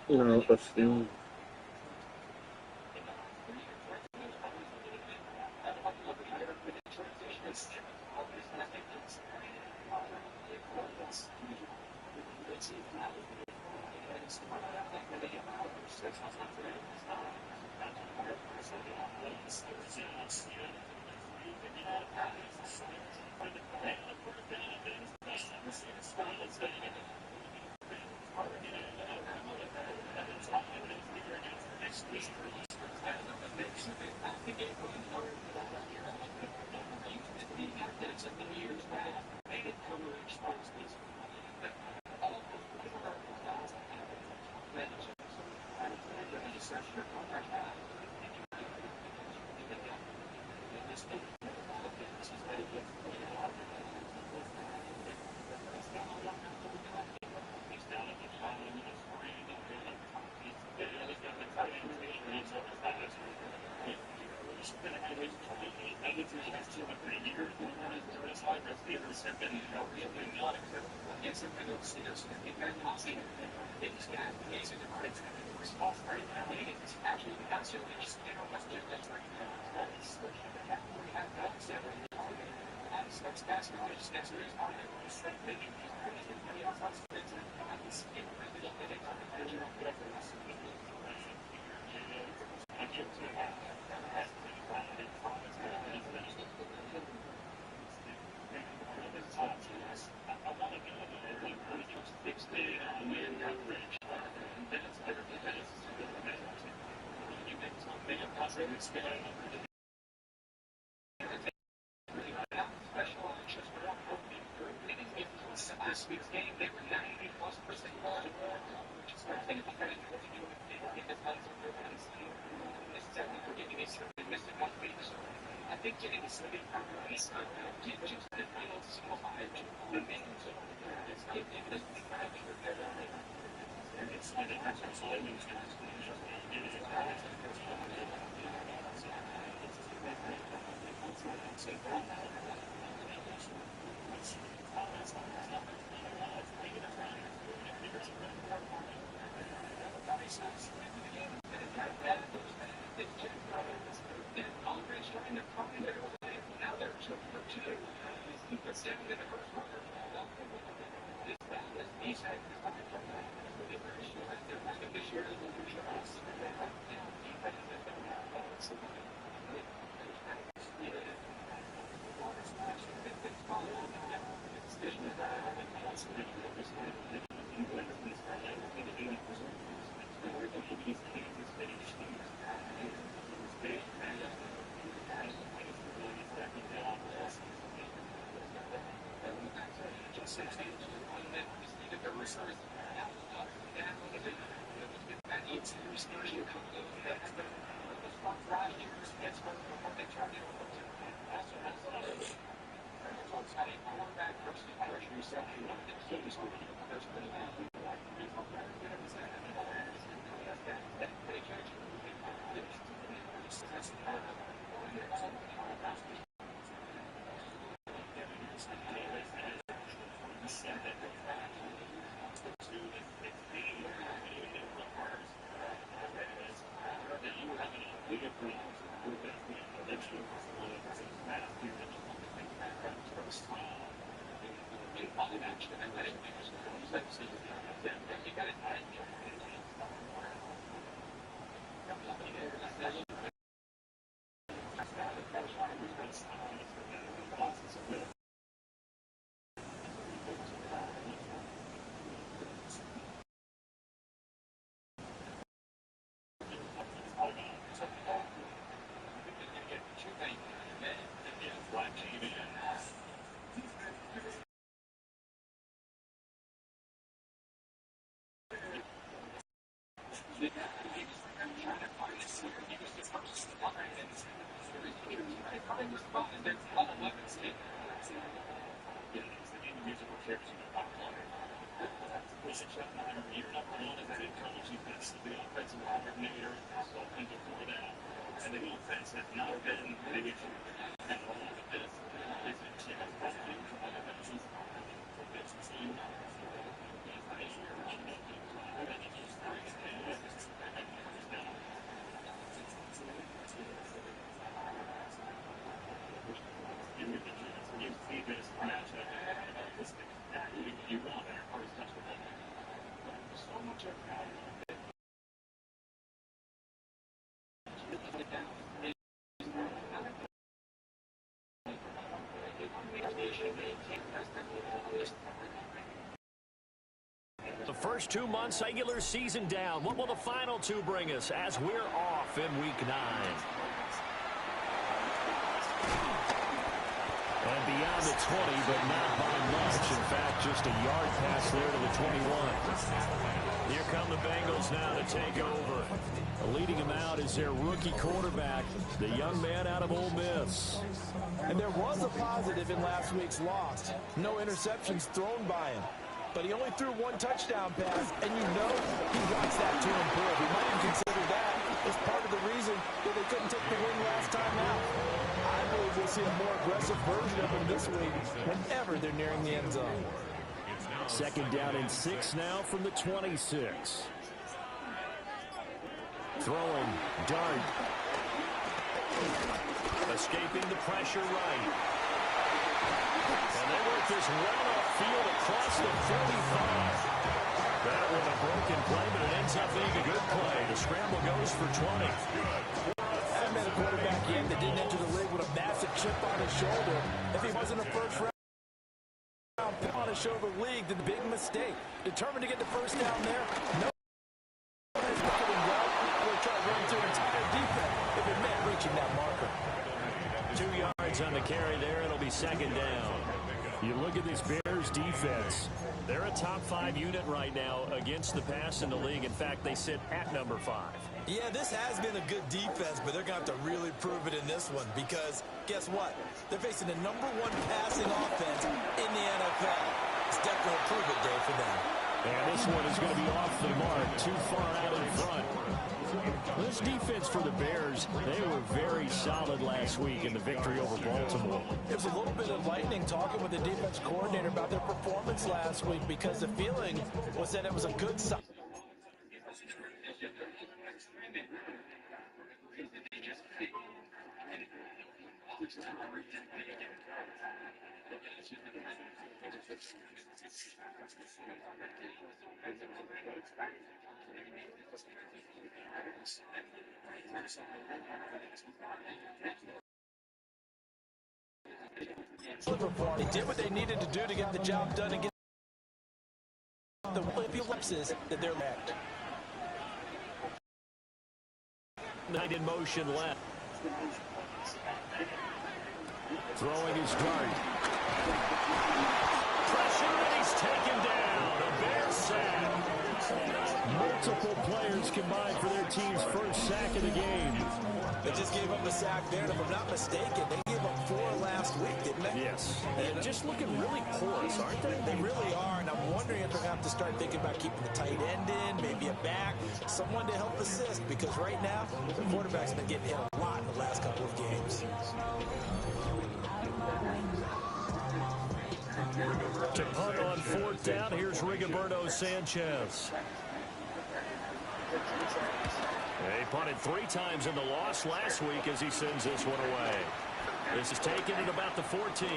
No, assim. The first 2 months regular season down. What will the final 2 bring us as we're off in week 9? And beyond the 20, but not by much. In fact, just a yard pass there to the 21. Here come the Bengals now to take over. Leading them out is their rookie quarterback, the young man out of Ole Miss. And there was a positive in last week's loss. No interceptions thrown by him. But he only threw 1 touchdown pass, and you know he wants that to improve. He might even consider that as part of the reason that they couldn't take the win last time out. I believe we'll see a more aggressive version of him this week whenever they're nearing the end zone. Second down and 6 now from the 26. Throwing, Dart. Escaping the pressure right. And they work this run upfield across the 45. That was a broken play, but it ends up being a good play. The scramble goes for 20. Haven't been a quarterback yet that didn't enter the league with a massive chip on his shoulder. If he wasn't a first-round pick on his shoulder league, then big mistake. Determined to get the first down there. No. We'll try to run through an entire defense if it meant reaching that marker. 2 yards on the carry there. It'll be second down. You look at this Bears defense. They're a top 5 unit right now against the pass in the league. In fact, they sit at number 5. Yeah, this has been a good defense, but they're going to have to really prove it in this one because guess what? They're facing the #1 passing offense in the NFL. It's definitely a prove-it day for them. And this one is going to be off the mark, too far out in front. This defense for the Bears, they were very solid last week in the victory over Baltimore. It was a little bit of lightning talking with the defense coordinator about their performance last week because the feeling was that it was a good sign. They did what they needed to do to get the job done and get the few lapses that they're left. Knight in motion left. Throwing his dart. Pressure. taken down. A Bears sack. Multiple players combined for their team's first sack of the game. They just gave up a sack there, and if I'm not mistaken, they gave up 4 last week, didn't they? Yes. And just looking really porous, aren't they? They really are, and I'm wondering if they're going to have to start thinking about keeping the tight end in, maybe a back, someone to help assist, because right now, the quarterback's been getting hit a lot in the last couple of games. To punt on 4th down, here's Rigoberto Sanchez. They punted 3 times in the loss last week as he sends this one away. This is taken at about the 14.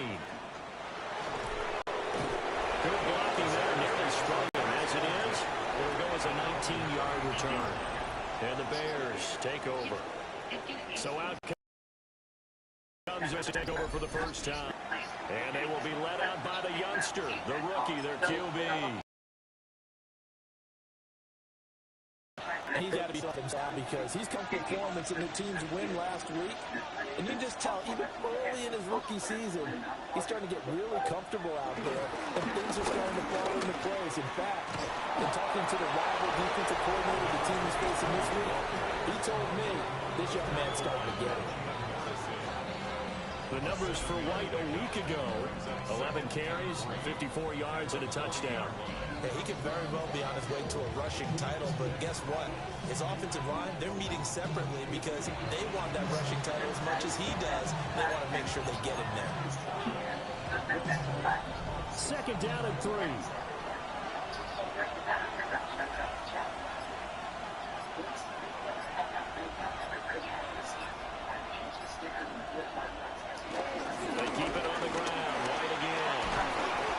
Good blocking there, nearly struck him. As it is, it'll go as a 19-yard return. And the Bears take over. So out comes this takeover for the first time. And they will be led out by the youngster, the rookie, their QB. He's got to be something down because he's come performance in the team's win last week. And you just tell, even early in his rookie season, he's starting to get really comfortable out there. And things are starting to fall into place. In fact, in talking to the rival defensive coordinator the team is facing this week, he told me this young man's starting to get it. The numbers for White a week ago, 11 carries, 54 yards, and a touchdown. Yeah, he could very well be on his way to a rushing title, but guess what? His offensive line, they're meeting separately because they want that rushing title as much as he does. They want to make sure they get him there. 2nd down and 3. They keep it on the ground. White again.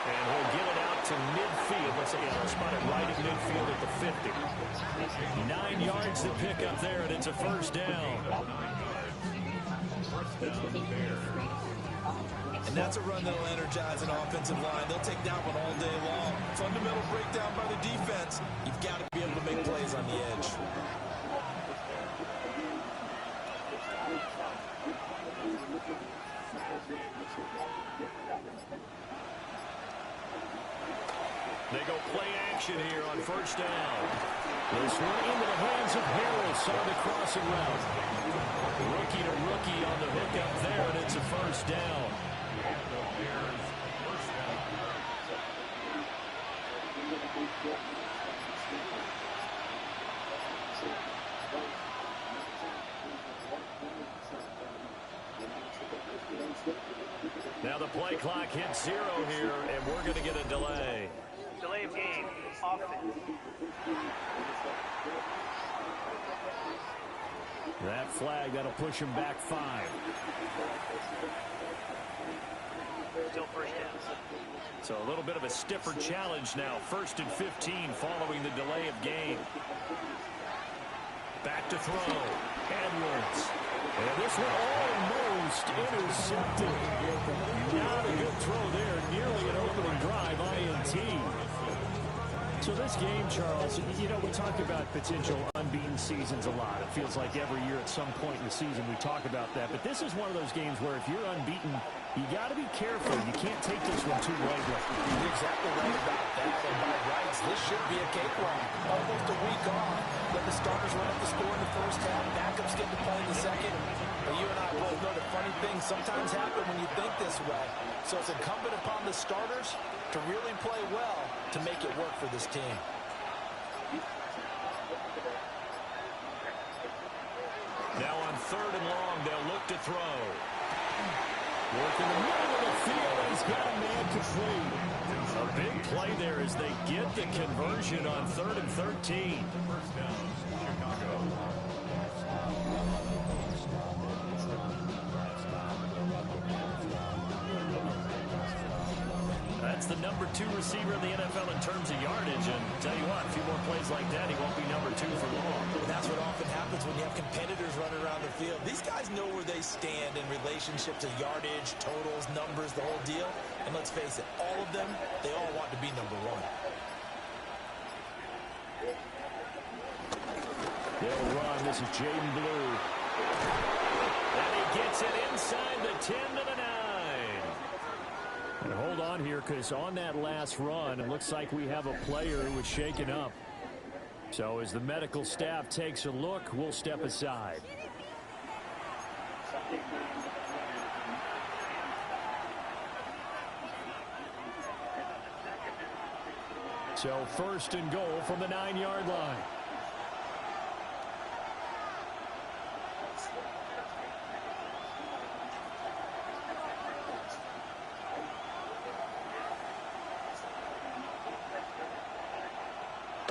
And he'll get it out to midfield. Let's spot it right at midfield at the 50. 9 yards to pick up there, and it's a first down. And that's a run that'll energize an offensive line. They'll take that one all day long. Fundamental breakdown by the defense. You've got to be able to make plays on the edge. They go play action here on first down. This one into the hands of Harris on the crossing route. Rookie to rookie on the hook up there, and it's a first down. Now the play clock hits 0 here, and we're going to get a delay. Delay of game, offense. That flag, that'll push him back 5. Still first down. So a little bit of a stiffer challenge now. 1st and 15 following the delay of game. Back to throw. Edwards. And this one almost intercepted. Not a good throw there. Nearly an opening drive. INT. So this game, Charles, you know, we talk about potential unbeaten seasons a lot. It feels like every year at some point in the season we talk about that. But this is one of those games where if you're unbeaten, you got to be careful. You can't take this one too lightly. You're exactly right about that. And by rights, this should be a cakewalk. Almost a week off. Let the starters run up the score in the first half. Backups get to play in the second. But you and I both know the funny things sometimes happen when you think this way. So it's incumbent upon the starters to really play well to make it work for this team. Now on 3rd and long, they'll look to throw. Work in the middle of the field. He's got a man complete. A big play there as they get the conversion on 3rd and 13. That's the number 2 receiver in the NFL in terms of yardage. And tell you what, a few more plays like that, he won't be number 2 for long. And that's what often happens when you have competitors running around the field. These guys know where they stand in relationship to yardage, totals, numbers, the whole deal. And let's face it, all of them, they all want to be number 1. They'll run. This is Jaden Blue. And he gets it inside the 10 to the 9. And hold on here, because on that last run, it looks like we have a player who was shaken up. So as the medical staff takes a look, we'll step aside. So first and goal from the 9-yard line.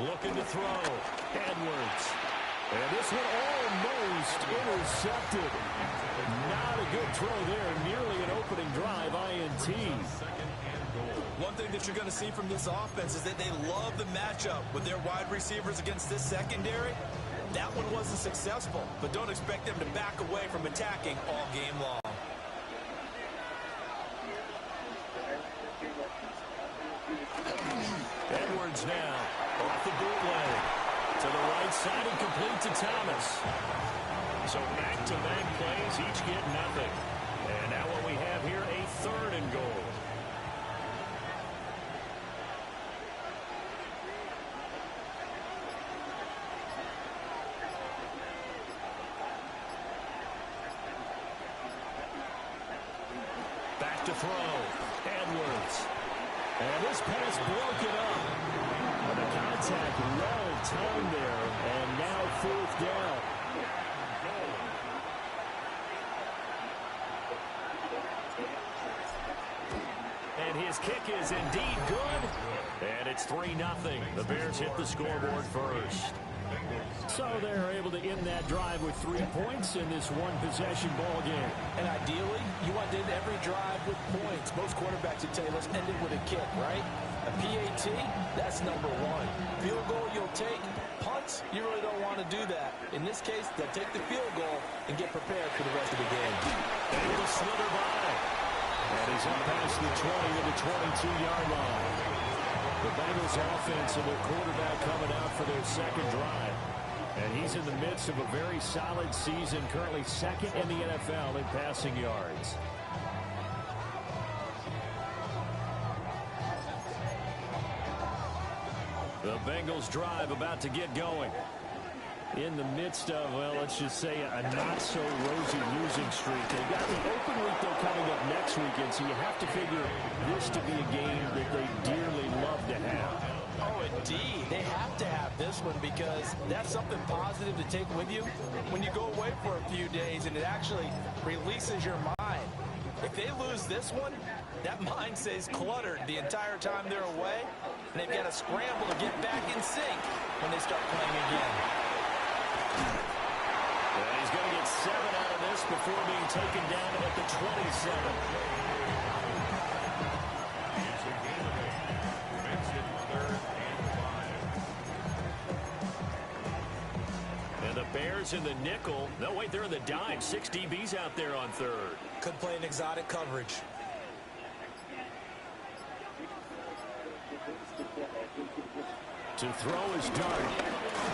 Looking to throw. Edwards. And this one almost intercepted. Not a good throw there. Nearly an opening drive INT. One thing that you're going to see from this offense is that they love the matchup with their wide receivers against this secondary. That one wasn't successful, but don't expect them to back away from attacking all game long. Edwards now off the bootleg to the right side and complete to Thomas. So back-to-back plays, each get nothing. And now what we have here, a third and goal. Back to throw. Edwards. And this pass broken up. And the contact well timed there. And now fourth down. And his kick is indeed good. And it's 3-0. The Bears hit the scoreboard first. So they're able to end that drive with 3 points in this one-possession ball game. And ideally, you want to end every drive with points. Most quarterbacks would tell you, let's end it with a kick, right? A PAT, that's number one. Field goal you'll take. Punts, you really don't want to do that. In this case, they'll take the field goal and get prepared for the rest of the game. Able to slither by. And he's up past the 20 to the 22-yard line. The Bengals offense and their quarterback coming out for their second drive. And he's in the midst of a very solid season, currently second in the NFL in passing yards. The Bengals drive about to get going. In the midst of, well, let's just say a not-so-rosy losing streak. They've got the open week, though, coming up next weekend, so you have to figure this to be a game that they dearly love to have. Oh, indeed. They have to have this one because that's something positive to take with you when you go away for a few days, and it actually releases your mind. If they lose this one, that mind stays cluttered the entire time they're away, and they've got to scramble to get back in sync when they start playing again. And he's going to get 7 out of this before being taken down at the 27. And the Bears in the nickel. No, wait, they're in the dime. 6 DBs out there on third. Could play an exotic coverage. To throw his dart.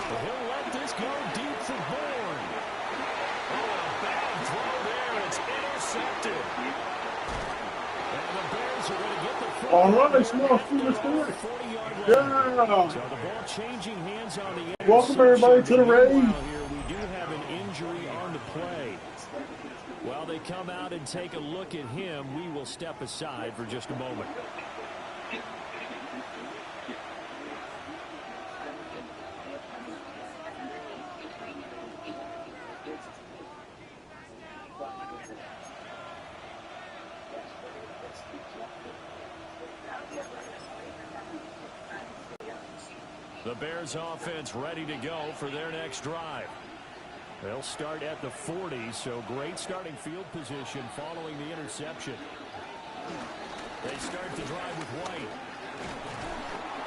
But he'll let this go deep for Bourne. Oh, a bad throw there. It's intercepted. And the Bears are going to get the All right, small field score. 40-yard line. Yeah. So the ball changing hands on the Welcome everybody to the raid. Here we do have an injury on the play. While they come out and take a look at him, we will step aside for just a moment. The Bears offense ready to go for their next drive. They'll start at the 40, so great starting field position following the interception. They start the drive with White.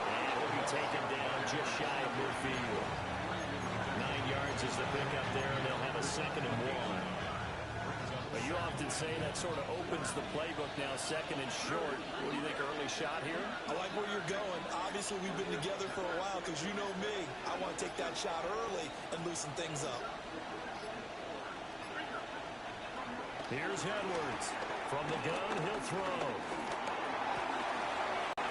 And he'll be taken down just shy of midfield. 9 yards is the pickup there, and they'll have a 2nd and 1. But you often say that sort of opens the playbook now, 2nd and short. What do you think, early shot here? I like where you're going. Obviously, we've been together for a while because you know me. I want to take that shot early and loosen things up. Here's Edwards. From the gun, he'll throw.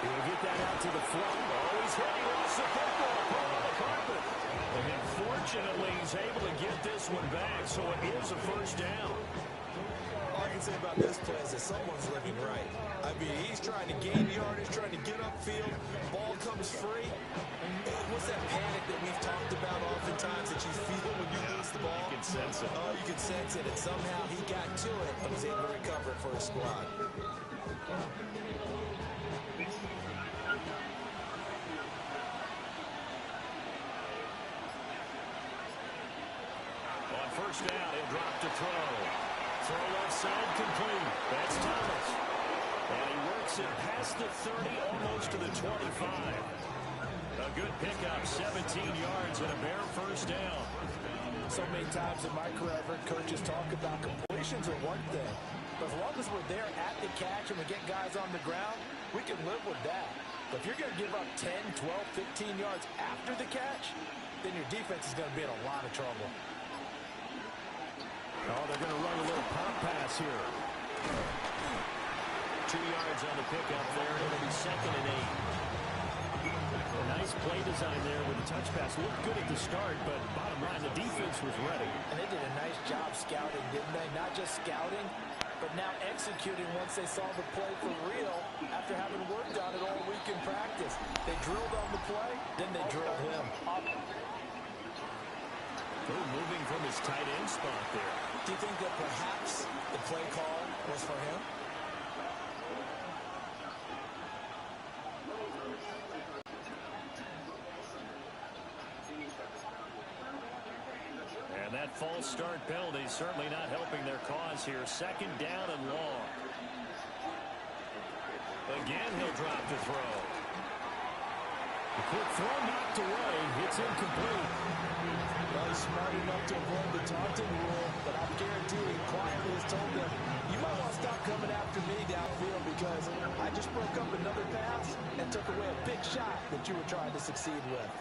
He'll get that out to the front. Oh, he's hitting off the football. Put on the carpet. And fortunately, he's able to get this one back, so it is a first down. All I can say about this play is that someone's living right. I mean, he's trying to gain yardage, trying to get upfield. Ball comes free. What's that panic that we've talked about oftentimes that you feel when you lose the ball? You can sense it. Oh, you can sense it. And somehow he got to it and was able to recover it for his squad. On first down, he'll drop to throw. Throw left side complete. That's Thomas. And he works it past the 30, almost to the 25. A good pickup, 17 yards and a bare first down. So many times in my career, I've heard coaches talk about completions are one thing. But as long as we're there at the catch and we get guys on the ground, we can live with that. But if you're going to give up 10, 12, 15 yards after the catch, then your defense is going to be in a lot of trouble. Oh, they're going to run a little pop pass here. 2 yards on the pickup there. It'll be 2nd and 8. A nice play design there with the touch pass. Looked good at the start, but bottom line, the defense was ready. And they did a nice job scouting, didn't they? Not just scouting, but now executing once they saw the play for real after having worked on it all week in practice. They drilled on the play, then they drilled him. Oh, moving from his tight end spot there. Do you think that perhaps the play call was for him? And that false start penalty certainly not helping their cause here. 2nd down and long. Again, he'll drop to throw. The quick throw knocked away. It's incomplete. Well, he's smart enough to avoid the taunting rule, but I guarantee he quietly has told them, you might want to stop coming after me downfield because I just broke up another pass and took away a big shot that you were trying to succeed with.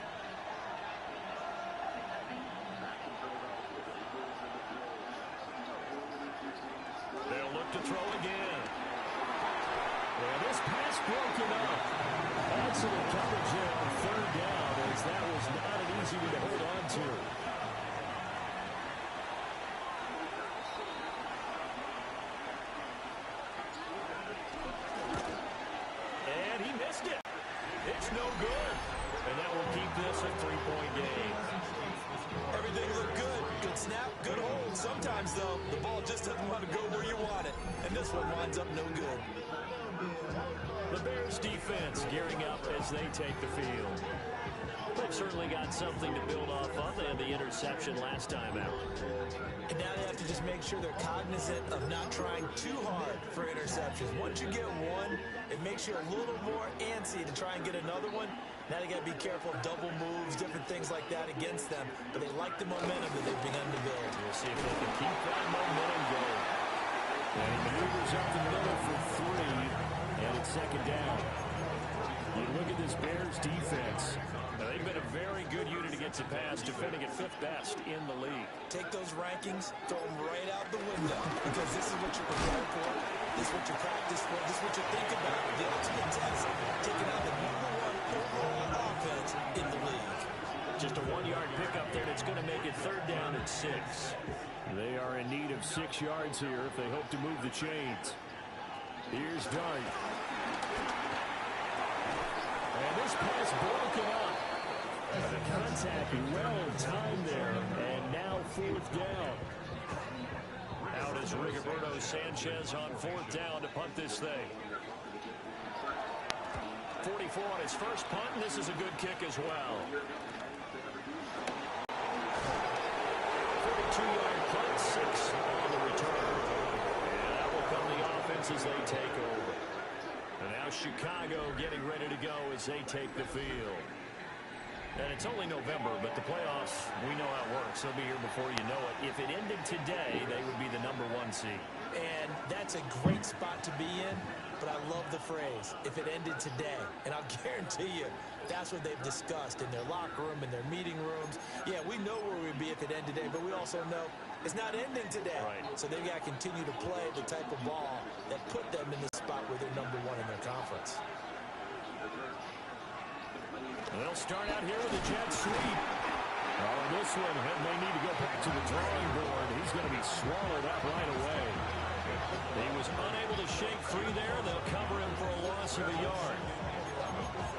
They'll look to throw again. Well, this pass broken up. Excellent coverage there on 3rd down, as that was not an easy one to hold on to. And he missed it. It's no good. And that will keep this a 3-point game. Everything looked good. Good snap, good hold. Sometimes, though, the ball just doesn't want to go where you want it. And this one winds up no good. The Bears defense gearing up as they take the field. They've certainly got something to build off of. They had the interception last time out. And now they have to just make sure they're cognizant of not trying too hard for interceptions. Once you get one, it makes you a little more antsy to try and get another one. Now they got to be careful of double moves, different things like that against them. But they like the momentum that they've begun to build. We'll see if they can keep that momentum going. And he maneuvers up the middle for 3, and it's 2nd down. You look at this Bears defense. Now, they've been a very good unit against the pass, defending at 5th best in the league. Take those rankings, throw them right out the window, because this is what you're prepared for. This is what you practice for. This is what you think about. The ultimate test, taking out the #1 overall offense in the league. Just a 1-yard pickup there that's going to make it 3rd down and 6. They are in need of 6 yards here if they hope to move the chains. Here's Dart. And this pass broken up. And the contact well timed there. And now 4th down. Out is Rigoberto Sanchez on 4th down to punt this thing. 44 on his first punt, and this is a good kick as well. 42-yard punt, 6 on the return. And that will come the offense as they take over. And now Chicago getting ready to go as they take the field. And it's only November, but the playoffs, we know how it works. They'll be here before you know it. If it ended today, they would be the #1 seed. And that's a great spot to be in, but I love the phrase, if it ended today. And I'll guarantee you, that's what they've discussed in their locker room, in their meeting rooms. Yeah, we know where we'd be if it ended today, but we also know it's not ending today. Right. So they've got to continue to play the type of ball that put them in the spot where they're #1 in their conference. They'll start out here with a jet sweep. Oh, this one may need to go back to the drawing board. He's going to be swallowed up right away. He was unable to shake free there. They'll cover him for a loss of a yard.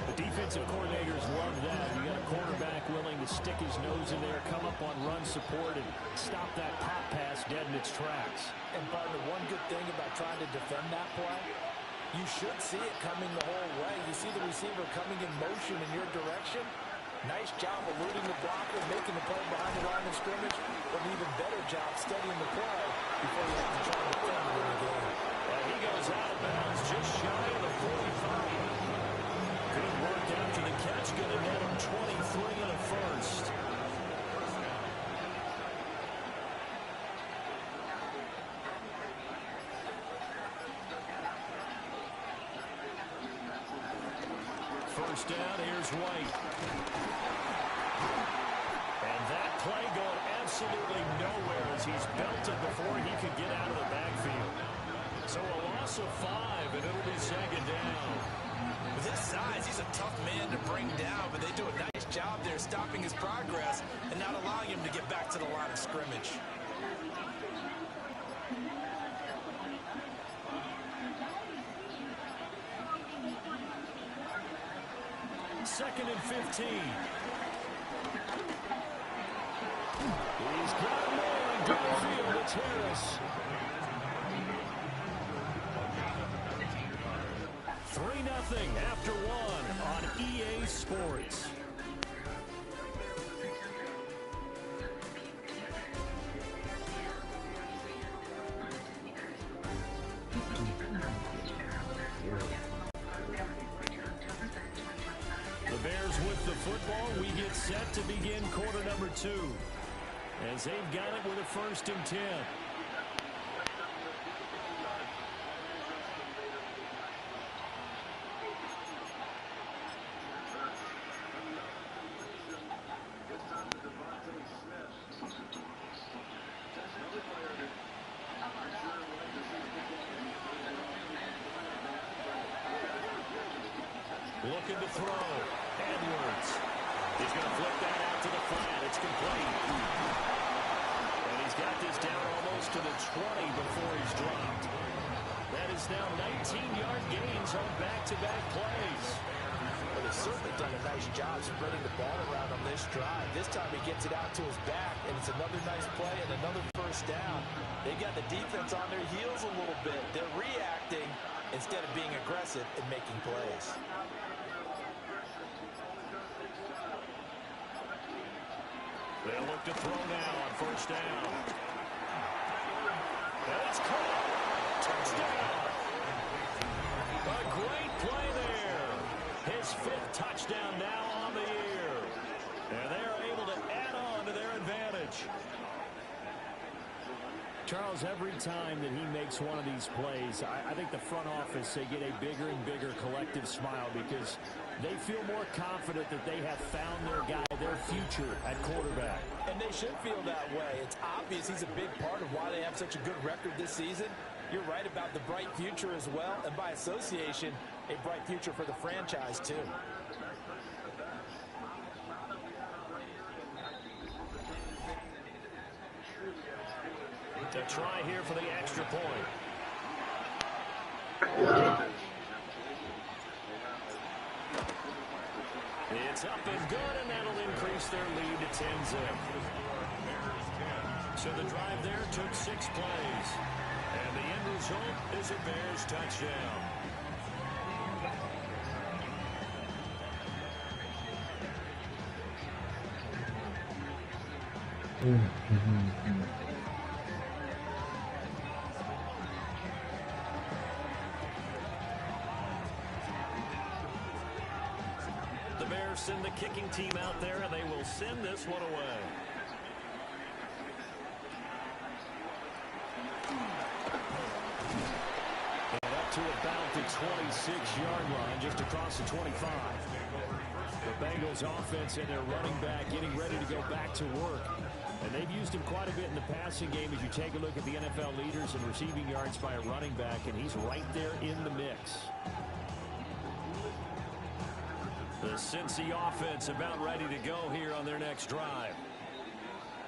The defensive coordinators love that. You got a quarterback willing to stick his nose in there, come up on run support, and stop that pop pass dead in its tracks. And partner, one good thing about trying to defend that play, you should see it coming the whole way. You see the receiver coming in motion in your direction. Nice job eluding the blocker, making the play behind the line of scrimmage, but an even better job studying the play before you have to try to defend it in the game. And he goes out of bounds just shy of the 45. Good work after the catch, going to net him 23 and a first. First down, here's White. And that play going absolutely nowhere as he's belted before he could get out of the backfield. So a loss of 5, and it'll be second down. With his size, he's a tough man to bring down, but they do a nice job there stopping his progress and not allowing him to get back to the line of scrimmage. Second and 15. He's got a man downfield. It's Harris. 3-0 after 1 on EA Sports. The Bears with the football. We get set to begin quarter number 2 as they've got it with a 1st and 10. Looking to throw. Edwards. He's going to flip that out to the flat. It's complete. And he's got this down almost to the 20 before he's dropped. That is now 19-yard gains on back-to-back plays. But he's certainly done a nice job spreading the ball around on this drive. This time he gets it out to his back, and it's another nice play and another first down. They've got the defense on their heels a little bit. They're reacting instead of being aggressive and making plays. They'll look to throw now on first down. That's caught. Touchdown. A great play there. His 5th touchdown now on the year. And they're able to add on to their advantage. Charles, every time that he makes one of these plays, I think the front office, they get a bigger and bigger collective smile because they feel more confident that they have found their guy, their future at quarterback. And they should feel that way. It's obvious he's a big part of why they have such a good record this season. You're right about the bright future as well, and by association, a bright future for the franchise too. To try here for the extra point. It's up and good, and that'll increase their lead to 10-zip. So the drive there took 6 plays. And the end result is a Bears touchdown. The Bears send the kicking team out there, and they will send this one away. And up to about the 26-yard line, just across the 25. The Bengals offense and their running back getting ready to go back to work. And they've used him quite a bit in the passing game as you take a look at the NFL leaders in receiving yards by a running back, and he's right there in the mix. The Cincy offense about ready to go here on their next drive.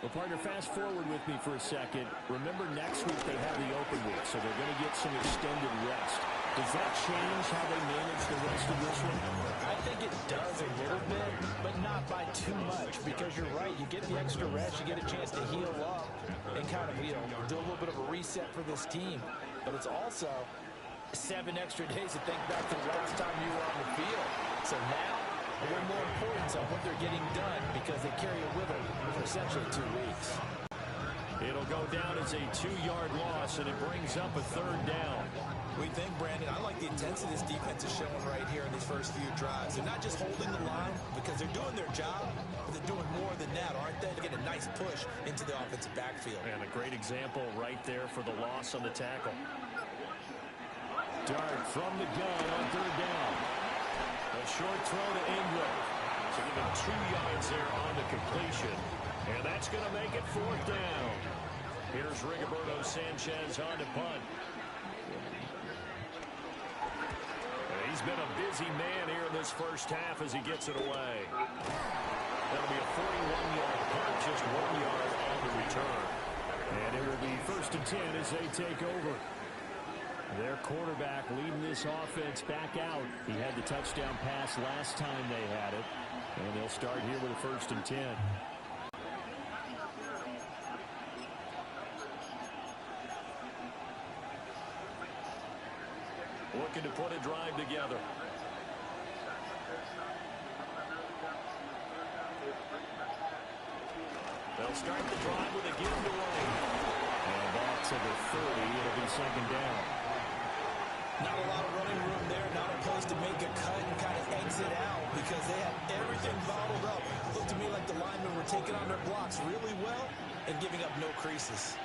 Well, partner, fast forward with me for a second. Remember, next week they have the open week, so they're going to get some extended rest. Does that change how they manage the rest of this one? I think it does a little bit, but not by too much, because you're right. You get the extra rest, you get a chance to heal up and kind of, do a little bit of a reset for this team. But it's also 7 extra days to think back to the last time you were on the field. So now, a little more importance on what they're getting done, because they carry it with them for essentially 2 weeks. It'll go down as a 2-yard loss, and it brings up a 3rd down. We think, Brandon, I like the intensity this defense is showing right here in these first few drives. They're not just holding the line because they're doing their job, but they're doing more than that, aren't they? They're getting a nice push into the offensive backfield. And a great example right there for the loss on the tackle. Dart from the gun on 3rd down. A short throw to Ingram. So give him 2 yards there on the completion. And that's going to make it 4th down. Here's Rigoberto Sanchez on to punt. He's been a busy man here in this first half as he gets it away. That'll be a 41-yard punt, just 1 yard on the return. And it will be 1st and 10 as they take over. Their quarterback leading this offense back out. He had the touchdown pass last time they had it. And they'll start here with a 1st and 10. Looking to put a drive together. They'll start the drive with a giveaway. And back to the 30. It'll be 2nd down. Not a lot of running room there, not a place to make a cut and kind of exit out because they had everything bottled up. Looked to me like the linemen were taking on their blocks really well and giving up no creases.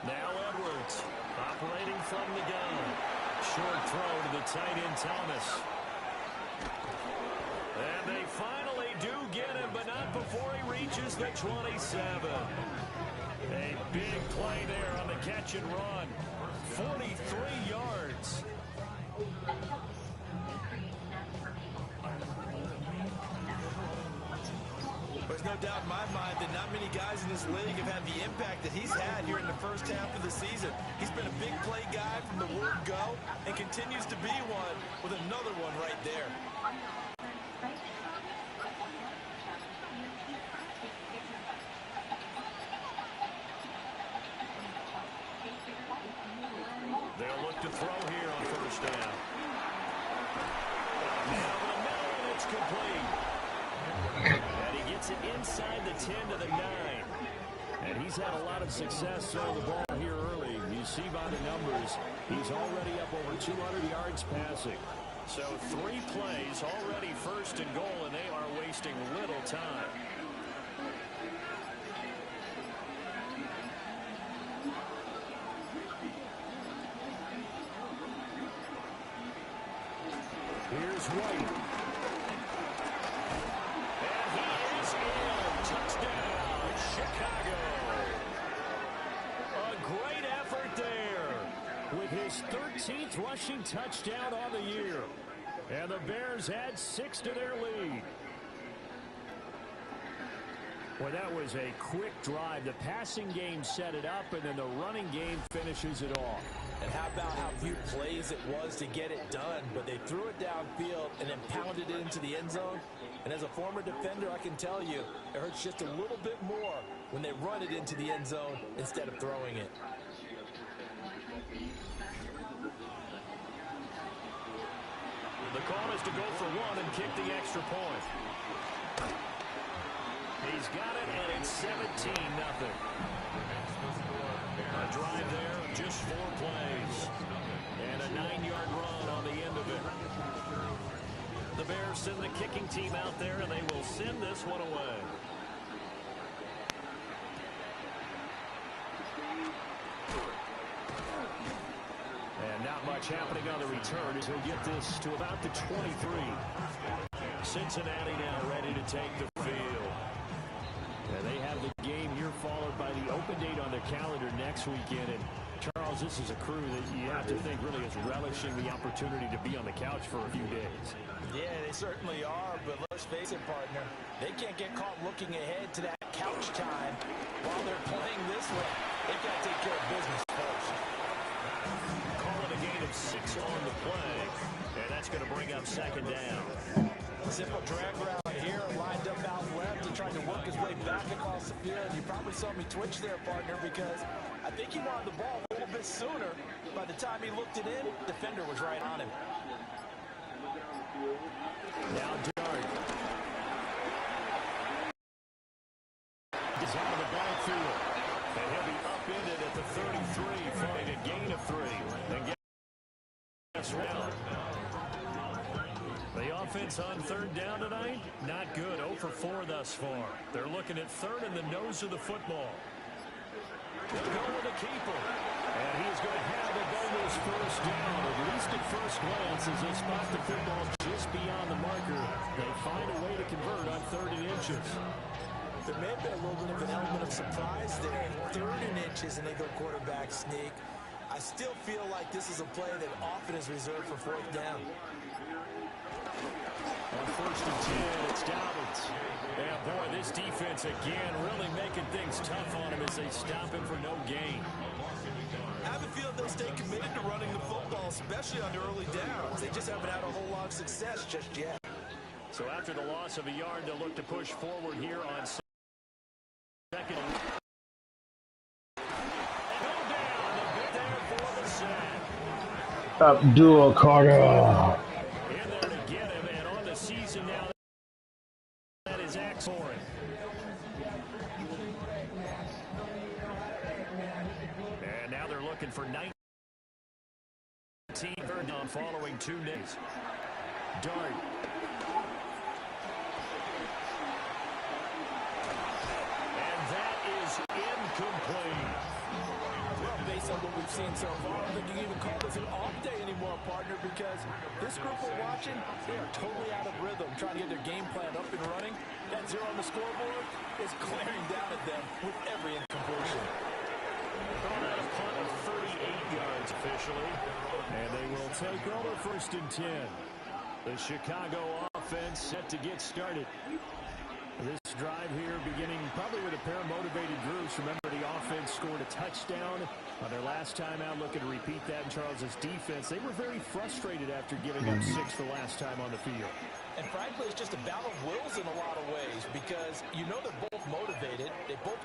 Now Edwards, operating from the gun. Short throw to the tight end, Thomas. And they finally do get him, but not before he reaches the 27. A big play there on the catch and run. 43 yards. There's no doubt in my mind that not many guys in this league have had the impact that he's had here in the first half of the season. He's been a big play guy from the word go and continues to be one with another one right there. They'll look to throw here on 1st down. Now the middle, and it's complete. And he gets it inside the 10 to the 9. And he's had a lot of success throwing the ball here early. You see by the numbers, he's already up over 200 yards passing. So 3 plays, already 1st and goal, and they are wasting little time. Here's White. And he is in. Touchdown, Chicago. A great effort there with his 13th rushing touchdown on the year. And the Bears add 6 to their lead. Well, that was a quick drive. The passing game set it up, and then the running game finishes it off. And how about how few plays it was to get it done, but they threw it downfield and then pounded it into the end zone. And as a former defender, I can tell you, it hurts just a little bit more when they run it into the end zone instead of throwing it. The call is to go for 1 and kick the extra point. He's got it, and it's 17-0. A drive there of just 4 plays. And a 9-yard run on the end of it. The Bears send the kicking team out there, and they will send this one away. And not much happening on the return as he'll get this to about the 23. Cincinnati now ready to take the field. And they have the game here followed by the open date on their calendar next weekend. And Charles, this is a crew that you have to think really is relishing the opportunity to be on the couch for a few days. Yeah, they certainly are, but let's face it, partner. They can't get caught looking ahead to that couch time while they're playing this way. They've got to take care of business first. Call it a gain of 6 on the play, and that's going to bring up second down. Simple drag route here, lined up out left. He tried to work his way back across the field. You probably saw me twitch there, partner, because I think he wanted the ball a little bit sooner. By the time he looked it in, the defender was right on him. Now Dart. He's out of the backfield. And he'll be upended at the 33, following a gain of 3. And guess what? The offense on third down tonight, not good. 0 for 4 thus far. They're looking at third in the nose of the football. They'll go with a keeper. And he's going to have a bonus first down, at least at first glance, as they spot the football just beyond the marker. They find a way to convert on 3rd and inches. There may have been a little bit of an element of surprise there. 3rd and inches, and they go quarterback sneak. I still feel like this is a play that often is reserved for 4th down. On 1st and 10, it's Dobbins. Yeah, boy, this defense again really making things tough on him as they stop him for no gain. I have a feeling they'll stay committed to running the football, especially on the early downs. They just haven't had a whole lot of success just yet. So after the loss of a yard, they'll look to push forward here on 2nd. Abdul Carter. In there to get him, and on the season now, that is excellent. And now they're looking for 19 third down following 2 days. Dart. And that is incomplete. Well, based on what we've seen so far, I don't think you can even call this an off day anymore, partner, because this group we're watching, they are totally out of rhythm, trying to get their game plan up and running. That 0 on the scoreboard is glaring down at them with every incompletion. Throwing out a punt of 38 yards officially. And they will take over 1st and 10. The Chicago offense set to get started. This drive here beginning probably with a pair of motivated groups. Remember, the offense scored a touchdown on their last time out. Looking to repeat that in Charles's defense. They were very frustrated after giving up 6 the last time on the field. And frankly, it's just a battle of wills in a lot of ways, because you know they're both motivated. They both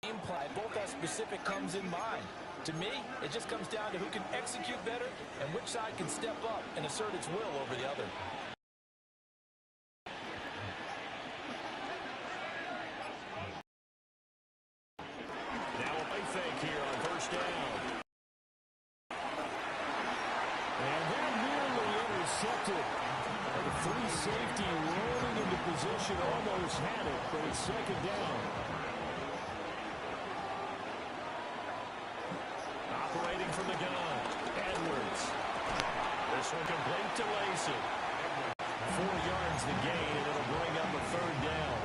game plan. Both have specific comes in mind. To me, it just comes down to who can execute better and which side can step up and assert its will over the other. Now a play fake here on 1st down. And they're nearly intercepted. The free safety rolling into position, almost had it, but it's 2nd down. Operating from the gun, Edwards. This one complete to Lacey. 4 yards the gain, and it'll bring up a 3rd down.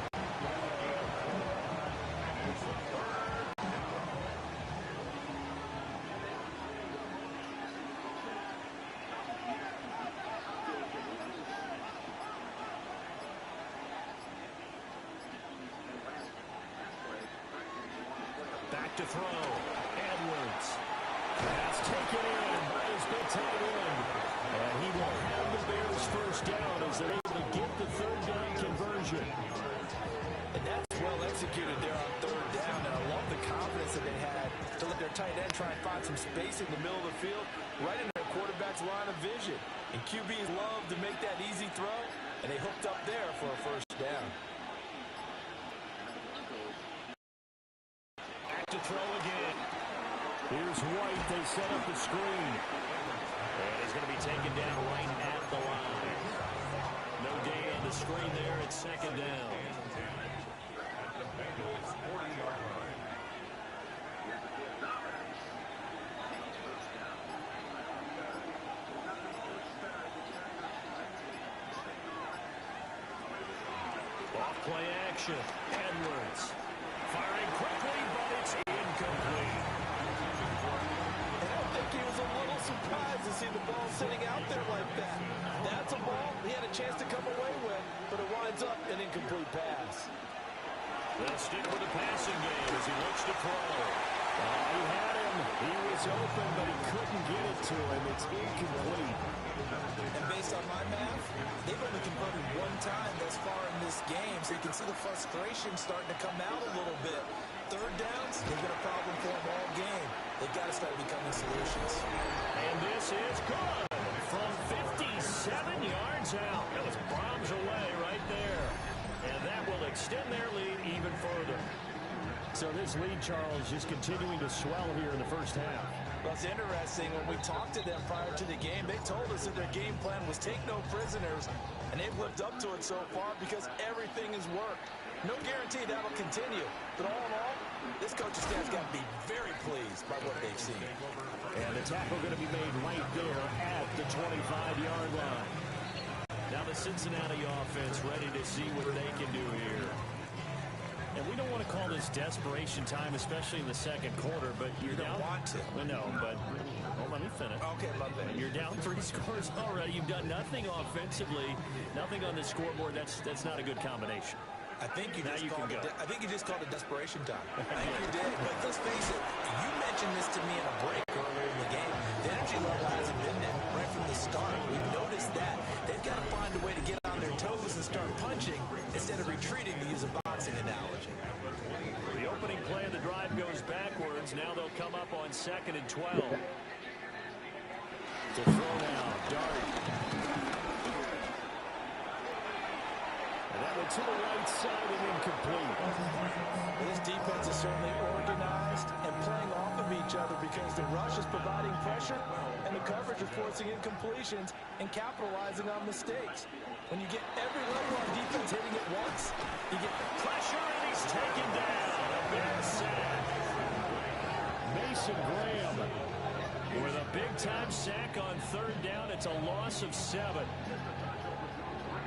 Back to throw. Edwards. Pass taken in by his big tight end. And he will have the Bears 1st down as they're able to get the 3rd down conversion. And that's well executed there on 3rd down. And I love the confidence that they had to let their tight end try and find some space in the middle of the field, right in their quarterback's line of vision. And QBs love to make that easy throw, and they hooked up there for a 1st down. To throw again. Here's White. They set up the screen. And he's going to be taken down right at the line. No gain on the screen there. It's 2nd down. Off-play action. Edwards. Firing quickly, but it's incomplete. I think he was a little surprised to see the ball sitting out there like that. That's a ball he had a chance to come away with, but it winds up an incomplete pass. They'll stick with the passing game as he looks to throw. He had him. He was open, but he couldn't get it to him. It's incomplete. And based on my math, they've only converted one time thus far in this game, so you can see the frustration starting to come out a little bit. Third downs, they've been a problem for them all game. They've got to start becoming solutions. And this is good from 57 yards out. That was bombs away right there. And that will extend their lead even further. So this lead, Charles, just continuing to swell here in the first half. Well, it's interesting. When we talked to them prior to the game, they told us that their game plan was take no prisoners, and they've lived up to it so far because everything has worked. No guarantee that'll continue. But all in all, this coaching staff's got to be very pleased by what they've seen. And the tackle going to be made right there at the 25-yard line. Now the Cincinnati offense ready to see what they can do here. And we don't want to call this desperation time, especially in the second quarter, but you're down. Want to. No, but let me finish. Okay, my bad. You're down 3 scores already. You've done nothing offensively, nothing on the scoreboard. That's not a good combination. I think you Now just you called can it. go. I think you just called it desperation time. I think you did. But let's face it. You mentioned this to me in a break earlier in the game. The energy level hasn't been there right from the start. We've noticed that they've got to find a way to get on their toes and start punching instead of retreating, to use a boxing analogy. The opening play of the drive goes backwards. Now they'll come up on 2nd and 12. To throw now, Dart. And that went to the right side and incomplete. Well, this defense is certainly organized and playing off of each other because the rush is providing pressure and the coverage is forcing incompletions and capitalizing on mistakes. When you get every level on defense hitting at once, you get Pressure, and he's taken down. A big sack. Mason Graham with a big-time sack on 3rd down. It's a loss of 7.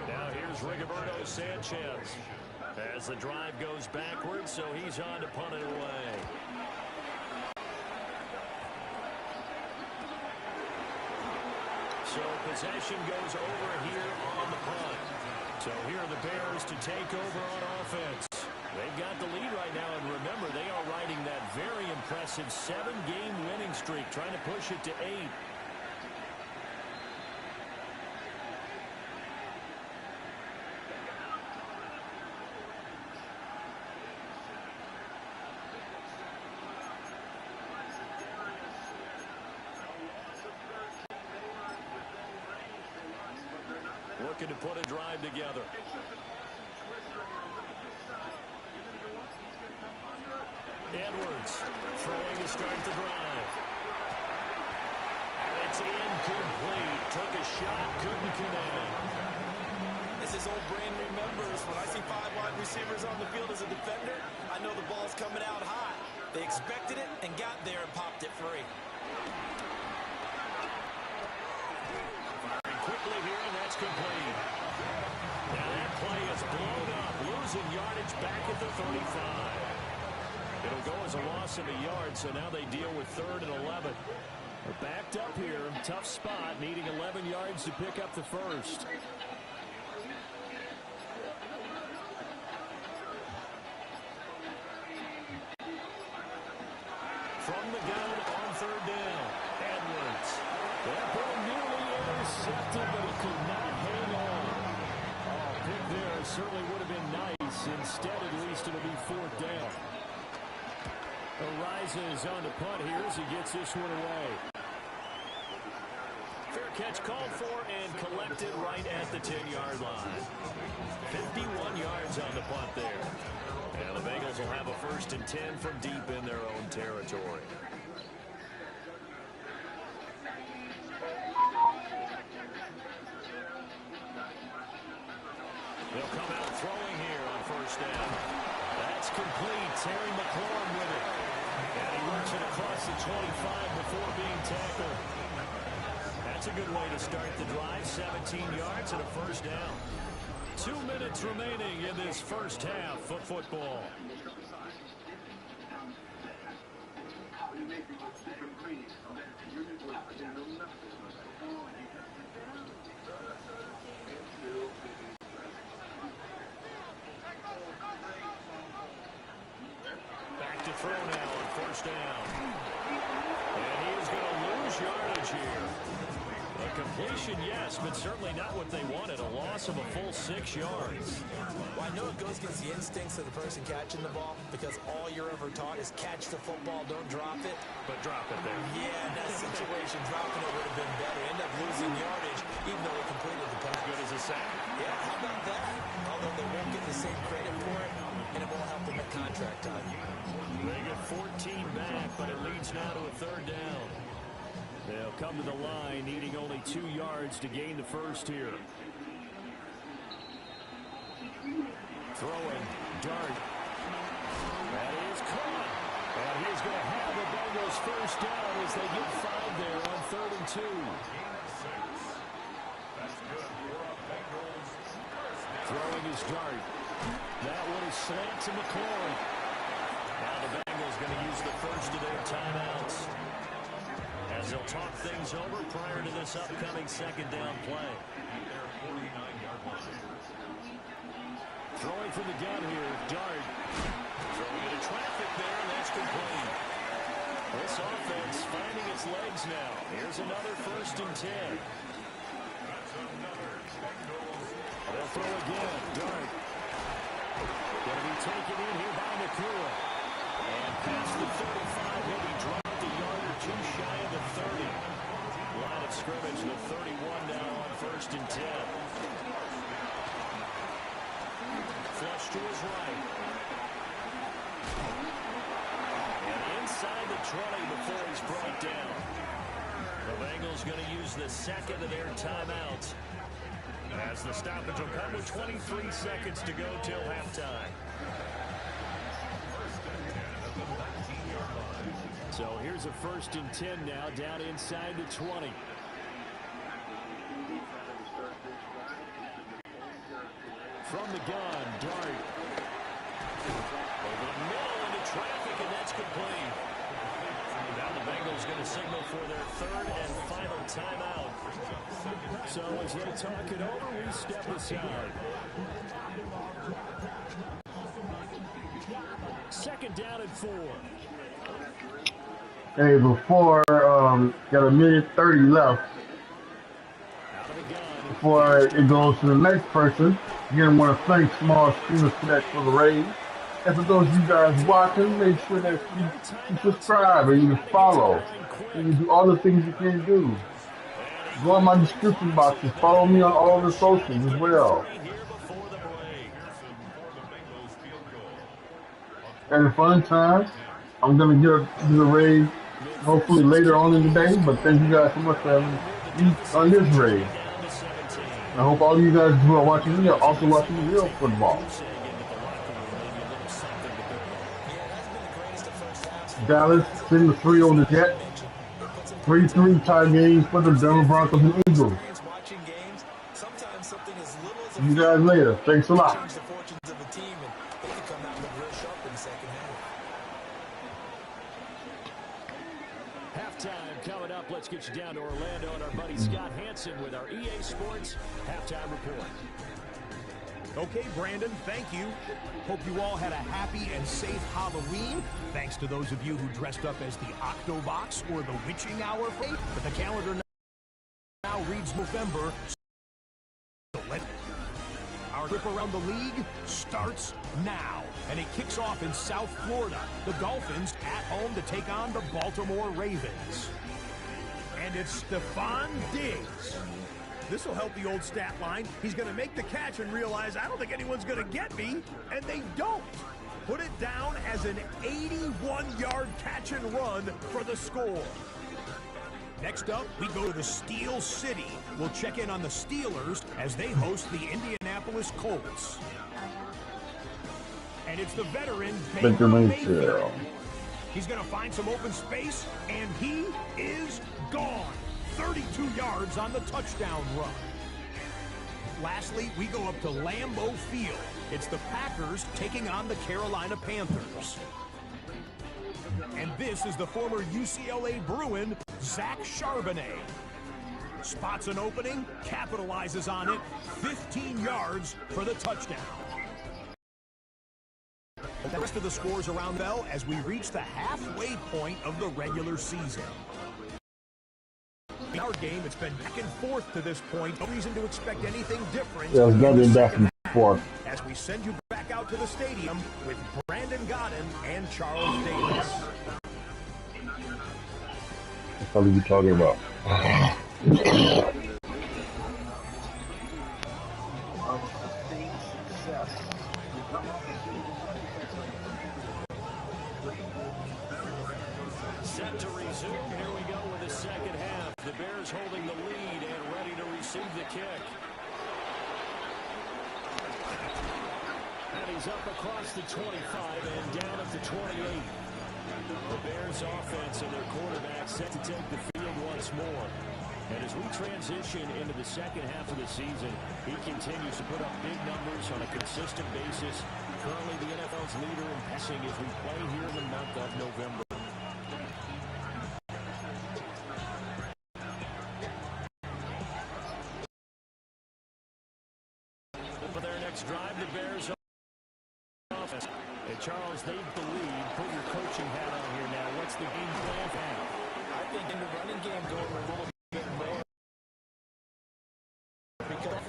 Now here's Rigoberto Sanchez as the drive goes backwards, so he's on to punt it away. So possession goes over here on the punt. So here are the Bears to take over on offense. They've got the lead right now, and remember, they are riding that very impressive 7-game winning streak, trying to push it to 8. Looking to put a drive together. Edwards throwing to start the drive. And it's incomplete. Took a shot, couldn't connect. As his old brain remembers, when I see 5 wide receivers on the field as a defender, I know the ball's coming out hot. They expected it and got there and popped it free. Firing quickly here, and that's complete. Now that play is blown up, losing yardage back at the 35. It'll go as a loss of a yard, so now they deal with 3rd and 11. They're backed up here, tough spot, needing 11 yards to pick up the first. From the gun on 3rd down, Edwards. That ball nearly intercepted, but he could not hang on. Oh, pick there certainly would have been nice. Instead, at least, it'll be 4th down. Ariza is on the punt here as he gets this one away. Fair catch called for and collected right at the 10-yard line. 51 yards on the punt there. And the Bengals will have a 1st and 10 from deep in their own territory. They'll come out throwing here on 1st down. That's complete. Terry McLaurin with it. And he works it across the 25 before being tackled. That's a good way to start the drive. 17 yards and a first down. 2 minutes remaining in this first half of football. Back to throw now on first down. And he is going to lose yardage here. A completion, yes, but certainly not what they wanted. A loss of a full 6 yards. Well, I know it goes against the instincts of the person catching the ball because all you're ever taught is catch the football, don't drop it. But drop it there. Yeah, in that situation, dropping it would have been better. End up losing yardage, even though they completed the pass. Good as a sack. Yeah, how about that? Although they won't get the same credit for it, and it won't help them at contract time. They get 14 back, but it leads now to a third down. They'll come to the line, needing only 2 yards to gain the first here. Throwing, dart. That is caught. And he's going to have the Bengals first down as they get 5 there on 3rd and 2. Throwing his dart. That one is slant to McLaurin. Now the Bengals going to use the first of their timeouts as they'll talk things over prior to this upcoming second down play. Throwing from the gun here, dart. Throwing into traffic there, and that's complete. This offense finding its legs now. Here's another 1st and 10. They'll throw again, dart. Going to be taken in here by McClure. And past the 35, he'll be dropped a yard or 2 shy of the 30. Line of scrimmage, the 31 now on 1st and 10. Flush to his right. And inside the 20 before he's brought down. The Bengals going to use the second of their timeouts as the stoppage will come with 23 seconds to go till halftime. So here's a 1st and 10 now, down inside the 20. From the gun, dart. Over the middle into traffic, and that's complete. Now the Bengals going to signal for their 3rd and final timeout. So as they talk it over, we step aside. 2nd down and 4. Hey, before, got a minute 30 left. Before it goes to the next person, again, want to thank Small Streamers Connect for the raise. And for those of you guys watching, make sure that you subscribe and you follow. And you do all the things you can do. Go in my description box and follow me on all the socials as well. And a fun time, I'm going to do the raid hopefully later on in the day, but thank you guys so much for having me on this raid. I hope all of you guys who are watching me are also watching real football. Dallas sitting 3 on the Jets. 3-3 tie games for the Denver Broncos and Eagles. See you guys later. Thanks a lot. Halftime coming up. Let's get you down to Orlando and our buddy Scott Hansen with our EA Sports Halftime Report. Okay, Brandon, thank you. Hope you all had a happy and safe Halloween. Thanks to those of you who dressed up as the Octobox or the Witching Hour. But the calendar now reads November. So our trip around the league starts now. And it kicks off in South Florida. The Dolphins at home to take on the Baltimore Ravens. And it's Stephon Diggs. This will help the old stat line. He's going to make the catch and realize, I don't think anyone's going to get me. And they don't. Put it down as an 81-yard catch and run for the score. Next up, we go to the Steel City. We'll check in on the Steelers as they host the Indianapolis Colts. And it's the veteran Baker Mayfield. He's going to find some open space, and he is gone. 32 yards on the touchdown run. Lastly, we go up to Lambeau Field. It's the Packers taking on the Carolina Panthers. And this is the former UCLA Bruin, Zach Charbonnet. Spots an opening, capitalizes on it, 15 yards for the touchdown. The rest of the scores around Bell as we reach the halfway point of the regular season. In our game, it's been back and forth to this point. No reason to expect anything different. Yeah, it's nothing back and forth. As we send you back out to the stadium with Brandon Godden and Charles Davis. What are you talking about? Set to resume. Here we go with the second half. The Bears holding the lead and ready to receive the kick. And he's up across the 25 and down at the 28. The Bears offense and their quarterback set to take the field once more. And as we transition into the second half of the season, he continues to put up big numbers on a consistent basis. Currently the NFL's leader in passing as we play here in the month of November. For their next drive, the Bears offense. And Charles, they believe, put your coaching hat on here now. What's the game plan now? I think in the running game going a little bit more because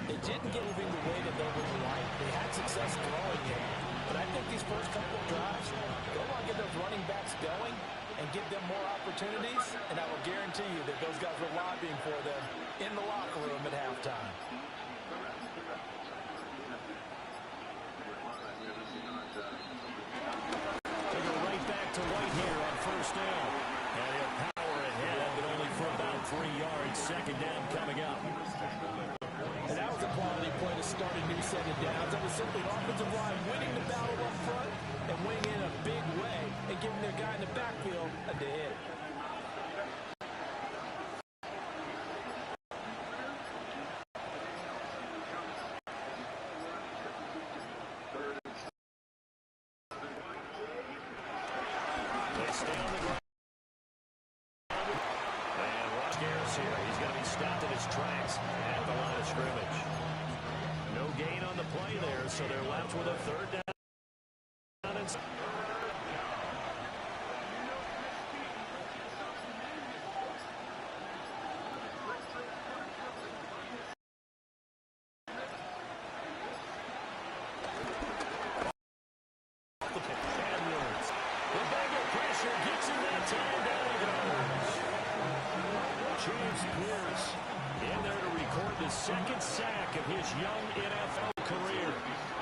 they didn't get moving the way that they would like. They had success throwing it. But I think these first couple of drives, go on, get those running backs going and give them more opportunities, and I will guarantee you that those guys were lobbying for them in the locker room at halftime. They go right back to White here on first down. And he'll power ahead, but only for about 3 yards. Second down coming up. And that was a quality play to start a new set of downs. That was simply an offensive line winning the battle up front and winning in a big way and giving their guy in the backfield a day hit. They stay on the ground. And Ross Garris here. He's going to be stopped in his tracks at the line of scrimmage. No gain on the play there, so they're left with a third down. Second sack of his young NFL career.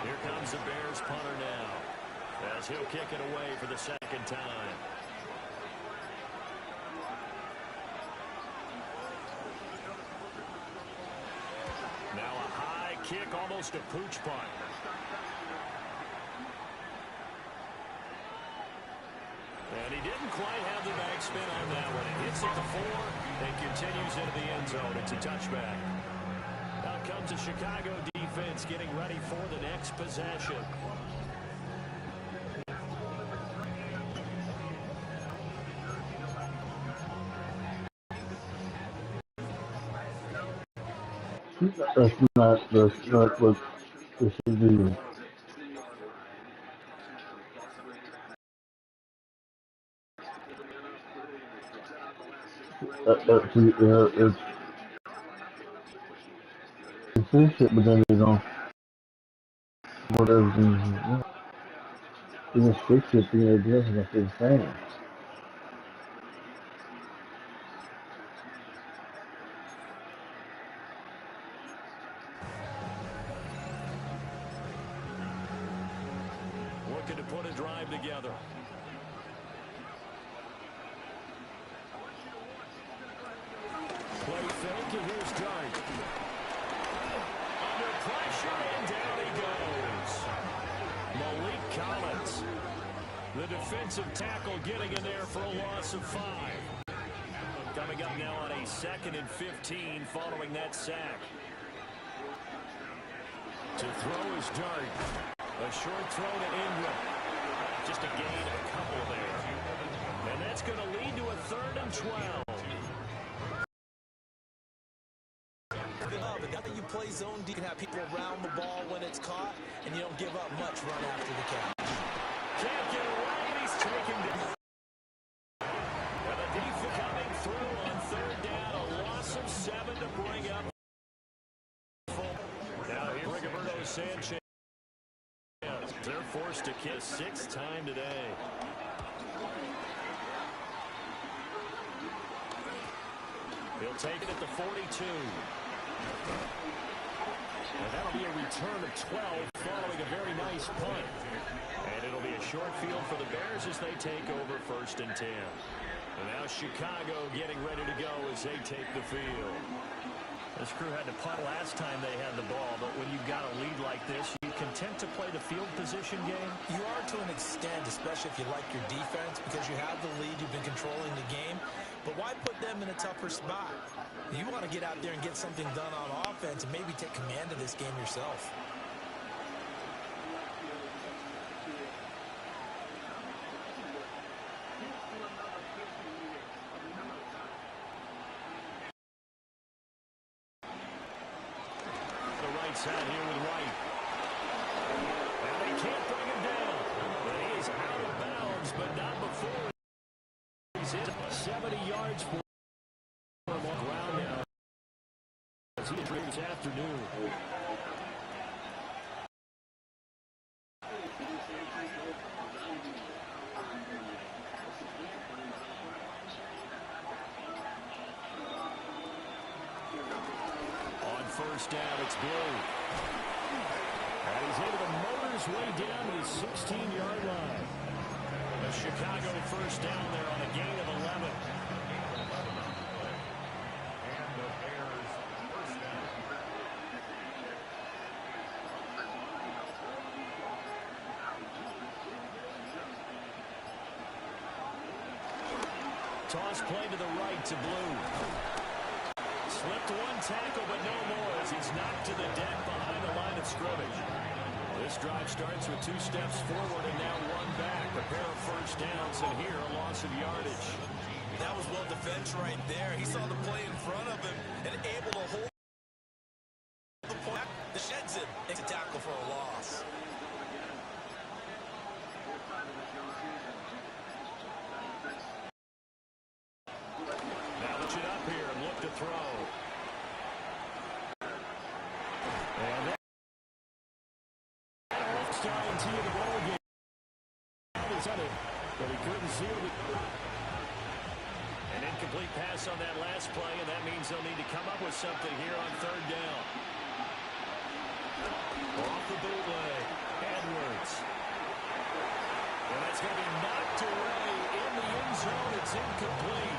Here comes the Bears punter now, as he'll kick it away for the second time. Now a high kick, almost a pooch punt. And he didn't quite have the backspin on that one. It hits at the 4 and continues into the end zone. It's a touchback. Out comes the Chicago defense getting ready for the next possession. That's not what it should be. It's this shit, but then they don't what everything is. They just fix it, the ideas are gonna stay the same. Looking to put a drive together. Play fake, and here's Dart. Under pressure, and down he goes. Malik Collins. The defensive tackle getting in there for a loss of 5. Coming up now on a 2nd and 15 following that sack. To throw his dart. A short throw to Ingram. Just a gain of a couple there. And that's going to lead to a 3rd and 12. But you play zone D, you can have people around the ball when it's caught, and you don't give up much run after the catch. Can't get away, and he's taken down. And the defense coming through on 3rd down. A loss of 7 to bring up. Now here, Rigoberto Sanchez. They're forced to kick 6th time today. He'll take it at the 42. And that'll be a return of 12 following a very nice punt. And it'll be a short field for the Bears as they take over 1st and 10. And now Chicago getting ready to go as they take the field. This crew had to punt last time they had the ball, but when you've got a lead like this, you content to play the field position game? You are to an extent, especially if you like your defense, because you have the lead, you've been controlling the game. But why put them in a tougher spot? You want to get out there and get something done on offense and maybe take command of this game yourself. Out here with White. And they can't bring him down. But he is out of bounds, but not before. He's hit 70 yards for him on the ground now. As he did this afternoon. On 1st down, it's Blue. And he's able to motor his way down to his 16-yard line. A Chicago 1st down there on a gain of 11. And the Bears 1st down. Toss play to the right to Blue. Slipped one tackle, but no more as he's knocked to the deck behind the line of scrimmage. This drive starts with 2 steps forward and now 1 back. A pair of 1st downs, and here a loss of yardage. That was well defense right there. He saw the play in front of him and able to hold the point. The sheds him. It's a tackle for a loss. Now let's it up here and look to throw. And that's starting to the ball game. But he couldn't seal it. An incomplete pass on that last play, and that means they'll need to come up with something here on 3rd down. Off the bootleg, Edwards. And that's going to be knocked away in the end zone. It's incomplete.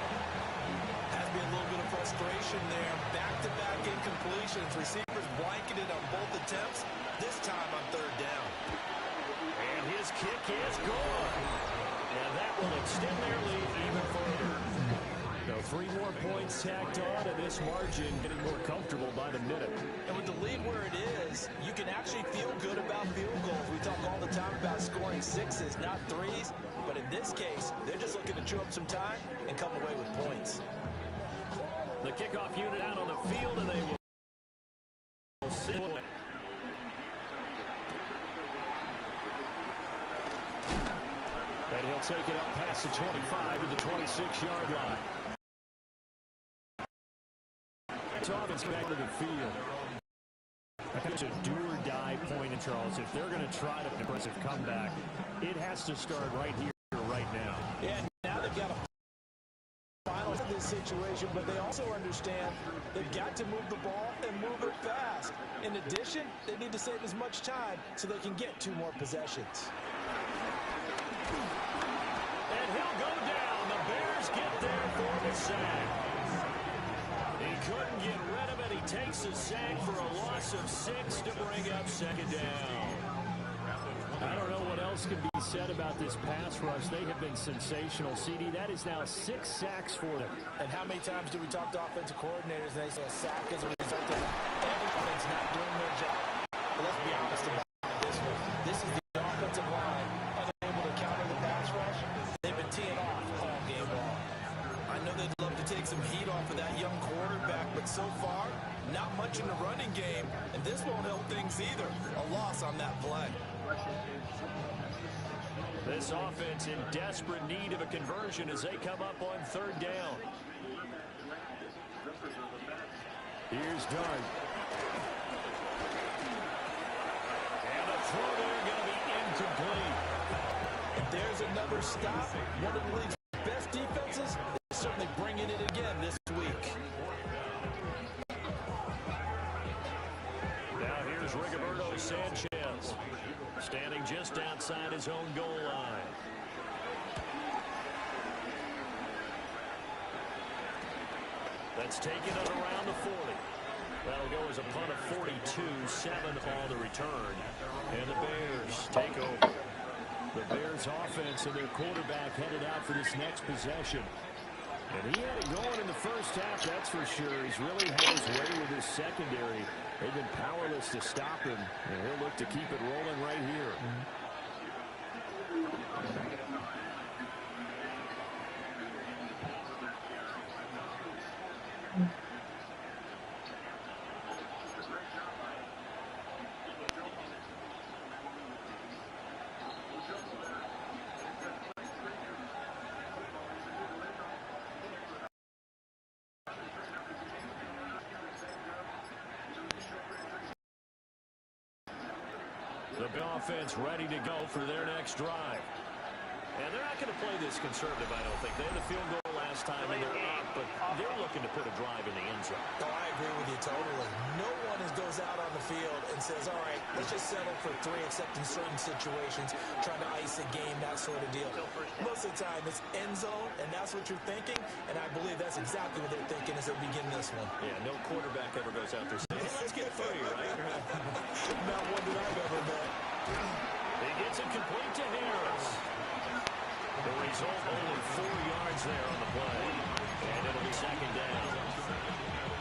Has been a little bit of frustration there. Back-to-back incompletions. Receivers blanketed on both attempts. This time on 3rd down. And his kick is gone. And that will extend their lead even further. So 3 more points tacked on, and this margin getting more comfortable by the minute. And with the lead where it is, you can actually feel good about field goals. We talk all the time about scoring 6s, not 3s. But in this case, they're just looking to chew up some time and come away with points. The kickoff unit out on the field, and they will sit. And he'll take it up past the 25 to the 26-yard line. Offense back to the field. It's a do-or-die point in Charles. If they're going to try to impressive comeback, it has to start right here, right now. Yeah, now they've got a final in this situation, but they also understand they've got to move the ball and move it fast. In addition, they need to save as much time so they can get 2 more possessions. And he'll go down. The Bears get there for the sack. He couldn't get rid of it. He takes the sack for a loss of 6 to bring up 2nd down. I don't know what else else can be said about this pass rush. They have been sensational. CD, that is now 6 sacks for them. And how many times do we talk to offensive coordinators and they say a sack as a result of everybody's not doing their job? But let's be honest about this one. This is the offensive line unable to counter the pass rush. They've been teeing off all game long. I know they'd love to take some heat off of that young quarterback, but so far, not much in the running game, and this won't help things either. A loss on that play. This offense in desperate need of a conversion as they come up on 3rd down. Here's Dart. And a throw there going to be incomplete. And there's another stop. One of the league's best defenses is certainly bringing it again this week. Now here's Rigoberto Sanchez, standing just outside his own goal line. That's taken it around the 40. That'll go as a punt of 42, 7 on the return. And the Bears take over. The Bears offense and their quarterback headed out for this next possession. And he had it going in the first half, that's for sure. He's really had his way with his secondary. They've been powerless to stop him, and he'll look to keep it rolling right here. The offense ready to go for their next drive. And they're not going to play this conservative, I don't think. They had the field goal last time, and they're up, but they're looking to put a drive in the end zone. Oh, I agree with you totally. No one goes out on the field and says, all right, let's just settle for 3, except in certain situations, trying to ice a game, that sort of deal. Most of the time, it's end zone, and that's what you're thinking, and I believe that's exactly what they're thinking as they begin this one. Yeah, no quarterback ever goes out there saying, hey, let's get 30, right? Not one that I've ever met. He gets it complete to Harris. The result, only 4 yards there on the play. And it'll be 2nd down.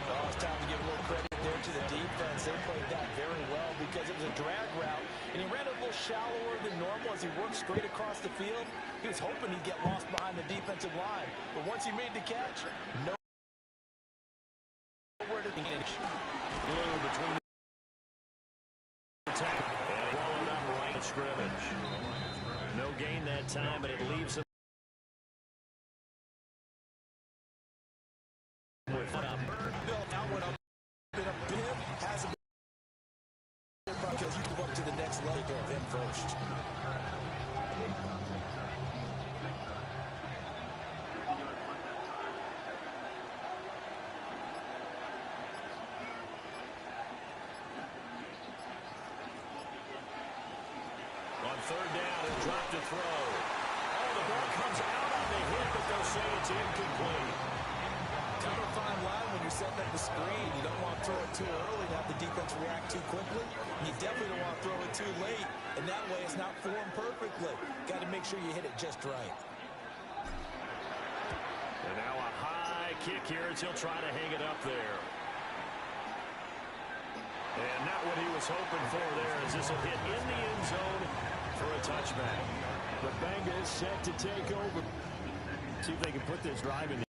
Oh, it's time to give a little credit there to the defense. They played that very well because it was a drag route. And he ran a little shallower than normal as he worked straight across the field. He was hoping he'd get lost behind the defensive line. But once he made the catch, nowhere to finish. Blue between the tackle. And followed up right at scrimmage. No gain that time, but it leaves him with up. Bill, now went up in a bit, hasn't been because you move up to the next level of him first. On 3rd down, he'll drop to throw. Oh, the ball comes out on the hit, but they'll say it's incomplete. Kind of a fine line when you're setting up the screen. You don't want to throw it too early and have the defense react too quickly. And you definitely don't want to throw it too late. And that way it's not formed perfectly. Got to make sure you hit it just right. And now a high kick here as he'll try to hang it up there. And not what he was hoping for there as this will hit in the end zone for a touchback. The Bengals set to take over. See if they can put this drive in the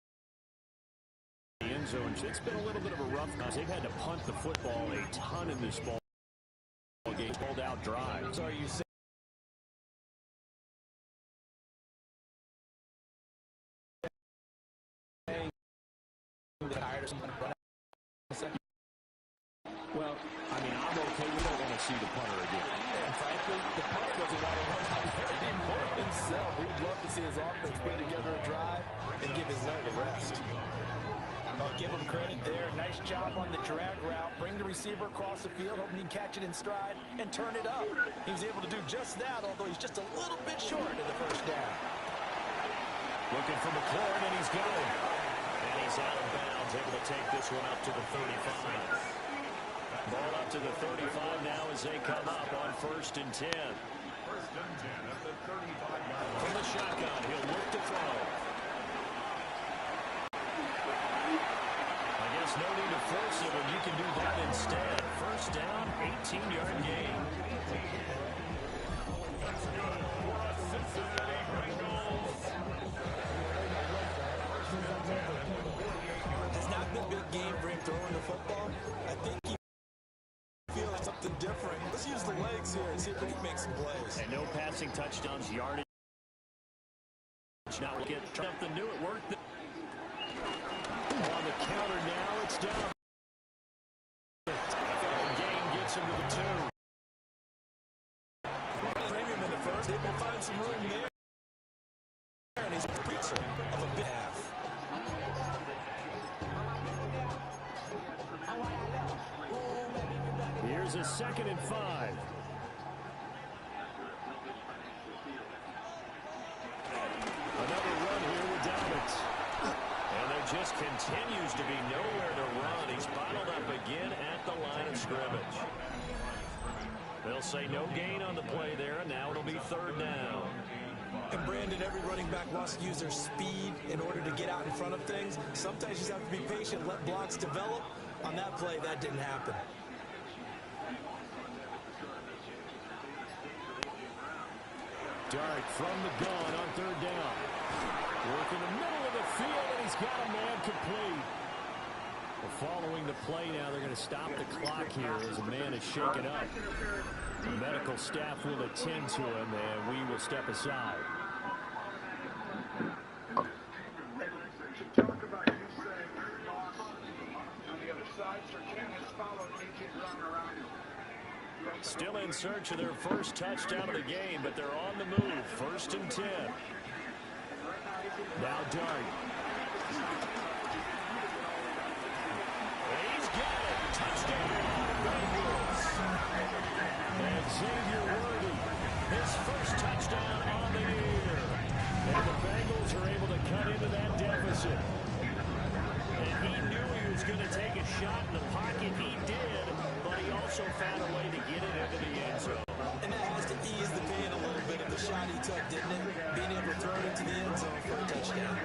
end zone. It's been a little bit of a rough night. They've had to punt the football a ton in this ball game. Pulled out drives. So are you saying they hired someone to run out in a second? Well, I mean, I'm okay. We don't want to see the punter again. And frankly, the punter doesn't want to run out there himself. We'd love to see his offense put together a drive and give his leg a rest. I'll give him credit there. Nice job on the drag route. Bring the receiver across the field, hoping he can catch it in stride and turn it up. He was able to do just that, although he's just a little bit short of the first down. Looking for McLaurin, and he's got him. And he's out of bounds, able to take this one up to the 35. Ball up to the 35 now as they come up on 1st and 10. From the shotgun, he'll look to throw. I guess no need to force it when you can do that instead. First down, 18-yard gain. It's not been a big game for him throwing the football. I think he feels like something different. Let's use the legs here and see if we can make some plays. And no passing touchdowns, yardage. Now we'll get something new. It worked. On the counter now, it's down. Gain gets him to the 2. Premium in the first. They will find some room there. And he's a preacher of a big half. Here's a 2nd and 5. Another run here with Dobbins. And there just continues to be nowhere to run. He's bottled up again at the line of scrimmage. They'll say no gain on the play there, and now it'll be 3rd down. And Brandon, every running back wants to use their speed in order to get out in front of things. Sometimes you just have to be patient, let blocks develop. On that play, that didn't happen. Dart from the gun on 3rd down. Work in the middle of the field, and he's got a man complete. Well, following the play now, they're going to stop the clock here as a man is shaken up. The medical staff will attend to him, and we will step aside. Still in search of their first touchdown of the game, but they're on the move. 1st and 10. Now Dart. He's got it. Touchdown, Bengals. And Xavier Worthy, his first touchdown on the year. And the Bengals are able to cut into that deficit. And he knew he was going to take a shot in the pocket. He did, but he also found a way to get it into the end zone. And that has to ease the pain a little bit of the shot he took, didn't it? Being able to throw it into the end zone for a touchdown.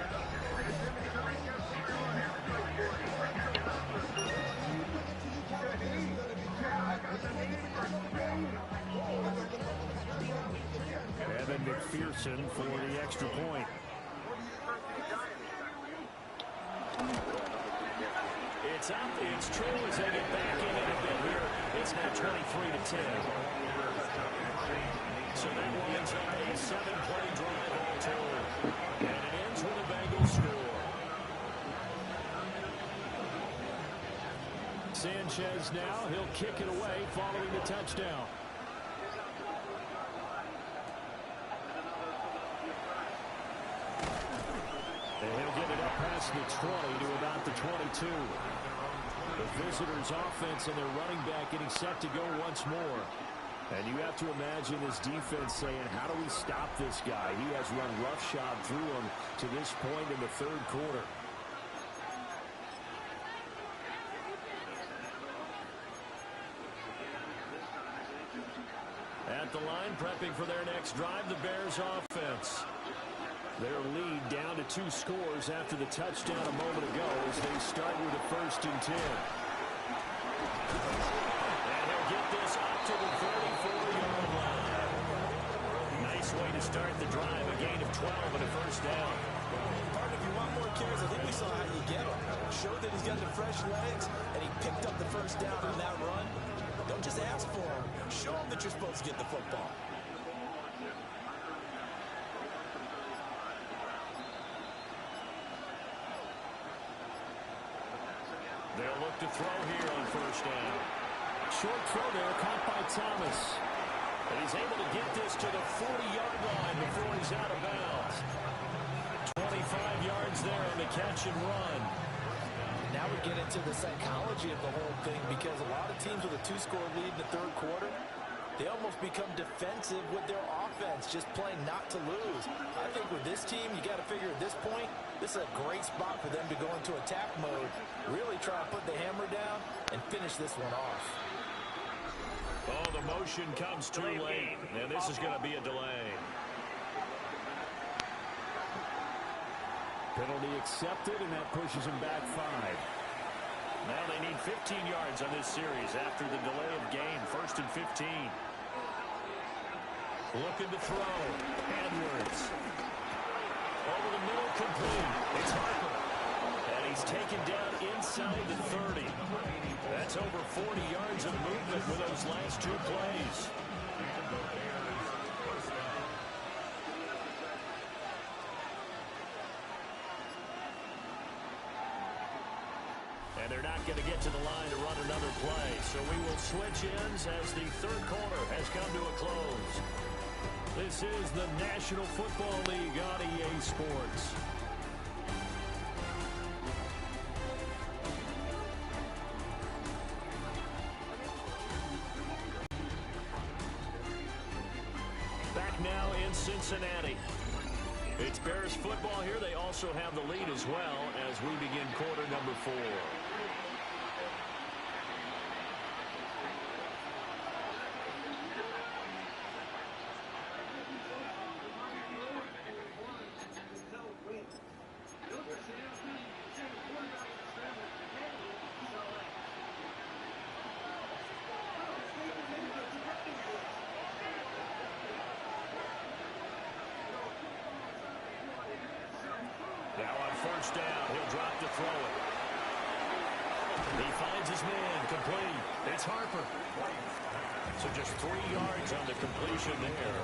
Evan McPherson for the extra point. It's up. It's true as they get back in it a bit here. It's now 23-10. So that winds up a 7-play drive all told. And it ends with a Bengals score. Sanchez now, he'll kick it away following the touchdown. And he'll get it up past the 20 to about the 22. The visitors' offense and their running back getting set to go once more. And you have to imagine this defense saying, how do we stop this guy? He has run roughshod through him to this point in the 3rd quarter. At the line, prepping for their next drive, the Bears offense. Their lead down to 2 scores after the touchdown a moment ago as they start with a 1st and 10. And he'll get this up to the 34-yard line. Nice way to start the drive, a gain of 12 and a 1st down. Partner, if you want more carries, I think we saw how you get him. Showed that he's got the fresh legs, and he picked up the 1st down on that run. Don't just ask for him. Show him that you're supposed to get the football. They'll look to throw here on 1st down. Short throw there, caught by Thomas. And he's able to get this to the 40-yard line before he's out of bounds. 25 yards there on the catch and run. Now we get into the psychology of the whole thing, because a lot of teams with a 2-score lead in the 3rd quarter, they almost become defensive with their offense, just playing not to lose. I think with this team, you got to figure at this point, this is a great spot for them to go into attack mode, really try to put the hammer down and finish this one off. Oh, the motion comes too late, and this is going to be a delay. Penalty accepted, and that pushes him back 5. Now they need 15 yards on this series after the delay of game. 1st and 15. Looking to throw. Edwards. Over the middle, complete. It's Harper. And he's taken down inside the 30. That's over 40 yards of movement with those last 2 plays. And they're not going to get to the line to run another play. So we will switch ends as the 3rd quarter has come to a close. This is the National Football League on EA Sports. Back now in Cincinnati. It's Bears football here. They also have the lead as well as we begin quarter number 4. Now on 1st down, he'll drop to throw it. He finds his man, complete. It's Harper. So just 3 yards on the completion there.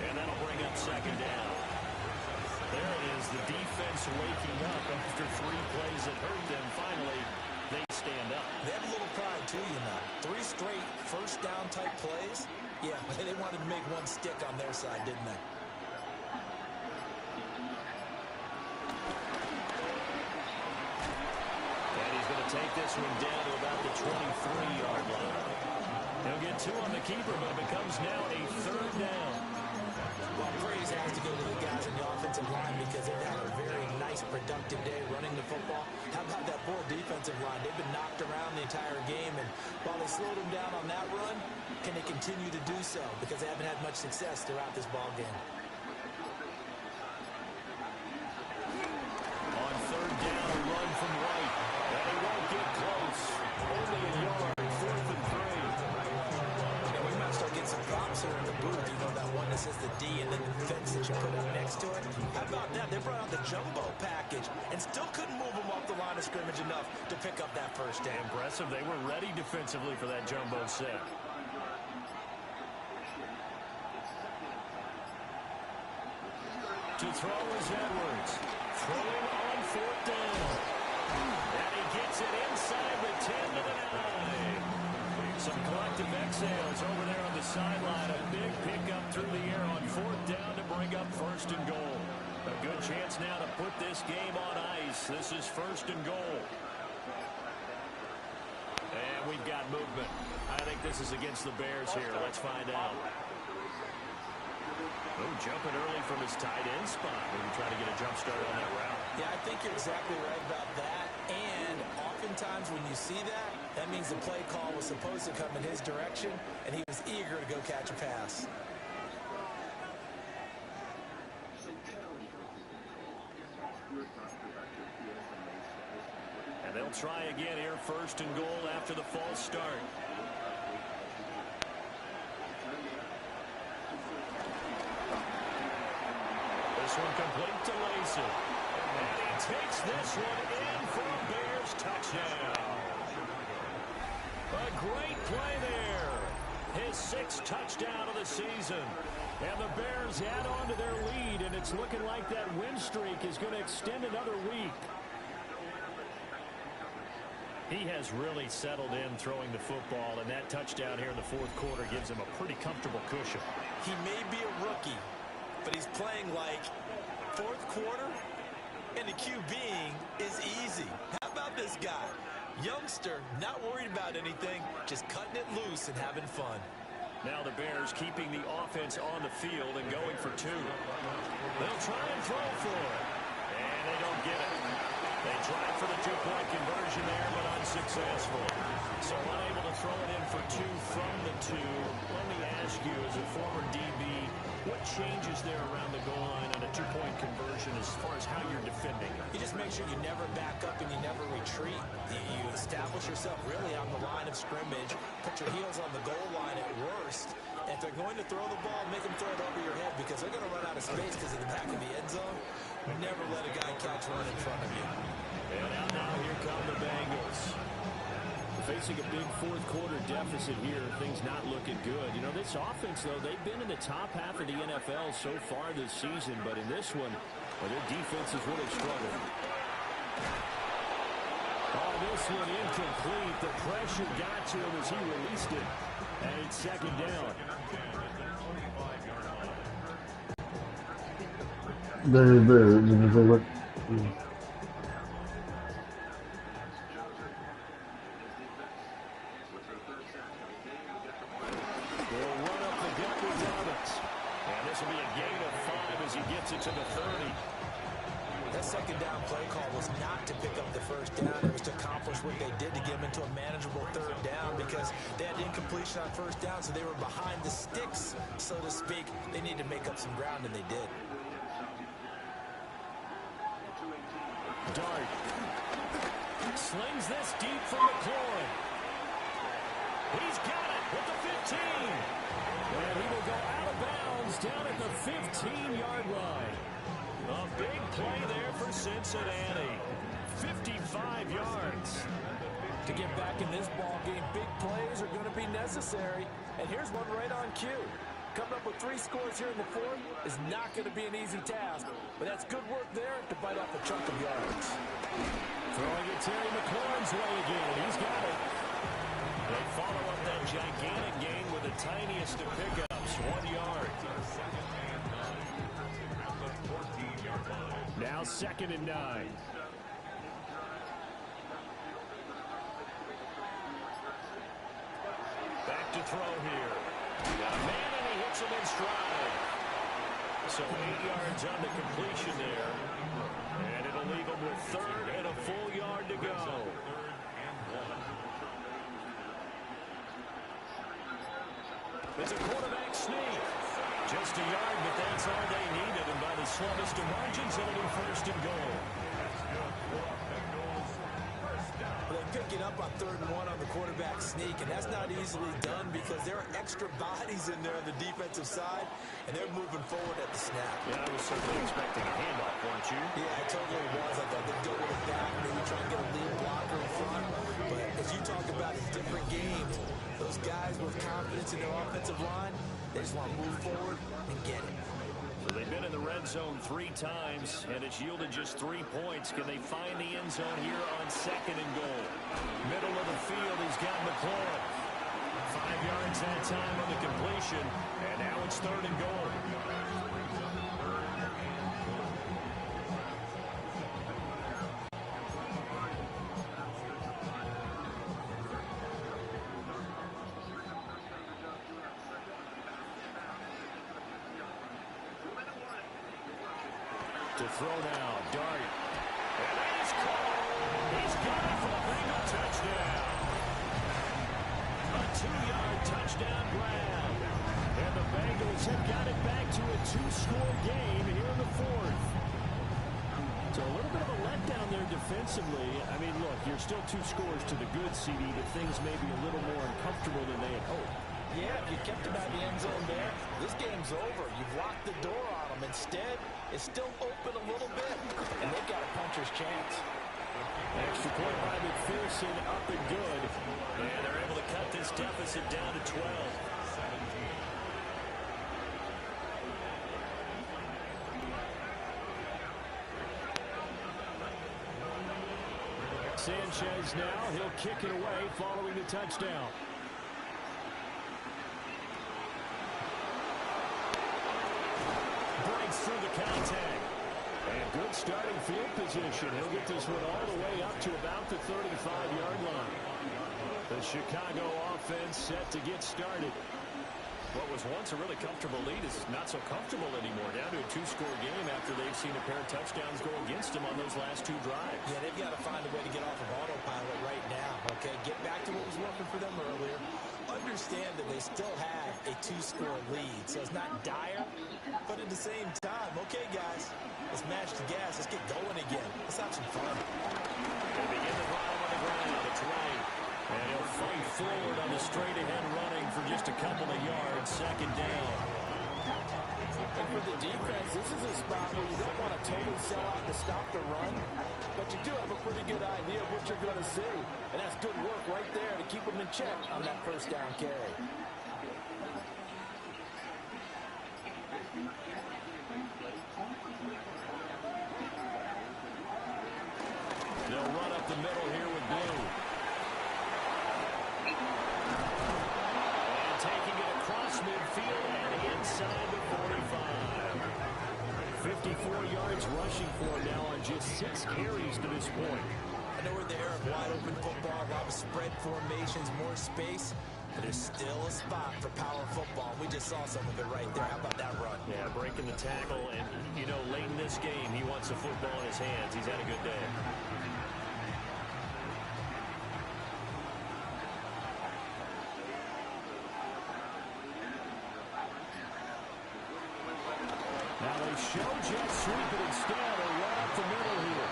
And that'll bring up 2nd down. There it is, the defense waking up after 3 plays that hurt them. Finally, they stand up. They have a little pride, too, you know. 3 straight 1st down type plays. Yeah, they wanted to make one stick on their side, didn't they? Take this one down to about the 23-yard line. He'll get 2 on the keeper, but it becomes now a 3rd down. Well, praise has to go to the guys in the offensive line because they've had a very nice, productive day running the football. How about that poor defensive line? They've been knocked around the entire game, and while they slowed them down on that run, can they continue to do so? Because they haven't had much success throughout this ball game. On 3rd down, a run from White. They won't get close. Only a yard. 4th and 3. And we might start getting some props here in the booth. You know, that one that says the D and then the fence that you put up next to it. How about that? They brought out the jumbo package and still couldn't move them off the line of scrimmage enough to pick up that 1st down. Impressive. They were ready defensively for that jumbo set. To throw is Edwards. Throwing on 4th down. And he gets it inside the 10 to the 9. Some collective exhales over there on the sideline. A big pickup through the air on 4th down to bring up 1st and goal. A good chance now to put this game on ice. This is 1st and goal. And we've got movement. I think this is against the Bears here. Let's find out. Oh, jumping early from his tight end spot. Maybe trying to get a jump start on that route. Yeah, I think you're exactly right about that. And oftentimes when you see that, that means the play call was supposed to come in his direction, and he was eager to go catch a pass. And they'll try again here, 1st and goal after the false start. This one complete to Lacy. And he takes this one in for a Bears touchdown. A great play there. His 6th touchdown of the season. And the Bears add on to their lead, and it's looking like that win streak is going to extend another week. He has really settled in throwing the football, and that touchdown here in the 4th quarter gives him a pretty comfortable cushion. He may be a rookie, but he's playing like 4th quarter, and the QBing is easy. How about this guy? Youngster, not worried about anything, just cutting it loose and having fun. Now the Bears keeping the offense on the field and going for 2. They'll try and throw for it, and they don't get it. They tried for the two-point conversion there, but unsuccessful. So unable to throw it in for two from the two. Let me ask you, as a former DB, what changes there around the goal line on a two-point conversion as far as how you're defending? You just make sure you never back up and you never retreat. You establish yourself really on the line of scrimmage, put your heels on the goal line at worst. And if they're going to throw the ball, make them throw it over your head because they're going to run out of space because of the back of the end zone. Never let a guy catch one in front of you. And now here come the Bengals. Facing a big fourth-quarter deficit here, things not looking good. You know, this offense, though, they've been in the top half of the NFL so far this season, but in this one, well, their defense is really struggling. Oh, this one incomplete. The pressure got to him as he released it. And it's second down. To the 30. That second down play call was not to pick up the first down. It was to accomplish what they did to get them into a manageable third down because they had incompletion on first down, so they were behind the sticks, so to speak. They needed to make up some ground, and they did. Dart slings this deep from McLaurin. He's got it with the 15. And he will go out of bounds down at the 15-yard line. A big play there for Cincinnati. 55 yards. To get back in this ball game, big plays are going to be necessary. And here's one right on cue. Coming up with 3 scores here in the fourth is not going to be an easy task. But that's good work there to bite off a chunk of yards. Throwing it Terry McLaurin's way again. He's got it. They follow up that gigantic gain with the tiniest of pickups, 1 yard. Now 2nd and 9. Back to throw here. Got a man and he hits him in stride. So 8 yards on the completion there. And it'll leave him with 3rd and a full yard to go. It's a quarterback sneak. Just a yard, but that's all they needed. And by the slimmest of margins, it'll be 1st and goal. They pick it up on 3rd and 1 on the quarterback sneak, and that's not easily done because there are extra bodies in there on the defensive side, and they're moving forward at the snap. Yeah, I was certainly expecting a handoff, weren't you? Yeah, I totally was. I thought they'd go with it back, maybe try and get a lead blocker in front. But as you talk about in different games, those guys with confidence in their offensive line, they just want to move forward and get it. So they've been in the red zone 3 times, and it's yielded just 3 points. Can they find the end zone here on 2nd and goal? Middle of the field, he's got McLaurin. 5 yards that time on the completion, and now it's 3rd and goal. To throw now, Dart. And he's caught. He's got it for the Bengal touchdown. A 2-yard touchdown grab. And the Bengals have got it back to a 2-score game here in the 4th. So a little bit of a letdown there defensively. I mean, look, you're still 2 scores to the good, CD, but things may be a little more uncomfortable than they had hoped. Yeah, if you kept him out of the end zone there, this game's over. You've locked the door on him. Instead, it's still open a little bit, and they've got a puncher's chance. Extra point by McPherson, up and good. And they're able to cut this deficit down to 12. Sanchez now, he'll kick it away following the touchdown. Breaks through the contact. And good starting field position. He'll get this one all the way up to about the 35-yard line. The Chicago offense set to get started. What was once a really comfortable lead is not so comfortable anymore. Down to a 2-score game after they've seen a pair of touchdowns go against them on those last 2 drives. Yeah, they've got to find a way to get off of autopilot right now, okay? Get back to what was working for them earlier. Understand that they still have a 2-score lead, so it's not dire, but at the same time, okay, guys, let's match the gas. Let's get going again. Let's have some fun. They begin the drive on the ground. It's right. And he'll fight forward on the straight-ahead running for just a couple of yards. Second down. And for the defense, this is a spot where you don't want to totally sell out to stop the run, but you do have a pretty good idea of what you're going to see. And that's good work right there to keep them in check on that first down carry. They'll run up the middle here with Blue. And taking it across midfield and inside the 45. 54 yards rushing for him now on just 6 carries to this point. I know we're in the era of wide open football, a lot of spread formations, more space, but there's still a spot for power football. We just saw some of it right there. How about that run? Yeah, breaking the tackle, and, you know, late in this game, he wants the football in his hands. He's had a good day. Now they show jet sweep it instead, or right up the middle here.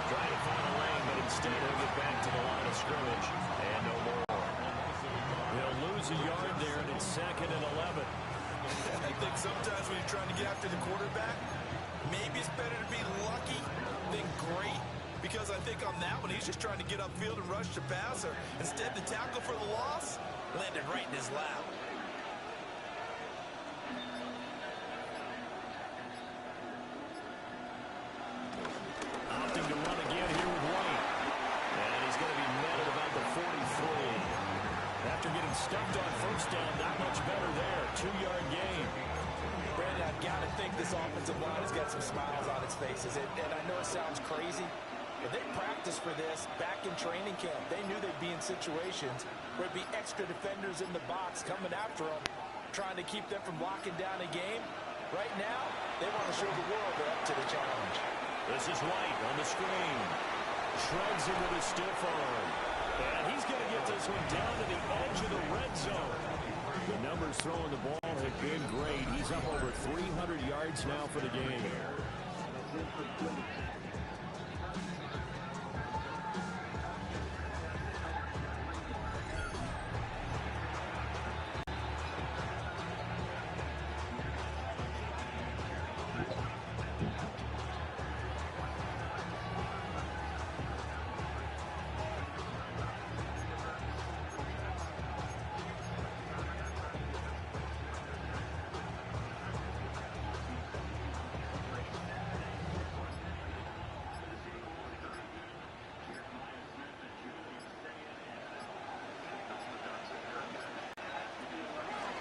Trying to find a lane, but instead he'll get back to the line of scrimmage. And no more. He'll lose a yard there, and it's 2nd and 11. I think sometimes when you're trying to get after the quarterback, maybe it's better to be lucky than great. Because I think on that one, he's just trying to get upfield and rush the passer. Instead, the tackle for the loss landed right in his lap. Opting to run again here with White. And he's going to be met at about the 43. After getting stuffed on first down, not much better there. 2-yard gain. Brandon, I've got to think this offensive line has got some smiles on its faces. And I know it sounds crazy, but they practiced for this back in training camp. They knew they'd be in situations where it'd be extra defenders in the box coming after them, trying to keep them from locking down a game. Right now, they want to show the world they're up to the challenge. This is White on the screen. Shreds him with his stiff arm. And he's going to get this one down to the edge of the red zone. The numbers throwing the ball have been great. He's up over 300 yards now for the game.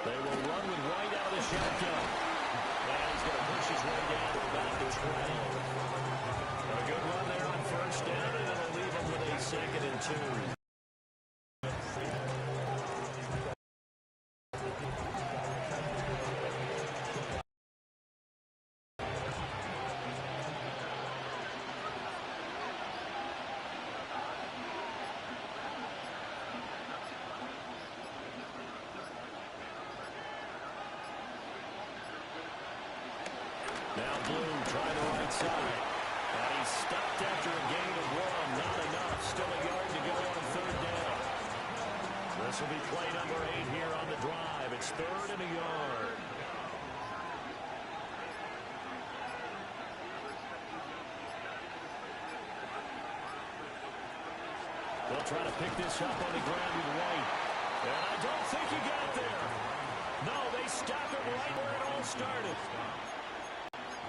They will run with White out of the shotgun. And he's going to push his way down to about the 12. A good run there on first down, and it'll leave him with a 2nd and 2. Now Blue trying the right side. And he's stopped after a gain of 1. Not enough. Still a yard to go on 3rd down. This will be play number 8 here on the drive. It's 3rd and a yard. They'll try to pick this up on the ground with White. And I don't think he got there. No, they stop it right where it all started.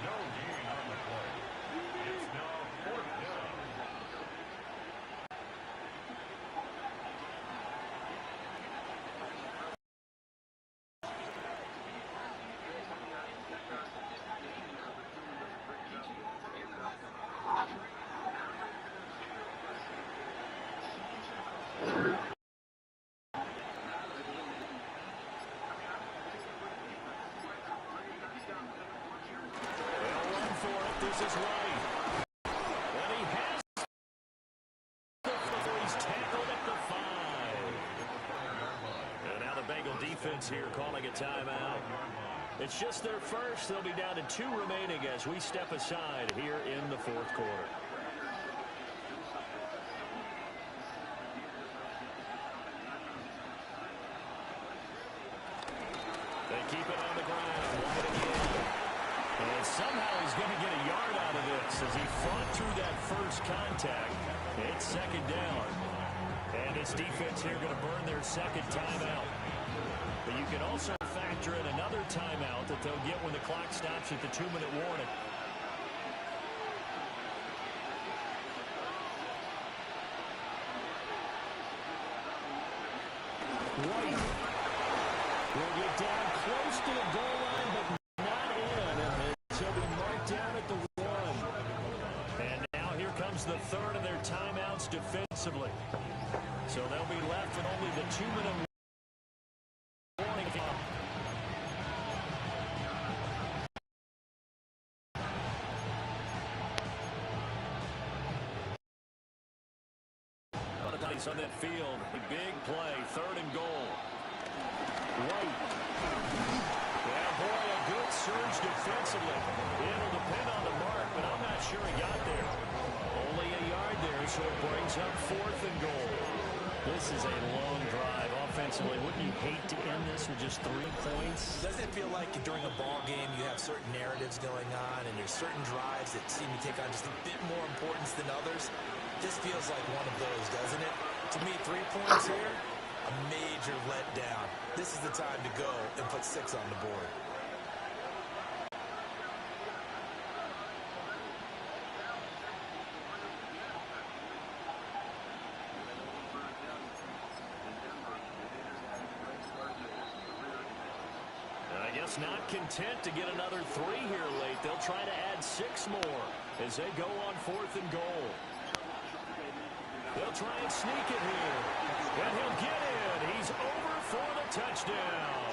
No gain on the play. It's now 4th down. this is White. And he has the four. He's tackled at the 5. And now the Bengal defense here calling a timeout. It's just their first. They'll be down to 2 remaining as we step aside here in the fourth quarter. They keep it on the ground. White again. And somehow he's going to get a yard out of this as he fought through that first contact. It's second down. And this defense here going to burn their second timeout. But you can also factor in another timeout that they'll get when the clock stops at the 2-minute warning. White will get down close to the goal line, but not in. And he'll be marked down at the 1. And now here comes the third of their timeouts defensively. So they'll be left with only the 2-minute warning. On that field, a big play, 3rd and goal. White. Yeah, boy, a good surge defensively. It'll depend on the mark, but I'm not sure he got there. Only a yard there, so it brings up 4th and goal. This is a long drive offensively. Wouldn't you hate to end this with just 3 points? Doesn't it feel like during a ball game you have certain narratives going on and there's certain drives that seem to take on just a bit more importance than others? This feels like one of those, doesn't it? To me, 3 points here, a major letdown. This is the time to go and put 6 on the board. I guess not content to get another 3 here late. They'll try to add 6 more as they go on 4th and goal. They'll try and sneak it here. And he'll get in. He's over for the touchdown.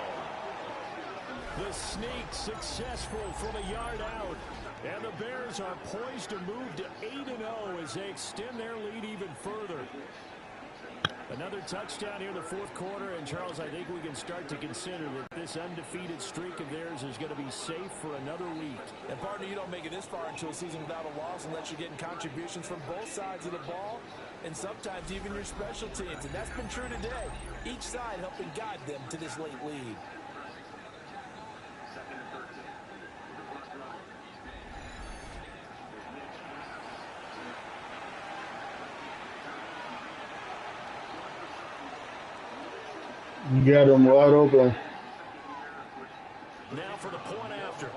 The sneak successful from a yard out. And the Bears are poised to move to 8-0 as they extend their lead even further. Another touchdown here in the fourth quarter. And, Charles, I think we can start to consider that this undefeated streak of theirs is going to be safe for another week. And, partner, you don't make it this far into a season without a loss unless you're getting contributions from both sides of the ball and sometimes even your special teams. And that's been true today. Each side helping guide them to this late lead. You got them wide open. Now for the point after.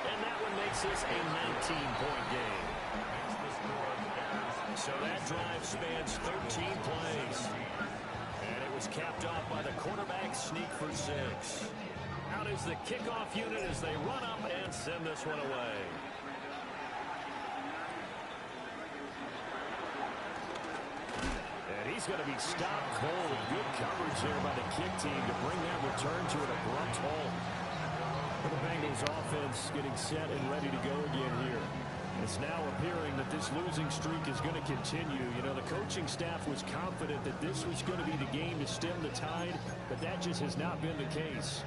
And that one makes this a 19-point game. So that drive spans 13 plays. And it was capped off by the quarterback sneak for 6. Out is the kickoff unit as they run up and send this one away. And he's going to be stopped cold. Good coverage there by the kick team to bring that return to an abrupt halt. The Bengals offense getting set and ready to go again here. It's now appearing that this losing streak is going to continue. You know, the coaching staff was confident that this was going to be the game to stem the tide, but that just has not been the case.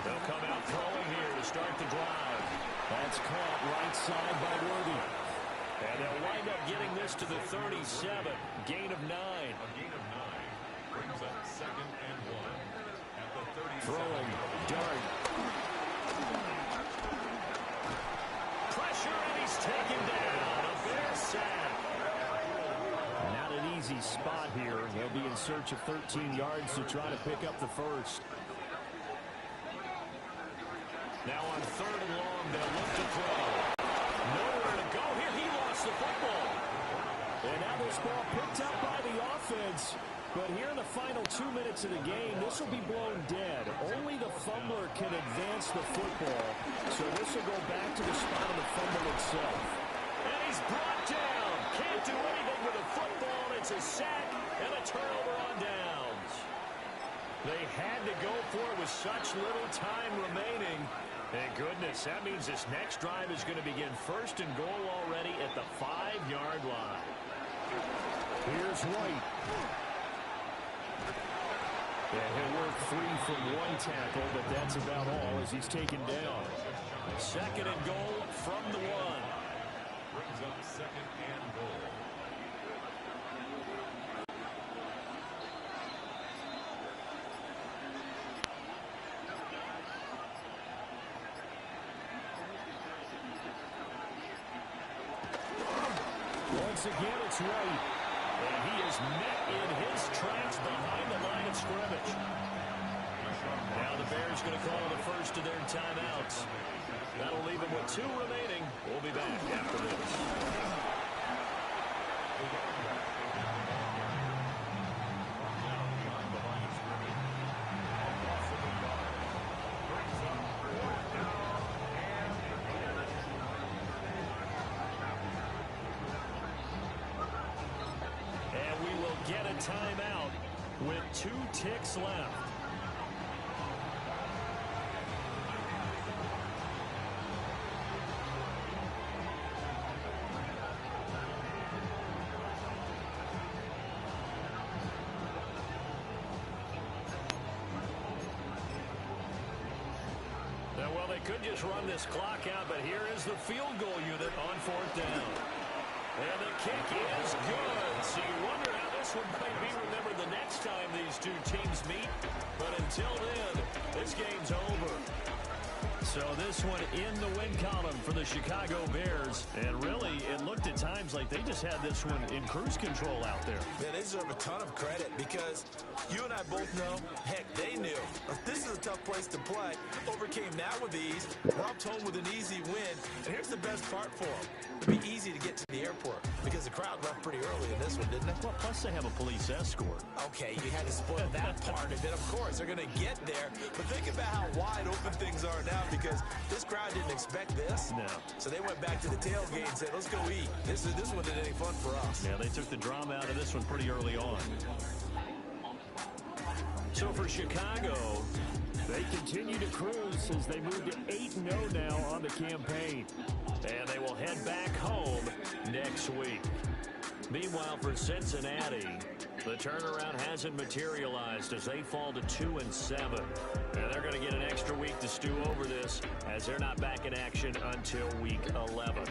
They'll come out throwing here to start the drive. That's caught right side by Worthy. And they'll wind up getting this to the 37. Gain of 9. A gain of 9 brings up 2nd and 1 at the 37. Throwing. Dart. Pressure, and he's taken down. A Bear sack. Not an easy spot here. They'll be in search of 13 yards to try to pick up the first. Now on 3rd and long, they'll look to throw. Nowhere to go here. He lost the football. And now this ball picked up by the offense. But here in the final 2 minutes of the game, this will be blown dead. Only the fumbler can advance the football. So this will go back to the spot of the fumble itself. And he's brought down. Can't do anything with the football. It's a sack and a with such little time remaining. And goodness, that means this next drive is going to begin first and goal already at the 5-yard line. Here's White. And he'll work free from one tackle, but that's about all as he's taken down. Second and goal from the 1. Brings up second and goal. Once again, it's White. And he is met in his tracks behind the line of scrimmage. Now the Bears going to call the first of their timeouts. That'll leave them with 2 remaining. We'll be back after this. And we will get a timeout with 2 ticks left. Well, they could just run this clock out, but here is the field goal unit on 4th down. And the kick is good. So you wonder how this one might be remembered the next time these 2 teams meet. But until then, this game's over. So this one in the win column for the Chicago Bears. And really, it looked at times like they just had this one in cruise control out there. Yeah, they deserve a ton of credit because you and I both know, heck, they knew. This is a tough place to play. Overcame that with ease, walked home with an easy win. And here's the best part for them. It'd be easy to get to the airport because the crowd left pretty early in this one, didn't it? Well, plus they have a police escort. Okay, you had to spoil that part of it. Of course, they're going to get there. But think about how wide open things are now because this crowd didn't expect this. No. So they went back to the tailgate and said, let's go eat. This one isn't any fun for us. Yeah, they took the drama out of this one pretty early on. So for Chicago, they continue to cruise as they move to 8-0 now on the campaign. And they will head back home next week. Meanwhile, for Cincinnati, the turnaround hasn't materialized as they fall to 2-7. And they're going to get an extra week to stew over this as they're not back in action until week 11.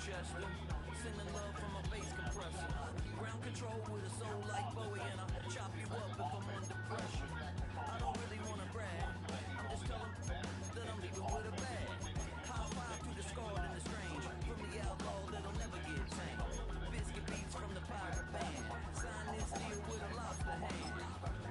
Chester. Sending love from a bass compressor. Ground control with a soul like Bowie, and I chop you up if I'm under pressure. I don't really wanna brag. I'm just telling that I'm leaving with a bag. High five to the scarred and the strange. From the outlaw that'll never get tamed. Biscuit beats from the pirate band. Sign this deal with a lobster hand.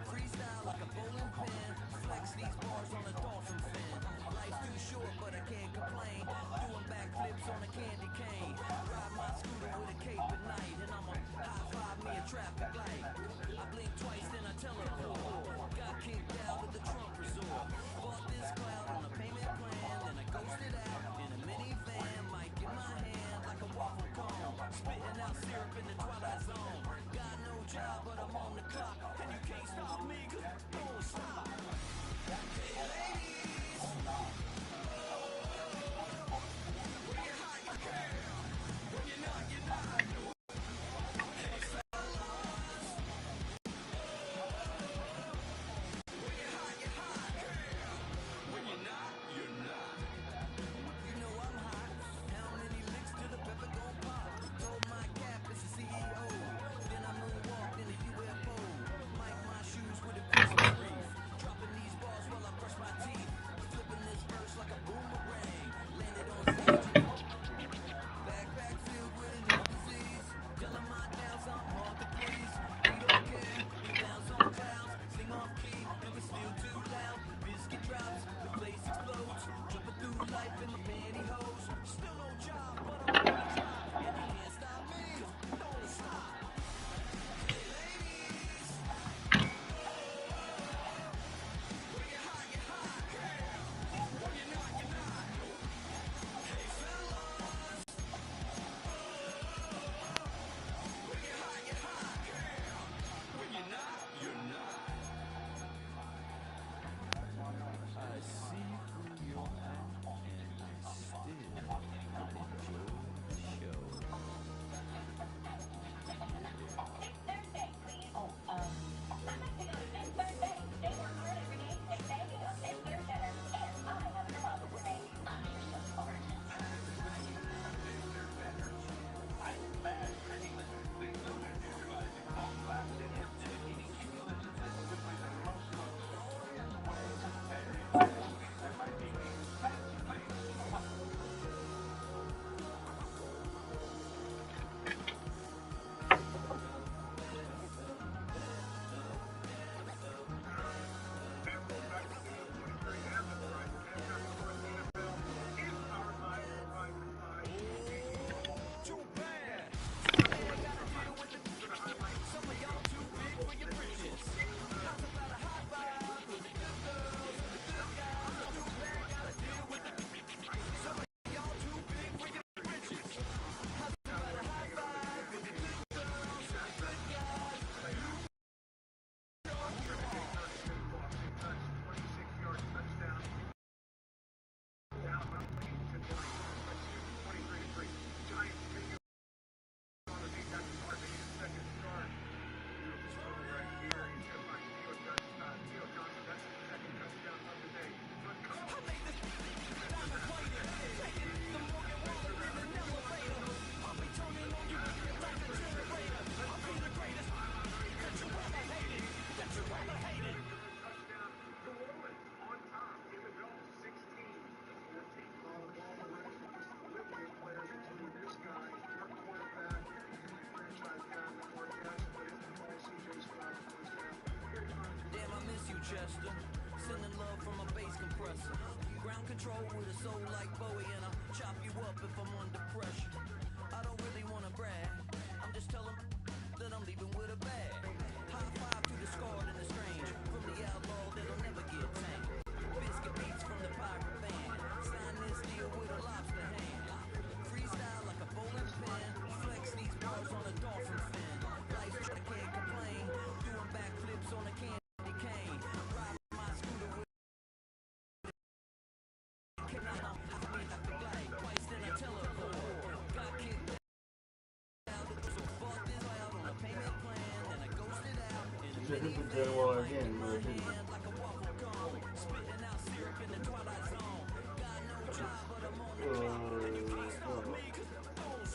Freestyle like a bowling pin. Flex these bars on a dolphin fin. Life's too short, but I can't complain. Doing backflips on a candy cane. Ride my scooter with a cape at night, and I'ma high five me a traffic light. I blink twice, then I teleport. Got kicked out of the Trump resort. Bought this cloud on a payment plan, then I ghosted out in a minivan. Mic in my hand like a waffle cone. Spitting out syrup in the twilight zone. Got no job, but I'm on the clock, and you can't stop me, 'cause I won't stop. Hey ladies, when you're hot you can, when you're not you're not. Hey fellas, when you're hot you're hot, when you're not you're not. You know I'm hot. How many licks to the pepper gon' pop? Told my cap it's the CEO. Then I moonwalked in a UFO. Mic my shoes with a Christmas wreath. Dropping these bars while I brush my teeth. Flipping this verse like a boomerang. Landed on stage. Backpack filled with a new disease. Telling my doubts I'm hard to please. We don't care. We bounce on clouds. Sing off key. And we're still too loud. Biscuit drops. The place explodes. Jumping through life in my pantyhose. Still no job, but I'm on the job. And you can't stop me. 'Cause I don't stop. Hey ladies, when you're hot, you're hot. When you're not, you're not. Hey fellas, when you're hot, you're hot. When you're not, you're not. I see through your act, and I still enjoy the show. Too bad. Somebody gotta deal with the. Some of y'all too big for your britches. How's about a high five for the good girls and the good guys? Too bad, gotta deal with the. Some of y'all too big for your britches. How's about a high five for the good girls and the good guys? Damn, I miss you, Chester. Sending love from a bass compressor. Ground control with a soul like Bowie, and I chop you up if I'm under pressure. I don't really wanna brag. I'm just telling that I'm leaving with a bag. High five to the scarred and the strange. From the outlaw that'll never get tamed. Biscuit beats from the pirate band. Sign this deal with a lobster hand. Freestyle like a bowling pin. Flex these bars on a dolphin fin. Life's short, I can't complain. Doing backflips on a candy cane. Ride my scooter with twice, then I teleport. Got kicked out of the bought this cloud on a payment plan, then I ghosted out in a minivan. Again, like a waffle cone. Spitting out syrup in the twilight zone. Got no job, but I'm on the clock, and you can't stop me 'cause I don't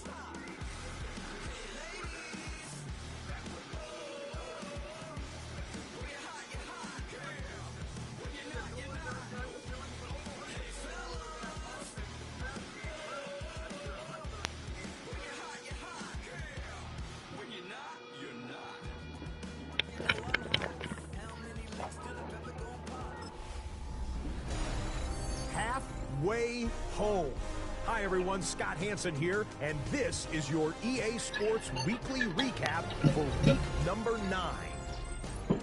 way home. Hi everyone, Scott Hansen here, and this is your EA Sports Weekly Recap for week number 9.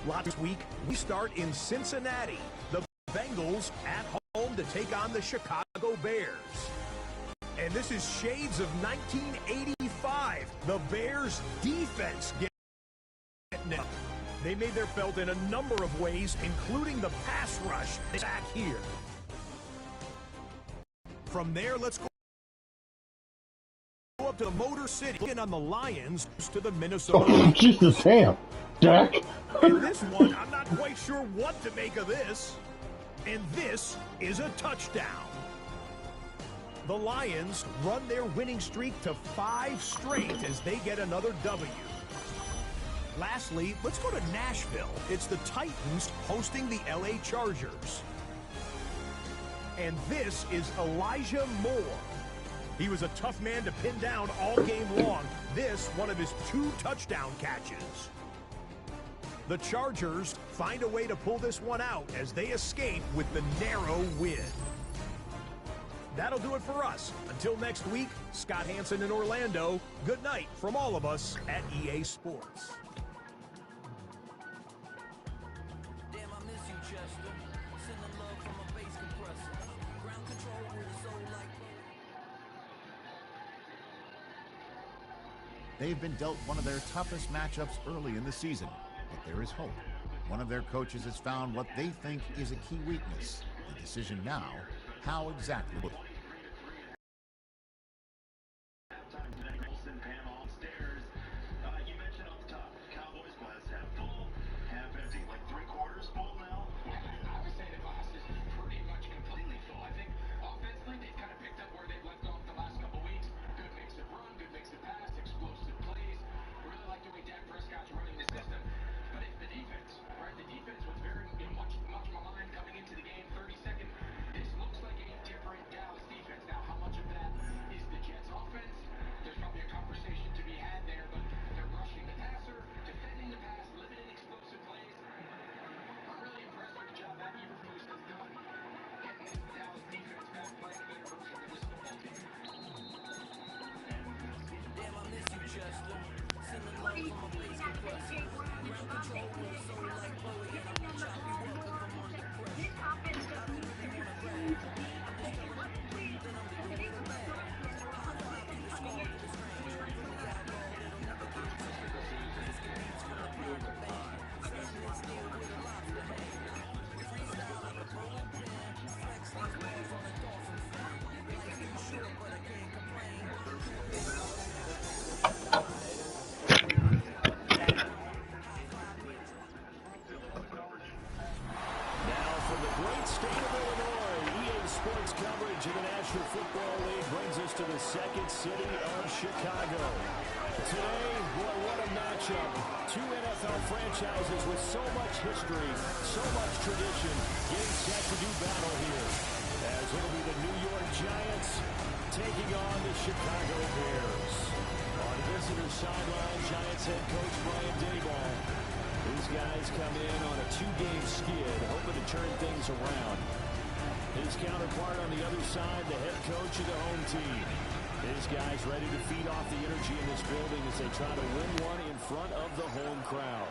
Last week, we start in Cincinnati. The Bengals at home to take on the Chicago Bears. And this is shades of 1985. The Bears defense getting up. They made their felt in a number of ways, including the pass rush back here. From there, let's go up to Motor City and on the Lions to the Minnesota. Oh, Jesus, damn, Dak. In this one, I'm not quite sure what to make of this. And this is a touchdown. The Lions run their winning streak to 5 straight as they get another W. Lastly, let's go to Nashville. It's the Titans hosting the LA Chargers. And this is Elijah Moore. He was a tough man to pin down all game long. This, one of his 2 touchdown catches. The Chargers find a way to pull this one out as they escape with the narrow win. That'll do it for us. Until next week, Scott Hansen in Orlando. Good night from all of us at EA Sports. Damn, I miss you, Chester. Sending love from a bass compressor. Ground control with a soul like. They've been dealt one of their toughest matchups early in the season, but there is hope. One of their coaches has found what they think is a key weakness. The decision now, how exactly? To the second city of Chicago. Today, boy, what a matchup. 2 NFL franchises with so much history, so much tradition, getting set to do battle here. As it'll be the New York Giants taking on the Chicago Bears. On visitor sideline, Giants head coach Brian Daboll. These guys come in on a 2-game skid, hoping to turn things around. His counterpart on the other side, the head coach of the home team. His guys ready to feed off the energy in this building as they try to win one in front of the home crowd.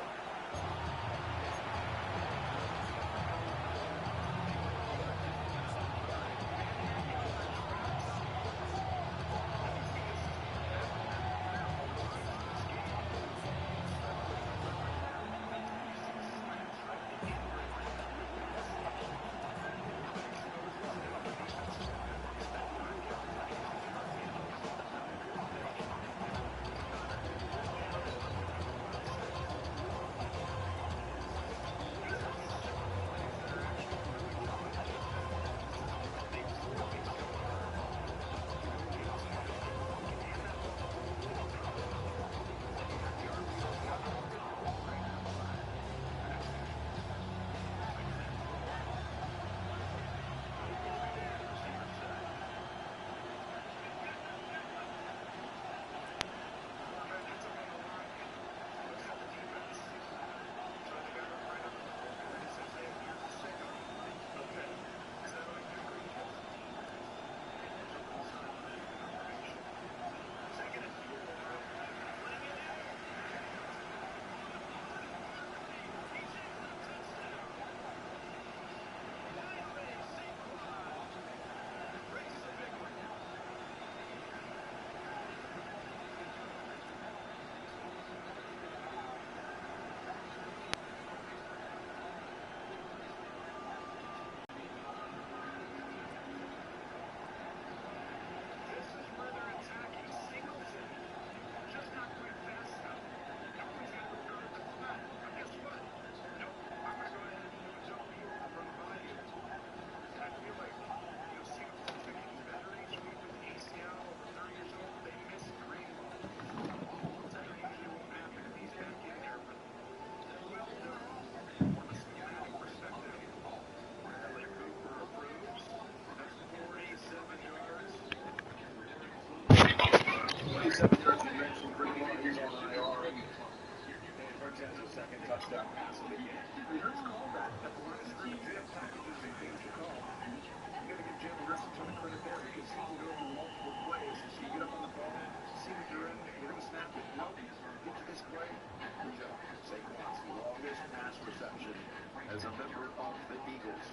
touchdown pass of the game. We heard call that at the line of scrimmage. They have packages and things to call. You got to give Jalen Hurts a ton of credit there because he can go through multiple plays. So you get up on the ball, see what you're in, we're going to snap it. No, get to this play. Good job. Saquon's longest pass reception as a member of the Eagles.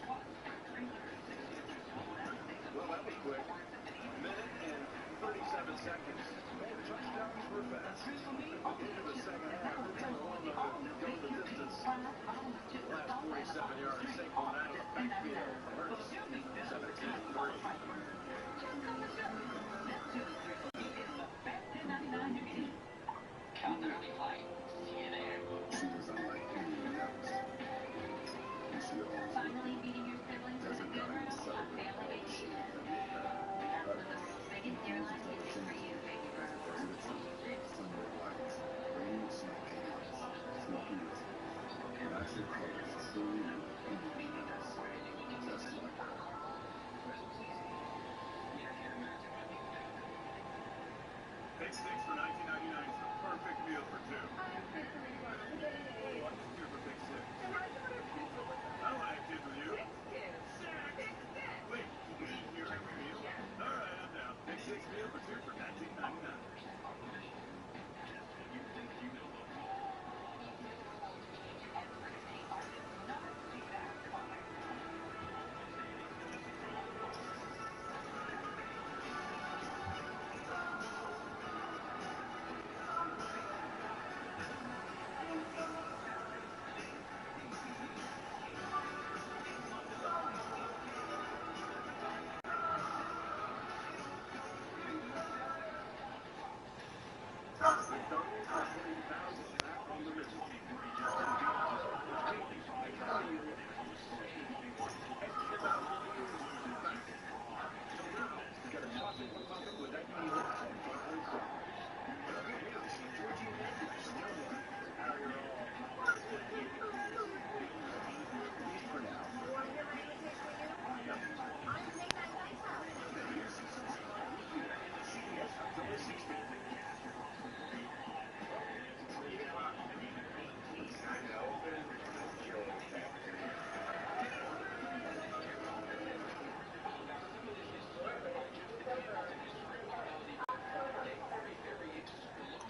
Well, that was quick. Minute and 37 seconds. Both touchdowns were fast. Into the second half, it's going to go the distance. Last 47 yards, Saquon out of the backfield for Hurts. 17-3. Finally meeting your siblings with a good girl, a family vacation. Biggest airline ticket for you, baby girl. Pick six for 1999 is the perfect meal for two. What's your for pick six? I don't have kids with you. Wait, we eat here every meal? All right, I'm down. Pick six meal for two for 1999.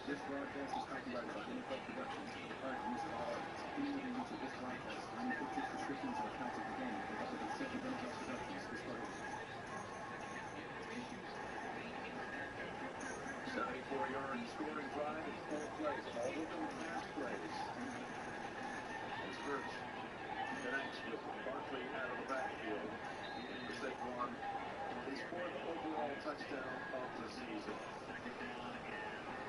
This broadcast is copyrighted by NFL Productions. The product use of all rights. Any other use of this broadcast, any pictures, descriptions, or accounts of the game without the consent of NFL Productions is prohibited. 74-yard scoring drive in 4 plays, all of them pass plays. As Hurts connects with Barkley out of the backfield for Saquon, his 4th overall touchdown of the season.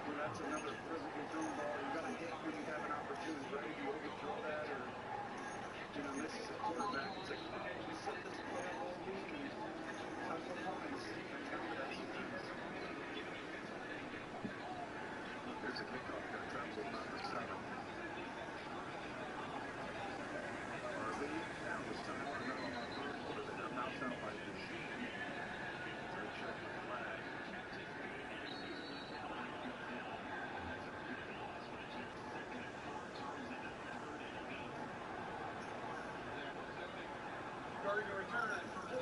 Well, that's another perfectly thrown ball. You got to hit when you have an opportunity, right? You overthrow that, or this is a quarterback. It's like, oh, we set this play up all week, and have some points. Remember that defense. There's a kickoff that travels with number 7. RB, now this time on another quarter, they have mouse out like this. Third check the flag. Starting to return that first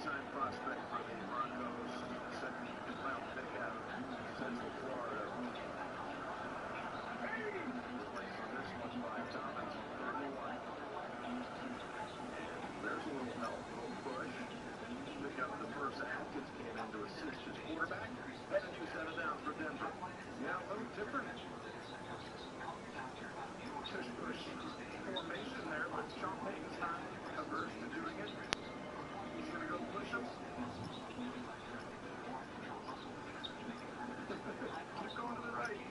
big-time prospect for the Broncos, second-round pick out of Central Florida. Place on this one by Thomas, 31. There's a little help, a little push. Pick up the first. Atkins came in to assist his quarterback. Had a new set of downs for Denver. Yeah, a little different. Push formation there, but Sean Payton's not averse to doing it. He's going to go push him. Keep going to the right.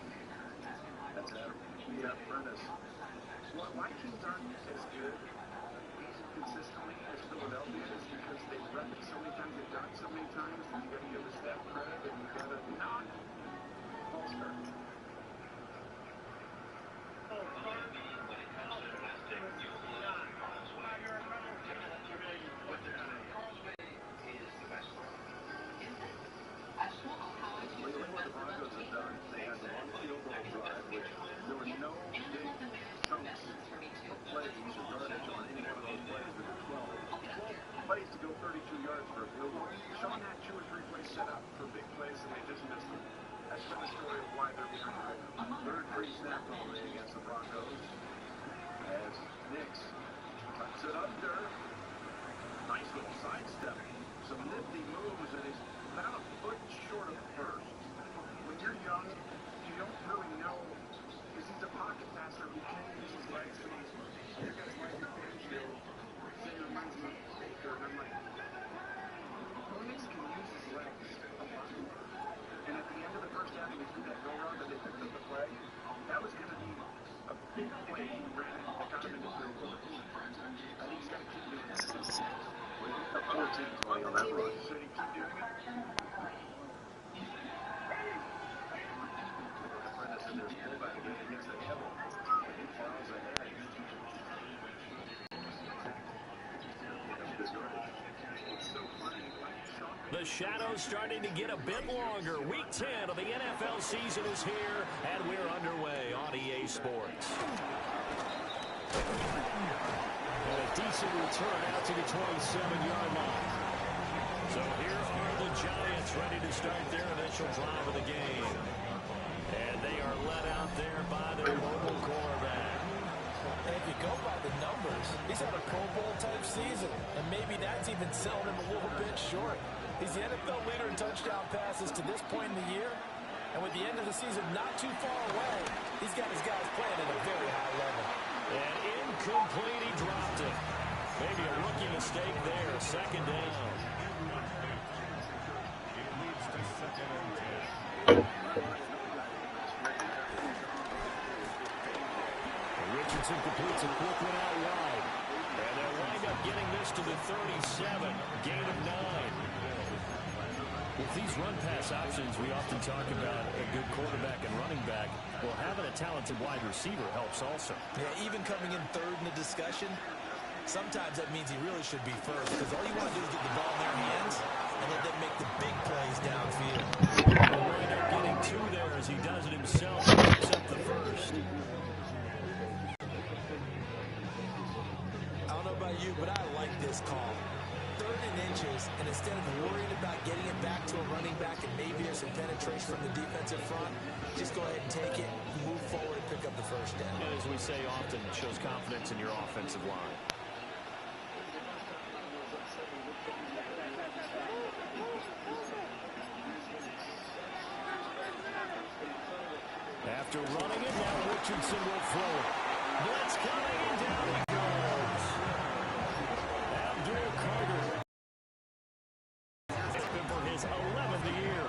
That's it. Yeah, Prentice. Why teams aren't as good consistently as Philadelphia is because they've run it so many times, they've done it so many times, and you got to give the staff credit, and you got to not false start. The shadow's starting to get a bit longer. Week 10 of the NFL season is here, and we're underway on EA Sports. And a decent return out to the 27-yard line. So here are the Giants ready to start their initial drive of the game. And they are led out there by their mobile quarterback. And if you go by the numbers, he's had a Pro Bowl-type season, and maybe that's even selling him a little bit short. He's the NFL leader in touchdown passes to this point in the year, and with the end of the season not too far away, he's got his guys playing at a very high level. And incomplete, he dropped it. Maybe a rookie mistake there, second down. Richardson completes a quick one out wide. And they'll wind up getting this to the 37, gain of 9. With these run-pass options, we often talk about a good quarterback and running back. Well, having a talented wide receiver helps also. Yeah, even coming in third in the discussion, sometimes that means he really should be first, because all you want to do is get the ball in their hands and let them make the big plays downfield. He'll wind up getting 2 there as he does it himself and picks up the first. I don't know about you, but I like this call. 3rd and inches, and instead of worrying about getting it back to a running back and maybe there's some penetration from the defensive front, just go ahead and take it, move forward, and pick up the first down. And as we say often, it shows confidence in your offensive line. After running it, now Richardson will throw it. Blitz coming, and down he goes. Abdul Carter. For his 11th year.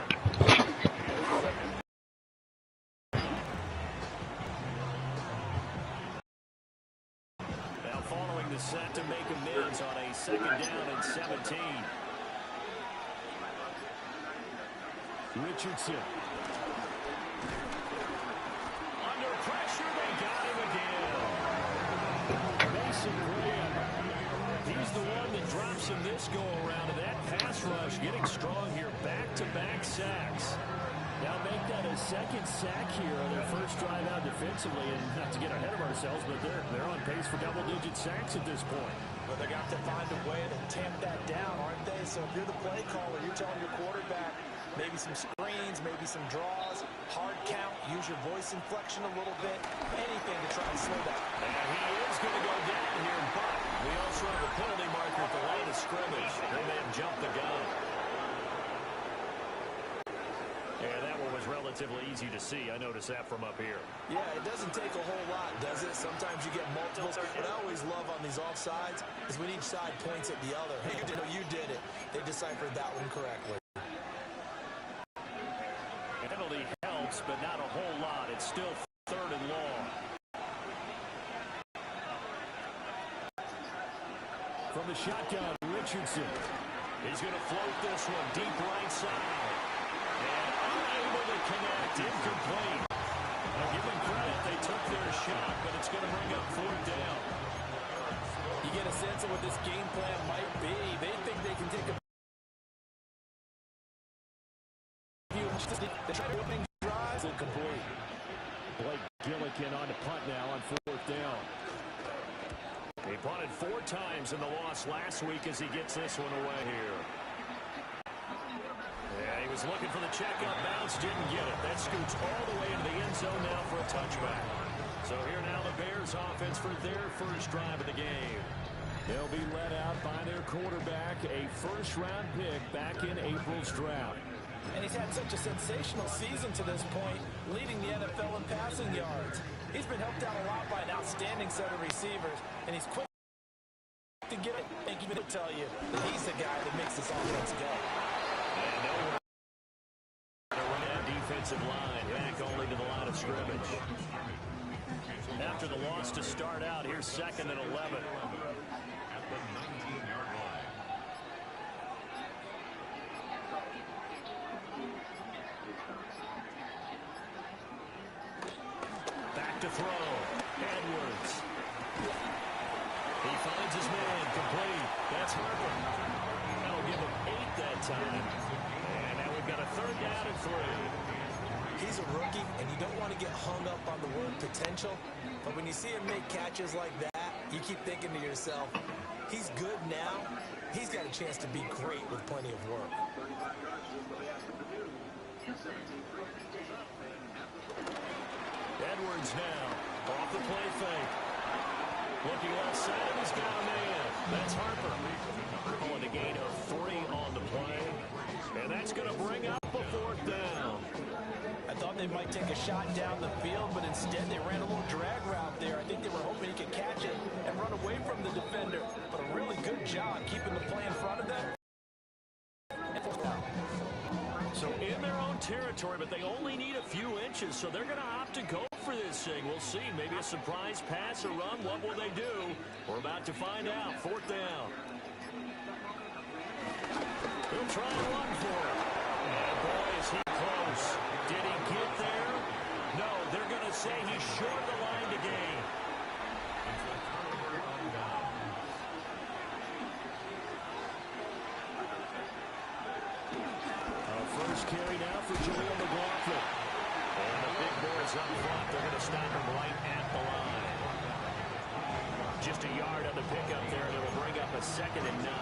Now following the set to make amends on a 2nd down and 17. Richardson. Under pressure, they got him again. Mason Graham. He's the one that drops him this go-around. And that pass rush getting strong here. Back-to-back sacks. Now make that a second sack here on their first drive out defensively, and not to get ahead of ourselves, but they're on pace for double-digit sacks at this point. Well, they're going to have to find a way to tamp that down, aren't they? So if you're the play caller, you're telling your quarterback maybe some screens, maybe some draws, hard count, use your voice inflection a little bit, anything to try and slow that. And he is going to go down here, but we also have a penalty marker at the line of scrimmage. They may have jumped the gun. Yeah, that one was relatively easy to see. I noticed that from up here. Yeah, it doesn't take a whole lot, does it? Sometimes you get multiples. What I always love on these offsides is when each side points at the other. Hey, you did it. They deciphered that one correctly. Penalty helps, but not a whole lot. It's still 3rd and long. From the shotgun, Richardson. He's going to float this one deep right side. And unable to connect, incomplete. Now give them credit, they took their shot, but it's going to bring up 4th down. You get a sense of what this game plan might be. They think they can take a they try to opening drives. Incomplete. Blake Gillikin on the punt now on 4th down. He punted 4 times in the loss last week as he gets this one away here. Yeah, he was looking for the check-up bounce, didn't get it. That scoots all the way into the end zone now for a touchback. So here now the Bears offense for their first drive of the game. They'll be led out by their quarterback, a first-round pick back in April's draft. And he's had such a sensational season to this point, leading the NFL in passing yards. He's been helped out a lot by an outstanding set of receivers, and he's quick to get it. I think he would tell you that he's the guy that makes this offense go. And nowhere to run that defensive line, back only to the line of scrimmage. After the loss to start out, here's 2nd and 11. To throw. Edwards. He finds his man. Complete. That's Harper. That'll give him 8 that time. And now we've got a 3rd down and 3. He's a rookie, and you don't want to get hung up on the word potential. But when you see him make catches like that, you keep thinking to yourself, he's good now. He's got a chance to be great with plenty of work. Edwards now, off the play fake. Looking left side, he's got a man. That's Harper. On the gain of 3 on the play. And that's going to bring up a 4th down. I thought they might take a shot down the field, but instead they ran a little drag route there. I think they were hoping he could catch it and run away from the defender. But a really good job keeping the play in front of them. And 4th down. So in their own territory, but they only need a few inches, so they're going to opt to go for this thing. We'll see. Maybe a surprise pass or run. What will they do? We're about to find out. 4th down. He'll try and run for it. And boy, is he close. Did he get there? No, they're going to say he's short the line to gain. First carry now for Jaleel McLaughlin. And the big boys up front, they're going to stop him right at the line. Just a yard on the pickup there, and it'll bring up a 2nd and 9.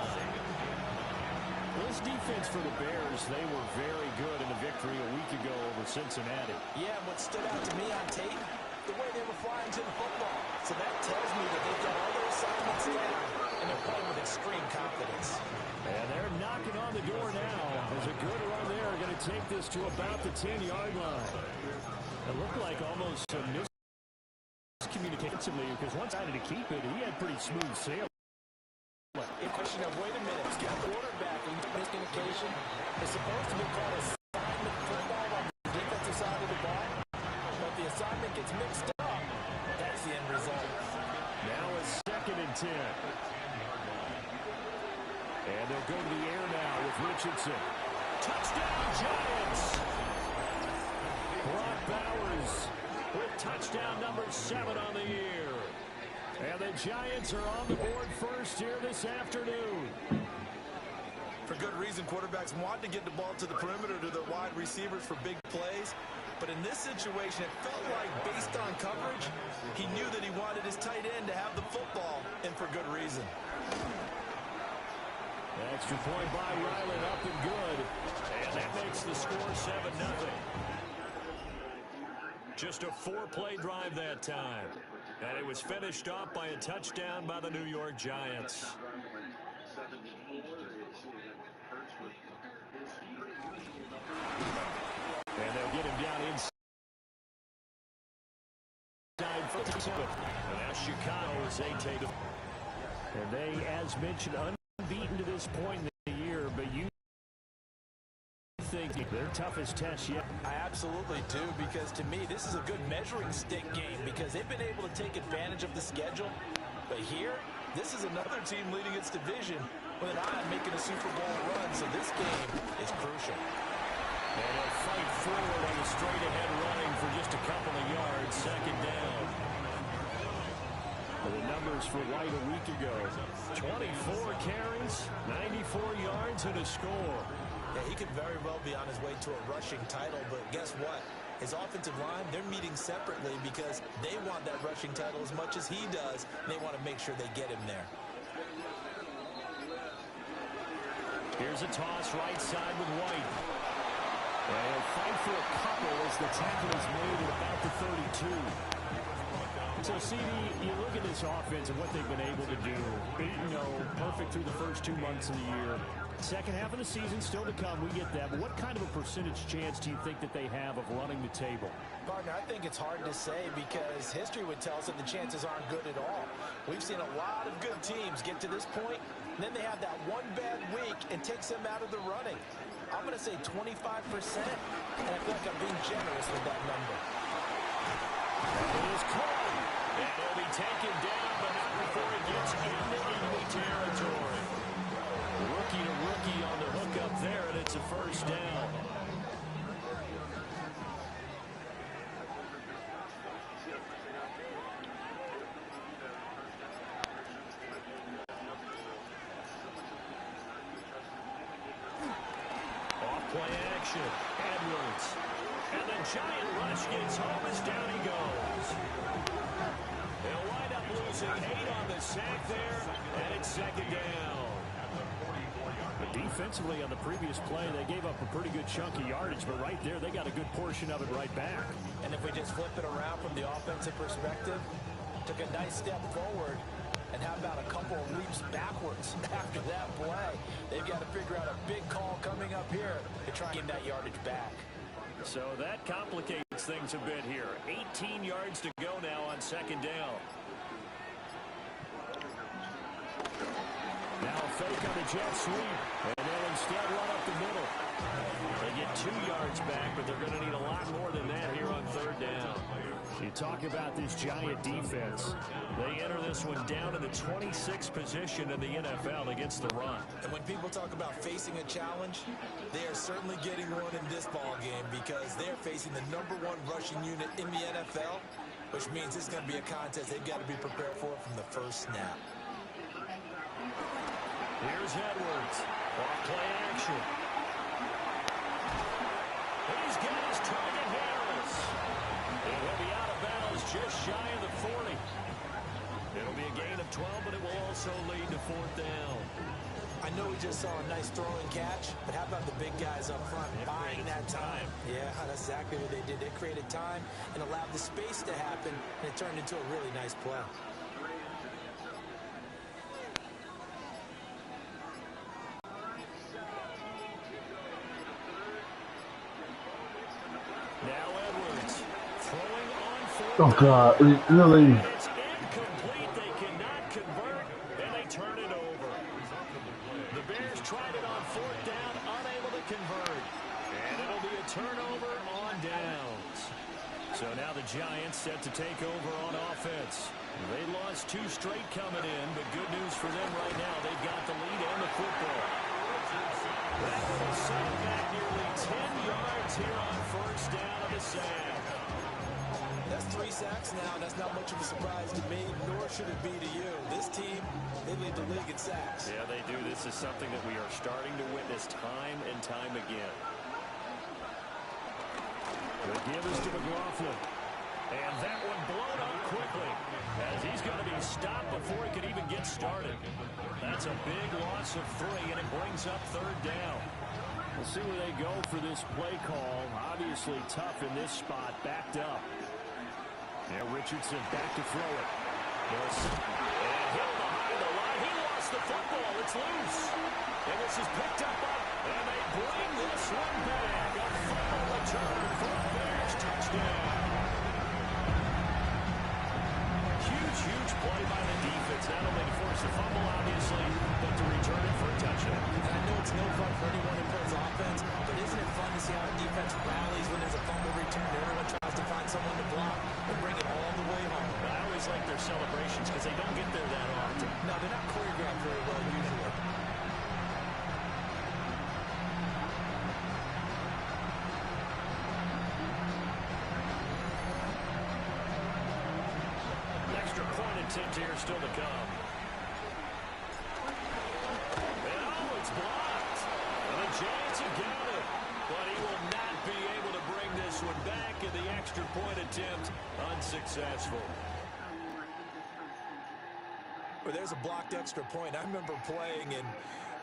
This defense for the Bears, they were very good in the victory a week ago over Cincinnati. Yeah, what stood out to me on tape, the way they were flying to the football. So that tells me that they've got all their assignments down, and they're playing with extreme confidence. And they're knocking on the door now. There's a good run there. Going to take this to about the 10-yard line. It looked like almost a miscommunication because once I had to keep it, he had pretty smooth sailing. In question of, wait a minute, he's got the quarterback and miscommunication. It's supposed to be called assignment football on the defensive side of the ball. But the assignment gets mixed up. That's the end result. Now it's 2nd and 10. And they'll go to the air now with Richardson. Touchdown, Giants! Brock Bowers with touchdown number 7 on the year. And the Giants are on the board first here this afternoon. For good reason. Quarterbacks want to get the ball to the perimeter to their wide receivers for big plays. But in this situation, it felt like based on coverage, he knew that he wanted his tight end to have the football, and for good reason. Extra point by Ryland, up and good. And that makes the score 7-0. Just a 4-play drive that time. And it was finished off by a touchdown by the New York Giants. And they'll get him down inside. And now Chicago's AJTRIP. And they, as mentioned, unbeaten to this point in the year, but you think their toughest test yet? I absolutely do, because to me, this is a good measuring stick game because they've been able to take advantage of the schedule. But here, this is another team leading its division with an eye on making a Super Bowl run, so this game is crucial. And they'll fight forward on the straight-ahead running for just a couple of yards, second down. The numbers for White a week ago. 24 carries, 94 yards, and a score. Yeah, he could very well be on his way to a rushing title, but guess what? His offensive line, they're meeting separately because they want that rushing title as much as he does, and they want to make sure they get him there. Here's a toss right side with White. And he'll fight for a couple as the tackle is made at about the 32. So, CD, you look at this offense and what they've been able to do. 8-0, perfect through the first 2 months of the year. Second half of the season still to come, we get that. But what kind of a percentage chance do you think that they have of running the table? Partner, I think it's hard to say because history would tell us that the chances aren't good at all. We've seen a lot of good teams get to this point, and then they have that one bad week and takes them out of the running. I'm going to say 25%, and I feel like I'm being generous with that number. It is caught, and it'll be taken down, but not before it gets into enemy territory. Rookie to rookie on the hook up there, and it's a first down. Off-play action, Edwards. And the giant rush gets home as down he goes. They'll wind up losing 8 on the sack there, and it's second down. But defensively on the previous play, they gave up a pretty good chunk of yardage, but right there, they got a good portion of it right back. And if we just flip it around from the offensive perspective, took a nice step forward, and how about a couple of leaps backwards after that play? They've got to figure out a big call coming up here to try and get that yardage back. So that complicates things a bit here. 18 yards to go now on second down. Now a fake on the jet sweep, and they'll instead run up the middle. They get 2 yards back, but they're going to need a lot more than that here on third down. You talk about this giant defense. They enter this one down in the 26th position in the NFL against the run. And when people talk about facing a challenge, they are certainly getting one in this ball game because they're facing the #1 rushing unit in the NFL, which means it's going to be a contest they've got to be prepared for from the first snap. Here's Edwards. Off-play action. He's got his target, Harris. And he'll be out of bounds just shy of the 40. It'll be a gain of 12, but it will also lead to fourth down. I know we just saw a nice throwing catch, but how about the big guys up front buying that time? Yeah, that's exactly what they did. They created time and allowed the space to happen, and it turned into a really nice play. Now Edwards throwing on fourth. Oh, God. Really? It's incomplete. They cannot convert, and they turn it over. The Bears tried it on fourth down, unable to convert. And it'll be a turnover on downs. So now the Giants set to take over on offense. They lost 2 straight coming in, but good news for them right now. They've got the lead and the football. That will set them back nearly 10 yards here on first down of the sack. That's 3 seconds. sacks now. That's not much of a surprise to me, nor should it be to you. This team, they lead the league in sacks. Yeah, they do. This is something that we are starting to witness time and time again. The give is to McLaughlin. And that one blown up quickly as he's going to be stopped before he could even get started. That's a big loss of 3, and it brings up 3rd down. We'll see where they go for this play call. Obviously tough in this spot, backed up. Now Richardson back to throw it. And hit behind the line. He lost the football. It's loose. And this is picked up and they bring this one back. A final return for a Bears touchdown. Huge play by the defense. Not only to force the fumble, obviously, but to return it for a touchdown. And I know it's no fun for anyone who plays offense, but isn't it fun to see how a defense rallies when there's a fumble return? Everyone tries to find someone to block and bring it all the way home. I always like their celebrations because they don't get there that often. No, they're not choreographed very well usually. Attempt here still to come. And it's blocked. And the Giants have got it. But he will not be able to bring this one back, and the extra point attempt unsuccessful. Well, there's a blocked extra point. I remember playing, and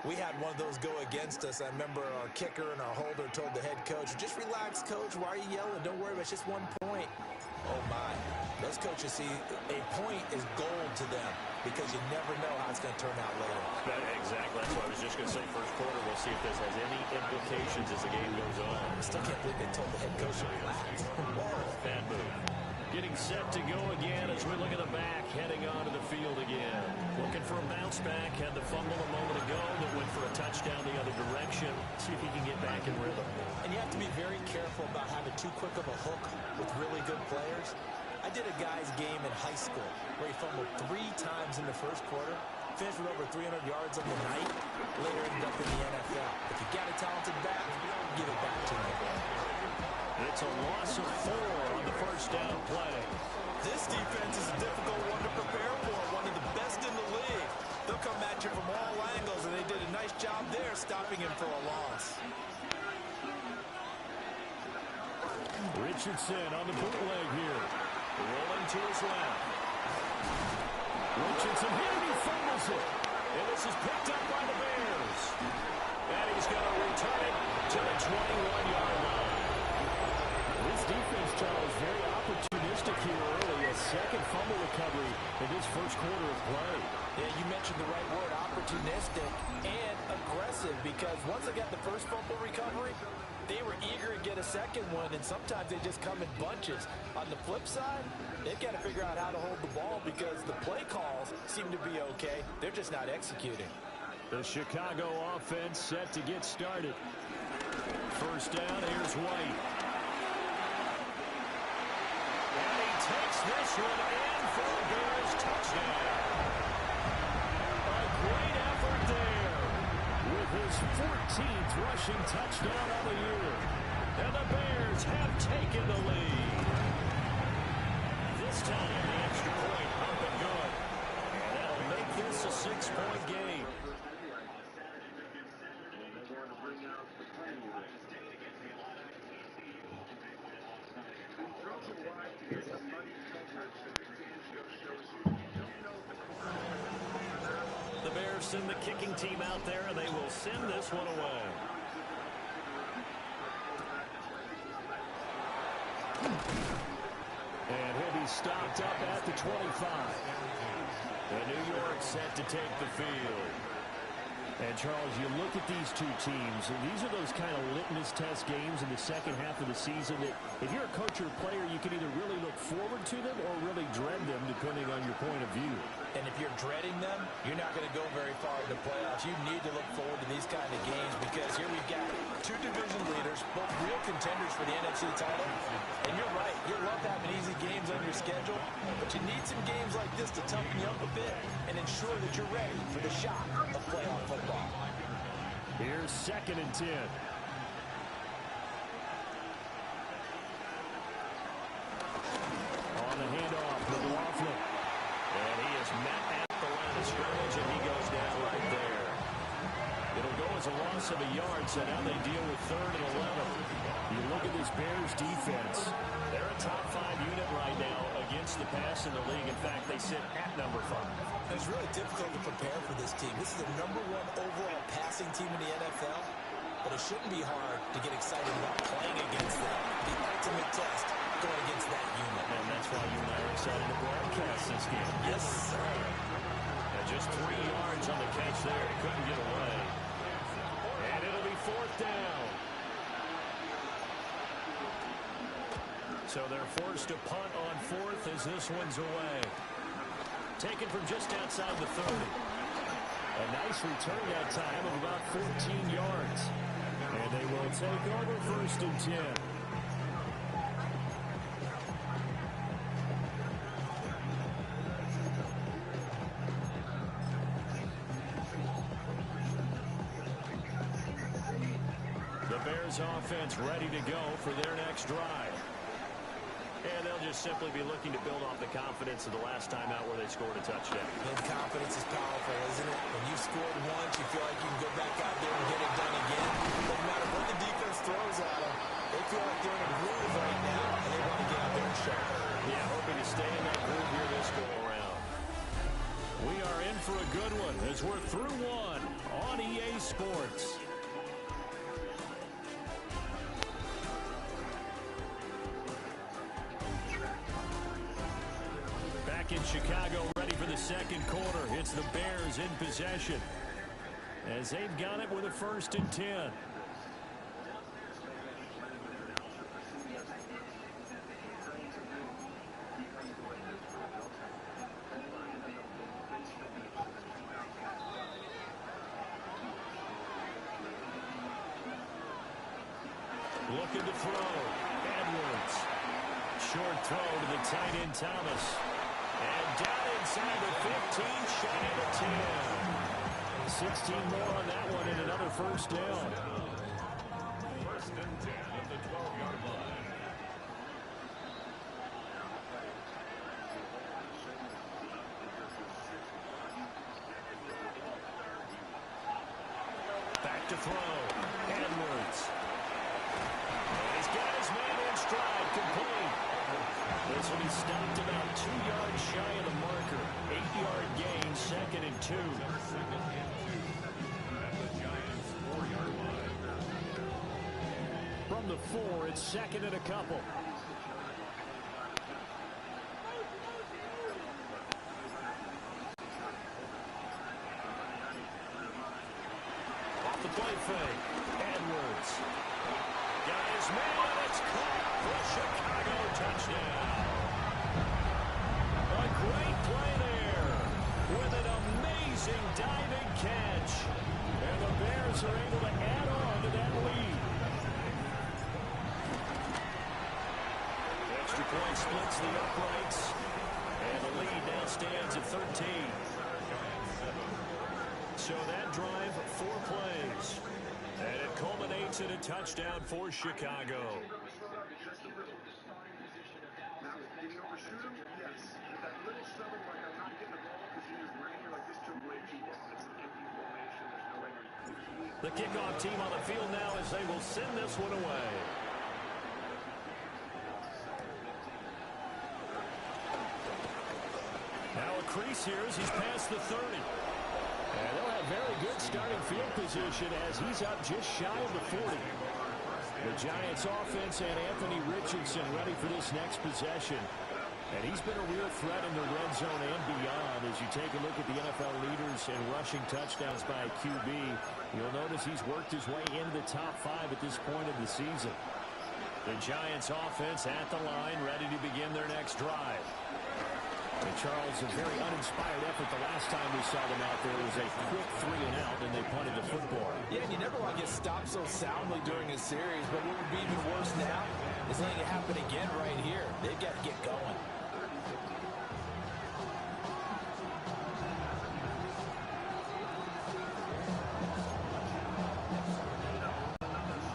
we had one of those go against us. I remember our kicker and our holder told the head coach, just relax, coach. Why are you yelling? Don't worry about it. It's just 1 point. Oh, my. Those coaches see a point is gold to them because you never know how it's going to turn out later. Exactly. That's what I was just going to say. First quarter, we'll see if this has any implications as the game goes on. I still can't believe they told the head coach to relax. Bad move. Getting set to go again as we look at the back, heading onto the field again. Looking for a bounce back. Had the fumble a moment ago that went for a touchdown the other direction. See if he can get back in rhythm. And you have to be very careful about having too quick of a hook with really good players. I did a guy's game in high school where he fumbled 3 times in the first quarter, finished with over 300 yards on the night, later ended up in the NFL. If you got a talented back, give it back to him. It's a loss of 4 on the first down play. This defense is a difficult one to prepare for, one of the best in the league. They'll come at you from all angles, and they did a nice job there stopping him for a loss. Richardson on the bootleg here. Rolling to his left. Richardson here, he fumbles it. And this is picked up by the Bears. And he's going to return it to the 21-yard line. This defense, Charles, very opportunistic here early. A second fumble recovery in this first quarter of play. Yeah, you mentioned the right word, opportunistic and aggressive, because once they got the first fumble recovery, they were eager to get a second one, and sometimes they just come in bunches. On the flip side, they've got to figure out how to hold the ball because the play calls seem to be okay. They're just not executing. The Chicago offense set to get started. First down, here's White. And he takes this one in for a Bears touchdown. A great effort there with his 14th rushing touchdown of the year. And the Bears have taken the lead. This time, the extra point up and good. And that'll make this a 6-point game. The Bears send the kicking team out there, and they will send this one away. And he'll be stopped up at the 25. And New York set to take the field. And, Charles, you look at these two teams, and these are those kind of litmus test games in the second half of the season that if you're a coach or a player, you can either really look forward to them or really dread them, depending on your point of view. And if you're dreading them, you're not going to go very far in the playoffs. You need to look forward to these kind of games because here we've got 2 division leaders, both real contenders for the NFC title. And you're right, you love having easy games on your schedule, but you need some games like this to toughen you up a bit and ensure that you're ready for the shock of playoff football. Here's 2nd and 10. On the loss of a yard, so now they deal with 3rd and 11. You look at this Bears defense. They're a top 5 unit right now against the pass in the league. In fact, they sit at number 5. It's really difficult to prepare for this team. This is the #1 overall passing team in the NFL, but it shouldn't be hard to get excited about playing against them. The ultimate test going against that unit. And that's why you and I are excited to broadcast this game. Yes, sir. And just 3 yards on the catch there. He couldn't get away. And it'll be 4th down. So they're forced to punt on 4th as this one's away. Taken from just outside the 30. A nice return that time of about 14 yards. And they will take over 1st and 10. The Bears offense ready to go for their next drive. And they'll just simply be looking to build off the confidence of the last time out where they scored a touchdown. And confidence is powerful, isn't it? When you've scored once, you feel like you can go back out there and get it done again. No matter what the defense throws at them, they feel like they're in a groove right now, and they want to get out there and show it. Yeah, hoping to stay in that groove here this go-around. We are in for a good one as we're through one on EA Sports. Back in Chicago, ready for the 2nd quarter. It's the Bears in possession as they've got it with a 1st and 10. Looking to throw. Edwards. Short throw to the tight end, Thomas. And down inside the 15, shy of the 10. 16 more on that one and another 1st down. 1st and 10 at the 12-yard line. Back to throw. Edwards. He's got his man in stride, complete. This will be stopped about 2 yards shy of the marker. 8-yard gain, 2nd and 2. At the Giants' 4-yard line. From the 4, it's 2nd and a couple. Off the play fake. Edwards. Got his man. It's caught for a Chicago touchdown. A great play there with an amazing diving catch. And the Bears are able to add on to that lead. Extra point splits the uprights. And the lead now stands at 13. So that drive, 4 plays. And it culminates in a touchdown for Chicago. The kickoff team on the field now as they will send this one away. Now a crease here as he's past the 30. And they'll have very good starting field position as he's up just shy of the 40. The Giants offense and Anthony Richardson ready for this next possession. And he's been a real threat in the red zone and beyond. As you take a look at the NFL leaders in rushing touchdowns by QB, you'll notice he's worked his way into the top 5 at this point of the season. The Giants offense at the line, ready to begin their next drive. And Charles, a very uninspired effort the last time we saw them out there. It was a quick 3 and out, and they punted the football. Yeah, and you never want to get stopped so soundly during a series, but what would be even worse now is letting it happen again right here. They've got to get going.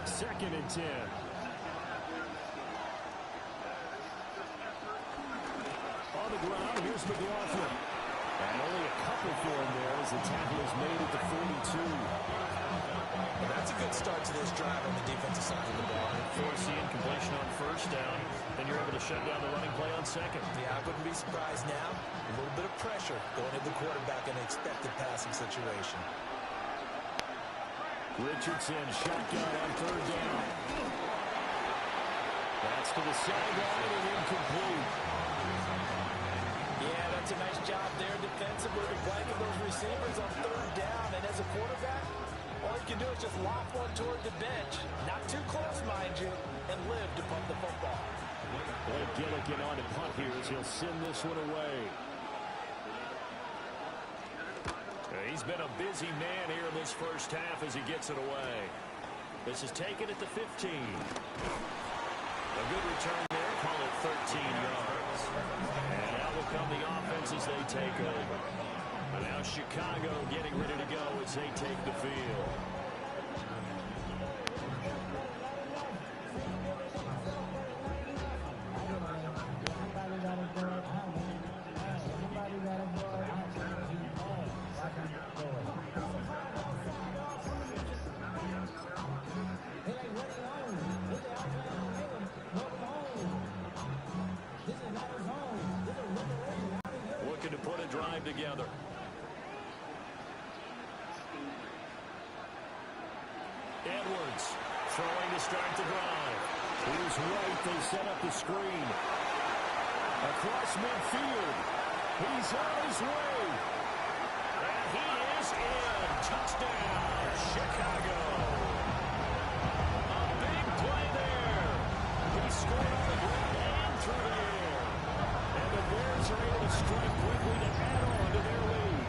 Second and 10. On the ground, here's McLaughlin. And only a couple for him there as the tackle is made at the 42. And force the incompletion on first down, then you're able to shut down the running play on second. Yeah, I wouldn't be surprised now. A little bit of pressure going to the quarterback in an expected passing situation. Richardson, shotgun on third down. That's to the sideline and incomplete. Yeah, that's a nice job there defensively to blanket those receivers on third down. And as a quarterback, all you can do is just lob one toward the bench. Not too close, mind you, and live to punt the football. Blake Gilligan on to punt here as he'll send this one away. He's been a busy man here in this first half as he gets it away. This is taken at the 15. A good return there, call it 13 yards. And out will come the offense as they take over. And now Chicago getting ready to go as they take the field. Looking to put a drive together. Edwards throwing to start the drive. He's right. They set up the screen. Across midfield. He's on his way. And he is in. Touchdown, Chicago. A big play there. He scored on the ground and through the air. And the Bears are able to strike quickly to add on to their lead.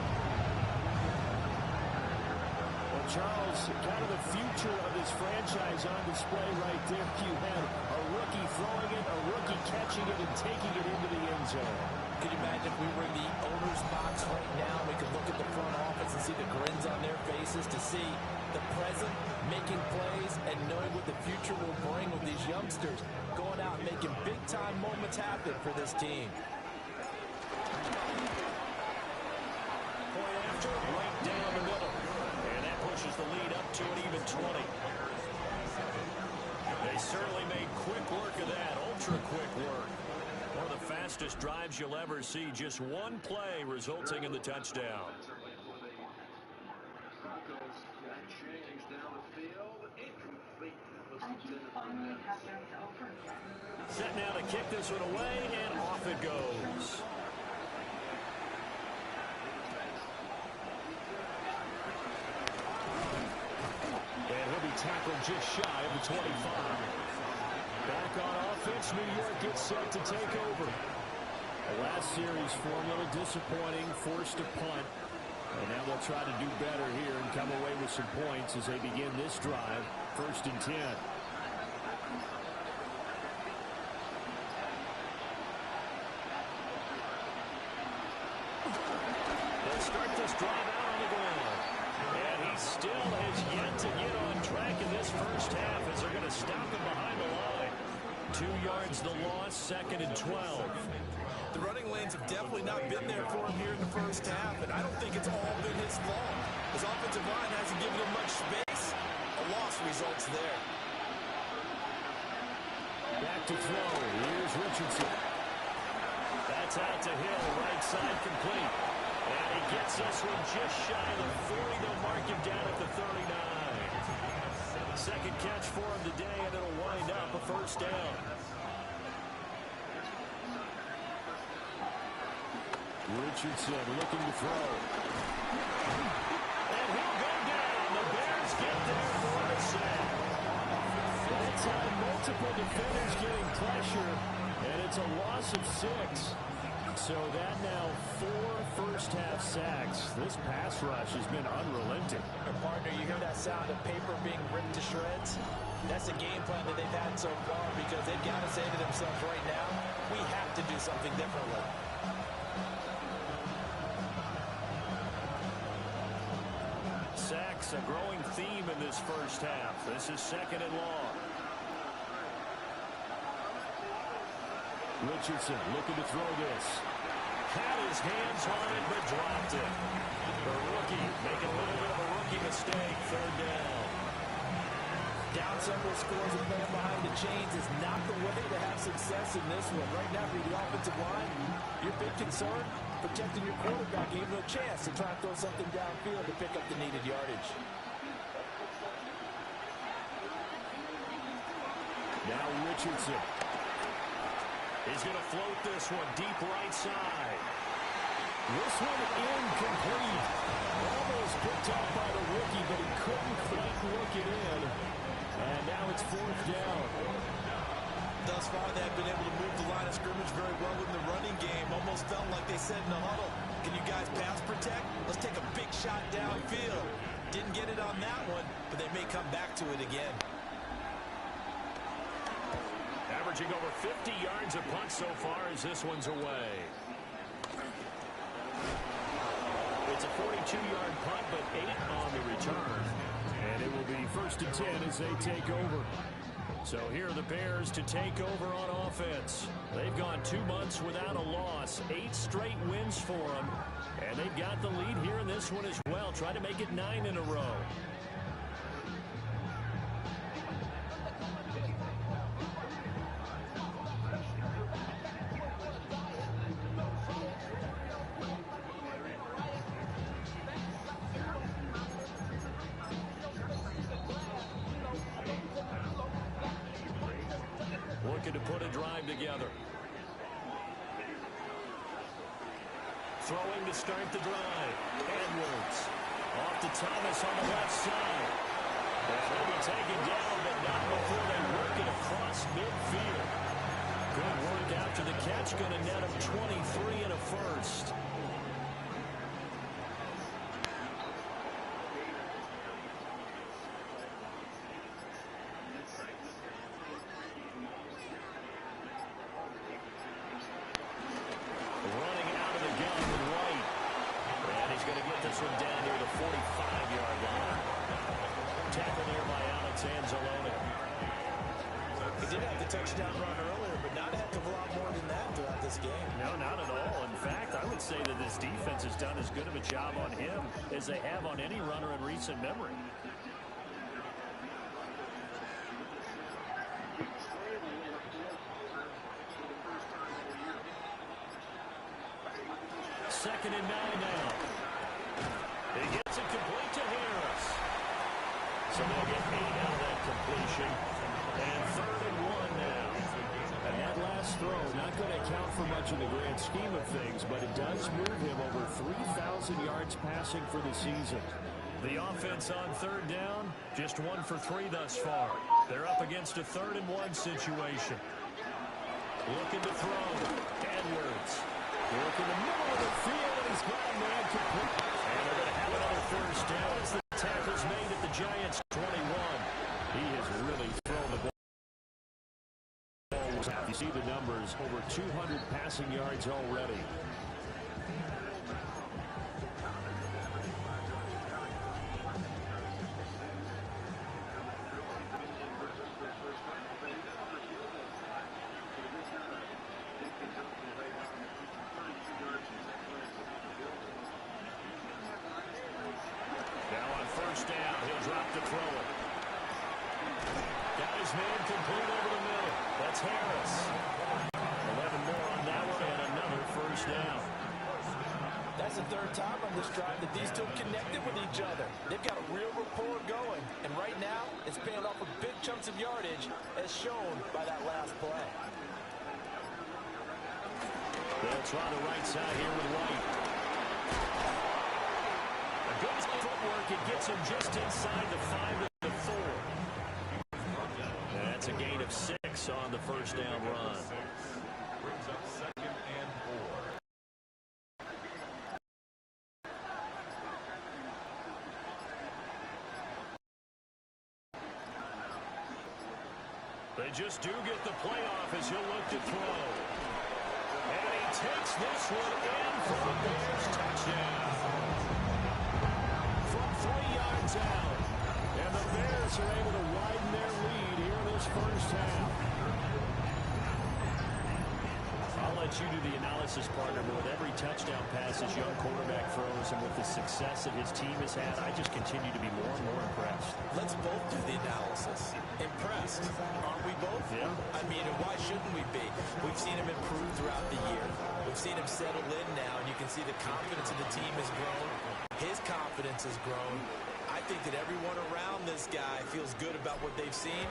Well, Charles, kind of the future of this franchise on display right there. You had a rookie throwing it, a rookie catching it, and taking it into the end zone. Can you imagine if we were in the owner's box right now, we could look at the front office and see the grins on their faces to see the present, making plays, and knowing what the future will bring with these youngsters going out and making big-time moments happen for this team. Point after, right down the middle. And that pushes the lead up to an even 20. They certainly made quick work of that, ultra-quick work. One of the fastest drives you'll ever see. Just one play resulting in the touchdown. Set now to kick this one away, and off it goes. And he'll be tackled just shy of the 25. Back on offense, New York gets set to take over. The last series for a little disappointing, forced to punt. And now they'll try to do better here and come away with some points as they begin this drive, 1st and 10. They'll start this drive out on the ground. And he still has yet to get on track in this first half as they're going to stop him behind the line. 2 yards the loss, 2nd and 12. The running lanes have definitely not been there for him here in the first half, and I don't think it's all been his fault. His offensive line hasn't given him much space. A loss results there. Back to throw. Here's Richardson. That's out to Hill, right side complete. And he gets this one just shy of the 40. They'll mark him down at the 39. Second catch for him today, and it'll wind up a first down. Richardson looking to throw. And he'll go down. The Bears get there for the sack. That time, multiple defenders getting pressure, and it's a loss of 6. So that now 4 first-half sacks. This pass rush has been unrelenting. Partner, you hear that sound of paper being ripped to shreds? That's the game plan that they've had so far because they've got to say to themselves right now, we have to do something differently. Sacks, a growing theme in this first half. This is 2nd and long. Richardson looking to throw this. Had his hands on it, but dropped it. The rookie making a little bit of a rookie mistake. 3rd down. down several scores and playing behind the chains is not the way to have success in this one. Right now, for the offensive line, your big concern, protecting your quarterback, gave him a chance to try and throw something downfield to pick up the needed yardage. Now Richardson. He's going to float this one deep right side. This one incomplete. Almost picked up by the rookie, but he couldn't quite work it in. And now it's 4th down. Thus far, they've been able to move the line of scrimmage very well in the running game. Almost felt like they said in the huddle, can you guys pass protect? Let's take a big shot downfield. Didn't get it on that one, but they may come back to it again. Averaging over 50 yards a punt so far as this one's away. It's a 42-yard punt, but 8 on the return. And it will be 1st and 10 as they take over. So here are the Bears to take over on offense. They've gone 2 months without a loss, 8 straight wins for them. And they've got the lead here in this one as well. Try to make it 9 in a row. Looking to put a drive together. Throwing to start the drive. Edwards. Off to Thomas on the left side. They'll be taken down, but not before they work it across midfield. Good work after the catch. Going to net him 23 and a first. Touchdown run earlier, but not a heck of a lot more than that throughout this game. No, not at all. In fact, I would say that this defense has done as good of a job on him as they have on any runner in recent memory. Second and 9 now. He gets it complete to Harris. So they'll get 8 out of that completion. And 3rd and 1 now. And that last throw, not going to account for much in the grand scheme of things, but it does move him over 3,000 yards passing for the season. The offense on 3rd down, just 1 for 3 thus far. They're up against a 3rd and 1 situation. Looking to throw. Edwards. Look in the middle of the field, and he's got a man complete. And they're going to have another 1st down as the tackle's made at the Giants' 21. He has really thrown the ball. You see the numbers, over 200 passing yards already. Now on 1st down, he'll drop to throw it. Got his man complete over the middle. That's Harris. 11 more on that one and another 1st down. That's the 3rd time on this drive that these two connected with each other. They've got a real rapport going. And right now, it's paying off with big chunks of yardage as shown by that last play. They'll try the right side here with White. A good footwork. It gets him just inside the 5 to the 4. That's a gain of 6 on the 1st down run. Brings up 2nd and 4. They just do get the playoff as he'll look to throw. And he takes this one in for the Bears touchdown. From 3 yards out. And the Bears are able to widen their lead here in this 1st half. I'll let you do the analysis, partner, but with every touchdown pass this young quarterback throws and with the success that his team has had, I just continue to be more and more impressed. impressed. Let's both do the analysis. Impressed. Aren't we both? Yeah. I mean, and why shouldn't we be? We've seen him improve throughout the year. We've seen him settle in now, and you can see the confidence of the team has grown. His confidence has grown. I think that everyone around this guy feels good about what they've seen,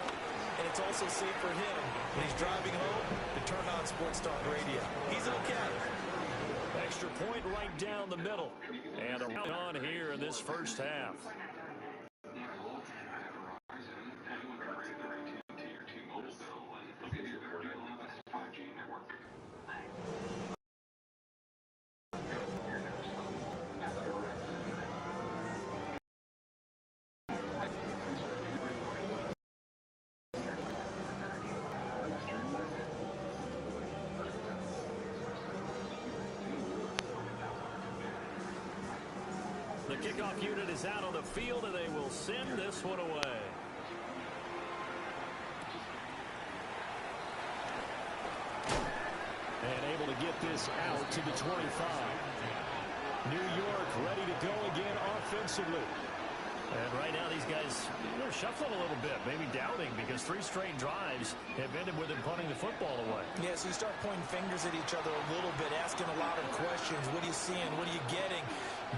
and it's also safe for him when he's driving home to turn on Sports Talk Radio. He's okay. Extra point right down the middle. And a round on here in this first half. The kickoff unit is out on the field, and they will send this one away. And able to get this out to the 25. New York ready to go again offensively. And right now these guys, they're shuffling a little bit, maybe doubting, because 3 straight drives have ended with them punting the football away. Yeah, so you start pointing fingers at each other a little bit, asking a lot of questions. What are you seeing? What are you getting?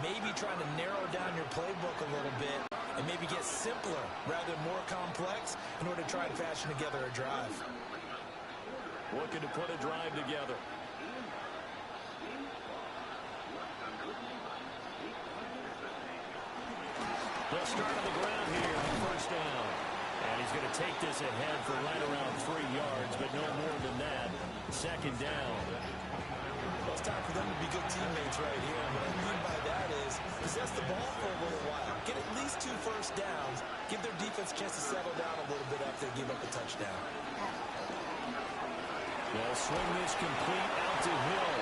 Maybe trying to narrow down your playbook a little bit and maybe get simpler rather than more complex in order to try and fashion together a drive. Looking to put a drive together. They'll start on the ground here on first down. And he's going to take this ahead for right around 3 yards, but no more than that. Second down. Well, it's time for them to be good teammates right here. And what I mean by that is possess the ball for a little while. Get at least 2 first downs. Give their defense a chance to settle down a little bit after they give up a touchdown. They'll swing this complete out to Hill.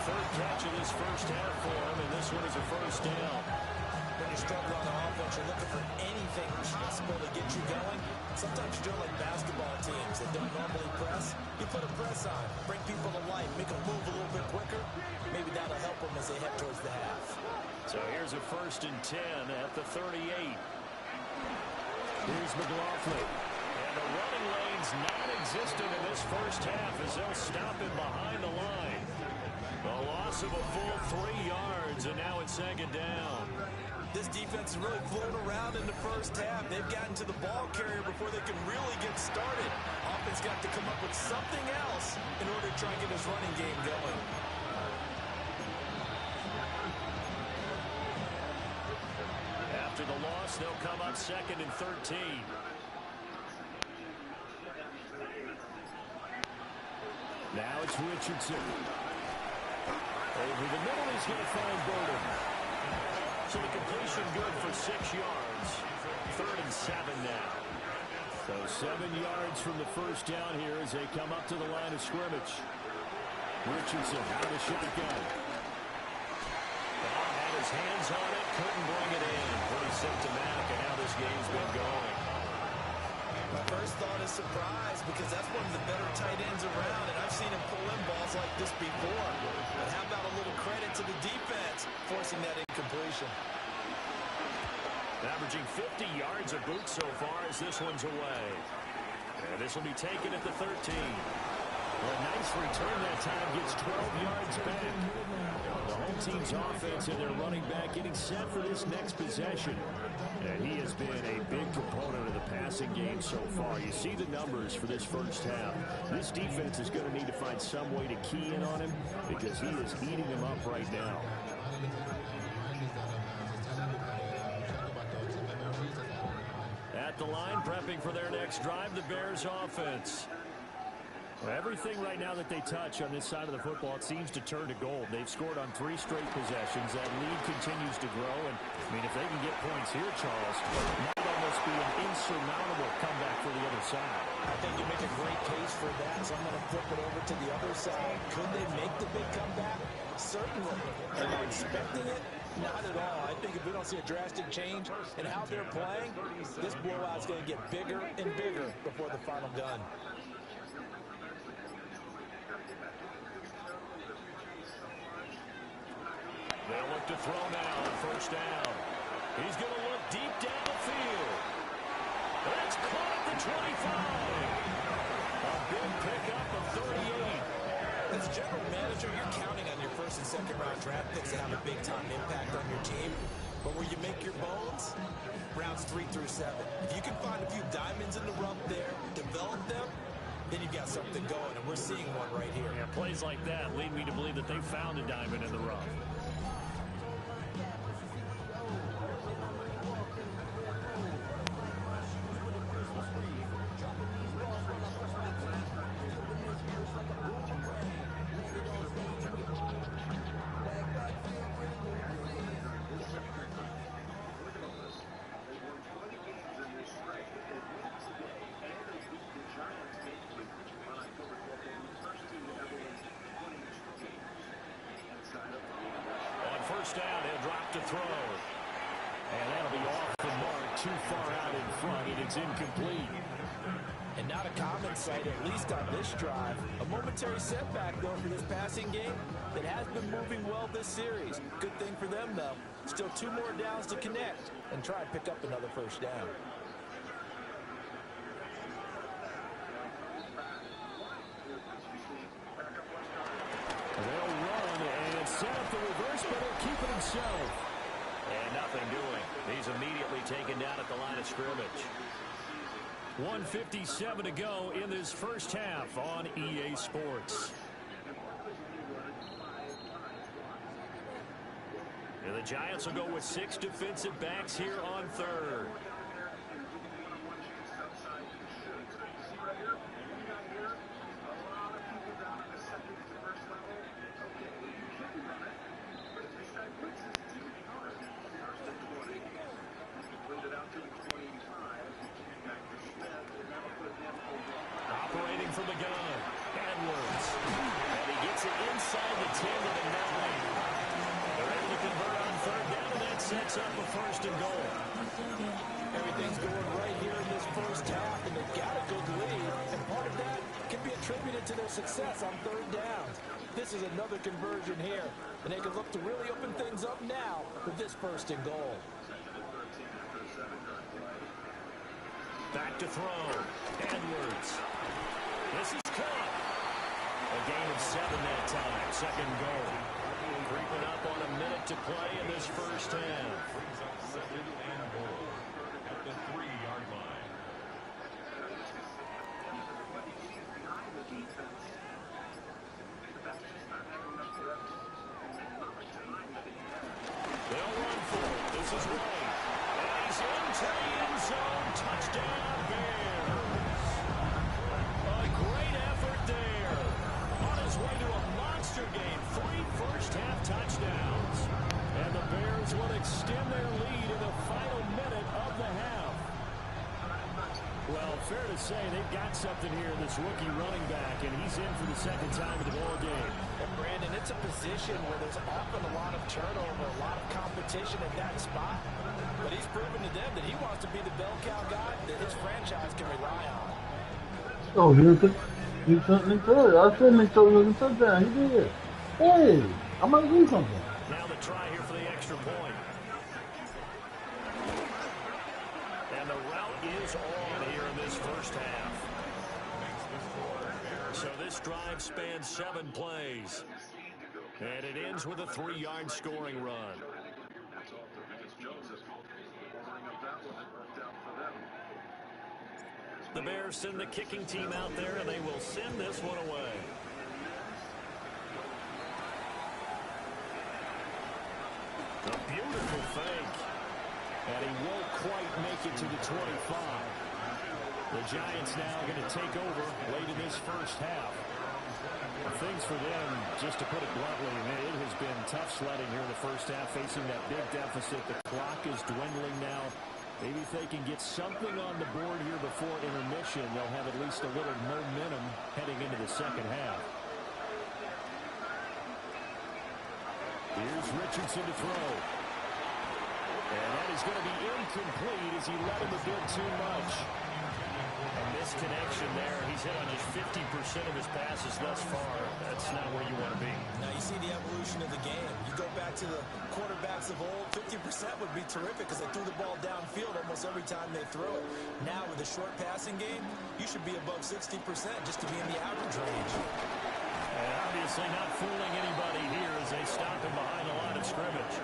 Third catch of this first half for him, and this one is a first down. When you struggle on offense, you're looking for anything possible to get you going. Sometimes you're doing like basketball teams that don't normally press. You put a press on, bring people to life, make them move a little bit quicker. Maybe that'll help them as they head towards the half. So here's a 1st and 10 at the 38. Here's McLaughlin. And the running lane's non-existent in this first half as they'll stop him behind the line. A loss of a full 3 yards, and now it's second down. This defense is really floating around in the first half. They've gotten to the ball carrier before they can really get started. Offense got to come up with something else in order to try and get his running game going. After the loss, they'll come up 2nd and 13. Now it's Richardson. Over the middle, he's going to find Burden. So the completion good for 6 yards. 3rd and 7 now. So 7 yards from the first down here as they come up to the line of scrimmage. Richardson out of the shotgun. Had his hands on it, couldn't bring it in. Pretty symptomatic of how this game's been going. My first thought is surprise because that's one of the better tight ends around, and I've seen him pull in balls like this before. But how about a little credit to the defense forcing that incompletion? Averaging 50 yards a boot so far as this one's away. And this will be taken at the 13. Well, a nice return that time, gets 12 yards back. The home team's offense and their running back getting set for this next possession. And he has been a big component of the passing game so far. You see the numbers for this first half. This defense is going to need to find some way to key in on him because he is eating them up right now. At the line, prepping for their next drive, the Bears offense. Everything right now that they touch on this side of the football, it seems to turn to gold. They've scored on 3 straight possessions. That lead continues to grow. And, I mean, if they can get points here, Charles, it might almost be an insurmountable comeback for the other side. I think you make a great case for that, so I'm going to flip it over to the other side. Could they make the big comeback? Certainly. Am I expecting it? Not at all. I think if we don't see a drastic change in how they're playing, this blowout's going to get bigger and bigger before the final gun. They'll look to throw now on first down. He's going to look Deep down the field. That's caught at the 25. A big pickup of 38. As a general manager, you're counting on your first and second round draft picks to have a big-time impact on your team. But where you make your bones, rounds 3 through 7. If you can find a few diamonds in the rough there, develop them, then you've got something going, and we're seeing one right here. Yeah, plays like that lead me to believe that they found a diamond in the rough. First down, he'll drop to throw. And that'll be off the mark, too far out in front, and it's incomplete. And not a common sight, at least on this drive. A momentary setback, though, for this passing game that has been moving well this series. Good thing for them, though. Still 2 more downs to connect and try and pick up another first down. They'll run and set up the reverse, but he'll keep it himself. And nothing doing. He's immediately taken down at the line of scrimmage. 1:57 to go in this first half on EA Sports. And the Giants will go with 6 defensive backs here on third. Operating from the gun, Edwards. And he gets it inside the 10 to the 9. They're able to convert on third down, and that sets up a first and goal. Everything's going right here in this first half, and they've got a good lead. And part of that can be attributed to their success on third downs. This is another conversion here, and they can look to really open things up now with this first and goal. Back to throw. Edwards. This is caught. A gain of 7 that time. Second goal. Creeping up on a minute to play in this first half. Second and goal at the 3-yard line. They'll run for it. This is Ray. And he's into the end zone. Touchdown, Bears. A great effort there. On his way to a monster game. 3 first-half touchdowns. And the Bears will extend their lead in the final minute of the half. Well, fair to say they've got something here, this rookie running back, and he's in for the second time in the ball game. And Brandon, it's a position where there's often a lot of turnover, a lot of competition at that spot. But he's proven to them that he wants to be the bell cow guy that his franchise can rely on. Oh, he certainly could. I certainly told him to touchdown. He did. Hey, I might do something. Now the try here for the extra point. And the route is on here in this first half. So this drive spans 7 plays. And it ends with a 3-yard scoring run. The Bears send the kicking team out there, and they will send this one away. A beautiful fake. And he won't quite make it to the 25. The Giants now going to take over late in this first half. Things for them, just to put it bluntly, it has been tough sledding here in the first half, facing that big deficit. The clock is dwindling now. Maybe if they can get something on the board here before intermission, they'll have at least a little momentum heading into the second half. Here's Richardson to throw. And that is going to be incomplete as he let him a bit too much. A misconnection there. He's hit on just 50% of his passes thus far. That's not where you want to be. Now you see the evolution of the game. You go back to the quarterbacks of old, 50% would be terrific because they threw the ball downfield almost every time they throw it. Now with the short passing game, you should be above 60% just to be in the average range. And obviously not fooling anybody here as they stop him behind the line of scrimmage.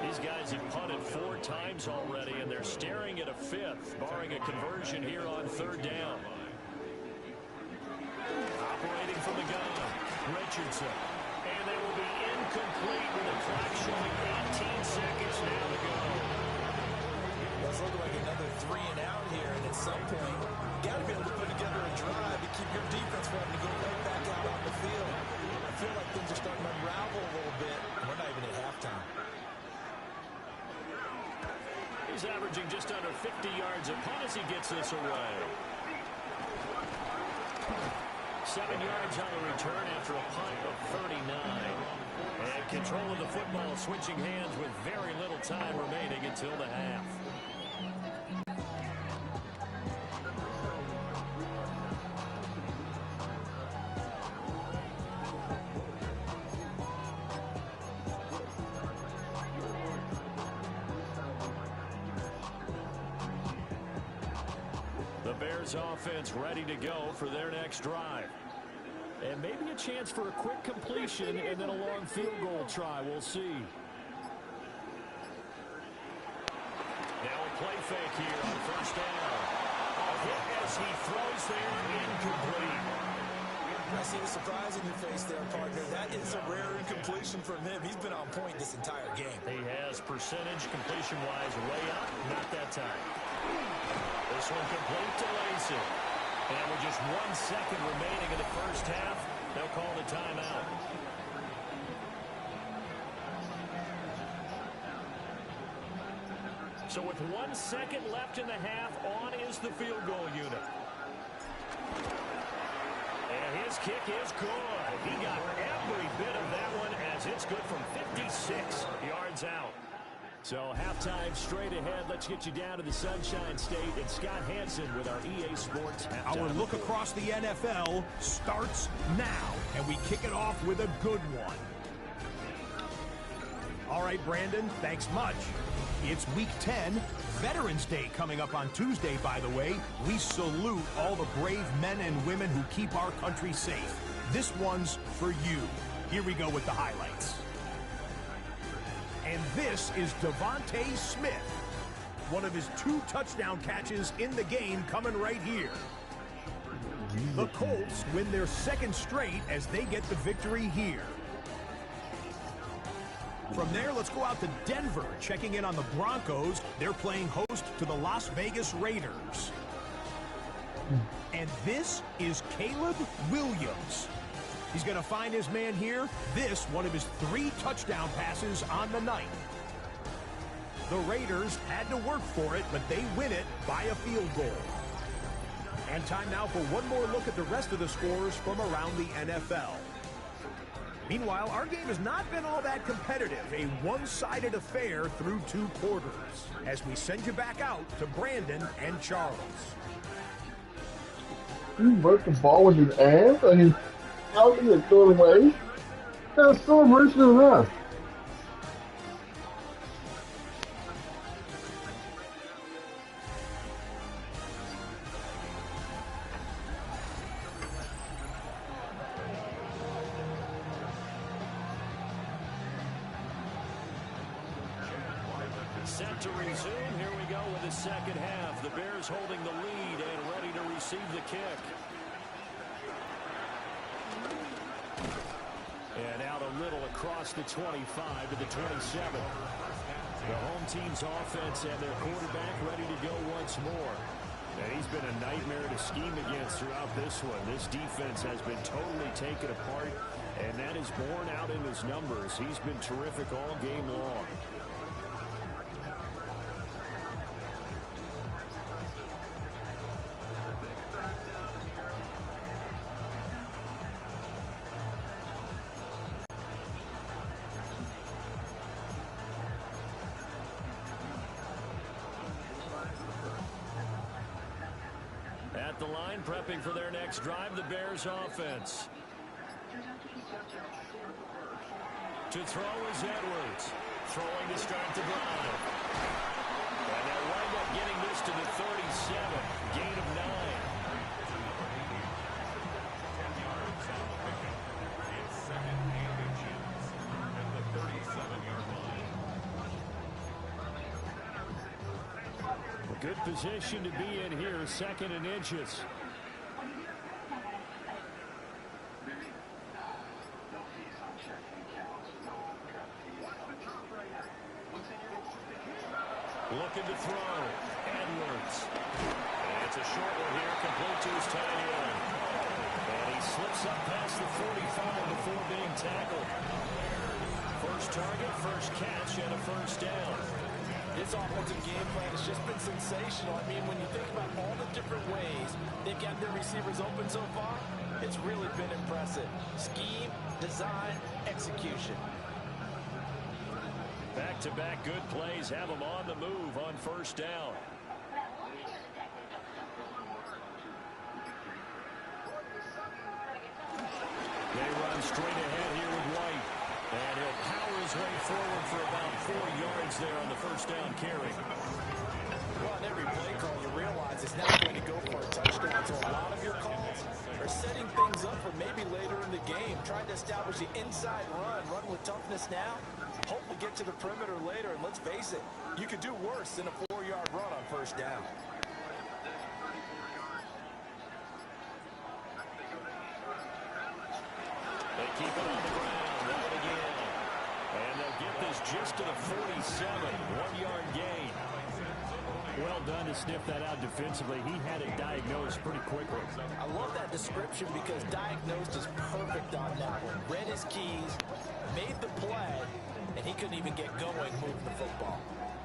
These guys have punted 4 times already, and they're staring at a 5th, barring a conversion here on 3rd down. Operating from the gun, Richardson. And they will be incomplete with the clock showing 18 seconds now to go. It's looking like another 3 and out here, and at some point, you got to be able to put together a drive to keep your defense from having to go right back out on the field. I feel like things are starting to unravel a little bit. We're not even at halftime. He's averaging just under 50 yards a punt as he gets this away. 7 yards on the return after a punt of 39. And control of the football switching hands with very little time remaining until the half. Offense ready to go for their next drive. And maybe a chance for a quick completion and then a long field goal try. We'll see. Now a play fake here on 1st down. A hit as he throws there, incomplete. I see the surprise in your face there, partner. That is a rare incompletion from him. He's been on point this entire game. He has percentage completion-wise way up. Not that time. This one complete to Lacy. And with just 1 second remaining in the first half, they'll call the timeout. So with 1 second left in the half, on is the field goal unit. And his kick is good. He got every bit of that one as it's good from 56 yards out. So halftime straight ahead. Let's get you down to the Sunshine State. And Scott Hansen with our EA Sports halftime. Our look across the NFL starts now, and we kick it off with a good one. All right, Brandon, thanks much. It's Week 10, Veterans Day coming up on Tuesday, by the way. We salute all the brave men and women who keep our country safe. This one's for you. Here we go with the highlights. And this is Devontae Smith. One of his 2 touchdown catches in the game coming right here. The Colts win their 2nd straight as they get the victory here. From there, let's go out to Denver, checking in on the Broncos. They're playing host to the Las Vegas Raiders. And this is Caleb Williams. He's going to find his man here. This, one of his 3 touchdown passes on the night. The Raiders had to work for it, but they win it by a field goal. And time now for one more look at the rest of the scores from around the NFL. Meanwhile, our game has not been all that competitive, a one-sided affair through 2 quarters, as we send you back out to Brandon and Charles. You work the ball with his ass, and he's out and throw it away. That's celebration enough. Set to resume. Here we go with the second half. The Bears holding the lead and ready to receive the kick. And out a little across the 25 to the 27. The home team's offense and their quarterback ready to go once more. And he's been a nightmare to scheme against throughout this one. This defense has been totally taken apart, and that is borne out in his numbers. He's been terrific all game long. at the line, prepping for their next drive, the Bears offense. To throw is Edwards. Throwing to start the drive. And they'll wind up getting this to the 37. Gain of 9. Good position to be in here, 2nd and inches. Looking to throw. Edwards. And it's a short one here, complete to his tight end. And he slips up past the 45 before being tackled. First target, first catch, and a first down. This offensive game plan has just been sensational. I mean, when you think about all the different ways they've got their receivers open so far, it's really been impressive. Scheme, design, execution. Back-to-back good plays have them on the move on first down. They run straight ahead here with White. And he'll power his way forward for about 4 yards there on the first down carry. Well, on every play call, you realize it's not going to go for a touchdown. So a lot of your calls are setting things up for maybe later in the game, trying to establish the inside run with toughness now, hope to get to the perimeter later. And let's face it, you could do worse than a 4-yard run on first down. They keep it on the ground. And they'll get this just to the 47. 1-yard gain. Well done to sniff that out defensively. He had it diagnosed pretty quickly. I love that description because diagnosed is perfect on that one. Read his keys, made the play, and he couldn't even get going moving the football.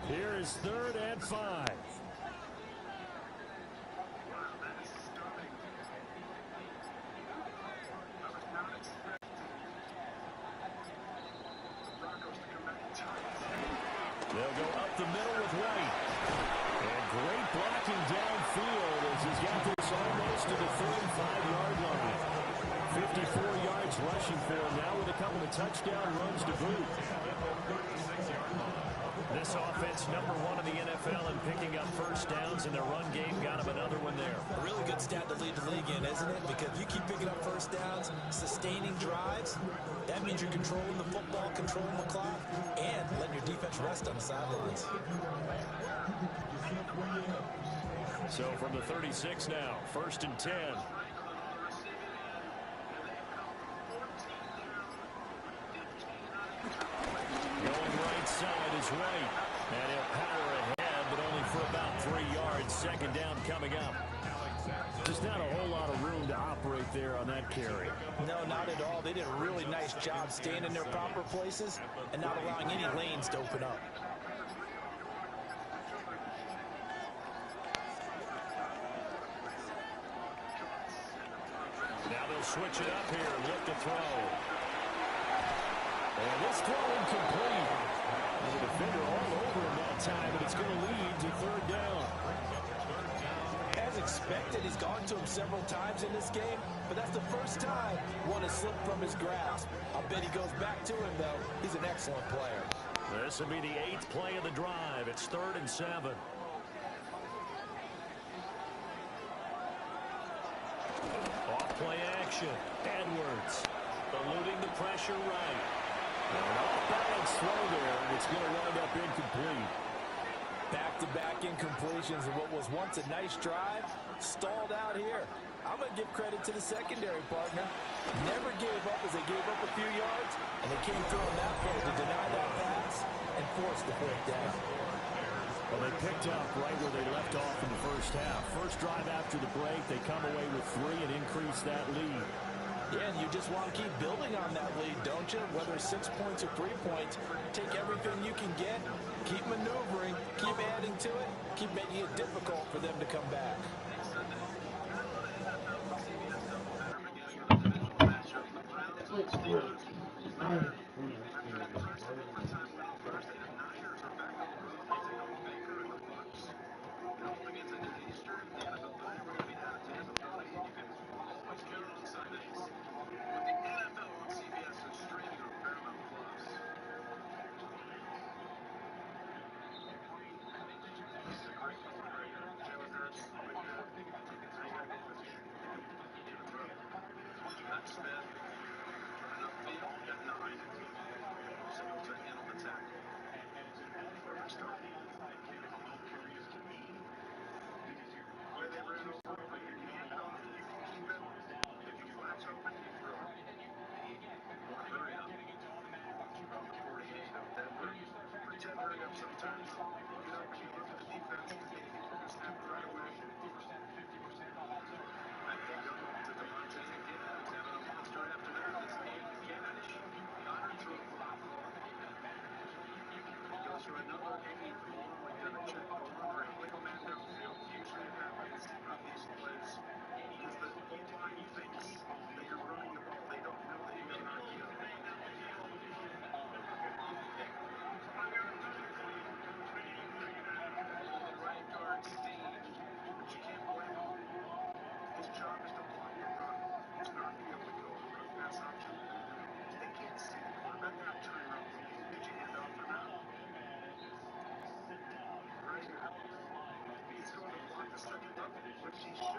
Here is 3rd and 5. They'll go up the middle with White. And great blocking downfield as he's got this almost to the 35-yard line. 54 yards rushing for him now with a couple of touchdown runs to boot. This offense number 1 in the NFL in picking up first downs in their run game. Got him another one there. A really good stat to lead the league in, isn't it? Because you keep picking up first downs, sustaining drives, that means you're controlling the football, controlling the clock, and letting your defense rest on the sidelines. So from the 36 now, 1st and 10. Going right side is White. And he'll power ahead, but only for about 3 yards. 2nd down coming up. Just not a whole lot of room to operate there on that carry. No, not at all. They did a really nice job staying in their proper places and not allowing any lanes to open up. Now they'll switch it up here and look to throw. And this throw incomplete. And the defender all over him that time, and it's going to lead to 3rd down. As expected, he's gone to him several times in this game, but that's the first time one has slipped from his grasp. I'll bet he goes back to him, though. He's an excellent player. This will be the 8th play of the drive. It's 3rd and 7. Off-play action. Edwards eluding the pressure right. And an off-balance throw there, and it's going to wind up incomplete. Back-to-back incompletions of what was once a nice drive, stalled out here. I'm going to give credit to the secondary partner. Never gave up as they gave up a few yards, and they came through on that play to deny that pass and force the 4th down. Well, they picked up right where they left off in the first half. First drive after the break, they come away with 3 and increase that lead. Yeah, and you just want to keep building on that lead, don't you? Whether 6 points or 3 points, take everything you can get, keep maneuvering, keep adding to it, keep making it difficult for them to come back.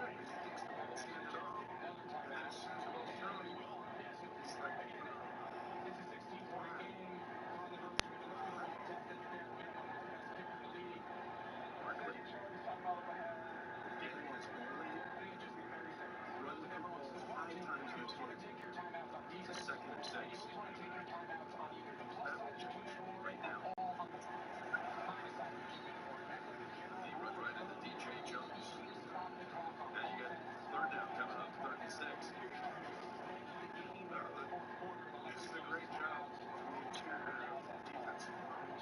good because he thinks the ball's handed off. And then as soon as the ball's thrown, it's like, Barkley. Daniel has only run the ball 5 times in this game. It's a 2nd and 6. That will change right now. He runs right into DJ Jones. Now you got 3rd down coming up, 3rd and 6. This is a great job from the interior defensive line.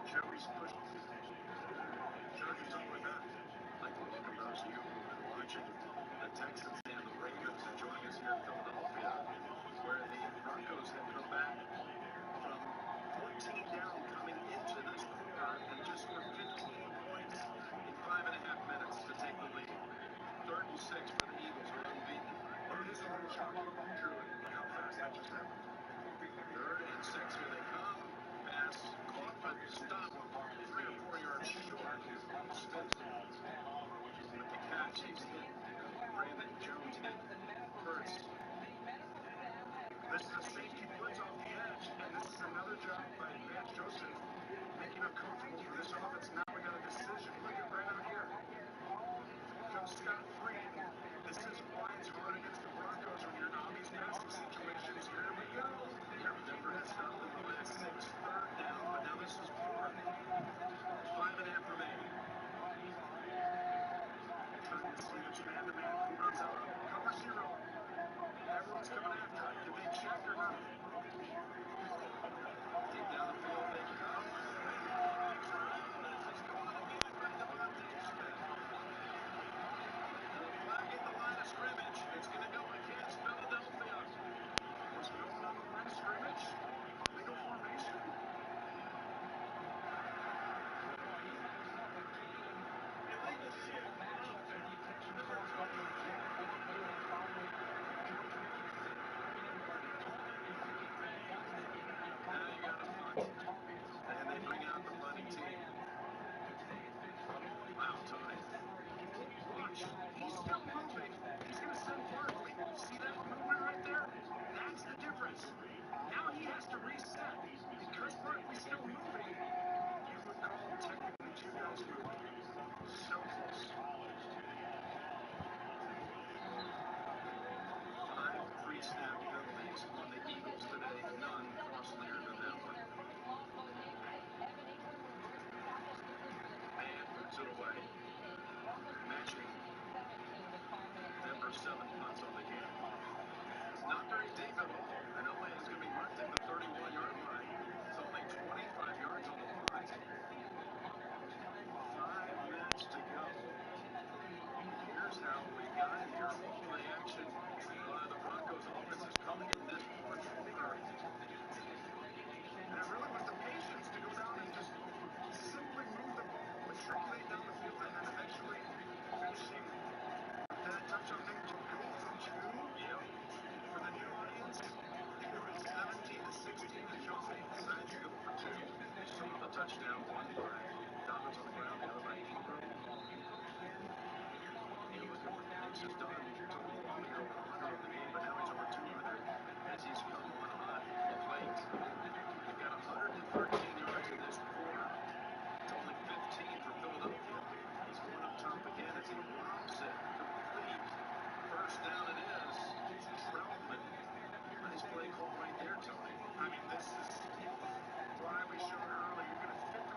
Joey's pushed Chargers all the way back. I'd like to welcome those of you who have been watching the Texans and the Ravens and joining us here in Philadelphia, where the Broncos have come back from 14 down coming into this quarter and just scored 15 points in 5.5 minutes to take the lead. 3rd and 6 for the Eagles are unbeaten. Well, it is a little shocking, truly, how fast that just happened. 3rd and 6, here they come. Pass caught, but stopped 3 or 4 yards short. Smith with the catch. He's hit. Brandon Jones hit first. This is a safety blitz off the edge, and this is another job by Vance Joseph making it comfortable for this offense. Now we got a decision. Look at right out here. Comes Scott Free. This is why it's hard against the Broncos when you're in these passing situations. Here we go. Denver has stopped in the last 6, 3rd down, but now this is 4th. 5.5 remaining. Turn the switch man-to-man. Who runs out? Cover 0. Everyone's coming after it. Did they check or not? Deep down the field they come. Looks around. It's going again by Devontae Smith. Flag at the line of scrimmage. It's going to go against Philadelphia. What's going on the line of scrimmage? Legal formation. Illegal shit. Number 20. Now you got a punt. And they bring out the punting team. Wow, Tony. Watch. He's still moving. He's going to send Barkley. See that movement right there? That's the difference. Now he has to reset. Because Barkley's still moving, you would call technically 2 guys moving. So close. 5 pre-snap penalties on the Eagles today. None costlier than that one. And puts it away. Matching Denver's 7 punts on the game. It's not very deep at all. And LA is going to be marked at the 31-yard line. It's only 25 yards on the punt. 5 minutes to go. Here's how we got here. All the action by the Broncos offense is coming in this 4th quarter. And it really was the patience to go down and just simply move the ball, matriculate down the field, and then eventually finishing that touchdown thing to go for 2. Yep. For the new audience, 17-16 to Johnson. Decided to go for 2. They still have the touchdown. One by Dobbins on the ground, the other by Ingram. He was over. He's just done total 1 minute over 100 on the game, but now he's over 200 as he's come on hot of late. They've got 113 yards in this quarter. It's only 15 for Philadelphia. He's going up top again as he lobs it. Complete. First down it is. Troutman. Nice play call right there, Tony. I mean, this is why we showed earlier. You're going to fit the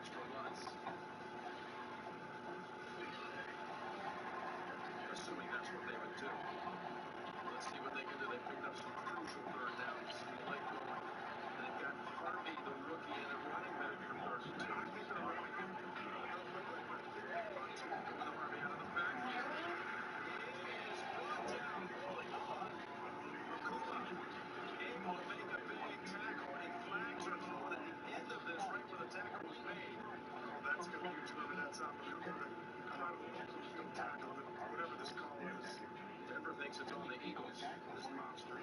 extra runs. Assuming that's what they would do. Let's see what they can do. They picked up some crucial third downs. They like going. They've got Harvey, the rookie, and a running back conversion. With Harvey out of the backfield. He is brought down, holding on. Able to make a big tackle, and flags are thrown at the end of this, right where the tackle was made. Oh, that's going to be huge. Whoever that's on, but they're going to tackle it. Whatever this call is. Denver thinks it's on the Eagles. This monster.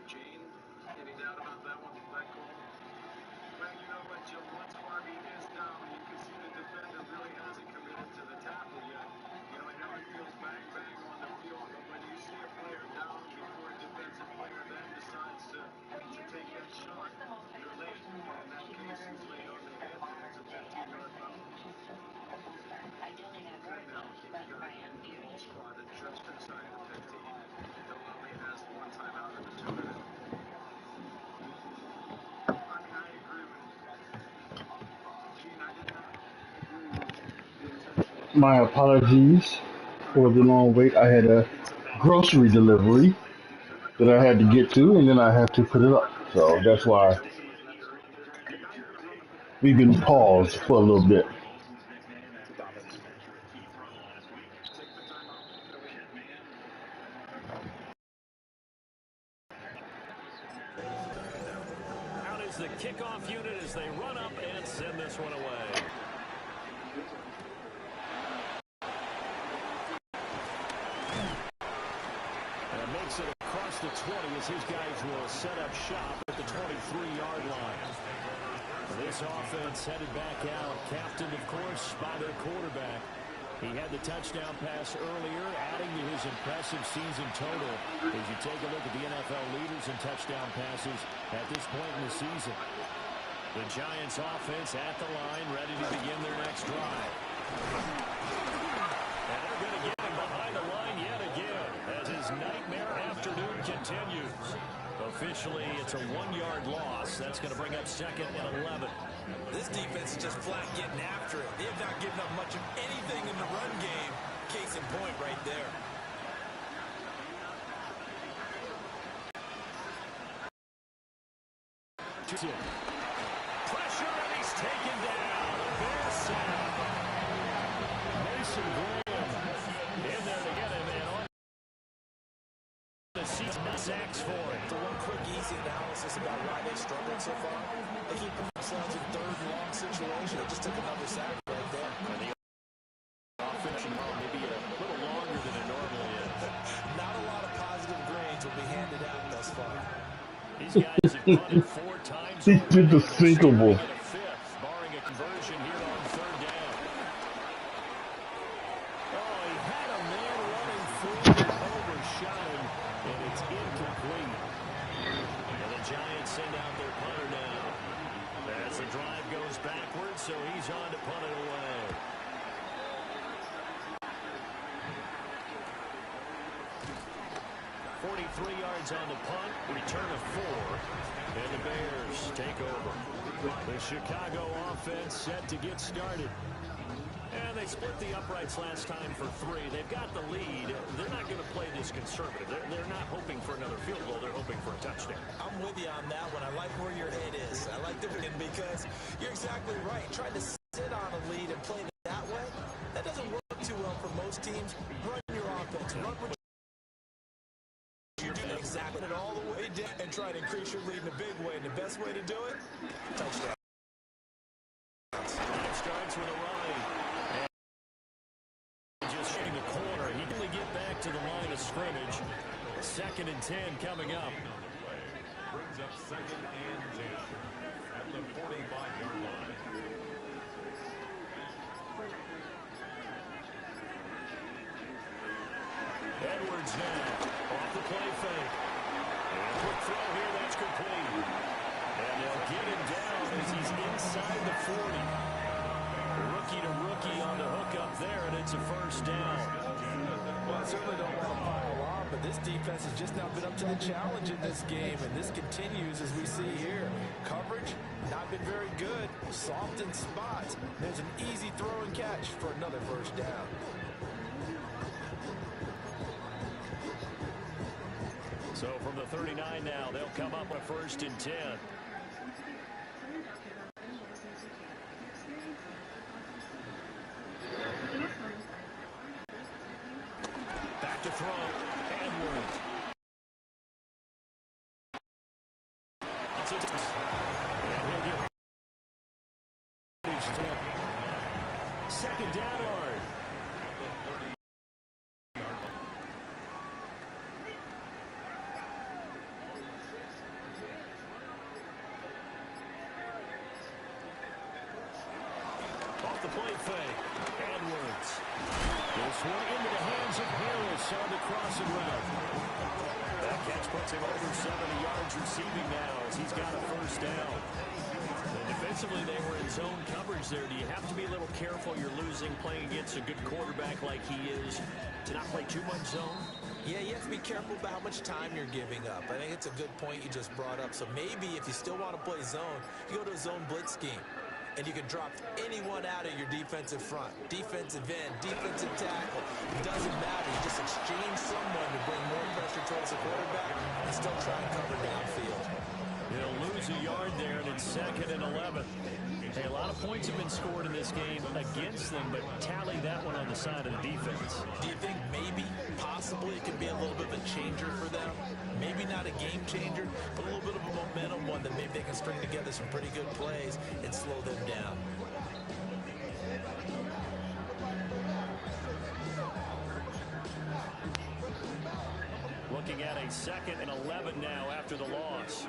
Gene, any doubt about that one? That call? Well, you know what, Jim? Once Harvey is down, you can see the defender really hasn't committed to the tackle yet. You know, I know it feels bang, bang on the field, but when you see a player down before a defensive player then decides to take that shot, you're late. In that case, he's late on the hit, and it's a 15-yard foul. Now, you've got the ball spotted just inside the 15. Deloney has one timeout in the 2-minute. I agree with Gene. I did not agree with My apologies for the long wait. I had a grocery delivery that I had to get to, and then I had to put it up. So that's why we've been paused for a little bit. Out is the kickoff unit as they run up and send this one away. And makes it across the 20 as his guys will set up shop at the 23-yard line. This offense headed back out, captained, of course, by their quarterback. He had the touchdown pass earlier, adding to his impressive season total as you take a look at the NFL leaders in touchdown passes at this point in the season. The Giants offense at the line, ready to begin their next drive. And they're going to get him behind the line yet again as his nightmare afternoon continues. Officially, it's a 1-yard loss. That's going to bring up 2nd and 11. This defense is just flat getting after it. They have not given up much of anything in the run game. Case in point right there. Pressure, and he's taken down. Bear sack. Mason Graham in there to get him in. On the seats, sacks for it. The one quick, easy analysis about why they struggled so far. They keep themselves in 3rd and long situation. They just took another sack right there. And the offense, maybe a little longer than it normally is. Not a lot of positive grades will be handed out thus far. These guys have punted 4 times. He did the sinkable. Barring a conversion here on 3rd down. Oh, he had a man running through and overshot him, and it's incomplete. And the Giants send out their punter now. As the drive goes backwards, so he's on to punt it away. .43 yards on the punt, return of 4, and the Bears take over. The Chicago offense set to get started. And they split the uprights last time for 3. They've got the lead. They're not going to play this conservative. They're not hoping for another field goal. They're hoping for a touchdown. I'm with you on that one. I like where your head is. I like the win because you're exactly right. Trying to sit on a lead and play that way, that doesn't work too well for most teams. Run your offense. Run with you're doing exactly it all the way down and try to increase your lead in a big way. And the best way to do it, touchdown. Starts with a run. And just shooting the corner. He didn't get back to the line of scrimmage. 2nd and 10 coming up. brings up 2nd and 10 at the 45-yard line. Edwards now off the play fake. And a quick throw here, that's complete. And they'll get him down as he's inside the 40. Rookie to rookie on the hook up there, and it's a first down. Well, I certainly don't want to pile on, but this defense has just not been up to the challenge in this game, and this continues as we see here. Coverage, not been very good. Soft in spots. There's an easy throw and catch for another first down. So from the 39 now, they'll come up on 1st and 10. Back to throw. Edwards. And he'll get 2nd down yard. Off the play fake. Edwards. This one into the hands of Harris on the crossing route. That catch puts him over 70 yards receiving now as he's got a first down. And defensively, they were in zone coverage there. Do you have to be a little careful? You're losing playing against a good quarterback like he is to not play too much zone? Yeah, you have to be careful about how much time you're giving up. I think it's a good point you just brought up. So maybe if you still want to play zone, you go to a zone blitz scheme. And you can drop anyone out of your defensive front. Defensive end, defensive tackle. It doesn't matter. You just exchange someone to bring more pressure towards the quarterback and still try and cover downfield. He'll lose a yard there, and it's 2nd and 11. Hey, a lot of points have been scored in this game against them, but tally that one on the side of the defense. Do you think maybe, possibly, it could be a little bit of a changer for them? Maybe not a game changer, but a little bit of a momentum one that maybe they can string together some pretty good plays and slow them down. Looking at a 2nd and 11 now after the loss.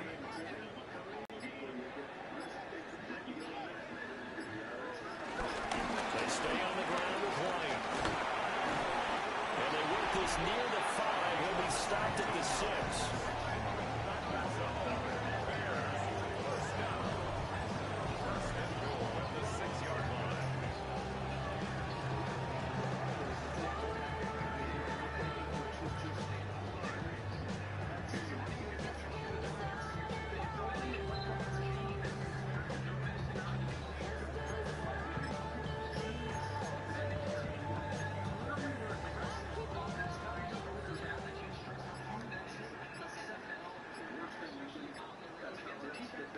They stay on the ground with White. And they work this near the 5. He'll be stopped at the 6.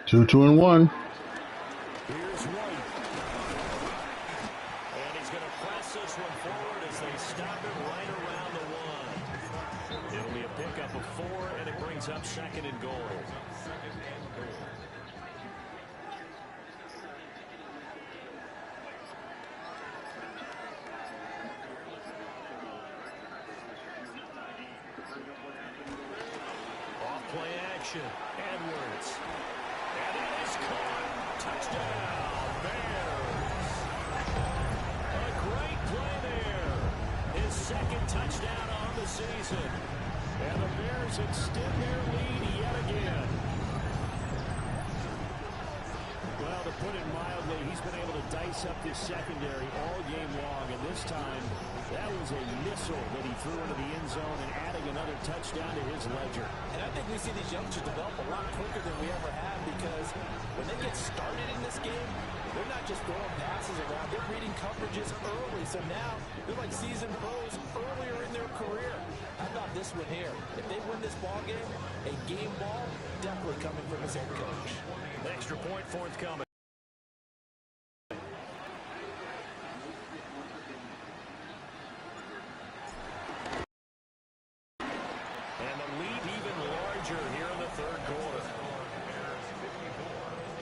Two, 2, and 1. Here's White. And he's going to press this one forward as they stop it right around the 1. It'll be a pickup of 4, and it brings up 2nd and goal. Off play action. Edwards. And it is caught. Touchdown, Bears. A great play there. His 2nd touchdown on the season. And the Bears extend their lead yet again. Well, to put it mildly, he's been able to dice up this secondary all game long. And this time, that was a missile that he threw into the end zone and adding another touchdown to his ledger. And I think we see these youngsters develop a lot quicker than we ever have because when they get started in this game, they're not just throwing passes around. They're reading coverages early. So now they're like seasoned pros earlier in their career. How about this one here? If they win this ball game, a game ball definitely coming from his head coach. Extra point forthcoming. And the lead even larger here in the 3rd quarter.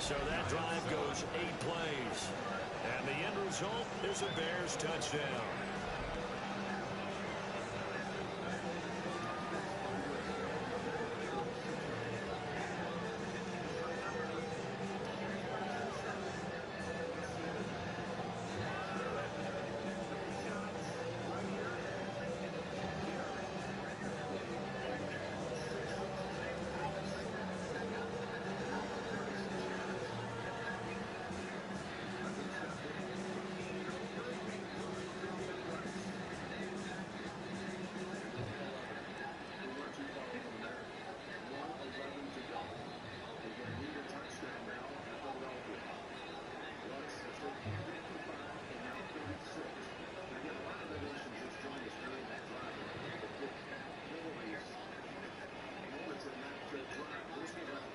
So that drive goes 8 plays. And the end result is a Bears touchdown.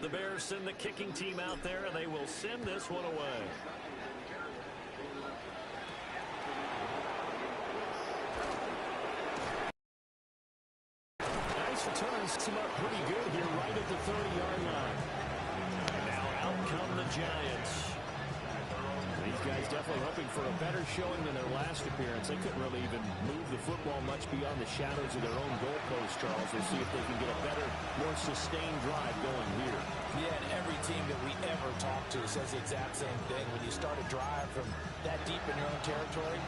The Bears send the kicking team out there, and they will send this one away. Nice return, sets him up pretty good here right at the 30-yard line. And now out come the Giants. These guys definitely hoping for a better showing than their last appearance. They couldn't really even move the football much beyond the shadows of their own goalpost, Charles. We'll see if they can get a better, more sustained drive going here. Yeah, and every team that we ever talk to says the exact same thing. When you start a drive from that deep in your own territory,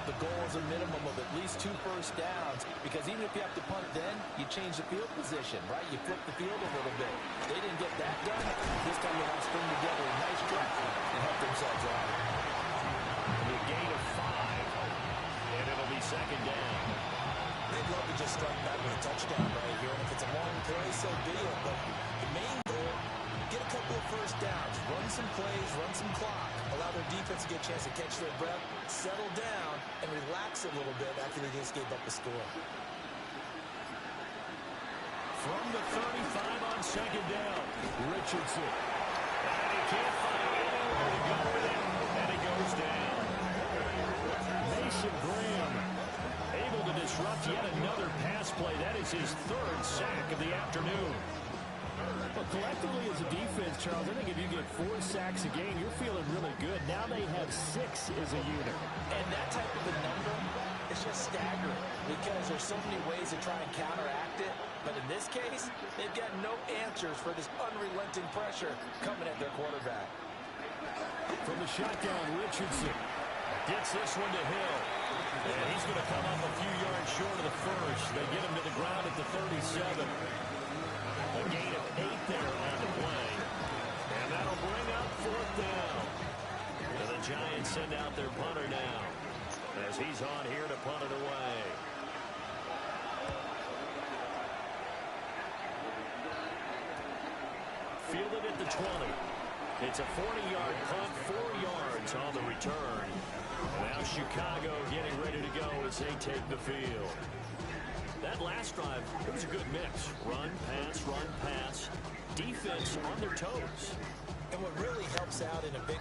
the goal is a minimum of at least 2 first downs, because even if you have to punt then, you change the field position, right? You flip the field a little bit. They didn't get that done. This time they want to string together a nice drive and help themselves out. A gain of 5, and it'll be second down. They'd love to just strike back with a touchdown right here, and if it's a long play, so be it. But the main goal, get a couple of first downs, run some plays, run some clock, allow their defense to get a chance to catch their breath, settle down, and relax a little bit after they just gave up a score. From the 35 on second down, Richardson. And he can't find anywhere to go with it, and he goes down. Mason Graham able to disrupt yet another pass play. That is his 3rd sack of the afternoon. But collectively as a defense, Charles, I think if you get 4 sacks a game, you're feeling really good. Now they have 6 as a unit. And that type of a number is just staggering, because there's so many ways to try and counteract it. But in this case, they've got no answers for this unrelenting pressure coming at their quarterback. From the shotgun, Richardson gets this one to Hill. And he's going to come up a few yards short of the first. They get him to the ground at the 37. A gain of 8 there on the play. And that'll bring up 4th down. And the Giants send out their punter now, as he's on here to punt it away. Fielded at the 20. It's a 40-yard punt, 4 yards on the return. Now Chicago getting ready to go as they take the field. That last drive, it was a good mix. Run, pass, defense on their toes. And what really helps out in a big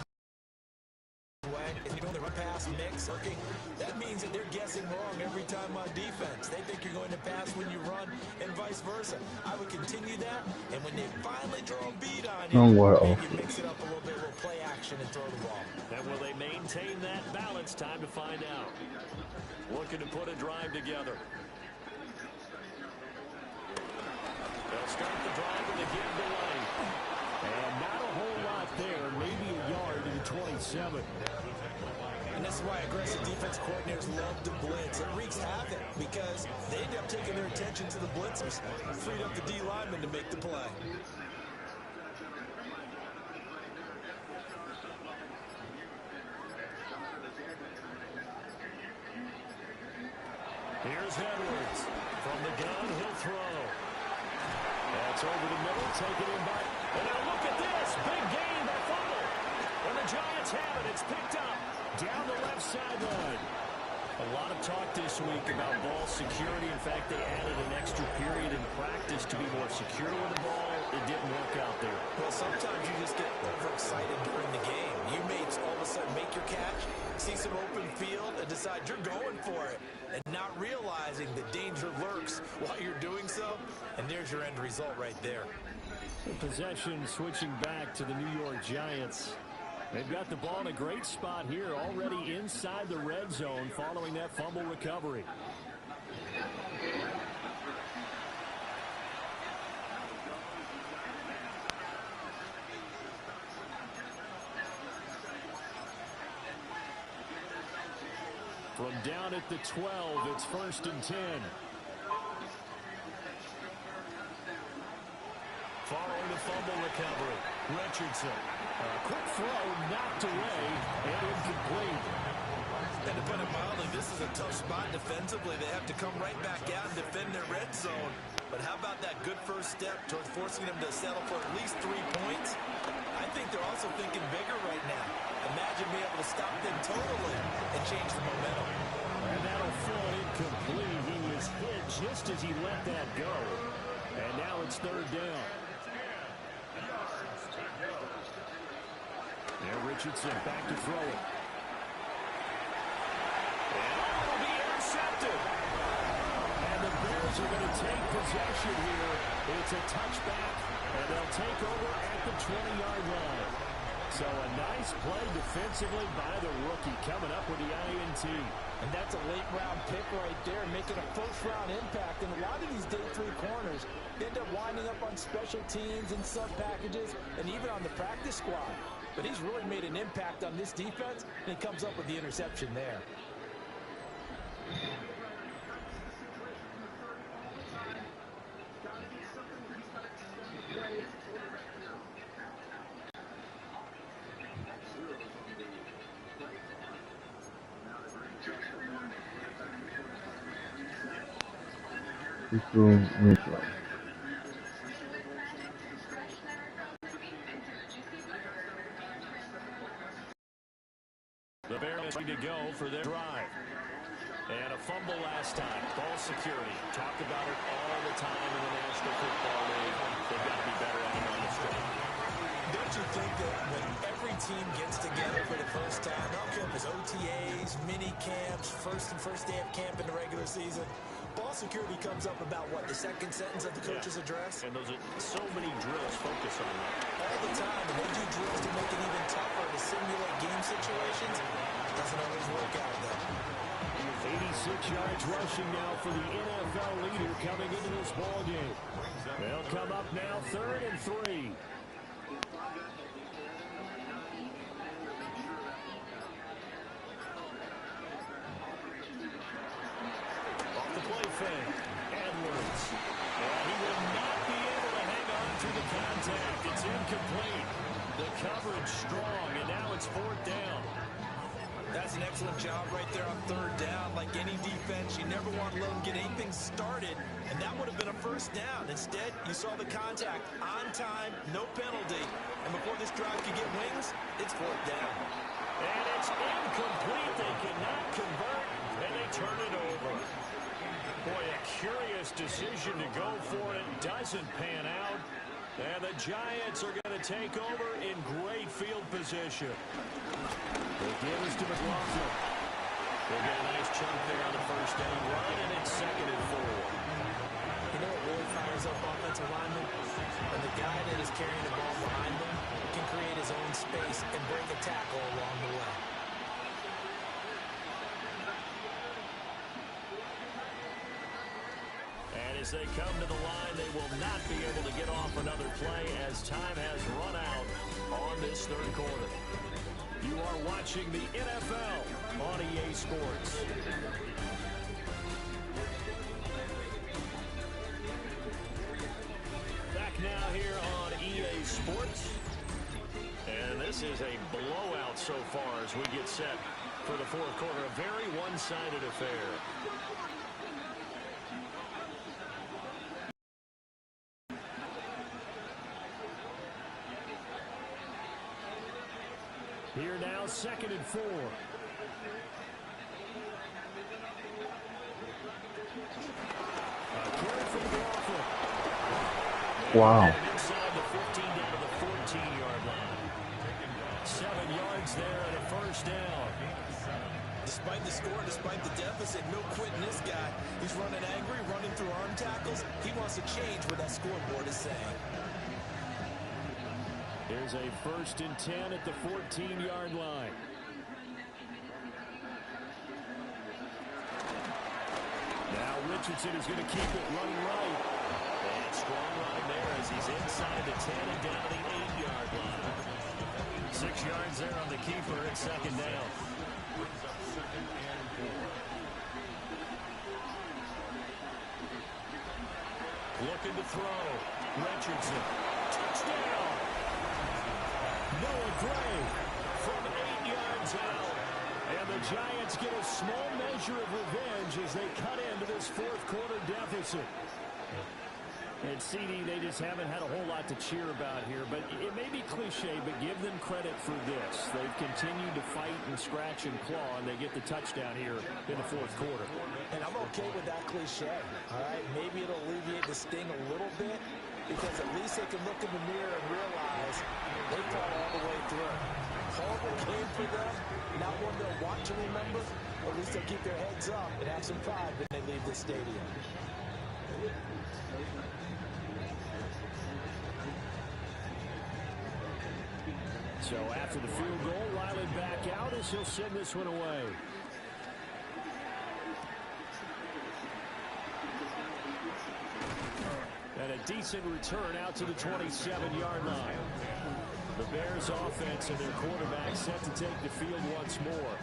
way is, you know, the run-pass mix working. That means that they're guessing wrong every time on defense. They think you're going to pass when you run, and vice versa. I would continue that, and when they finally draw a beat on you, you mix it up a little bit, a little play action, and throw the ball. And will they maintain that balance? Time to find out. Looking to put a drive together. They'll start the drive with a give to Lane. And not a whole lot there, maybe a yard to the 27. And this is why aggressive defense coordinators love to blitz. It wreaks havoc because they end up taking their attention to the blitzers, freed up the D lineman to make the play. Here's Edwards. From the gun, he'll throw. That's over the middle, taken in by. And now look at this. Big gain by fumble. And the Giants have it. It's picked up down the left sideline. A lot of talk this week about ball security. In fact, they added an extra period in practice to be more secure with the ball. It didn't work out there. Well, sometimes you just get overexcited during the game. You may all of a sudden make your catch, see some open field, and decide you're going for it, and not realizing the danger lurks while you're doing so. And there's your end result right there. The possession switching back to the New York Giants. They've got the ball in a great spot here, already inside the red zone following that fumble recovery. From down at the 12, it's 1st and 10. Following the fumble recovery, Richardson. Quick throw, knocked away, and incomplete. And to put it mildly, this is a tough spot defensively. They have to come right back out and defend their red zone. But how about that good first step towards forcing them to settle for at least 3 points? I think they're also thinking bigger right now. Imagine being able to stop them totally and change the momentum. And that'll fall incomplete. He was hit just as he let that go. And now it's 3rd down. And Richardson back to throw it. And it'll be intercepted. And the Bears are going to take possession here. It's a touchback, and they'll take over at the 20-yard line. So a nice play defensively by the rookie coming up with the INT. And that's a late-round pick right there, making a first-round impact. And a lot of these day 3 corners end up winding up on special teams and sub-packages and even on the practice squad. But he's really made an impact on this defense, and he comes up with the interception there. The Bears ready to go for their drive. And a fumble last time. Ball security. Talk about it all the time in the National Football League. They've got to be better at it on the stretch. Don't you think that when every team gets together for the first time, I don't care if it's OTAs, mini camps, first day of camp in the regular season, ball security comes up about what, the second sentence of the coach's address? And those are so many drills focus on that. All the time, and they do drills to make it even tougher to simulate game situations. Doesn't always work out, though. 86 yards rushing now for the NFL leader coming into this ball game. They'll come up now 3rd and 3. Off the play fake, Edwards. And he will not be able to hang on through the contact. It's incomplete. The coverage strong, and now it's 4th down. That's an excellent job right there on 3rd down. Like any defense, you never want to let them get anything started, and that would have been a first down. Instead, you saw the contact on time, no penalty, and before this drive could get wings, it's 4th down. And it's incomplete. They cannot convert, and they turn it over. Boy, a curious decision to go for it. Doesn't pan out. And the Giants are going to take over in great field position. The give is to McLaughlin. They get a nice chunk there on the first down run, and it's 2nd and 4. You know what really fires up offensive linemen? When the guy that is carrying the ball behind them can create his own space and break a tackle along the way. And as they come to the line, they will not be able to get off another play as time has run out on this 3rd quarter. You are watching the NFL on EA Sports. Back now here on EA Sports. And this is a blowout so far as we get set for the 4th quarter. A very one-sided affair. Here now, 2nd and 4. Carry from McLaughlin. Wow. Inside the 15 down to the 14-yard line. 7 yards there and a first down. Despite the score, despite the deficit, no quitting this guy. He's running angry, running through arm tackles. He wants to change what that scoreboard is saying. Here's a 1st and 10 at the 14-yard line. Now Richardson is going to keep it running right. And strong line there as he's inside the 10 and down to the 8-yard line. 6 yards there on the keeper at 2nd down. Looking to throw. Richardson. Touchdown. Noah Gray from 8 yards out. And the Giants get a small measure of revenge as they cut into this 4th quarter deficit. And CD, they just haven't had a whole lot to cheer about here, but it may be cliche, but give them credit for this. They've continued to fight and scratch and claw, and they get the touchdown here in the 4th quarter. And I'm okay with that cliche, all right? Maybe it'll alleviate the sting a little bit, because at least they can look in the mirror and realize they fought all the way through. one they'll want to remember, or at least they'll keep their heads up and have some pride when they leave this stadium. So after the field goal, Riley back out as he'll send this one away. And a decent return out to the 27-yard line. The Bears offense and their quarterback set to take the field once more.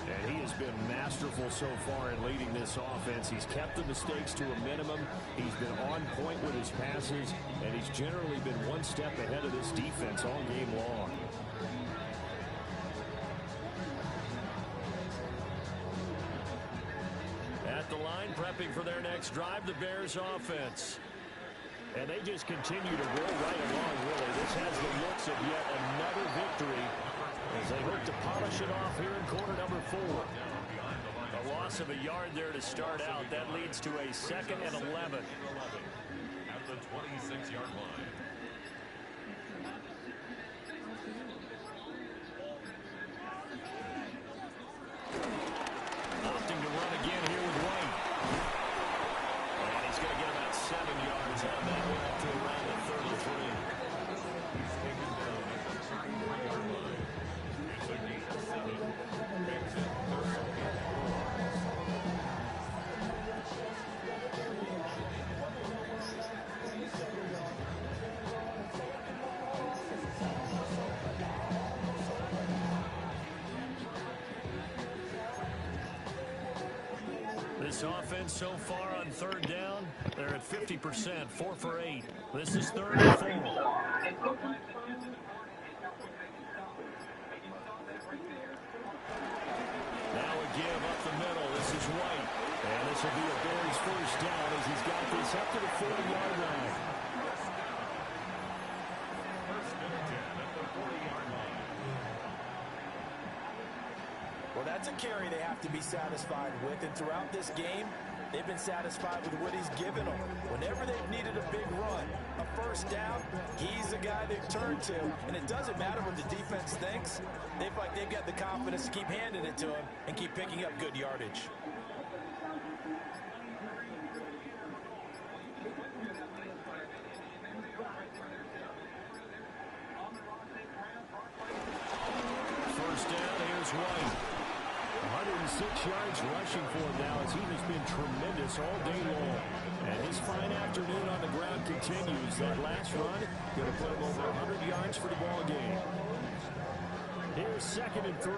And he has been masterful so far in leading this offense. He's kept the mistakes to a minimum. He's been on point with his passes, and he's generally been one step ahead of this defense all game long. At the line, prepping for their next drive, the Bears offense. And they just continue to roll right along, really. This has the looks of yet another victory as they hope to polish it off here in quarter number 4. A loss of a yard there to start out. That leads to a 2nd and 11. At the 26-yard line. Opting to run again here with White. And he's going to get about 7 yards on that one up to around the 33. He's taken down at the 33-yard line. It's a gain of 7. Makes it 3rd and 4. This offense so far on 3rd down, they're at 50%, 4 for 8. This is 3rd and 4. Now a give up the middle. This is White. And this will be a Bears 1st down as he's got this up to the 40-yard line. 1st and 10 at the 40-yard line. Well, that's a carry they have to be satisfied with, and throughout this game, they've been satisfied with what he's given them. Whenever they've needed a big run, a 1st down, he's the guy they've turned to, and it doesn't matter what the defense thinks. They feel like they've got the confidence to keep handing it to him and keep picking up good yardage. First down, here's White. 106 yards rushing for him now as he has been tremendous all day long. And his fine afternoon on the ground continues. That last run going to put him over 100 yards for the ball game. Here's 2nd and 3.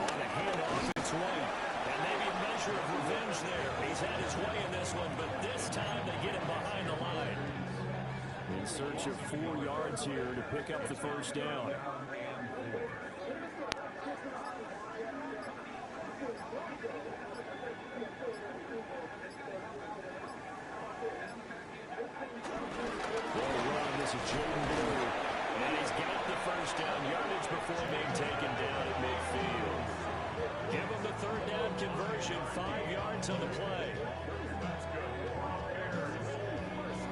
On a handoff, it's White. And maybe a measure of revenge there. He's had his way in this one, but this time they get him behind the line. In search of 4 yards here to pick up the 1st down. This is Jaden Blue. And he's got the 1st down yardage before being taken down at midfield. Give him the 3rd down conversion, 5 yards on the play.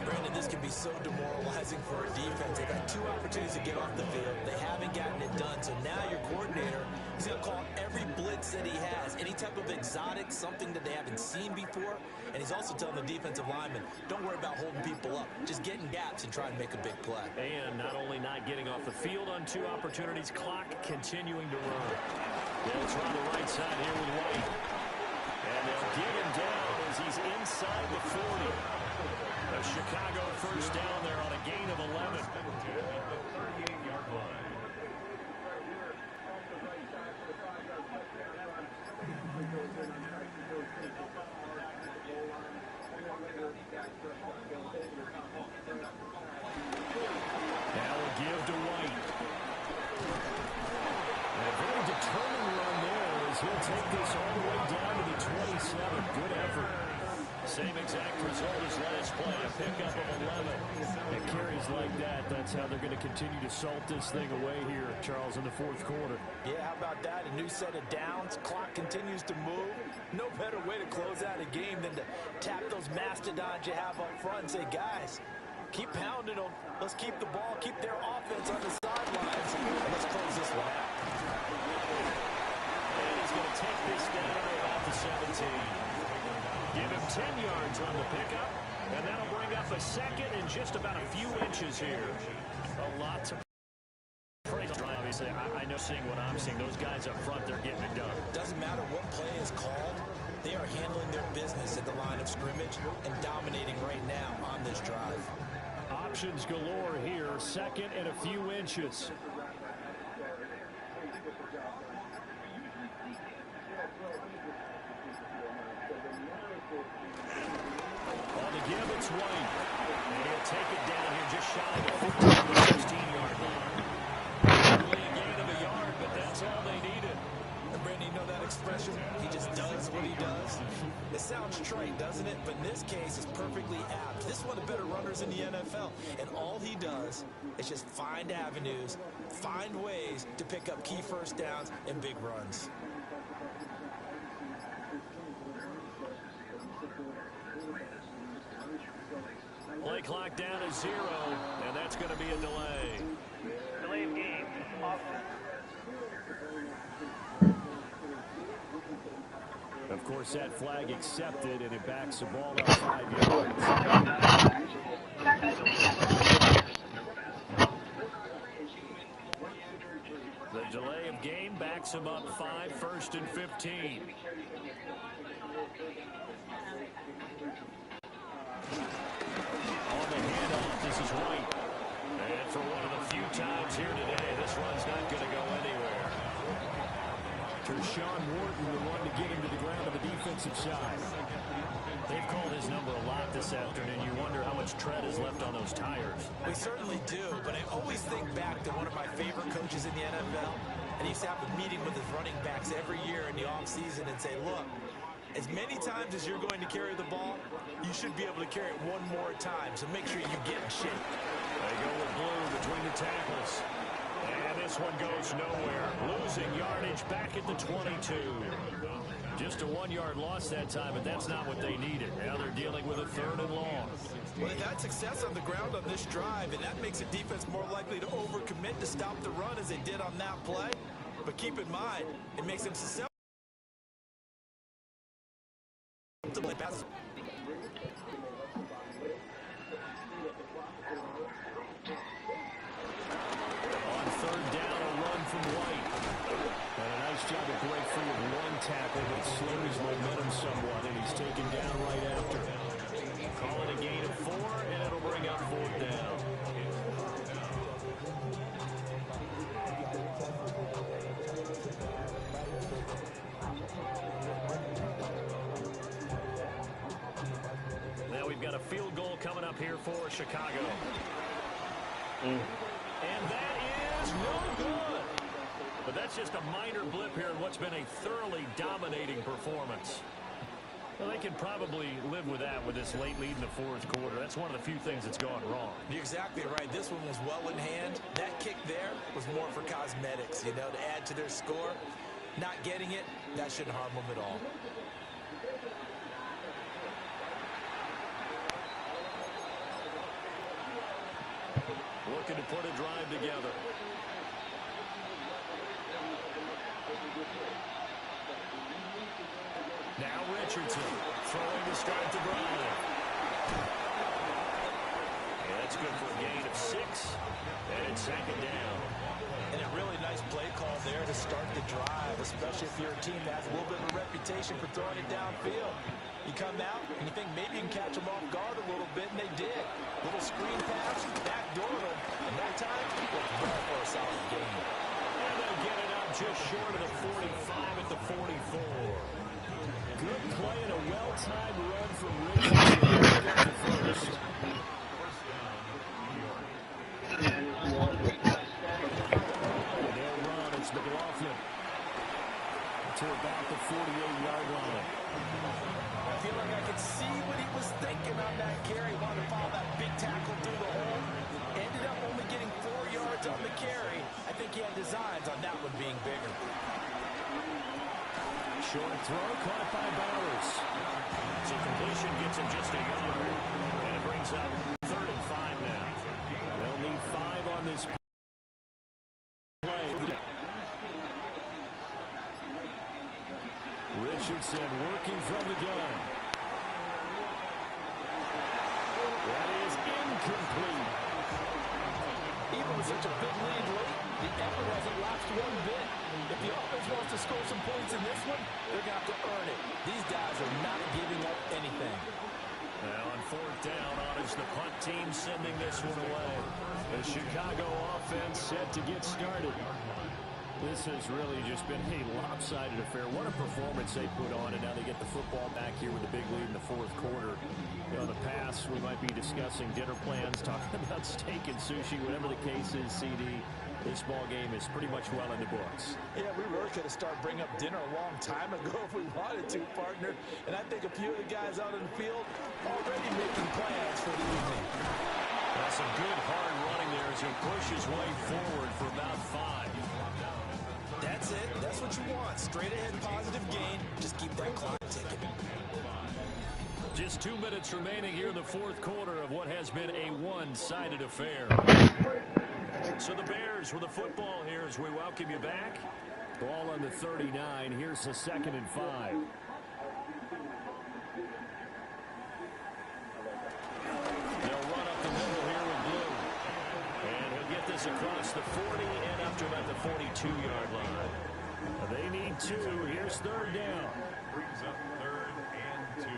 Brandon, this can be so demoralizing for a defense. They've had 2 opportunities to get off the field. They haven't gotten it done. So now your coordinator is going to call every blitz that he has, any type of exotic, something that they haven't seen before. And he's also telling the defensive lineman, don't worry about holding people up. Just get in gaps and try and make a big play. And not only not getting off the field on 2 opportunities, clock continuing to run. They'll try the right side here with White. And they'll get him down as he's inside the 40. A Chicago 1st down there on a gain of 11. At the 38-yard line. Now a give to White. And a very determined run there as he'll take this all the way down to the 27. Good effort. Same exact result as last play, a pickup of 11. And carries like that, that's how they're going to continue to salt this thing away here, Charles, in the fourth quarter. Yeah, how about that? A new set of downs. Clock continues to move. No better way to close out a game than to tap those mastodons you have up front and say, guys, keep pounding them. Let's keep the ball, keep their offense on the sidelines, and let's close this one out. And he's going to take this down to about the 17. Give him 10 yards on the pickup, and that'll bring up a second in just about a few inches here. A lot to praise. Obviously, I know seeing what I'm seeing. Those guys up front, they're getting it done. Doesn't matter what play is called. They are handling their business at the line of scrimmage and dominating right now on this drive. Options galore here. Second and a few inches. On the give, it's White. And he'll take it down here just shy of the 16-yard line. Only a gain of a yard, but that's all they needed. And Brandon, you know that expression? He just does what he does. It sounds trite, doesn't it? But in this case, it's perfectly apt. This is one of the better runners in the NFL. And all he does is just find avenues, find ways to pick up key first downs and big runs. Play clock down to 0, and that's going to be a delay. Delay of game. Offense. Of course, that flag accepted, and it backs the ball up 5 yards. The delay of game backs him up 5, 1st and 15. On the handoff, this is White. And for one of the few times here today, this run's not going to go anywhere. Tershawn Wharton, the one to get him to the ground on the defensive side. They've called his number a lot this afternoon. You wonder how much tread is left on those tires. We certainly do, but I always think back to one of my favorite coaches in the NFL, and he used to have a meeting with his running backs every year in the offseason and say, look, as many times as you're going to carry the ball, you should be able to carry it one more time, so make sure you get in shape. They go with blue between the tackles. And this one goes nowhere. Losing yardage back at the 22. Just a 1-yard loss that time, but that's not what they needed. Now they're dealing with a 3rd and long. Well, they've had success on the ground on this drive, and that makes a defense more likely to overcommit to stop the run as they did on that play. But keep in mind, it makes them susceptible to play passes. On 3rd down, a run from White. And a nice job to break free of one tackle that slowed his momentum somewhat, and he's taken down right after. Call it a gain of 4, and it'll bring up 4th down. Now we've got a field goal coming up here for Chicago. And that is no good. But that's just a minor blip here in what's been a thoroughly dominating performance. Well, they can probably live with that with this late lead in the 4th quarter. That's one of the few things that's gone wrong. You're exactly right. This one was well in hand. That kick there was more for cosmetics, you know, to add to their score. Not getting it, that shouldn't harm them at all. Looking to put a drive together. Now Richardson throwing to start the drive. Yeah, that's good for a gain of 6. And it's 2nd down. And a really nice play call there to start the drive, especially if you're a team that has a little bit of a reputation for throwing it downfield. You come out and you think maybe you can catch them off guard a little bit, and they did. Little screen pass, backdoor them, and that time, went well for a solid gain. And they'll get it up just short of the 45 at the 44. Good play and a well-timed run from Richardson. They'll run. It's McLaughlin. to about the 48-yard line. I feel like I could see what he was thinking on that carry. Wanted to follow that big tackle through the hole. Ended up only getting 4 yards on the carry. I think he had designs on that one being bigger. Short throw caught by Bowers. So completion gets him just a yard. And it brings up 3rd and 5 now. They'll need 5 on this play. Richardson working from the gun. That is incomplete. Even with such a big lead late, the effort hasn't lapsed one bit. If the offense wants to score some points in this one, they're going to have to earn it. These guys are not giving up anything. Now on 4th down, honors the punt team sending this one away. The Chicago offense set to get started. This has really just been a lopsided affair. What a performance they put on, and now they get the football back here with a big lead in the 4th quarter. You know, in the past, we might be discussing dinner plans, talking about steak and sushi, whatever the case is, CD. This ball game is pretty much well in the books. Yeah, we really could have started bringing up dinner a long time ago if we wanted to, partner. And I think a few of the guys out in the field already making plans for the evening. That's some good hard running there as he pushes his way forward for about 5. That's it. That's what you want. Straight ahead positive gain. Just keep that clock ticking. Just 2 minutes remaining here in the 4th quarter of what has been a one-sided affair. So the Bears with the football here as we welcome you back. Ball on the 39. Here's the 2nd and 5. They'll run up the middle here with Blue. And he'll get this across the 40 and up to about the 42-yard line. They need 2. Here's 3rd down. Brings up 3rd and 2.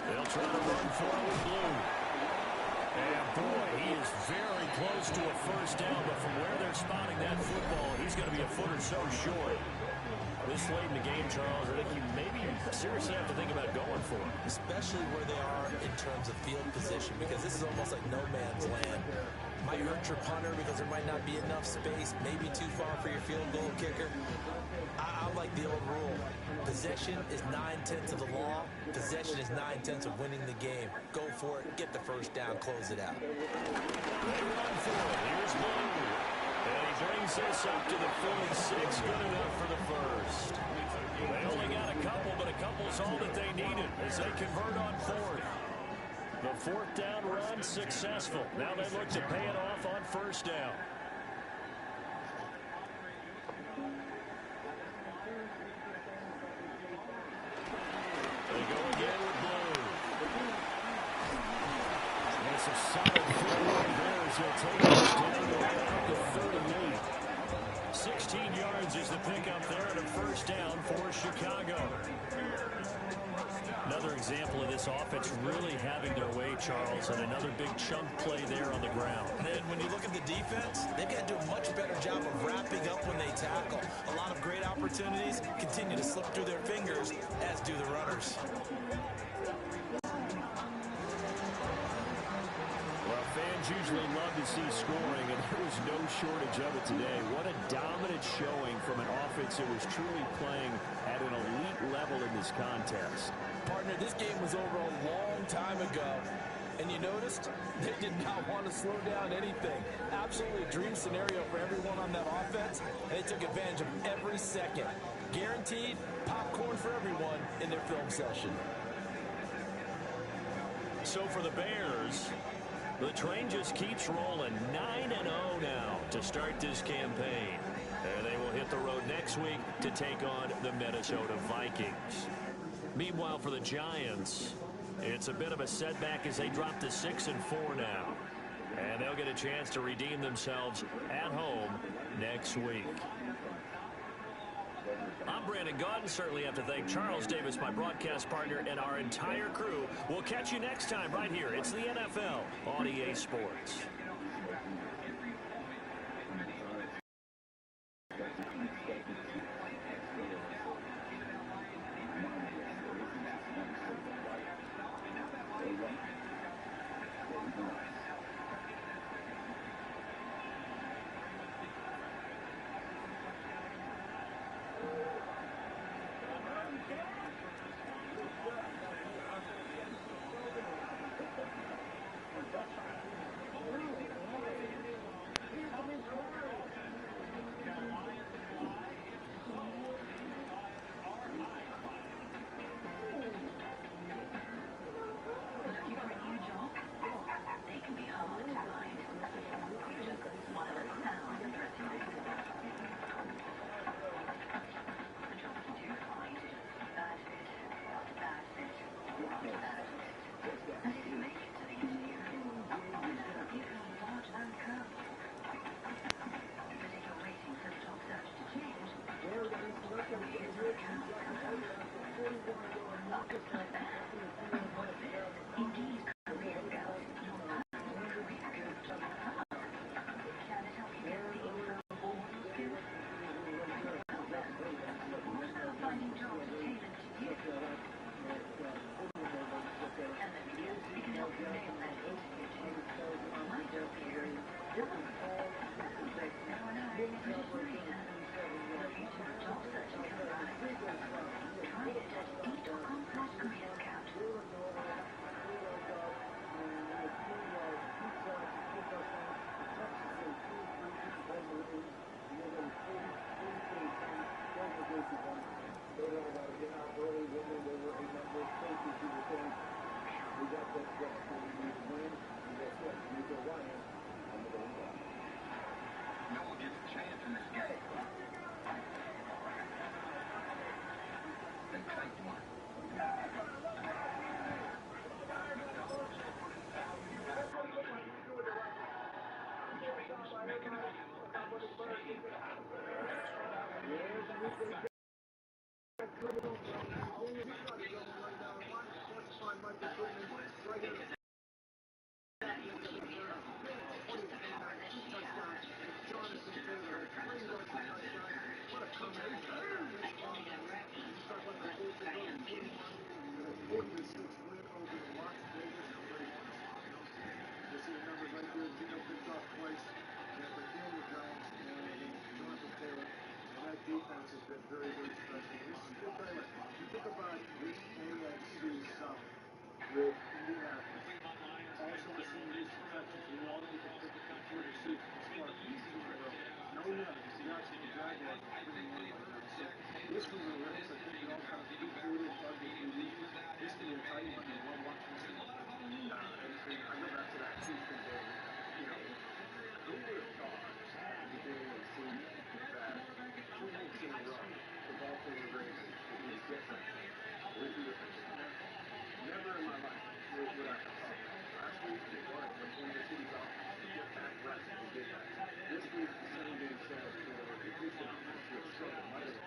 They'll try to run forward Blue. And boy, he is very close to a 1st down, but from where they're spotting that football, he's going to be a foot or so short. This late in the game, Charles, I think you maybe seriously have to think about going for it. Especially where they are in terms of field position, because this is almost like no man's land. Might hurt your punter because there might not be enough space, maybe too far for your field goal kicker. I like the old rule. Possession is 9/10 of the law. Possession is 9/10 of winning the game. Go for it, get the 1st down, close it out. They run for it. Here's Blue. And he brings this up to the 46. Good enough for the 1st. They only got a couple, but a couple's all that they needed as they convert on 4th. The 4th down run successful. Now they look to pay it off on 1st down. They go again with Blue. That's a solid footwork there as he'll take this down to about the 38. 16 yards is the pickup there and a 1st down for Chicago. Another example of this offense really having their way, Charles, and another big chunk play there on the ground. And then when you look at the defense, they've got to do a much better job of wrapping up when they tackle. A lot of great opportunities continue to slip through their fingers, as do the runners. Well, fans usually love to see scoring, and there was no shortage of it today. What a dominant showing from an offense that was truly playing at an elite level in this contest. Partner, this game was over a long time ago, and you noticed they did not want to slow down anything. Absolutely a dream scenario for everyone on that offense, and they took advantage of every second. Guaranteed popcorn for everyone in their film session. So for the Bears, the train just keeps rolling. 9-0 now to start this campaign. And they will hit the road next week to take on the Minnesota Vikings. Meanwhile, for the Giants, it's a bit of a setback as they drop to 6-4 now. And they'll get a chance to redeem themselves at home next week. I'm Brandon Gaudin. Certainly have to thank Charles Davis, my broadcast partner, and our entire crew. We'll catch you next time right here. It's the NFL on EA Sports. Defense has been very, very special. You think about this AFC South with Indianapolis, also the same Houston Texans, who all need to pick the country to see smart pieces in the row. No, we have Jacksonville Jaguars pretty one right now. So this was a race. I think it all kind of concluded probably a few weeks. This can be a tight one. I love watching this one. And I go back to that Houston game. You know, who would have thought at the beginning of the season that 2 weeks in a row, the Baltimore Ravens would be different with the defense? Never in my life would I have thought that. Last week, they won. When the city's off, they get back rest. They did that. This week, the same game said, you know, at least the defense will struggle mightily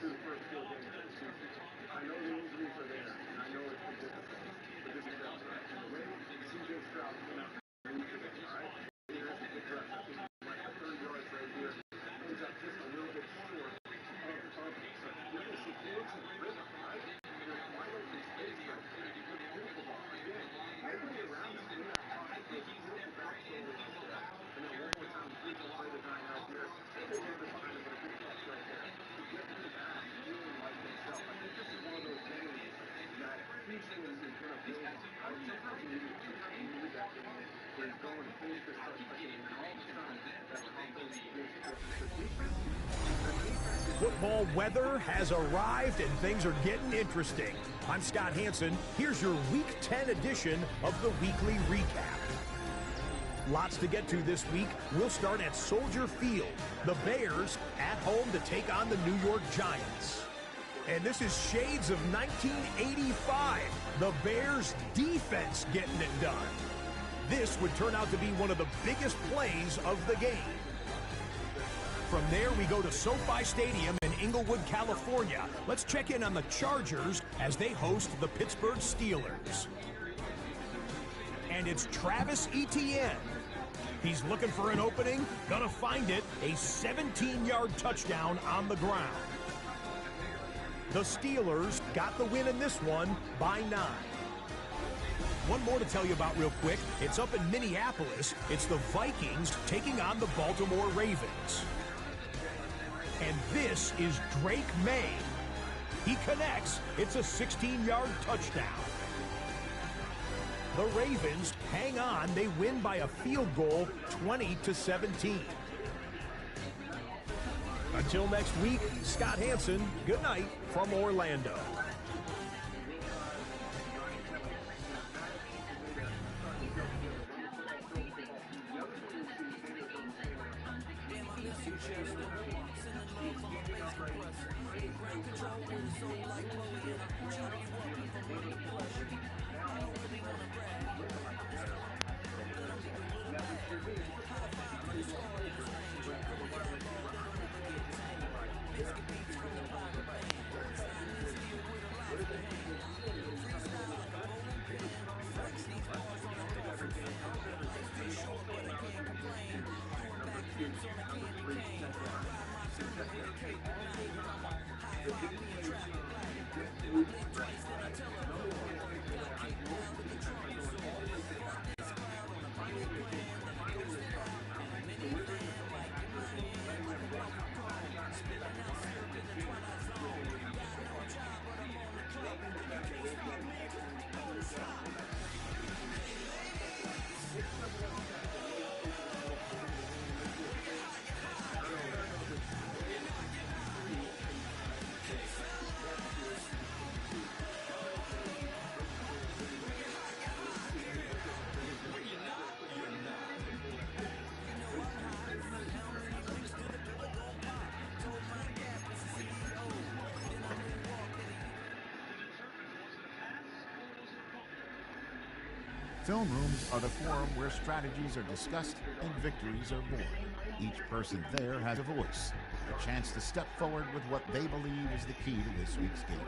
through the first 4 games of the season. I know the injuries are there, and I know it's been difficult, but this is that right. And the way CJ Stroud came out today, all right? Here's a big rest. I think he went for 30 yards right here. Ends up just a little bit short of the target. So you're going to see force and rhythm, right? There's wide open space right there. Beautiful ball. Again, everybody around him in that pocket, those beautiful back shoulders right there. And then one more time, the defense play the guy out here. They get a little bit behind him, but a big catch right there. To get him back, feeling like himself. I think this is one of those games that Houston is going to build on. Right? Sometimes you need that game where he's going to finish this stuff, and all of a sudden, that confidence makes a difference. The defense is Football weather has arrived and things are getting interesting. I'm Scott Hansen. Here's your Week 10 edition of the Weekly Recap. Lots to get to this week. We'll start at Soldier Field. The Bears at home to take on the New York Giants. And this is shades of 1985. The Bears defense getting it done. This would turn out to be one of the biggest plays of the game. From there, we go to SoFi Stadium in Inglewood, California. Let's check in on the Chargers as they host the Pittsburgh Steelers. And it's Travis Etienne. He's looking for an opening, gonna find it, a 17-yard touchdown on the ground. The Steelers got the win in this one by 9. One more to tell you about real quick. It's up in Minneapolis. It's the Vikings taking on the Baltimore Ravens. And this is Drake May. He connects. It's a 16-yard touchdown. The Ravens hang on. They win by a field goal, 20-17. Until next week, Scott Hansen, good night from Orlando. Film rooms are the forum where strategies are discussed and victories are born. Each person there has a voice, a chance to step forward with what they believe is the key to this week's game.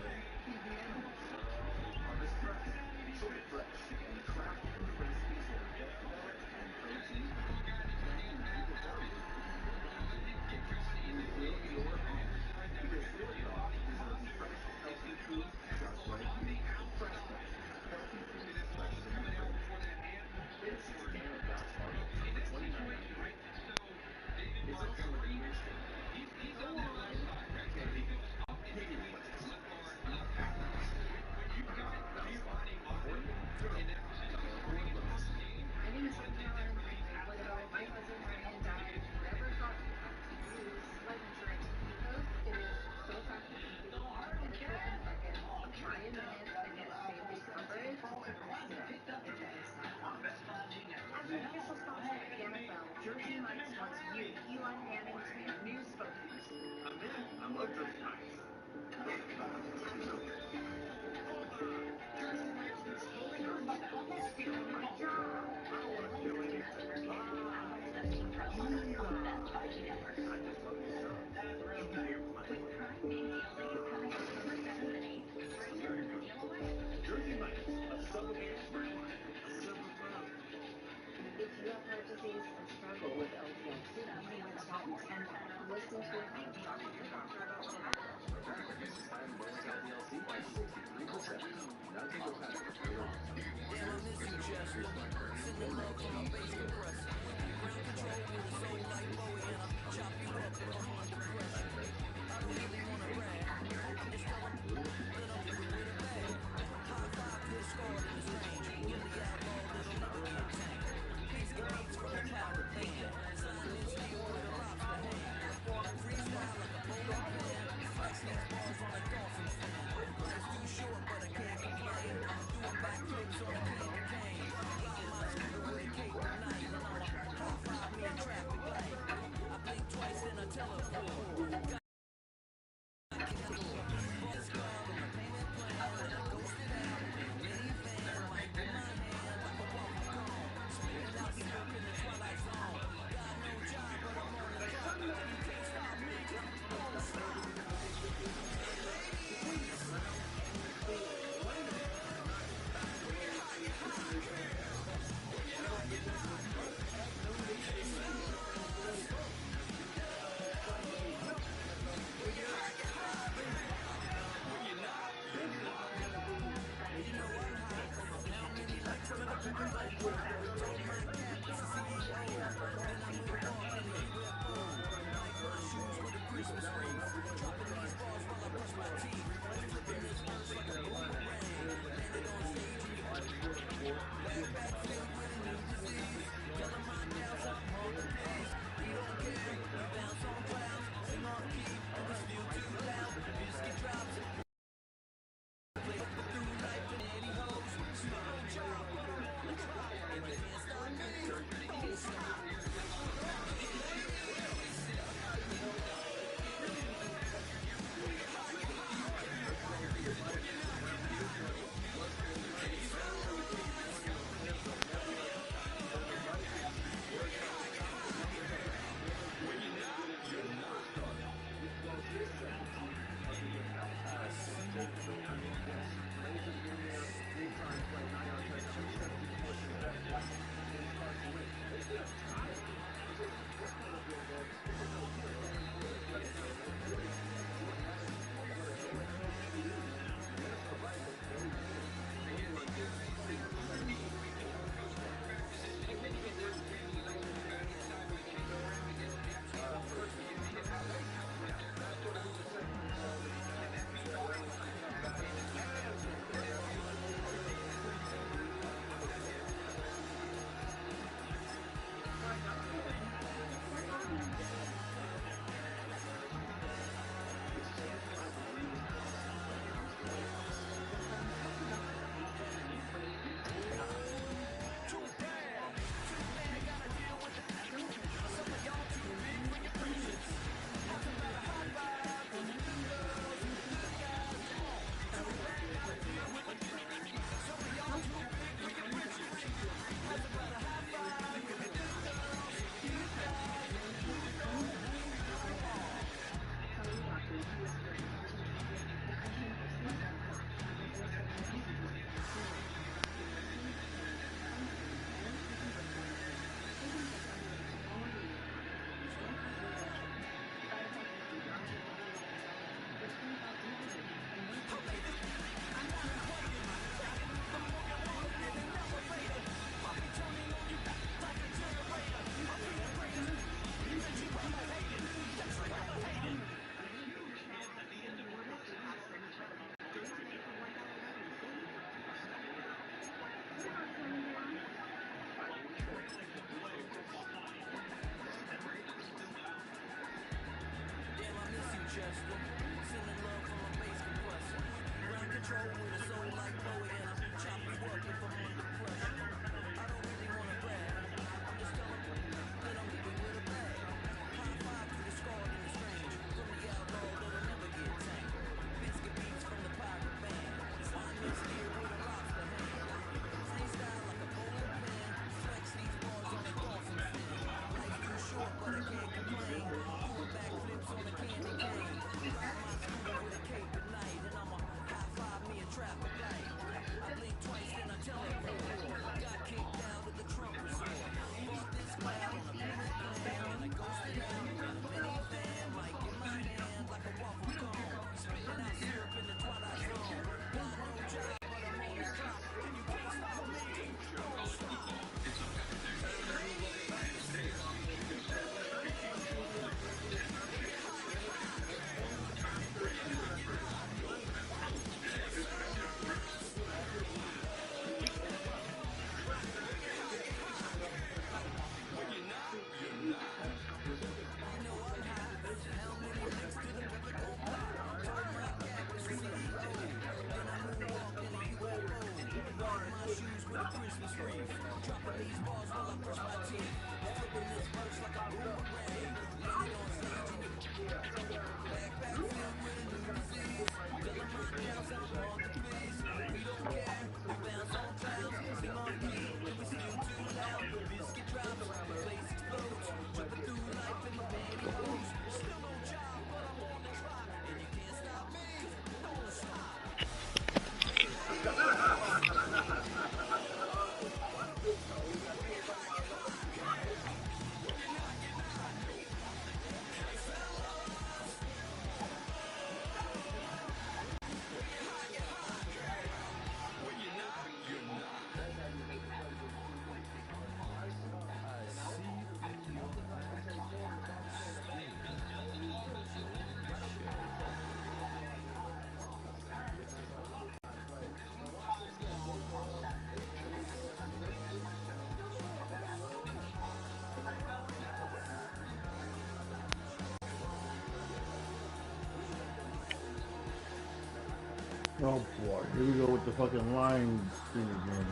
Oh boy, here we go with the fucking line thing again.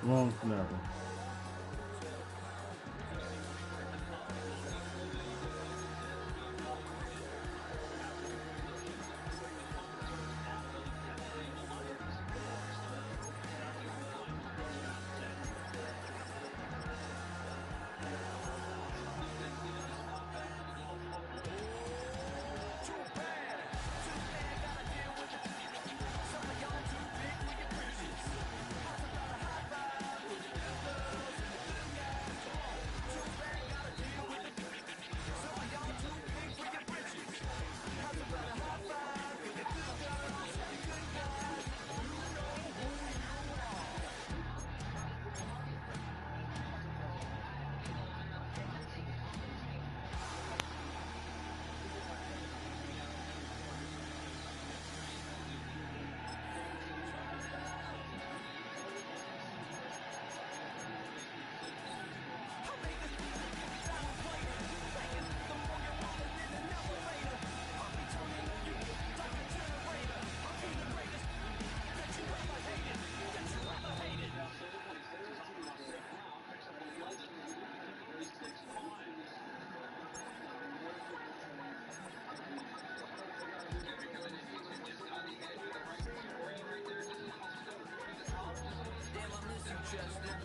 Long snapper. Damn, I miss you, Chester.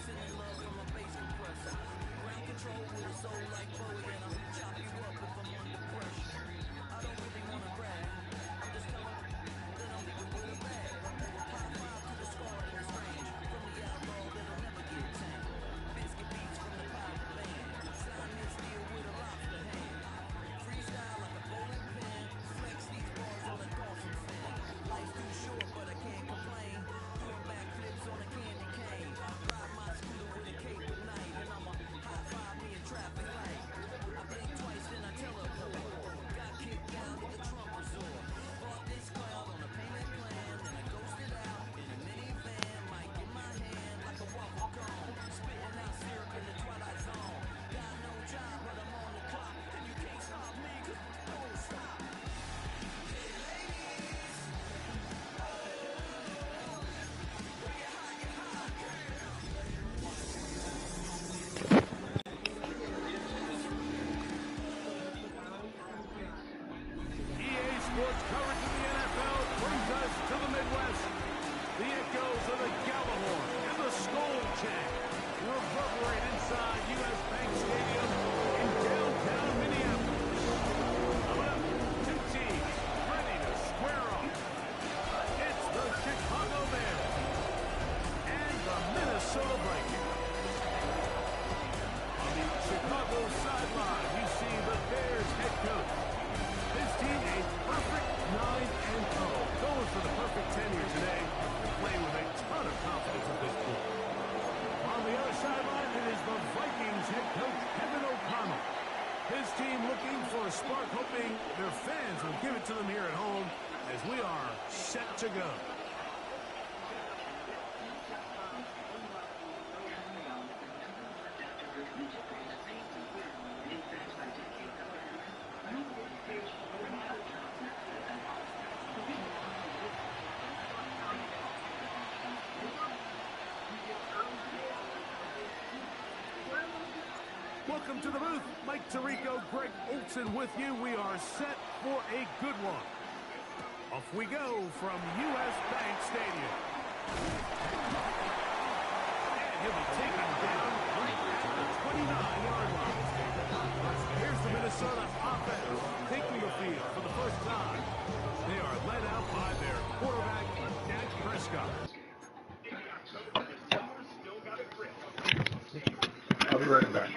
Sending love from a bass compressor. Ground control with a soul like Bowie, and I'll chop you up if I'm under pressure. I don't really wanna brag. I'm just telling that I'm leaving with a bag. High five to the scar in this range. From the outlaw that'll never get tamed. Biscuit beats from the pirate band. Slime this steel with a lobster hand. Freestyle like a bowling pin. Flex these bars on a dolphin fin. Life's too short, but I can't complain. Doing backflips on a candy cane. Ride my scooter with a cape at night, and I'ma high five me a traffic light. I blink twice, then I teleport. Got kicked out at the Trump resort. Bought this cloud on a payment plan, then I ghosted out in a minivan. Might get my hand like a waffle cone. Spitting out syrup in the twilight zone. Got no job, but I'm on the clock, and you can't stop me 'cause I won't stop. Hey ladies, EA Sports coverage of the NFL brings us to the Midwest. The echoes of the Gallahorn and the Skull Chant reverberate inside U.S. Bank Stadium in downtown Minneapolis. Coming up, two teams ready to square off. It's the Chicago Bears and the Minnesota Vikings. On the Chicago sideline, we see the Bears head coach. His team a perfect 9-0. Going for the perfect 10 here today. Playing with a ton of confidence at this point. On the other sideline, it is the Vikings head coach, Kevin O'Connell. His team looking for a spark, hoping their fans will give it to them here at home as we are set to go. Welcome to the booth. Mike Tirico, Greg Olson with you. We are set for a good one. Off we go from U.S. Bank Stadium. And he'll be taken down right at the 29-yard line. Here's the Minnesota offense taking the field for the first time. They are led out by their quarterback, Dak Prescott. I'll be right back.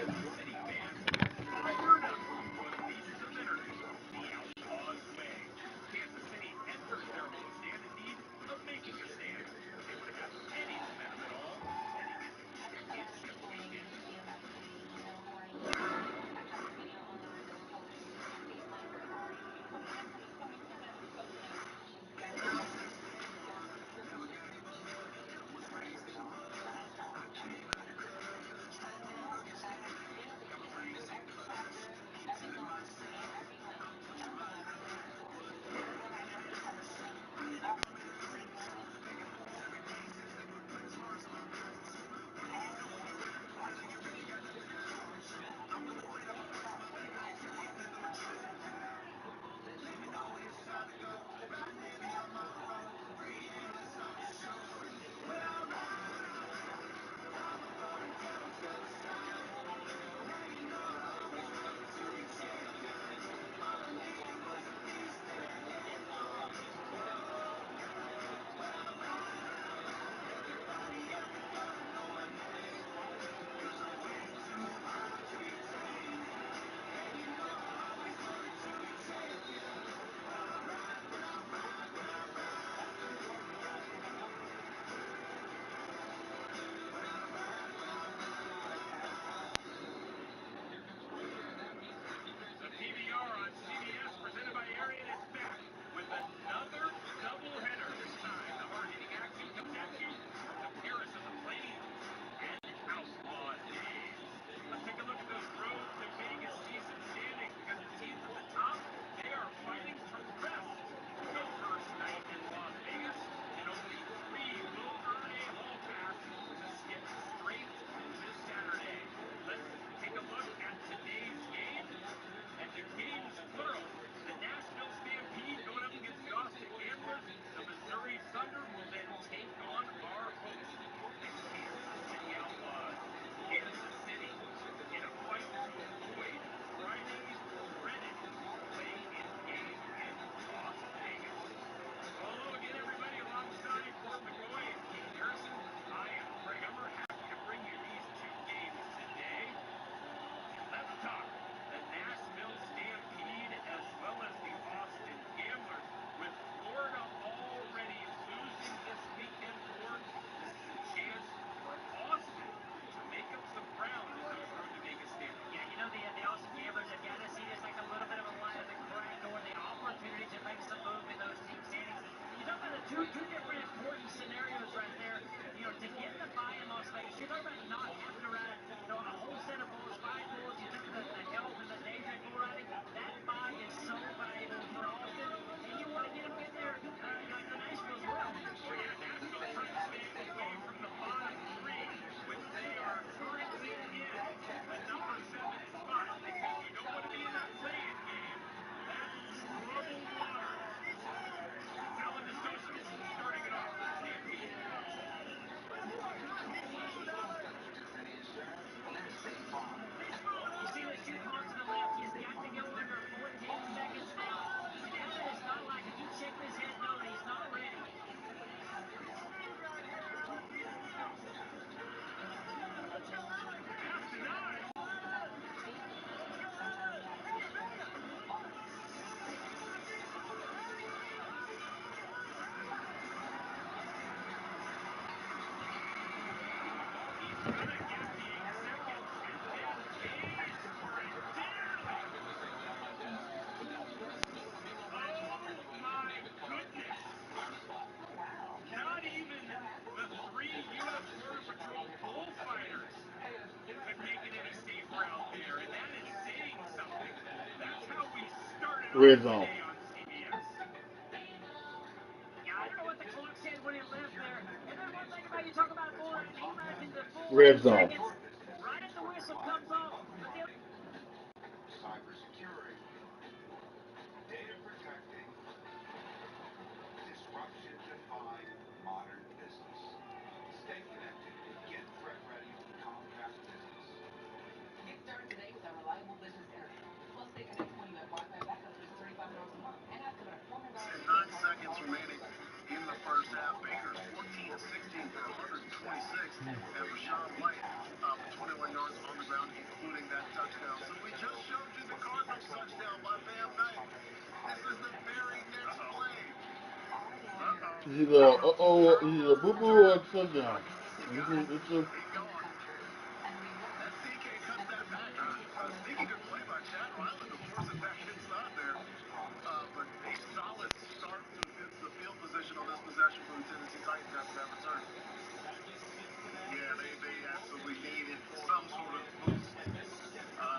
Red zone. Red zone. Cybersecurity, data protecting, disruption defying modern business. Stay connected. Get threat ready with Comcast Business. Get started today with our reliable business internet. Plus, stay connected when you have Wi-Fi backup for just $35 a month. And have up to a $400 And 9 seconds remaining in the first half. Bakers 14 of 16 for 126. And Rashawn White for 21 yards on the ground, including that touchdown. So we just showed you the Cardinals touchdown by Bam Knight. This is the very next play. He's a boo boo or a touchdown. It's a He's gone. That DK cuts that back. Sneaky good play by Chad Ryland to force it back inside there. But a solid start to the field position on this possession for the Tennessee Titans after that return. Yeah, they absolutely needed some sort of boost.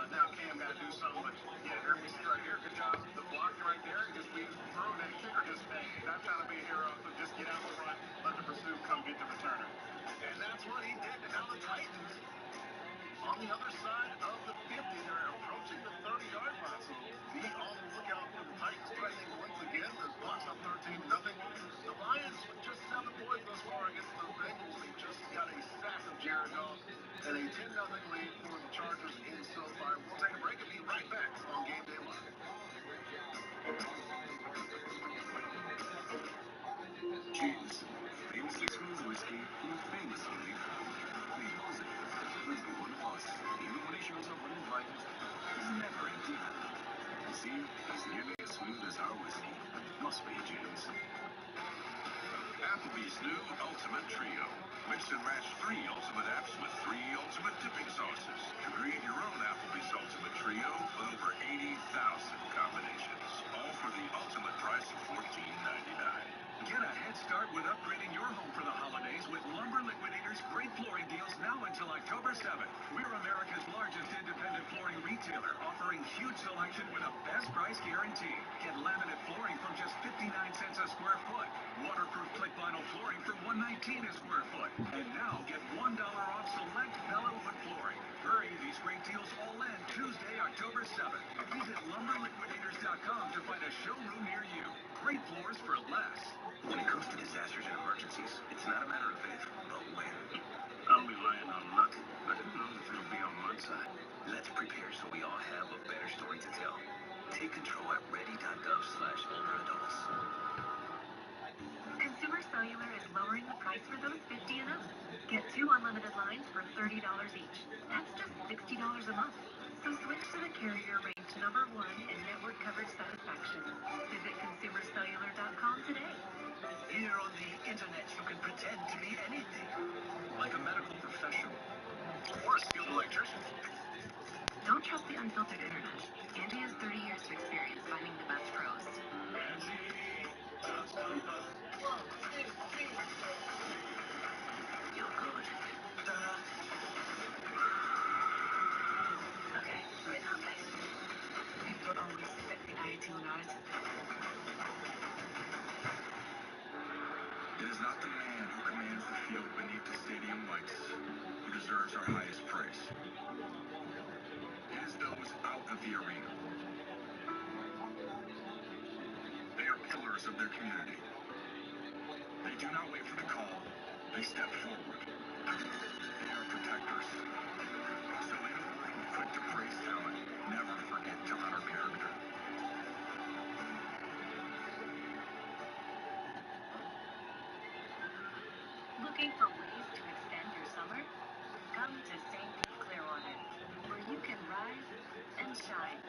Now Cam got to do something, but yeah, here we see right here. Good job. The block right there, just being thrown. That kicker just, hey, not trying to be a hero, so just get out the front, let the pursuit come get the returner. And that's what he did. And now the Titans on the other side of the 50, they're approaching the 30-yard line. So be on the lookout for the Titans threatening once again. The Bucs up 13-0. The Lions with just 7 points thus far against the Bengals. They just got a sack of Jared Goff and a 10-0 lead for the Chargers in SoFi. We'll take a break and be right back on Game Day Live. Cheers. Famously smooth whiskey, who's famous only for being positive. Number one boss, even when he shows up uninvited, he's never empty. You see, he's nearly as smooth as our whiskey. Must be James. Applebee's new Ultimate Trio. Mix and match 3 ultimate apps with 3 ultimate dipping sauces. To create your own Applebee's Ultimate Trio with over 80,000 combinations. All for the ultimate price of $14.99. Get a head start with upgrading your home for the holidays with Lumber Liquidators' great flooring deals now until October 7th. We're America's largest independent flooring retailer, offering huge selection with a best price guarantee. Get laminate flooring from just 59 cents a square foot. Waterproof click vinyl flooring for $1.19 a square foot. And now get $1 off select Bellawood flooring. Hurry, these great deals all end Tuesday, October 7th. Visit lumberliquidators.com to find a showroom near you. Great floors for less. When it comes to disasters and emergencies, it's not a matter of if, but when. I'm relying on luck, but who knows if it'll be on my side. Let's prepare so we all have a better story to tell. Take control at ready.gov/olderadults. Consumer Cellular is lowering the price for those 50 and up. Get 2 unlimited lines for $30 each. That's just $60 a month. So switch to the carrier ranked #1 in network coverage satisfaction. Visit consumercellular.com today. Here on the internet, you can pretend to be anything, like a medical professional or a skilled electrician. Don't trust the unfiltered internet. Andy has 30 years of experience finding the best pros. You're good. Okay, right now, guys. People always expect the iTunes. It is not the man who commands the field beneath the stadium lights who deserves our highest praise. It is those out of the arena. They are pillars of their community. They do not wait for the call. They step forward. They are protectors. So in a world quick to praise talent, never forget to honor character. Looking for ways to extend your summer? Come to St. Clearwater, where you can rise and shine.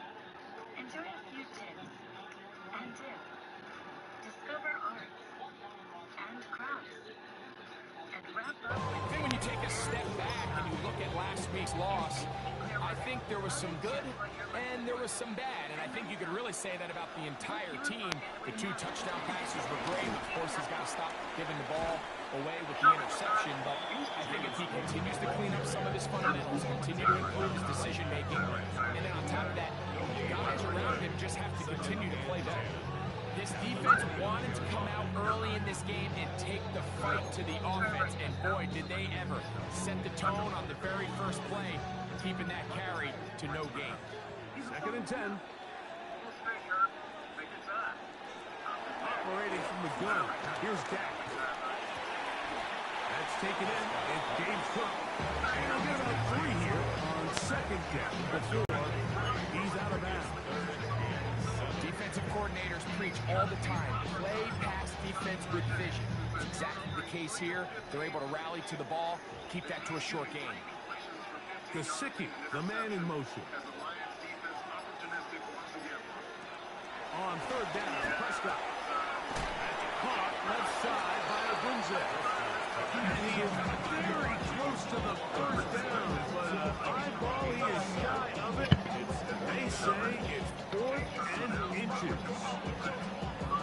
Enjoy a few tips and dip. Discover arts and crafts. And wrap up with... I think when you take a step back and you look at last week's loss, I think there was some good and there was some bad. And I think you could really say that about the entire team. The 2 touchdown passes were great. Of course, he's got to stop giving the ball away with the interception. But I think if he continues to clean up some of his fundamentals, continue to improve his decision-making, and then on top of that, guys around him just have to continue to play better. This defense wanted to come out early in this game and take the fight to the offense, and boy, did they ever set the tone on the very first play, keeping that carry to no gain. 2nd and 10. Operating from the gun. Here's Dak. That's taken in. It's James Cook. And he'll get about 3 here on 2nd down before he's out of bounds. Defensive coordinators preach all the time, play pass defense with vision. It's exactly the case here. They're able to rally to the ball, keep that to a short game. Gesicki, the man in motion. On 3rd down, Prescott. That's caught left side by Abunze. And he is very close to the 1st down, but high ball, he is shy of it. They say it's 4th and inches.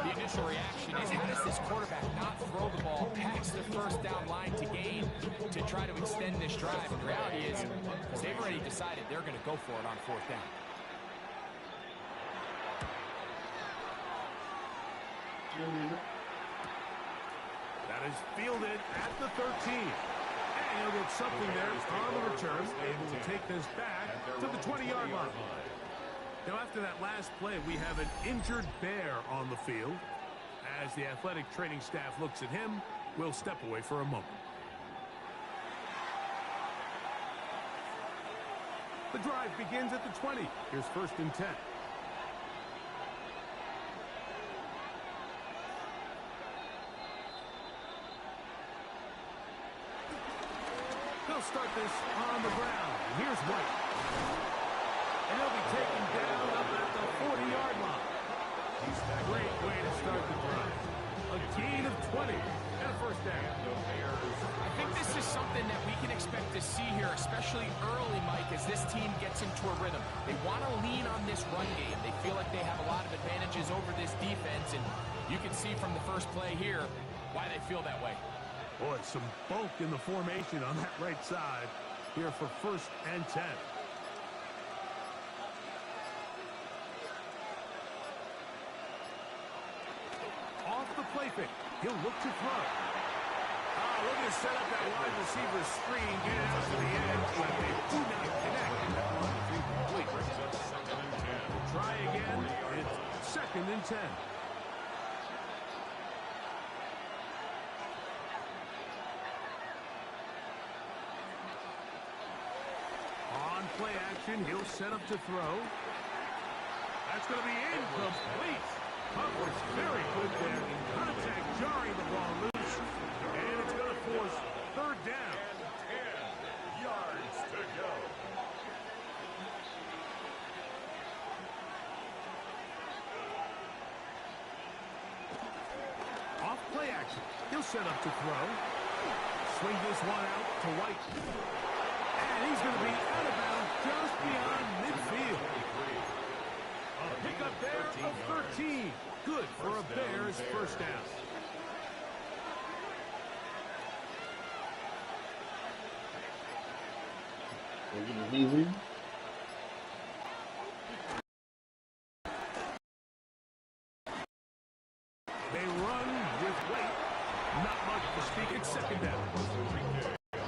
The initial reaction is, how does this quarterback not throw the ball past the 1st down line to gain to try to extend this drive? And the reality is, because they've already decided they're going to go for it on 4th down. That is fielded at the 13. And he'll get something there on the return, able to take this back to the 20-yard line. Now, after that last play, we have an injured Bear on the field. As the athletic training staff looks at him, we'll step away for a moment. The drive begins at the 20. Here's 1st and 10. They'll start this on the ground. Here's White. And he'll be taken down up at the 40-yard line. Great way to start the drive. A gain of 20 and a 1st down. I think this is something that we can expect to see here, especially early, Mike, as this team gets into a rhythm. They want to lean on this run game. They feel like they have a lot of advantages over this defense, and you can see from the first play here why they feel that way. Boy, some bulk in the formation on that right side here for 1st and 10. Off the play fake. He'll look to throw. Looking to set up that wide receiver screen, get it out to the edge, but they do not connect. Try again. It's 2nd and 10. On play action, he'll set up to throw. That's going to be incomplete. Coverage very good there. Contact jarring the ball loose. And it's going to force 3rd down. And 10 yards to go. Off play action. He'll set up to throw. Swing this one out to White. And he's going to be out of bounds just beyond midfield. A pickup there of 13. Good for a Bears 1st down. Easy. They run with weight. Not much to speak. It's 2nd down.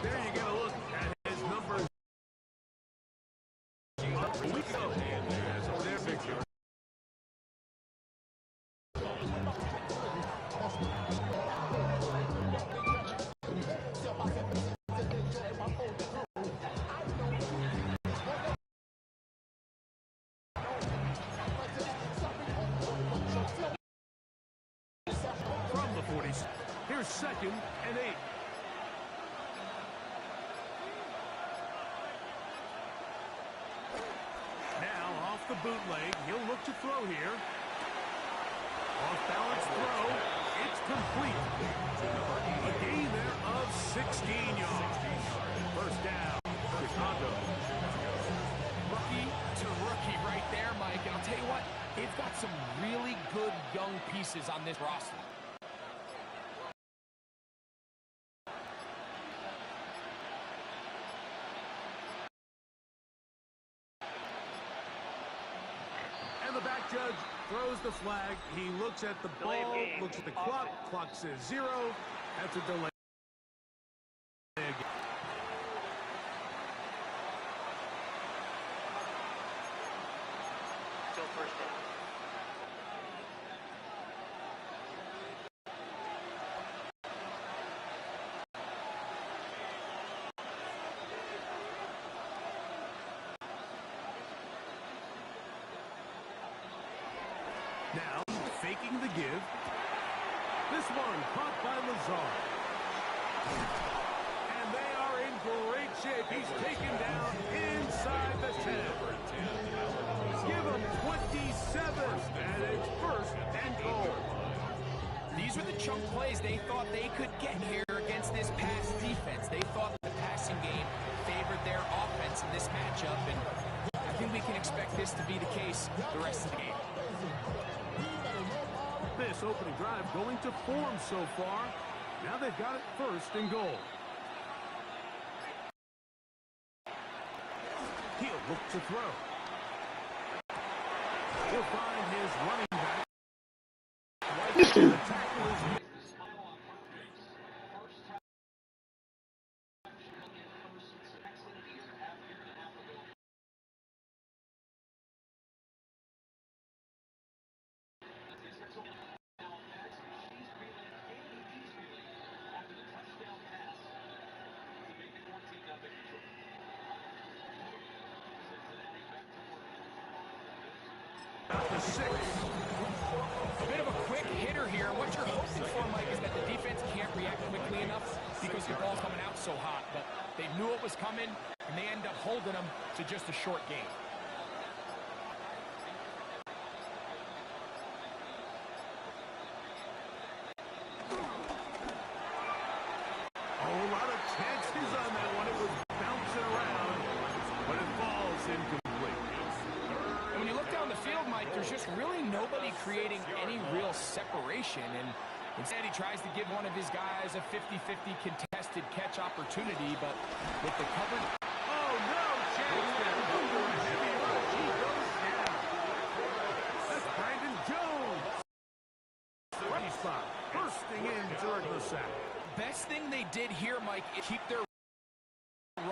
There you get a look at his numbers. A week ago, so their picture. From the 40s, here's 2nd and 8. Now off the bootleg, he'll look to throw here. Off balance throw, it's complete. A gain there of 16 yards. 1st down, Chicago. Rookie to rookie right there, Mike. And I'll tell you what, they've got some really good young pieces on this roster. back judge throws the flag. He looks at the ball, looks at the clock. Clock says 0. That's a delay. Still first down. Now, faking the give. This one caught by Lazard. And they are in great shape. He's taken down inside the 10. Give him 27, and it's first and goal. These were the chunk plays they thought they could get here against this pass defense. They thought the passing game favored their offense in this matchup, and I think we can expect this to be the case the rest of the game. This opening drive going to form so far. Now they've got it first and goal. He'll look to throw. He'll find his running back. The tackle is the 6. A bit of a quick hitter here. What you're hoping for, Mike, is that the defense can't react quickly enough because the ball's coming out so hot. But they knew it was coming, and they end up holding them to just a short game. A whole lot of chances on that one. It was bouncing around, but it falls incomplete. And when you look down the field, Mike, there's just really nobody creating any real separation. And instead, he tries to give one of his guys a 50-50 contested catch opportunity, but with the coverage... Oh, no chance there. Under a heavy rush, he goes down. That's Brandon Jones. Ready spot, bursting in during the sack. Best thing they did here, Mike, is keep their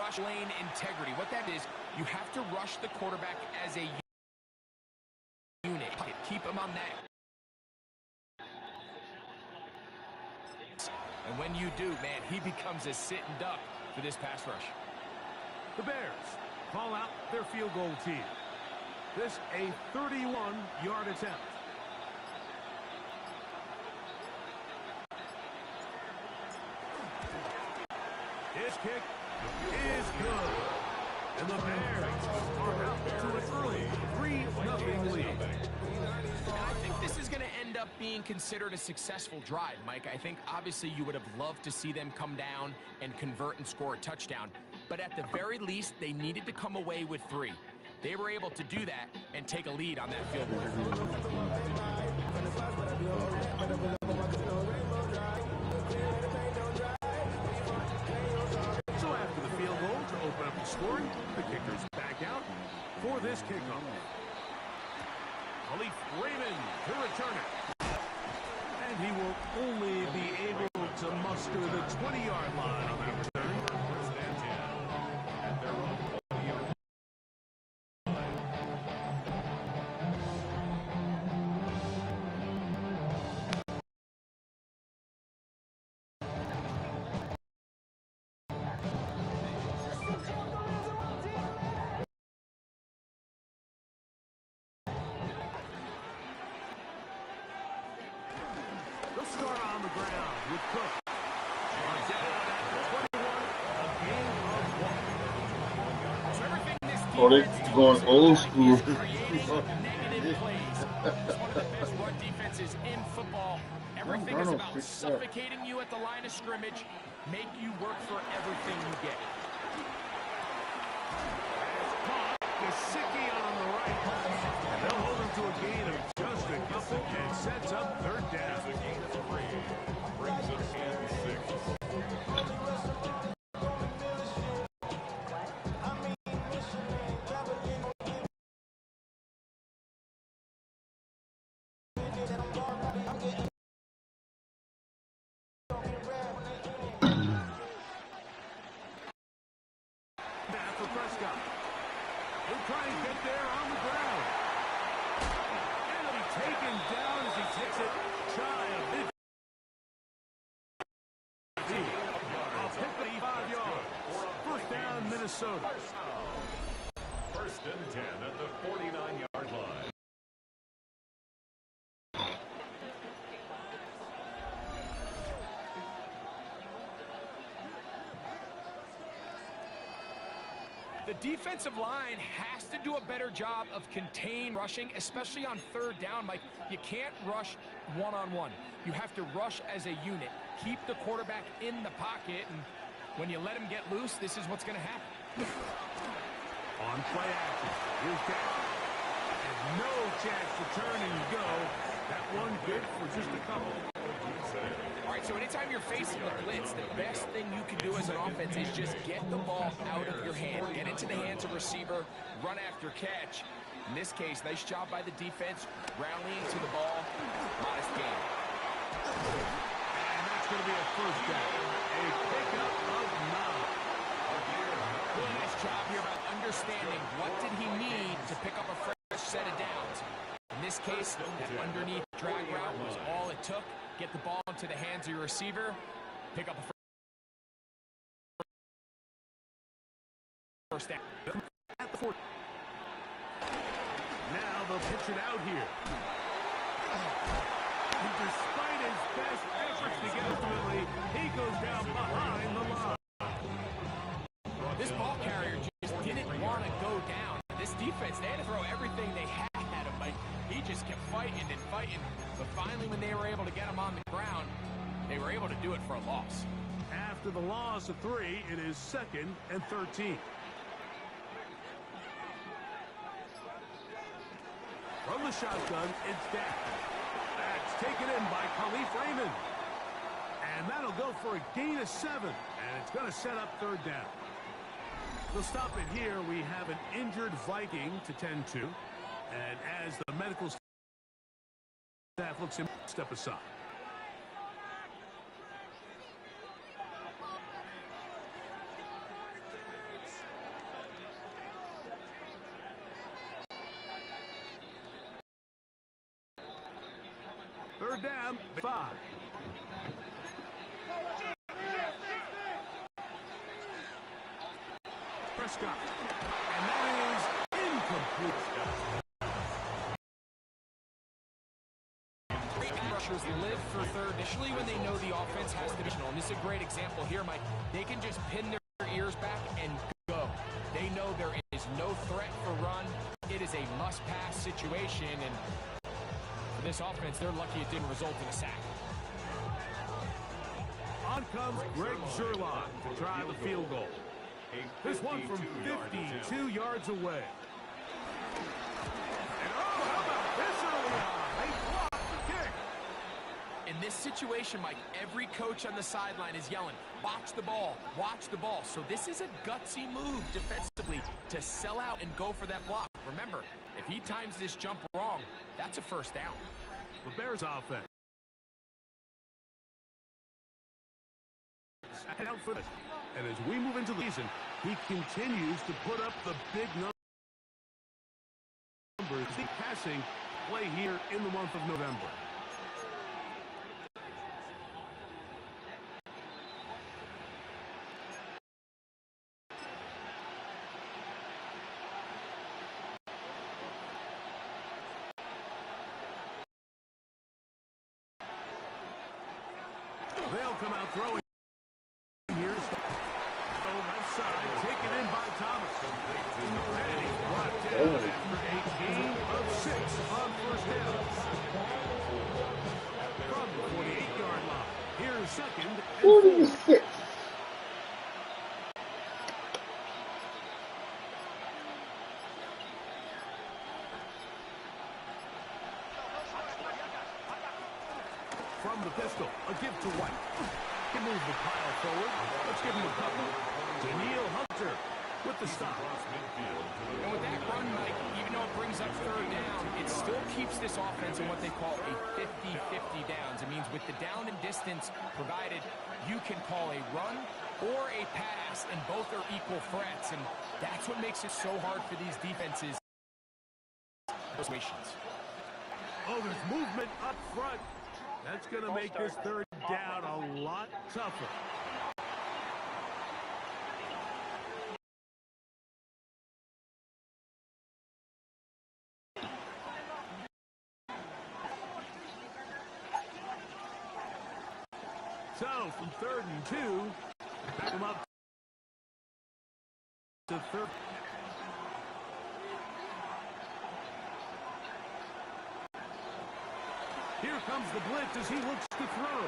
rush lane integrity. What that is, you have to rush the quarterback as a unit. Keep him on that. And when you do, man, he becomes a sitting duck for this pass rush. The Bears call out their field goal team. This a 31-yard attempt. His kick is good. And the Bears are out to an early 3-0 lead. And I think this is going to end up being considered a successful drive, Mike. I think obviously you would have loved to see them come down and convert and score a touchdown. But at the very least, they needed to come away with 3. They were able to do that and take a lead on that field goal. So after the field goal to open up the scoring, the kickers back out for this kickoff. Khalif Raymond to return it. And he will only be able to muster the 20-yard line on that return. At their own 20-yard. They'll start on the ground with Cook. On down at the 21, a gain of 1. So everything this Oh, they defense going old school. is creating negative plays. It's one of the best run defenses in football. Everything is about suffocating you at the line of scrimmage, make you work for everything you get. Gesicki on the right. And they'll hold him to a gain of just a couple and sets up third down. Brings up 6. try and get there on the ground. And he'll be taken down as he takes it shy of mid. I'll pick the 5 yards. First down, Minnesota. First and 10 at the 49-yard line. The defensive line has to do a better job of contained rushing, especially on third down. Mike, you can't rush one-on-one. You have to rush as a unit. Keep the quarterback in the pocket, and when you let him get loose, this is what's going to happen. On play action, here's Dak. And no chance to turn and go. That one good for just a couple. All right, so anytime you're facing the blitz, the best thing you can do as an offense is just get the ball out of your hand. Get into the hands of receiver, run after catch. In this case, nice job by the defense, rallying to the ball. Modest gain. And that's going to be a first down. A pickup of 9. Nice job here about understanding what did he need to pick up a fresh set of downs. In this case, that underneath drag route was all it took. Get the ball into the hands of your receiver, pick up a first down. At the 40. Now they'll pitch it out here. And despite his best efforts to get ultimately, he goes down behind the line. This ball carrier just didn't want to go down. This defense, they had to throw everything they had at him. Like, he just kept fighting and fighting. But finally, when they were able to get him on the ground, they were able to do it for a loss. After the loss of 3, it is 2nd and 13. From the shotgun, it's Dak. That's taken in by Khalif Raymond. And that'll go for a gain of 7. And it's going to set up 3rd down. We'll stop it here. We have an injured Viking to tend to. And as the medical staff looks him step aside. Third down, 5. Prescott. And that is incomplete. Rushers live for third initially when they know the offense has the additional. And this is a great example here, Mike. They can just pin their ears back and go. They know there is no threat for run. It is a must-pass situation, and for this offense, they're lucky it didn't result in a sack. On comes Greg Zerline to try the field goal. This one from 52 yards away. And oh, how about this early on? They blocked the kick. In this situation, Mike, every coach on the sideline is yelling, watch the ball, watch the ball. So this is a gutsy move defensively to sell out and go for that block. Remember, if he times this jump wrong, that's a first down. The Bears offense. Out for this. And as we move into the season, he continues to put up the big numbers. The passing play here in the month of November. They'll come out throwing. Here's the left side, taken in by Thomas. And he's brought down after a gain of 6 on first down. From the 48-yard line, here's 2nd and 46. From the pistol, a give to White. Can move the pile forward. Let's give him a couple. Daniil Hunter with the stop. And with that run, Mike, even though it brings up third down, it still keeps this offense in what they call a 50-50 downs. It means with the down and distance provided, you can call a run or a pass, and both are equal threats, and that's what makes it so hard for these defenses. Oh, there's movement up front. That's going to make this third down a lot tougher. So, from 3rd and 2, back them up to 3rd. Here comes the blitz as he looks to throw.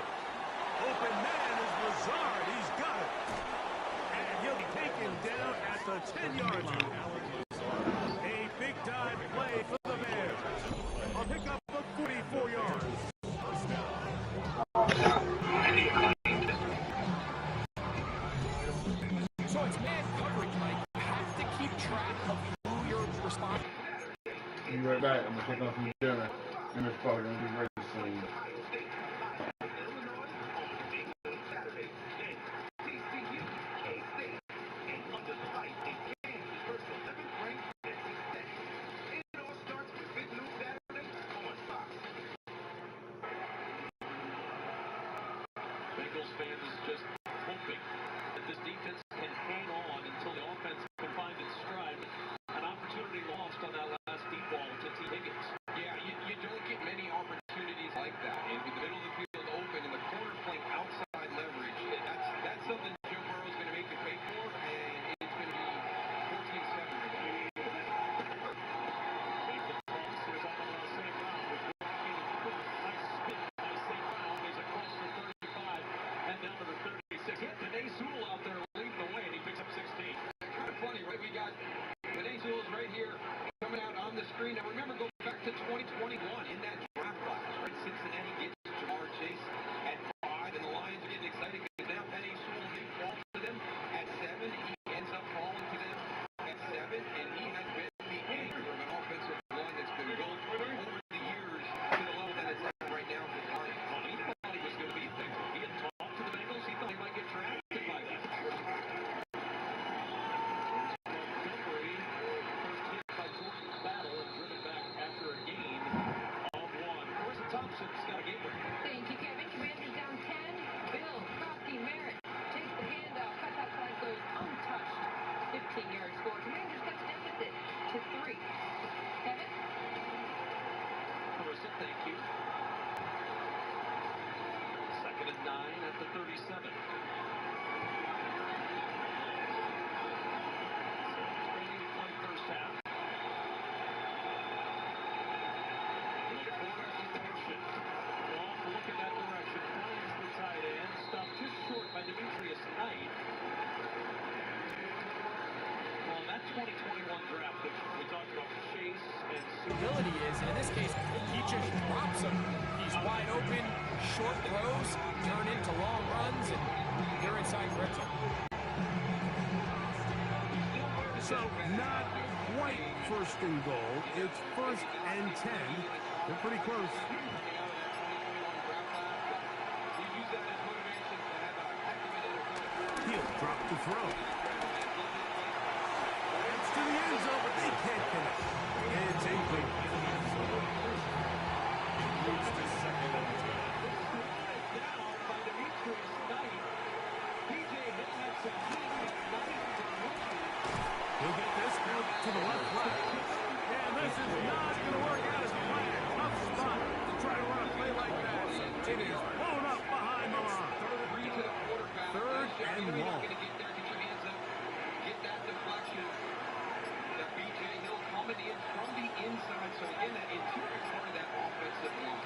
Open man is Lazard. He's got it. And he'll be taken down at the 10-yard line. A big-time play for the Bears. I'll pick up the 44 yards. So it's man coverage, Mike. You have to keep track of who you're responding. Be right back. I'm going to take off some dinner. And it's probably going to be ready soon. Bengals fans just hoping that this defense can hang on until the offense can find its stride. An opportunity lost on that last deep ball to T. Higgins. Yeah, you don't get many opportunities like that. And with the middle of the field open and the corner playing outside leverage, that's something Joe Burrow's going to make you pay for, and it's going to be 14-7 right now. Now remember, go back to 2021 in that draft class, right? Cincinnati gets Jamar Chase at 5, and the Lions are getting excited because now Penny Sewell did fall to them at 7. He ends up falling to them at 7, and he has been the anchor of an offensive line that's been built over the years to the level that it's at right now for the Lions. Well, he thought he was going to be effective. He had talked to the Bengals. He thought he might get drafted by them. Thank you, Kevin. Commanders down 10. Bill Krofke-Merritt takes the handoff. Cut that flag goes untouched. 15-yard score. Commanders cut the deficit to 3. Kevin? Carissa, thank you. 2nd and 9 at the 37. First half. Look in that direction. Finds the tight end. Stopped just short by Demetrius Knight. Well, in that 2021 draft, we talked about Chase and Ability is, and in this case, he just drops him. He's wide open, short throws, turn into long runs, and they're inside red zone. So, not quite 1st and goal. It's 1st and 10. They're pretty close. He'll drop the throw. It's to the end zone, but they can't connect. It's incomplete. Moves to 2nd and 10. He'll get this out to the left flat. And this is not going to work out as planned. Tough spot to try to run a play like that. It is blown up behind the line. 3rd and long. Get that deflection. That B.J. Hill coming in from the inside. So again, that interior part of that offensive line.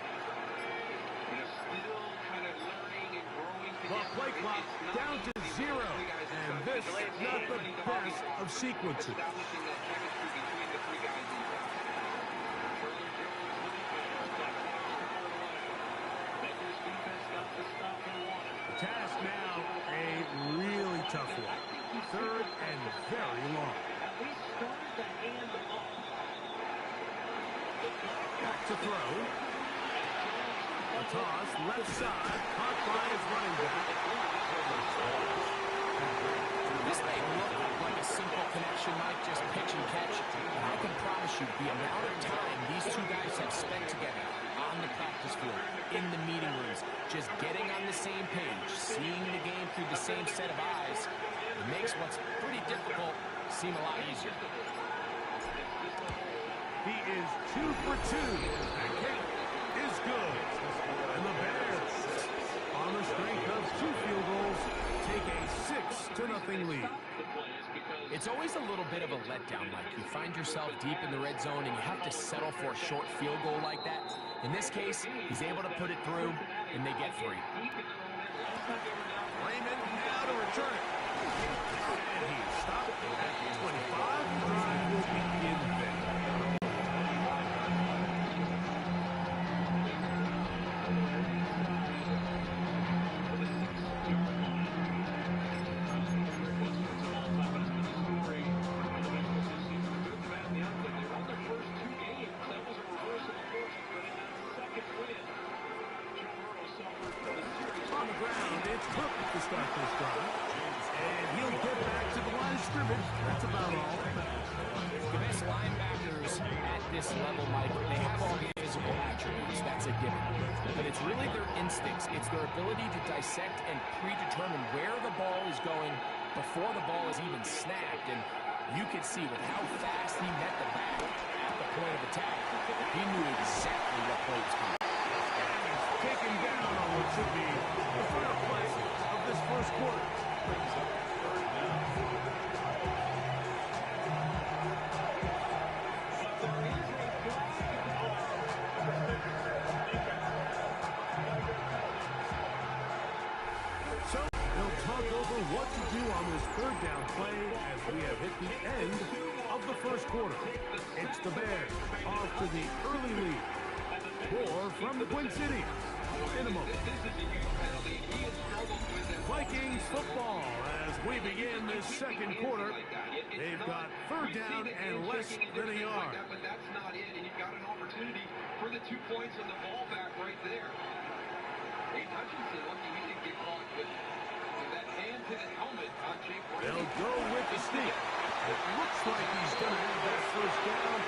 Still kind of learning and growing together. The play clock down to 0. And this is not the best of sequences. Establishing that chemistry between the 3 guys in front. Turner Jones looking for Bengals defense got the stop they wanted. Task now a really tough one. 3rd and very long. At least started the hand up. Back to throw. A toss, left side, caught by his running back. This may look like a simple connection, Mike, just pitch and catch. I can promise you the amount of time these two guys have spent together on the practice field, in the meeting rooms, just getting on the same page, seeing the game through the same set of eyes, it makes what's pretty difficult seem a lot easier. He is 2 for 2. That kick is good. And the Bears, on the strength of 2 field goals, take a 6-0 lead. It's always a little bit of a letdown, Mike. You find yourself deep in the red zone and you have to settle for a short field goal like that. In this case, he's able to put it through, and they get 3. Raymond now to return it. And he's stopped at the 25. Drive will begin there. Start this drive, and he'll get back to the line of scrimmage. That's about all. The best linebackers at this level, Mike, they have all the physical attributes. That's a given. But it's really their instincts. It's their ability to dissect and predetermine where the ball is going before the ball is even snapped. And you could see with how fast he met the back at the point of attack, he knew exactly what play was coming. And he's taken down on what should be the final play of this first quarter. So they'll talk over what to do on this 3rd down play as we have hit the end of the first quarter. It's the Bears off to the early lead. More from the Twin Cities in a moment. Vikings football as we begin this second quarter. They've got 3rd down and less than a yard. But that's not it, and you've got an opportunity for the 2 points and the ball back right there. Abe Hutchinson lucky he didn't get caught with that hand to the helmet on Jake Brady. They'll go with the sneak. It looks like he's going to have that 1st down.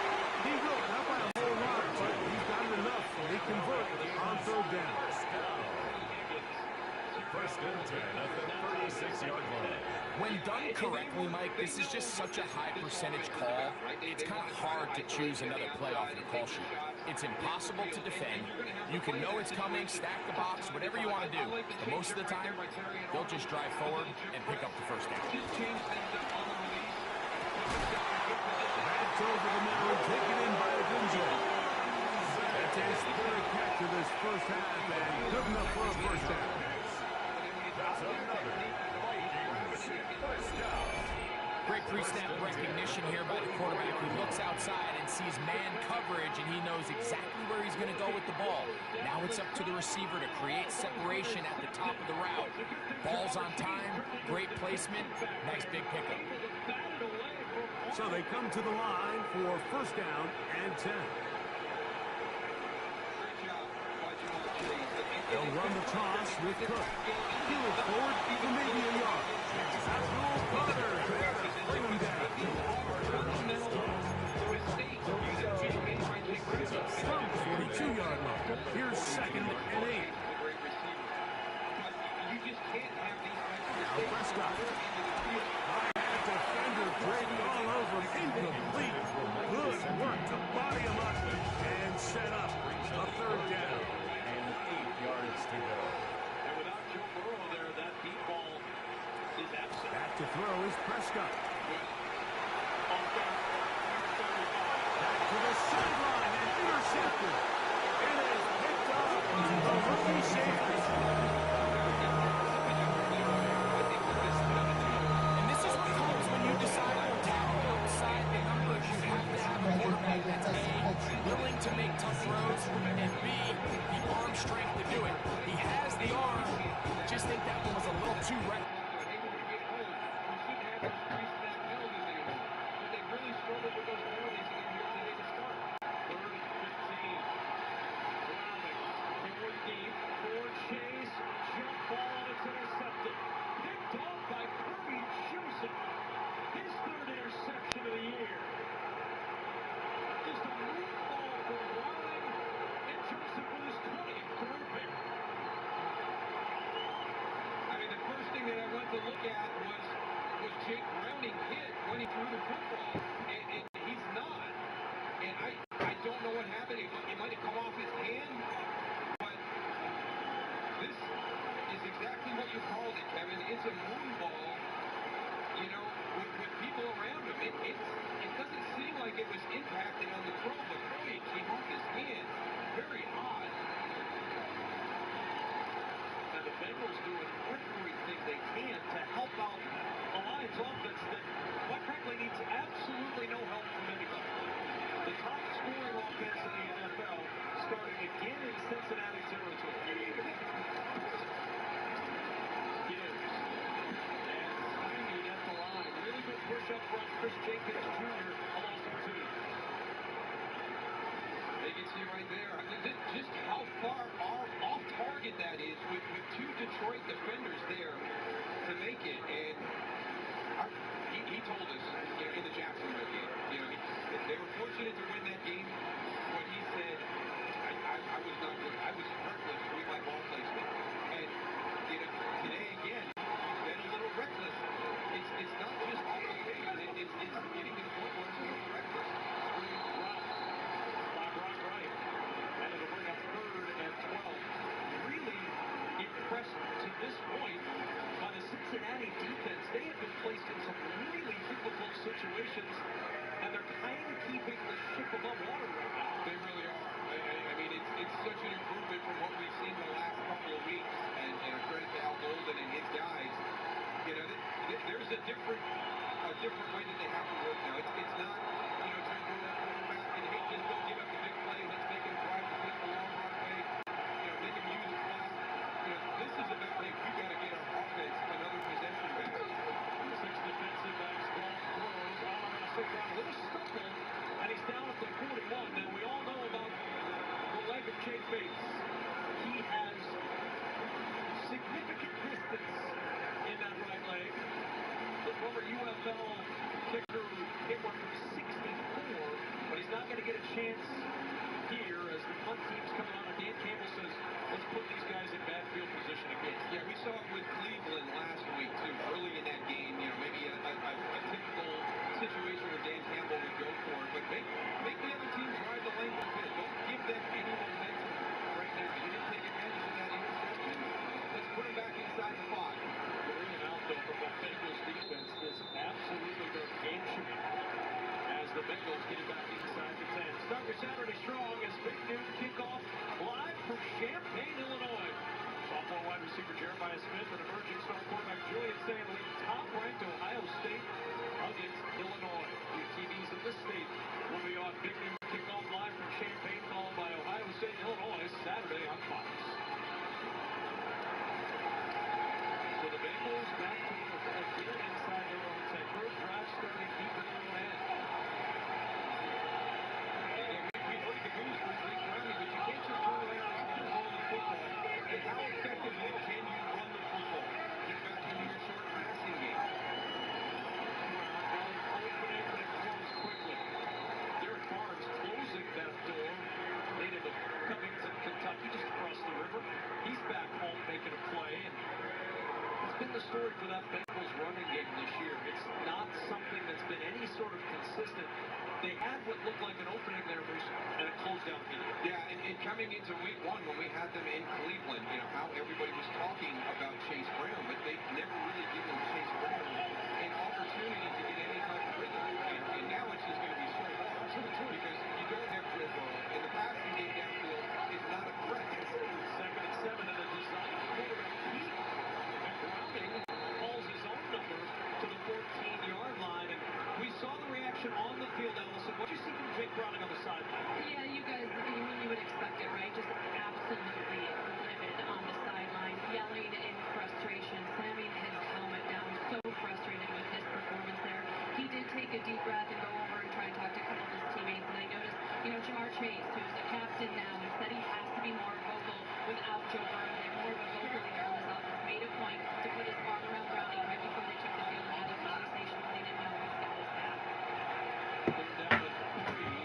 He will, not by a whole lot, but he's got enough. They convert on 3rd down. First and 10 at the 36-yard line. When done correctly, Mike, this is just such a high percentage call. It's kind of hard to choose another play off the call sheet. It's impossible to defend. You can know it's coming, stack the box, whatever you want to do. But most of the time, they'll just drive forward and pick up the 1st down. That's over the middle, taken in by Adunzo. That's his 3rd catch of this first half, and good enough for a 1st down. That's another Vikings 1st down. Great pre-snap recognition here by the quarterback who looks outside and sees man coverage, and he knows exactly where he's going to go with the ball. Now it's up to the receiver to create separation at the top of the route. Ball's on time, great placement, nice big pickup. So they come to the line for 1st down and 10. They'll run the toss with Cook. He'll look forward for maybe a yard. Abdul Carter there to bring him down. From the 42-yard line. Here's 2nd and 8. Now Prescott. High defender breaking all over him. Incomplete. Good work to body him up and set up a 3rd down. 8 yards to go. And without Joe Burrow there, that deep ball is absent. Back to throw is Prescott. Back to the sideline and intercepted. It is picked up. The rookie safety. And this is what comes when you decide to tackle outside the numbers. You have to have a quarterback that's A, willing to make tough throws, and B, the arm strength to do it. He has the arm. Just think that one was a little too reckless. threw the football, and he's not. And I don't know what happened. It might have come off his hand, but this is exactly what you called it, Kevin. It's a moon ball, you know, with people around him. It doesn't seem like it was impacted on the throw, but boy, it came off his hand. Very odd. And the Bengals doing everything they can to help out a Lions offense that, quite frankly, needs absolutely no help from anybody. The top scoring offense in the NFL starting again in Cincinnati territory. Gibbs and Steiny at the line. Really good push up front. Chris Jenkins Jr. a loss of 2. They can see right there just how far off target that is with 2 Detroit defenders there to make it. And he told us, you know, in the Jacksonville game, you know, they were fortunate to win that game, but he said, I was not good. I was reckless with my ball placement. And, you know, today again, he's been a little reckless. It's not just off the field. It's getting to the point where it's a little reckless. By Brock Wright. And it'll bring up 3rd and 12. Really impressed to this point by the Cincinnati defense. They have been placed in some really difficult situations, and they're kind of keeping the ship above water right now. They really are. I mean, it's such an improvement from what we've seen the last couple of weeks, and a credit to Al Golden and his guys. You know, there's a different way that they have to work now. It's not, you know, trying to throw that quarterback and hey, just don't give up the big play. Let's make him drive to take the long runway. You know, make him use the clock. You know, this is about, hey, we got to get our offense another possession back. 6 defensive backs, ball throws. I'm going to say got a little stumble, and he's down at the 41. Now, we all know about the leg of Jake Bates. He has significant distance in that right leg. The former UFL kicker hit one from 64, but he's not going to get a chance here as the punt team's coming on, and Dan Campbell says, let's put these guys in bad field position again. Yeah, we saw it with Cleveland last week, too. Early in that game, you know, maybe a typical situation where Dan Campbell would go for it, but make the other team drive the length of the field. Don't give them any momentum right now. You didn't take advantage of that interception. Let's put them back inside the 5. Brilliant out, though, from the Bengals defense. This absolutely gargantuan as the Bengals get it back inside the 10. Start your Saturday strong as big noon kickoff live from Champaign, Illinois. Sophomore wide receiver Jeremiah Smith and emerging star quarterback Julian Stanley, top-ranked Ohio State against Illinois. Two TVs in the state will be on big noon kickoff live from Champaign, followed by Ohio State and Illinois Saturday on Fox. So the Bengals back to again inside their own 10. First drive starting deep in their own end. We know you can do this with Blake Browning, but you can't just turn around and throw the football. And how effectively can you run the football? Get back into your short passing game. Opening and close quickly. Derek Barnes closing that door. Native of Covington, Kentucky, just across the river. He's back home making a play, and it's been the story for that Bengals running game this year. It's not something that's been any sort of consistent. They had what looked like an opening there, Bruce, and it closed down immediately. Yeah, and coming into week 1 when we had them in Cleveland, you know, how everybody was talking about Chase Brown, but they've never really given Chase Brown an opportunity to get any type of rhythm. And now it's just going to be so hard because you don't have Joe Burrow, and the passing game downfield is not a threat. 2nd and 7 and a designed quarterback keep. And Browning calls his own number to the 14-yard line. And we saw the reaction on the field, Allison. What did you see from Jake Browning on the sideline? Yeah, you guys, you would expect it, right? Just absolutely livid on the sideline, yelling in frustration, slamming his helmet down, so frustrated with his performance there. He did take a deep breath and go over and try and talk to a couple of his teammates, and I noticed, you know, Jamar Chase, who's a captain now, and said he has to be more vocal without Joe Burrow. They're more of a vocal leader on this offense. Made a point to put his arm around Browning right before they took the field and had a conversation, but they didn't know he's got his back. They're down at 3.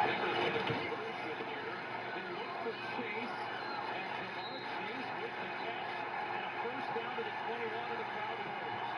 Bengals with a conversion here. They look for Chase, and Jamar Chase with the catch, and a first down to the 21 of the crowd roars.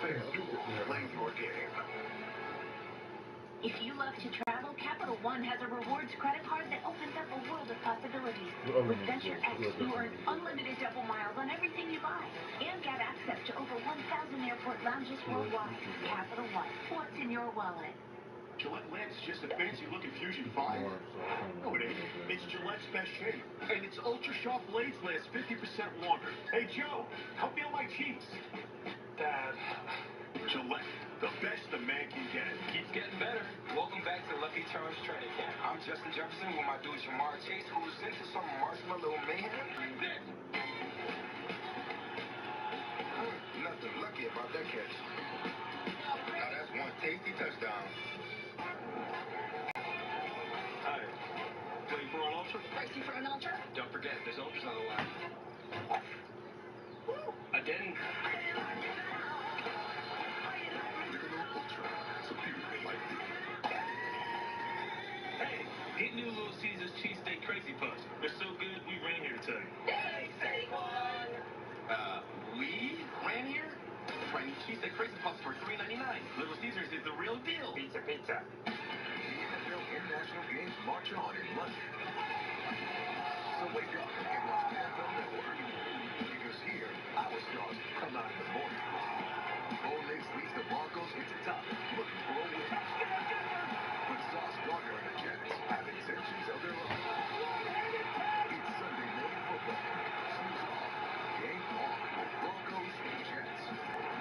Say Super. Play your game. If you love to travel, Capital One has a rewards credit card that opens up a world of possibilities. With Venture X, you earn unlimited double miles on everything you buy and get access to over 1,000 airport lounges worldwide. Capital One, what's in your wallet? Gillette Lance is just a fancy-looking Fusion 5. No, it ain't. It's Gillette's best shape. And its ultra-sharp blades last 50% longer. Hey, Joe, help me on my cheeks. Dad. Gillette, the best a man can get. Keeps getting better. Welcome back to Lucky Charms Training Camp. I'm Justin Jefferson with my dude Jamar Chase, who's into some marshmallow mayhem. Nothing lucky about that catch. Now that's one tasty touchdown. Hi. Playing for an ultra? Pricey for an ultra? Don't forget, there's ultras on the line. Again? Hey, get new Little Caesars cheesesteak crazy puffs. They're so good, we ran here to tell you. Hey, say one! We ran here? Try new cheesesteak crazy puffs for $3.99. Little Caesars is the real deal. Pizza, pizza. The NFL International Games march on in London. So wake up and watch the NFL Network. Because here, our stars come out in the morning. Bo Nix leads the Broncos into top, looking for a win. But Sauce Gardner and the Jets have intentions of their own. It's Sunday morning football. Snooze off. Game on with Broncos and Jets.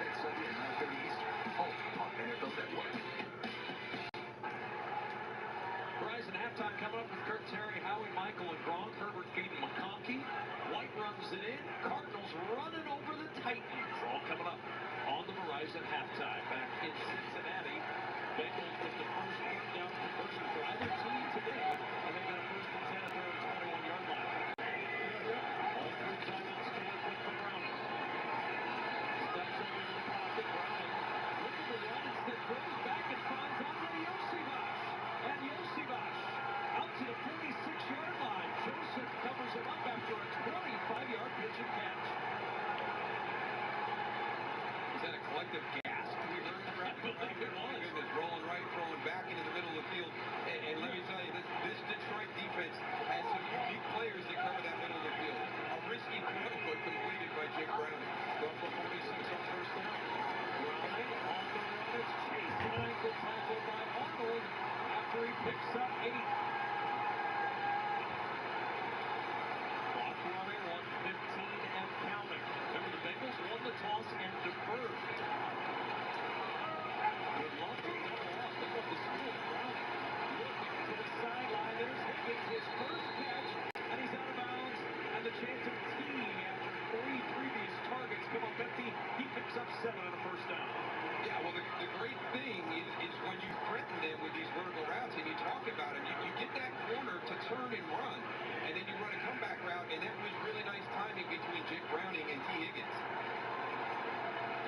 Next Sunday at 9:30 Eastern. Home on NFL Network. Horizon halftime coming up with Kirk Terry, Howie, Michael, and Gronk. Herbert feeding McConkey. White runs it in. Cardinals running over the Titans. All coming up on the Verizon halftime. Back in Cincinnati. Bengals with the first third down conversion for either team today. And they got a first and 10 at their 21-yard line. All three timeouts stand with for Browning. Steps over to the pocket. Browning looking to run instead. Throws back and finds Andre Yosivas. And Yosivas out to the 46-yard line. Joseph covers him up after a 25-yard pitch and catch. Was that a collective gasp we heard? I believe it was. Goodness, rolling right, throwing back into the middle of the field. And let me tell you, this Detroit defense has some unique players that cover that middle of the field. A risky throw, but completed by Jake Browning. Going for 46 on first down. Browning on the run. It's chased and an ankle tackle by Arnold after he picks up 8. Clock running, 1:15 and counting. Remember, the Bengals won the toss and deferred. Good luck to double off. They want the school. Browning looking to the sideline. There's Higgins, his first catch, and he's out of bounds. And the chance of T after 3 previous targets come up empty. He picks up 7 on a first down. Yeah, well, the great thing is when you threaten them with these vertical routes and you talk about them, you get that corner to turn and run, and then you run a comeback route, and that was really nice timing between Jake Browning and T. Higgins.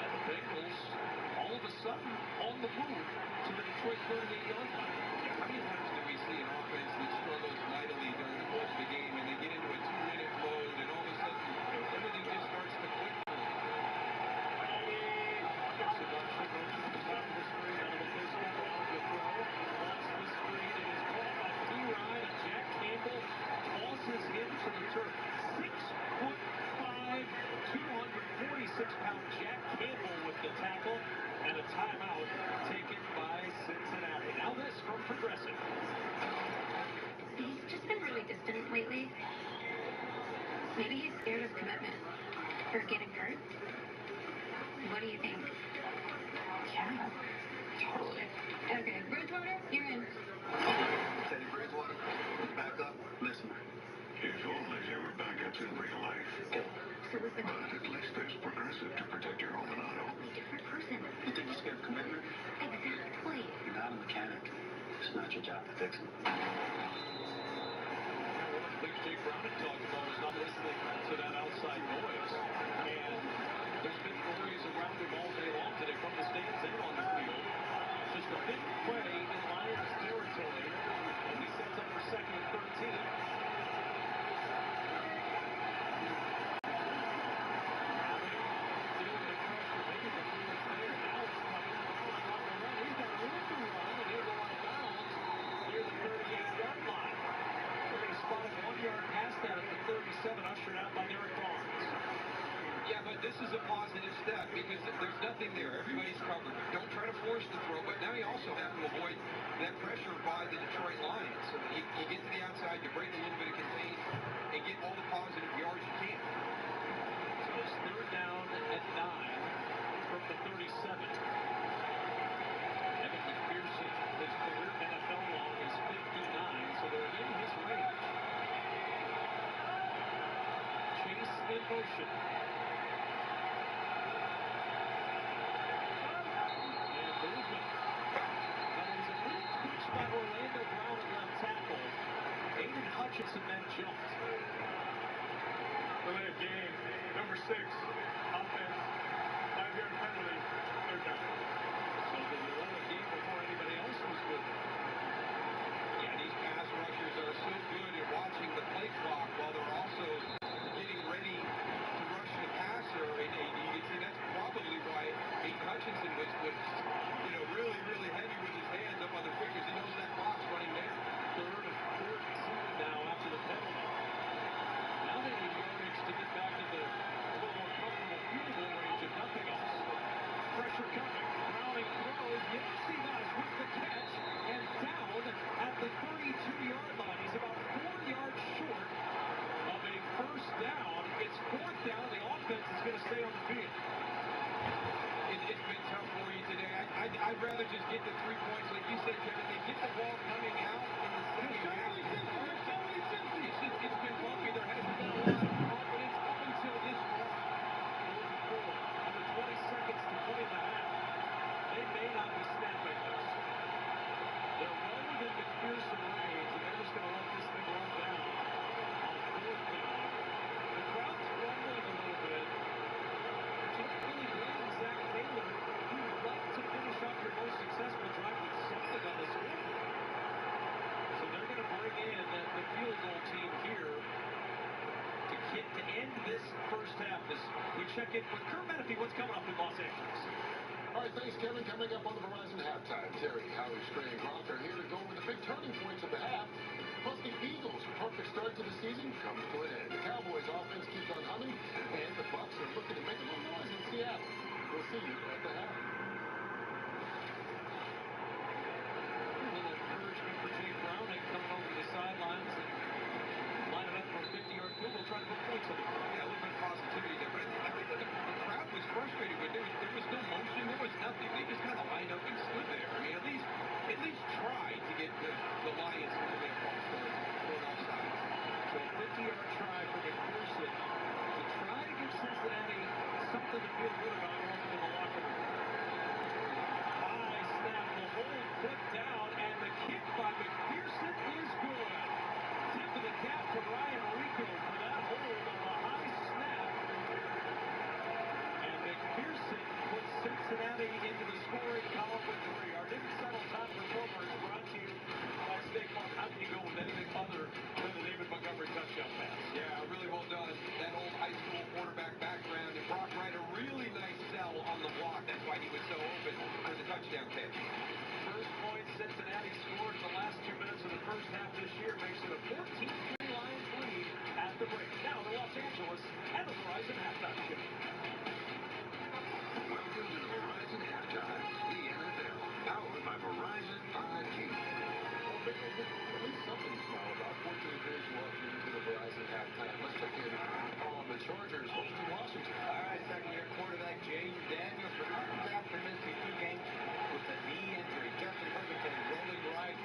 And the Bengals, all of a sudden, on the move to the Detroit 38-yard line. Yeah, how many times do we see an offense that struggles mightily during the course of the game, and they get into a 2-minute mode, and all of a sudden, everything just starts to click for them? Tosses him to the turf. 6'5", 246-pound Jack Campbell with the tackle, and a timeout taken by Cincinnati. Now this from Progressive. He's just been really distant lately. Maybe he's scared of commitment or getting hurt. What do you think? Yeah, totally. Okay, Bridgewater, you're in. Teddy Bridgewater, back up. Listen. If only there were backups in real life. So listen. But at least there's Progressive to protect your home and auto. Different person. You think you're scared of commitment? Exactly. You're not a mechanic. It's not your job to fix them. One of the things Jake Browning talked about was not listening to that outside noise. And there's been noise around him all day long today from the stands and on the field. Just a big play in Lions territory. And he sets up for 2nd and 13. Feeling the pressure. Maybe the feeling's there now. pressure by the Detroit Lions. So you get to the outside, you break a little bit of contain, and get all the positive yards you can. So it's third down at 9 from the 37. Evan McPherson, his career NFL long is 59, so they're in his range. Chase in motion. And movement. But it was a little twitch by Orlando Brown at left tackle. Aiden Hutchinson then jumped. Delay of game, number 6, offense, 5-yard penalty, third down. So the delay of game before anybody else was with it. Yeah, these pass rushers are so good at watching the play clock while they're also getting ready to rush the passer. And you can see that's probably why Aiden Hutchinson was really, really heavy with his hands up on the fingers. He knows that clock's running down. Third and 14 now after the penalty. Now they need yardage to get back into a little more comfortable field goal range, if nothing else. Pressure coming. Browning throws. Yes, he does with the catch. And down at the 32-yard line. He's about 4 yards short of a first down. It's fourth down. The offense is going to stay on the field. It's been tough for you today. I'd rather just get the 3 points. Like you said, Kevin, they get the ball coming out in the second half. It's been bumpy. There hasn't been a lot of confidence up until this run. Under 20 seconds to play in the half. They may not be snapping this. They're well within McPherson range, and they're just going to let this thing run down on fourth down. The crowd's rumbling a little bit. But you don't really blame Zach Taylor. You would like to finish off your most successful drive with something on the scoreboard. So they're going to bring in the field goal team here to end this first half. As we check in with Kurt Menefee, what's coming up in Los Angeles? All right, thanks, Kevin. Coming up on the Verizon Halftime, Terry, Howie, Stray, and Gronk are here to go over the big turning points of the half. Plus, the Eagles' perfect start to the season comes to an end. The Cowboys' offense keeps on humming, and the Bucs are looking to make a little noise in Seattle. We'll see you at the half. A little encouragement for Jake Browning coming over to the sidelines and lining up for a 50-yard field goal, trying to put points on the board. Yeah, a little bit of positivity there. But I think the crowd was frustrated with it. There was no motion. There was nothing. They just kind of lined up and stood there. I mean, at least tried to get the Lions into their box for an offside. So a 50-yard try for McPherson to try to give Cincinnati something to feel good about walking in the locker room. High snap, the hold put down, and the kick by McPherson is good. Tip of the cap to Ryan Rico for that hold on a high snap. And McPherson puts Cincinnati into the scoring column with 3. Our didn't settle time for Kroger is brought to you by State Farm. How can you go with anything other than the David Montgomery touchdown pass? Yeah, really well done. That old high school quarterback background. And Brock Wright, a really nice sell on the block. That's why he was so open for the touchdown catch. First point Cincinnati scored in the last 2 minutes of the first half this year makes it a 14-3 Lions lead at the break. Now to Los Angeles and the Verizon Halftime Show. Welcome to the Verizon Halftime, the NFL, powered by Verizon 5G. Well, Vic, at least something to smile about. 14 days walking into the Verizon Halftime. Let's check in on the Chargers hosting Washington. All right, second-year quarterback Jaden Daniels returns after missing 2 games with a knee injury. Justin Herbert is rolling right.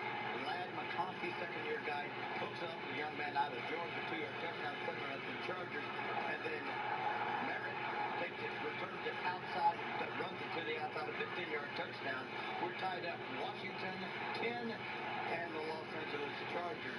Lad McConkey, second-year guy, hooks up the young man out of Georgia, 2-yard touchdown center at the Chargers. And then Merritt takes it, returns it outside, runs it to the outside, a 15-yard touchdown. We're tied up Washington 10 and the Los Angeles Chargers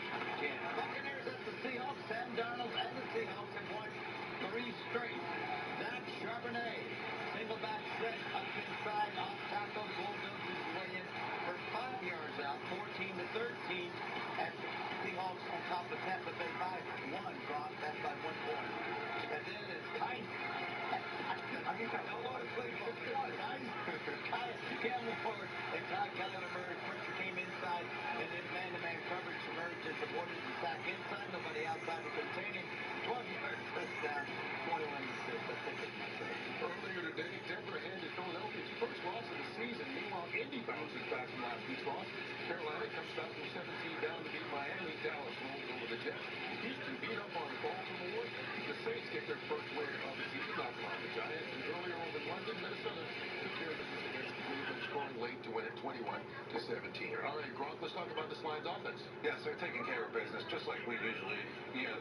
first win of the season, knocking off the Giants. And earlier over in London, Minnesota took care of business against Cleveland, scoring late to win it 21-17. All right, Gronk, let's talk about this Lions offense. Yes, they're taking care of business, just like we usually,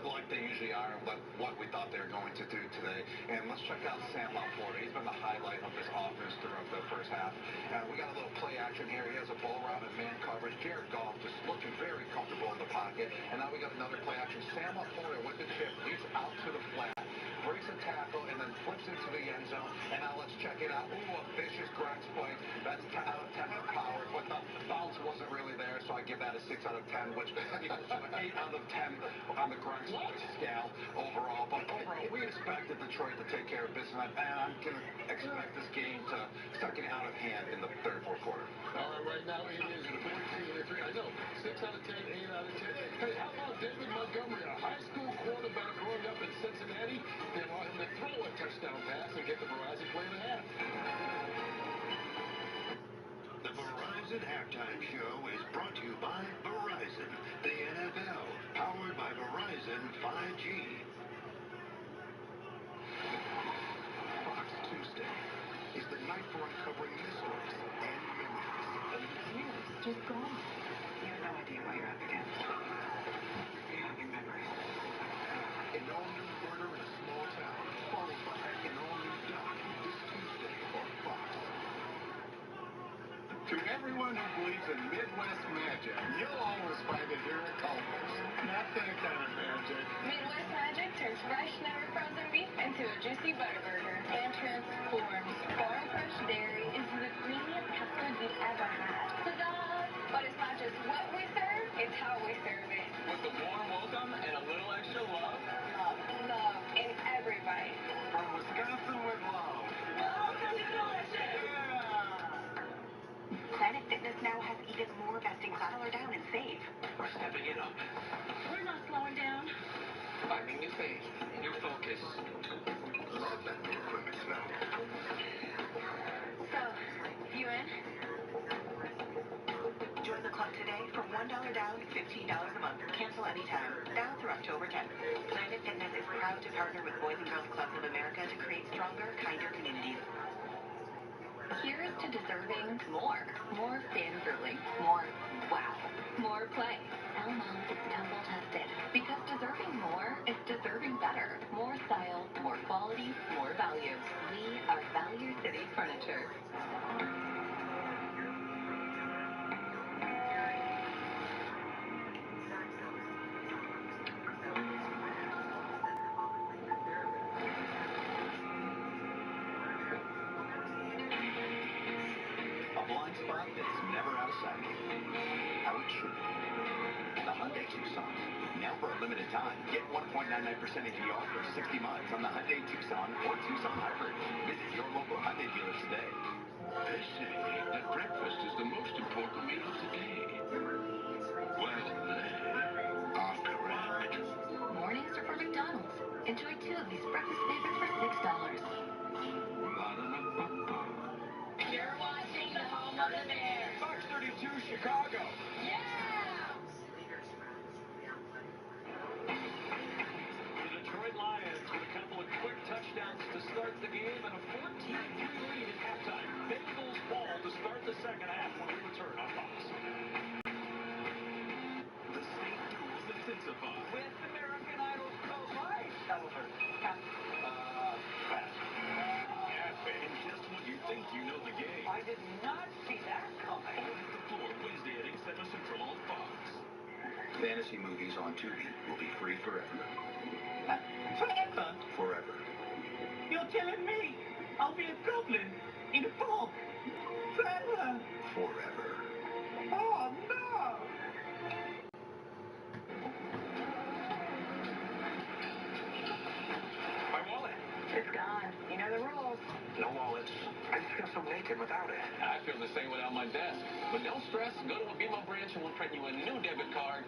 like they usually are, what we thought they were going to do today. And let's check out Sam Laporta. He's been the highlight of this offense throughout the first half. We got a little play action here. He has a ball route and man coverage. Jared Goff just looking very comfortable in the pocket. And now we got another play action. Sam Laporta with the chip leads out to the flat, breaks a tackle, and then flips into the end zone. And now let's check it out. Ooh, a vicious ground spike. That's 10 out of 10 for power, but the bounce wasn't really there, so I give that a 6 out of 10, which equals to an 8 out of 10 on the ground spike scale overall. But overall, we expected Detroit to take care of business, and I'm going to expect this game to start getting out of hand in the third, fourth quarter. All right, right now it is 14-3. I know, 6 out of 10, 8 out of 10. Hey, how about David Montgomery, a high school quarterback growing up in Cincinnati? They allow him to throw a touchdown pass and get the Verizon play and a half. The Verizon Halftime Show is brought to you by Verizon, the NFL, powered by Verizon 5G. Fox Tuesday is the night for uncovering mysteries and memories. 8 years, just gone. You have no idea what you're up against. You have your memories. An all-new murder in a small town, followed by an all-new doc this Tuesday on Fox. To everyone who believes in Midwest magic, you'll always find it here at Culver's. Not that kind of magic. Midwest magic turns fresh, never frozen beef into a juicy butter burger and transforms farm fresh dairy into the creamiest custard you've ever had. Ta-da! But it's not just what we serve, it's how we serve it. With a warm welcome and a little extra love. Love in every bite. From Wisconsin with love. Love to be delicious! Planet Fitness now has even more best-in-class. Dollar down and save. We're stepping it up. We're not slowing down. Finding new faith, new focus. Love that new equipment smell. So, you in? Join the club today for $1 down, $15 a month. Cancel anytime. Now through October 10th. Planet Fitness is proud to partner with Boys and Girls Clubs of America to create stronger, kinder communities. Here's to deserving more. More fan-girly. More wow. More play. Elmo, it's double tested. Because deserving more is deserving better. More style, more quality, more value. We are Value City Furniture. A blind spot that's never out of sight. How it should be. The Hyundai Tucson. Now for a limited time, get 1.99% APR for 60 months on the Hyundai Tucson or Tucson Hybrid. Visit your local Hyundai dealer today. They say that breakfast is the most important meal of the day. Well, they are correct. Mornings are for McDonald's. Enjoy 2 of these breakfast favorites for $6. You're watching the home of the Bears. Fox 32 Chicago. Yeah! The Detroit Lions with a couple of quick touchdowns to start the game and a 14-3 lead at halftime. Bengals ball to start the second half when we return on Fox. The state duels intensify. With American Idol's co-life. Over. Pass. And just when you think you know the game. I did not see that coming. Open the floor Wednesday at 8, 7 Central on Fox. Fantasy movies on Tubi will be free forever. Forever. Forever. You're telling me I'll be a goblin in a fog. Forever. Forever. Oh, no. My wallet. It's gone. You know the rules. No wallets. I feel so naked without it. I feel the same without my desk. But don't stress. Go to a BMO branch and we'll print you a new debit card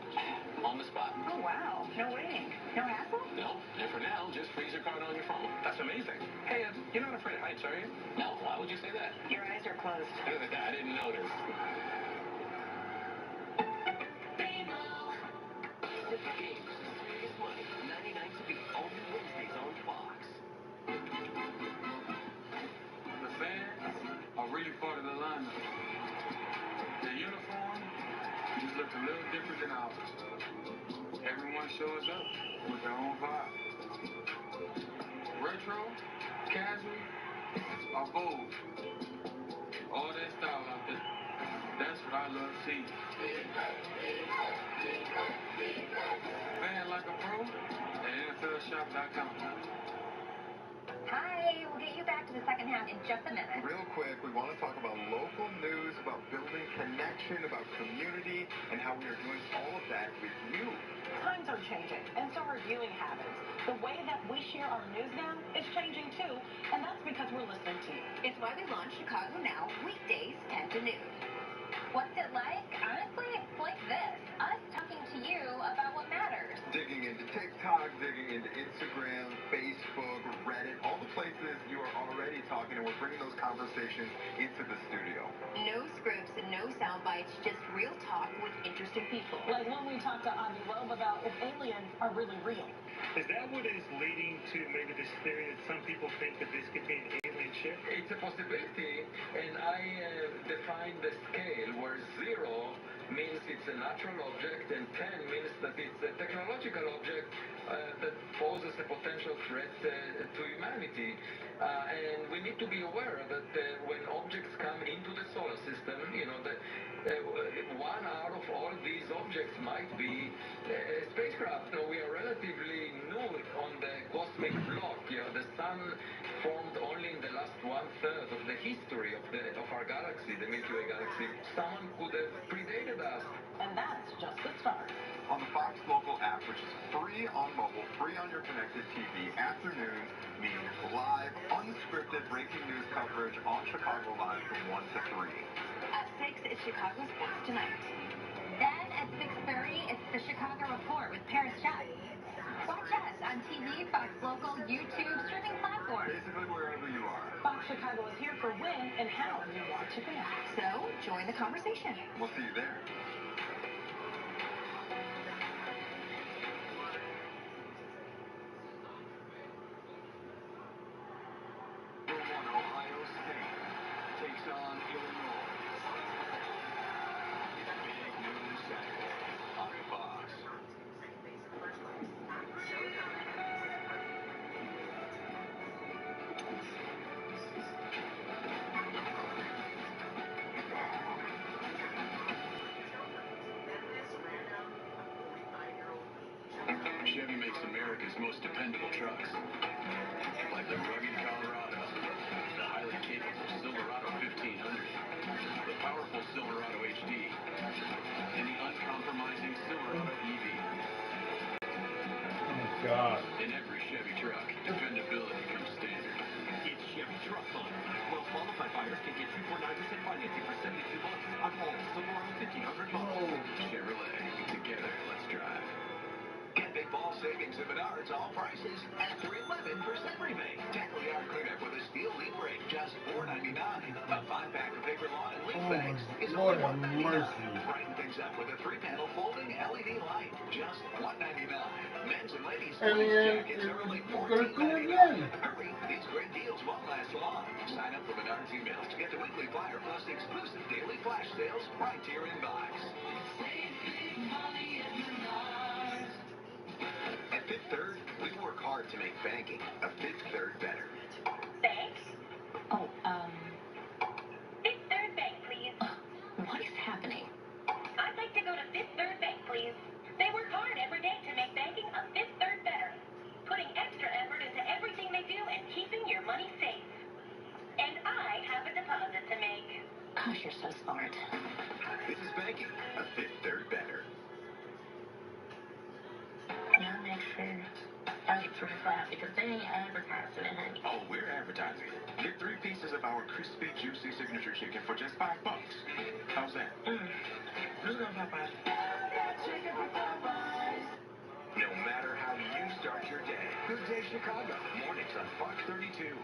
on the spot. Oh, wow. No waiting. No hassle? No. And for now, just freeze your card on your phone. That's amazing. Hey, you're not afraid of heights, are you? No. Why would you say that? Your eyes are closed. I didn't notice. Simple games, serious money. 99 to beat. Only Wednesdays on Fox. little different than ours. Everyone shows up with their own vibe. Retro, casual, or bold. All that style out there. That's what I love to see. Fan like a pro at NFLShop.com. Hi, we'll get you back to the second half in just a minute. Real quick, we want to talk about local news, about building connection, about community, and how we are doing all of that with you. Times are changing, and so are viewing habits. The way that we share our news now is changing too, and that's because we're listening to you. It's why we launched Chicago Now, weekdays 10 to noon. What's it like? Honestly, it's like this. Us talking to you about what matters. Digging into TikTok, digging into Instagram, Facebook, Reddit, all the places you are already talking, and we're bringing those conversations into the studio. No scripts and no sound bites, just real talk with interesting people. Like when we talked to Avi Loeb about if aliens are really real. Is that what is leading to maybe this theory that some people think that this could be an alien ship? It's a possibility, and I define the scale where 0 means it's a natural object and 10 means that it's a technological object that poses a potential threat to humanity. And we need to be aware that when objects come into the solar system, you know, one out of all these objects might be a spacecraft. Now, we are relatively new on the cosmic block. You know, the sun formed only in the last 1/3 of the history of our galaxy, the Milky Way galaxy. Someone could have predated us. And that's just the start. On the Fox Local app, which is free on mobile, free on your connected TV, afternoons mean live, unscripted breaking news coverage on Chicago Live from 1 to 3. At 6, it's Chicago Sports Tonight. Then at 6:30, it's the Chicago Report with Paris Chef. Watch us on TV, Fox Local, YouTube, streaming platforms. Basically wherever you are. Fox Chicago is here for when and how you want to be. So, join the conversation. We'll see you there. Ohio State takes on Illinois. Big noon Saturday on Fox. Chevy makes America's most dependable trucks. Like the rugged Colorado, the highly capable Silverado 1500, the powerful Silverado HD, and the uncompromising Silverado EV. Oh, God. In every Chevy truck, dependability comes standard. It's Chevy Truck Month. Well-qualified buyers can get 2.9% financing for 72 months on all Silverado 1500 models. Chevrolet, together, let's drive. Get big ball savings at Menards, all prices after 11% rebate. Tackle yard cleanup with a steel leaf rake, just $4.99. A 5-pack of paper lawn and leaf bags is only $1.99. Brighten things up with a 3-panel folding LED light, just $1.99. Men's and ladies' jackets are only $14.99. Hurry, these great deals won't last long. Sign up for Menards emails to get the weekly flyer plus exclusive daily flash sales right to your inbox. Save big money at Menards. At Fifth Third, we work hard to make banking a Fifth Third better. Bank? Oh, Fifth Third Bank, please. what is happening? I'd like to go to Fifth Third Bank, please. They work hard every day to make banking a Fifth Third better, putting extra effort into everything they do and keeping your money safe. And I have a deposit to make. Gosh, you're so smart. This is banking a Fifth Third better. Now make sure I get to the class because they ain't advertising it, honey. Oh, we're advertising. Get 3 pieces of our crispy, juicy signature chicken for just $5. How's that? Let's go, Popeyes. No matter how you start your day, Good Day Chicago. Mornings on Fox 32.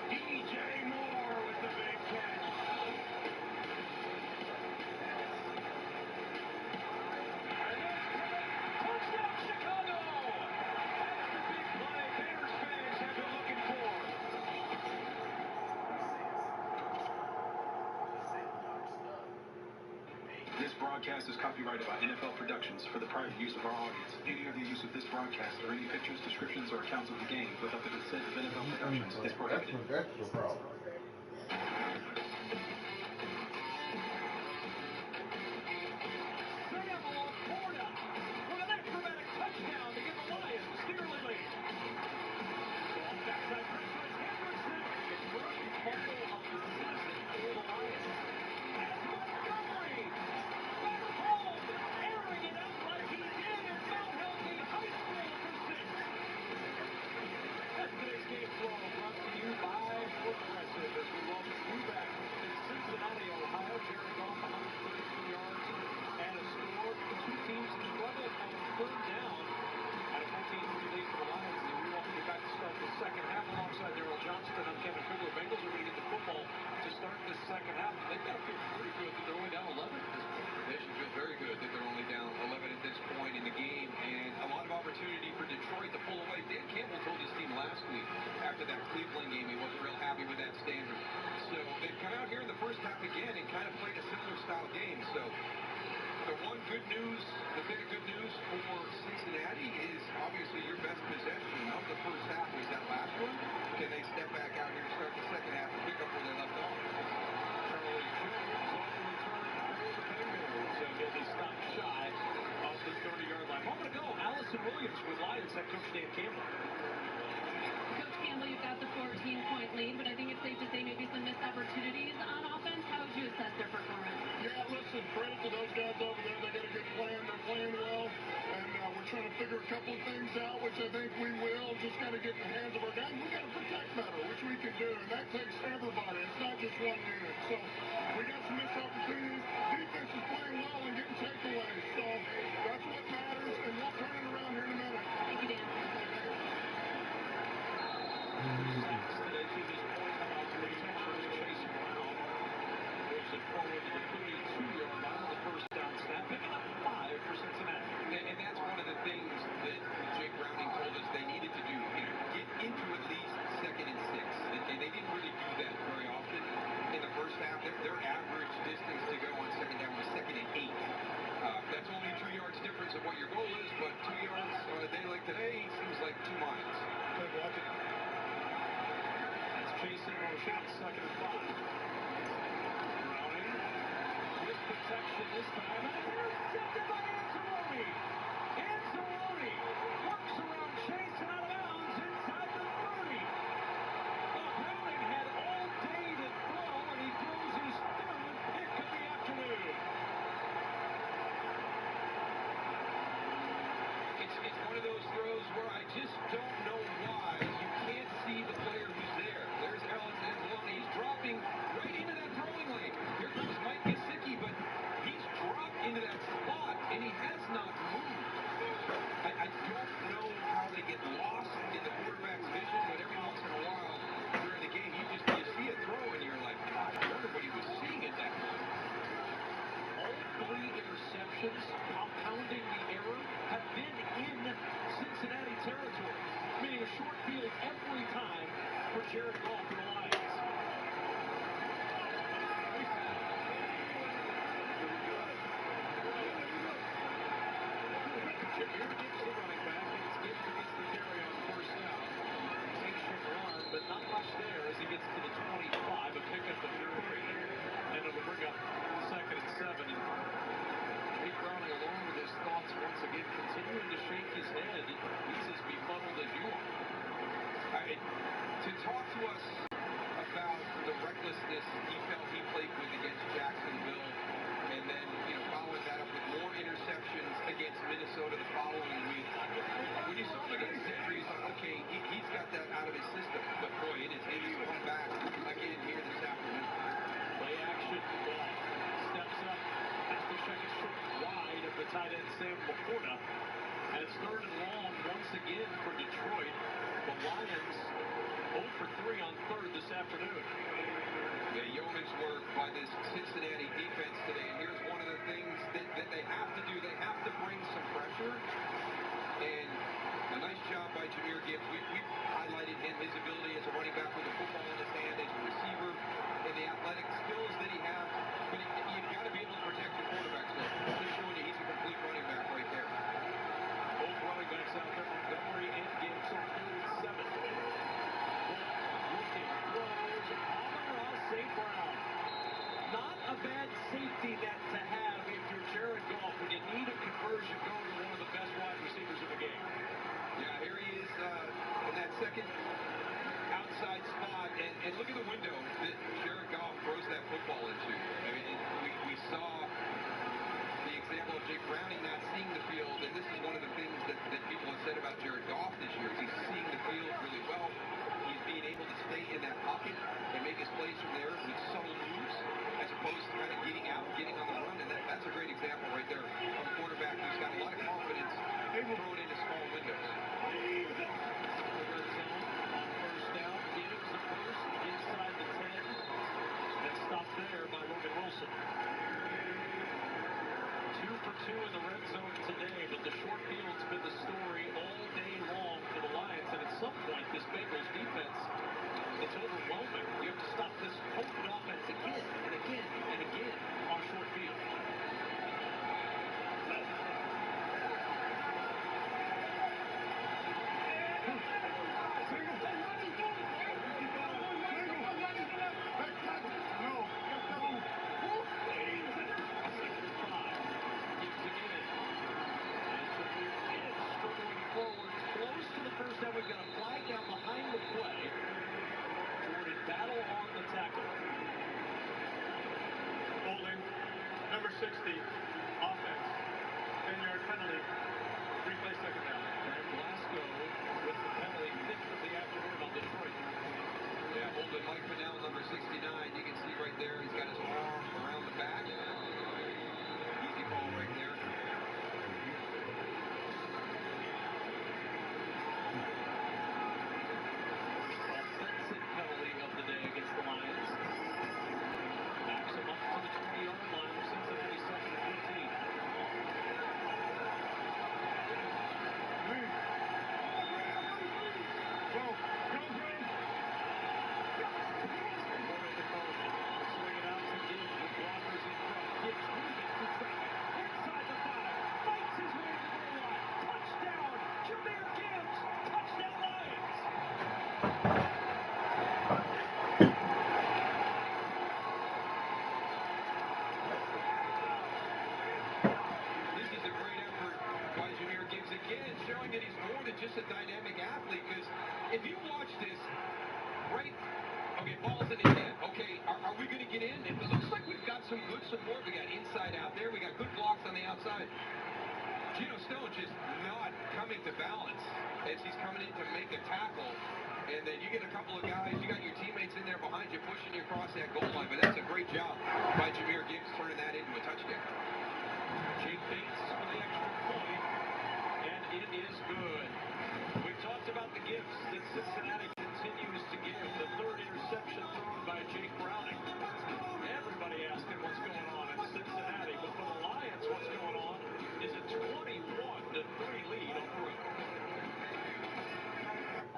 DJ Moore with the big catch. And that's touchdown Chicago. After big play, Bader broadcast is copyrighted by NFL Productions for the private use of our audience. Any other use of this broadcast or any pictures, descriptions, or accounts of the game without the consent of NFL Productions is prohibited. That's the problem. It's overwhelming. You have to stop this potent offense again and again and again on short field. Now we've got a flag down behind the play. Jordan Battle on the tackle. Holding. Number 60. Offense. 10-yard penalty. Replay second down. And Glasgow with the penalty, 5th of the afternoon on Detroit. Yeah, holding Mike Pinnell, number 69. You can see right there, he's got his arm around the back. Easy call right there. Penalty of the day against the Lions. Backs him up to the 20-yard line. Cincinnati 2nd and 15. Go, Green. Swing it out to Gibbs with blockers in front. Gibbs moving to traffic. Inside the 5. Fights his way to the goal line. Touchdown, Jahmyr Gibbs. Touchdown, Lions. This is a great effort by Jahmyr Gibbs again, showing that he's more than just a dynamic athlete. Because if you watch this, right? Okay, ball's in his hand. Okay, are we going to get in? It looks like we've got some good support. We got inside out there. We got good blocks on the outside. Geno Stone just not coming to balance as he's coming in to make a tackle. And then you get a couple of guys, you got your teammates in there behind you pushing you across that goal line. But that's a great job by Jahmyr Gibbs turning that into a touchdown. Jake Bates for the extra point, and it is good. We've talked about the gifts that Cincinnati continues to give. The third interception thrown by Jake Browning. Everybody asking what's going on in Cincinnati, but for the Lions, what's going on is a 21-3 lead on the road.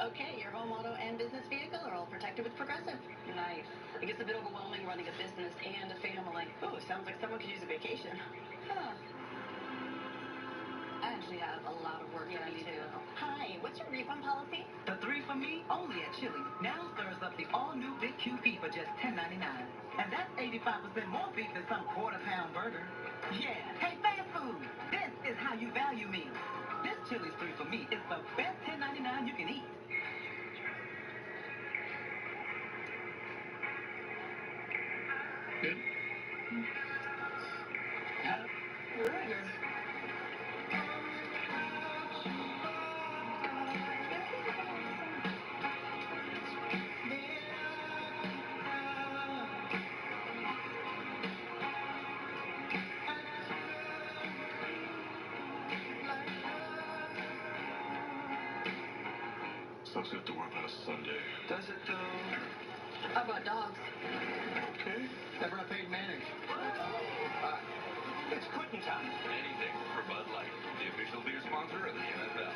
Okay, your home, auto, and business vehicle are all protected with Progressive. Nice. It gets a bit overwhelming running a business and a family. Ooh, sounds like someone could use a vacation. Huh. I actually have a lot of work that I need to do. Hi, what's your refund policy? The 3 for me, only at Chili's. Now stirs up the all-new Big QP for just $10.99. And that's 85% more beef than some quarter-pound burger. Yeah, hey, fast food, this is how you value me. This Chili's 3 for me is the best $10.99 you can eat. Good. Burger. Sucks you have to work on a Sunday. Does it though? How about dogs? Okay. Never a paid manage. It's quitting time. Anything for Bud Light, the official beer sponsor of the NFL.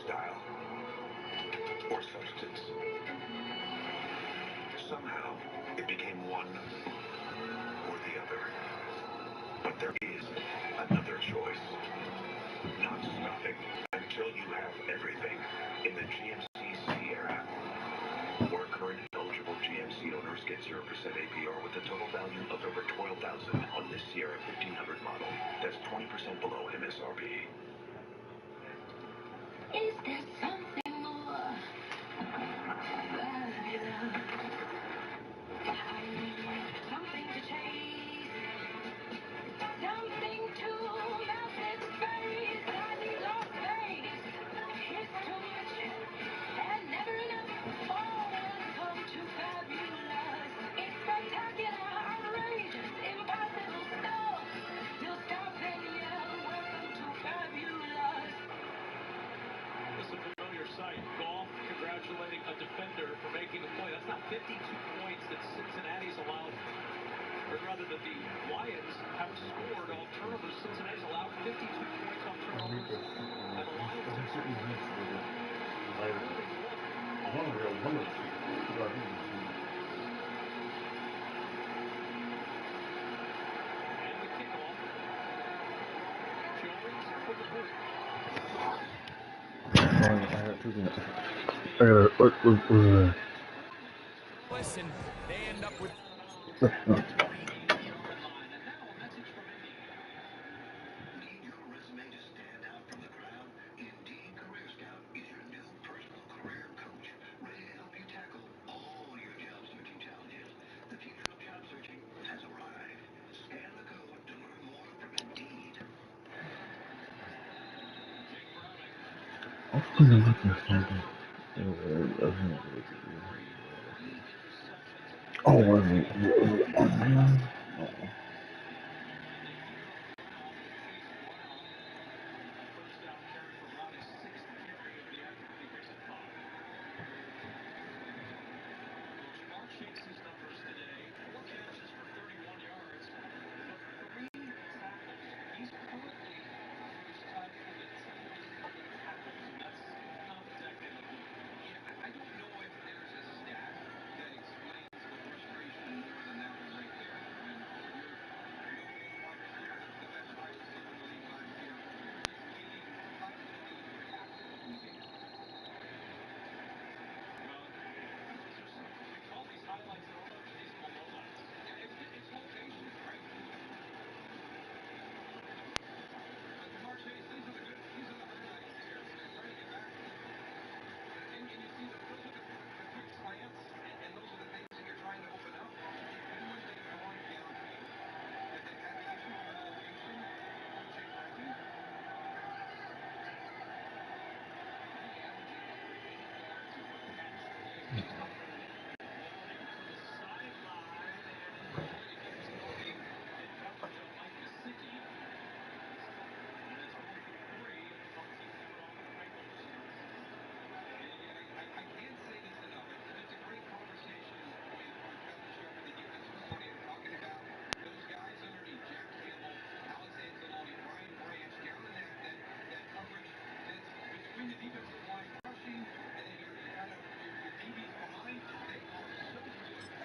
Style or substance. Somehow, it became one or the other. But there is another choice. Not nothing until you have everything in the GMC Sierra. More current eligible GMC owners get 0% APR with a total value of over $12,000 on this Sierra 1500 model. That's 20% below MSRP. Is there something more fabulous? Something to chase, something to melt its face. I need Las Vegas. It's too much and never enough. Oh, welcome to fabulous. It's spectacular, outrageous, impossible stuff. You'll stop and yell, welcome to fabulous. This is a familiar sight. Goff congratulating a defender for making the play. That's not 52 points that Cincinnati's allowed, or rather that the Lions have scored on turnovers. Cincinnati's allowed 52 points on turnovers, and the Lions have scored. Listen, they end up with.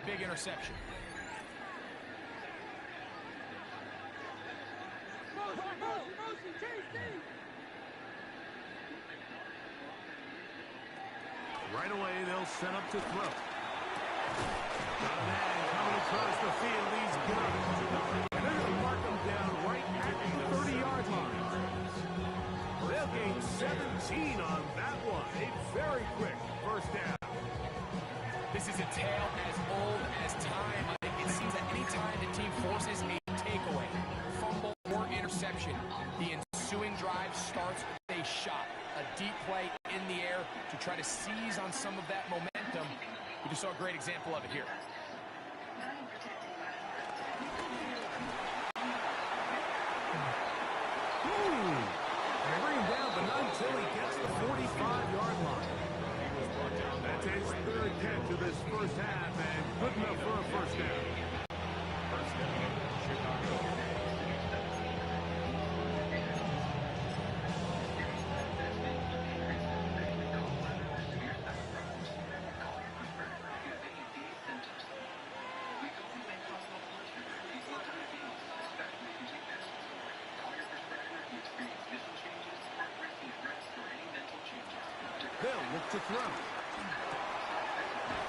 Big interception. Right away, they'll set up to throw. Madden coming across the field. He's good. And they're going to mark him down right at the 30-yard line. They'll gain 17 on that one. A very quick first down. This is a tale as old as time. It seems that any time the team forces a takeaway, fumble, or interception, the ensuing drive starts with a shot, a deep play in the air to try to seize on some of that momentum. We just saw a great example of it here. They bring him down, but not until he gets the 45-yard line. That's his third catch of this first half, and good enough for a first down. They'll look to throw.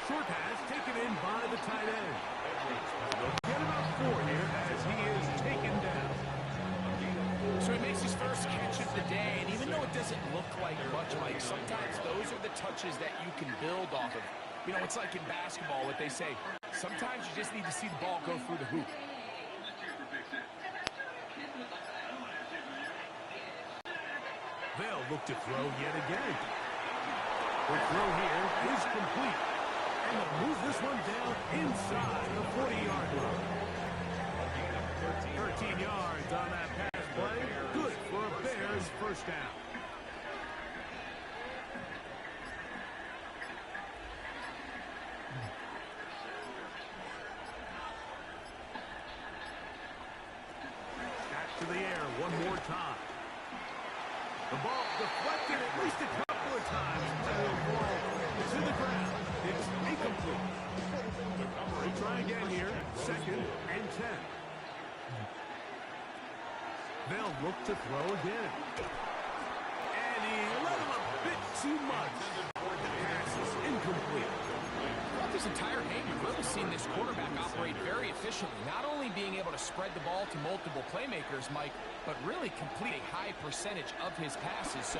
Short pass taken in by the tight end. They'll get about 4 here as he is taken down. So he makes his first catch of the day, and even though it doesn't look like much, Mike, sometimes those are the touches that you can build off of. You know, it's like in basketball, what they say, sometimes you just need to see the ball go through the hoop. They'll look to throw yet again. The throw here is complete. And they'll move this one down inside the 40-yard line. 13 yards on that pass play. Good for a Bears first down. Back to the air one more time. The ball deflected at least a couple of times until it falls to the ground. 10. They'll look to throw again. And he let him a bit too much. Pass is incomplete. Throughout this entire game, you've really seen this quarterback operate very efficiently, not only being able to spread the ball to multiple playmakers, Mike, but really complete a high percentage of his passes. So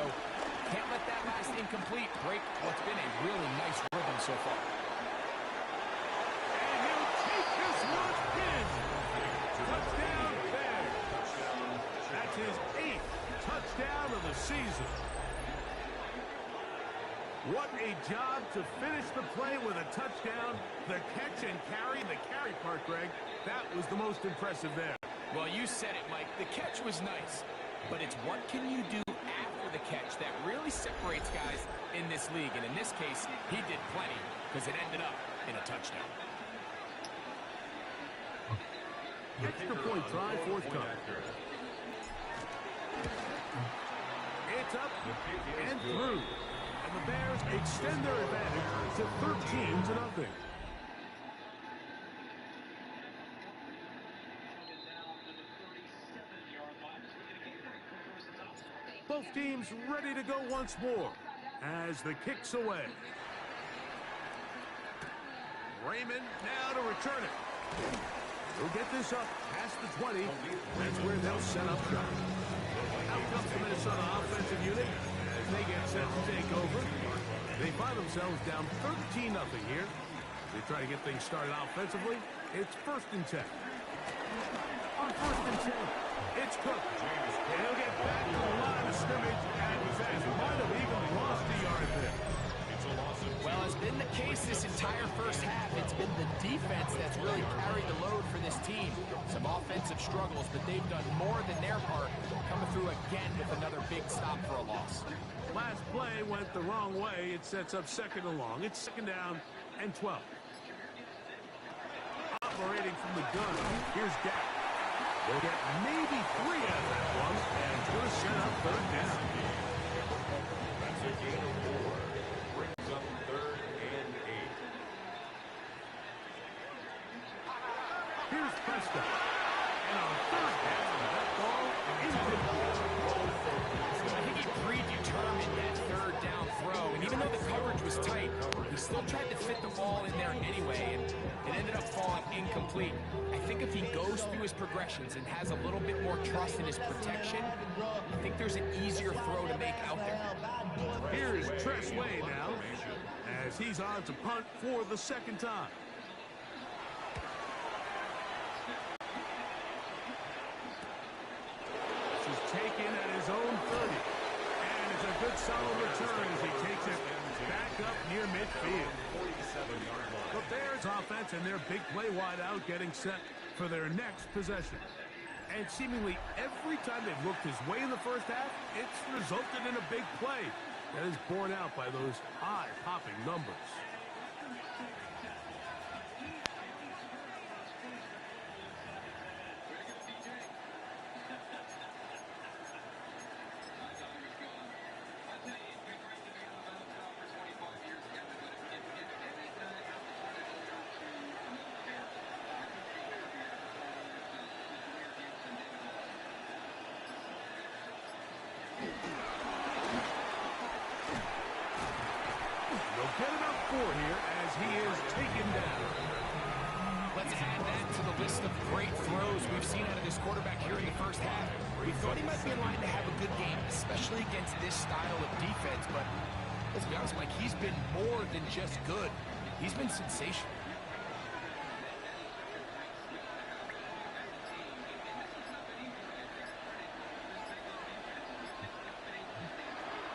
can't let that last incomplete break what's been a really nice rhythm so far. And he'll take this one in. Touchdown Bears. That's his 8th touchdown of the season. What a job to finish the play with a touchdown. The catch and carry, the carry part, Greg, that was the most impressive there. Well, you said it, Mike. The catch was nice, but it's what can you do after the catch that really separates guys in this league. And in this case, he did plenty because it ended up in a touchdown. Extra point try, forthcoming. It's up and through. And the Bears extend their advantage to 13-0. Both teams ready to go once more as the kick's away. Raymond now to return it. He'll get this up past the 20. That's where they'll set up shop. Out comes the Minnesota offensive unit as they get set to take over. They find themselves down 13-0 here. They try to get things started offensively. It's 1st and 10. On 1st and 10, it's Cook. He'll get back to the line of scrimmage, and he might have even lost a yard there. Well, as been the case this entire first half, it's been the defense that's really carried the load for this team. Some offensive struggles, but they've done more than their part, coming through again with another big stop for a loss. Last play went the wrong way. It sets up 2nd and long. It's 2nd down and 12. Operating from the gun, here's Dak. They'll get maybe 3 out of that one, and it's going to set up 3rd down. That's a gain of 4. Brings up 3rd and 8. Here's Prescott. And on 3rd down, that ball is incomplete. I think he predetermined that 3rd down throw, and even though the coverage was tight, he still tried to fit the ball in there anyway, and it ended up falling incomplete. I think if he goes through his progressions and has a little bit more trust in his protection, I think there's an easier throw to make out there. Here is Tress Way now, as he's on to punt for the 2nd time. This is taken at his own 30. And it's a good solid return as he takes it back up near midfield. The Bears offense and their big play wide out getting set for their next possession. And seemingly every time they've looked his way in the first half, it's resulted in a big play that is borne out by those high-popping numbers. Get enough for here as he is taken down. Let's add that to the list of great throws we've seen out of this quarterback here in the first half. We thought he might be in line to have a good game, especially against this style of defense, but let's be honest, Mike, he's been more than just good. He's been sensational.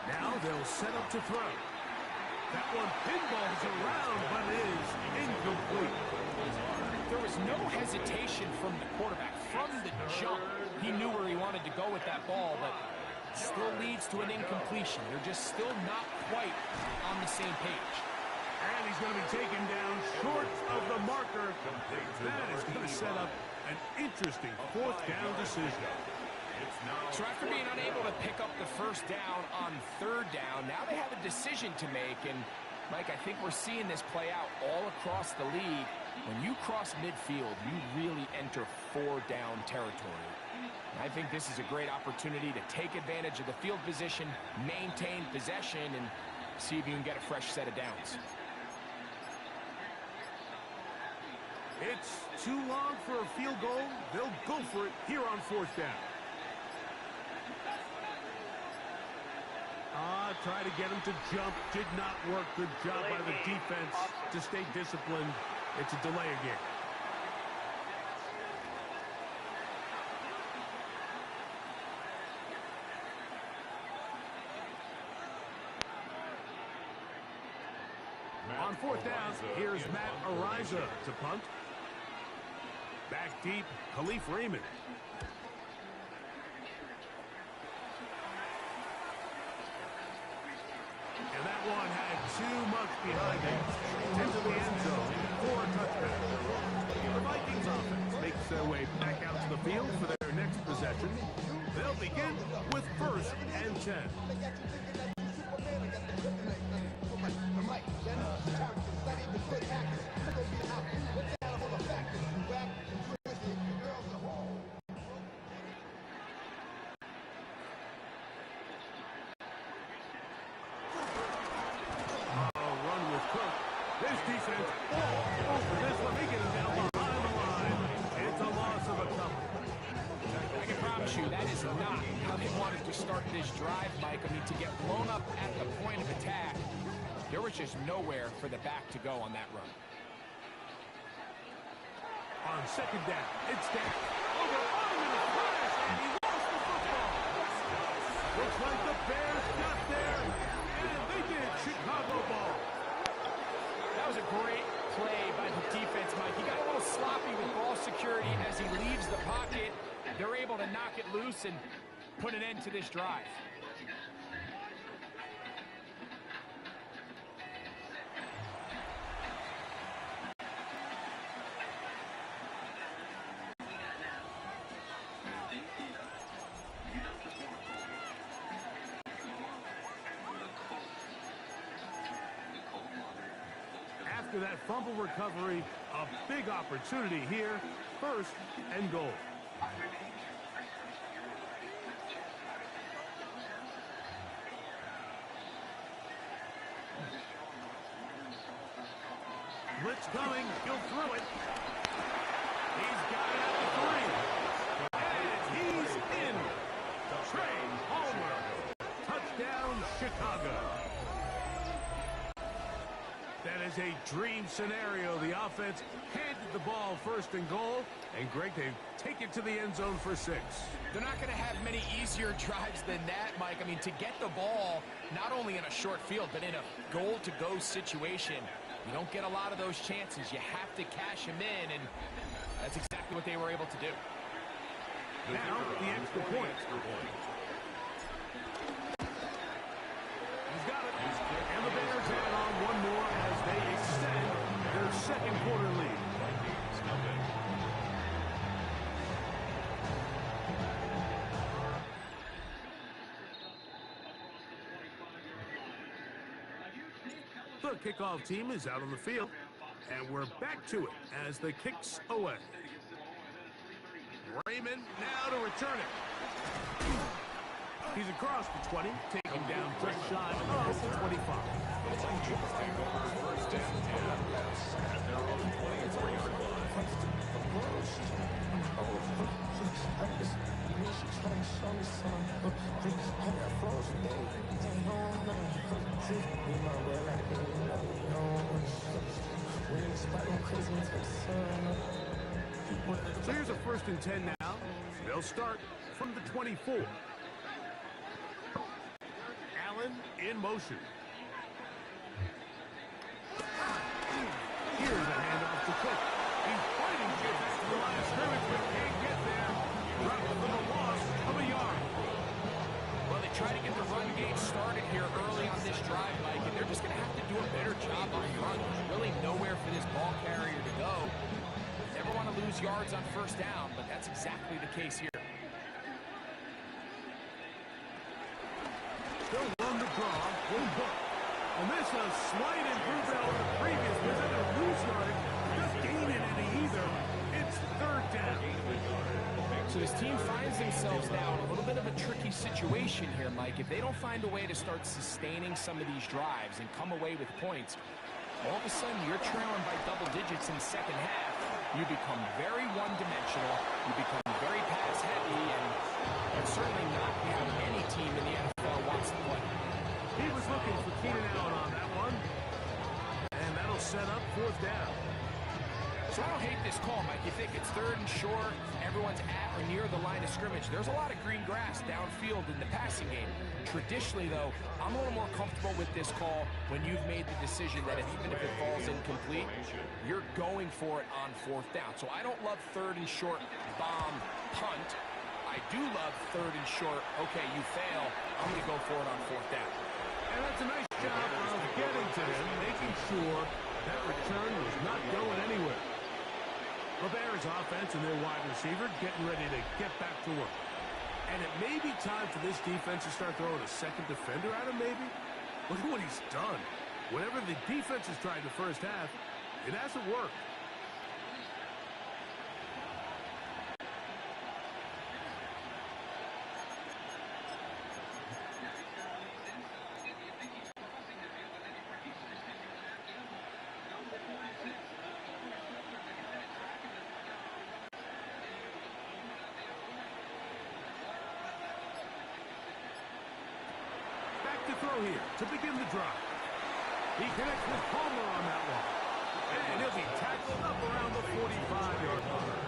Now they'll set up to throw. That one pinballs around, but is incomplete. There was no hesitation from the quarterback. From the jump, he knew where he wanted to go with that ball, but still leads to an incompletion. They're just still not quite on the same page. And he's going to be taken down short of the marker. That is going to set up an interesting 4th down decision. So after being unable to pick up the 1st down on 3rd down, now they have a decision to make, and Mike, I think we're seeing this play out all across the league. When you cross midfield, you really enter 4-down territory. I think this is a great opportunity to take advantage of the field position, maintain possession, and see if you can get a fresh set of downs. It's too long for a field goal. They'll go for it here on 4th down. Try to get him to jump. Did not work. Good job by the defense to stay disciplined. It's a delay again. On 4th down, here's Matt Ariza to punt. Back deep, Khalif Raymond. And that one had too much behind it. Into the end zone for a touchdown. The Vikings offense makes their way back out to the field for their next possession. They'll begin with 1st and 10. Defense all over this one. They get him down behind the line. It's a loss of a couple. I can promise you that is not how they wanted to start this drive, Mike. I mean, to get blown up at the point of attack, there was just nowhere for the back to go on that run. On 2nd down, it's down. Over the flash, and he lost the football. Looks like the Bears got there, and they did. Chicago ball. That was a great play by the defense, Mike. He got a little sloppy with ball security as he leaves the pocket. They're able to knock it loose and put an end to this drive. After that fumble recovery, a big opportunity here. 1st and goal. Blitz coming. He'll throw it. He's got it at the 3. And he's in. Trey Palmer. Touchdown, Chicago. That is a dream scenario. The offense handed the ball 1st and goal. And, Greg, they take it to the end zone for 6. They're not going to have many easier drives than that, Mike. I mean, to get the ball, not only in a short field, but in a goal-to-go situation, you don't get a lot of those chances. You have to cash them in, and that's exactly what they were able to do. Now, the extra point. He's got it. And the Bears add on one more as they extend their 2nd quarter lead. The kickoff team is out on the field, and we're back to it as the kick's away. Raymond now to return it. He's across the 20, taking down just shy of the 25. The Vikings take over 1st and 10 at their own 23-yard line. So here's a 1st and 10 now. They'll start from the 24. Allen in motion. Here's a handoff to Cook. He's fighting to get back to the line of scrimmage, but can't get there. Dropped for the loss of a yard. Well, they try to get the run game started here early on this drive, Mike, and they're just going to have to do a better job on front. There's really nowhere for this ball carrier to go. Never want to lose yards on 1st down, but that's exactly the case here. Still on the draw. And this is a slight So this team finds themselves now in a little bit of a tricky situation here, Mike. If they don't find a way to start sustaining some of these drives and come away with points, all of a sudden you're trailing by double digits in the second half. You become very one-dimensional. You become very pass-heavy, and that's certainly not how any team in the NFL wants to play. He was looking for Keenan Allen on that one. And that'll set up fourth down. So I don't hate this call, Mike. You think it's third and short, everyone's at or near the line of scrimmage. There's a lot of green grass downfield in the passing game. Traditionally, though, I'm a little more comfortable with this call when you've made the decision that even if it falls incomplete, you're going for it on fourth down. So I don't love third and short bomb punt. I do love third and short, okay, you fail, I'm going to go for it on fourth down. And that's a nice job of getting to him, making sure that return was not going anywhere. The Bears offense and their wide receiver getting ready to get back to work. And it may be time for this defense to start throwing a second defender at him, maybe. Look at what he's done. Whatever the defense has tried the first half, it hasn't worked. To throw here to begin the drive. He connects with Palmer on that one. And he'll be tackled up around the 45-yard line.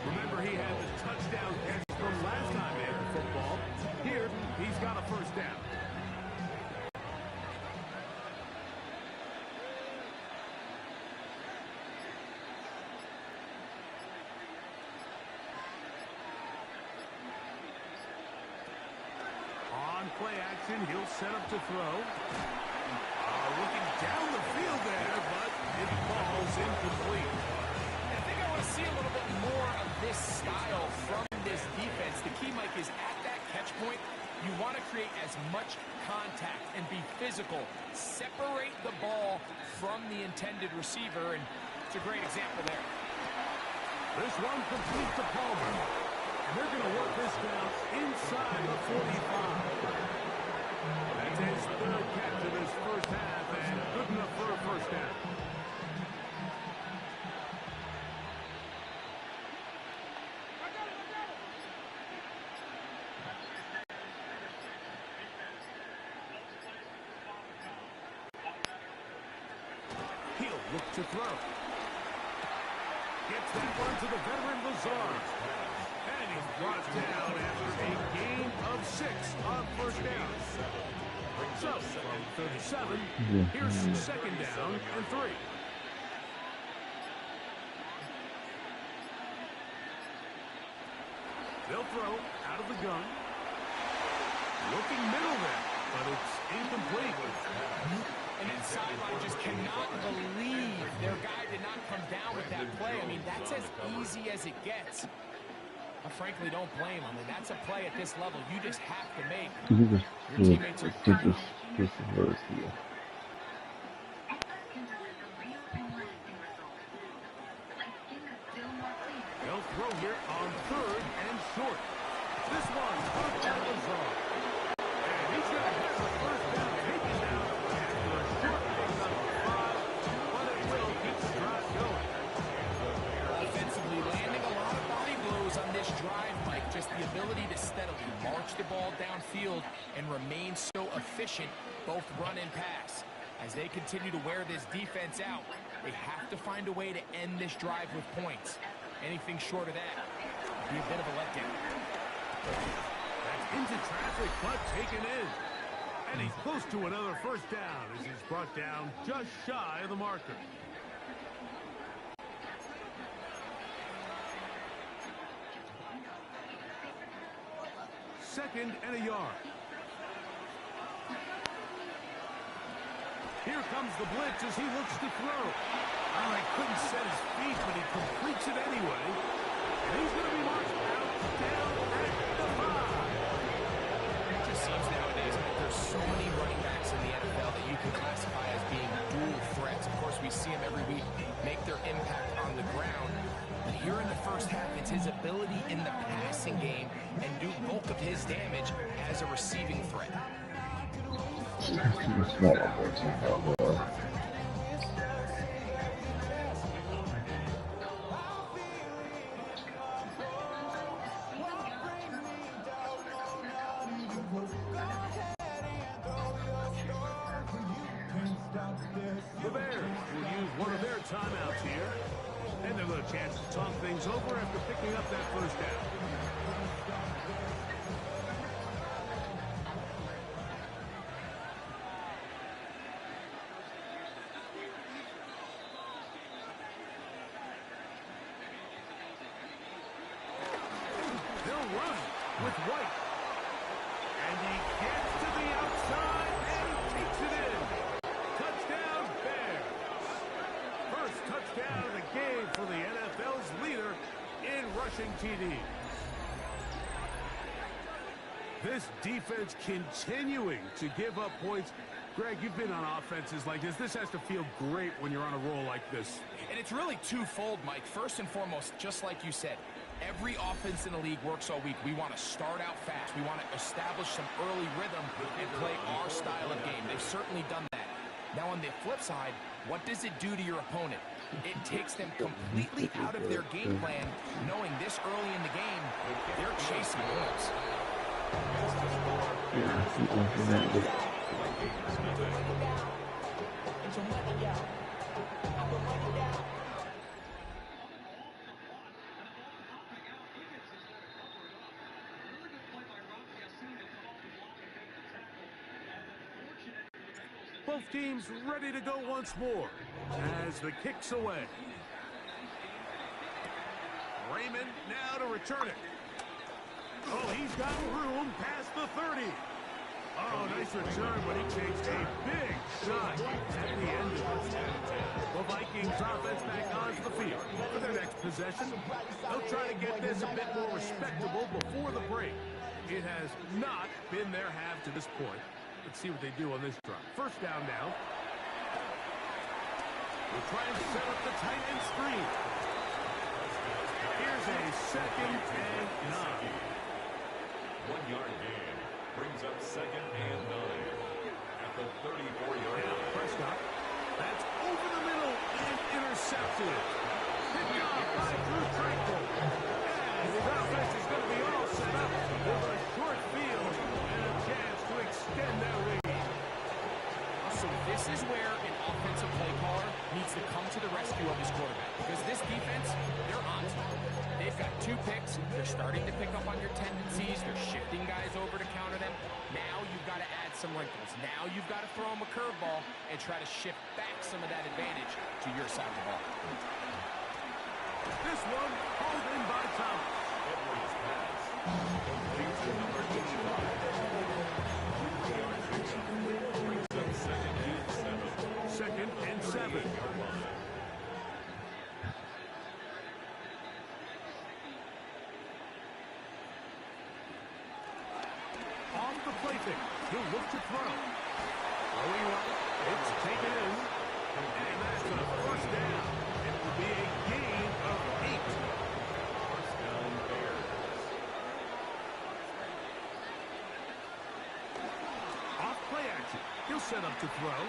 Remember, he had the touchdown catch from last time they had football. Here, he's got a first down. Play action, he'll set up to throw. Looking down the field there, but it falls incomplete. I think I want to see a little bit more of this style from this defense. The key, Mike, is at that catch point, you want to create as much contact and be physical. Separate the ball from the intended receiver, and it's a great example there. This one complete to Palmer. And they're going to work this down inside the 45. That's his third catch of his first half, and good enough for a first down. He'll look to throw. Gets that one to the veteran Lazard. And he's brought down after a gain of 6 on first down. So, from 37, here's second down and 3. They'll throw out of the gun. Looking middle there, but it's incomplete. And that sideline just cannot believe their guy did not come down with that play. I mean, that's as easy as it gets. I frankly don't blame him. And that's a play at this level you just have to make. Your teammates are good. They'll throw here on third and short. This one's on Lazard. And he's going to get the first down, taken down after a short pickup of 5, but it will keep the drive going. Offensively, landing a lot of body blows on this drive, Mike. Just the ability to steadily march the ball downfield and remain so efficient, both run and pass. As they continue to wear this defense out, they have to find a way to end this drive with points. Anything short of that would be a bit of a letdown. That's into traffic, but taken in. And he's close to another first down as he's brought down just shy of the marker. Second and a yard. Here comes the blitz as he looks to throw. He couldn't set his feet, but he completes it anyway. And he's going to be marched out down at the 5. It just seems nowadays that there's so many running backs in the NFL that you can classify as being dual threats. Of course, we see them every week make their impact on the ground. But here in the first half, it's his ability in the passing game and do bulk of his damage as a receiving threat. The Bears will use one of their timeouts here. And they'll get a chance to talk things over after picking up that first down. They'll run with White. And he gets to the outside and takes it in. Touchdown, Bears. First touchdown of the game for the NFL's leader in rushing TD. This defense continuing to give up points. Greg, you've been on offenses like this. This has to feel great when you're on a roll like this. And it's really twofold, Mike. First and foremost, just like you said, every offense in the league works all week. We want to start out fast. We want to establish some early rhythm and play our style of game. They've certainly done that. Now, on the flip side, what does it do to your opponent? It takes them completely out of their game plan, knowing this early in the game, they're chasing points. Both teams ready to go once more as the kick's away. Raymond now to return it. Oh, he's got room past the 30. Oh, nice return, but he takes a big shot at the end of it. The Vikings offense back onto the field for their next possession. They'll try to get this a bit more respectable before the break. It has not been their half to this point. Let's see what they do on this drive. First down now. We'll try and set up the tight end screen. Here's a 2nd and 9. 1 yard gain brings up 2nd and 9 at the 34-yard line. Prescott, that's over the middle and intercepted. Picked off by Drew Tranquil. And his offense is going to be all set up with a short field and a chance to extend their lead. So this is where an offensive play caller needs to come to the rescue of his quarterback, because this defense, they're on to it. They've got 2 picks. They're starting to pick up on your tendencies. They're shifting guys over to counter them. Now you've got to add some wrinkles. Now you've got to throw them a curveball and try to shift back some of that advantage to your side of the ball. This one hauled in by Thomas. Edwards pass. Complete to number 85. 2 yards brings up 2nd and 7. 2nd and 7. Off the play pick. He'll look to throw. Throwing right. It's taken in. And that's a first down. It will be a gain of 8. First down, Bears. Off play action. He'll set up to throw.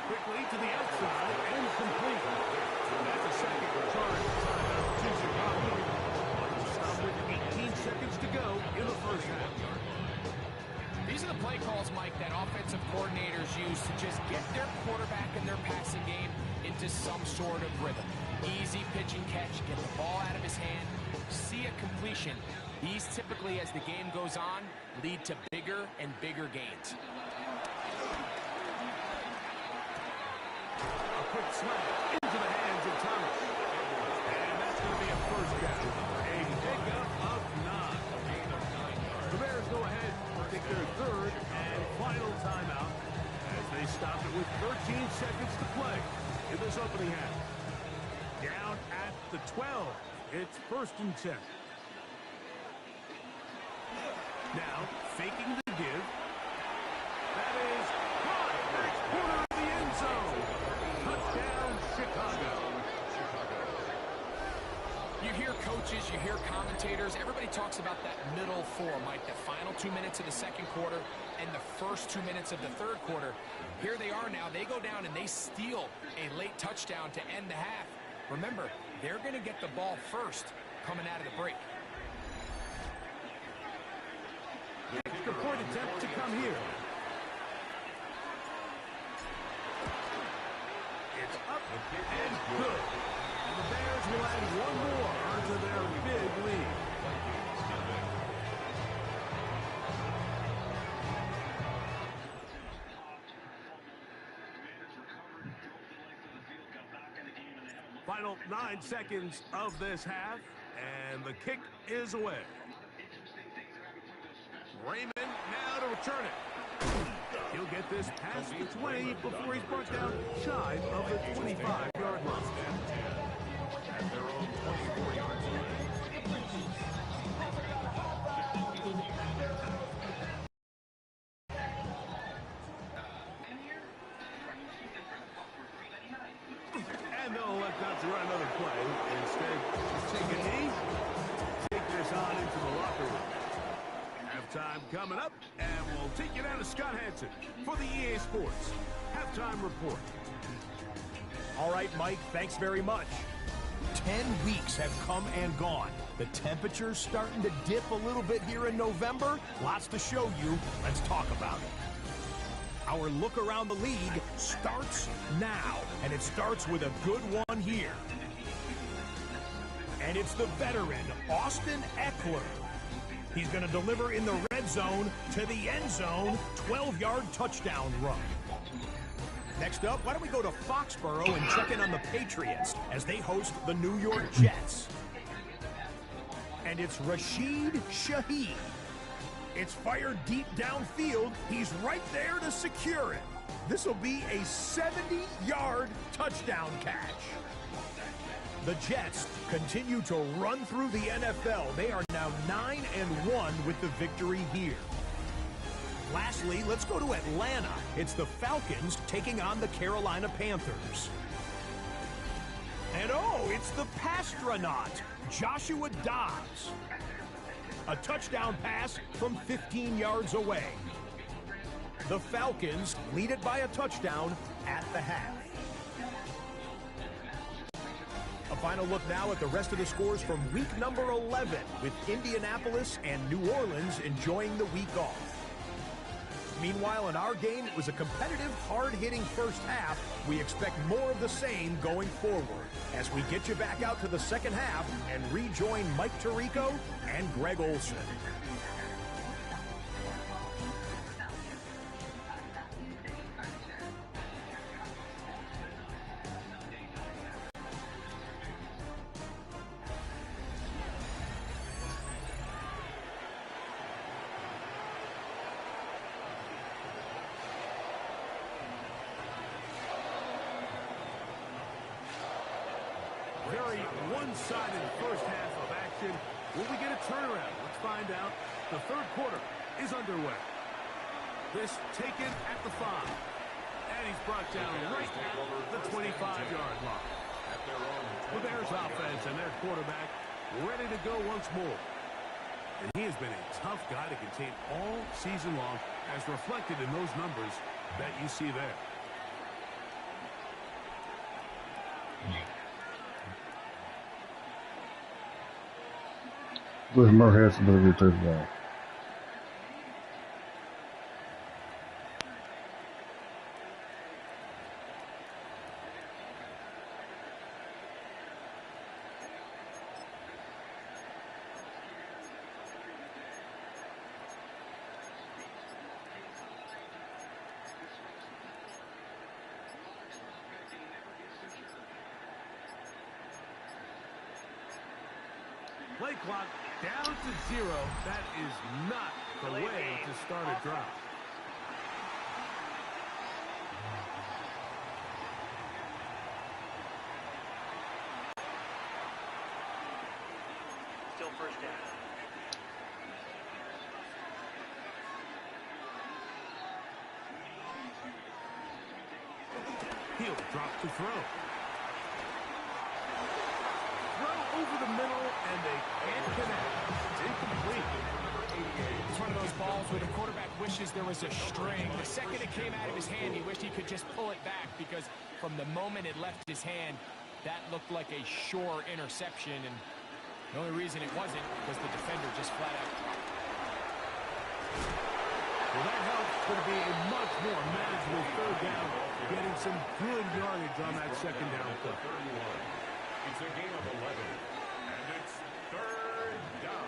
Quickly to the outside and complete. That's a second return to Chicago. Stop with 18 seconds to go in the first half. These are the play calls, Mike, that offensive coordinators use to just get their quarterback and their passing game into some sort of rhythm. Easy pitch and catch, get the ball out of his hand, see a completion. These typically, as the game goes on, lead to bigger and bigger gains. A quick slant into the hands of Thomas. And that's going to be a first down. A pickup of 9. The Bears go ahead to take their 3rd and final timeout as they stop it with 13 seconds to play in this opening half. Down at the 12. It's 1st and 10. Now, faking the give. That is caught. Next corner of the end zone. Touchdown, Chicago. You coaches, you hear commentators, everybody talks about that middle four, Mike, the final 2 minutes of the second quarter and the first 2 minutes of the third quarter. Here they are now. They go down and they steal a late touchdown to end the half. Remember, they're going to get the ball first coming out of the break. Extra point attempt to come here. It's up and good. And the Bears will add one more onto their big lead. Final 9 seconds of this half, and the kick is away. Raymond now to return it. He'll get this past the 20 before he's brought down shy of the 25-yard line. At their own 24-yard line. And they'll elect not to run another play. Instead, take a knee, take this on into the locker room. Halftime coming up, and we'll take you down to Scott Hansen for the EA Sports Halftime Report. All right, Mike, thanks very much. 10 weeks have come and gone. The temperature's starting to dip a little bit here in November. Lots to show you. Let's talk about it. Our look around the league starts now, and it starts with a good one here. And it's the veteran, Austin Eckler. He's going to deliver in the red zone to the end zone, 12-yard touchdown run. Next up, why don't we go to Foxborough and check in on the Patriots as they host the New York Jets. And it's Rashid Shaheed. It's fired deep downfield. He's right there to secure it. This will be a 70-yard touchdown catch. The Jets continue to run through the NFL. They are now 9-1 with the victory here. Lastly, let's go to Atlanta. It's the Falcons taking on the Carolina Panthers. And oh, it's the Pastronaut, Joshua Dobbs. A touchdown pass from 15 yards away. The Falcons lead it by a touchdown at the half. A final look now at the rest of the scores from week number 11, with Indianapolis and New Orleans enjoying the week off. Meanwhile, in our game, it was a competitive, hard-hitting first half. We expect more of the same going forward as we get you back out to the second half and rejoin Mike Tirico and Greg Olson. Very one-sided first half of action. Will we get a turnaround? Let's find out. The third quarter is underway. This taken at the 5. And he's brought down right at the 25-yard line. The Bears offense and their quarterback ready to go once more. And he has been a tough guy to contain all season long, as reflected in those numbers that you see there. With Murray has to be take the ball. Play clock down to 0. That is not the way to start a drive. Still first down. He'll drop to throw. Throw over the middle, and they can't connect. It's incomplete. It's one of those balls where the quarterback wishes there was a string. The second it came out of his hand, he wished he could just pull it back, because from the moment it left his hand, that looked like a sure interception, and the only reason it wasn't was the defender just flat out. Well, that helps. Going to be a much more manageable third down, getting some good yardage on that second down play. It's a game of 11, and it's third down.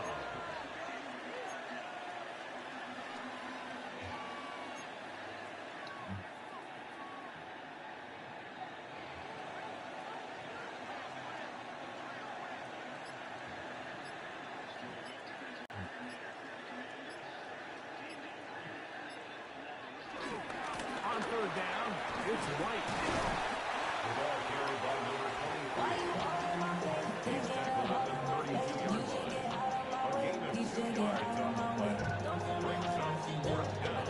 On third down, it's White. The ball carried by number 24. He's tackled at the 32-yard line. A gain of 2 yards on the play. Brings up fourth down.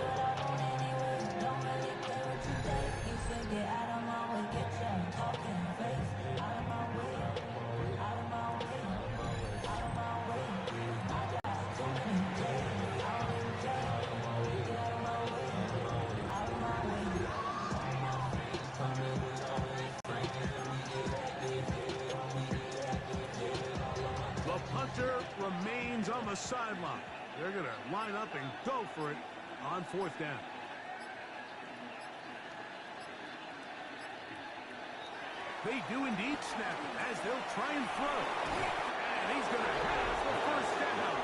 The punter remains on the sideline. They're going to line up and go for it on fourth down. They do indeed snap it as they'll try and throw. And he's going to have the first down.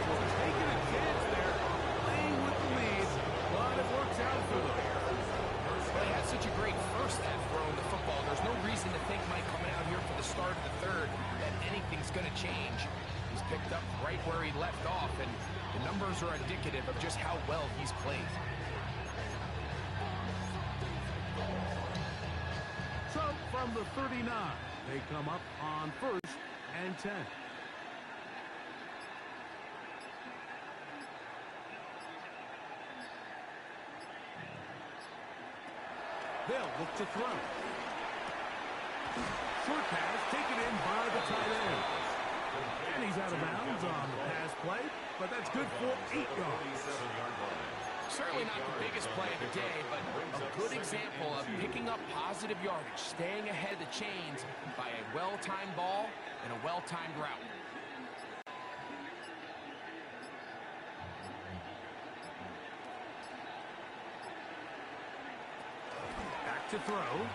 So taking a chance there, playing with the lead, but it works out for them. Well, he had such a great first half throwing the football. There's no reason to think, Mike, coming out here for the start of the third, that anything's going to change. He's picked up right where he left off, and the numbers are indicative of just how well he's played. So from the 39, they come up on first and 10. They'll look to throw. Short pass taken in by the tight end. And he's out of bounds on the pass play, but that's good for 8 yards. Certainly not the biggest play of the day, but a good example of picking up positive yardage, staying ahead of the chains by a well-timed ball and a well-timed route. Back to throw.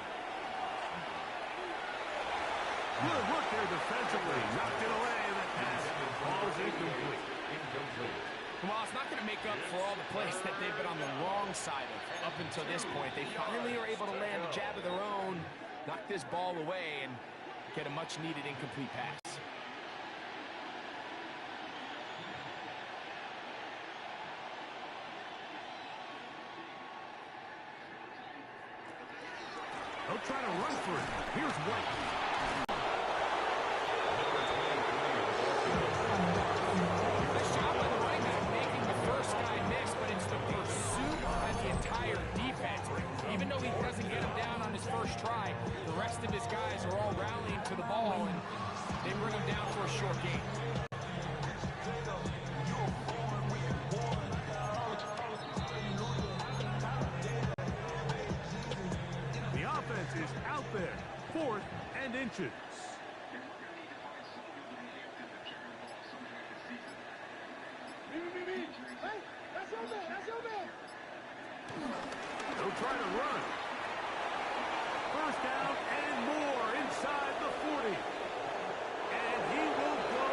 Good work there defensively. Knocked it away. That pass falls incomplete. Well, it's not going to make up for all the plays that they've been on the wrong side of up until this point. They finally are able to land a jab of their own, knock this ball away, and get a much-needed incomplete pass. They'll try to run for it. Here's White. Even though he doesn't get him down on his first try, the rest of his guys are all rallying to the ball, and they bring him down for a short gain. The offense is out there, 4th and inches. They'll try to run. First down and more inside the 40. And he will go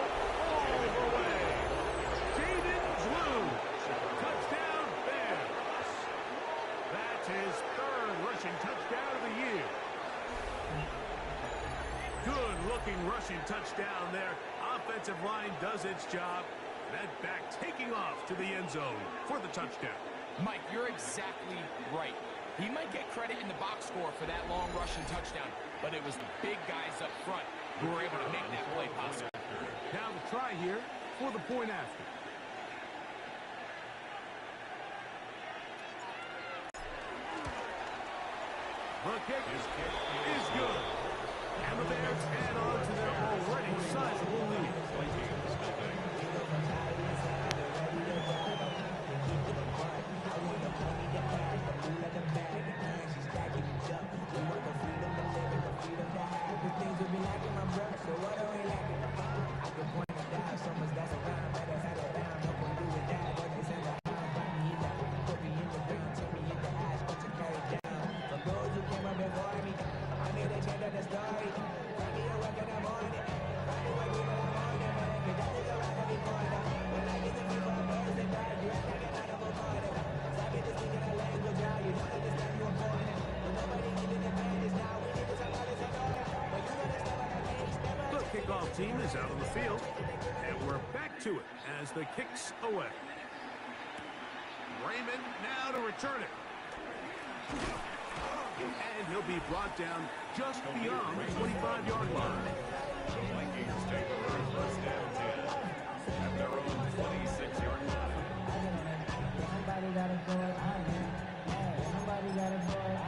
all the way. Jaden Drew. Touchdown Bears. That's his 3rd rushing touchdown of the year. Good looking rushing touchdown there. Offensive line does its job. That back taking off to the end zone for the touchdown. Mike, you're exactly right. He might get credit in the box score for that long rushing touchdown, but it was the big guys up front who were able to make that play possible. Now the try here for the point after. The kick is good. And the Bears add on to their already sizable lead. Kickoff team is out on the field, and we're back to it as the kick's away. Raymond now to return it. And he'll be brought down just beyond the 25-yard line. The Vikings take over first down 10 at their own 26-yard line. Somebody gotta go it. Somebody gotta go it.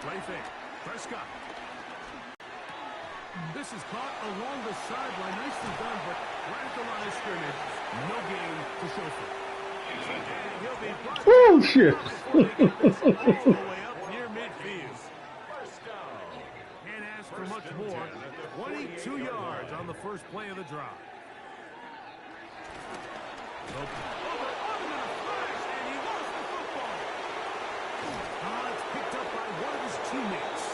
Play fake. Prescott. This is caught along the sideline. Nicely done, but right at the line of scrimmage. No gain to show for. And he'll be brought oh, shit. all the way up near midfield. Can't ask for much more. 22 yards on the first play of the drive. It's picked up by one of his teammates.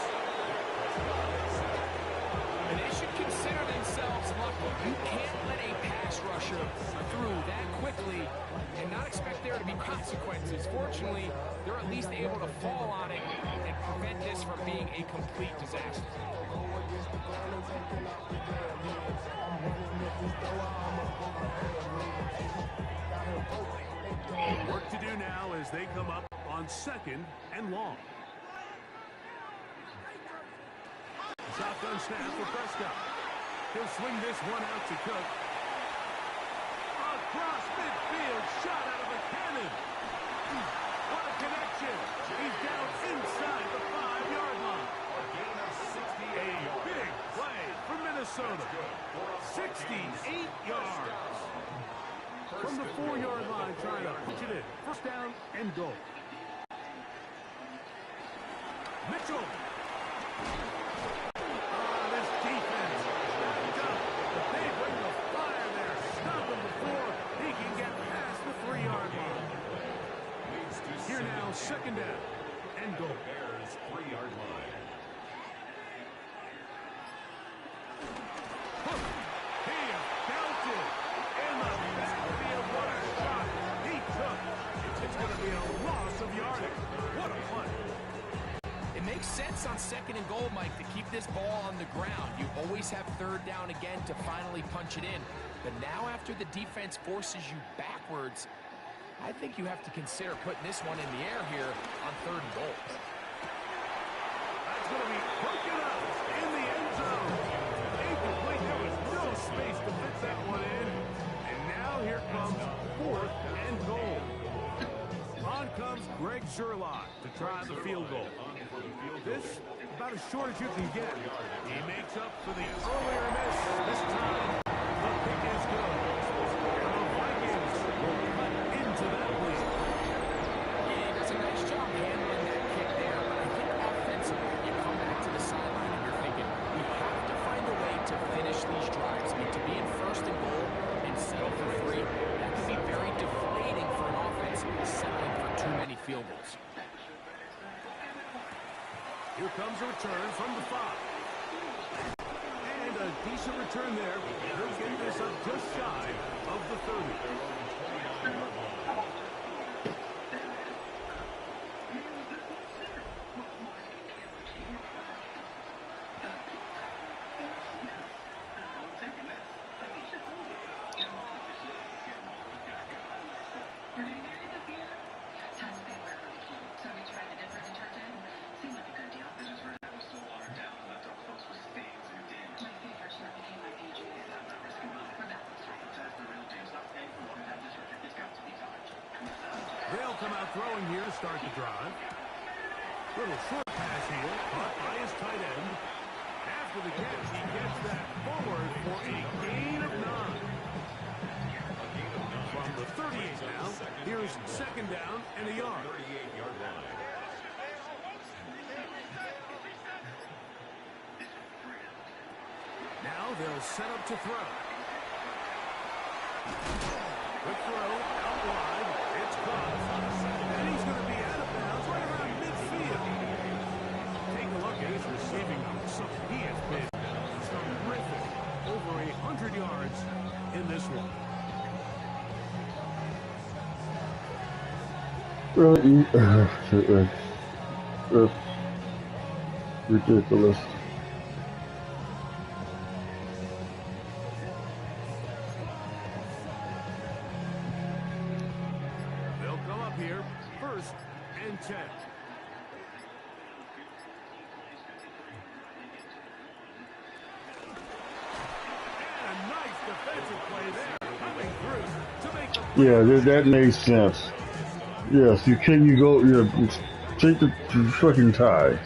And they should consider themselves lucky. You can't let a pass rusher through that quickly and not expect there to be consequences. Fortunately, they're at least able to fall on it and prevent this from being a complete disaster. Work to do now as they come up on 2nd and long. Shotgun snap for Prescott. He'll swing this one out to Cook. Across midfield, shot out of a cannon. What a connection. He's down inside the 5-yard line. A big play for Minnesota. 68 yards. From the 4-yard line, trying to push it in. First down and goal. Mitchell. This defense. But they bring the fire there. Stop him before he can get past the 3-yard line. Here now, 2nd down and goal. Bears 3-yard line. It makes sense on 2nd and goal, Mike, to keep this ball on the ground. You always have 3rd down again to finally punch it in. But now after the defense forces you backwards, I think you have to consider putting this one in the air here on 3rd and goal. That's going to be broken up in the end zone. Incomplete. There was no space to fit that one in. And now here comes 4th and goal. On comes Greg Sherlock to try the field goal. This, about as short as you can get. He makes up for the earlier miss. This time, the kick is good. And the Vikings will cut into that lead. Yeah, he does a nice job handling that kick there. But I think offensively, you come back to the sideline and you're thinking, we have to find a way to finish these drives. I mean, to be in 1st and goal and settle for 3, that can be very deflating for an offense settling for too many field goals. Here comes a return from the 5. And a decent return there. He'll get this up just shy of the 30. They'll come out throwing here to start the drive. Little short pass here, caught by his tight end. After the catch, he gets that forward for a gain of 9. From the 38 now, here's second down and a yard. 38-yard line. Now they'll set up to throw. Quick throw, out wide. It's caught. And he's going to be out of bounds right around midfield. Take a look at his receiving numbers. He has been terrific. Over 100 yards in this one. Really, that's ridiculous. They'll come up here, 1st and 10. And a nice defensive play there, coming through to make the... Yeah, that makes sense. Yes, you go, take the fucking tie.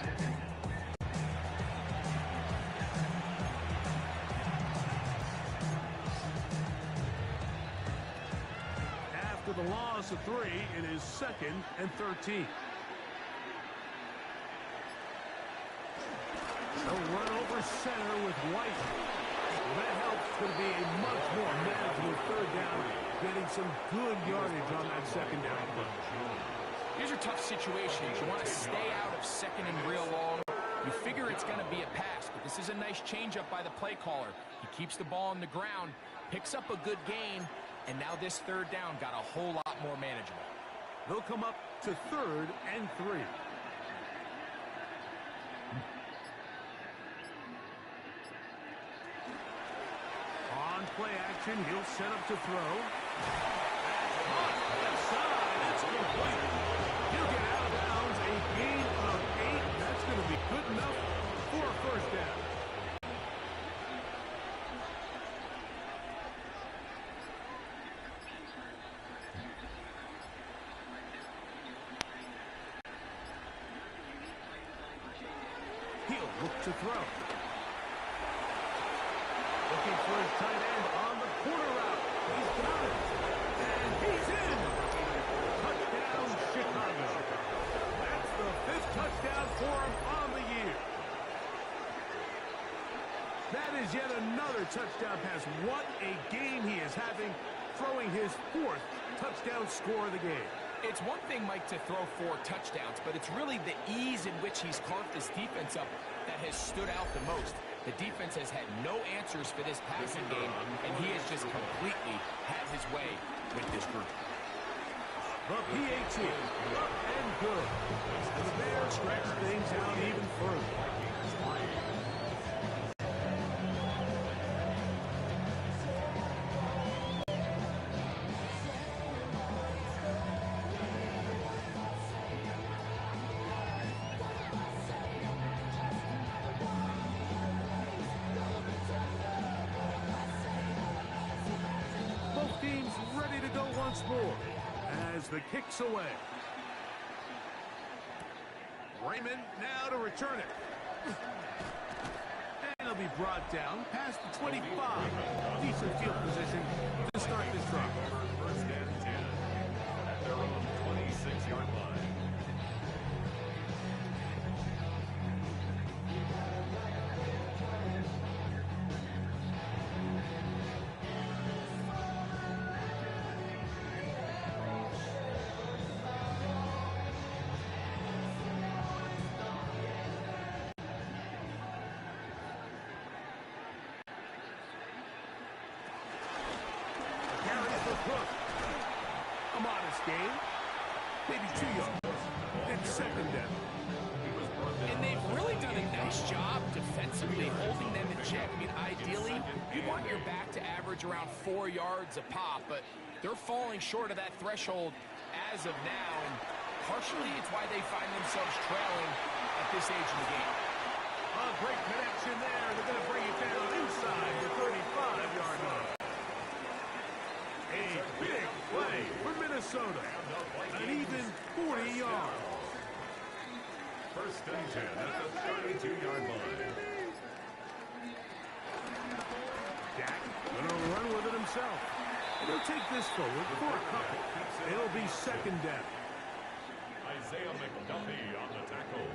After the loss of 3, it is 2nd and 13. They'll run over center with White. Well, that helps to be a much more manageable 3rd down, getting some good yardage on that 2nd down approach. These are tough situations. You want to stay out of 2nd and real long. You figure it's going to be a pass, but this is a nice changeup by the play caller. He keeps the ball on the ground, picks up a good gain, and now this 3rd down got a whole lot more manageable. They'll come up to 3rd and 3. On play action, he'll set up to throw. Left side, it's complete. He'll get out of bounds, a gain of 8. That's going to be good enough for a 1st down. He'll look to throw. Looking for his tight end on the corner route. He's got it. And he's in. Touchdown, Chicago. That's the 5th touchdown for him on the year. That is yet another touchdown pass. What a game he is having, throwing his 4th touchdown score of the game. It's one thing, Mike, to throw 4 touchdowns, but it's really the ease in which he's carved this defense up that has stood out the most. The defense has had no answers for this passing game, and he has just completely had his way with this group. The PAT, up and good. The Bears stretch things out even further. Both teams ready to go once more as the kick's away. Raymond now to return it. And he'll be brought down past the 25. Decent field position to start this drive. 1st and 10 at their own 26-yard line. A modest gain. Maybe 2 yards. It's 2nd down. And they've really done a nice job defensively holding them in check. I mean, ideally, you want your back to average around 4 yards a pop, but they're falling short of that threshold as of now, and partially it's why they find themselves trailing at this age of the game. A great connection there. They're going to bring it down inside the 35-yard line. A big play for Minnesota. An even 40 yards. First and 10 at the 32-yard line. Dak gonna run with it himself. He'll take this forward for a couple. It'll be second down. Isaiah McDuffie on the tackle.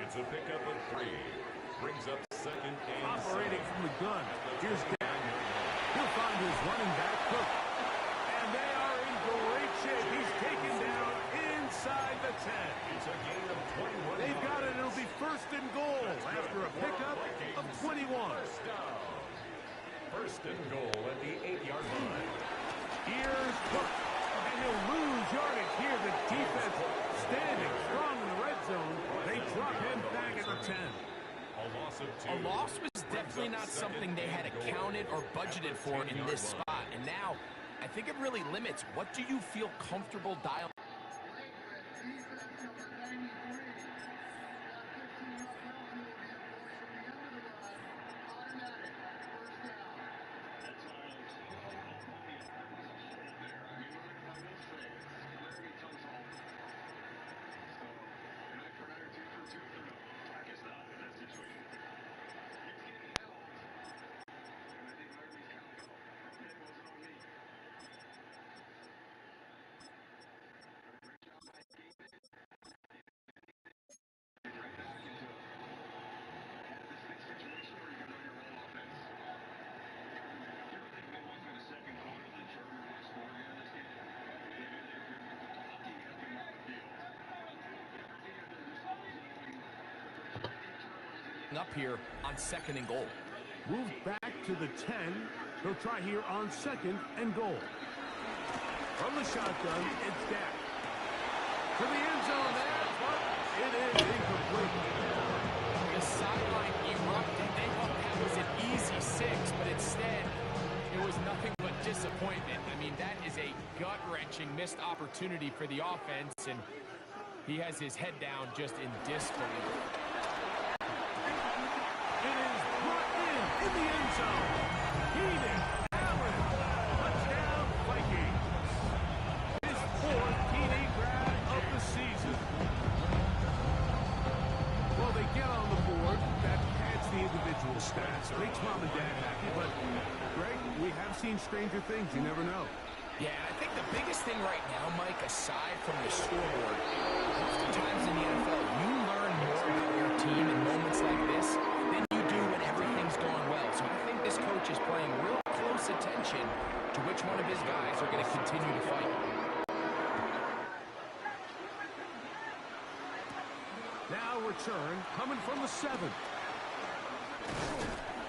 It's a pickup of 3. Brings up second and operating from the gun. Here's Dak. He'll find his running back, Cook. And they are in great shape. He's taken down inside the 10. It's a gain of 21. They've got it. It'll be first and goal after a pickup of 21. First and goal at the 8-yard line. Here's Cook. And he'll lose yardage here. The defense standing strong in the red zone. They drop him back at the 10. A loss was definitely not something they had accounted or budgeted for in this spot. And now, I think it really limits what do you feel comfortable dialing. Up here on second and goal. Moved back to the 10. He'll try here on second and goal. From the shotgun, it's Dak. To the end zone there, but it is incomplete. The sideline erupted. They thought that was an easy 6, but instead, it was nothing but disappointment. I mean, that is a gut-wrenching missed opportunity for the offense, and he has his head down just in disbelief. In the end zone, Keenan Allen, touchdown Vikings. His 4th TD grab of the season. Well, they get on the board. That adds the individual stats. Makes mom and dad happy, but, Greg, we have seen stranger things. You never know. Yeah, I think the biggest thing right now, Mike, aside from the scoreboard, oftentimes in the NFL, you learn more about your team in moments like this than you do when everything's going well. So I think this coach is paying real close attention to which one of his guys are going to continue to fight. Now return coming from the 7.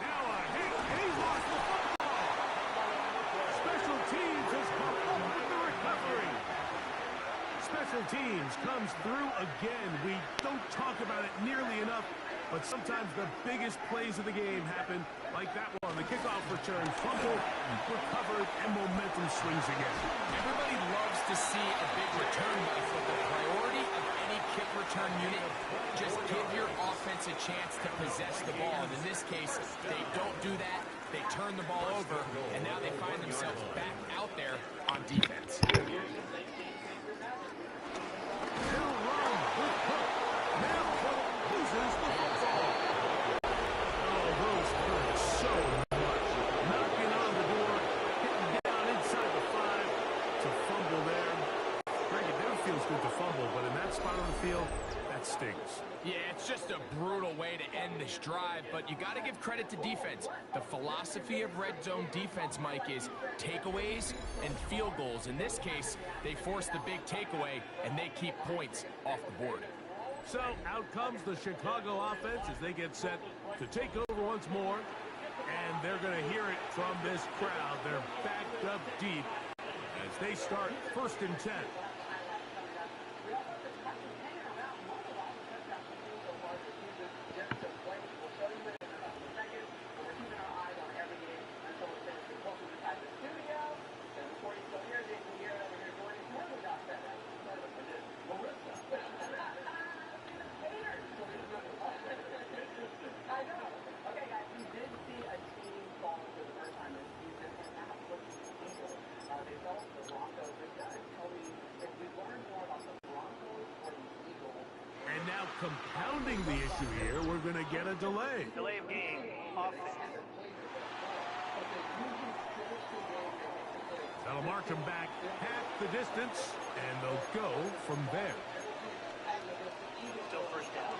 Now a hit, and he lost the football. Special teams has come up with the recovery. Special teams comes through again. We don't talk about it nearly enough, but sometimes the biggest plays of the game happen like that one. The kickoff return, fumble, recovered, and momentum swings again. Everybody loves to see a big return, Mike, but the priority of any kick return unit, just give your offense a chance to possess the ball. And in this case, they don't do that. They turn the ball over, and now they find themselves back out there on defense. Stinks. Yeah, it's just a brutal way to end this drive, but you got to give credit to defense. The philosophy of red zone defense, Mike, is takeaways and field goals. In this case, they force the big takeaway, and they keep points off the board. So out comes the Chicago offense as they get set to take over once more, and they're going to hear it from this crowd. They're backed up deep as they start first and 10. Now compounding the issue here, we're going to get a delay. Delay of game. Offense. That'll mark them back half the distance, and they'll go from there. Still first down.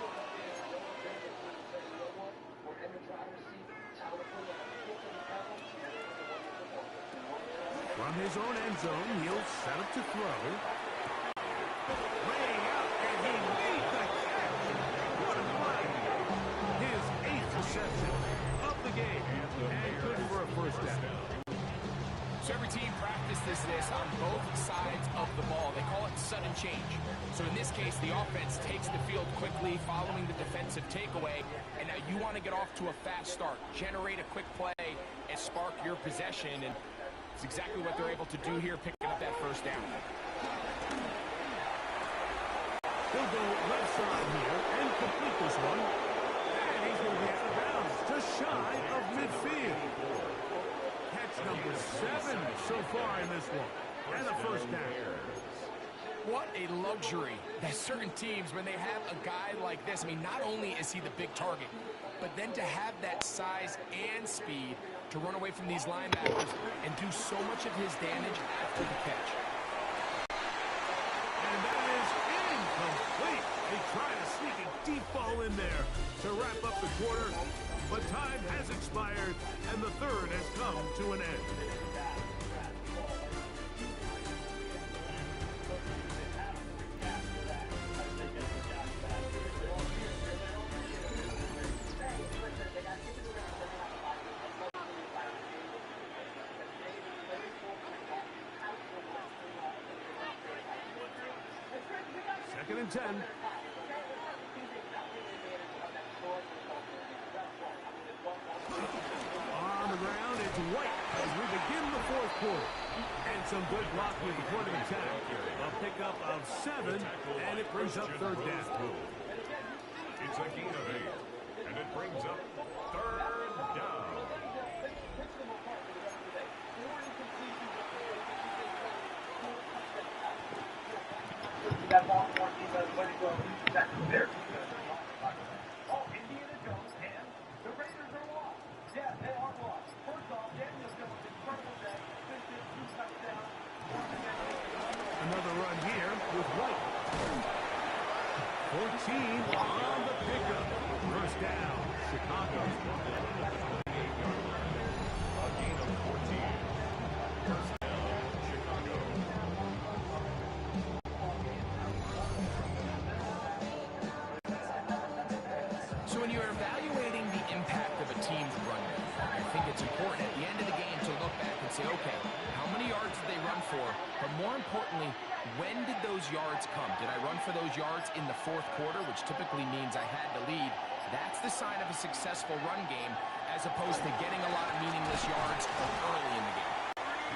From his own end zone, he'll set up to throw. Way out, and he made the catch. What a play. His 8th reception of the game, and good for a first down. So every team practices this on both sides of the ball. They call it sudden change. So in this case, the offense takes the field quickly following the defensive takeaway. And now you want to get off to a fast start, generate a quick play, and spark your possession. And it's exactly what they're able to do here, picking up that first down. He'll go left side here and complete this one. And he's going to get the bounds just shy of midfield. Catch number 7 so far in this one. And a first down. What a luxury that certain teams, when they have a guy like this, I mean, not only is he the big target, but then to have that size and speed to run away from these linebackers and do so much of his damage after the catch. And that is incomplete. They try to sneak a deep ball in there to wrap up the quarter, but time has expired, and the third has come to an end. Second and 10. On the ground, it's White as we begin the fourth quarter. And some good blocking at the point of attack. A pickup of 7, and it brings up third down. It's a gain of 8, and it brings up third down. That Baltimore team does way to go. That's their defense. Oh, Indiana Jones and the Raiders are lost. Yeah, they are lost. First off, Daniel Jones, incredible day. 2 touchdowns. Another run here with White. 14 on the pickup. First down, Chicago. A gain of 14. First down, Chicago. So when you're evaluating the impact of a team's run, I think it's important at the end of the game to look back and say, okay, how many yards did they run for? But more importantly, when did those yards come? Did I run for those yards in the fourth quarter, which typically means I had the lead? That's the sign of a successful run game, as opposed to getting a lot of meaningless yards early in the game.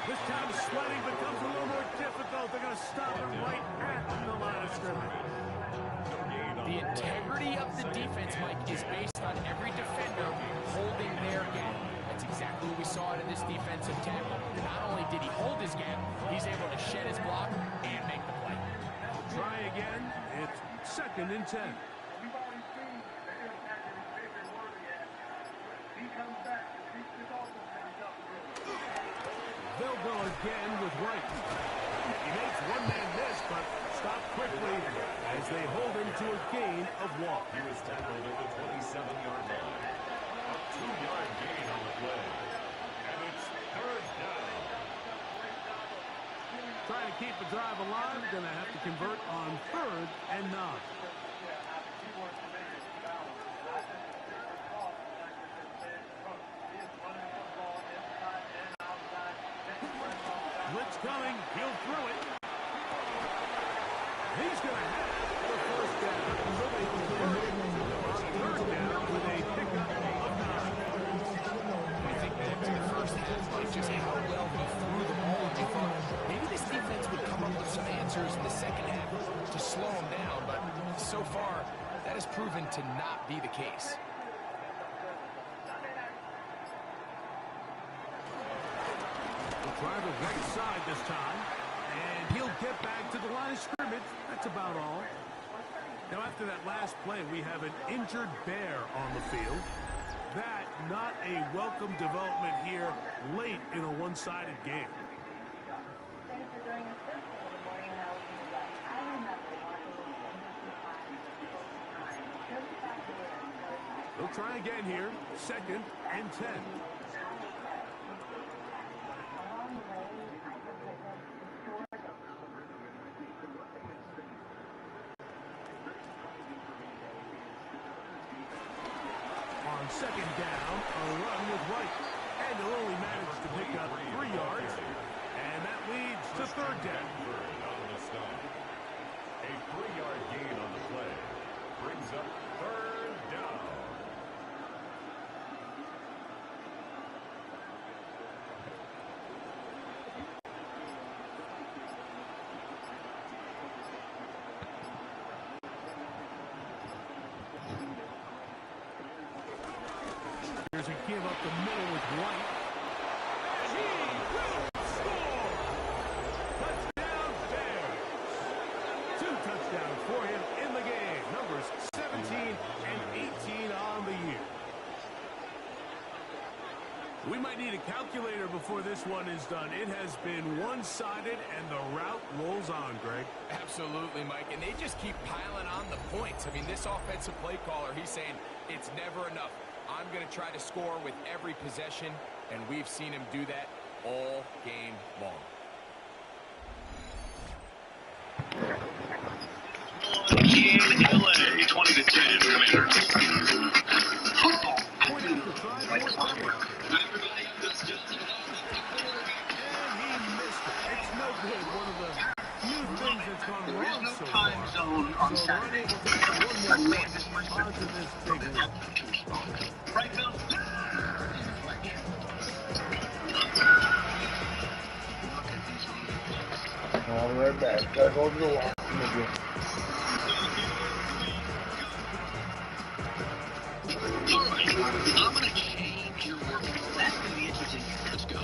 This time sledding becomes a little more difficult. They're going to stop it right at the line of scrimmage. The integrity of the defense, Mike, is based on every defender holding their gap. That's exactly what we saw out of this defensive tackle. Not only did he hold his gap, he's able to shed his block and make the play. Try again. It's second and 10. We've already seen the impact that his favorite word yet. He comes back. This offense comes up. They'll go again with White. He makes one-man miss, but stopped quickly as they hold him to a gain of 1. He was tackled at the 27-yard line. A 2-yard gain on the play. And it's third down. Trying to keep the drive alive, going to have to convert on 3rd and 9. Blitz coming, he'll throw it. He's going to have the first down. So they convert on 3rd down with a pickup of 9. I think back to the first half, like just how well he threw the ball. And you thought maybe this defense would come up with some answers in the second half to slow him down, but so far that has proven to not be the case. Try the right side this time, and he'll get back to the line of scrimmage. That's about all. Now, after that last play, we have an injured Bear on the field. That, not a welcome development here late in a one-sided game. They'll try again here. 2nd and 10. On 2nd down, a run with White. And they'll only manage to pick up 3 yards. And that leads to 3rd down. A 3-yard gain on the play brings up 3rd down. Here's a give up the middle with White. And he will score! Touchdown Bears! 2 touchdowns for him in the game. Numbers 17 and 18 on the year. We might need a calculator before this one is done. It has been one-sided, and the route rolls on, Greg. Absolutely, Mike. And they just keep piling on the points. I mean, this offensive play caller, he's saying it's never enough. I'm going to try to score with every possession, and we've seen him do that all game long. In LA, 20-10, Commanders. There is no time zone on Saturday. I made this myself. Right, Bill? I'll be right back. Gotta go to the washroom again. All right, I'm going to change your work. That's going to be interesting. Let's go. I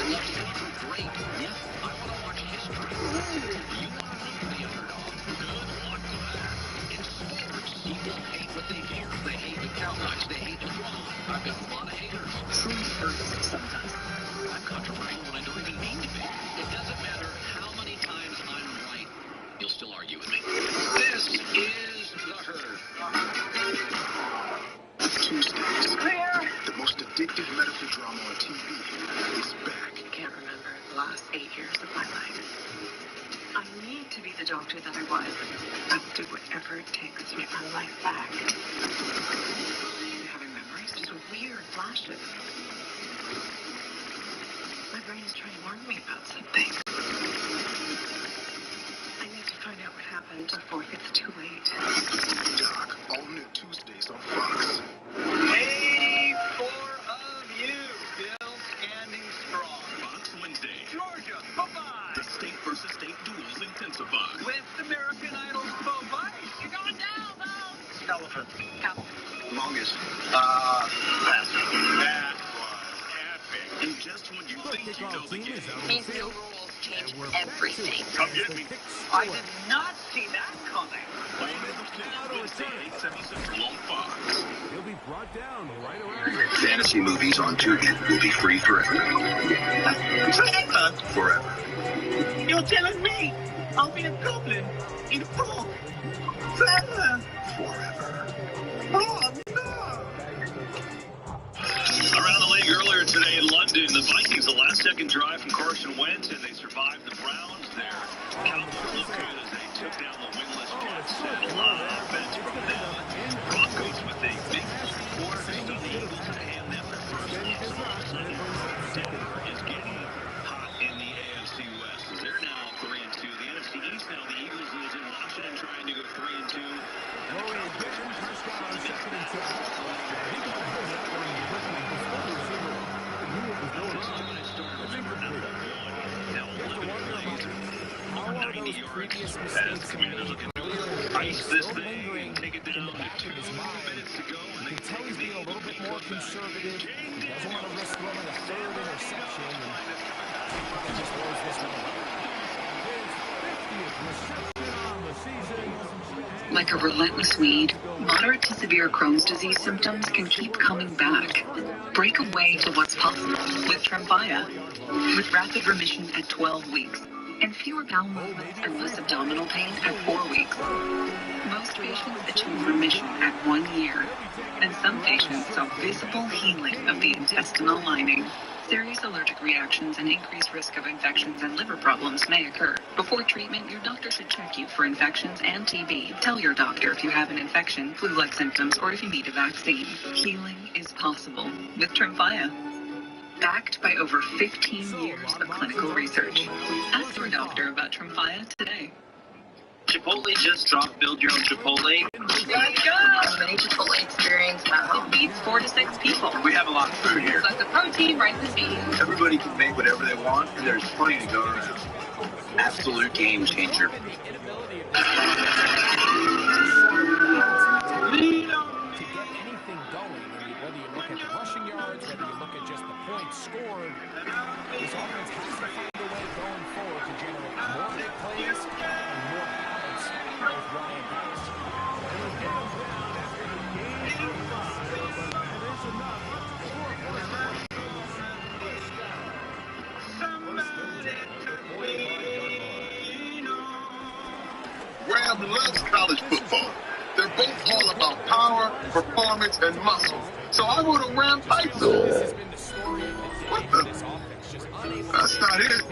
love history. Great. Yeah, I want to watch history. You want to root for the underdog. Good luck with that. In sports, people hate what they hear. They hate the Cowboys. They hate LeBron. I've got a lot of haters. Truth hurts sometimes. I'm controversial when I don't even mean to be. It doesn't matter how many times I'm right. You'll still argue with me. This is The Herd. Tuesdays. The most addictive medical drama on TV is back. I can't remember the last 8 years of my life. I need to be the doctor that I was. I will do whatever it takes to get my life back. I'm having memories, just weird flashes. My brain is trying to warn me about something. I need to find out what happened before it gets too late. Doc, all new Tuesdays on Fox. 84 of you, Bill standing strong. Fox Wednesday. Georgia, bye-bye. The state versus state duels intensify. With American Idol's bye-bye. You're going down, though. Elephant. Cow. Longest. Pass. That was epic. And just when you think you know the game. These new rules change everything. Come get me. I did not see that coming. Wednesday, 8/7 on Fox. He'll be brought down right around. Fantasy movies on Tubi will be free forever. Forever. You're telling me I'll be a goblin in a frog? Forever. Oh, no. Around the league earlier today in London, the Vikings, the last-second drive from Carson Wentz, and they survived the Browns there. Cowboys look good as they took down the winless Jets. And a lot of offense from them. Broncos with a big quarter to stun the Eagles and hand them their first loss on Sunday. Denver is getting hot in the AFC West. They're now 3-2. The NFC East now, the Eagles losing. Washington trying to go 3-2. And the Cowboys Prescott on 2nd and 10. Previous mistakes he made ice this thing, take it down to 2 minutes to go. You can tell he's being a little bit more conservative. He doesn't want to risk throwing a 3rd interception. And he just throws this one away. His 50th reception on the season. Like a relentless weed, moderate to severe Crohn's disease symptoms can keep coming back. Break away to what's possible with TREMFYA, with rapid remission at 12 weeks, and fewer bowel movements and less abdominal pain at 4 weeks. Most patients achieve remission at 1 year, and some patients saw visible healing of the intestinal lining. Serious allergic reactions and increased risk of infections and liver problems may occur. Before treatment, your doctor should check you for infections and TB. Tell your doctor if you have an infection, flu-like symptoms, or if you need a vaccine. Healing is possible with TREMFYA. Backed by over 15 years of clinical research. Ask your doctor about TREMFYA today. Chipotle just dropped Build Your Own Chipotle. Let's go! Mini Chipotle experience now. It feeds 4 to 6 people. We have a lot of food here. Got the protein, rice and beans. Everybody can make whatever they want, and there's plenty to go around. Absolute game changer. To get anything going, whether you look at the rushing yards, whether you look at just the points scored, this offense has to find a way going forward to generate more big plays and more balance with Ryan Pace. Graham loves college football. They're both all about power, performance, and muscle. So I wrote a Ram Python. What the? That's not it.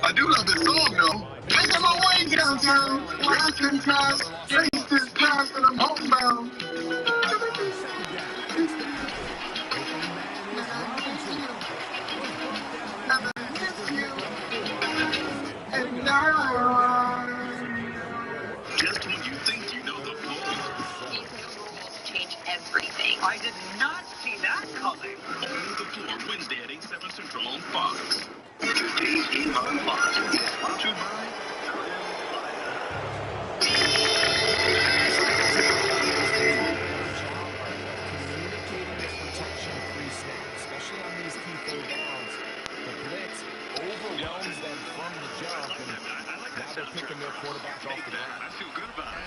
I do love this song, though. Making my way downtown, racing cars, face this past, and I'm homebound. And now, just when you think you know the floor, These new rules change everything. I did not see that coming. Open the Floor, Wednesday at 8, 7 Central on Fox. Today's game on Fox is sponsored by Especially on these key third downs. The blitz overwhelms them from the jump, and now they're picking their quarterback off the ground. I feel good about it.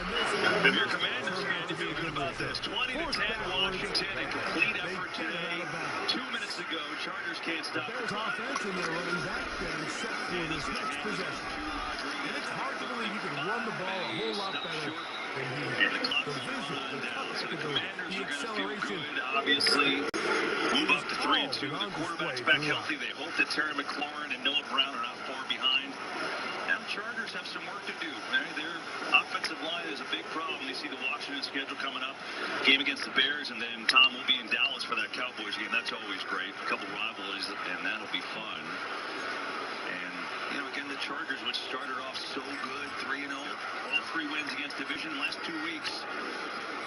If you're Commanders fan, you feel good about this. 20-10 Washington, a complete effort today. 2 minutes ago, Chargers can't stop the clock. Offense and their running back getting set for this next possession. And it's hard to believe you can run the ball a whole lot better than he has. The vision, the flexibility, the acceleration. Obviously, move up to 3-2. The quarterback's back healthy. They hope that Terry McLaurin and Noah Brown are not far behind. Now Chargers have some work to do. Their offensive line is a big problem. You see the Washington schedule coming up. Game against the Bears, and then Tom will be in Dallas for that Cowboys game. That's always great. A couple rivalries, and that'll be fun. And, again, the Chargers, which started off so good, 3-0, all 3 wins against division the last 2 weeks.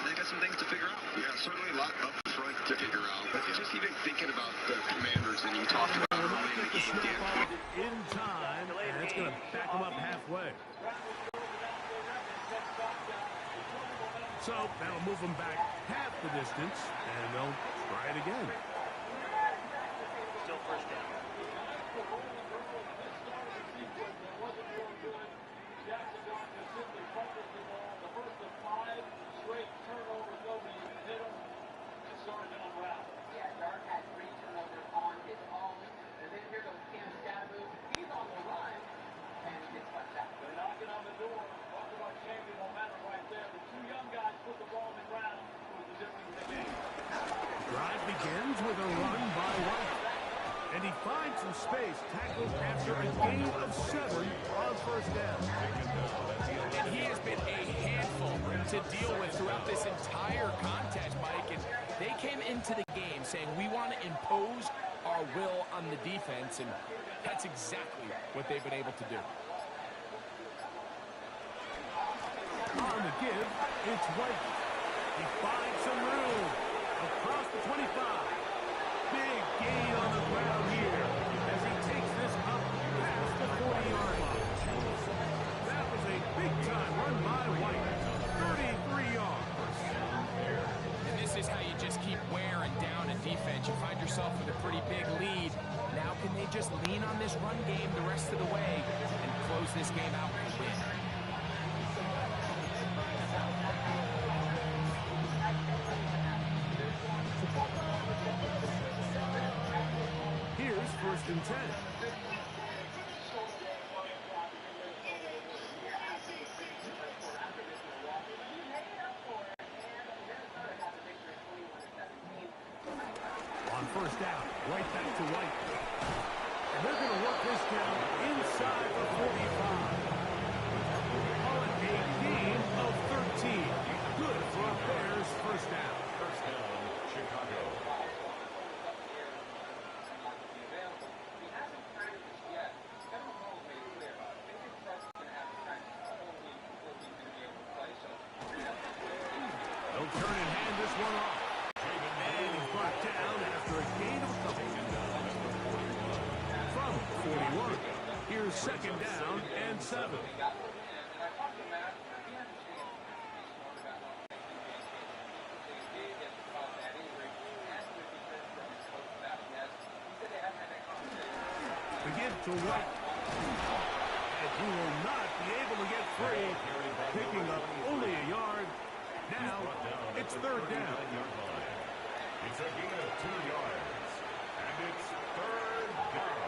They got some things to figure out. Yeah, certainly a lot up front to figure out. But just even thinking about the Commanders, and you talked about early in the game, Dan. In time, and it's going to back them up halfway. So that'll move them back half the distance, and they'll try it again. Still first down. Drive begins with a run by White. And he finds some space, tackled after a gain of 7 on first down. And he has been a handful to deal with throughout this entire contest, Mike. And they came into the game saying, we want to impose our will on the defense, and that's exactly what they've been able to do. On the give, it's White. He finds some room across the 25. Big gain on the ground here as he takes this up past the 40-yard line. That was a big-time run by White. 33 yards. And this is how you just keep wearing down a defense. You find yourself with a pretty big lead. Now can they just lean on this run game the rest of the way and close this game out and win? and 10. On first down, right back to White. And they're going to work this down inside the 45. Call it a gain of 13. Good for a Bears first down. First down, Chicago. They'll turn and hand this one off. And he's brought down after a gain of a couple. From 41. Here's second down and 7. To give to White. And he will not be able to get free. Picking up only a yard. Now, it's third down. It's a gain of 2 yards. And it's third down.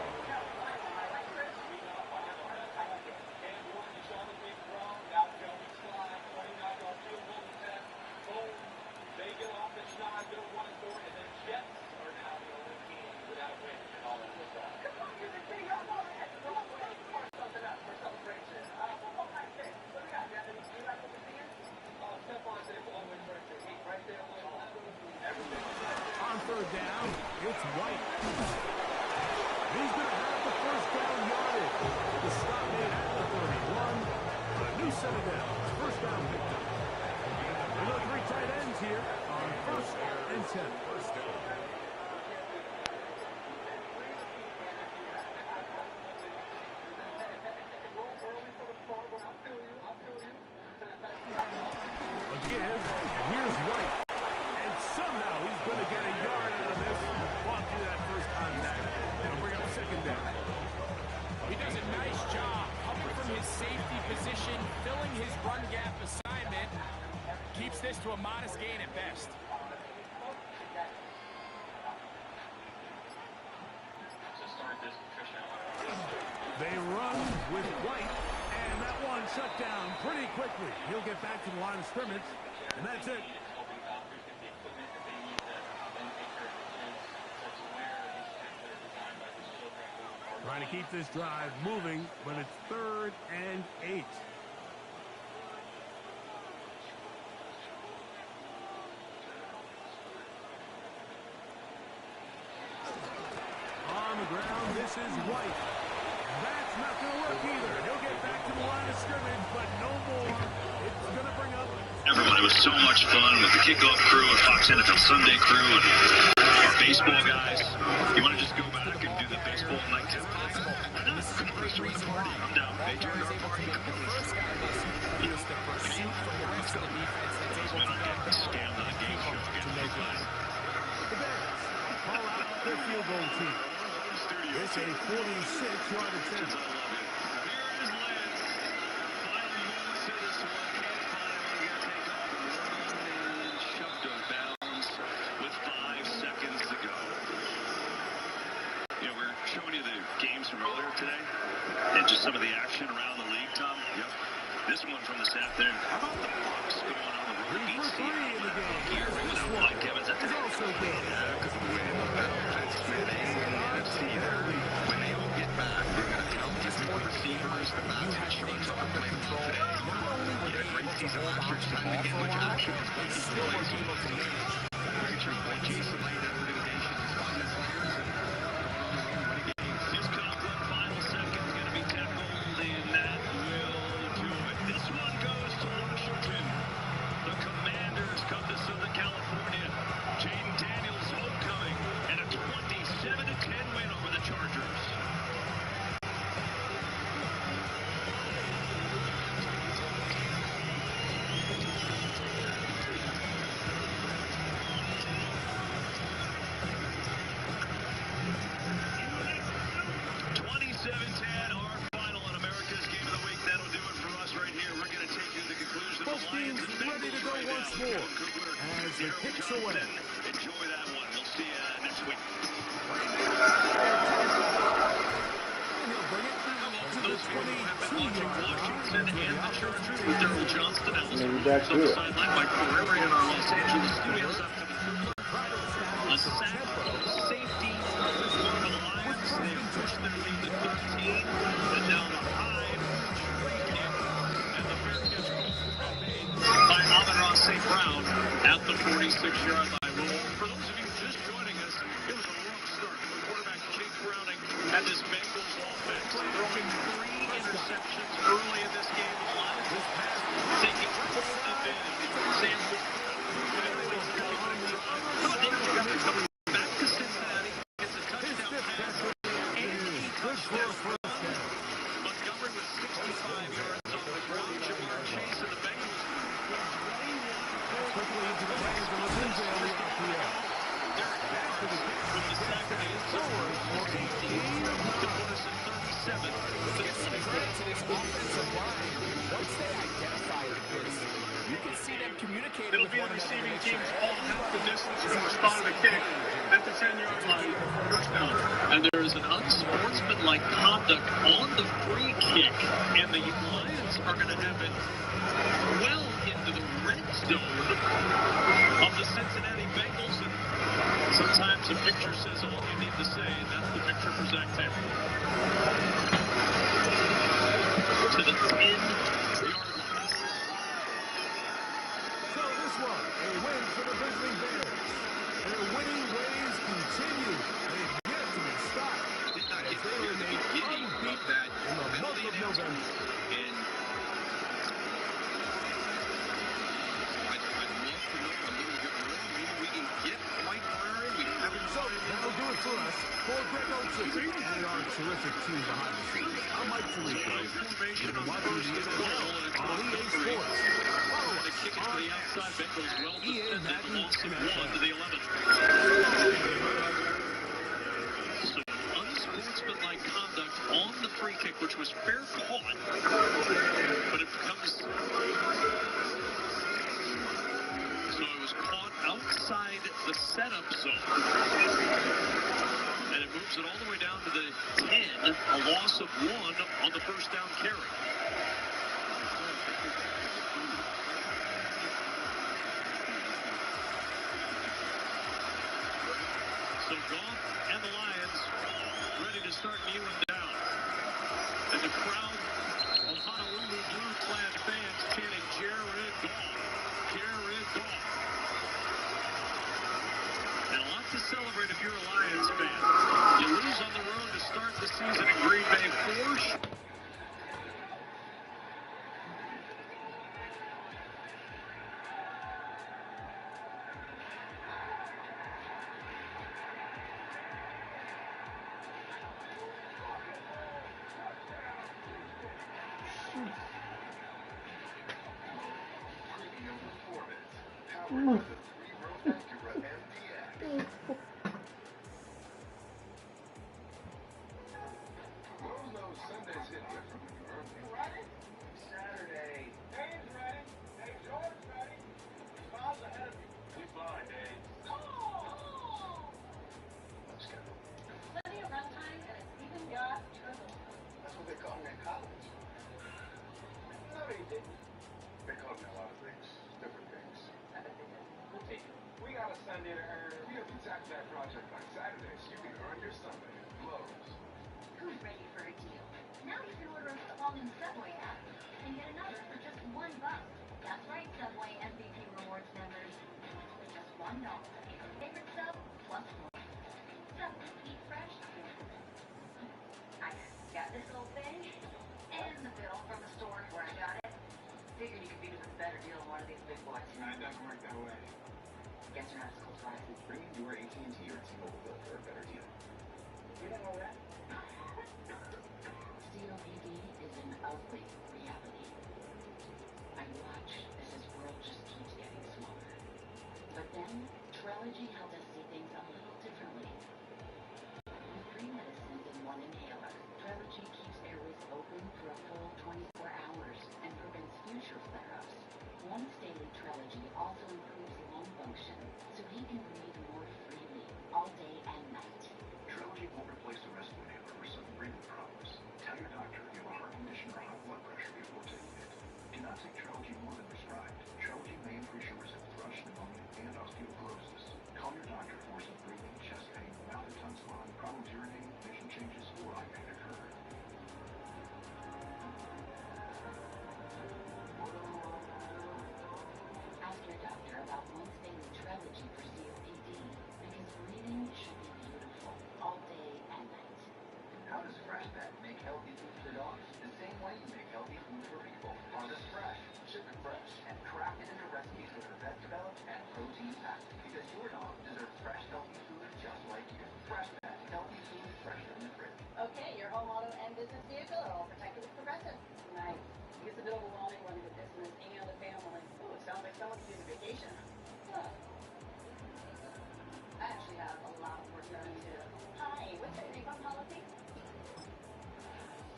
On third down, it's White. He's going to have the first down yardage. The stop made at the 31. A new set of downs. First down picked up. And the 3 tight ends here on first and 10. First down. Again, and here's White. And somehow he's going to get a yard out of this. Walk through that first contact. It'll bring up second down. He does a nice job coming from his safety position, filling his run gap assignment. Keeps this to a modest gain at best. They run with White, and that one shut down pretty quickly. He'll get back to the line of scrimmage, and that's it. Trying to keep this drive moving, but it's third and 8. On the ground, this is White. That's not going to work either. He'll get back to the line of scrimmage, but no more. It's going to bring up... Everyone, it was so much fun with the kickoff crew and Fox NFL Sunday crew and our baseball guys. You want to just go back and do the baseball night tip? Come on, let's join the party. I'm down. They joined our party. Come on, let's go. Is the pursuit from the rest of the defense that's able to get the scammed on a game show. to make life. The Bears call out their field goal team. It's a 46-yard attempt. With 5 seconds to go. You know, we're showing you the games from earlier today and just some of the action around the league, Tom. Yep. This one from this afternoon. How about the Bucs going on the road? Beat Seattle in the game here without Mike Evans at the also good. Because of the way the benefits fit in the NFC there. When they all get back, they're going to help get more receivers. The Matthew Shorts up and playing well today. He had a great season last year. It's time to get much action. He's still able to manage. Very true point. Jason laid out organization. He's finding players and winning games. His Conklin, final second, going to be tackled, and that will do it. This one goes to Washington. The Commanders come to Southern California. Jaden Daniels homecoming and a 27-10 win over the Chargers. Once more as it kicks away. Enjoy that one. We'll see you next week. Those of you who have been watching Washington and the Chargers with Daryl Johnston and Maybe back on to the it. sideline by Pereira in our Los Angeles studios after the triple. A sack, safety for the Lions. They have pushed their lead to 13 and now to 5. Free kick and the fair catch by Amon-Ra St. Brown at the 46-yard line. Well, for those of you just joining us, it was a rough start for quarterback Jake Browning and this Bengals offense, throwing 3 interceptions early in this game. The Lions taking full advantage. Sam coming back to Cincinnati, gets a touchdown pass and a touchdown run. Montgomery with 65 yards on the ground. Jamar Chase and the Bengals with 21 quickly into the hands of Lindsay on the RPO. Derek Barnes with the sack in the end zone. To put us at 37. Credit to this offensive line. Once they identify this, you can see them communicating It'll with be one the another. receiving team's all half the distance from the spot of the kick at the 10-yard line. First down. And there is an unsportsmanlike conduct on the free kick, and the Lions are going to have it well into the red zone of the Cincinnati Bengals. And sometimes a picture says all you need to say, and that's the picture for Zach Taylor. To the 10-yard line. So this one, a win for the Grizzly Bears. Their winning ways continue. They've yet to be stopped as they remain unbeaten in the month of November. And I'd love to know a little bit more. Maybe we can get Mike Ferrari. We haven't. So that'll do it for us. For Greg Olson and our terrific team behind the scenes, I'm Mike Tirico. You've been watching the NFL on EA Sports. Follow us Kick it to the outside. Bengals well EA defended. Madden Loss of 1 to the 11. So unsportsmanlike conduct on the free kick, which was fair caught, but it becomes. So it was caught outside the setup zone. And it moves it all the way down to the 10. A loss of 1 on the first down carry. So Goff and the Lions ready to start kneeling down. And the crowd of Honolulu blue-clad fans chanting, Jared Goff, Jared Goff. And a lot to celebrate if you're a Lions fan. You lose on the road to start the season in Green Bay. 4 your AT&T or T-Mobile bill for a better deal. You didn't know that? COPD is an ugly reality. I watch as this world just keeps getting smaller. But then, Trelegy helped us see things a little differently. With 3 medicines in 1 inhaler, Trelegy keeps airways open for a full 24 hours and prevents future flare-ups. Once daily Trelegy also improves lung function, so he can breathe more freely all day and night. fresh and crafted into recipes with the vet developed and protein packed. Because your dog deserves fresh, healthy food just like you. Fresh Pet, healthy food fresher than the fridge. Okay, your home, auto, and business vehicle are all protected with Progressive. Nice. It gets a bit overwhelming running a business, hanging out with family. Ooh, it sounds like someone could use a vacation. Look, I actually have a lot of work done too. Hi, what's your refund policy?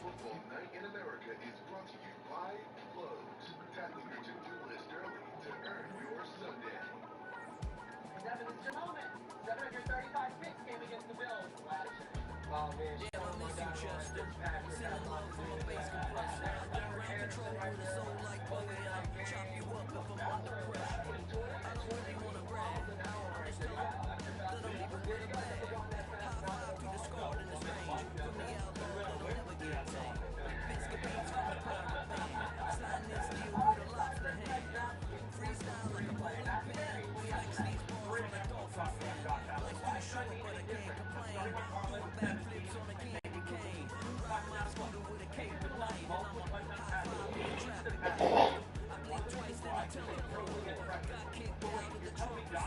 Football Night in America is brought to you by Lowe's. Tackle your to-do list early to earn your Sunday. Devin, it's your moment. 735 picks came against the Bills. Oh, man. Yeah, I miss you, Chester. Sending love from a bass compressor. Ground control with a soul like poetry. Chop you up if I'm under pressure. I just really wanna brag. Just tell them that I'm even with a bag. High five to the scarred and the strange. From the outlaw that will never get tamed. Biscuit beats from the pirate band. Sliding in steel with a lobster hand. Freestyle like a bowling pin. Flex these balls like dolphin fin. Life's too short, but I can't complain. Doing backflips on a candy cane. Ride my scooter with a cape at night. And I'm a high five with a traffic light. I blink twice, then I teleport.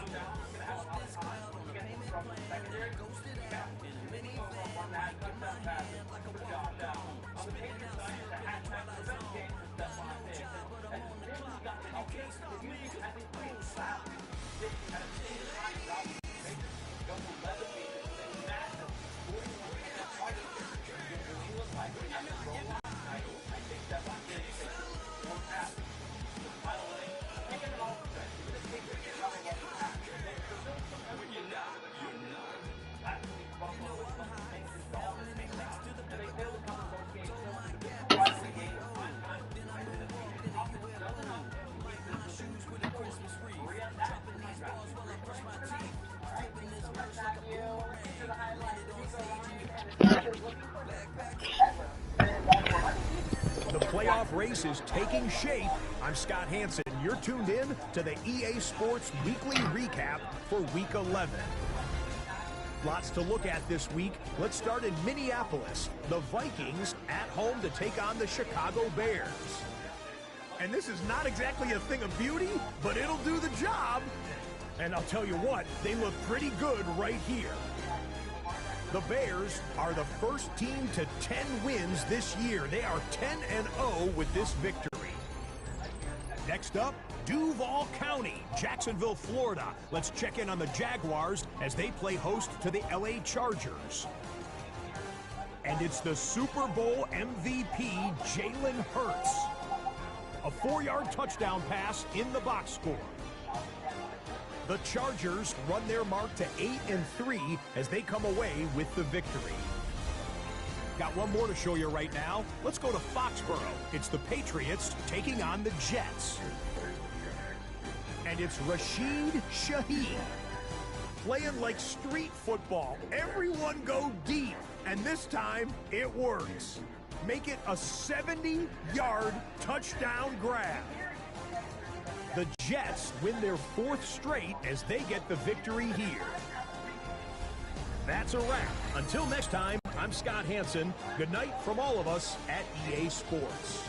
Got kicked out of the truck before. Bought this cloud on a payment plan. And then ghosted out in a minivan. Mic in my hand like a walk down. Spitting out syrup in the twilight zone. Got no job, but I'm on the clock. And you can't stop me, 'cause I won't stop. The playoff race is taking shape. I'm Scott Hansen. You're tuned in to the EA Sports Weekly Recap for Week 11. Lots to look at this week. Let's start in Minneapolis. The Vikings at home to take on the Chicago Bears. And this is not exactly a thing of beauty, but it'll do the job. And I'll tell you what, they look pretty good right here. The Bears are the first team to 10 wins this year. They are 10-0 with this victory. Next up, Duval County, Jacksonville, Florida. Let's check in on the Jaguars as they play host to the LA Chargers. And it's the Super Bowl MVP, Jalen Hurts. A 4-yard touchdown pass in the box score. The Chargers run their mark to 8-3 as they come away with the victory. Got one more to show you right now. Let's go to Foxborough. It's the Patriots taking on the Jets. And it's Rashid Shaheed. Playing like street football. Everyone go deep. And this time, it works. Make it a 70-yard touchdown grab. The Jets win their 4th straight as they get the victory here. That's a wrap. Until next time, I'm Scott Hansen. Good night from all of us at EA Sports.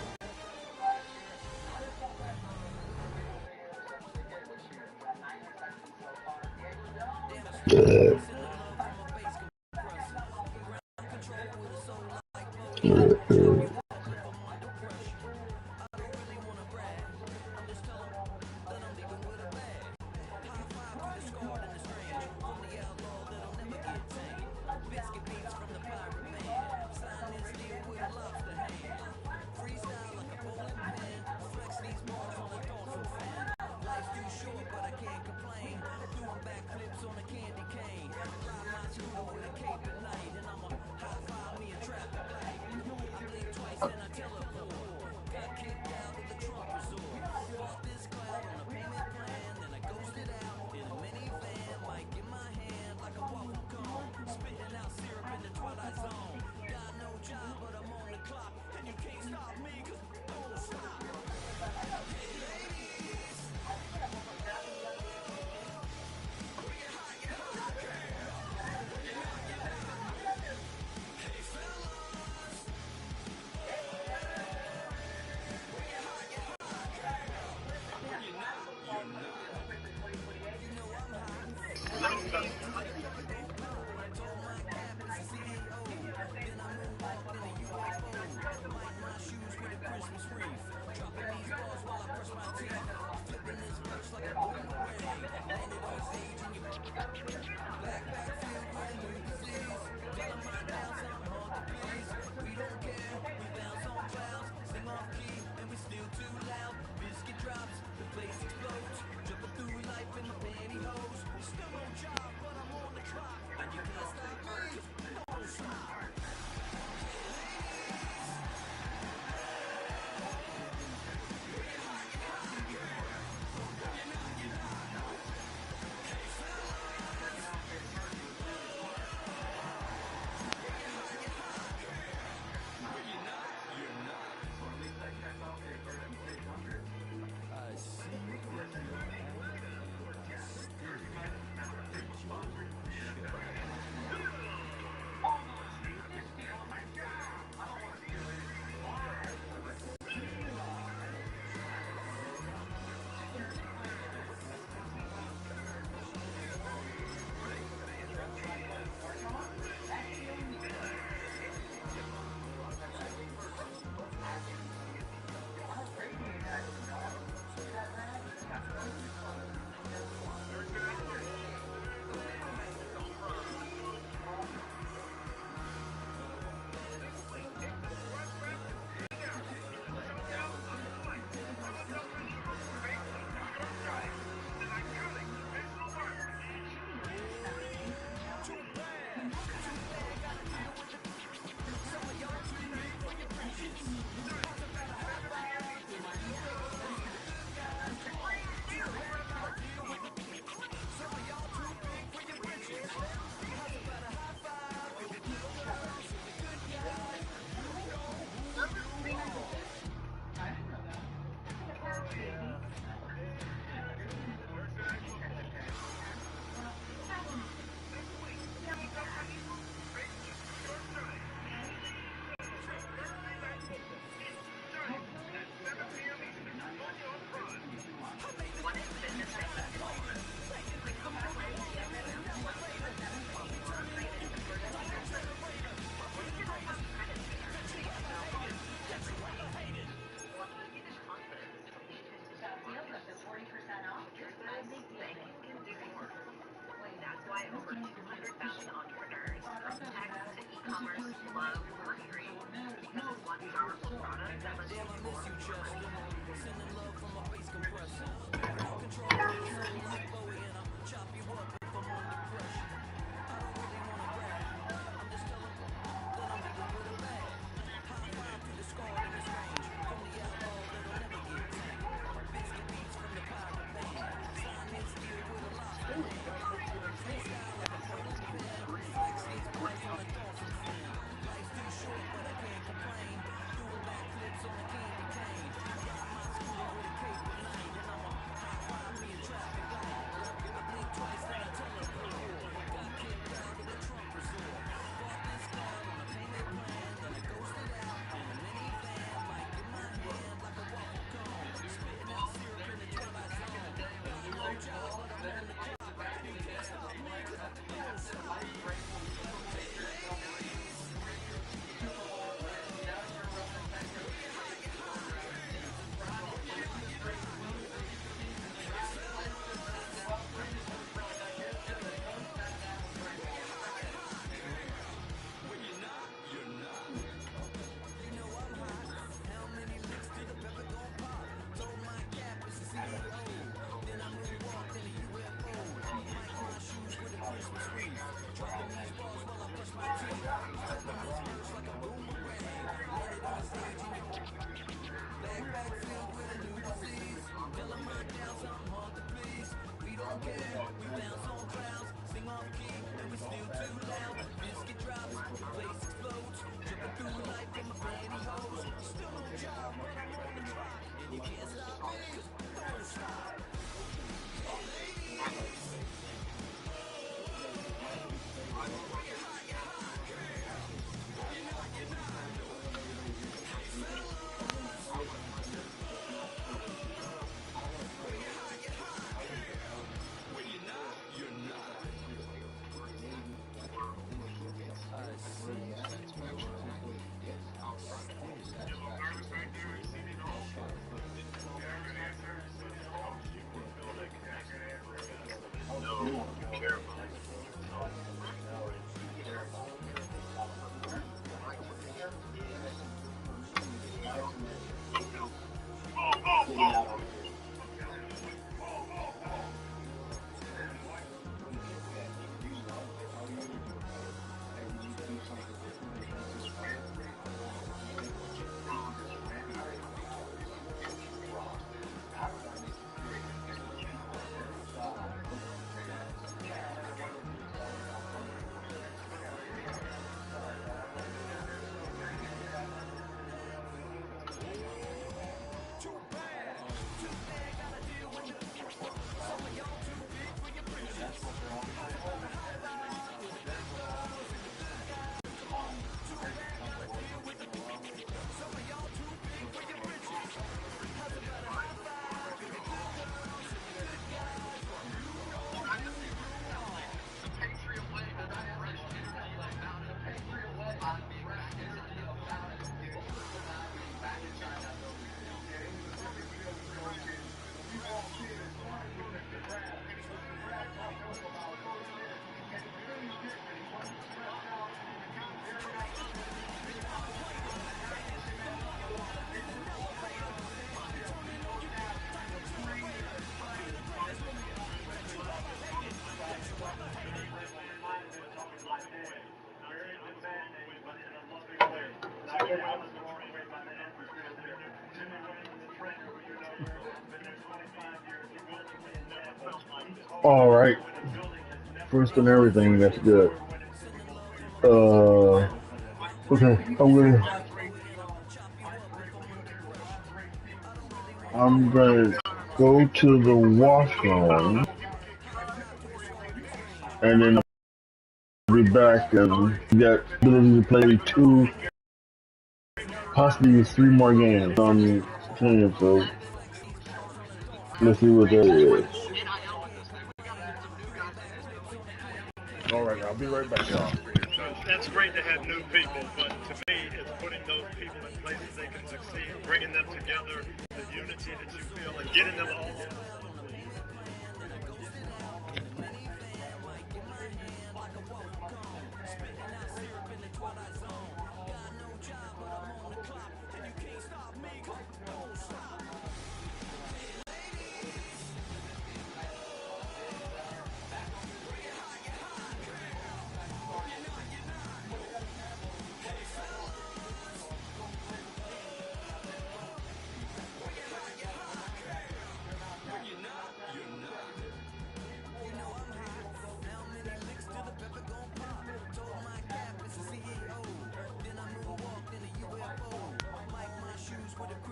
All right. First and everything, that's good. Okay, I'm gonna go to the washroom and then I'll be back and get ability to play 2, possibly 3 more games on the team, so let's see what that is. All right, I'll be right back, y'all. That's great to have new people, but to me, it's putting those people in places they can succeed, bringing them together, the unity that you feel, and getting them all.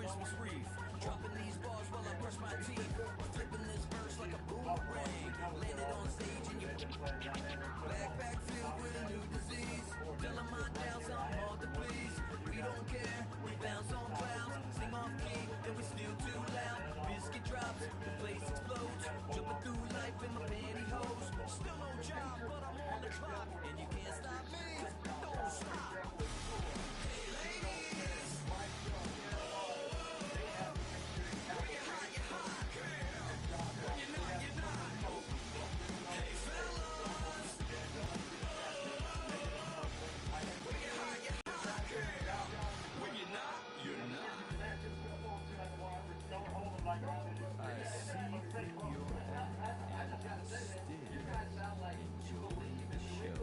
Christmas wreath. Dropping these bars while I brush my teeth. Flipping this verse like a boomerang. Landed on stage and you backpack filled with a new disease. Telling my doubts I'm hard to please. We don't care, we bounce on clouds. Sing off key, and we still too loud. Biscuit drops, the place explodes. Jumping through life in my pantyhose. Still no job, but I'm on the clock. And you can't stop me, don't stop. Hey ladies, when you're hot, you're hot. When you're not, you're not. Hey fellas, when you're hot, you're hot. When you're not, you're not. I see through your hat and still enjoy the show.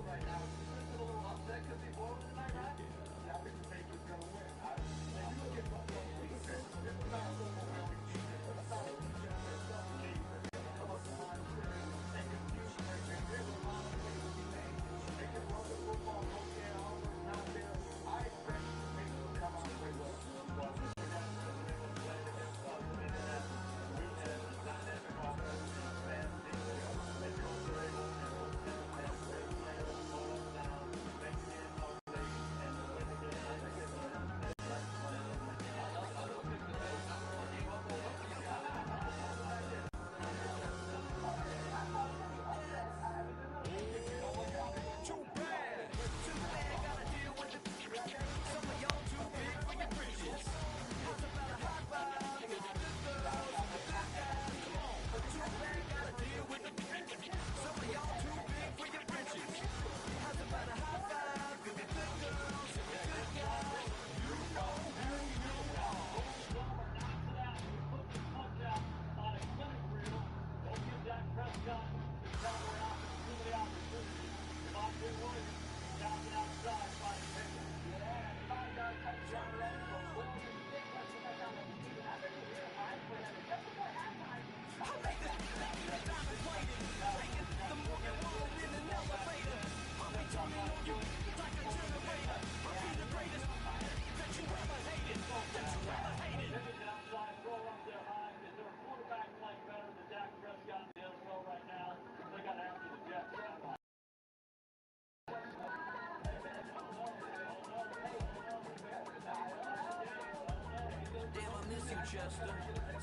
Chester,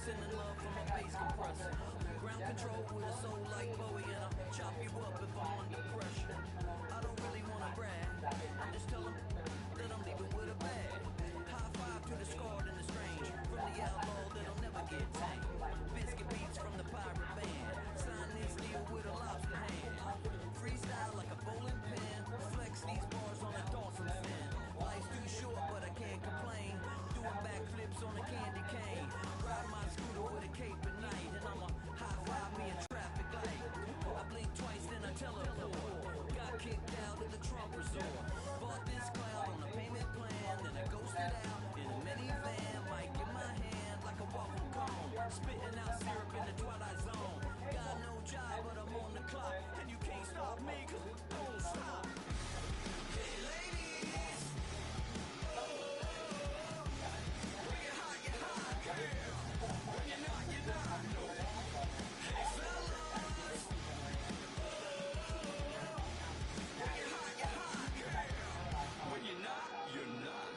sending love from a bass compressor. Ground control with a soul like Bowie, and I'll chop you up if I'm under pressure. I don't really wanna brag, I'm just telling that I'm leaving with a bag. High five to the scarred and the strange, from the outlaw that'll never get tamed. Biscuit beats from the pirate band, sign this deal with a lobster hand. Freestyle like a bowling pin, flex these bars on a Dawson fin. Life's too short, but I can't complain. Doing backflips on a candy cane. Ride my scooter with a cape at night, and I'ma high five me a traffic light. I blink twice, then I teleport. Got kicked out of the Trump resort. Bought this cloud on a payment plan, then I ghosted out in a minivan. Mic in my hand like a waffle cone. Spitting out syrup in the twilight zone. Got no job, but I'm on the clock, and you can't stop me, 'cause don't stop. Hey ladies, when you're hot, you're hot. When you're not, you're not. Hey fellas, when you're hot, you're hot. When you're not, you're not.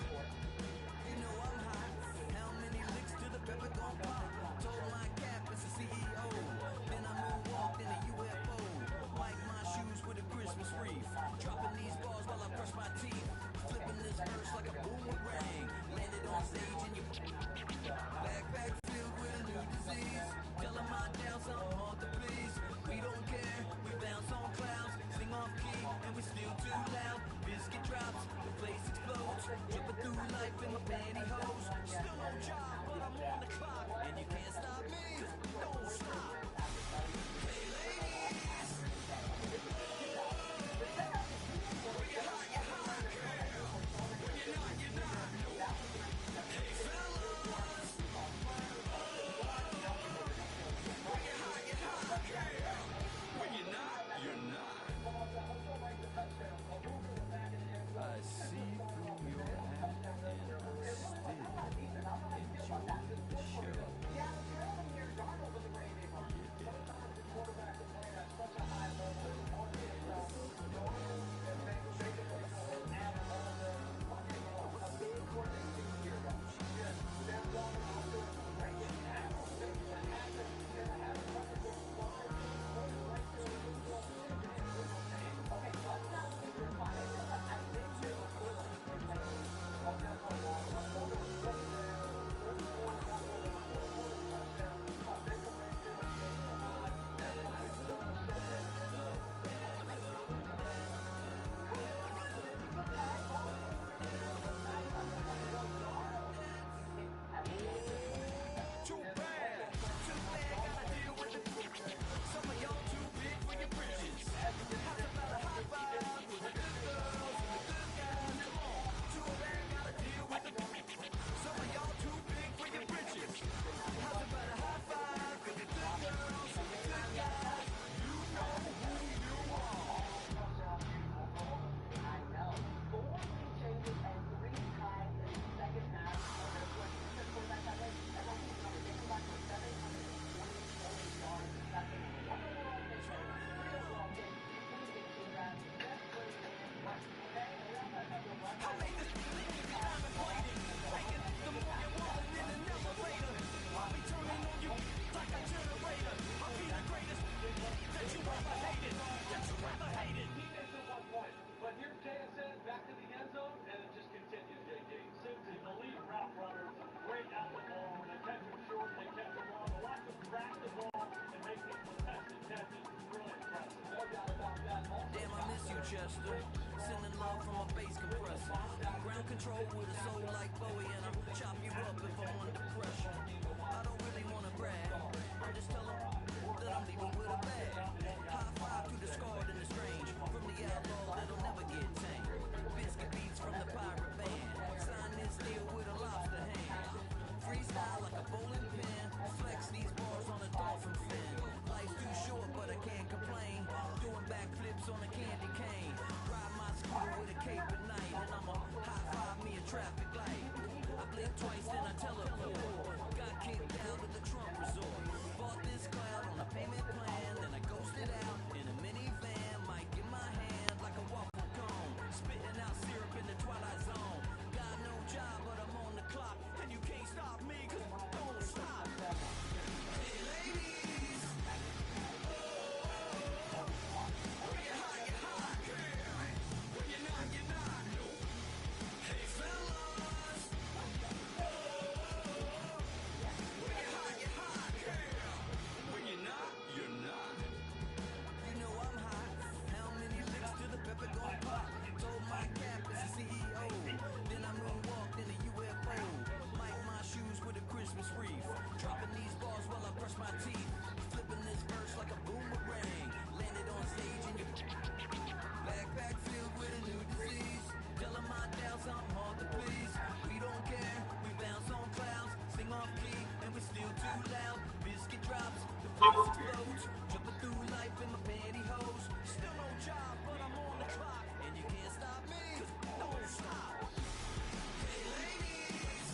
Chester. Sending love from a bass compressor. Ground control with a soul like Bowie, and I'll chop you up if I'm under pressure. I don't really wanna brag. I'm just telling that I'm leaving with a bag. High five to the scarred and the strange. From the outlaw that'll never get tamed. Biscuit beats from the pirate band. Sign this deal with a lobster hand. Freestyle like a bowling pin. Flex these bars on a dolphin fin. Life's too short, but I can't complain. Doing backflips on a candy cane. Ride my scooter with a cape at night, and I'ma high five me a traffic light. I blink twice, then I teleport. Got kicked out of the Trump resort. Bought this cloud on a payment plan, then I ghosted out in a minivan. Mic in my hand like a waffle cone. Spitting out syrup in the twilight zone. Got no job, but I'm on the clock, and you can't stop me, 'cause I don't stop. Hey ladies, when you're hot, you're hot. When you're not, you're not. Hey fellas, when you're hot, you're hot. When you're not, you're not. You know I'm hot. How many licks to the pepper gon' pop? Told my cap is the CEO. Then I moonwalked in a UFO. Mic my shoes with a Christmas wreath. Dropping these bars while I brush my teeth. Flipping this verse like a boomerang. Landed on stage in your backpack filled with a new disease. Telling my doubts I'm hard to please. We don't care, we bounce on clouds. Sing off key and we still too loud. Biscuit drops, the place explodes. Jumping through life in my pantyhose. Still no job, but I'm on the clock. And you can't stop me, 'cause I don't stop. Hey ladies,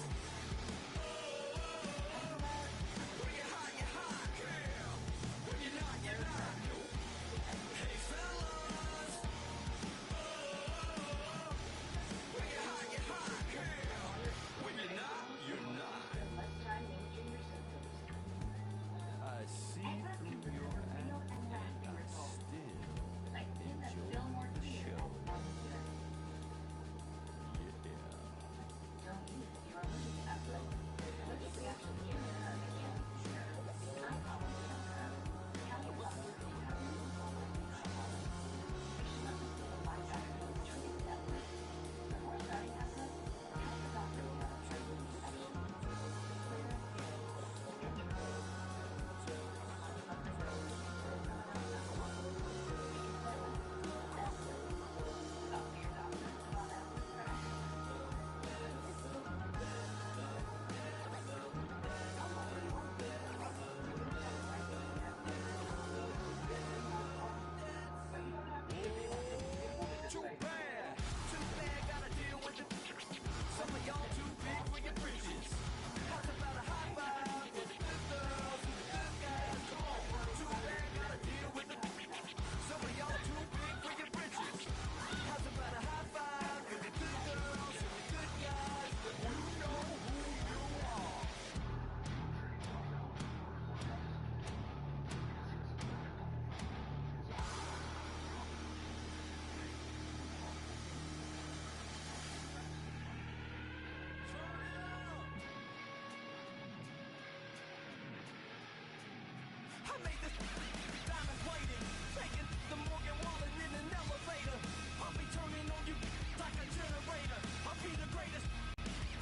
when you're hot, you're hot. When you're not, you're not. Hey fellas, when you're hot, you're hot. When you're not, you're not. I see through your act and I still enjoy the show. Too bad, gotta deal with it. Some of y'all too big for your britches. How's about a high five for the good girls and the good guys? Come on, too bad, gotta deal with it. Some of y'all too big for your britches. How's about a high five for the good girls and the good guys? You know who you are. I made this diamond plated, taking the Morgan Wallen in an elevator. I'll be turning on you like a generator. I'll be the greatest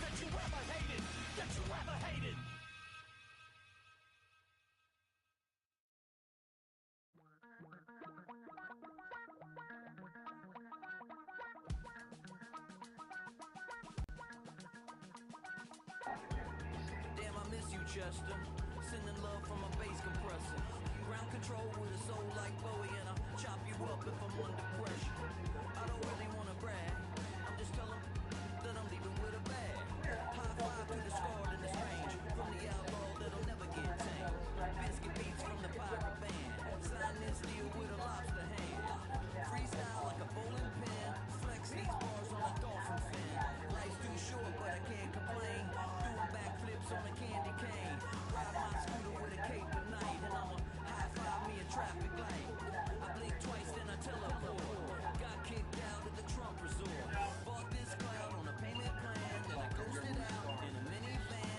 that you ever hated, that you ever hated. Damn, I miss you, Chester. Sending love from a bass compressor. Ground control with a soul like Bowie, and I'll chop you up if I'm under pressure. I don't really wanna brag. I'm just telling that I'm leaving with a bag. High five to the scarred and the strange. From the outlaw that'll never get tamed. Biscuit beats from the pirate band. Sign this deal with a lobster hand. Freestyle like a bowling pin. Flex these bars on a dolphin fin. Life's too short, but I can't complain. Doing backflips on a candy cane. Ride my scooter with a cape at night, and I'ma high five me a traffic light. I blink twice, then I teleport. Got kicked out of the Trump resort. Bought this cloud on a payment plan, then I ghosted out in a minivan.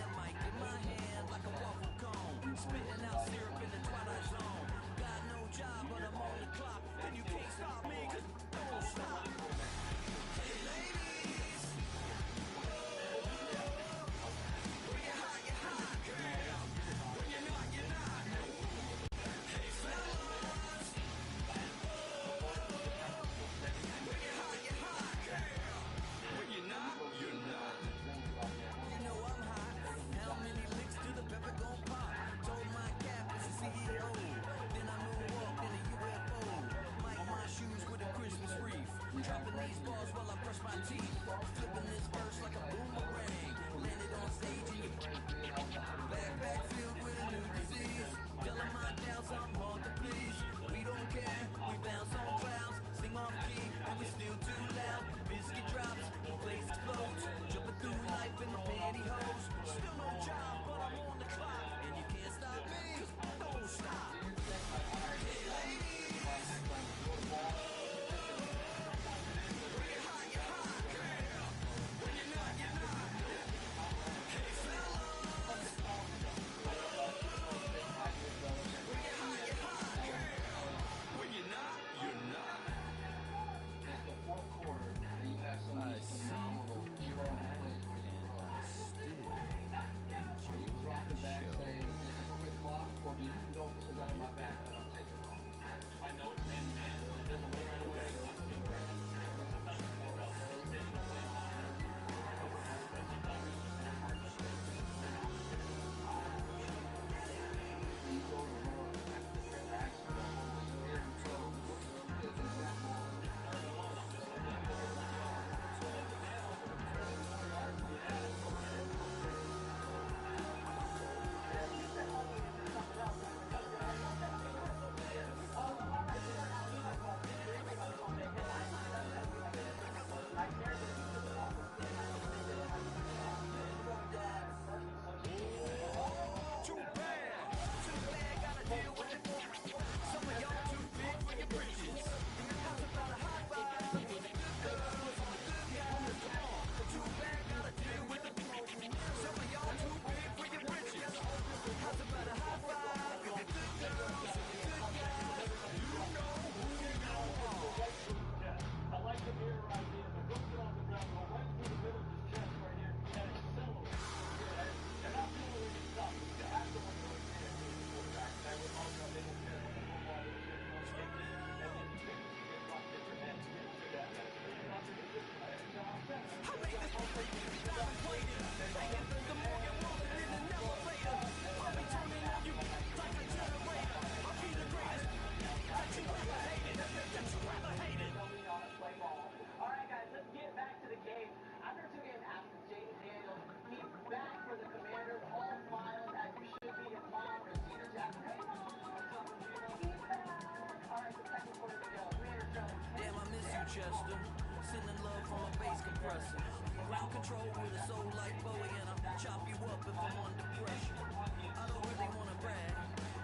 Chester. Sending love from a bass compressor. Ground control with a soul like Bowie, and I'll chop you up if I'm under pressure. I don't really wanna brag,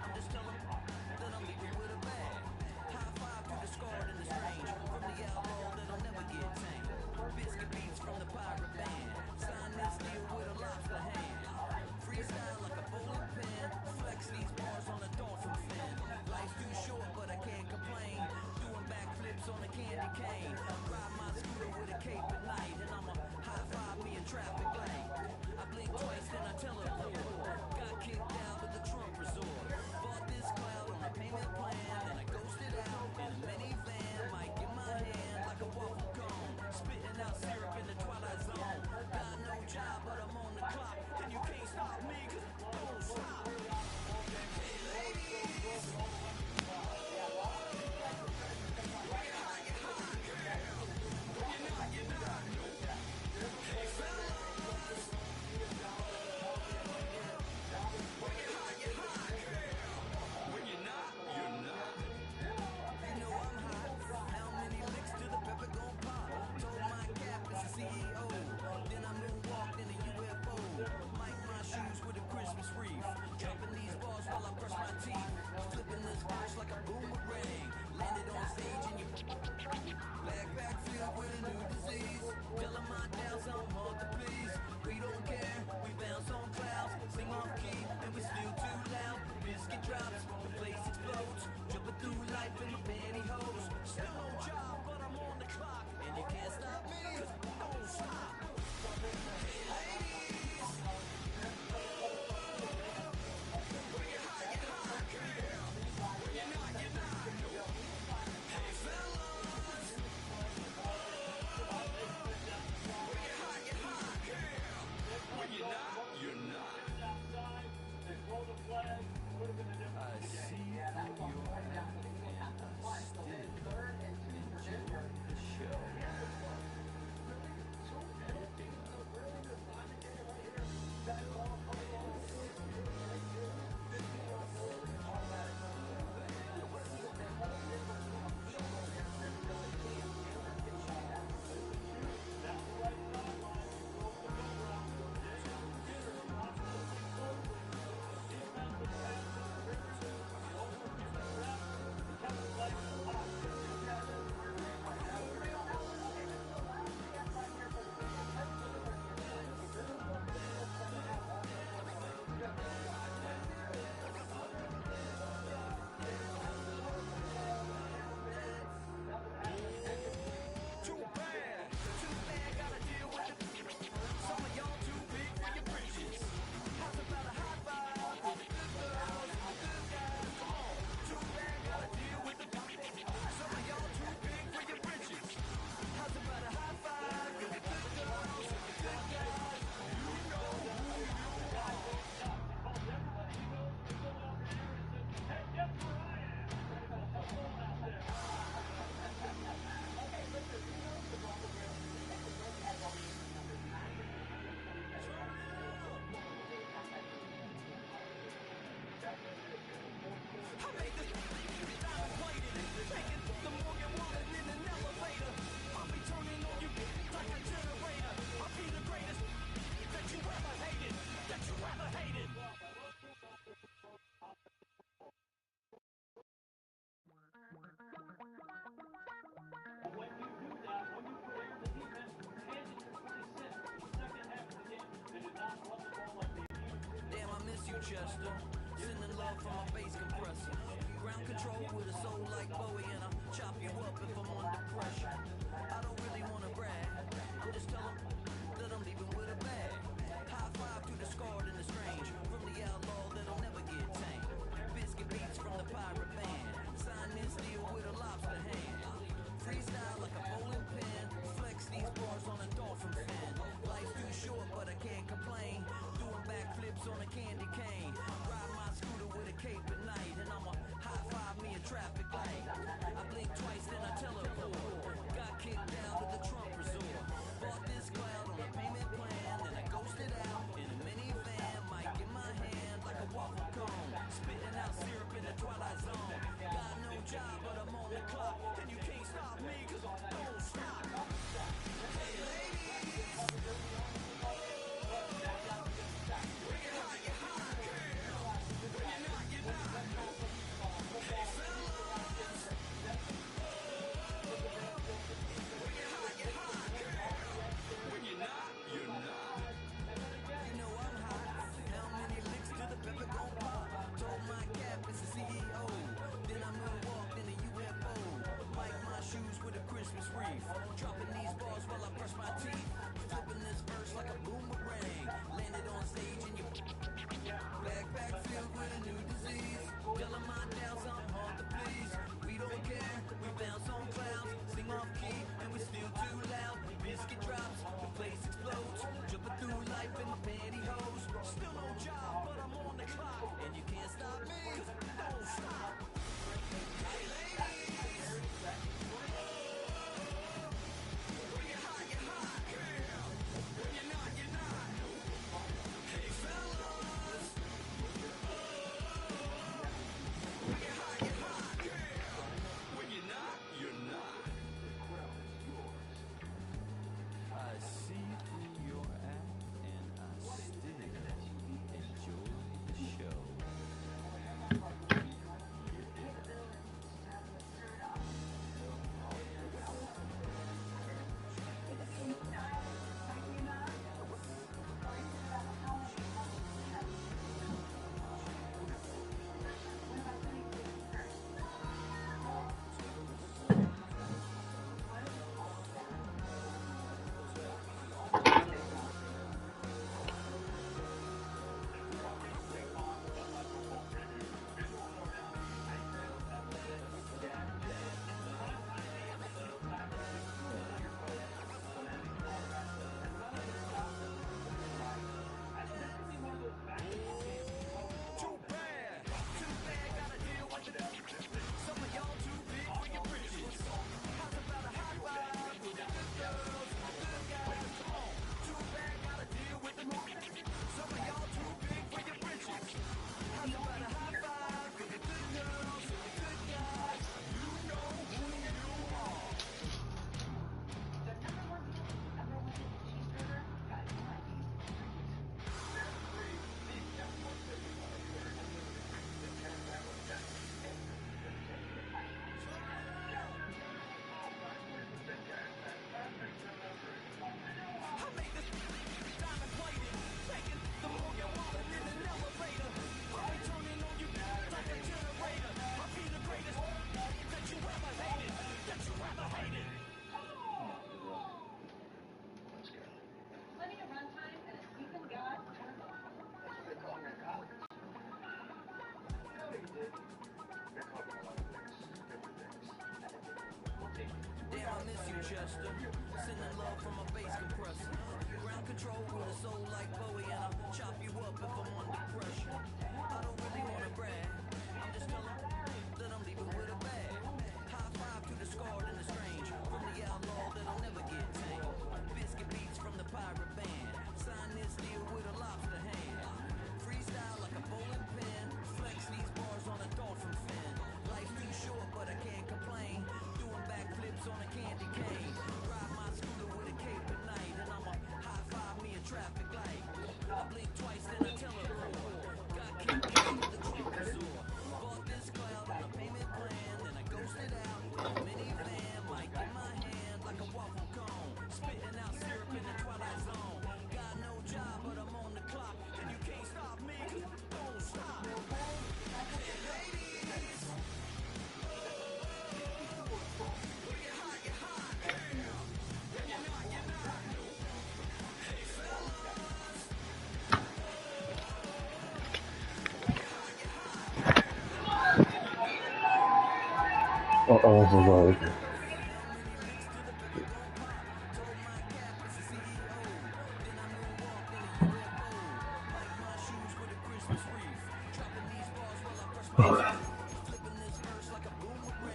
I'm just telling that I'm leaving with a bag. High five to the scarred and the strange, from the outlaw that'll never get tamed. Biscuit beats from the pirate band, sign this deal with a lobster hand. Freestyle like a bowling pin, flex these bars on a dolphin fin. Life's too short, but I can't complain. Doing backflips on a candy cane. Ride my scooter with a cape at night, and I'ma high five me in traffic light. I blink twice, then I teleport. Got kicked out of the Trump resort. Bought this cloud on a payment plan, then I ghosted out in a minivan. Mic in my hand like a waffle cone, spitting out syrup in the twilight zone. Got no job, but I'm on the clock, and you can't stop me, 'cause I don't stop. Hey ladies, hey fellas, when you're not, you're not. You know I'm hot. How many licks till the pepper gon' pop? Told my cap it's a CEO. Then I moonwalked in a UFO. Mic my shoes with a Christmas wreath. Jumping these bars while I brush my teeth. Flipping this verse like a boomerang. Landed on stage and you backpack filled with a new disease. Telling my doubts I'm hard to please. We don't care, we bounce on clouds. Sing off key and we still too loud. Biscuit drops, the place explodes. Jumping through life in the pantyhose. Still no job, but I'm on the clock. And you can't stop me, 'cause I don't stop. Hey ladies, when you're hot, girl. When you're not, you're not. Hey fellas, when you're hot, girl. When you're not, you're not. I see through your hand and I still enjoy the show. Damn, I miss you, Chester. Sending love from a bass compressor. Ground control with a soul like Bowie, and I'll chop you up if I'm under pressure. I don't really wanna brag, I'm just telling that I'm leaving with a bag. High five to the scarred and the strange, from the outlaw that'll never get tamed. Biscuit beats from the pirate band, sign this deal with a lobster hand. Freestyle like a bowling pin, flex these bars on a dolphin fin. Life's too short, but I can't complain. Doing backflips on a candy cane. Ride my scooter with a cape at night, and I'ma high five me a traffic light. I blink twice, then I teleport. Got kicked out of the Trump resort. Bought this cloud on a payment plan, then I ghosted out in a minivan. Mic in my Damn, I miss you, Chester. Sending love from a bass compressor. Ground control with a soul like Bowie, and I'll chop you up if I'm under pressure. I don't really wanna brag. I'm just telling that I'm leaving with a bag. High five to the scarred and the strange. From the outlaw that'll never get tamed. Biscuit beats from the pirate band. Sign this deal with a lobster hand. Freestyle like a bowling pin. Flex these bars on a dolphin fin. Life's too short, but I can't complain. Doing backflips on a candy cane. Ride my scooter with a cape at night, and I'ma high five me a traffic light. I blink twice, then I teleport. Got kicked out with the trunk is sore. Bought this cloud on a payment plan, then I ghosted out in a minivan. Mic in my hand like a waffle cone. Spitting out syrup in the twilight zone. Got no job, but I'm on the clock, and you can't stop me. Don't stop. Hey, ladies. Oh,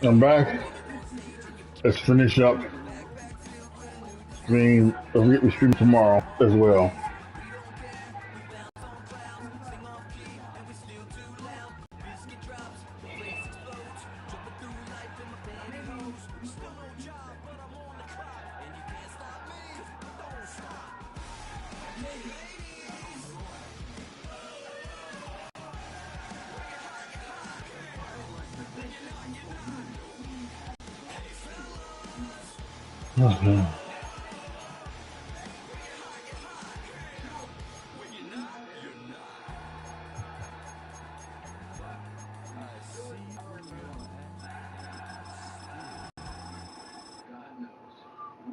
I'm back. Let's finish up. We'll get the stream tomorrow as well.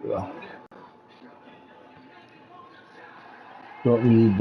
Yeah. Don't need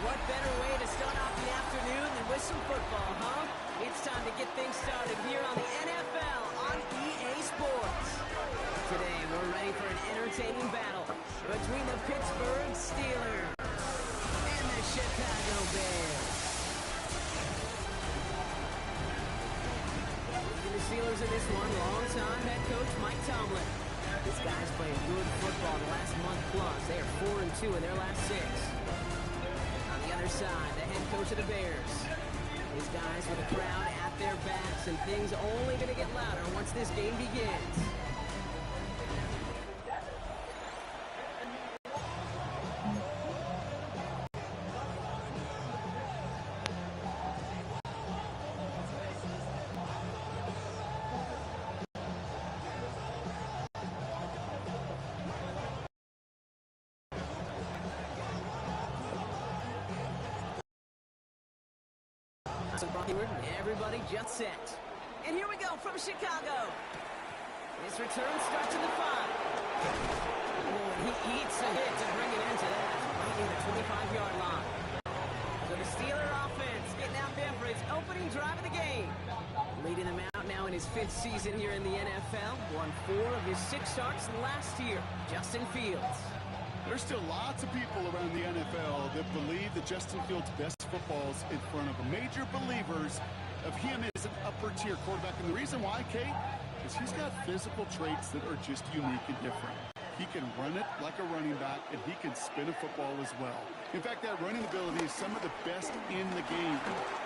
What better way to start off the afternoon than with some football, huh? It's time to get things started here on the NFL on EA Sports. Today, we're ready for an entertaining battle between the Pittsburgh Steelers and the Chicago Bears. Leading the Steelers in this one, long-time head coach Mike Tomlin. This guy's played good football the last month plus. They are 4-2 in their last 6. On the other side, the head coach of the Bears. These guys with a crowd at their backs, and things only going to get louder once this game begins. Everybody just set. And here we go from Chicago. His return starts in the 5. Oh, he eats a hit to bring it into that. Right near the 25-yard line. So the Steeler offense getting out there for its opening drive of the game. Leading them out now in his 5th season here in the NFL. Won 4 of his 6 starts last year. Justin Fields. There's still lots of people around the NFL that believe that Justin Fields' best football is in front of major believers of him as a upper tier quarterback. And the reason why, Kate, is he's got physical traits that are just unique and different. He can run it like a running back, and he can spin a football as well. In fact, that running ability is some of the best in the game.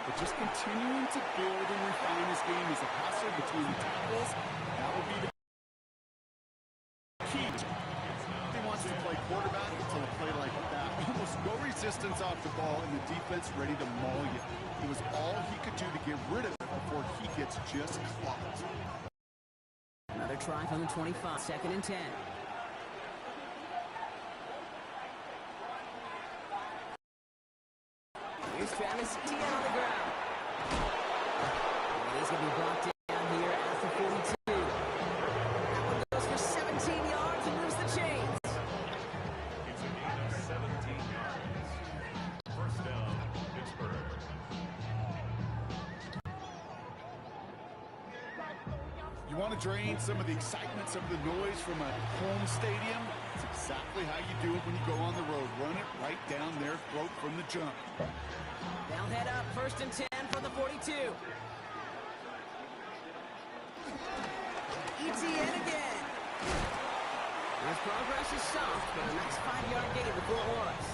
But just continuing to build and refine his game as a passer between the tackles, that will be the key. He wants to play quarterback until a play like that. Almost no resistance off the ball, and the defense ready to maul you. It was all he could do to get rid of it before he gets just clocked. Another try from the 25, 2nd and 10. Here's Travis Etienne on the ground. And he's going to be brought down here at the 42. That one goes for 17 yards and moves the chains. It's a gain of 17 yards. First down, Pittsburgh. You want to drain some of the excitement, some of the noise from a home stadium? It's exactly how you do it when you go on the road. Run it right down their throat from the jump. They'll head up 1st and 10 from the 42. Etienne again. His progress is soft, but a nice 5-yard gain before Horace.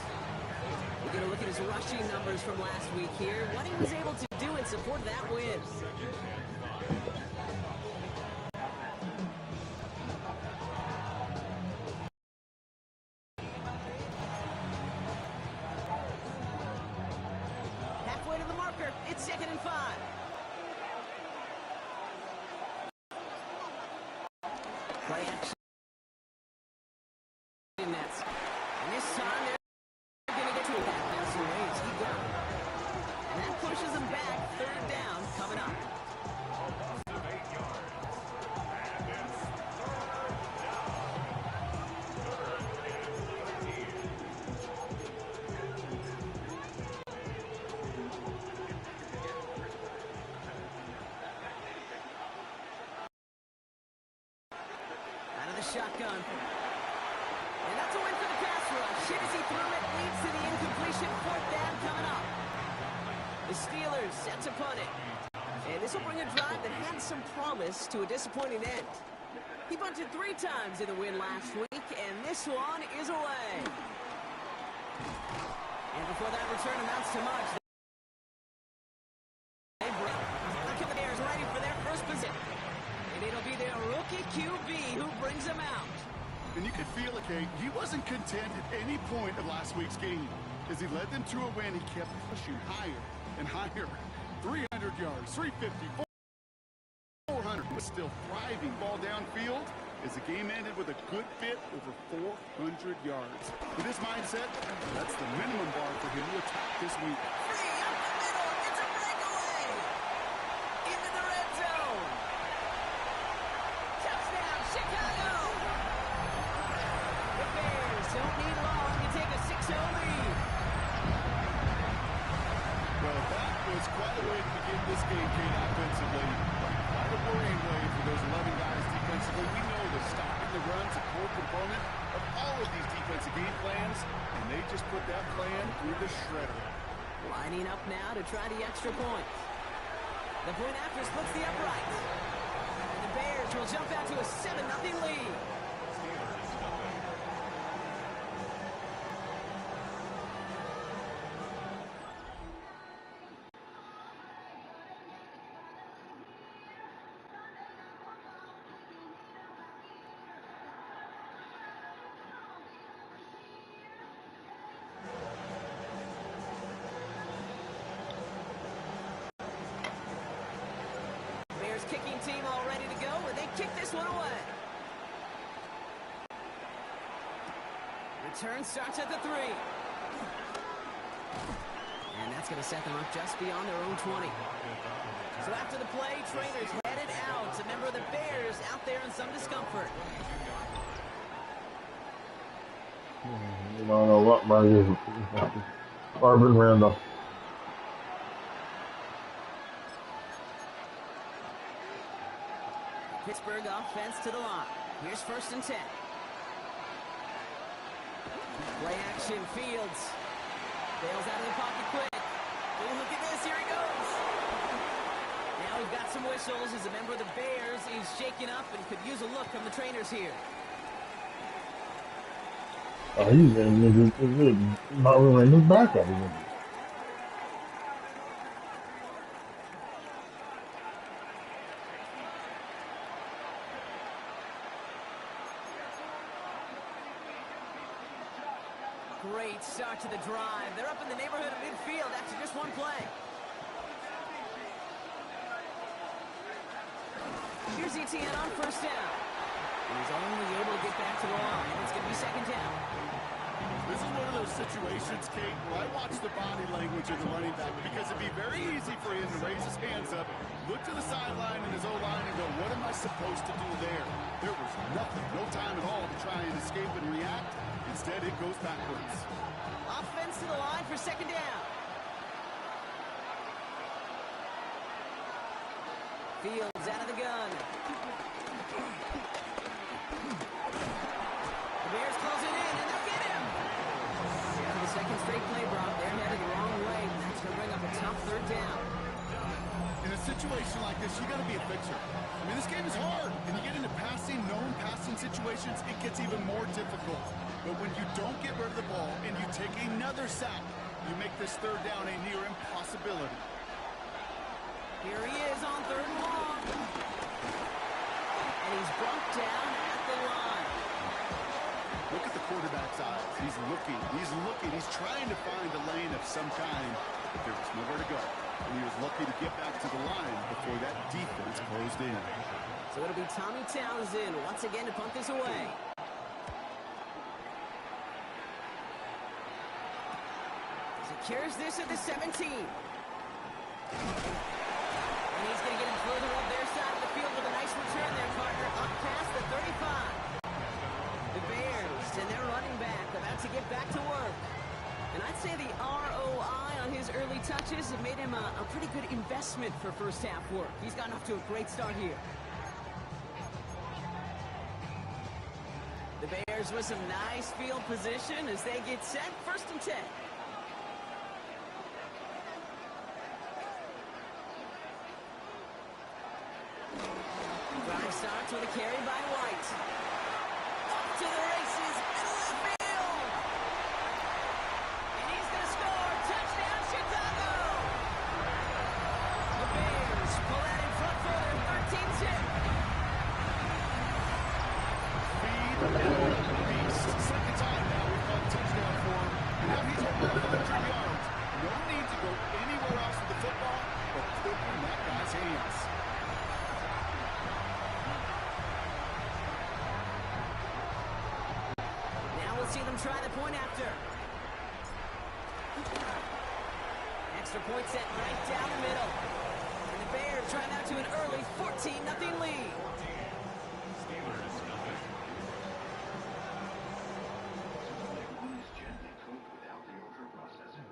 We're going to look at his rushing numbers from last week here. What he was able to do in support of that win. It's 2nd and 5. Play action. Nets. And this time they're going to get to it. Now some waves keep going. And that pushes them back. 3rd down coming up. Shotgun. And that's a win for the pass rush. Hit as he threw it, leads to the incompletion. 4th down coming up. The Steelers set to punt it. And this will bring a drive that had some promise to a disappointing end. He punted 3 times in the win last week, and this one is away. And before that return amounts to much, the Bears ready for their first position. And it'll be their rookie QB who brings them out. And you could feel it, Kate. He wasn't content at any point of last week's game. As he led them to a win, he kept pushing higher and higher. 300 yards, 350, 400. Was still thriving. Ball downfield as the game ended with a good bit over 400 yards. With this mindset, that's the minimum bar for him to attack this week. Free up the middle. It's a breakaway. Into the red zone. Touchdown, Chicago! The Bears don't need long to take a 6-0 lead. Well, that was quite a way to begin this game, Kate, offensively. Quite a worrying way for those 11 guys defensively. We know that stopping the run's a core component of all of these defensive game plans, and they just put that plan through the shredder. Lining up now to try the extra point. The point after splits the uprights. And the Bears will jump out to a 7-0 lead. Kicking team all ready to go, and they kick this one away. Return starts at the 3. And that's going to set them up just beyond their own 20. So after the play, trainers headed out. A member of the Bears out there in some discomfort. I don't know what my is. Marvin Randall. Pittsburgh offense to the line. Here's 1st and 10. Play action, Fields. Bails out of the pocket quick. Oh, look at this, here he goes. Now we've got some whistles as a member of the Bears is shaken up and could use a look from the trainers here. Oh, he's not really his backup. Great start to the drive. They're up in the neighborhood of midfield after just one play. Here's ETN on first down. He's only able to get back to the line. It's going to be second down. This is one of those situations, Kate, where I watch the body language of the running back because it'd be very easy for him to raise his hands up, look to the sideline and his O-line and go, what am I supposed to do there? There was nothing, no time at all to try and escape and react. Instead, it goes backwards. Offense to the line for second down. Fields out of the gun. The Bears close it in, and they'll get him. For the second straight play, Brock, they're headed the wrong way. That's going to bring up a tough third down. In a situation like this, you got to be a fixer. I mean, this game is hard. And you get into known passing situations, it gets even more difficult. But when you don't get rid of the ball and you take another sack, you make this third down a near impossibility. Here he is on third and long. And he's brought down at the line. Look at the quarterback's eyes. He's looking. He's trying to find a lane of some kind, but there was nowhere to go. And he was lucky to get back to the line before that defense closed in. So it'll be Tommy Townsend once again to punt this away. Secures this at the 17. And he's going to get him further up their side of the field with a nice return there, partner, up past the 35. The Bears and their running back about to get back to work. And I'd say the ROI on his early touches have made him a pretty good investment for first half work. He's gotten off to a great start here. The Bears with some nice field position as they get set, 1st and 10. Drive starts with a carry by White. Up to the races, middle of the field. And he's going to score. Touchdown, Chicago. The Bears pull out in front further, 13-10. Feed the beast. Second time now we've got a touchdown for him. And now he's over 100 yards. No need to go anywhere else with the football but clipping that guy's hands. See them try the point after. Extra point set right down the middle. And the Bears try now to an early 14-0 lead. One is gently cooked without the ultra-processor.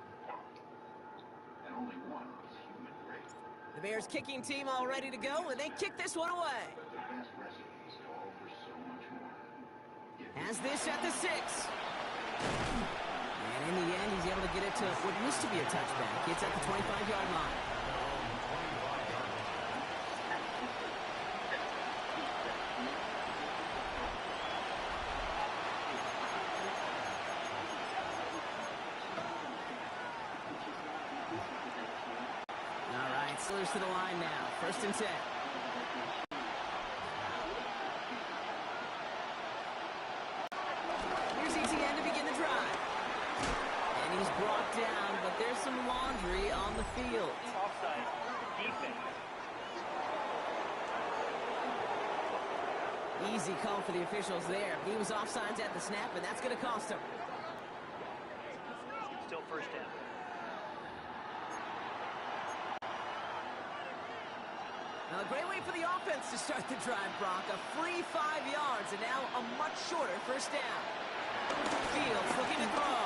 And only one is human grade. The Bears kicking team all ready to go, and they kick this one away. The best recipes call for so much more. Has this at the 6. And in the end, he's able to get it to what used to be a touchback. It's at the 25-yard line. All right, Steelers to the line now. 1st and 10. Brought down, but there's some laundry on the field. Offside. Defense. Easy call for the officials there. He was offsides at the snap, and that's going to cost him. Still first down. Now, a great way for the offense to start the drive, Brock. A free 5 yards, and now a much shorter first down. Fields looking to throw.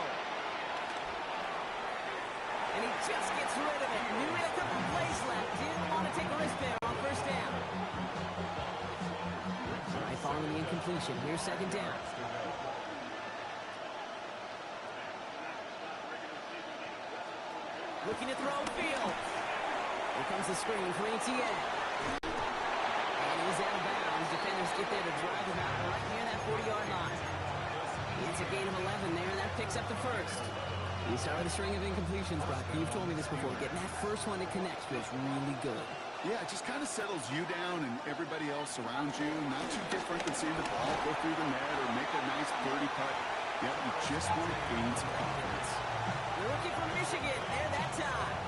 And he just gets rid of it. Knew he had a couple of plays left. Didn't want to take a risk there on first down. All right, following the incompletion. Here's second down. Looking to throw Fields. Here comes the screen for ATN. just get there to drive him out right near that 40-yard line. It's a gain of 11 there, and that picks up the first. You start with a string of incompletions, Brock. You've told me this before. Getting that first one to connect feels really good. Yeah, it just kind of settles you down and everybody else around you. Not too different than seeing the ball go through the net or make a nice birdie putt. Yep, you just want to gain some confidence. The rookie from Michigan, there that time.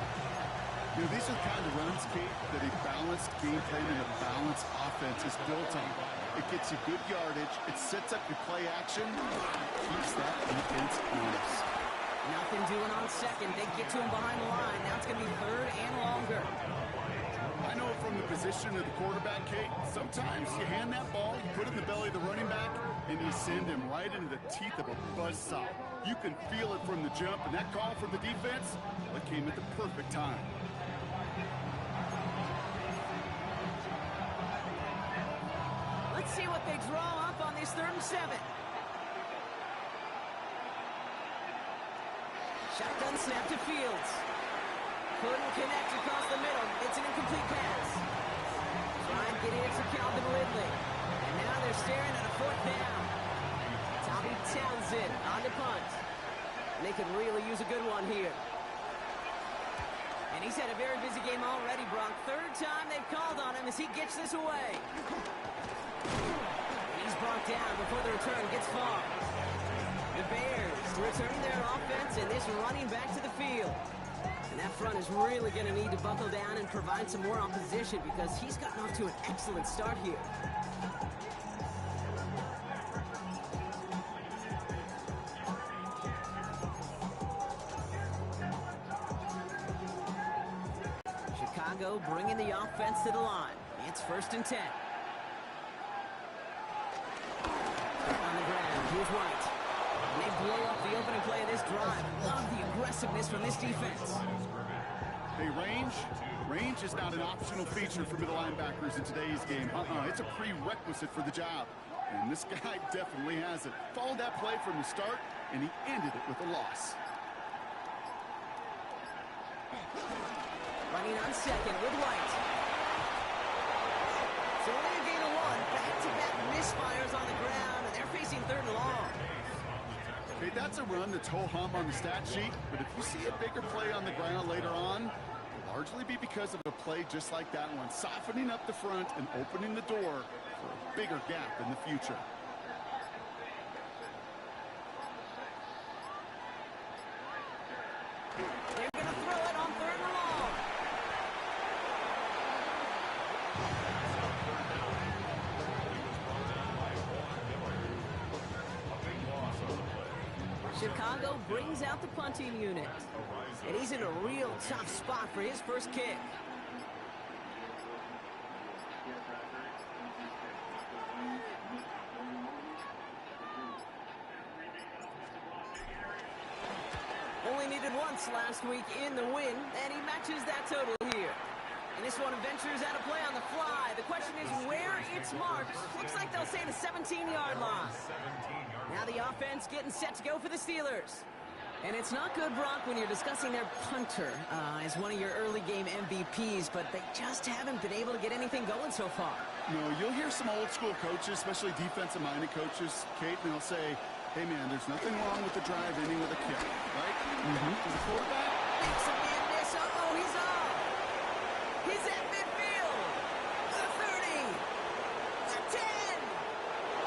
You know, these are the kind of runs, Kate, that a balanced game plan and a balanced offense is built on. It gets you good yardage, it sets up your play action, keeps that defense honest. Nothing doing on second. They get to him behind the line. Now it's going to be third and longer. I know from the position of the quarterback, Kate, sometimes you hand that ball, you put it in the belly of the running back, and you send him right into the teeth of a buzzsaw. You can feel it from the jump, and that call from the defense, that came at the perfect time. Let's see what they draw up on this 3rd and 7. Shotgun snap to Fields. Couldn't connect across the middle. It's an incomplete pass. Trying to get in for Calvin Ridley. And now they're staring at a 4th down. Tommy Townsend on the punt. They could really use a good one here. And he's had a very busy game already, Brock. 3rd time they've called on him as he gets this away. And he's brought down before the return gets far. The Bears return their offense and this running back to the field. And that front is really going to need to buckle down and provide some more opposition because he's gotten off to an excellent start here. Chicago bringing the offense to the line. It's 1st and 10. On the ground, here's White. And they blow up the opening play of this drive. Love the aggressiveness from this defense. Hey, range is not an optional feature for middle linebackers in today's game. It's a prerequisite for the job. And this guy definitely has it. Followed that play from the start, and he ended it with a loss. Running on second with White. So only a gain of 1. Back-to-back misfires on the ground, and they're facing 3rd and long. Okay, that's a run that's ho-hum on the stat sheet, but if you see a bigger play on the ground later on, it'll largely be because of a play just like that one, softening up the front and opening the door for a bigger gap in the future. They're going to throw it on 3rd and long. Chicago brings out the punting unit. And he's in a real tough spot for his first kick. Only needed once last week in the win, and he matches that total here. And this one ventures out of play on the fly. The question is where it's marked. Looks like they'll say the 17-yard line. Now the offense getting set to go for the Steelers. And it's not good, Brock, when you're discussing their punter as one of your early game MVPs, but they just haven't been able to get anything going so far. You know, you'll hear some old school coaches, especially defensive-minded coaches, Kate, and they'll say, hey, man, there's nothing wrong with the drive ending with a kick, right? To the quarterback. Makes a man miss. Uh-oh, he's off. He's at midfield. The 30. The 10.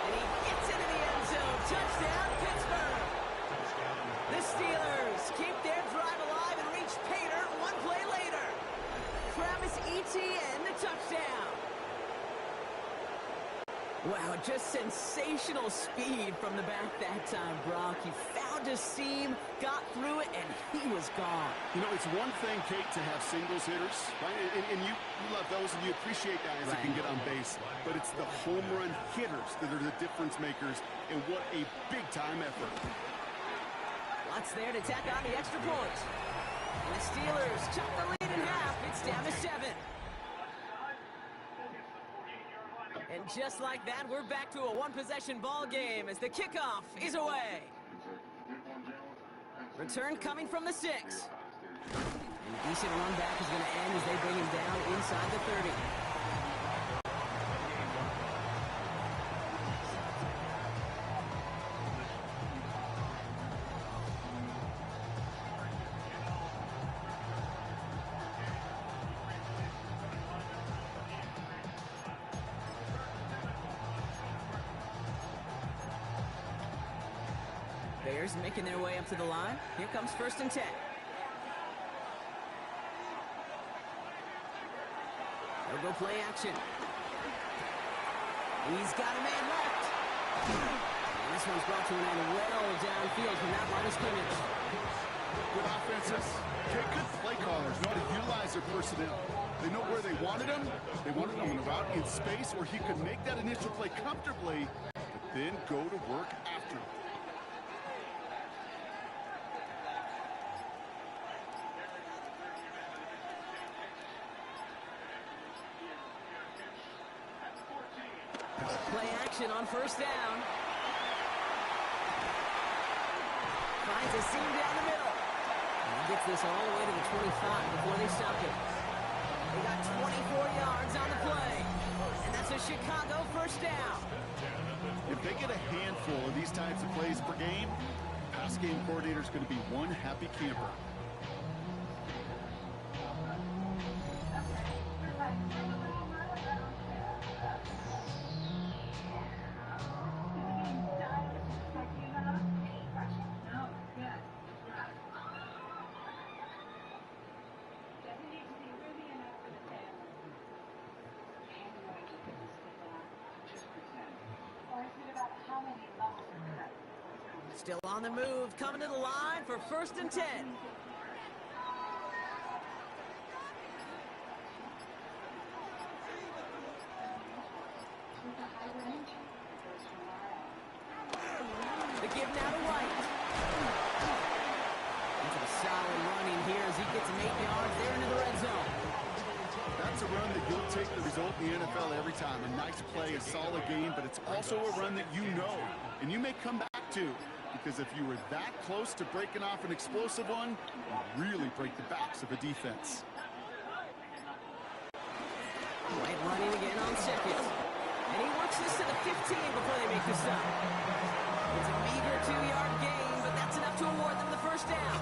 And he gets into the end zone. Touchdown, Pittsburgh. The Steelers keep their drive alive and reach Pater one play later. Travis Etienne, the touchdown. Wow, just sensational speed from the back that time, Brock. He found a seam, got through it, and he was gone. You know, it's one thing, Kate, to have singles hitters, right? And you love those, and you appreciate guys that can get on base. But it's the home run hitters that are the difference makers, and what a big-time effort. Watt's there to tack on the extra point. And the Steelers chop the lead in half. It's down to 7. And just like that, we're back to a one-possession ball game as the kickoff is away. Return coming from the 6. And a decent run back is going to end as they bring him down inside the 30. Bears making their way up to the line. Here comes 1st and 10. They'll go play action. He's got a man left. And this one's brought to an end well downfield from that line of scrimmage. Good offenses. Okay, good play callers know how to utilize their personnel. They know where they wanted him. They wanted him on a route in space where he could make that initial play comfortably, but then go to work after. Play action on 1st down. Finds a seam down the middle. And gets this all the way to the 25 before they stop it. They got 24 yards on the play. And that's a Chicago 1st down. If they get a handful of these types of plays per game, pass game coordinator is going to be one happy camper. Still on the move, coming to the line for 1st and 10. The give now to White. Into a solid running here as he gets him 8 yards there into the red zone. That's a run that you'll take the result in the NFL every time. A nice play, a solid game, but it's also a run that you know and you may come back to. Because if you were that close to breaking off an explosive one, you really break the backs of a defense. White running again on 2nd. And he works this to the 15 before they make the stop. It's a meager 2-yard gain, but that's enough to award them the 1st down.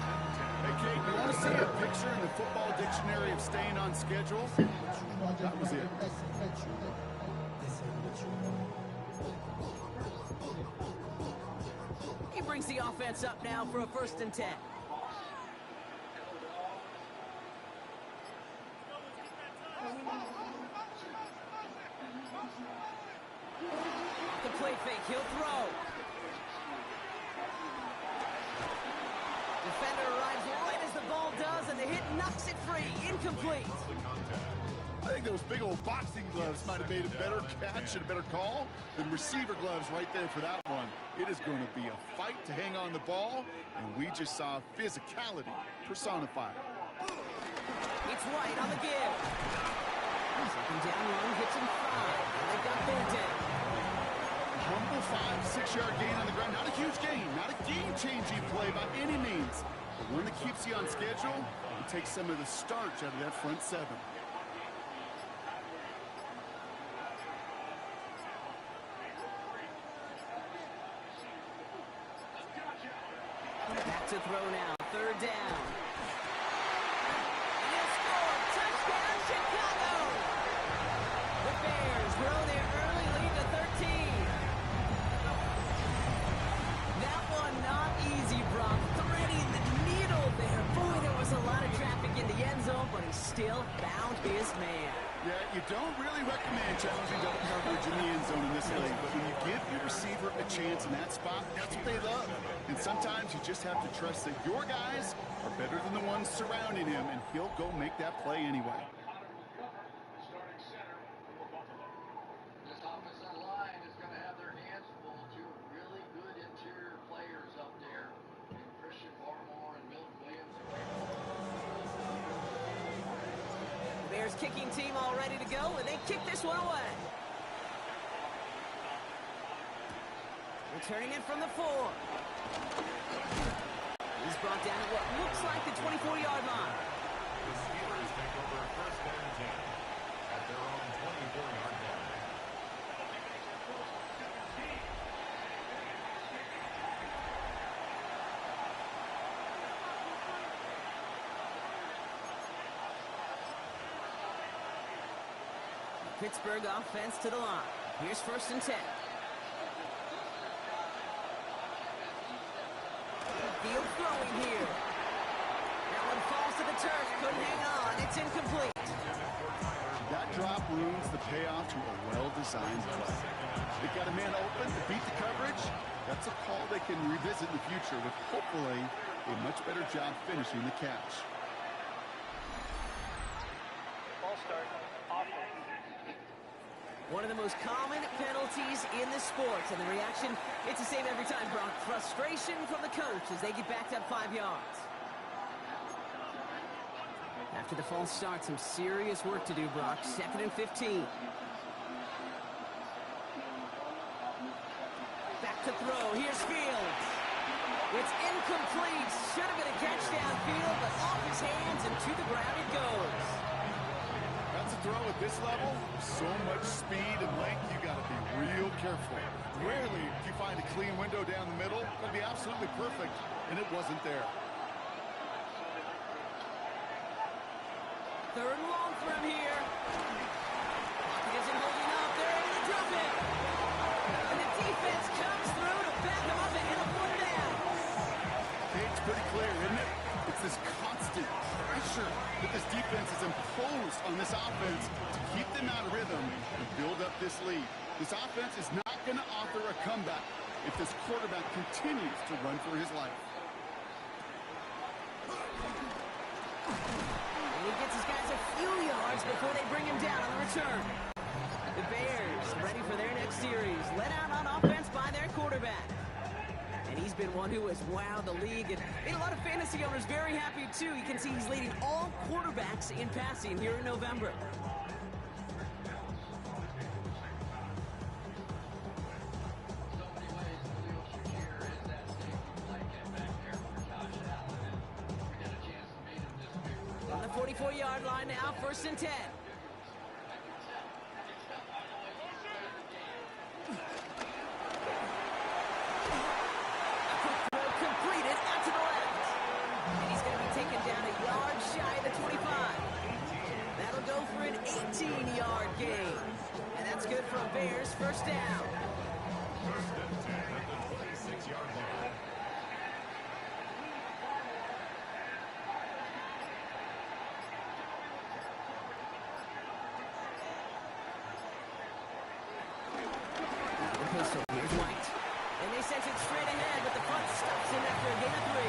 Hey, Kate, you want to see a picture in the football dictionary of staying on schedule? That was it. He brings the offense up now for a 1st and 10. The play fake, he'll throw. Defender arrives right as the ball does, and the hit knocks it free. Incomplete. I think those big old boxing gloves might have made a better catch and a better call than receiver gloves right there for that one. It is going to be a fight to hang on the ball, and we just saw physicality personified. It's White on the give. 2nd down run gets him 5. They've got 3rd down. Humble 5-6-yard gain on the ground. Not a huge gain, not a game-changing play by any means, but one that keeps you on schedule and takes some of the starch out of that front 7. Back to throw now. 3rd down. And he'll score. Touchdown, Chicago. The Bears grow their early lead to 13. That one not easy, Brock. Threading the needle there. Boy, there was a lot of traffic in the end zone, but he still found his man. Yeah, you don't really recommend challenging double coverage in the end zone in this league, but when you give your receiver a chance in that spot, that's what they love. And sometimes you just have to trust that your guys are better than the ones surrounding him, and he'll go make that play anyway. This offensive line is going to have their hands full. 2 really good interior players up there. Christian Barmore and Milton Williams. Bears kicking team all ready to go, and they kick this one away. Returning it from the 4. He's brought down at what looks like the 24-yard line. The Steelers take over 1st and 10 at their own 24-yard line. Pittsburgh offense to the line. Here's 1st and 10. field throwing here. That one falls to the turf. Couldn't hang on. It's incomplete. That drop ruins the payoff to a well-designed play. They got a man open to beat the coverage. That's a call they can revisit in the future with hopefully a much better job finishing the catch. Ball start. Offense. One of the most common penalties in the sport, and the reaction, it's the same every time, Brock. Frustration from the coach as they get backed up 5 yards. After the false start, some serious work to do, Brock. 2nd and 15. Back to throw. Here's Fields. It's incomplete. Should have been a catch downfield, but off his hands and to the ground it goes. That's a throw at this level. So much speed and length, you got to be real careful. Rarely do you find a clean window down the middle. It'll be absolutely perfect, and it wasn't there. 3rd and long for him here. Pocket isn't holding up. They're able to drop it. And the defense comes through to back him up and he'll put it down. Okay, it's pretty clear, isn't it? It's this constant pressure that this defense has imposed on this offense to keep them out of rhythm and build up this lead. This offense is not going to offer a comeback if this quarterback continues to run for his life. And he gets his guys a few yards before they bring him down on the return. The Bears ready for their next series. Let out on offense by their quarterback. And he's been one who has wowed the league and made a lot of fantasy owners very happy too. You can see he's leading all quarterbacks in passing here in November. On the 44-yard line now, 1st and 10. That'll go for an 18-yard gain. And that's good for a Bears 1st down. 1st and 10 at the 26-yard line. So here's White. And they sent it straight ahead, but the front stops him after a gain of 3.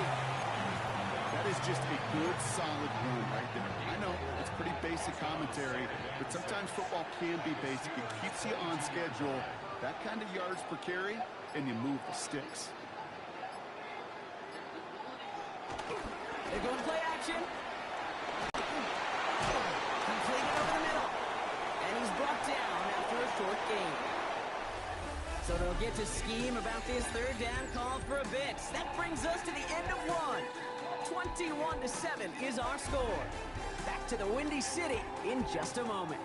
That is just a good, solid run right there. I know it's pretty basic commentary, but sometimes football can be basic. It keeps you on schedule. That kind of yards per carry, and you move the sticks. They're going play action. Completed over the middle. And he's brought down after a short gain. So they'll get to scheme about this 3rd down call for a bit. That brings us to the end of 1. 21-7 is our score. Back to the Windy City in just a moment.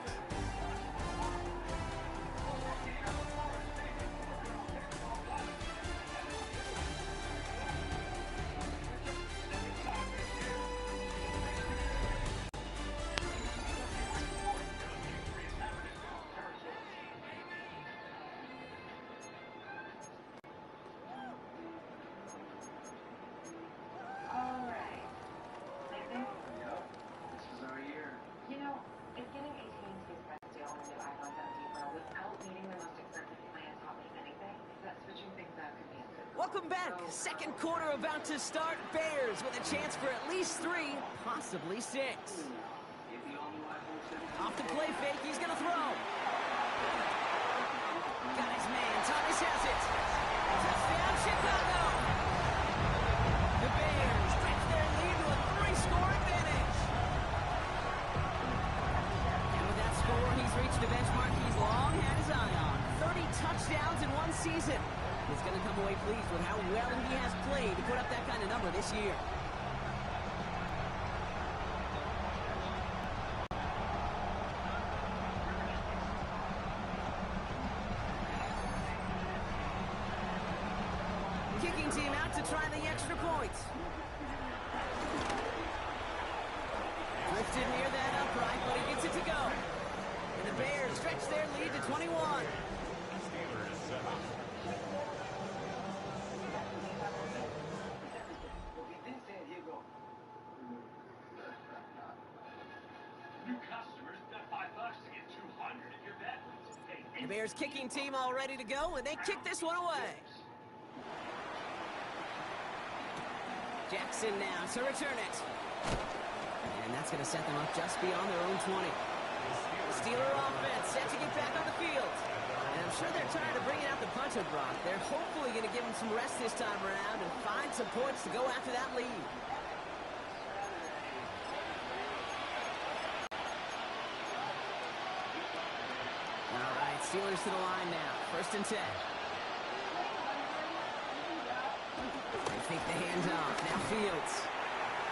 Welcome back. 2nd quarter about to start. Bears with a chance for at least 3, possibly 6. Off the play fake, he's going to throw. Got his man. Thomas has it. Touchdown, Chicago. The Bears stretch their lead to a 3-score advantage. And with that score, he's reached a benchmark he's long had his eye on. 30 touchdowns in one season. He's going to come away pleased with how well he has played to put up that kind of number this year. Kicking team out to try the extra point. Drifted near that upright, but he gets it to go. And the Bears stretch their lead to 21. The Bears kicking team all ready to go, and they kick this one away. Jackson now to return it. And that's going to set them up just beyond their own 20. Steeler offense set to get back on the field. And I'm sure they're tired of bringing out the punter, Brock. They're hopefully going to give them some rest this time around and find some points to go after that lead. All right, Steelers to the line now. 1st and 10. They fake the handoff. Now Fields.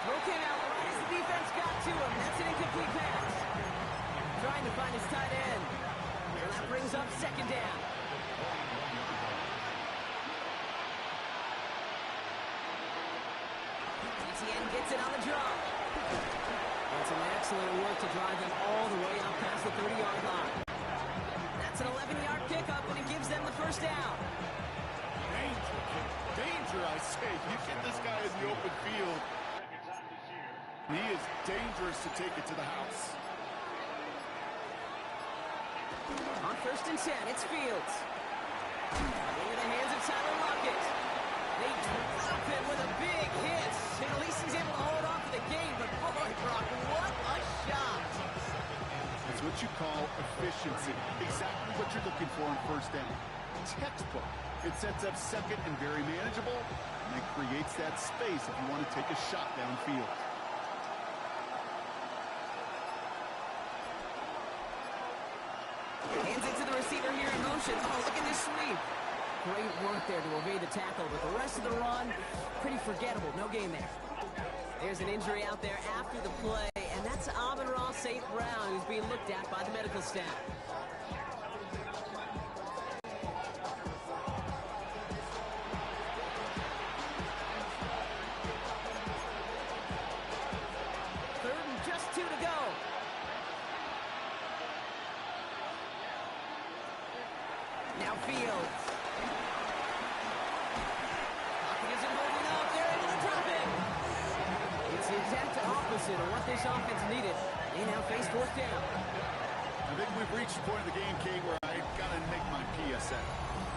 Throw came out right as the defense got to him. That's an incomplete pass. Trying to find his tight end. And that brings up 2nd down. ETN gets it on the drop. And some excellent work to drive them all the way out past the 30-yard line. That's an 11-yard pickup, and it gives them the 1st down. Danger, I say. You get this guy in the open field. He is dangerous to take it to the house. On 1st and 10, it's Fields. Into the hands of Tyler Lockett. They drop it with a big hit. And at least he's able to hold on for the game, but boy, Brock, what a shot. It's what you call efficiency. Exactly what you're looking for on 1st down. Textbook. It sets up 2nd and very manageable, and it creates that space if you want to take a shot downfield. Hands it to the receiver here in motion. Oh, look at this sweep. Great work there to evade the tackle, but the rest of the run, pretty forgettable. No gain there. There's an injury out there after the play, and that's Amon-Ra St. Brown, who's being looked at by the medical staff. Of what this offense needed. They now face 4th down. I think we've reached the point of the game, Kate, where I got to make my PSA.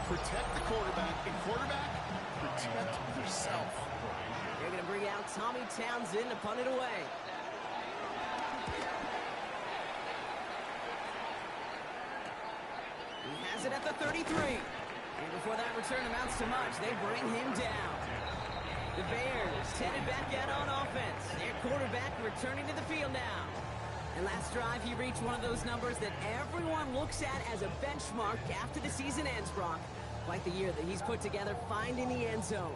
Protect the quarterback, and quarterback, protect yourself. They're going to bring out Tommy Townsend to punt it away. He has it at the 33. And before that return amounts to much, they bring him down. The Bears headed back out on offense. Their quarterback returning to the field now. And last drive, he reached one of those numbers that everyone looks at as a benchmark after the season ends, Brock. Quite the year that he's put together, finding the end zone.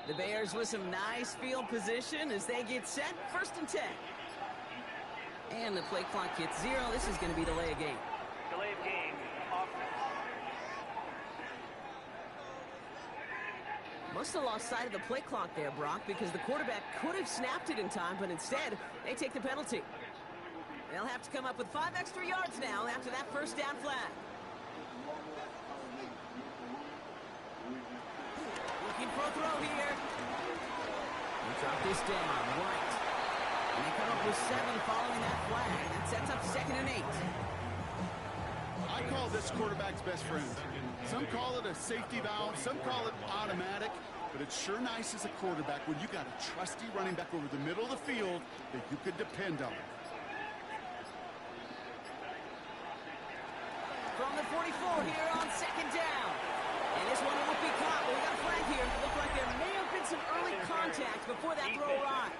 The Bears with some nice field position as they get set. 1st and 10. And the play clock hits 0. This is going to be delay of game. Delay of game. Must have lost sight of the play clock there, Brock, because the quarterback could have snapped it in time, but instead, they take the penalty. They'll have to come up with 5 extra yards now after that 1st down flag. Looking for a throw here. They drop this down, right. And they come up with 7 following that flag. That sets up 2nd and 8. I call this quarterback's best friend. Some call it a safety valve, some call it automatic, but it's sure nice as a quarterback when you got a trusty running back over the middle of the field that you could depend on. From the 44 here on 2nd down. And this one won't be caught, but we got a flag here. It looked like there may have been some early contact before that throw arrived.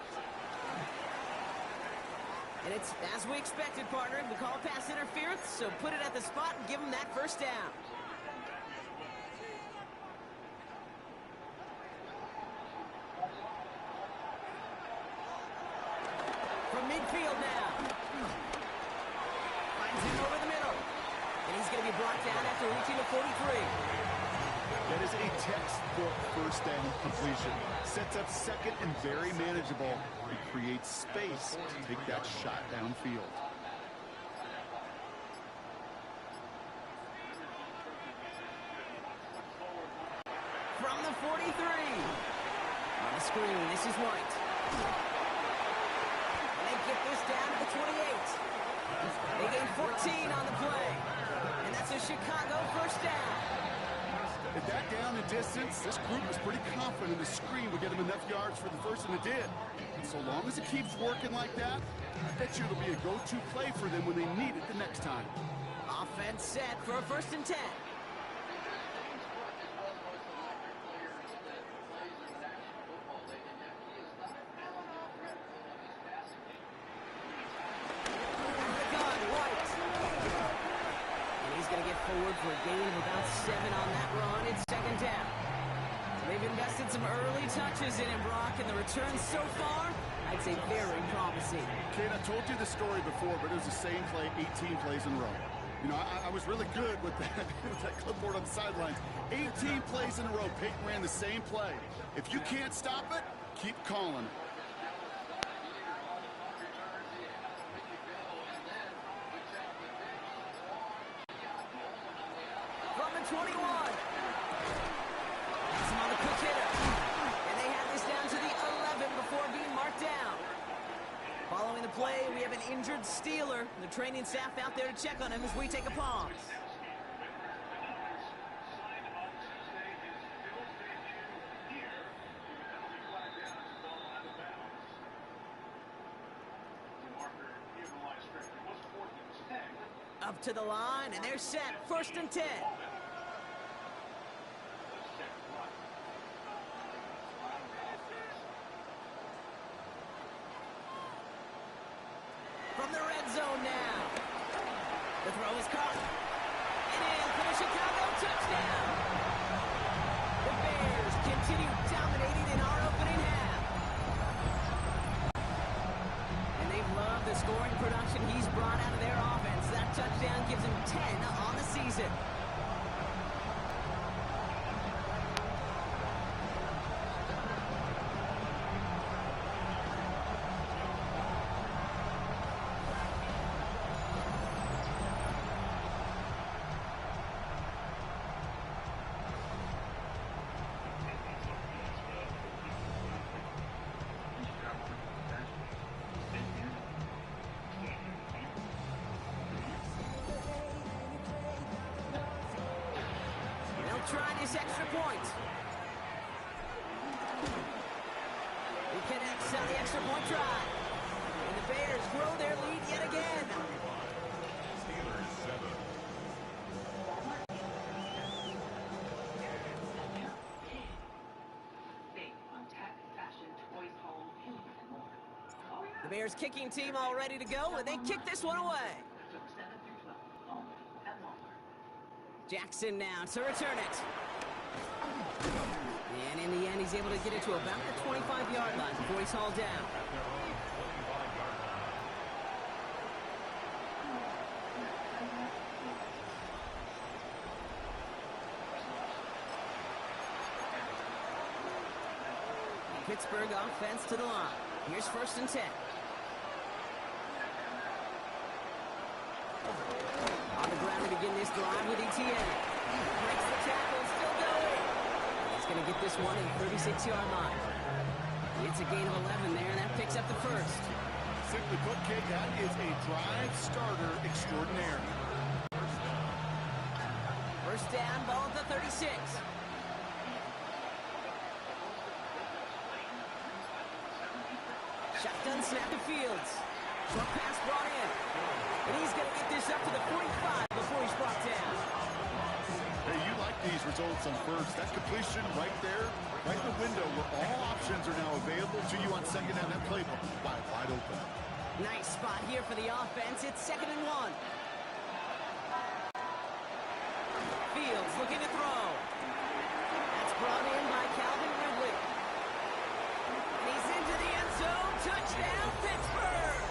And it's as we expected, partner. We call pass interference, so put it at the spot and give them that 1st down. From midfield now. Finds him over the middle. And he's going to be be brought down after reaching the 43. That is a textbook first down completion. Sets up second and very manageable. And creates space to take that shot downfield. From the 43. On the screen, this is White. And they get this down to the 28. They gain 14 on the play. And that's a Chicago first down. At that down and distance, this group was pretty confident the screen would get them enough yards for the first, and it did. And so long as it keeps working like that, I bet you it'll be a go-to play for them when they need it the next time. Offense set for a 1st and 10. Forward for a gain of about 7 on that run. It's 2nd down. They've invested some early touches in him, Brock, and the returns so far, I'd say very promising. Kate, I told you the story before, but it was the same play 18 plays in a row. You know, I was really good with that, with that clipboard on the sidelines. 18 plays in a row. Peyton ran the same play. If you can't stop it, keep calling it. From the 21. That's him on the quick hitter. And they have this down to the 11 before being marked down. Following the play, we have an injured Steeler. The training staff out there to check on him as we take a pause. Up to the line, and they're set. 1st and 10. From the red zone now. The throw is caught. And in for the Chicago touchdown. The Bears continue dominating in our opening half. And they've loved the scoring production he's brought out of their offense. That touchdown gives him 10 on the season. Try this extra point. He connects on the extra point try. And the Bears grow their lead yet again. Steelers 7. The Bears kicking team all ready to go, and they kick this one away. Jackson now to return it. And in the end, he's able to get it to about the 25-yard line before he's hauled down. Pittsburgh offense to the line. Here's 1st and 10. On the ground to begin this drive with ETN. Breaks the tackle, still going. He's going to get this one at the 36-yard line. It's a gain of 11 there, and that picks up the 1st. Simply put, kid, that is a drive starter extraordinaire. 1st down, ball at the 36. Shotgun snap to Fields. Short pass brought in. And he's going to get this up to the 45 before he's brought down. Hey, you like these results on 1st. That completion right there, right in the window where all options are now available to you on 2nd down. That playbook wide open. Nice spot here for the offense. It's 2nd and 1. Fields looking to throw. That's brought in by Calvin Ridley. And he's into the end zone. Touchdown, Pittsburgh!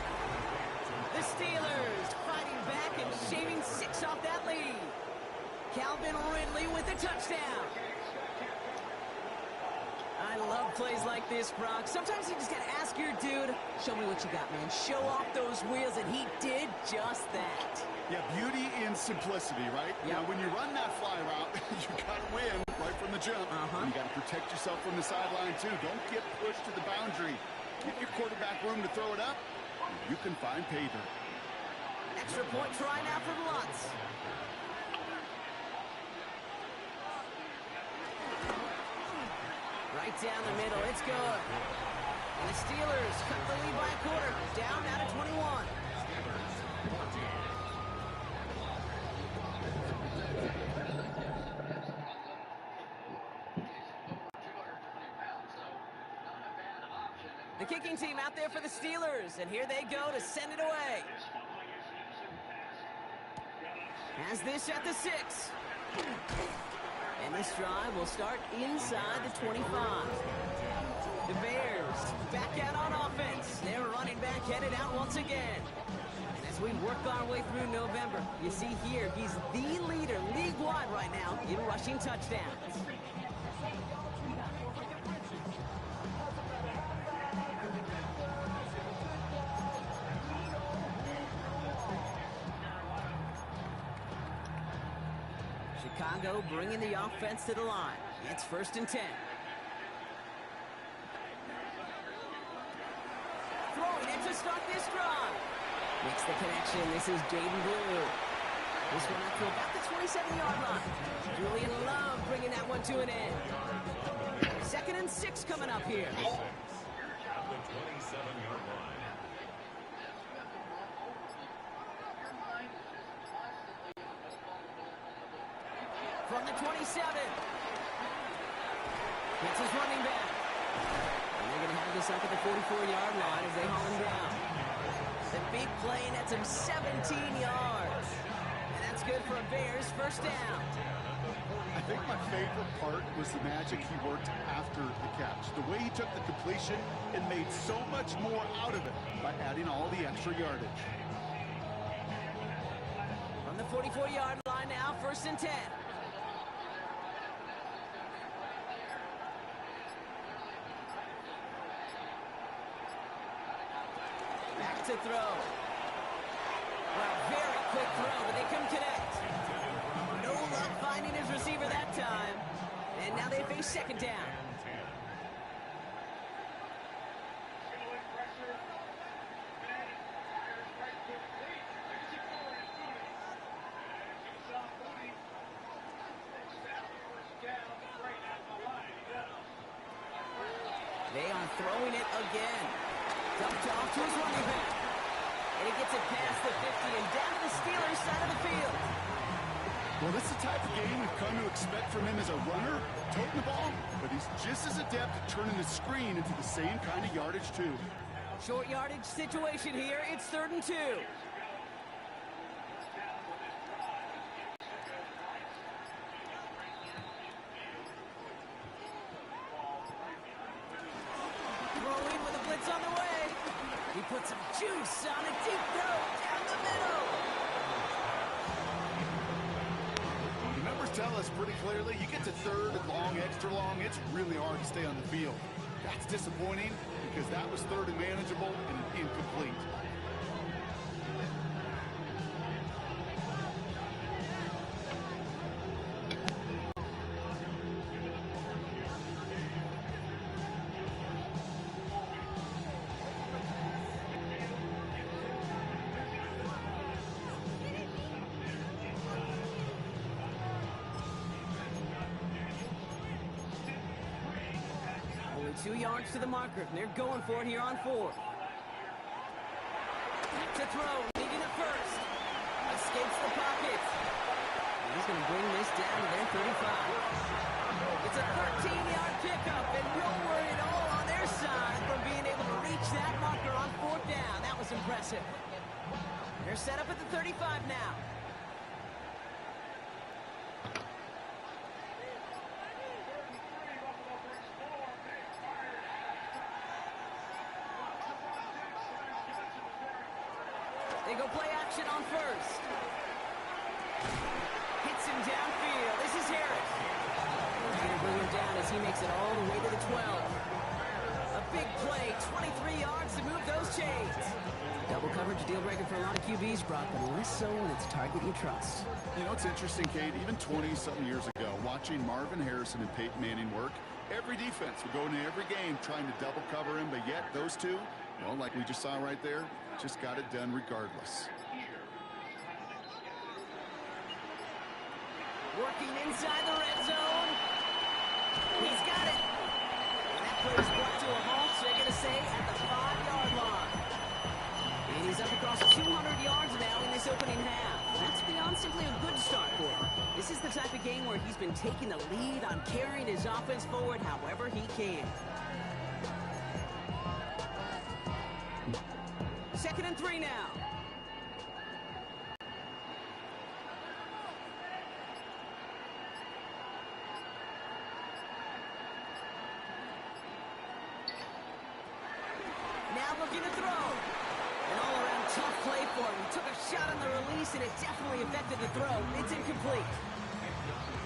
The Steelers fighting back and shaving 6 off that lead. Calvin Ridley with a touchdown. I love plays like this, Brock. Sometimes you just got to ask your dude, show me what you got, man. Show off those wheels, and he did just that. Yeah, beauty in simplicity, right? Yep. Now, when you run that fly route, you got to win right from the jump. You got to protect yourself from the sideline, too. Don't get pushed to the boundary. Give your quarterback room to throw it up, and you can find pay dirt. Extra point try now for Lutz. Right down the middle, it's good. And the Steelers cut the lead by a quarter, down now to 21. The kicking team out there for the Steelers, and here they go to send it away. Has this at the 6. And this drive will start inside the 25. The Bears back out on offense. Their running back headed out once again. And as we work our way through November, you see here, he's the leader league-wide right now in rushing touchdowns. Chicago bringing the offense to the line. It's 1st and 10. Throwing it to start this drive. Makes the connection. This is Jaden Blue. This one up to about the 27-yard line. Julian Love bringing that one to an end. 2nd and 6 coming up here. At the 27-yard line. From the 27. Gets his running back. And they're going to have this up at the 44-yard line as they haul him down. The big play, and that's him 17 yards. And that's good for a Bears first down. I think my favorite part was the magic he worked after the catch. The way he took the completion and made so much more out of it by adding all the extra yardage. From the 44-yard line now, 1st and 10. Back to throw. Well, very quick throw, but they couldn't connect. No luck finding his receiver that time. And now they face 2nd down. They are throwing it again. Dumped off to his running back. And he gets it past the 50 and down to the Steelers side of the field. Well, this is the type of game we've come to expect from him as a runner, toting the ball, but he's just as adept at turning the screen into the same kind of yardage, too. Short yardage situation here. It's 3rd and 2. Throwing with a blitz on the way. He puts some juice on a deep throw down the middle. The numbers tell us pretty clearly, you get to 3rd and long, extra long, it's really hard to stay on the field. That's disappointing because that was 3rd and manageable and incomplete. Only 2 yards to the marker, and they're going for it here on 4th. To throw, needing it first. Escapes the pocket. And he's going to bring this down to their 35. It's a 13-yard pickup, and no worry at all on their side from being able to reach that marker on 4th down. That was impressive. They're set up at the 35 now. They go play action on 1st. Hits him downfield. as he makes it all the way to the 12. A big play, 23 yards to move those chains. Double coverage deal breaker for a lot of QBs, Brock, but less so when it's a target you trust. You know, it's interesting, Kate, even 20-something years ago, watching Marvin Harrison and Peyton Manning work, every defense would go into every game trying to double cover him, but yet those two, well, like we just saw right there, just got it done regardless. Working inside the red zone. He's got it. And that play is brought to a halt, so they're going to say at the 5-yard line. And he's up across 200 yards now in this opening half. That's beyond simply a good start for him. This is the type of game where he's been taking the lead on carrying his offense forward however he can. 2nd and 3 now. Now looking to throw. An all-around tough play for him. He took a shot on the release, and it definitely affected the throw. It's incomplete.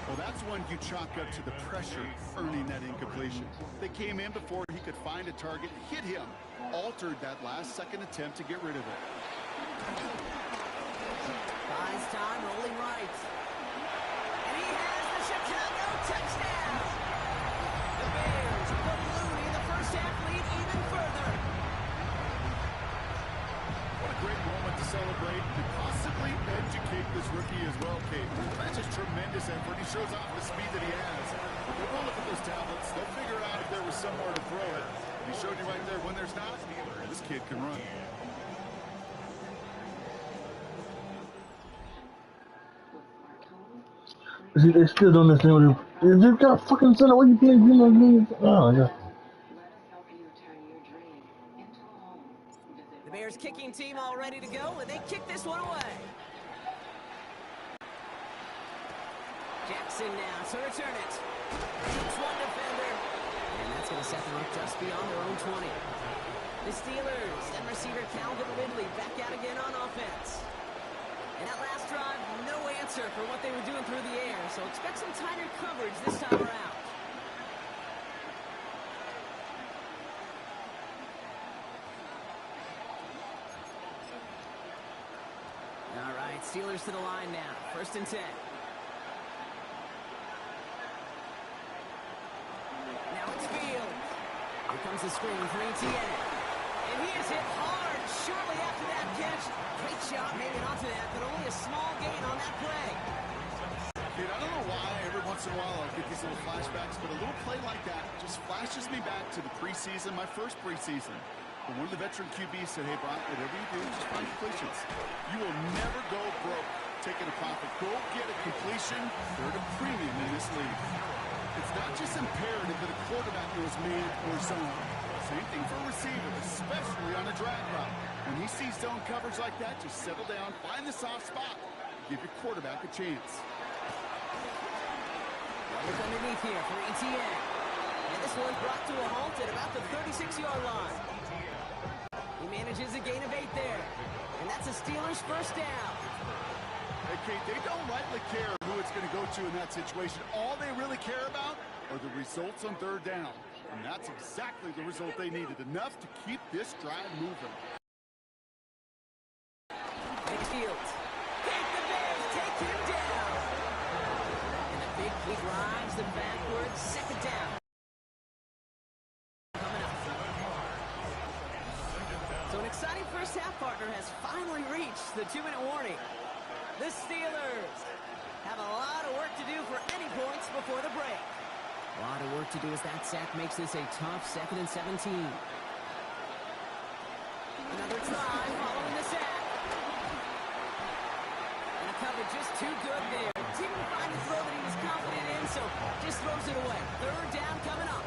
Well, that's one you chalk up to the pressure earning that incompletion. They came in before he could find a target, hit him, altered that last-second attempt to get rid of it. Buys time, rolling right. And he has the Chicago touchdown. The Bears put Looney the first half lead even further. What a great moment to celebrate and possibly educate this rookie as well, Kate. That's just tremendous effort. He shows off the speed that he has. They'll go look at those tablets. They'll figure out if there was somewhere to throw it. He showed you right there when there's not. This kid can run. See, they still don't understand what you got fucking center. What you playing? You know, oh, yeah. The Bears kicking team all ready to go, and they kick this one away. Jackson now to return it. Beats one defender. And that's going to set them up just beyond their own 20. The Steelers and receiver Calvin Ridley back out again on offense. And that last drive, no answer for what they were doing through the air, so expect some tighter coverage this time around. All right, Steelers to the line now. 1st and 10. Now it's Field. Here comes the screen for ETN. And he is hit hard shortly after that catch. Great shot hanging onto that, but only a small gain on that play. Dude, I don't know why every once in a while I'll get these little flashbacks, but a little play like that just flashes me back to the preseason, my first preseason. But one of the veteran QBs said, hey, Brock, whatever you do, just find completions. You will never go broke taking a profit. Go get a completion. They're at a premium in this league. It's not just imperative that a quarterback knows man or zone. Same thing for a receiver, especially on a drag route. When he sees zone coverage like that, just settle down, find the soft spot, give your quarterback a chance. Look underneath here for ETN. And this one brought to a halt at about the 36-yard line. He manages a gain of 8 there. And that's a Steelers first down. Hey, Kate, they don't lightly care who it's going to go to in that situation. All they really care about are the results on 3rd down. And that's exactly the result they needed. Enough to keep this drive moving. Field. Take the Bears, take him down. And a big kick drives them backwards. 2nd down. Coming up. So an exciting first half partner has finally reached the 2-minute warning. The Steelers have a lot of work to do for any points before the break. A lot of work to do as that sack makes this a tough 2nd and 17. Another try following the sack. And a cover just too good there. Didn't find the throw that he was confident in, so just throws it away. 3rd down coming up.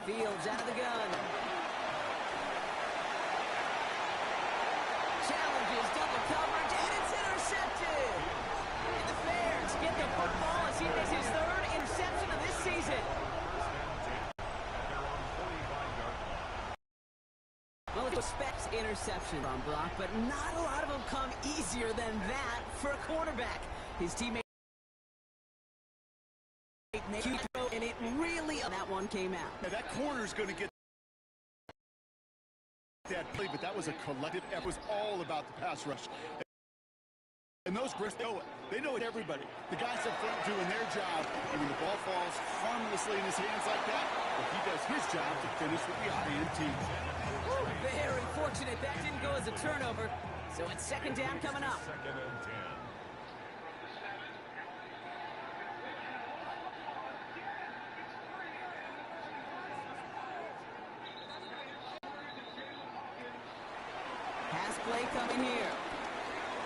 Fields out of the gun. Challenges double coverage, and it's intercepted. And the Bears get the football as he makes his 3rd interception of this season. Well, Expects interception from Brock, but not a lot of them come easier than that for a quarterback. His teammate and it really that one came out. Yeah, that corner's going to get that play, but that was a collective effort. It was all about the pass rush. And those Brits know it. They know it, everybody. The guys up front doing their job, and when the ball falls harmlessly in his hands like that, well, he does his job to finish with the INT. Very fortunate that didn't go as a turnover. So it's second down coming up. Second and 10. Pass play coming here.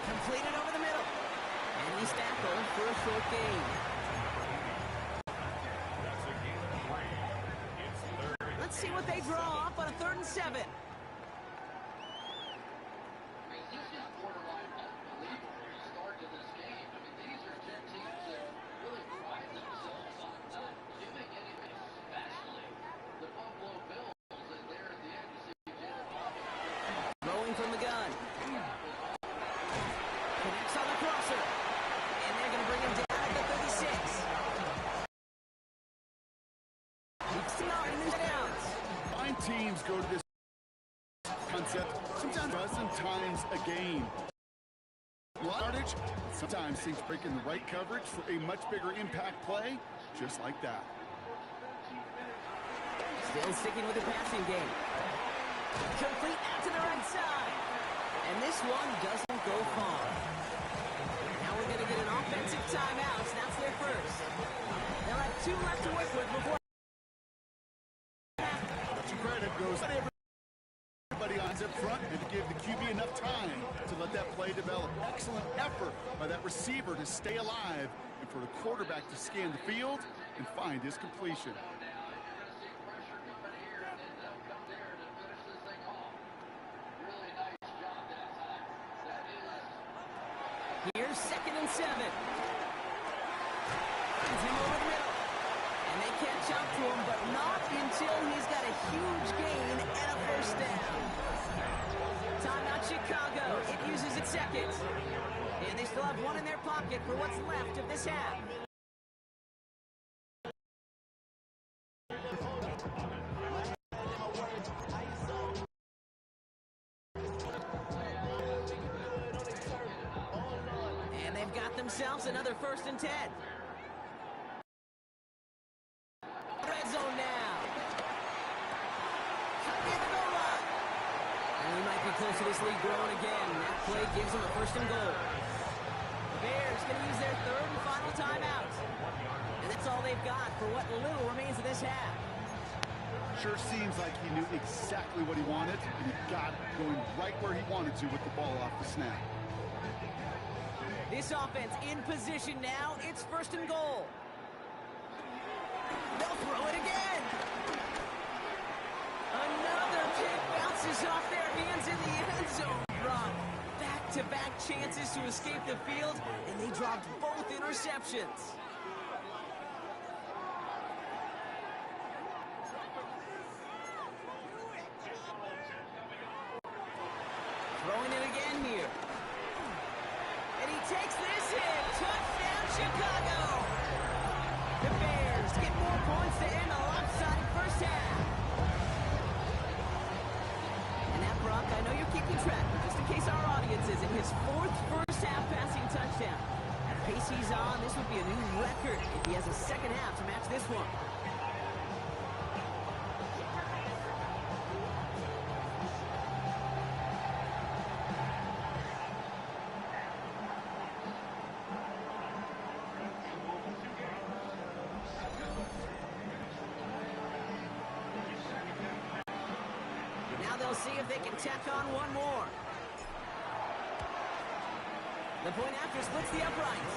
Completed over the middle. And he's tackled for a short gain. That's a gain of 3. It's third. Let's see what they draw up on a 3rd and 7. Throwing from the gun. Connects on the crosser. And they're going to bring him down at the 36. Keeps the yard and downs. Fine teams go to this concept sometimes a dozen times a game. Yardage, sometimes things break in the right coverage for a much bigger impact play, just like that. Still sticking with the passing game. Complete out to the right side. And this one doesn't go far. Now we're going to get an offensive timeout. That's their first. They'll have 2 left to work with before. Credit goes to everybody on up front and to give the QB enough time to let that play develop. Excellent effort by that receiver to stay alive and for the quarterback to scan the field and find his completion. Here's 2nd and 7. Finds him over the middle. And they catch up to him, but not until he's got a huge gain and a first down. Timeout Chicago. It uses its 2nd. And they still have 1 in their pocket for what's left of this half. And they've got themselves another 1st and 10. Red zone now. In the goal line. And he might be close to this lead growing again. That play gives him a 1st and goal. The Bears going to use their 3rd and final timeout. And that's all they've got for what little remains of this half. Sure seems like he knew exactly what he wanted, and he got it going right where he wanted to with the ball off the snap. This offense in position now. It's 1st and goal. They'll throw it again. Another kick bounces off their hands in the end zone. Rob, back-to-back chances to escape the field, and they dropped both interceptions. Throwing it again here. And he takes this in. Touchdown, Chicago. The Bears get more points to end a lopsided first half. And that, Brock, I know you're keeping track, but just in case our audience isn't, his 4th first half passing touchdown. At the pace he's on, this would be a new record if he has a second half to match this one. They'll see if they can tack on one more. The point after splits the uprights.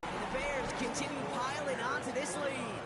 And the Bears continue piling on to this lead.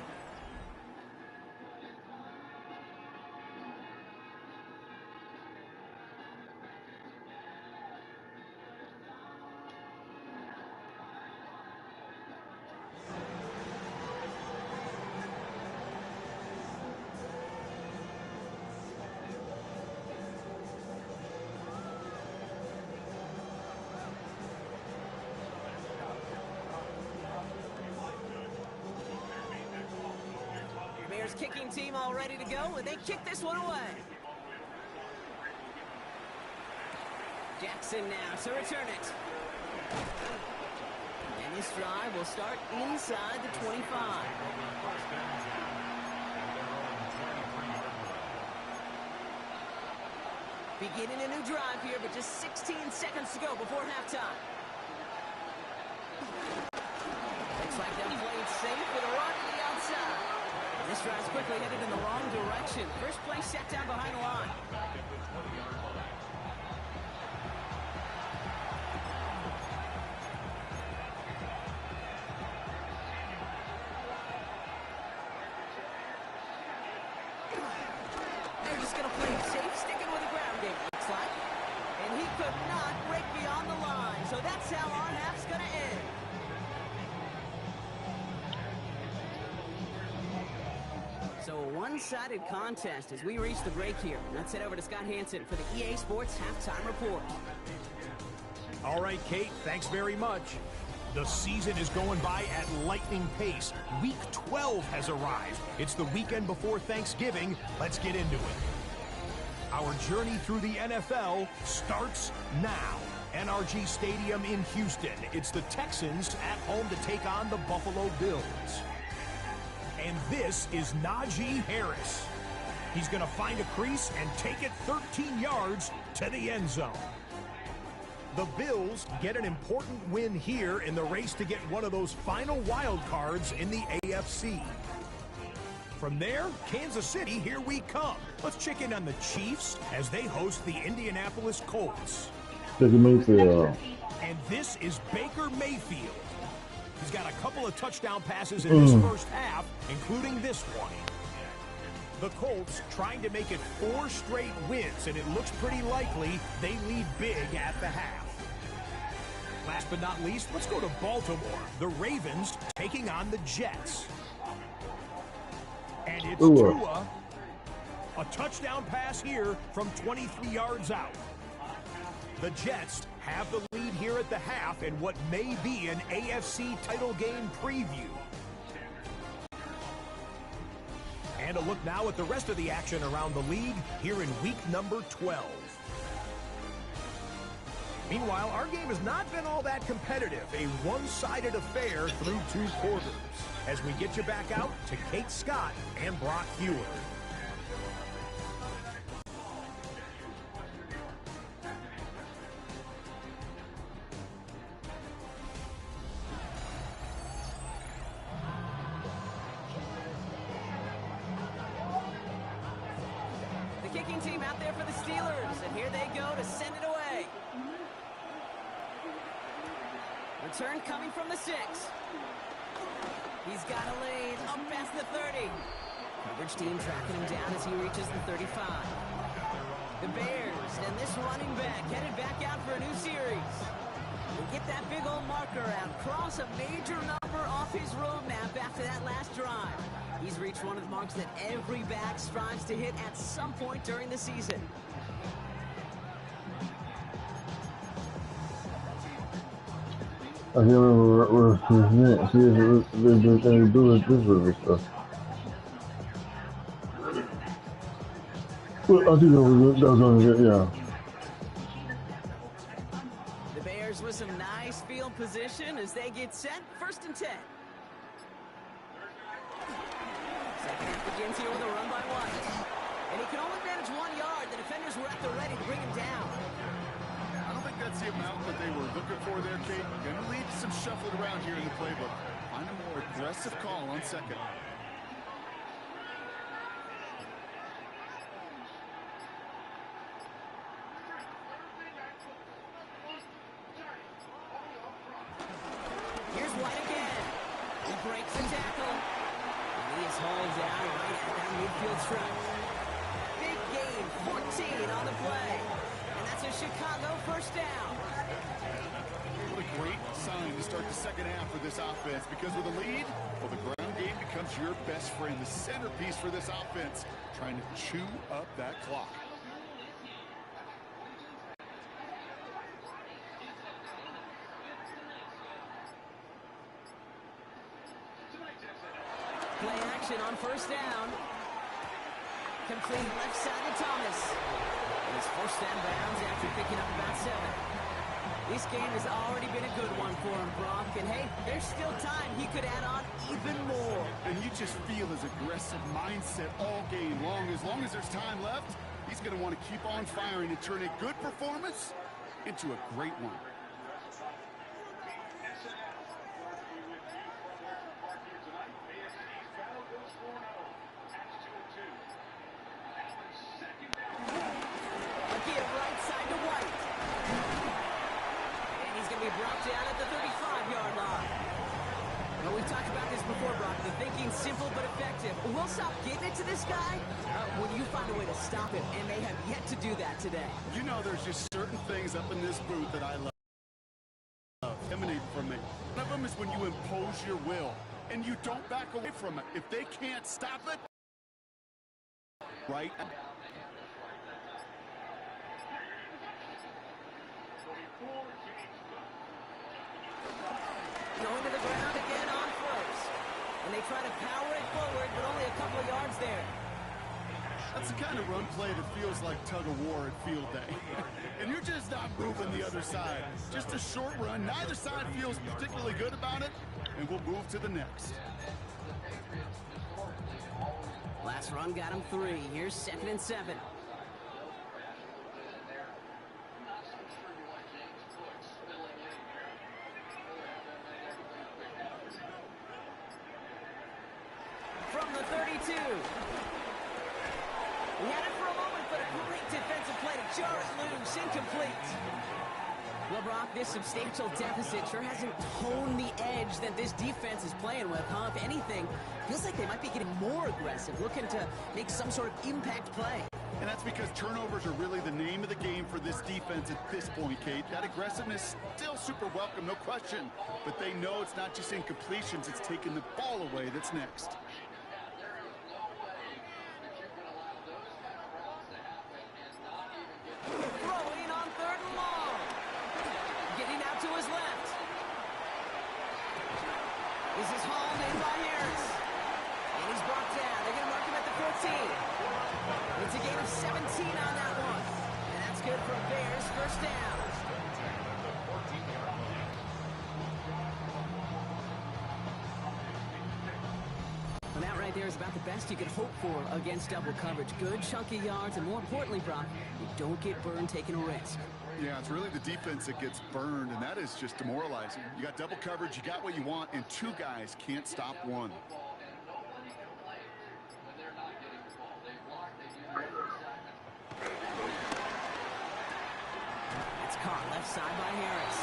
Bears kicking team all ready to go, and they kick this one away. Jackson now to return it. And this drive will start inside the 25. Beginning a new drive here, but just 16 seconds to go before halftime. Looks like they're playing safe with a run to the outside. And this drive's quickly headed in the wrong direction. First play set down behind the line. They're just going to play it safe, sticking with the ground game, looks like. And he could not break beyond the line. So that's how our half's going to end. So a one-sided contest as we reach the break here. Let's head over to Scott Hansen for the EA Sports Halftime Report. All right, Kate, thanks very much. The season is going by at lightning pace. Week 12 has arrived. It's the weekend before Thanksgiving. Let's get into it. Our journey through the NFL starts now. NRG Stadium in Houston. It's the Texans at home to take on the Buffalo Bills. And this is Najee Harris. He's going to find a crease and take it 13 yards to the end zone. The Bills get an important win here in the race to get one of those final wild cards in the AFC. From there, Kansas City, here we come. Let's check in on the Chiefs as they host the Indianapolis Colts. Baker Mayfield. And this is Baker Mayfield. He's got a couple of touchdown passes in this first half, including this one. The Colts trying to make it 4 straight wins, and it looks pretty likely they lead big at the half. Last but not least, let's go to Baltimore. The Ravens taking on the Jets. And it's Tua. A touchdown pass here from 23 yards out. The Jets have the lead here at the half in what may be an AFC title game preview. And a look now at the rest of the action around the league here in week number 12. Meanwhile, our game has not been all that competitive. A one-sided affair through 2 quarters. As we get you back out to Kate Scott and Brock Hewer. The kicking team out there for the Steelers, and here they go to send it away. Return coming from the 6. He's got a lead up past the 30. Coverage team tracking him down as he reaches the 35. The Bears and this running back headed back out for a new series. We'll get that big old marker out, cross a major number off his roadmap after that last drive. He's reached one of the marks that every back strives to hit at some point during the season. I can't remember his name. See if they do with this river stuff. Well, I think that was only good, yeah. The Bears with some nice field position as they get set. 1st and 10. Second half begins here with a run by White. And he can only manage 1 yard. The defenders were at the ready to bring him down. I don't think that's the amount that they were looking for there, Kate. Going to leave some shuffling around here in the playbook. Find a more aggressive call on second. Here's White again. He breaks the tackle. And he is hauled down right at that midfield stripe. Big gain, 14 on the play. And that's a Chicago 1st down. What a great sign to start the second half for this offense, because with a lead, well, the ground game becomes your best friend, the centerpiece for this offense, trying to chew up that clock. play action on first down. Complete left side to Thomas. And it's forced down bounds after picking up about 7. This game has already been a good one for him, Brock. And hey, there's still time. He could add on even more. And you just feel his aggressive mindset all game long. As long as there's time left, he's going to want to keep on firing and turn a good performance into a great one. Again, right side to White. And he's going to be brought down at the 35-yard line. Well, we've talked about this before, Brock. The thinking's simple but effective. We'll stop getting it to this guy when you find a way to stop him, and they have yet to do that today. You know, there's just certain things up in this booth that I love. Emanate from me. One of them is when you impose your will, and you don't back away from it. If they can't stop it, right? Going to the ground again on first. And they try to power it forward, but only a couple of yards there. That's the kind of run play that feels like tug-of-war at field day. And you're just not moving the other side. Just a short run. Neither side feels particularly good about it, and we'll move to the next. Last run got him 3. Here's 2nd and 7. From the 32. He had it for a moment, but a great defensive play to jar it loose, incomplete. Well, Brock, this substantial deficit sure hasn't honed the edge that this defense is playing with, huh? If anything, feels like they might be getting more aggressive, looking to make some sort of impact play. And that's because turnovers are really the name of the game for this defense at this point, Kate. That aggressiveness still super welcome, no question. But they know it's not just incompletions, it's taking the ball away that's next. Throwing on 3rd and long. Getting out to his left. This is hauled in by Harris. And he's brought down. They're going to mark him at the 14. It's a gain of 17 on that one. And that's good for Bears. First down. Well, that right there is about the best you could hope for against double coverage. Good chunky yards, and more importantly, Brock, you don't get burned taking a risk. Yeah, it's really the defense that gets burned, and that is just demoralizing. You got double coverage, you got what you want, and 2 guys can't stop one. It's caught left side by Harris.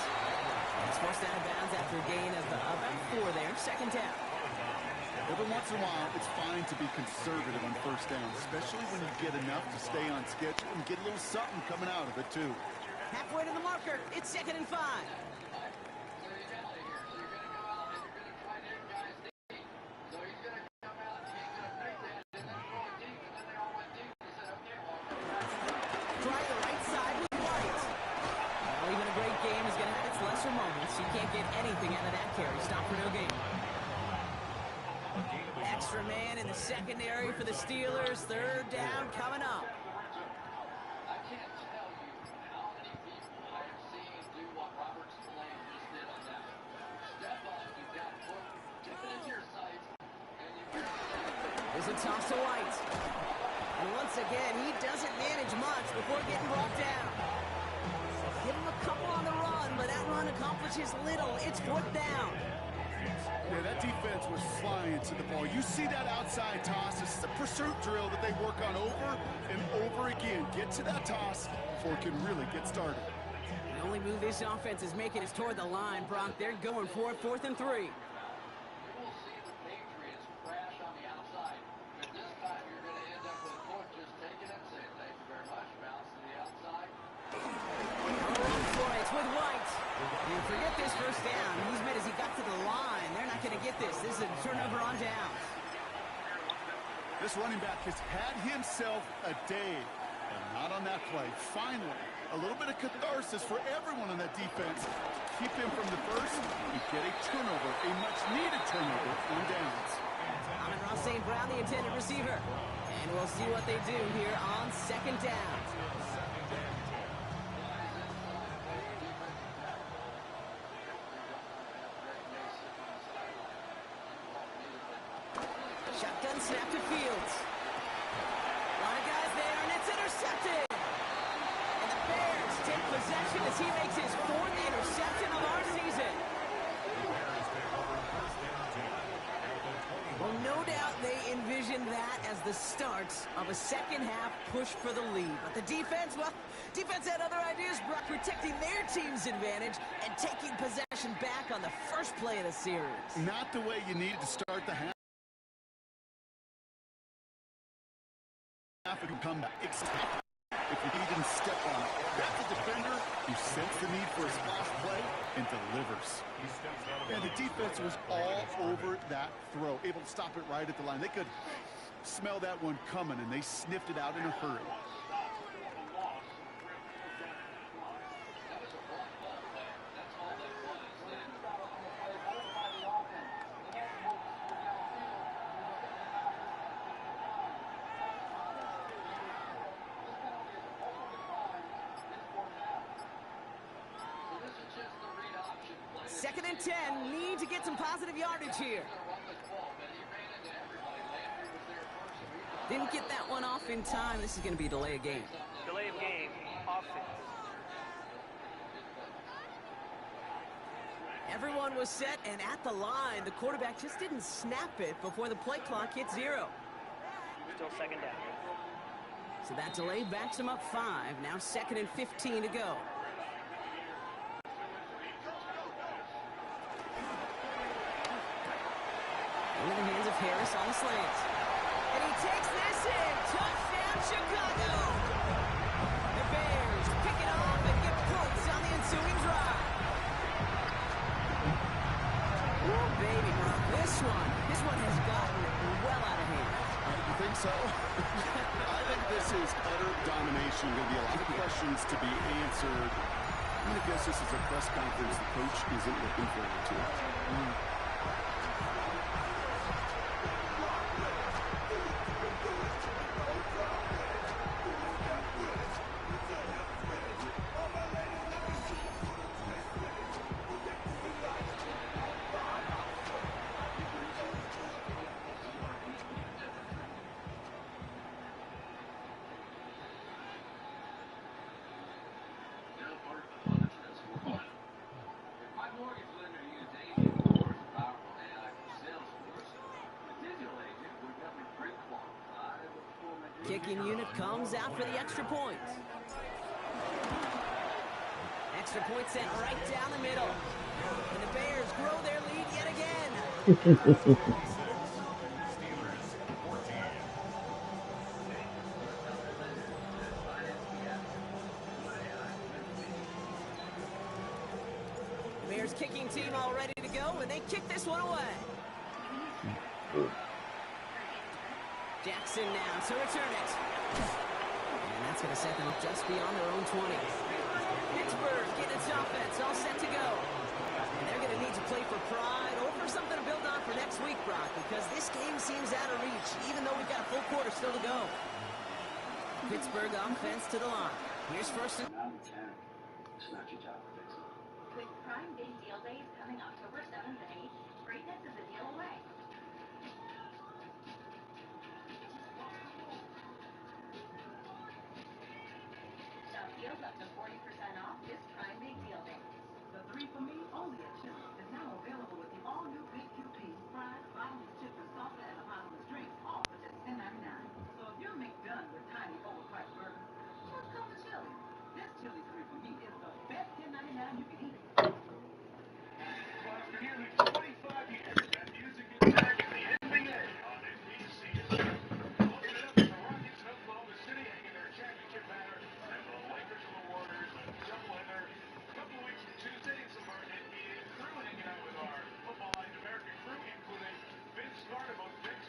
It's forced out of bounds after a gain of about 4 there. 2nd down. Every once in a while, it's fine to be conservative on first down, especially when you get enough to stay on schedule and get a little something coming out of it, too. Halfway to the marker. It's 2nd and 5. Try the right side with White. Well, even a great game is going to have its lesser moments. You can't get anything out of that carry. Stop for no gain. Extra man in the secondary for the Steelers. 3rd down coming up. I can't tell you how many people I have seen do what Robert Spillane just did on that. Step up, you've got foot, tip it into your sights, and you There's a toss to White. And once again, he doesn't manage much before getting brought down. Give him a couple on the run, but that run accomplishes little. It's 4th down. Yeah, that defense was flying to the ball. You see that outside toss. This is a pursuit drill that they work on over and over again. Get to that toss before it can really get started. The only move this offense is making is toward the line, Brock. They're going for it. 4th and 3. Forget this first down. He's made as he got to the line. They're not going to get this. This is a turnover on downs. This running back has had himself a day, but not on that play. Finally, a little bit of catharsis for everyone on that defense. Keep him from the first and get a turnover, a much-needed turnover on downs. Now St. Brown, the intended receiver. And we'll see what they do here on second down. Shotgun snap to Fields. A lot of guys there, and it's intercepted. And the Bears take possession as he makes his 4th interception of our season. Well, no doubt they envisioned that as the start of a second-half push for the lead. But the defense, well, defense had other ideas, Brock, protecting their team's advantage and taking possession back on the first play of the series. Not the way you needed to start the half. If you didn't step on it. That's a defender who senses the need for a splash play and delivers. And the defense was all over that throw, able to stop it right at the line. They could smell that one coming, and they sniffed it out in a hurry. Second and 10, need to get some positive yardage here. Didn't get that one off in time. This is going to be a delay of game. Delay of game, offense. Everyone was set and at the line. The quarterback just didn't snap it before the play clock hit 0. Still second down. So that delay backs him up 5. Now second and 15 to go. Into the hands of Harris on the slant. And he takes this in. Touchdown, Chicago. The Bears pick it off and get points on the ensuing drive. Oh, baby, bro. This one has gotten well out of hand. You think so? I think this is utter domination. Going to be a lot of questions to be answered. I'm going to guess this is a press conference the coach isn't looking forward to. Kicking unit comes out for the extra point. Extra point sent right down the middle. And the Bears grow their lead yet again. The Bears kicking team all ready to go, and they kick this one away. Jackson now to return it. And that's going to set them just beyond their own 20. Pittsburgh getting its offense all set to go. And they're going to need to play for pride or for something to build on for next week, Brock, because this game seems out of reach, even though we've got a full quarter still to go. Pittsburgh offense to the line. Here's first and... It's not your job to fix it. With Prime Day Deal Days coming October 7th and 8th, greatness is a deal away. Shop deals up to 40% off this Prime Day Deal Day. The 3 for Me only at Chili's is now available with the all-new Big QP, fries, bottomless chips and salsa, and a bottomless drink, all for just $10.99. So if you're McDone with tiny overpriced burgers, just come to Chili's. This Chili's 3 for Me is the best $10.99 you can eat. For nearly 25 years, that music is back in the NBA on NBC. Looking it up at the Rockets in Oklahoma City, hanging their championship banner, and the Lakers and the Warriors, a doubleheader. A couple of weeks from Tuesday, and some of our NBA crew hanging out with our Football Night American crew, including Vince Carter, both Vince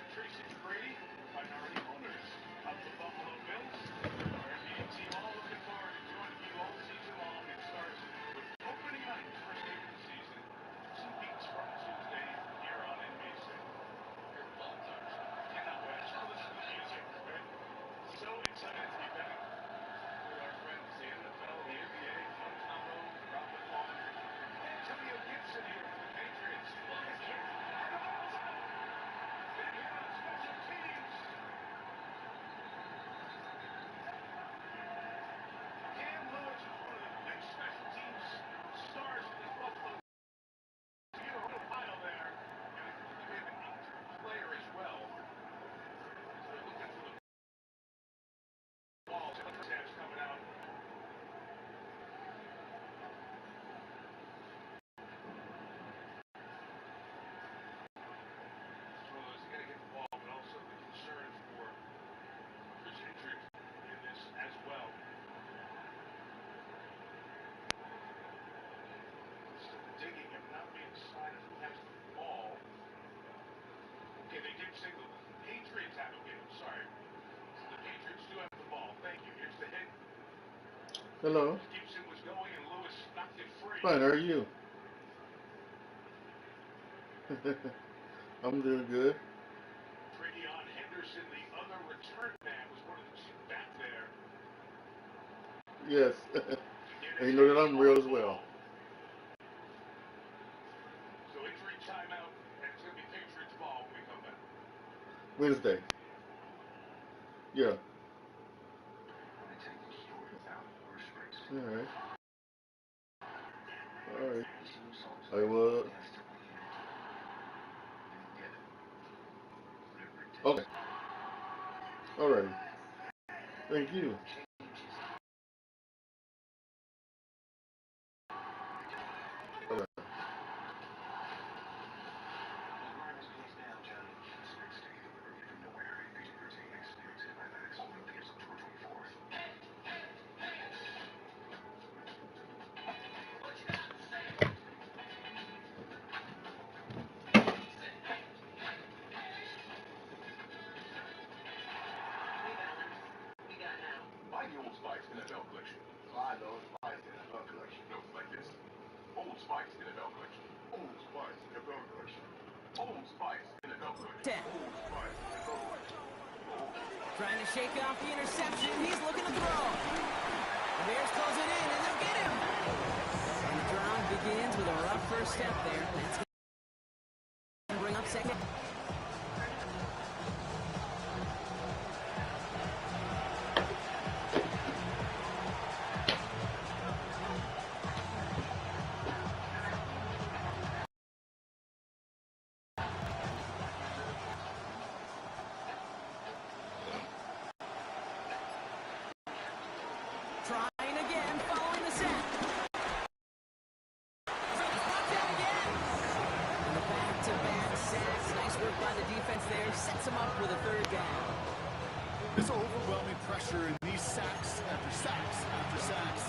they did say the Patriots have a game. Sorry. The Patriots do have the ball. Thank you. Here's the hit. Hello. Gibson was going and Lewis knocked it free. Fine, how are you? I'm doing good. Tradeon Henderson, the other return man, was one of the two back there. Yes. And you know that I'm real as well. So injury timeout, and it's going to be Patriots ball when we come back. Wednesday. Yeah. Alright. Alright. I will. Okay. Alright. Thank you. Alright. Buy the Old Spice NFL collection. Buy the Old Spice NFL collection. No, like this. Old Spice NFL collection. Old Spice NFL collection. Old Spice NFL collection. Old Spice NFL collection. Trying to shake off the interception. He's looking to throw. The Bears close it in, and they'll get him. And the drive begins with a rough first step there. That's going to bring up second. Trying again, following the sack. Brought down again. And the back-to-back sacks. Nice work by the defense there. Sets him up with a third down. This overwhelming pressure and these sacks after sacks after sacks.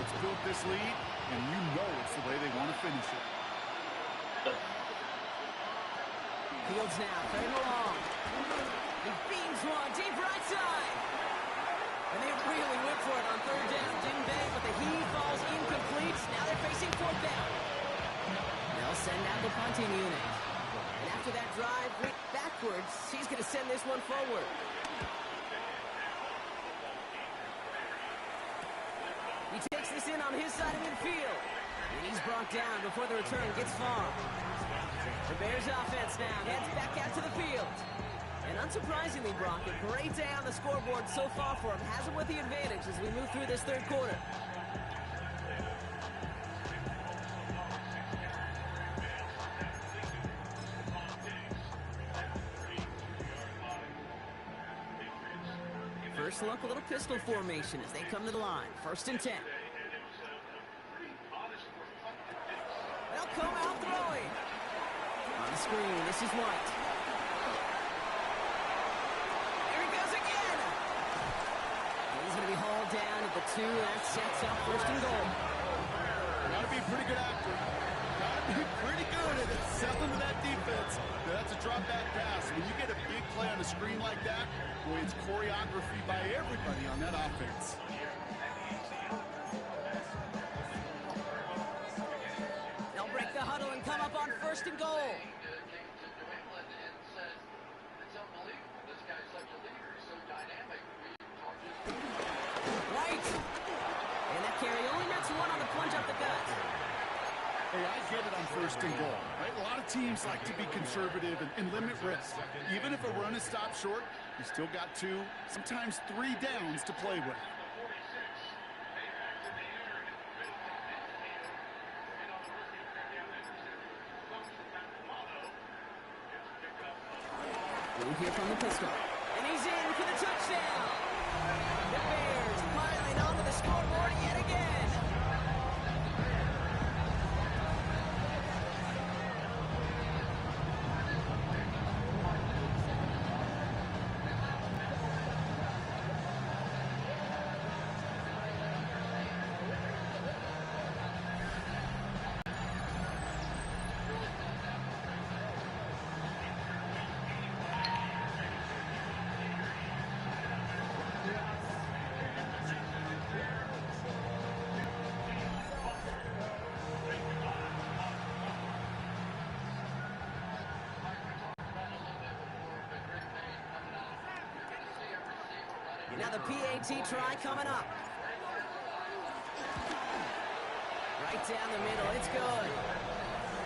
It's built this lead, and you know it's the way they want to finish it. Fields now, third and long. He beams one, deep right side. And they really went for it on third down, didn't they? But the heave falls incomplete. Now they're facing fourth down. They'll send out the punting unit. And after that drive went backwards, he's going to send this one forward. He takes this in on his side of midfield. And he's brought down before the return gets far. The Bears offense now heads back out to the field. And unsurprisingly, Brock, a great day on the scoreboard so far for him. Has him with the advantage as we move through this third quarter. First look, a little pistol formation as they come to the line. 1st and 10. They'll come out throwing. On the screen, this is White. There he goes again. He's going to be hauled down at the 2. That sets up 1st and goal. Gotta be a pretty good actor. Gotta be pretty good at selling to that defense. That's a drop back pass. When you get a big play on a screen like that, boy, it's choreography by everybody on that offense. They'll break the huddle and come up on 1st and goal. White. And that carry only nets one on the plunge up the gut. Hey, I get it on 1st and goal, right? A lot of teams like to be conservative and limit risk. Even if a run is stopped short, you still got 2, sometimes 3 downs to play with. We'll hear from the pistol. And he's in for the touchdown. The Bears piling onto the scoreboard yet again. Now the PAT try coming up. Right down the middle, it's good.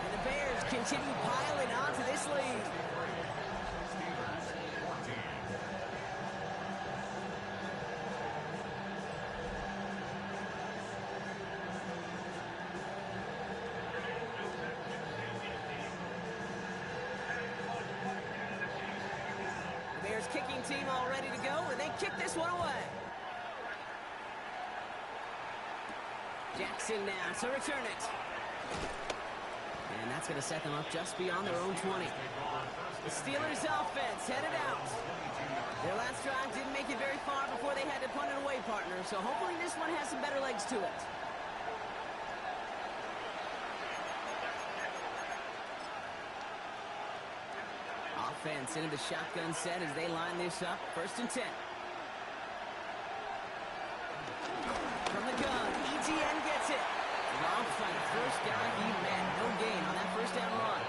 And the Bears continue piling onto this lead. The Bears kicking team all ready to go, and they kick this one away. Jackson now to return it. And that's going to set them up just beyond their own 20. The Steelers offense headed out. Their last drive didn't make it very far before they had to punt it away, partner. So hopefully this one has some better legs to it. Offense into the shotgun set as they line this up. 1st and 10. From the gun, ETN gets it. Wrong fight, first guy he met. No gain on that first down run.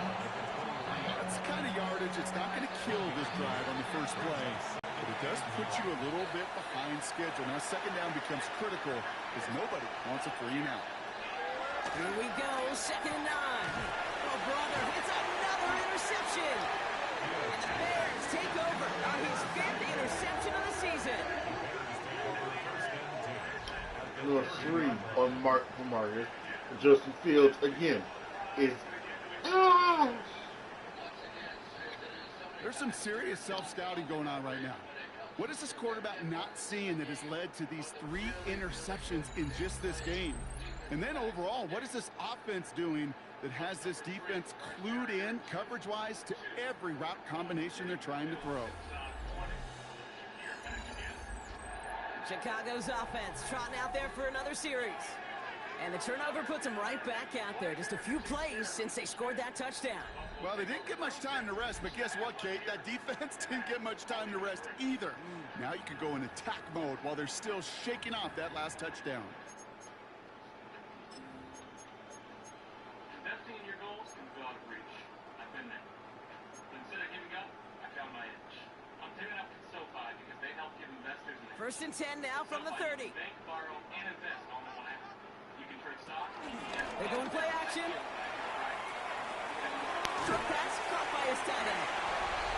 That's the kind of yardage. It's not going to kill this drive on the first play, but it does put you a little bit behind schedule. Now, 2nd down becomes critical because nobody wants a 3 and out. Here we go, 2nd and 9. Oh, brother, it's another interception. And the Bears take over on his 5th interception of the season. Number 3 on Mark for Marcus. Justin Fields again is There's some serious self-scouting going on right now. What is this quarterback not seeing that has led to these 3 interceptions in just this game? And then overall, what is this offense doing that has this defense clued in coverage-wise to every route combination they're trying to throw? Chicago's offense trotting out there for another series. And the turnover puts them right back out there. Just a few plays since they scored that touchdown. Well, they didn't get much time to rest, but guess what, Kate? That defense didn't get much time to rest either. Now you can go in attack mode while they're still shaking off that last touchdown. Investing in your goals can go out of reach. I've been there. But instead of giving up, I found my edge. I'm teaming up with SoFi because they help give investors an edge. 1st and 10 now from the 30. Bank, borrow, and invest all in one app. You can trade stocks. They're going play action. Short pass caught by his tight end.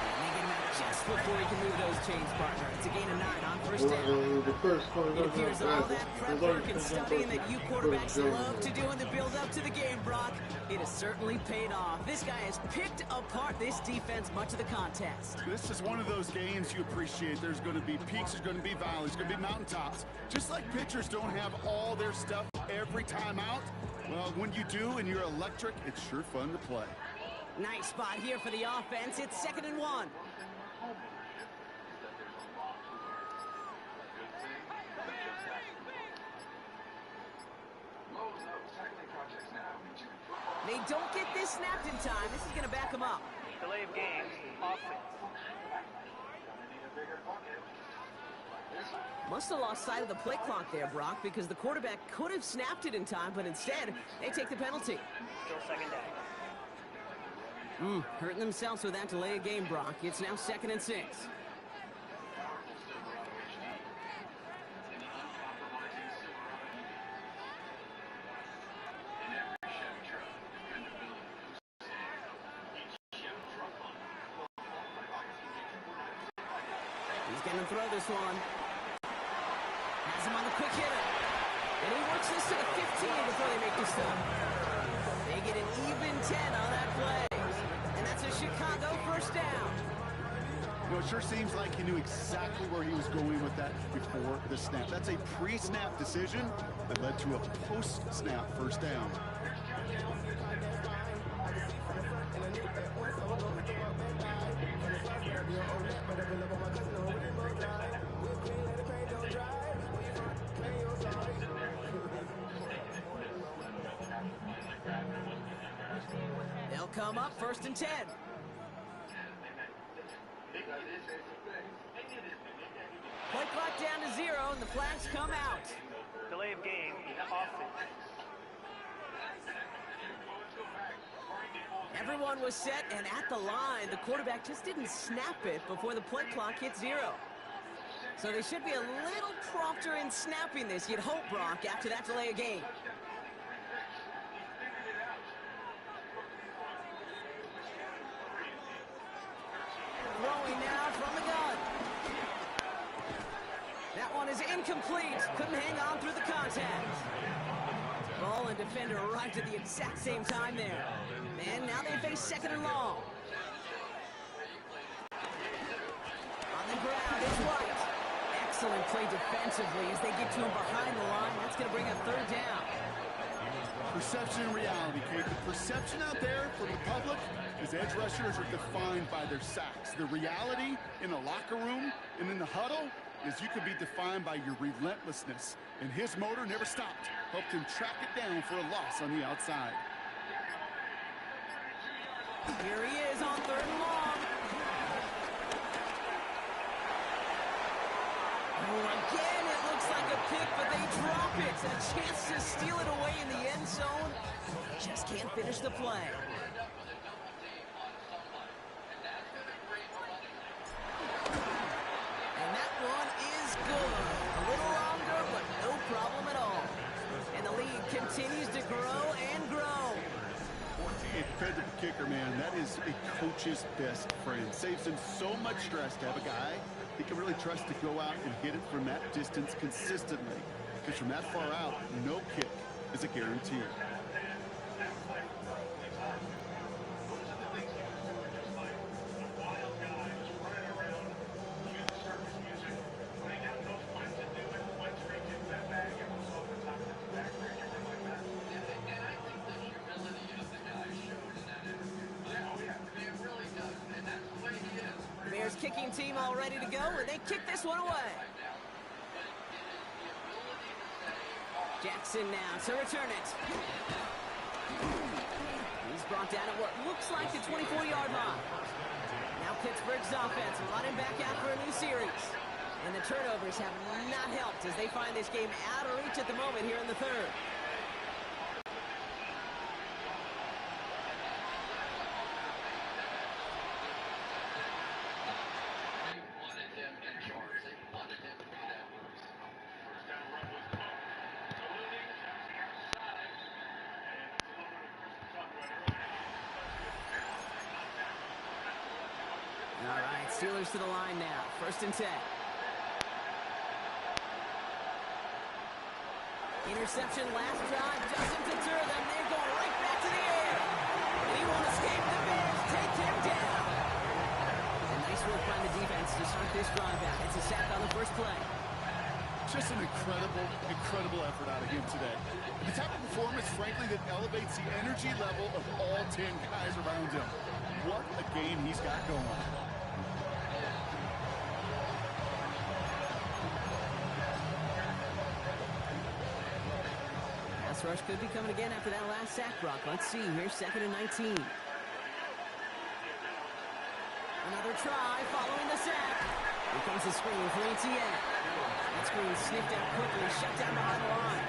And they get him out just before he can move those chains, partner. It's a gain of 9 on 1st down. the first It appears all that prep work and studying that you quarterbacks love to do in the build-up to the game, Brock, it has certainly paid off. This guy has picked apart this defense much of the contest. This is one of those games you appreciate. There's going to be peaks, there's going to be valleys, there's going to be mountaintops. Just like pitchers don't have all their stuff every time out, well, when you do and you're electric, it's sure fun to play. Nice spot here for the offense. It's 2nd and 1. They don't get this snapped in time. This is going to back them up. Delay of game, offense. Must have lost sight of the play clock there, Brock, because the quarterback could have snapped it in time, but instead, they take the penalty. Still 2nd down. Hurting themselves with that delay of game, Brock. It's now 2nd and 6. He's going to throw this one. Has him on the quick hitter. And he works this to the 15 before they make the stop. They get an even 10 on that play. And that's a Chicago 1st down. You know, it sure seems like he knew exactly where he was going with that before the snap. That's a pre-snap decision that led to a post-snap 1st down. They'll come up 1st and 10. Play clock down to 0, and the flags come out. Delay of game, offense. Everyone was set and at the line. The quarterback just didn't snap it before the play clock hit 0. So they should be a little prompter in snapping this, you'd hope, Brock, after that delay of game. Throwing now from the gun. That one is incomplete. Couldn't hang on through the contact. Ball and defender arrived at the exact same time there. And now they face second and long. On the ground, it's White. Excellent play defensively as they get to him behind the line. That's going to bring a third down. Perception and reality, Kate. The perception out there for the public is edge rushers are defined by their sacks. The reality in the locker room and in the huddle is you could be defined by your relentlessness. And his motor never stopped. Helped him track it down for a loss on the outside. Here he is on third and long. Oh, again, it looks like a pick, but they drop it. A chance to steal it away in the end zone. Just can't finish the play. And that one is good. A little longer, but no problem at all. And the lead continues to grow and grow. Dependable kicker, man. That is a coach's best friend. Saves him so much stress to have a guy he can really trust to go out and hit it from that distance consistently. Because from that far out, no kick is a guarantee. Kicking team all ready to go, and they kick this one away. Jackson now to return it. He's brought down at what looks like the 24-yard line. Now Pittsburgh's offense running back out for a new series. And the turnovers have not helped as they find this game out of reach at the moment here in the third. All right, Steelers to the line now. 1st and 10. Interception last drive doesn't deter them. They're going right back to the air. He won't escape the Bears. Take him down. And nice work by the defense to start this drive out. It's a sack on the first play. Just an incredible effort out of him today. The type of performance, frankly, that elevates the energy level of all 10 guys around him. What a game he's got going. Pass rush could be coming again after that last sack, Brock. Let's see. Here's 2nd and 19. Another try following the sack. Here comes the screen for ETN. That screen sniffed out quickly, shut down behind the line.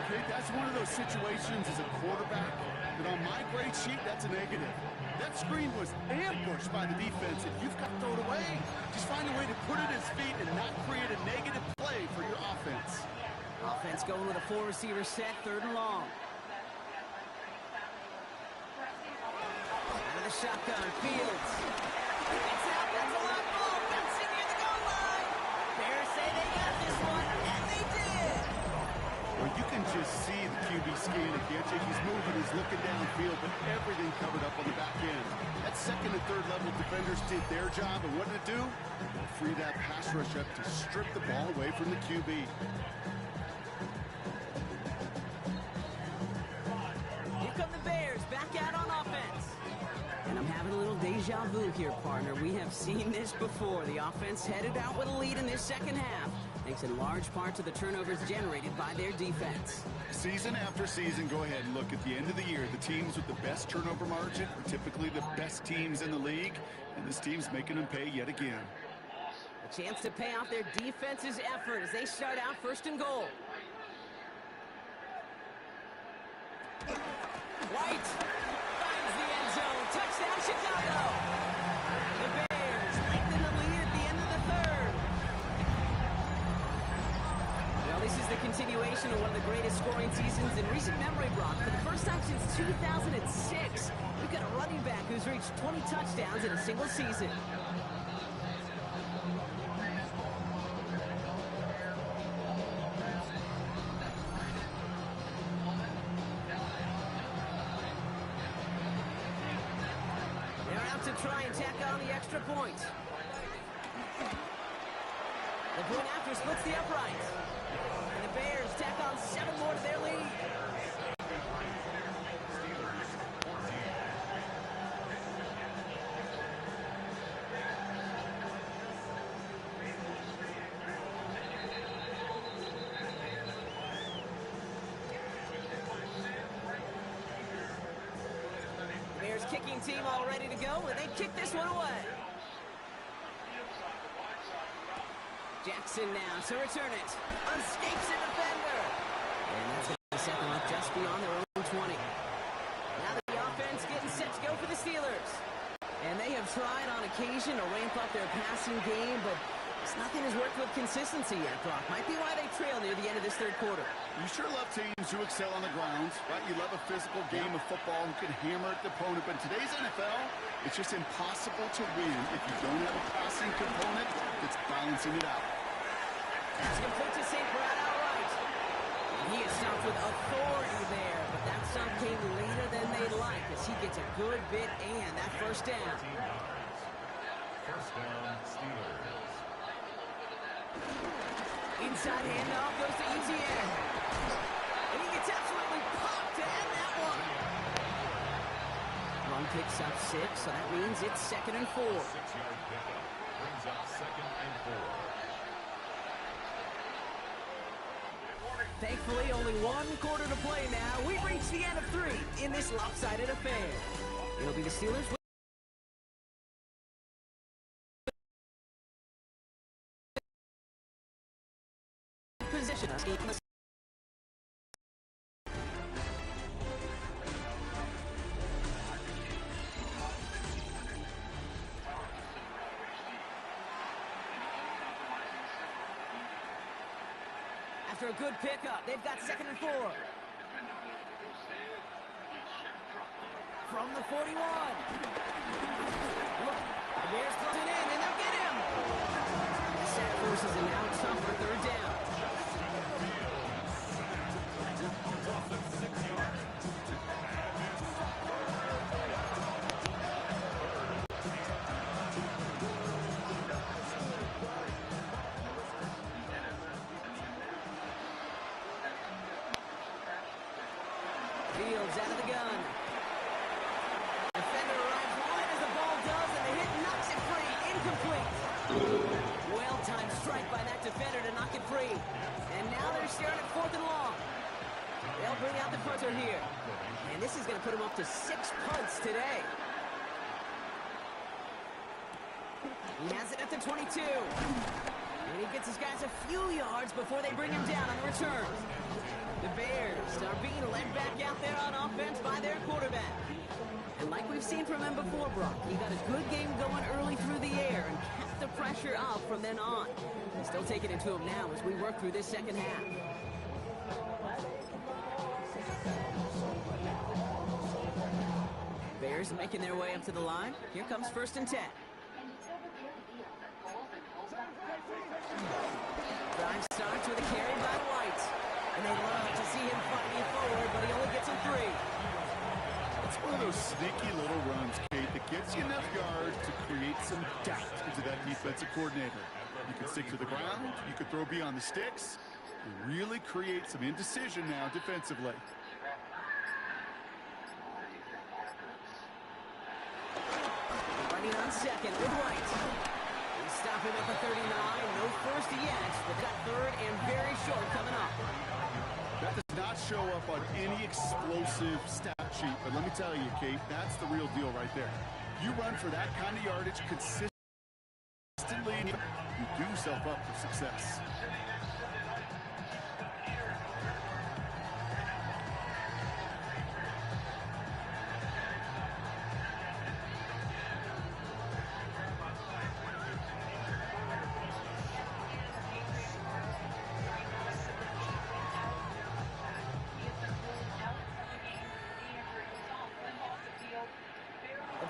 Okay, that's one of those situations as a quarterback that on my grade sheet, that's a negative. That screen was ambushed by the defense, and you've got to throw it away. Just find a way to put it at his feet and not create a negative play for your offense. Offense going with a 4-receiver set, 3rd and long. Out of the shotgun, Fields. It's out, that's a live ball, bouncing near the goal line. Bears say they got this one, and they did. Well, you can just see the QB scanning, can't you? He's moving, he's looking downfield, but everything covered up on the back end. That 2nd and 3rd level defenders did their job, and what did it do? Free that pass rush up to strip the ball away from the QB. Here come the Bears, back out on offense. And I'm having a little deja vu here, partner. We have seen this before. The offense headed out with a lead in this second half, thanks in large part to the turnovers generated by their defense. Season after season, go ahead and look at the end of the year. The teams with the best turnover margin are typically the best teams in the league, and this team's making them pay yet again. A chance to pay off their defense's effort as they start out 1st and goal. White finds the end zone. Touchdown, Chicago. The Bears lengthen the lead at the end of the third. continuation of one of the greatest scoring seasons in recent memory, Brock. For the first time since 2006, we've got a running back who's reached 20 touchdowns in a single season. They're out to try and tack on the extra point. The point after splits the uprights. And the Bears tack on 7 more to their lead. Bears kicking team all ready to go, and they kick this one away. Jackson now to return it. Escapes a defender. And that's going to set them up just beyond their own 20. Now the offense getting set to go for the Steelers. And they have tried on occasion to ramp up their passing game, but nothing has worked with consistency yet, Brock. Might be why they trail near the end of this third quarter. You sure love teams who excel on the ground, right? You love a physical game of football and can hammer at the opponent. But in today's NFL, it's just impossible to win if you don't have a passing component that's balancing it out. It's complete to St. Brad outright. And he is stopped with authority there, but that stop came later than they'd like as he gets a good bit and that first down. First down, Steelers. Inside handoff goes to Etienne. And he gets absolutely popped to end that one. Run picks up 6, so that means it's 2nd and 4. 6-yard pickup brings up 2nd and 4. Thankfully, only 1 quarter to play now. We've reached the end of 3 in this lopsided affair. It'll be the Steelers with position us. After a good pickup, they've got 2nd and 4. From the 41. Look, the Bears closing in, and they'll get him. The sack forces a now tougher 3rd down. Fields out of the gun. Defender arrives wide as the ball does, and the hit knocks it free. Incomplete. Well-timed strike by that defender to knock it free. And now they're staring at 4th and long. They'll bring out the punter here. And this is going to put him up to 6 punts today. He has it at the 22. And he gets his guys a few yards before they bring him down on the return. The Bears are being led back out there on offense by their quarterback. And like we've seen from him before, Brock, he got a good game going early through the air and kept the pressure up from then on. He's still taking it to him now as we work through this second half. Bears making their way up to the line. Here comes 1st and 10. Drive starts with a carry by White. And they love to see him fighting forward, but he only gets him 3. It's one of those sneaky little runs, Kate, that gets you enough yards to create some doubt into that defensive coordinator. You can stick to the ground, you can throw beyond the sticks, and really create some indecision now defensively. Running on 2nd with White. They stop him at the 39. No first yet, but that 3rd and very short coming up. That does not show up on any explosive stat sheet, but let me tell you, Kate, that's the real deal right there. You run for that kind of yardage consistently, you do yourself up for success.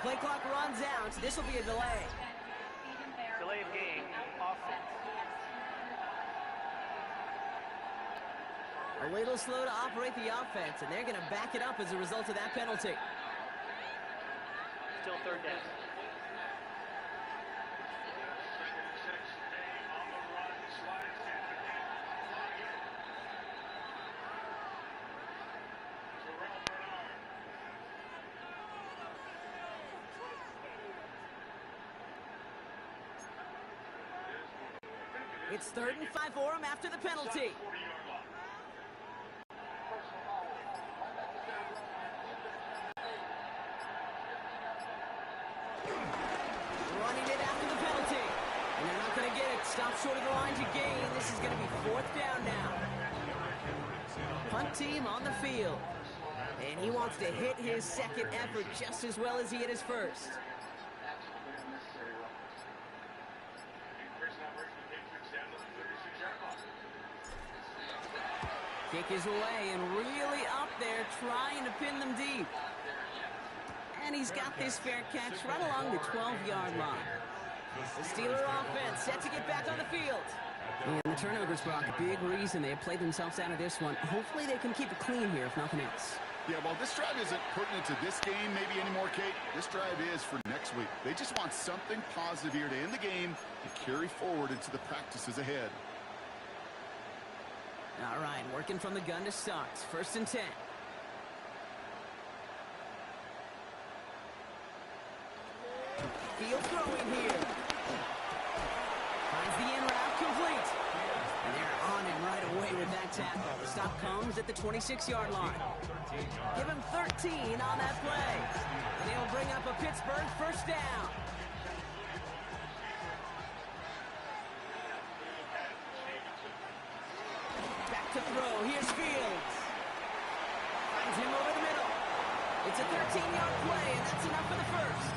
play clock runs out. This will be a delay. Delay of game, offense. A little slow to operate the offense, and they're going to back it up as a result of that penalty. Still third down. It's 3rd and 5 for him after the penalty. Running it after the penalty. And they're not going to get it. Stop short of the line to gain. This is going to be 4th down now. Punt team on the field. And he wants to hit his second effort just as well as he hit his first. Kick is away and really up there trying to pin them deep. And he's got this fair catch right along the 12-yard line. The Steeler offense set to get back on the field. And the turnovers, Brock, a big reason they have played themselves out of this one. Hopefully they can keep it clean here, if nothing else. Yeah, well, this drive isn't pertinent to this game maybe anymore, Kate. This drive is for next week. They just want something positive here to end the game and carry forward into the practices ahead. All right, working from the gun to start. 1st and 10. Field throwing here. Finds the in route complete. And they're on him right away with that tackle. The stop comes at the 26-yard line. Give him 13 on that play. And they'll bring up a Pittsburgh 1st down. To throw. Here's Fields. Finds him over the middle. It's a 13-yard play, and that's enough for the first.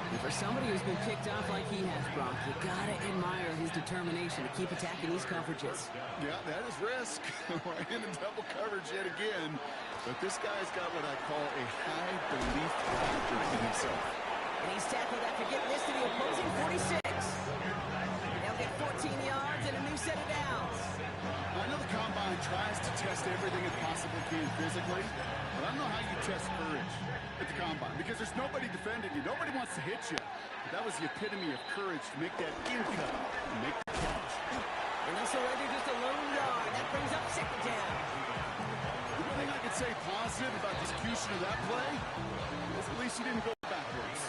And for somebody who's been picked off like he has, Brock, you gotta admire his determination to keep attacking these coverages. Yeah, that is risk. Right into double coverage yet again. But this guy's got what I call a high belief factor in himself. And he's tackled after getting this to the opposing 46. They'll get 14 yards and a new set of downs. I know the Combine tries to test everything it possibly can physically, but I don't know how you test courage at the Combine because there's nobody defending you. Nobody wants to hit you. But that was the epitome of courage to make that in cut and make the catch. And that's already just a lone yard. That brings up 2nd down. The only thing I could say positive about the execution of that play is at least he didn't go backwards.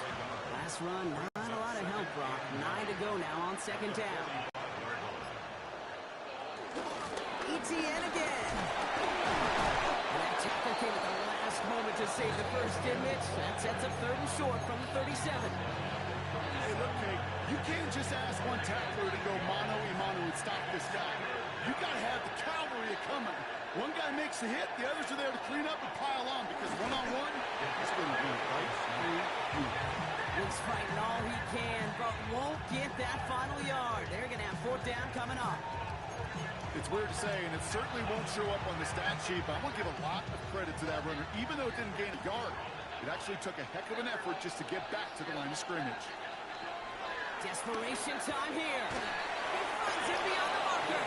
Last run, not a lot of help, Brock. 9 to go now on 2nd down. ETN again. And that tackle came at the last moment to save the first, didn't it? That sets up 3rd and short from the 37. Hey, look, Kate, you can't just ask one tackler to go mano-a-mano and stop this guy. You got to have the cavalry coming. One guy makes the hit, the others are there to clean up and pile on because one-on-one, he's going to be right through you. He's fighting all he can, but won't get that final yard. They're going to have 4th down coming up. It's weird to say, and it certainly won't show up on the stat sheet, but I want to give a lot of credit to that runner. Even though it didn't gain a yard, it actually took a heck of an effort just to get back to the line of scrimmage. Desperation time here. He finds him beyond the marker.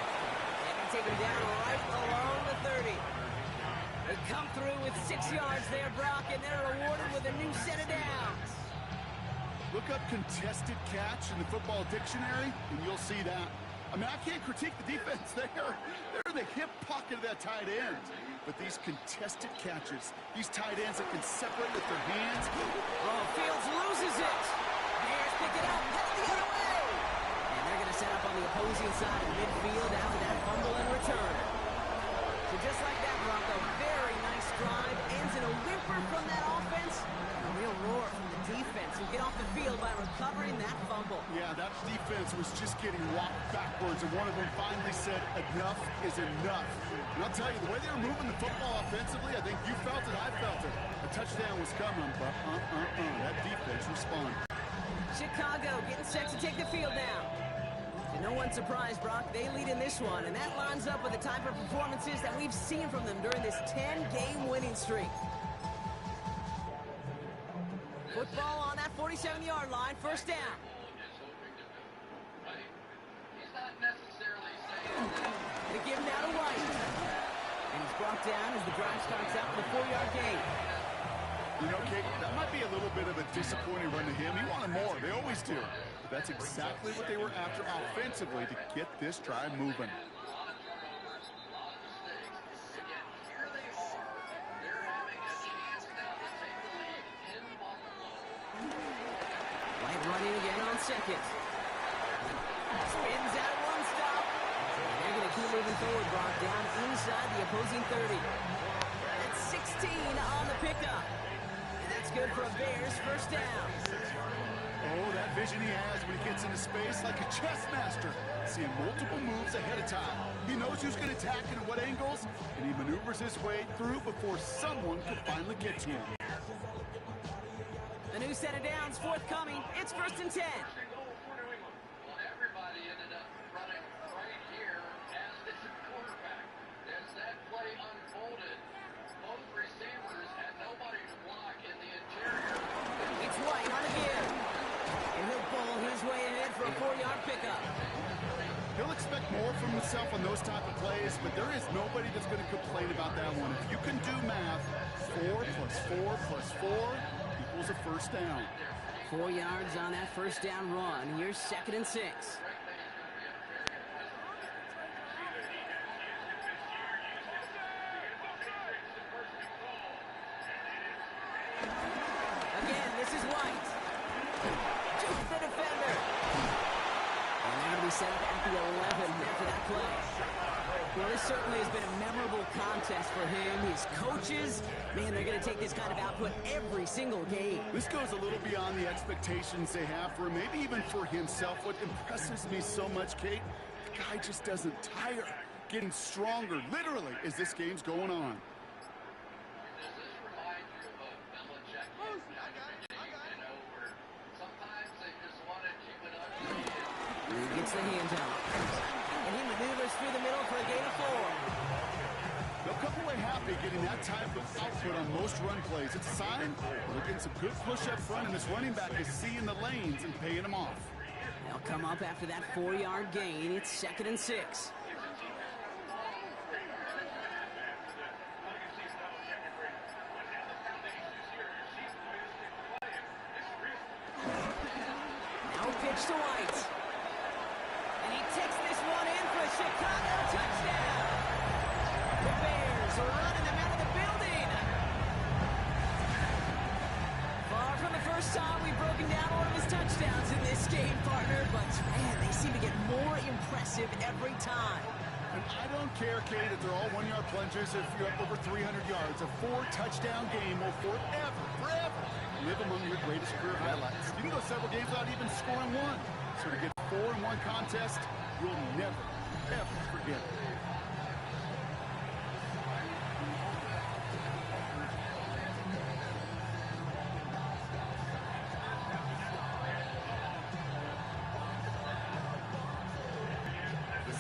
And they take him down right along the 30. They come through with 6 yards there, Brock, and they're rewarded with a new set of downs. Look up contested catch in the football dictionary, and you'll see that. I mean, I can't critique the defense there. They're in the hip pocket of that tight end. But these contested catches, these tight ends that can separate with their hands. Oh, Fields loses it. Bears pick it up, headed the other way. And they're going to set up on the opposing side of midfield after that fumble and return. So just like that, Brock, a very nice drive. Ends in a whimper from that offense. And a real roar from the defense who get off the field by recovering that fumble. Yeah, that defense was just getting walked backwards, and one of them finally said, enough is enough. And I'll tell you, the way they were moving the football offensively, I think you felt it, I felt it. A touchdown was coming, but that defense responded. Chicago getting set to take the field now. To no one's surprise, Brock, they lead in this one, and that lines up with the type of performances that we've seen from them during this 10-game winning streak. Football on that 47-yard line, first down. They give him now to White. And he's brought down as the drive starts out with a 4-yard gain. You know, Kate, that might be a little bit of a disappointing run to him. He wanted more. They always do. But that's exactly what they were after offensively to get this drive moving. White running again on second. Spins out one stop. They're going to keep moving forward, brought down inside the opposing 30. That's 16 on the pickup. And that's good for a Bears first down. Oh, that vision he has when he gets into space like a chess master. Seeing multiple moves ahead of time. He knows who's going to attack and at what angles, and he maneuvers his way through before someone can finally get to him. A new set of downs forthcoming. It's first and 10. Everybody ended up running right here as the quarterback. As that play unfolded, both receivers had nobody to block in the interior. It's White on again. And he'll pull his way ahead for a 4-yard pickup. He'll expect more from himself on those type of plays, but there is nobody that's going to complain about that one. If you can do math, 4 plus 4 plus 4 equals a first down. 4 yards on that first down run. Here's second and 6. Again, this is White. Just the defender. And they're going to be set up at the 11 after that play. Well, this certainly has been a memorable contest for him. His coaches, man, they're going to take this kind of output every single game. This goes a little beyond the expectations they have for him, maybe even for himself. What impresses me so much, Kate, the guy just doesn't tire. Getting stronger, literally, as this game's going on. He gets the handoff. And he maneuvers through the middle for a gain of 4. They'll come away happy getting that type of output on most run plays. It's a sign they're getting some good push up front, and this running back is seeing the lanes and paying them off. They'll come up after that 4-yard gain. It's second and 6. Now pitch to White. And he takes this one in for a Chicago touchdown. The Bears are running them out of the building. Far from the first time we've broken down one of his touchdowns in this game, partner, but man, they seem to get more impressive every time. And I don't care, Kate, if they're all 1-yard plungers, if you're up over 300 yards. A 4-touchdown game will forever live among your greatest career highlights. You can go several games without even scoring one. So to get 4 in one contest, you'll never, ever forget it.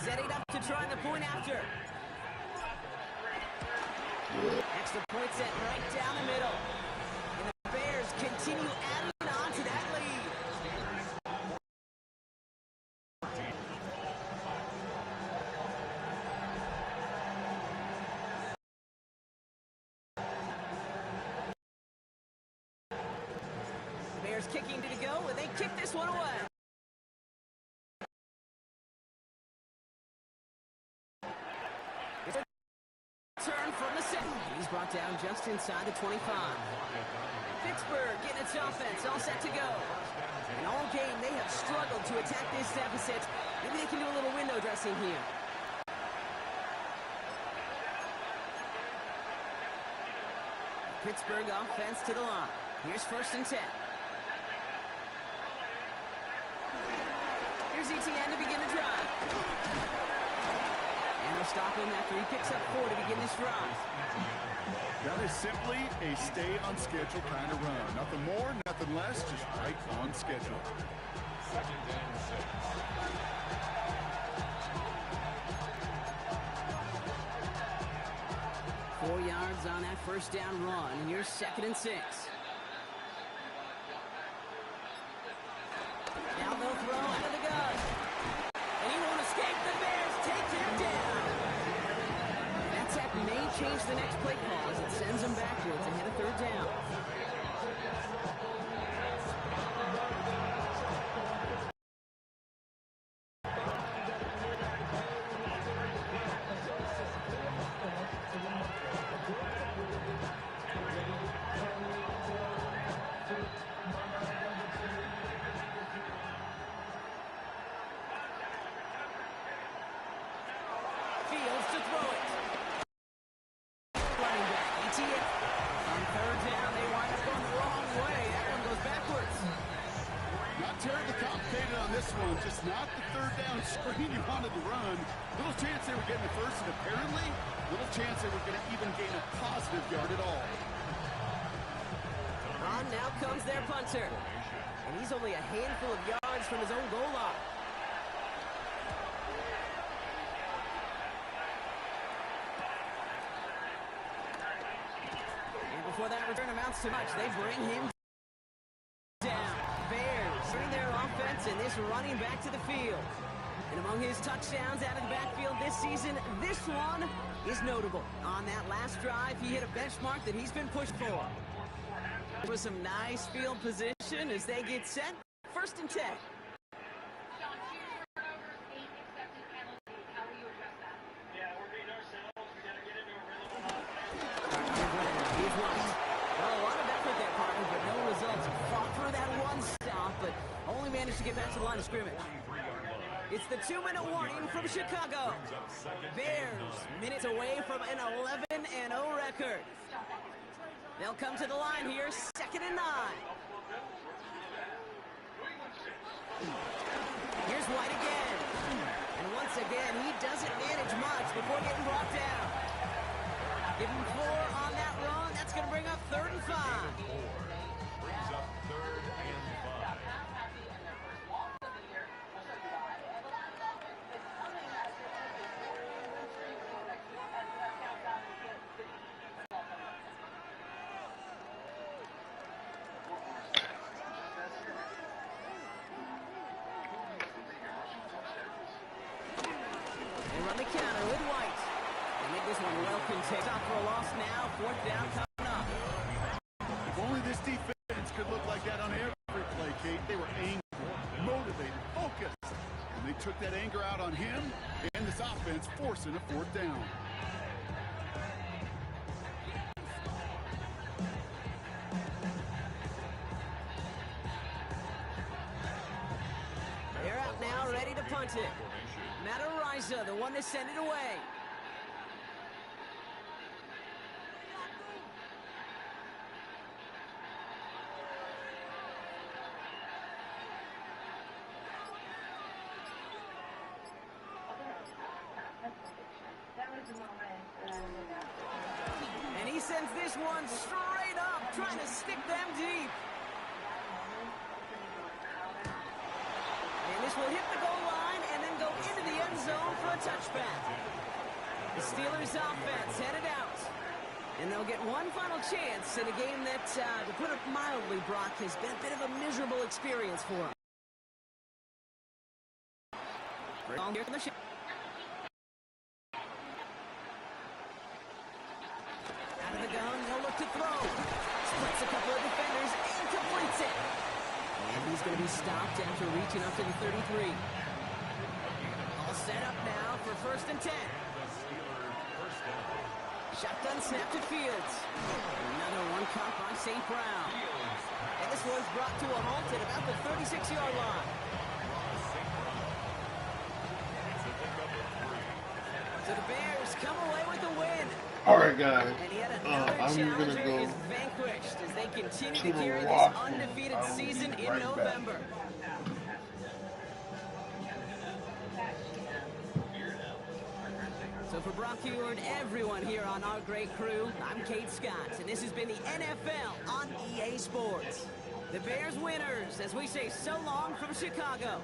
Setting up to try the point after. Extra point set right down the middle. And the Bears continue adding on to that lead. Bears kicking to go, and they kick this one away. Turn from the set. He's brought down just inside the 25. Pittsburgh getting its offense all set to go. And all game they have struggled to attack this deficit. Maybe they can do a little window dressing here. Pittsburgh offense to the line. Here's first and 10. Here's ETN to begin the drive. And they'll stop him after he picks up 4 to begin this drive. That is simply a stay on schedule kind of run. Nothing more, nothing less, just right on schedule. Second and 6. Four yards on that first down run. And here's second and 6. change the next play call as it sends them backwards ahead of third down. Fields to throw it. Running back, ETN. On third down, they wind up going the wrong way. That one goes backwards. Not terribly complicated on this one. Just not the third down screen you wanted to run. Little chance they were getting the first, and apparently, little chance they were going to even gain a positive yard at all. On now comes their punter. And he's only a handful of yards from his own goal line. And before that return amounts to much, they bring him down. Bears bring their offense and this running back to the field. And among his touchdowns out of the backfield this season, this one is notable. On that last drive, he hit a benchmark that he's been pushed for. With some nice field position as they get set. 1st and 10. He's right. Well, a lot of effort there, partner, but no results. Fought through that one stop, but only managed to get back to the line of scrimmage. It's the 2-minute warning from Chicago. Bears minutes away from an 11-0 record. They'll come to the line here, 2nd and 9. Here's White again. And once again, he doesn't manage much before getting brought down. Give him 4 on that run. That's going to bring up 3rd and 5. Brings up 3rd and 5. They run the counter with White. They make this one well contained. Stop for a loss now. 4th down coming up. If only this defense could look like that on every play, Kate. They were angry, motivated, focused. And they took that anger out on him and this offense, forcing a 4th down. They're out now, ready to punt it. Madden, the one to send it away. And he sends this one straight up, trying to stick them deep. And this will hit the goal line and then go into the end zone for a touchback. The Steelers offense headed out. And they'll get one final chance in a game that, to put it mildly, Brock, has been a bit of a miserable experience for them. Here from the shot. Out of the gun, no look to throw. Splits a couple of defenders and completes it. And he's going to be stopped after reaching up to the 33. All set up now for 1st and 10. Shotgun snap to Fields. Another one caught by St. Brown. And this one's brought to a halt at about the 36-yard line. So the Bears come away with the win. All right, guys. And yet another I'm challenger gonna go is vanquished as they continue to to carry the this rock. undefeated I will be season in right back. November. So for Brock Heward, everyone here on our great crew, I'm Kate Scott, and this has been the NFL on EA Sports. The Bears winners, as we say so long from Chicago.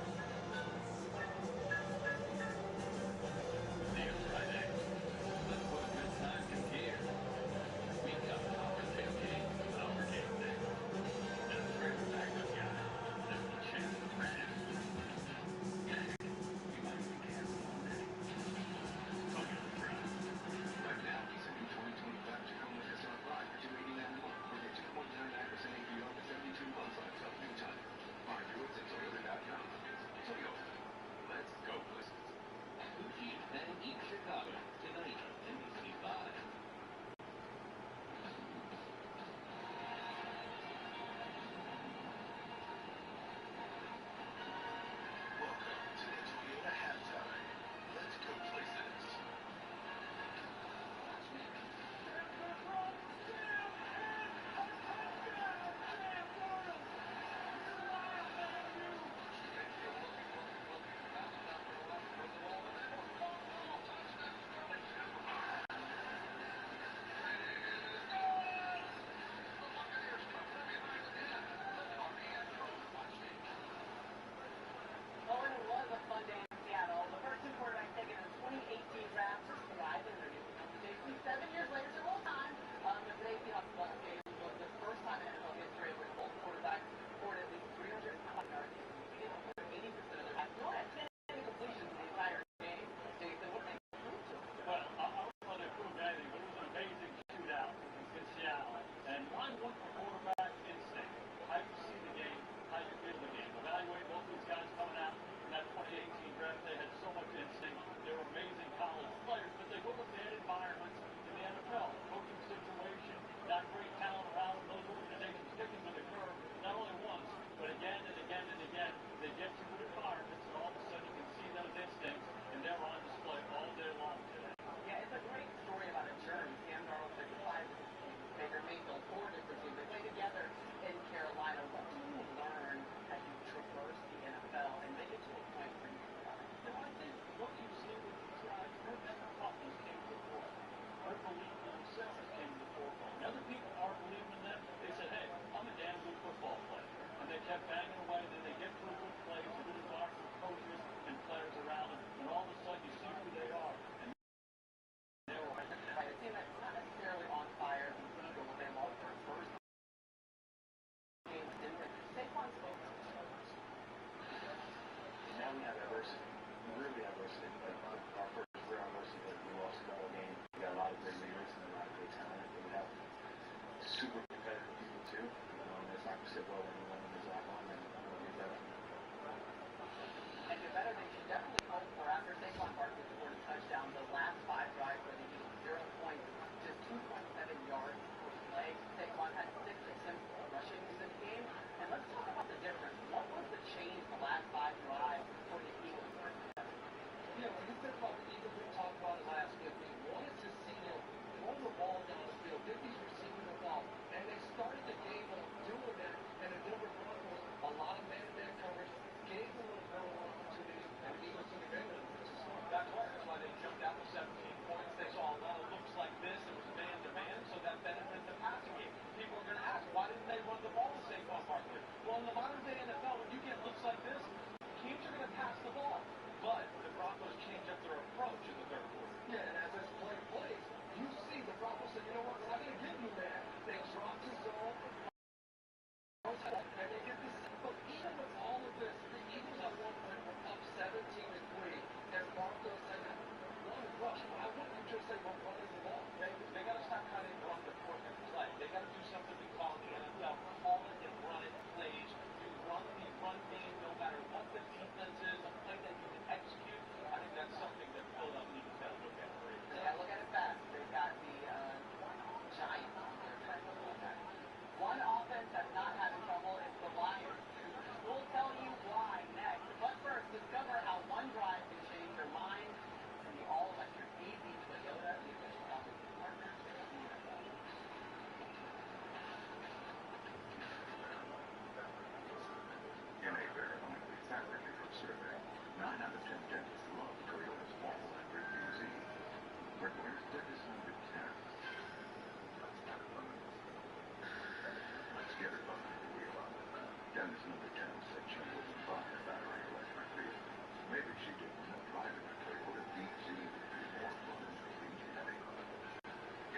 the town said she wouldn't buy a battery electric vehicle. Maybe she didn't know driving a Toyota VZ would be more fun than the VZ heavy.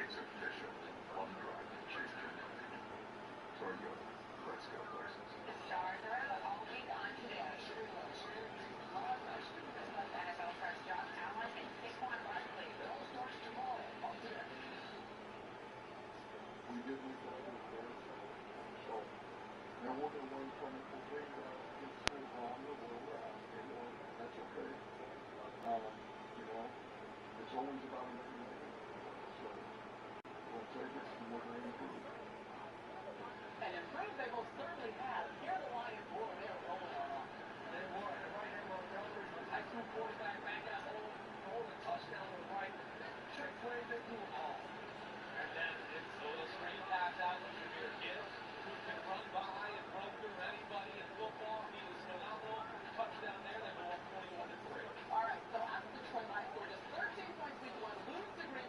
It's official. One driver chased her money. Toyota. Let's go places. The stars are out all week on today. This NFL starts Josh Allen and Saquon Barkley. It all starts tomorrow on today. We did move forward with there. So now we're going to learn from it. We'll bring this thing on the world out. That's okay. You know, it's always about making it. So we'll take it and we're going to improve. And improved they most certainly have. Here are the Lions, boy, they were rolling on. They were. And right here, high school quarterback back out hold a touchdown to the right. Trick plays, they do it all. And then it's a little screen pass out to Jameer Gibbs, who can run by and run through anybody in football. He was phenomenal. Touchdown there, they go up 21-3. All right, so after Detroit Lions scored just 13 points week one, lose to Green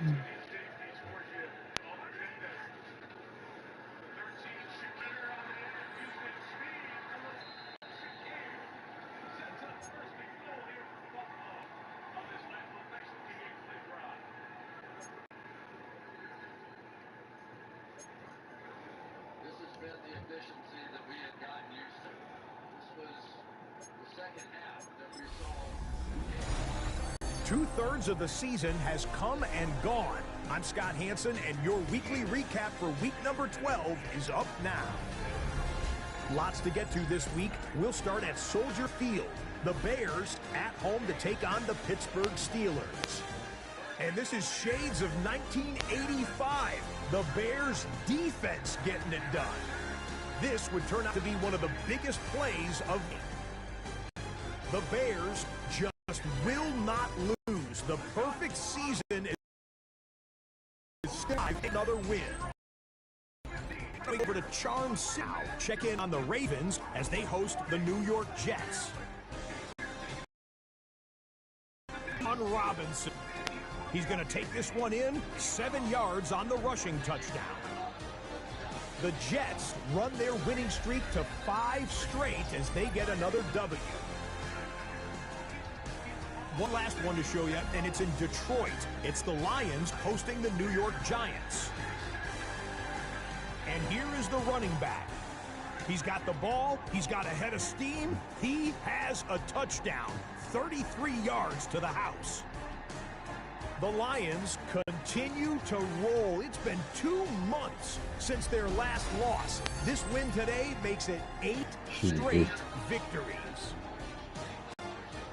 This has been the efficiency that we had gotten used to. This was the second half that we saw. 2/3 of the season has come and gone. I'm Scott Hansen, and your weekly recap for week number 12 is up now. Lots to get to this week. We'll start at Soldier Field. The Bears at home to take on the Pittsburgh Steelers. And this is shades of 1985. The Bears defense getting it done. This would turn out to be one of the biggest plays of the Bears just will not lose. The perfect season is another win. Over to Charm South. Check in on the Ravens as they host the New York Jets. On Robinson. He's going to take this one in, 7 yards on the rushing touchdown. The Jets run their winning streak to 5 straight as they get another W. One last one to show you, and it's in Detroit. It's the Lions hosting the New York Giants. And here is the running back. He's got the ball. He's got a head of steam. He has a touchdown. 33 yards to the house. The Lions continue to roll. It's been 2 months since their last loss. This win today makes it 8 straight victories.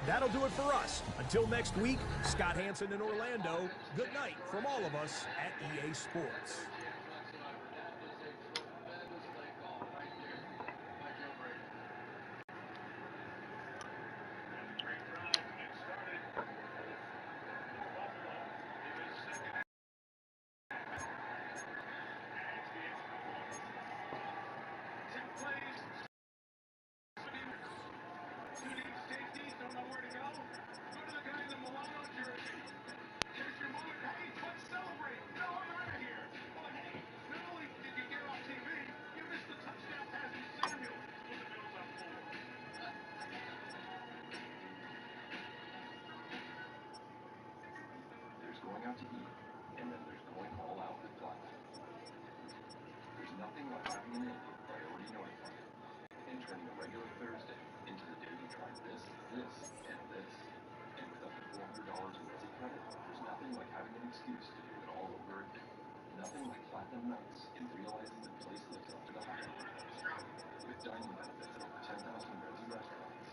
That'll do it for us. Until next week, Scott Hansen in Orlando. Good night from all of us at EA Sports. There's going out to eat, and then there's going all out with Black. There's nothing like having an input priority notifier and turning a regular Thursday into the day you try this, this, and this. And with up to $400 in Easy Credit, there's nothing like having an excuse to do it all over again. Nothing like platinum nights and realizing the place lives up to the hype. With dining benefits at over 10,000 Resi restaurants.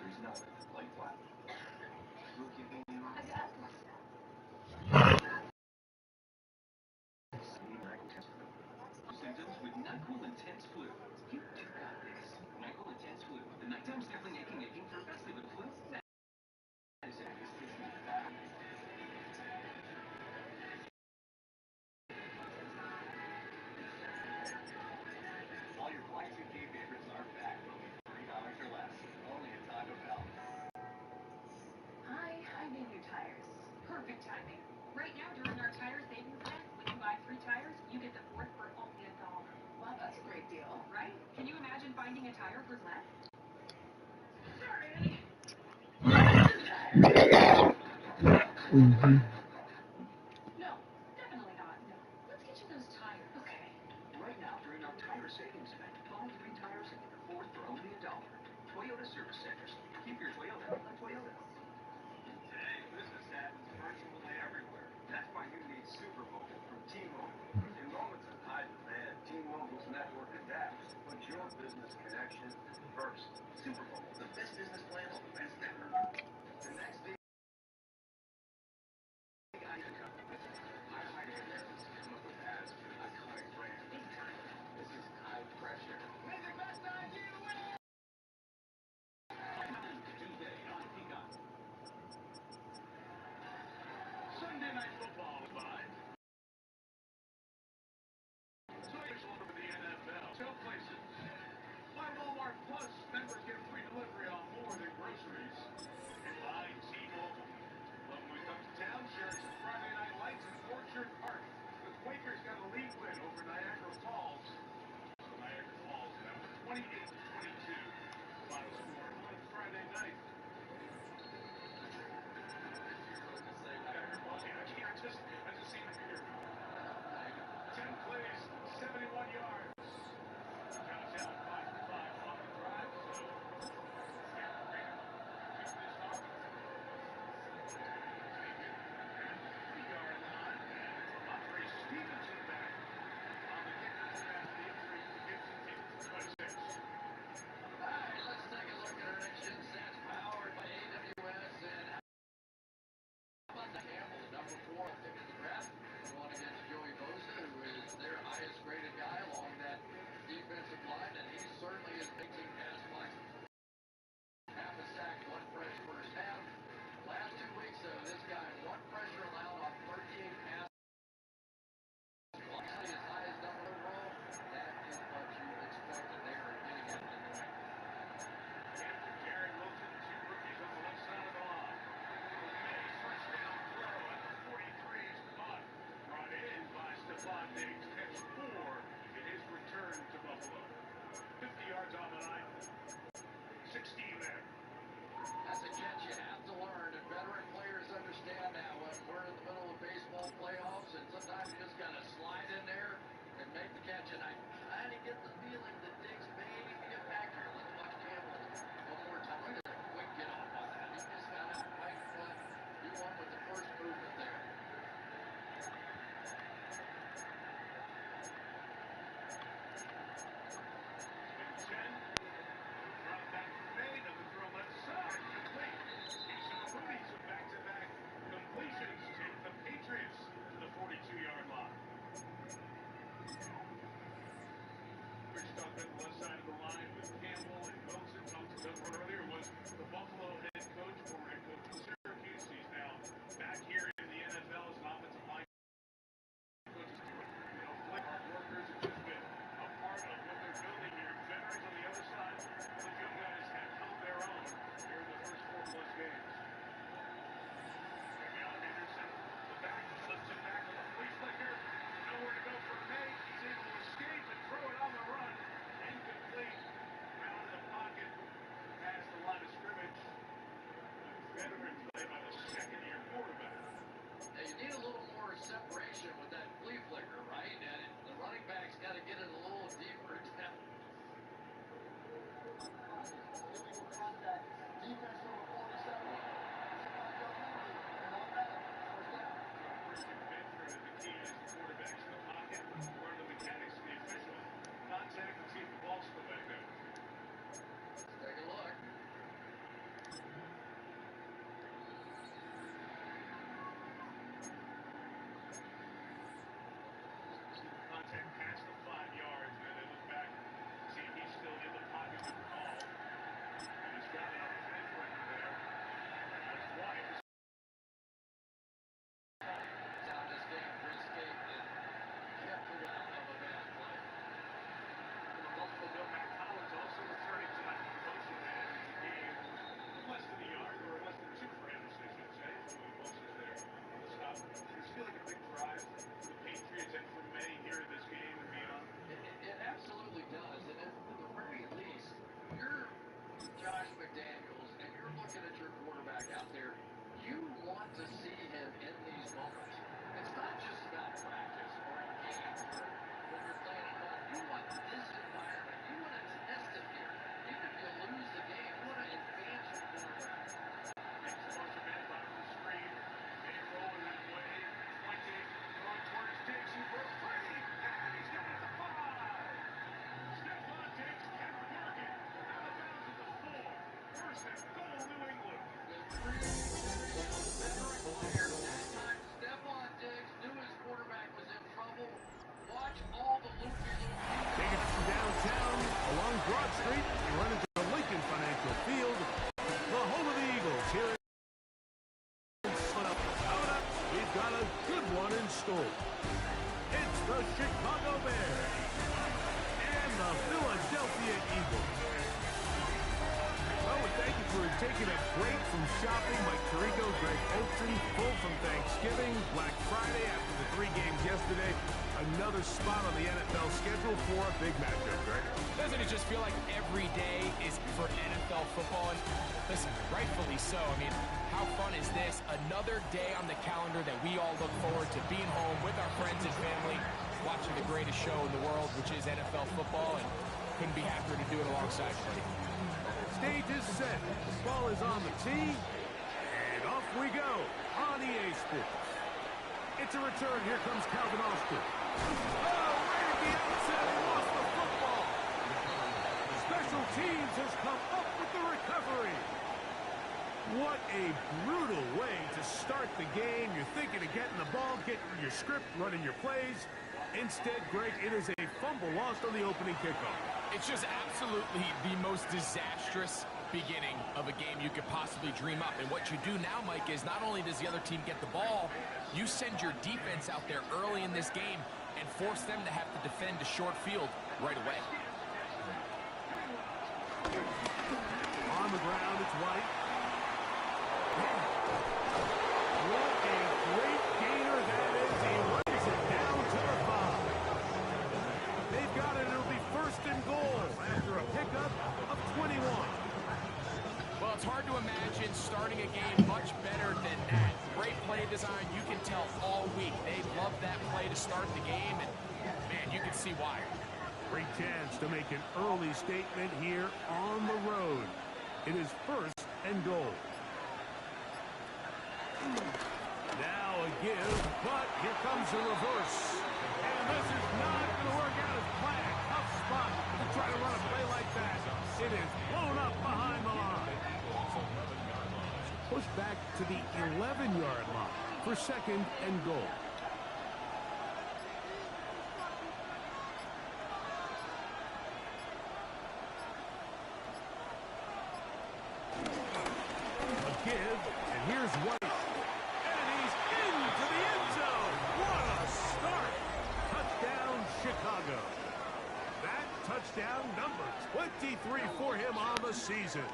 There's nothing like platinum. Symptoms with NyQuil Intense Flu. You do got this. NyQuil Intense Flu. The nighttime sniffling, aching for a best sleep with flu. All your Y2K favorites are back. $3 or less. Only at Taco Bell. Hi, I need new tires. Perfect timing. Right now during our tire savings event, when you buy 3 tires, you get the 4th for only $1. Wow, that's a great deal, right? Can you imagine finding a tire for less? Sorry. No, definitely not. No. Let's get you those tires. Okay. Right now, during our tire savings event, buy 3 tires and get the 4th for only $1. Toyota Service Centers. Keep your Toyota like Toyota. Today, business happens virtually everywhere. That's why you need Super Mobile from T-Mobile. In moments of high demand, T-Mobile's network adapts. Put your business connection first. Super Bowl, the best business plan on the best network. along Broad Street, you run into the Lincoln Financial Field, the home of the Eagles. Here coming up, we've got a good one in store. It's the Chicago Bears and the Philadelphia Eagles. Well, we thank you for taking a break from shopping. Mike Tirico, Greg Olson, full from Thanksgiving, Black Friday after the 3 games yesterday. Another spot on the NFL schedule for a big matchup, Greg. Doesn't it just feel like every day is for NFL football? And listen, rightfully so. I mean, how fun is this? Another day on the calendar that we all look forward to being home with our friends and family, watching the greatest show in the world, which is NFL football, and couldn't be happier to do it alongside you. Stage is set. The ball is on the tee, and off we go on EA Sports. It's a return. Here comes Calvin Austin. Oh, right at the outset, he lost the football. Special teams has come up with the recovery. What a brutal way to start the game. You're thinking of getting the ball, getting your script, running your plays. Instead, Greg, it is a fumble lost on the opening kickoff. It's just absolutely the most disastrous beginning of a game you could possibly dream up. And what you do now, Mike, is not only does the other team get the ball, you send your defense out there early in this game and force them to have to defend a short field right away. On the ground, it's White. What a great gainer that is. He runs it down to the 5. They've got it. It'll be first and goal after a pickup of 21. Well, it's hard to imagine starting a game much better than that. Great play design. You can tell all week they love that play to start the game, and, man, you can see why. Great chance to make an early statement here on the road. It is first and goal. Now a give, but here comes a reverse. And this is not going to work out as planned. Tough spot to try to run a play like that. It is blown up behind the line. Push back to the 11-yard line for second and goal. A give, and here's White. And he's into the end zone. What a start. Touchdown, Chicago. That touchdown number 23 for him on the season.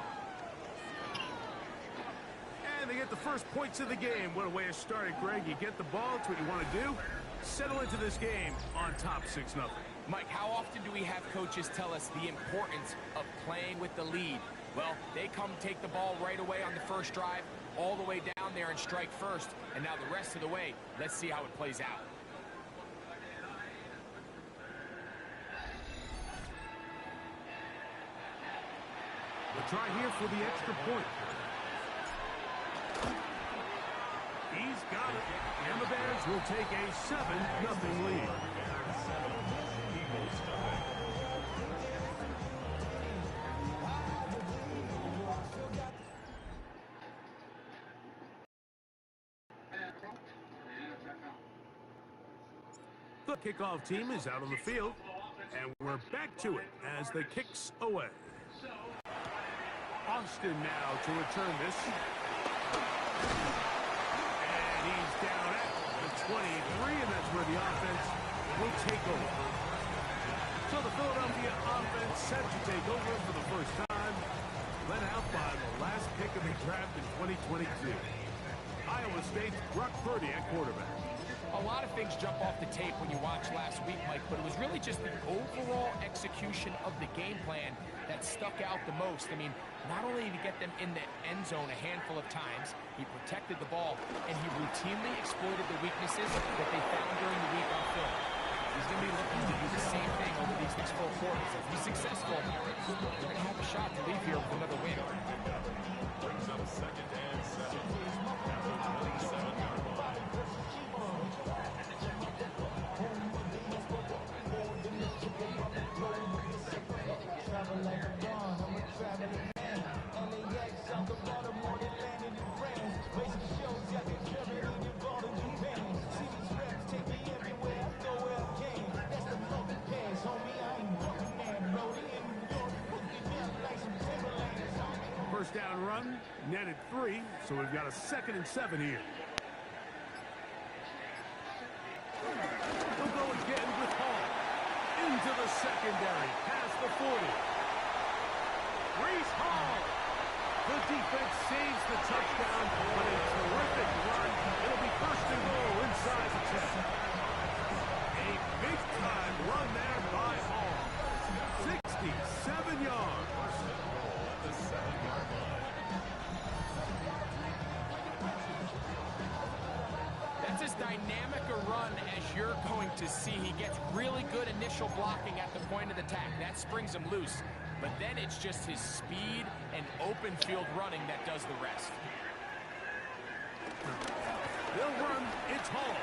And they get the first points of the game. What a way to start it, Greg. You get the ball. It's what you want to do. Settle into this game on top 6-0. Mike, how often do we have coaches tell us the importance of playing with the lead? Well, they come take the ball right away on the first drive, all the way down there and strike first. And now the rest of the way, let's see how it plays out. We'll try here for the extra point. He's got it. And the Bears will take a 7-0 lead. The kickoff team is out on the field, and we're back to it as the kick's away. Austin now to return this. And he's down at the 23, and that's where the offense will take over. So the Philadelphia offense set to take over for the first time, led out by the last pick of the draft in 2022. Iowa State's Brock Purdy at quarterback. A lot of things jump off the tape when you watch last week, Mike, but it was really just the overall execution of the game plan that stuck out the most. I mean, not only did he get them in the end zone a handful of times, he protected the ball, and he routinely exploited the weaknesses that they found during the week on film. He's going to be looking to do the same thing over these next 4 quarters. If he's successful, they're going to have a shot to leave here with another win. Brings up second and 7. At the 27-yard line. first down run, netted 3, so we've got a 2nd and 7 here. They'll go again with Hall. Into the secondary, past the 40. Brees Hall. The defense saves the touchdown, but a terrific run. It'll be 1st and goal inside the 10. A big-time run there by Hall. 67 yards. That's as dynamic a run as you're going to see. He gets really good initial blocking at the point of attack. That springs him loose. But then it's just his speed and open field running that does the rest. They'll run. It's Hall.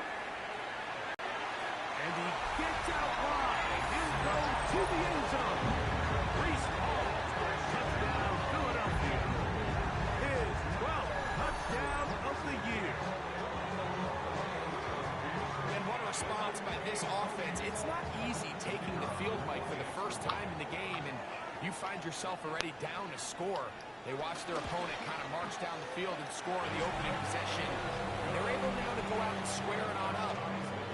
And he gets out wide. He'll go to the end zone. Brees Hall. Touchdown, Philadelphia. His 12th touchdown of the year. And what a response by this offense. It's not easy taking the field, Mike, for the first time in the game, and you find yourself already down a score. They watch their opponent kind of march down the field and score in the opening possession. They're able now to go out and square it on up.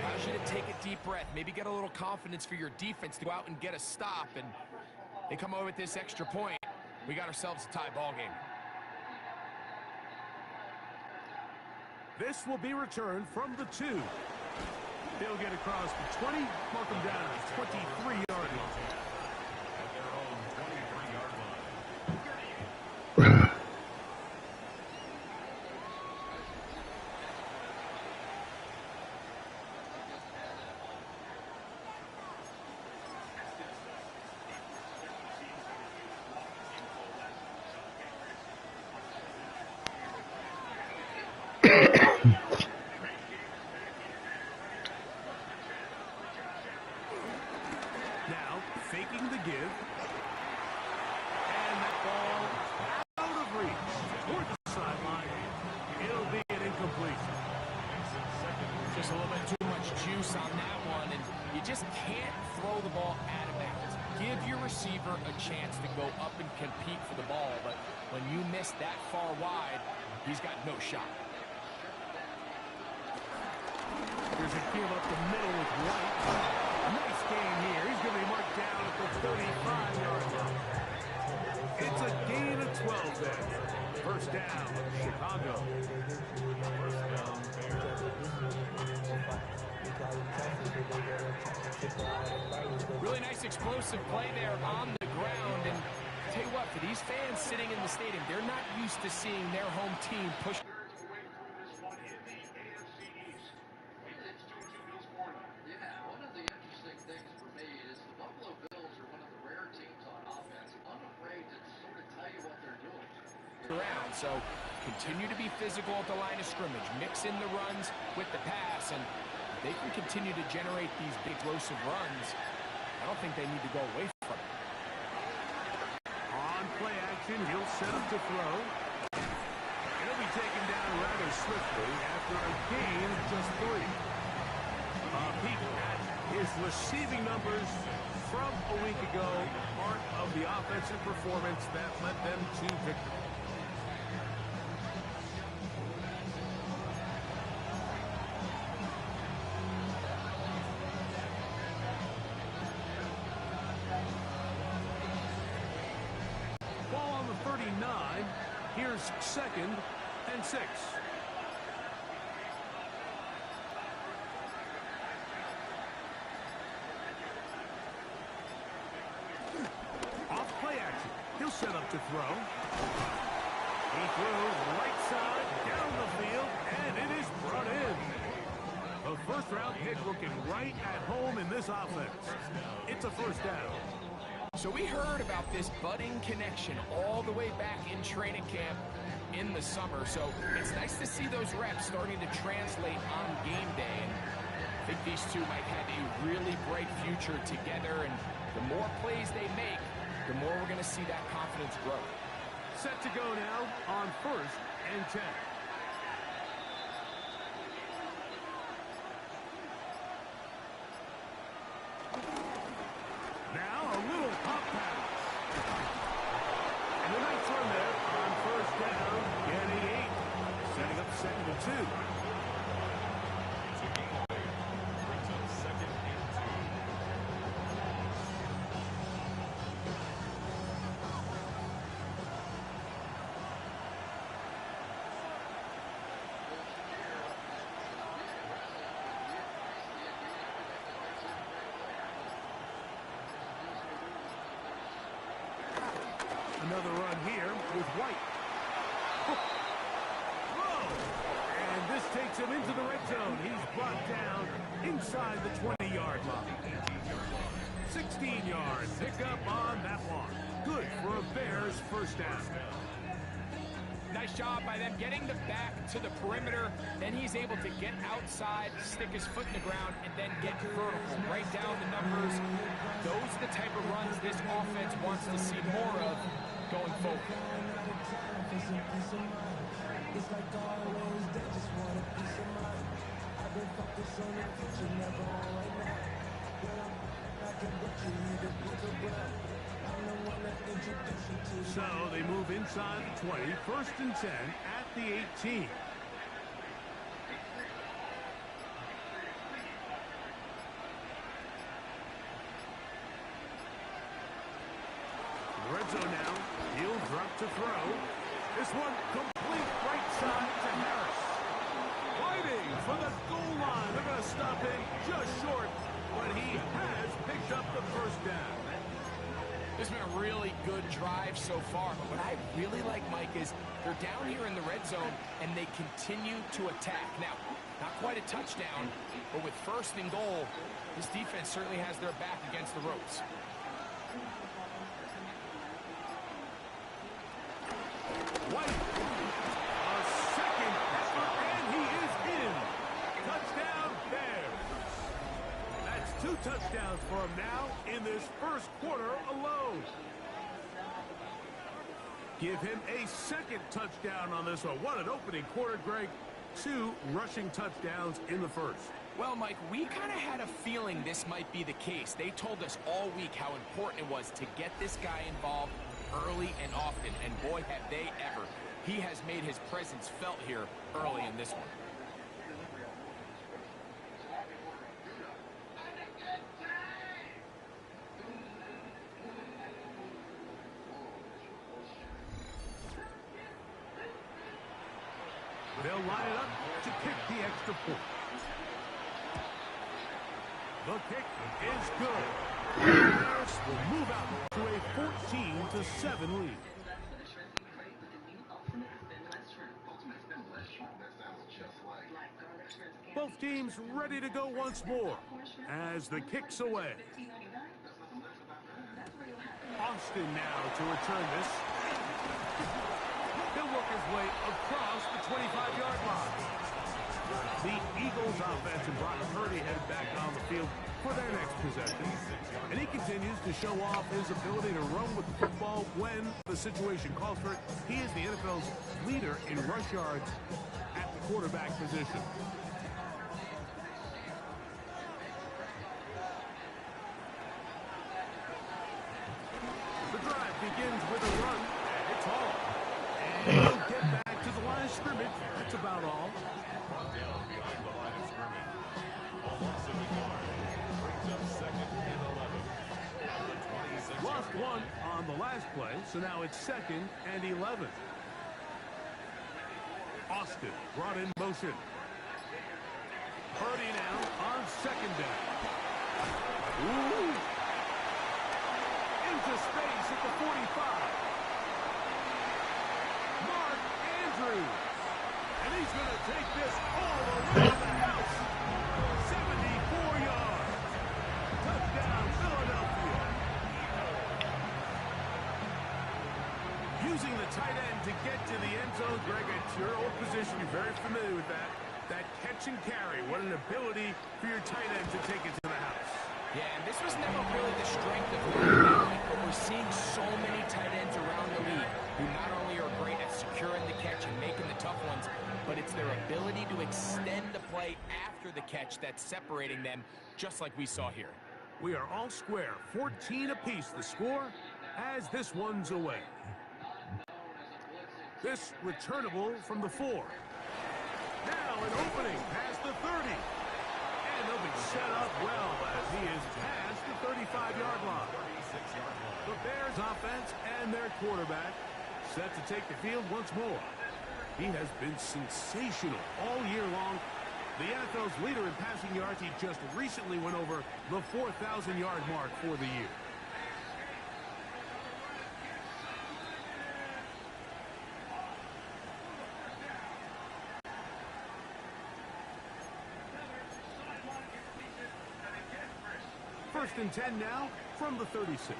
Allows you to take a deep breath, maybe get a little confidence for your defense to go out and get a stop, and they come over with this extra point. We got ourselves a tie ball game. This will be returned from the 2. They'll get across the 20, mark them down at the 23-yard line. At their own 23-yard line. Now, faking the give. And that ball out of reach toward the sideline. It'll be an incompletion. Just a little bit too much juice on that one, and you just can't throw the ball out of bounds. Give your receiver a chance to go up and compete for the ball, but when you miss that far wide, he's got no shot. There's a give up the middle with White. Nice game here. He's going to be marked down at the 35-yard line. It's a gain of 12 then. First down, Chicago. Really nice explosive play there on the ground, and I'll tell you what, for these fans sitting in the stadium, they're not used to seeing their home team push. Yeah, one of the interesting things for me is the Buffalo Bills are one of the rare teams on offense, unafraid to sort of tell you what they're doing. Around, so continue to be physical at the line of scrimmage, mix in the runs with the pass, and they can continue to generate these big explosive runs. I don't think they need to go away from it. On play action, he'll set up to throw. He'll be taken down rather swiftly after a gain of just 3. A peek at his receiving numbers from a week ago, part of the offensive performance that led them to victory. Ball on the 39. Here's 2nd and 6. Off play action. He'll set up to throw. He throws right side down the field, and it is brought in. A first-round pick looking right at home in this offense. It's a first down. So we heard about this budding connection all the way back in training camp in the summer. So it's nice to see those reps starting to translate on game day. And I think these two might have a really bright future together. And the more plays they make, the more we're going to see that confidence grow. Set to go now on 1st and 10. Now a little pop pass. And a nice run there on with White. Whoa! And this takes him into the red zone. He's brought down inside the 20-yard line. 16 yards. Pick up on that one. Good for a Bears first down. Nice job by them getting the back to the perimeter. Then he's able to get outside, stick his foot in the ground, and then get vertical. Right down the numbers. Those are the type of runs this offense wants to see more of going forward. It's like always, they just want a piece of mind. I've been focused on the future, never on right now. I can bet you need a bigger ground. I'm the one that introduced you to. So they move inside the 20, 1st and 10 at the 18. Red zone now. He'll drop to throw. This one complete right side to Harris. Fighting for the goal line. They're going to stop him just short, but he has picked up the first down. This has been a really good drive so far. But what I really like, Mike, is they're down here in the red zone, and they continue to attack. Now, not quite a touchdown, but with 1st and goal, this defense certainly has their back against the ropes. White, a second effort, and he is in. Touchdown, Bears. That's 2 touchdowns for him now in this first quarter alone. Give him a second touchdown on this one. What an opening quarter, Greg. 2 rushing touchdowns in the first. Well, Mike, we kind of had a feeling this might be the case. They told us all week how important it was to get this guy involved early and often, and boy, have they ever. He has made his presence felt here early in this one. They'll line it up to kick the extra point. The kick is good. Bears will move out to a 14-7 lead. Both teams ready to go once more as the kick's away. Austin now to return this. He'll work his way across the 25-yard line. The Eagles offense and Brock Purdy headed back on the field for their next possession. And he continues to show off his ability to run with the football when the situation calls for it. He is the NFL's leader in rush yards at the quarterback position. The drive begins with a run, and it's all. And he'll get back to the line of scrimmage. That's about all. Brought down behind the line of scrimmage. Almost in the yard. Brings up 2nd and 11. At the 26. Lost 1 on the last play, so now it's 2nd and 11. Austin brought in motion. Purdy now on 2nd down. Ooh. Into space at the 45. Mark Andrews. And he's going to take this all the way to the house. 74 yards. Touchdown, Philadelphia. Using the tight end to get to the end zone, Greg, it's your old position. You're very familiar with that. That catch and carry. What an ability for your tight end to take it to the house. Yeah, and this was never really the strength of the but we're seeing so many tight ends around the league who not only are great at securing the catch and making the tough ones, but it's their ability to extend the play after the catch that's separating them, just like we saw here. We are all square, 14 apiece the score as this one's away. This returnable from the 4. Now an opening past the 30. And they'll be set up well as he is past the 35-yard line. The Bears offense and their quarterback set to take the field once more. He has been sensational all year long. The NFL's leader in passing yards, he just recently went over the 4,000-yard mark for the year. First and 10 now from the 36.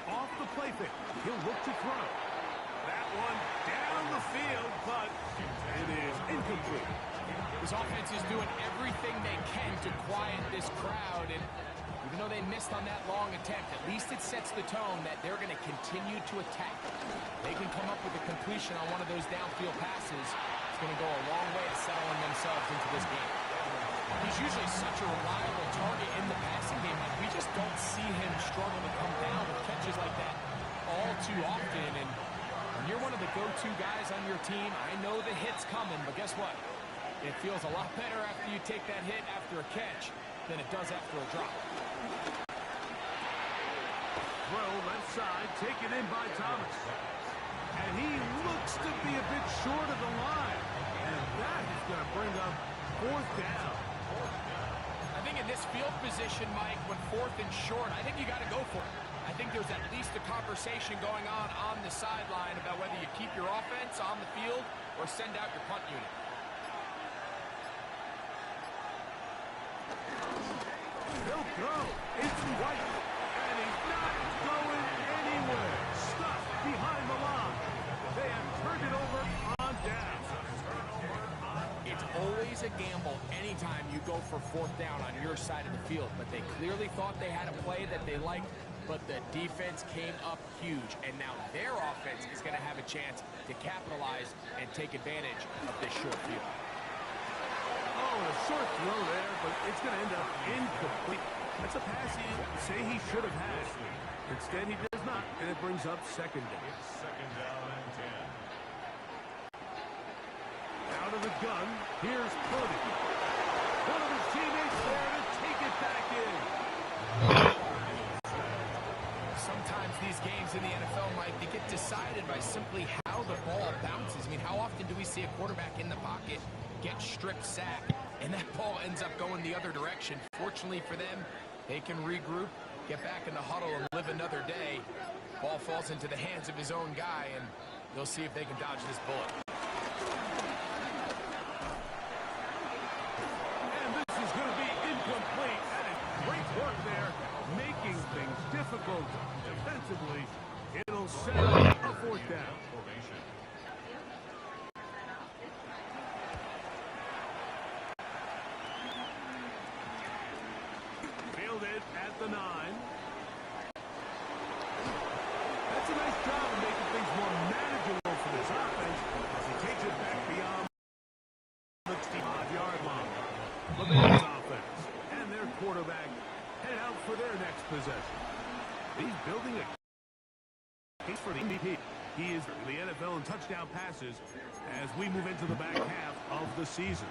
Off the play fake, he'll look to throw. That one down the field, but it is incomplete. This offense is doing everything they can to quiet this crowd, and even though they missed on that long attempt, at least it sets the tone that they're going to continue to attack. They can come up with a completion on one of those downfield passes. It's going to go a long way to settling themselves into this game. He's usually such a reliable target in the passing game. Like, we just don't see him struggle to come down with catches like that all too often. And when you're one of the go-to guys on your team, I know the hit's coming, but guess what? It feels a lot better after you take that hit after a catch than it does after a drop. Throw left side, taken in by Thomas. And he looks to be a bit short of the line. And that is going to bring up fourth down. I think in this field position, Mike, when fourth and short, I think you got to go for it. I think there's at least a conversation going on the sideline about whether you keep your offense on the field or send out your punt unit. He'll go. It's White. And he's not going anywhere. Stuck behind the line. They have turned it over on down. It's always a gamble anytime you go for fourth down on your side of the field, but they clearly thought they had a play that they liked, but the defense came up huge, and now their offense is going to have a chance to capitalize and take advantage of this short field. Oh, a short throw there, but it's going to end up incomplete. That's a pass he say he should have had. Instead, he does not, and it brings up second down. Second down and 10. Out of the gun, here's Purdy. One of his teammates there to take it back in. Sometimes these games in the NFL, Mike, they get decided by simply how the ball bounces. I mean, how often do we see a quarterback in the pocket get strip sacked, and that ball ends up going the other direction? Fortunately for them, they can regroup, get back in the huddle, and live another day. Ball falls into the hands of his own guy, and they'll see if they can dodge this bullet. And this is going to be incomplete. And great work there, making things difficult defensively. It'll set up a fourth down. Fielded at the 9. That's a nice job of making things more manageable for this offense as he takes it back beyond the 65-yard line. LeMay's offense and their quarterback head out for their next possession. He's building a case for the MVP. He is the NFL in touchdown passes as we move into the back half of the season.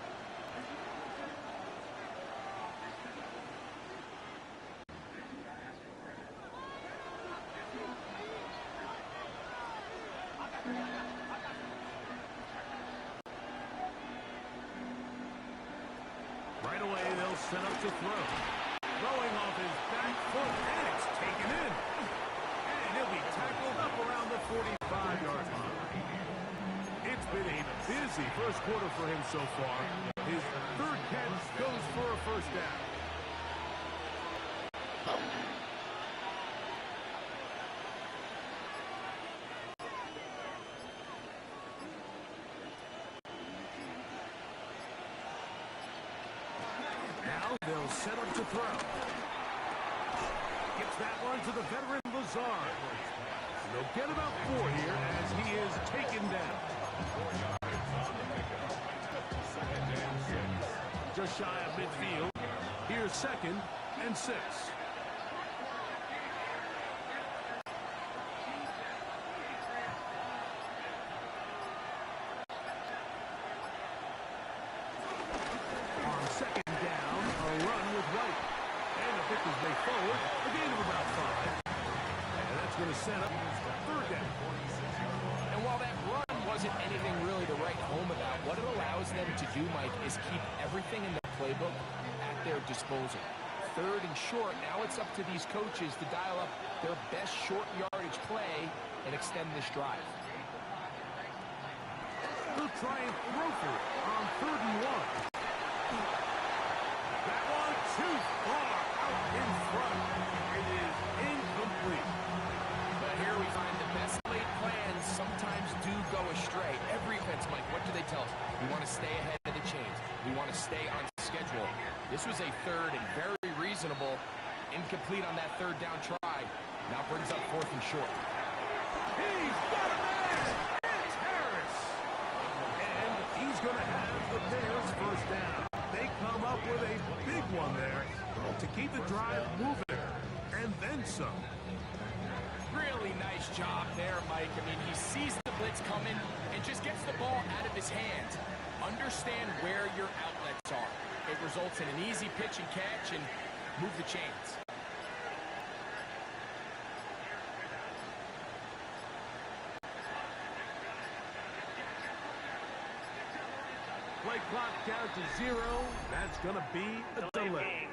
Right away, they'll set up to throw. Throwing off his back foot, and it's taken in. And he'll be tackled up around the 45-yard line. It's been a busy first quarter for him so far. His third catch goes for a first down. Now they'll set up to throw. Gets that one to the veteran Lazard. They'll get about 4 here as he is taken down. Just shy of midfield. Here's 2nd and 6. set up third down. And while that run wasn't anything really to write home about, what it allows them to do, Mike, is keep everything in the playbook at their disposal. Third and short, now it's up to these coaches to dial up their best short yardage play and extend this drive. They'll try and throw for it on 3rd and 1. That one too far out in front. It is incomplete. But here we find the best laid plans sometimes do go astray. Every offense, Mike, what do they tell us? We want to stay ahead of the chains. We want to stay on schedule. This was a third and very reasonable. Incomplete on that 3rd down try. Now brings up 4th and short. He's got a man! It's Harris! And he's going to have the Bears first down. They come up with a big one there to keep the drive moving. And then some. Really nice job there, Mike. I mean, he sees the blitz coming and just gets the ball out of his hands. Understand where your outlets are. It results in an easy pitch and catch and move the chains. Play clock down to 0. That's going to be a delay.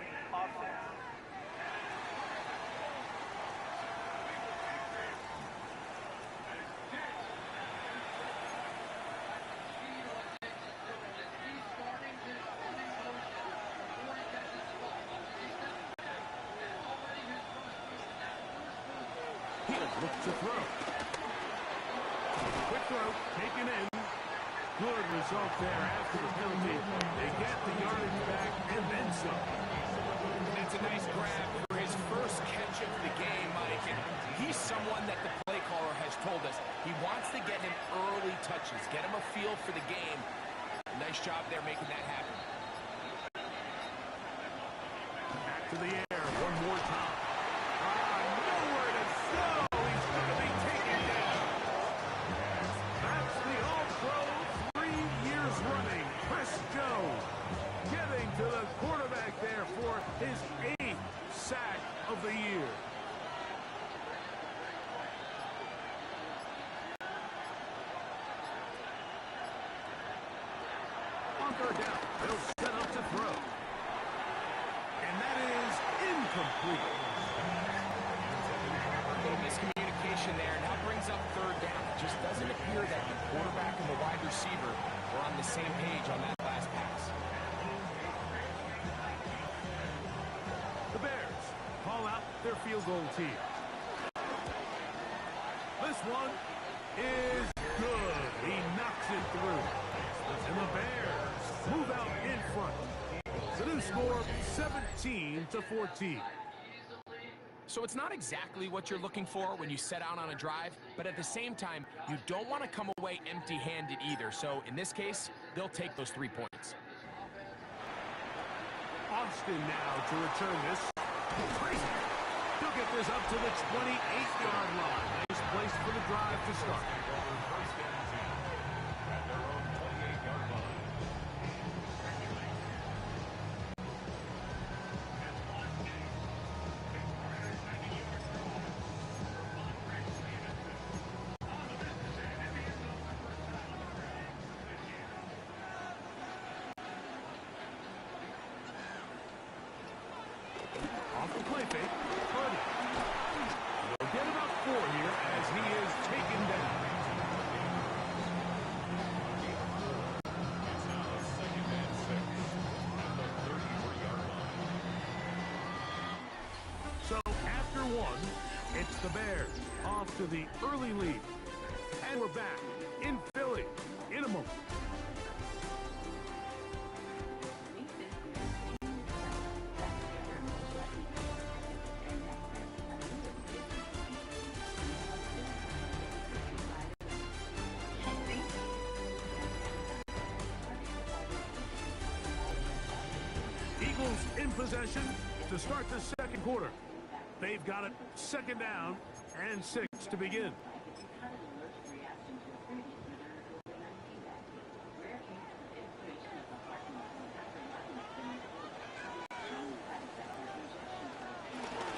Look to throw. Quick throw, taken in. Good result there after the penalty. They get the yardage back and then some. It's a nice grab for his first catch of the game, Mike. And he's someone that the play caller has told us he wants to get him early touches, get him a feel for the game. Nice job there making that happen. Back to the air one more time. Nowhere to go. He's going to be taken down. That's the All-Pro 3 years running. Chris Jones getting to the quarterback there for his 8th sack of the year. On 3rd down, they'll set up to throw. And that is incomplete. A little miscommunication there. Now brings up 3rd down. It just doesn't appear that the quarterback and the wide receiver were on the same page on that last pass. The Bears call out their field goal team. This one is good. He knocks it through. And the Bears move out in front. The new score, 17-14. So it's not exactly what you're looking for when you set out on a drive, but at the same time, you don't want to come away empty-handed either. So in this case, they'll take those 3 points. Austin now to return this. Crazy. He'll get this up to the 28-yard line. Nice place for the drive to start. Off the play fake. Purdy. He'll get about 4 here as he is taken down. It's now 2nd and 6 at the 33-yard line. So after 1, it's the Bears off to the early lead. And we're back in Philly in a moment. Eagles in possession to start the 2nd quarter. They've got it 2nd down and 6 to begin.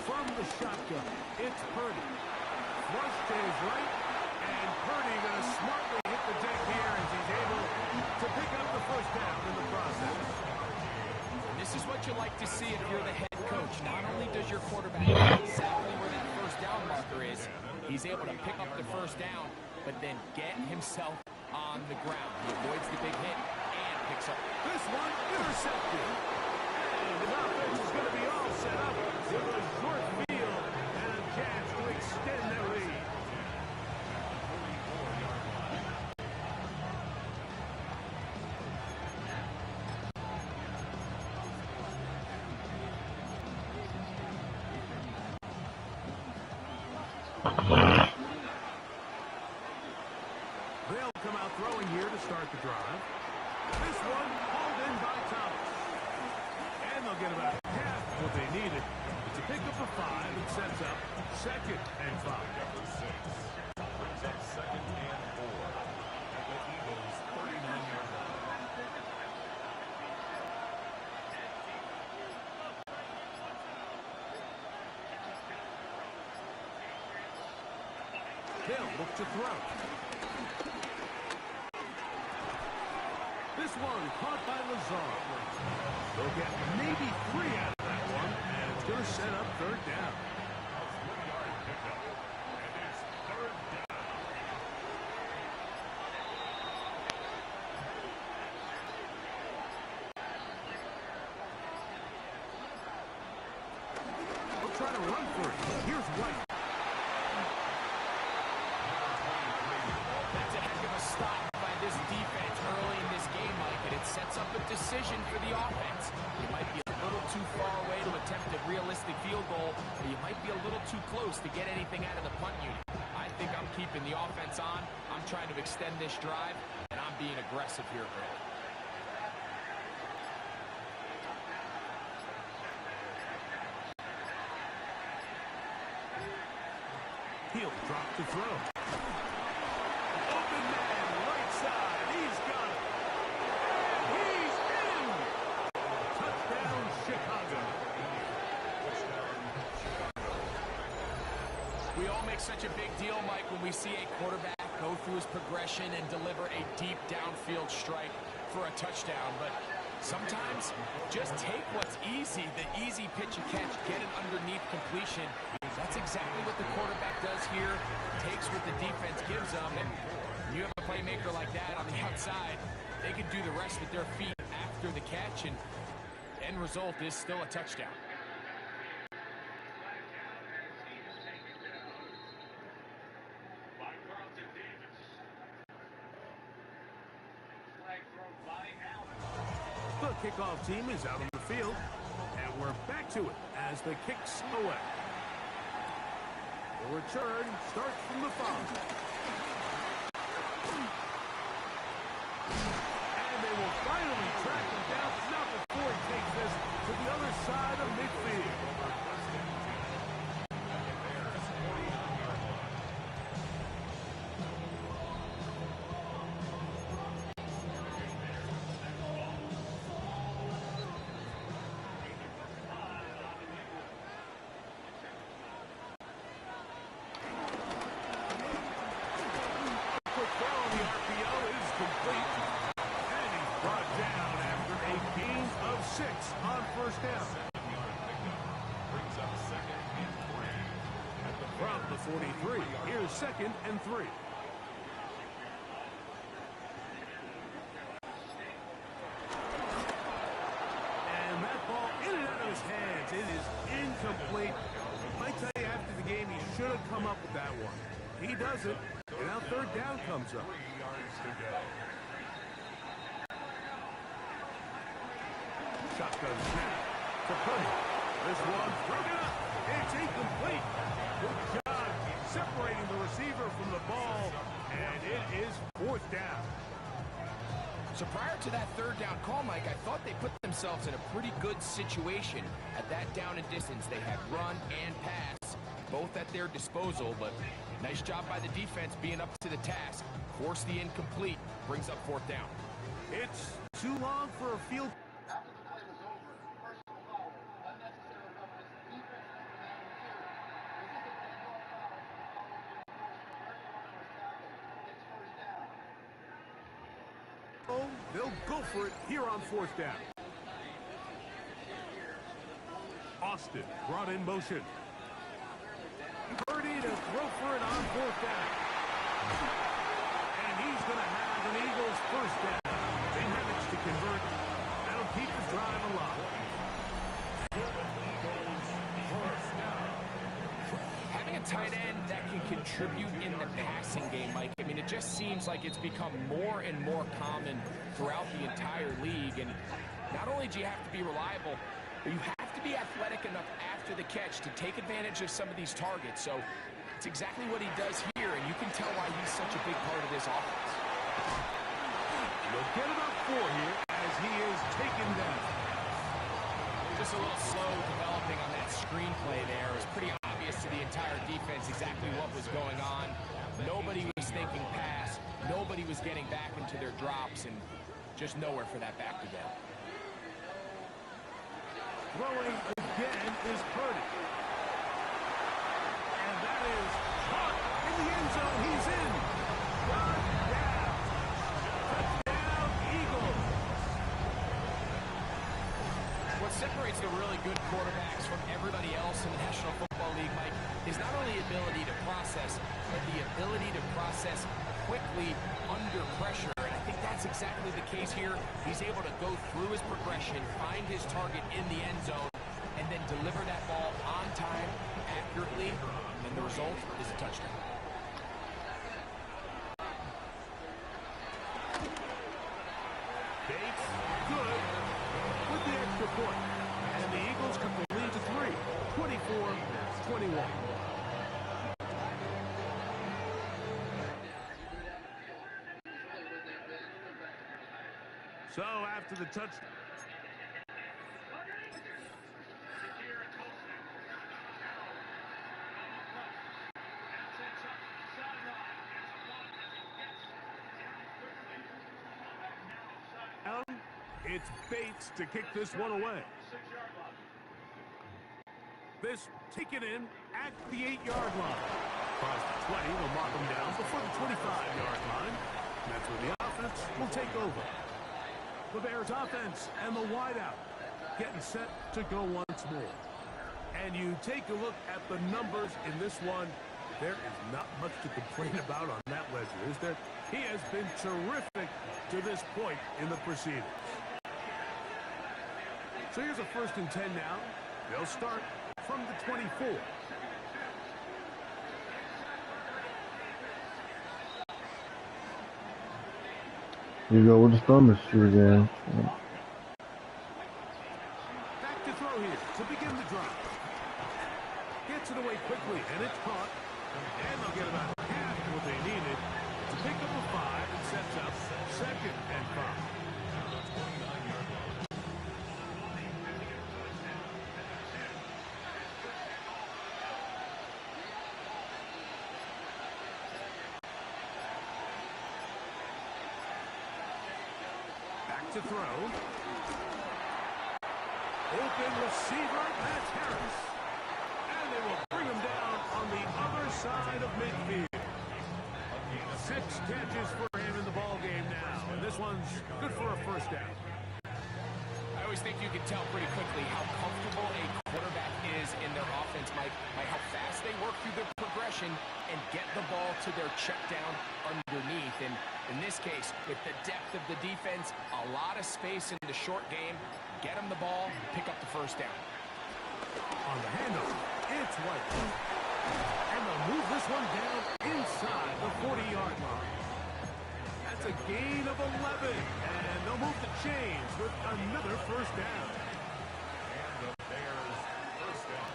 From the shotgun, it's Purdy. flush to his right, and Purdy going to smartly hit the deck here as he's able to pick up the first down in the process. And this is what you like to see if you're the head coach. Not only does your quarterback know exactly where that first down marker is, he's able to pick up the first down, but then get himself on the ground. He avoids the big hit and picks up. This one intercepted. And the offense is going to be all set up with a short field and a chance to extend their lead. They'll come out throwing here to start the drive. This one hauled in by Thomas. And they'll get about half what they needed. It's a pickup of 5 and sets up 2nd and 5. Number 6 brings up 2nd and 4 at the Eagles' 39-yard line. They'll look to throw. This one caught by Lazard. They'll get maybe 3 out of that one, and it's going to set up 3rd down. A 3-yard pickup, and it's 3rd down. They'll try to run for it. Here's White. That's a heck of a stop by this defense early in this game, Mike, and it sets up a decision for the offense. You might be a little too far away to attempt a realistic field goal, or you might be a little too close to get anything out of the punt unit. I think I'm keeping the offense on. I'm trying to extend this drive, and I'm being aggressive here early. He'll drop to throw. Open man, right side. He's got it. And he's in. Touchdown, Chicago. We all make such a big deal, Mike, when we see a quarterback go through his progression and deliver a deep downfield strike for a touchdown. But sometimes just take what's easy, the easy pitch and catch, get an underneath completion. That's exactly what the quarterback does here. Takes what the defense gives them, and you have a playmaker like that on the outside, they can do the rest with their feet after the catch, and end result is still a touchdown. The kickoff team is out on the field, and we're back to it as the kick's away. The return starts from the 5. And they will finally track him down, but not before he takes this to the other side of midfield. From the 43, here's 2nd and 3. And that ball in and out of his hands. It is incomplete. I tell you, after the game, he should have come up with that one. He doesn't, and now 3rd down comes up. 3 yards to go. Shotgun snap to Purdy. This one's broken up. It's incomplete. Good job separating the receiver from the ball, and it is 4th down. So prior to that 3rd down call, Mike, I thought they put themselves in a pretty good situation at that down and distance. They had run and pass, both at their disposal, but nice job by the defense being up to the task. Force the incomplete, brings up 4th down. It's too long for a field. They'll go for it here on 4th down. Austin brought in motion. Purdy to throw for it on 4th down. And he's going to have an Eagles 1st down. They managed to convert. That'll keep the drive alive. Having a tight end that can contribute in the passing game, Mike, I mean, it just seems like it's become more and more common throughout the entire league. And not only do you have to be reliable, but you have to be athletic enough after the catch to take advantage of some of these targets. So it's exactly what he does here, and you can tell why he's such a big part of this offense. He'll get about 4 here as he is taken down. Just a little slow developing on that screenplay there. It was pretty obvious to the entire defense exactly what was going on. Nobody was thinking pass. Nobody was getting back into their drops, and just nowhere for that back to go. Throwing again is Purdy. And that is caught in the end zone. He's in. Touchdown. Touchdown, Eagles. What separates the really good quarterbacks from everybody else in the National Football League, Mike, is not only the ability to process, but the ability to process quickly under pressure. And I think that's exactly the case here. He's able to go through his progression, find his target in the end zone, and then deliver that ball on time, accurately, and then the result is a touchdown. Bates, good, with the extra point. And the Eagles cut the lead to 3, 24-21. So after the touchdown. It's Bates to kick this one away. This taken in at the 8-yard line. Across the 20 will mark him down before the 25-yard line. And that's where the offense will take over. The Bears offense and the wideout getting set to go once more. And you take a look at the numbers in this one. There is not much to complain about on that ledger, is there? He has been terrific to this point in the proceedings. So here's a 1st and 10 now. They'll start from the 24. You go with the stomach shoe again. Back to throw here to begin the drive. Gets it away quickly, and it's caught. And they'll get about half what they needed to pick up a 5 and sets up 2nd and 5. To throw. Open receiver, that's Harris. And they will bring him down on the other side of midfield. 6 catches for him in the ball game now. And this one's good for a 1st down. I always think you can tell pretty quickly how comfortable a quarterback is in their offense, Mike, by how fast they work through their progression and get the ball to their check down underneath. And in this case, with the depth of the defense, a lot of space in the short game, get them the ball, pick up the 1st down. On the handoff, it's White. And they'll move this one down inside the 40-yard line. That's a gain of 11. And they'll move the chains with another 1st down. And the Bears 1st down.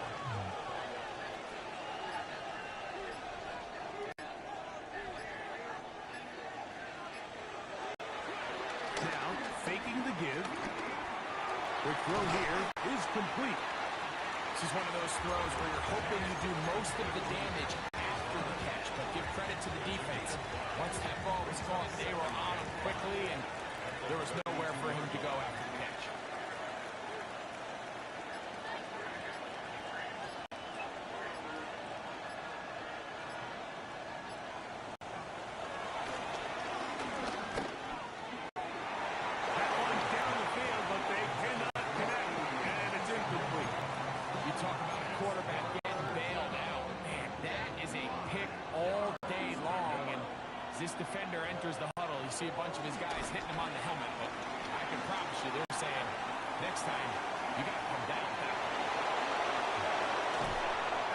Now, faking the give. The throw here is complete. This is one of those throws where you're hoping you do most of the damage after the catch, but give credit to the defense. Once that ball was caught, they were on him quickly, and there was nowhere for him to go after the catch. this defender enters the huddle, you see a bunch of his guys hitting him on the helmet. But I can promise you, they're saying, next time, you got to come down.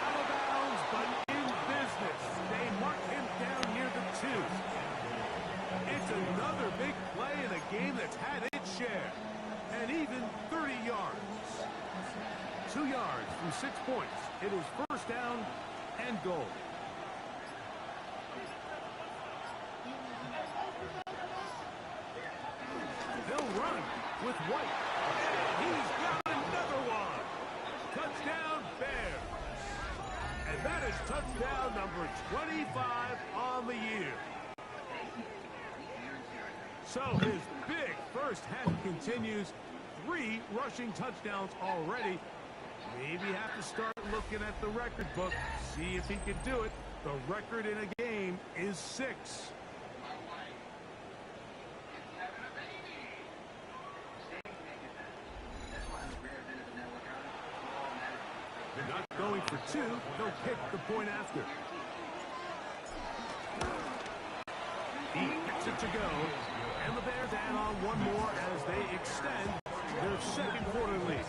Out of bounds, but in business. They mark him down near the 2. It's another big play in a game that's had its share. And even 30 yards. 2 yards from 6 points. It is first down and goal. They'll run with White. And he's got another one. Touchdown, Bears. And that is touchdown number 25 on the year. So his big first half continues. 3 rushing touchdowns already. Maybe have to start looking at the record book, see if he can do it. The record in a game is 6. They're not going for 2. They'll kick the point after. He gets it to go. And the Bears add on one more as they extend their second quarter lead.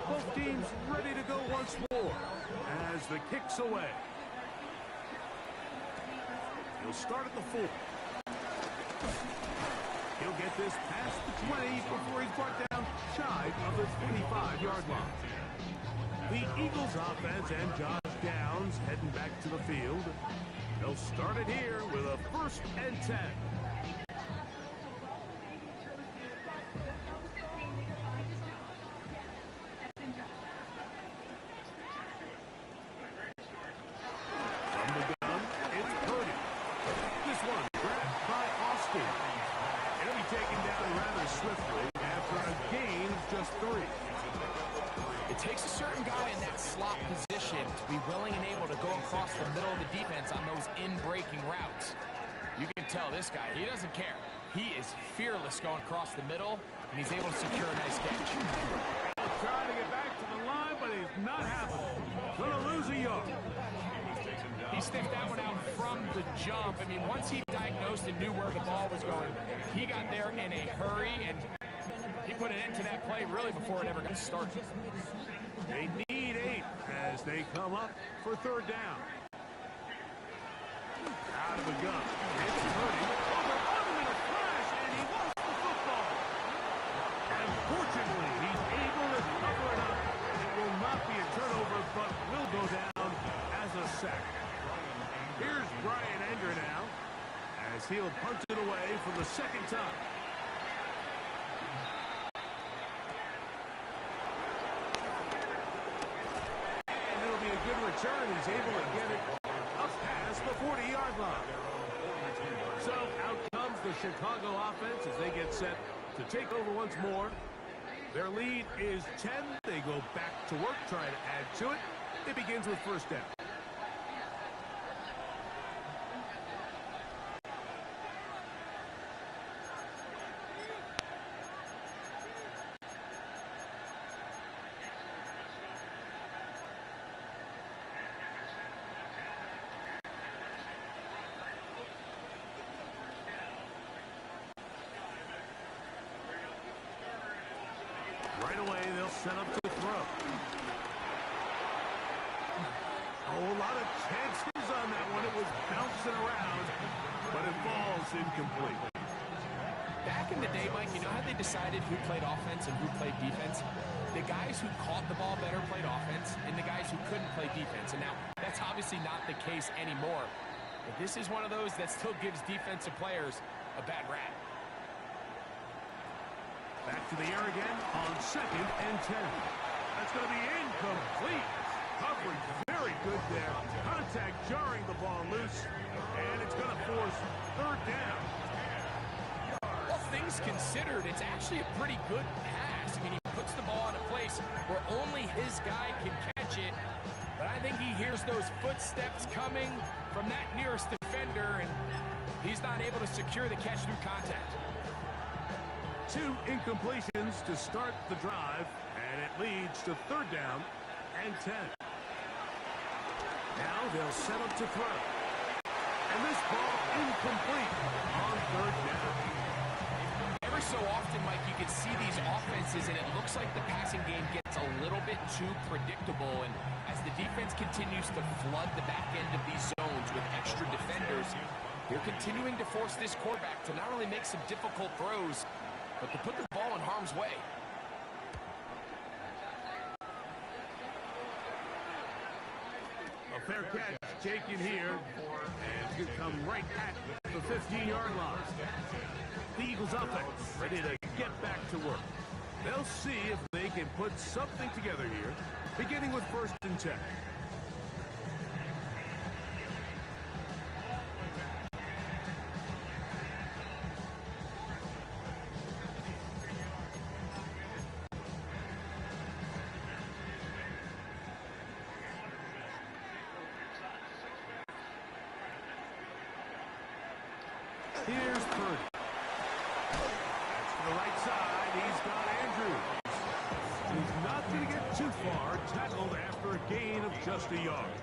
Both teams ready to go once more as the kick's away. He'll start at the 4. He'll get this past the 20 before he's brought down shy of the 25-yard line. The Eagles offense and Josh Downs heading back to the field. They'll start it here with a 1st and 10. It takes a certain guy in that slot position to be willing and able to go across the middle of the defense on those in-breaking routes. You can tell this guy, he doesn't care. He is fearless going across the middle, and he's able to secure a nice catch. Trying to get back to the line, but he's not happening. Gonna lose a yard. He sniffed that one out from the jump. I mean, once he diagnosed and knew where the ball was going, he got there in a hurry, and he put an end to that play really before it ever got started. They need 8 as they come up for 3rd down. Out of the gun. It's Purdy. On him in a crash, and he lost the football. And fortunately, he's able to cover it up. It will not be a turnover, but will go down as a sack. Here's Brian Enger now, as he'll punt it away for the 2nd time. Return, he's able to get it up past the 40-yard line. So out comes the Chicago offense as they get set to take over once more. Their lead is 10. They go back to work, try to add to it. It begins with 1st down. Right away, they'll set up to throw. Oh, a lot of chances on that one. It was bouncing around, but it falls incomplete. Back in the day, Mike, you know how they decided who played offense and who played defense? The guys who caught the ball better played offense, and the guys who couldn't play defense. And now, that's obviously not the case anymore. But this is one of those that still gives defensive players a bad rap. Back to the air again on 2nd and 10. That's going to be incomplete. Coverage very good there. Contact jarring the ball loose. And it's going to force 3rd down. All things considered, it's actually a pretty good pass. I mean, he puts the ball in a place where only his guy can catch it. But I think he hears those footsteps coming from that nearest defender, and he's not able to secure the catch through contact. 2 incompletions to start the drive, and it leads to 3rd down and 10. Now they'll set up to throw. And this ball incomplete on 3rd down. Every so often, Mike, you can see these offenses, and it looks like the passing game gets a little bit too predictable. And as the defense continues to flood the back end of these zones with extra defenders, they're continuing to force this quarterback to not only make some difficult throws, but to put the ball in harm's way. A fair catch taken here, and you come right at the 15-yard line. The Eagles offense ready to get back to work. They'll see if they can put something together here, beginning with 1st and 10. Here's Purdy. That's to the right side. He's got Andrews. He's not going to get too far. Tackled after a gain of just a yard.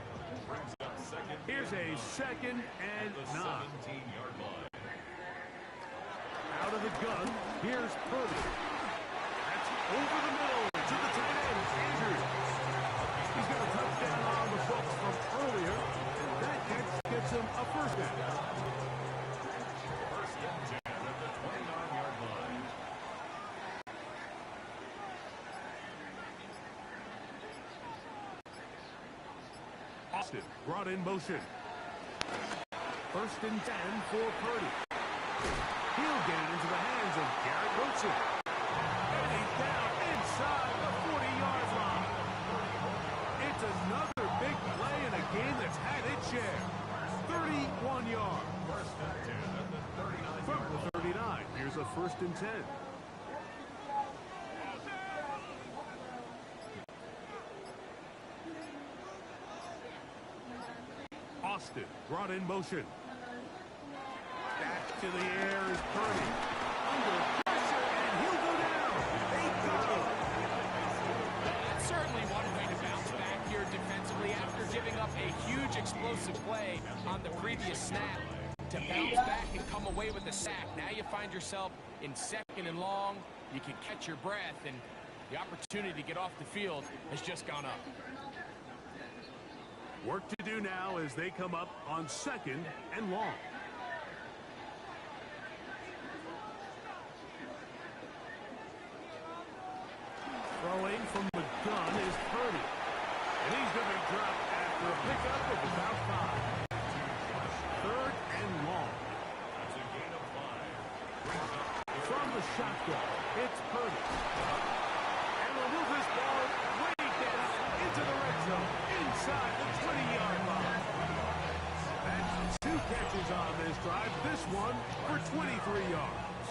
Here's a 2nd and 9. Out of the gun. Here's Purdy. That's over the middle to the tight end, Andrews. He's got a touchdown on the books from earlier, and that catch gets him a 1st down. Austin brought in motion. 1st and 10 for Purdy. He'll get it into the hands of Garrett Wilson. And he's down inside the 40-yard line. It's another big play in a game that's had its share. 31 yards. From the 39, here's a 1st and 10. Austin brought in motion. Back to the air is Purdy. Under pressure, and he'll go down. They got him. That's certainly one way to bounce back here defensively after giving up a huge explosive play on the previous snap. To bounce back and come away with a sack. Now you find yourself in 2nd and long. You can catch your breath, and the opportunity to get off the field has just gone up. Work to do now as they come up on 2nd and long. Throwing from the gun is Purdy. And he's going to be dropped after a pickup of about 5. 3rd and long. From the shotgun, it's Purdy. And we'll move this ball way down into the red zone, inside the 20-yard line. That's 2 catches on this drive. This one for 23 yards.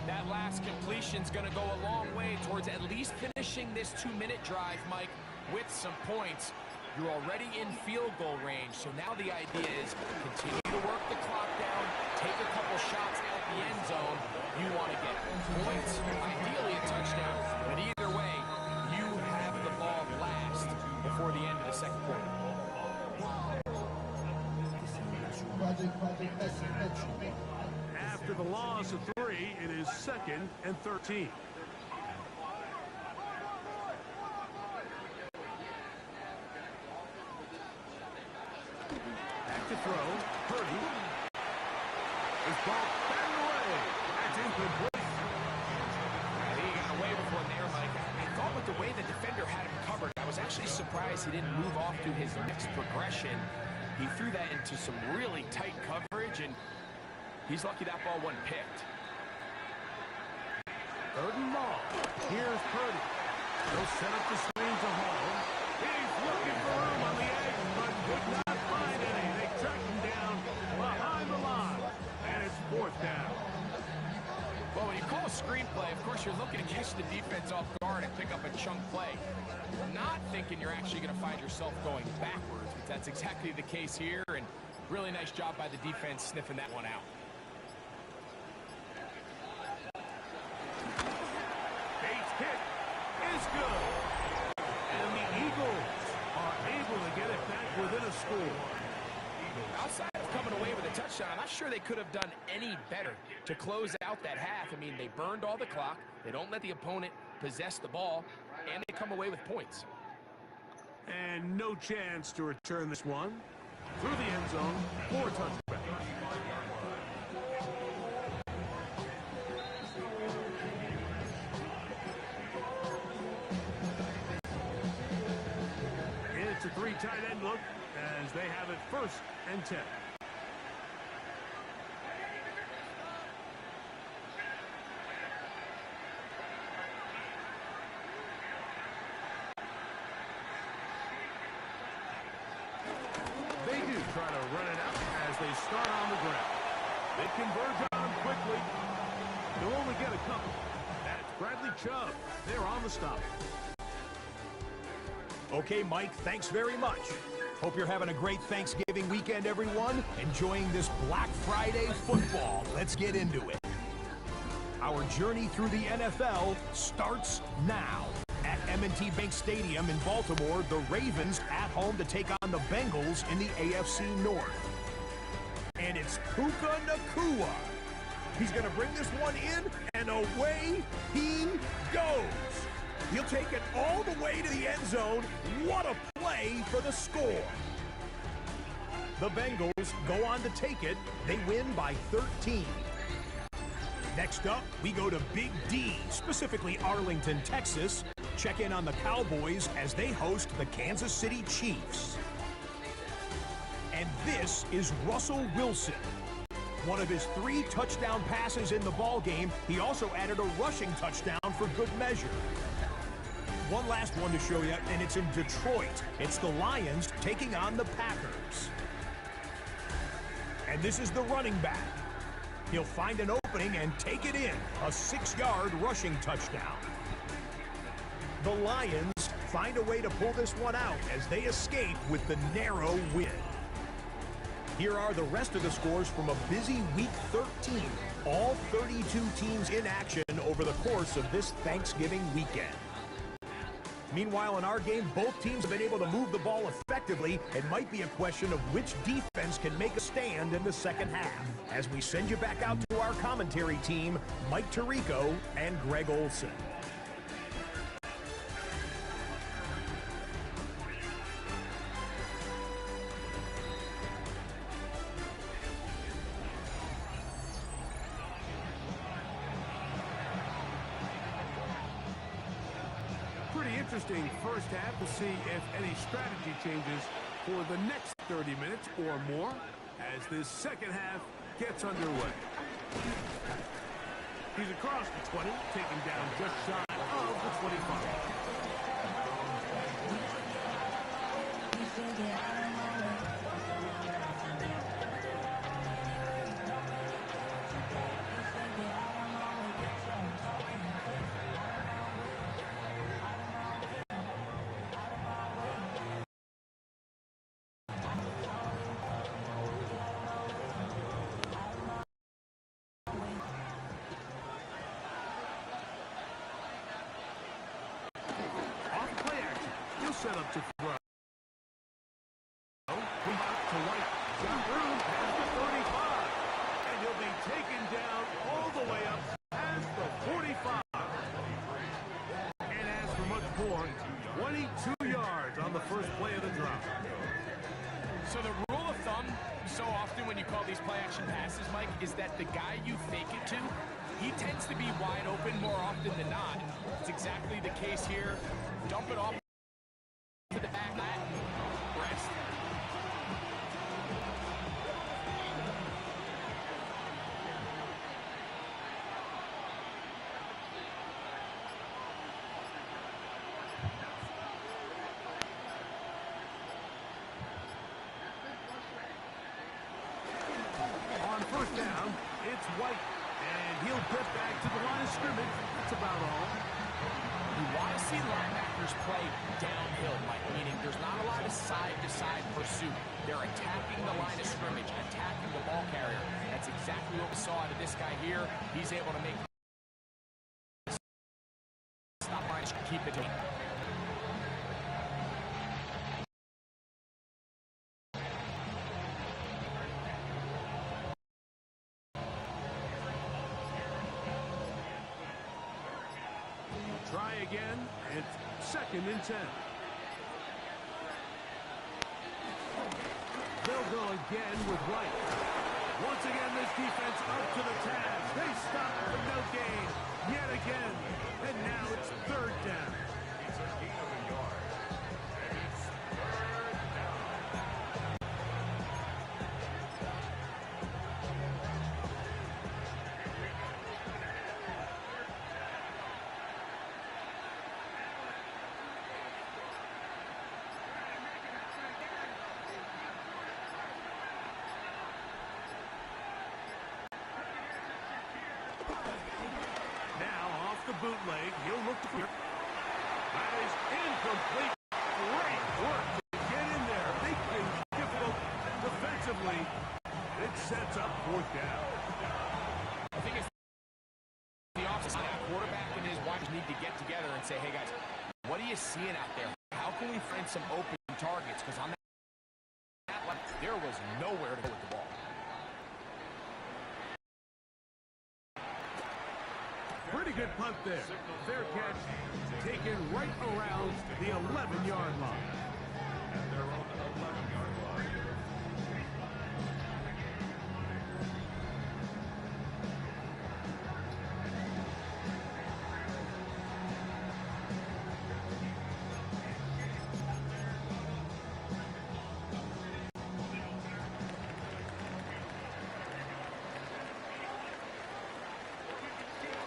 That last completion's going to go a long way towards at least finishing this 2-minute drive, Mike, with some points. You're already in field goal range, so now the idea is continue to work the clock down, take a couple shots at the end zone. You want to get points, ideally a touchdown, but either way, you have the ball last before the end of the 2nd quarter. After the loss of 3, it is 2nd and 13. Back to throw. Purdy. His ball batted away. That's incomplete. He got away with one there, Mike. I thought with the way the defender had him covered, I was actually surprised he didn't move off to his next progression. He threw that into some really tight coverage, and he's lucky that ball wasn't picked. 3rd and long. Here's Purdy. He'll set up the screen to Hall. He's looking for room on the edge, but could not find any. They track him down behind the line. screenplay, of course, you're looking to catch the defense off guard and pick up a chunk play. Not thinking you're actually going to find yourself going backwards, but that's exactly the case here, and really nice job by the defense sniffing that one out. Bates hit is good. And the Eagles are able to get it back within a score. Outside of coming away with a touchdown, I'm not sure they could have done any better to close out that half. I mean, they burned all the clock. They don't let the opponent possess the ball, and they come away with points. And no chance to return this one. Through the end zone for a touchback. It's a 3 tight end look as they have it 1st and 10. They do try to run it out as they start on the ground. They converge on him quickly. They'll only get a couple. That's Bradley Chubb. They're on the stop. Okay, Mike, thanks very much. Hope you're having a great Thanksgiving weekend, everyone. Enjoying this Black Friday football. Let's get into it. Our journey through the NFL starts now. At M&T Bank Stadium in Baltimore, the Ravens at home to take on the Bengals in the AFC North. And it's Puka Nacua. He's going to bring this one in, and away he goes. He'll take it all the way to the end zone. What a play for the score. The Bengals go on to take it. They win by 13. Next up, we go to Big D, specifically Arlington, Texas. Check in on the Cowboys as they host the Kansas City Chiefs. And this is Russell Wilson. One of his 3 touchdown passes in the ballgame. He also added a rushing touchdown for good measure. One last one to show you, and it's in Detroit. It's the Lions taking on the Packers. And this is the running back. He'll find an opening and take it in. A 6-yard rushing touchdown. The Lions find a way to pull this one out as they escape with the narrow win. Here are the rest of the scores from a busy Week 13. All 32 teams in action over the course of this Thanksgiving weekend. Meanwhile, in our game, both teams have been able to move the ball effectively. It might be a question of which defense can make a stand in the second half. As we send you back out to our commentary team, Mike Tirico and Greg Olson. Interesting first half. We'll see if any strategy changes for the next 30 minutes or more as this second half gets underway. He's across the 20, taken down just shy of the 25. Set up to throw. From out to right. Got room past the 35. And he'll be taken down all the way up past the 45. And as for much more, 22 yards on the first play of the drive. So the rule of thumb, so often when you call these play-action passes, Mike, is that the guy you fake it to, he tends to be wide open more often than not. It's exactly the case here. Dump it off to the back lat, rest. On first down, it's White. And he'll get back to the line of scrimmage. That's about all. You want to see linebackers play downhill, Mike, meaning there's not a lot of side-to-side pursuit. They're attacking the line of scrimmage, attacking the ball carrier. That's exactly what we saw out of this guy here. He's able to make stop line, keep it. Try again. It's 2nd and 10. They'll go again with White. Once again, this defense up to the task. They stop for no gain yet again. And now it's 3rd down. It's a gain of a yard. And it's 3rd down. Bootleg, he'll look for. That is incomplete. Great work to get in there. Make things difficult defensively. It sets up 4th down. I think it's the offense. Quarterback and his watch need to get together and say, hey guys, what are you seeing out there? How can we find some open targets? Because on that line, there was nowhere to go with the ball. Pretty good punt there. Fair catch taken right around the 11-yard line. And they're on the 11-yard line.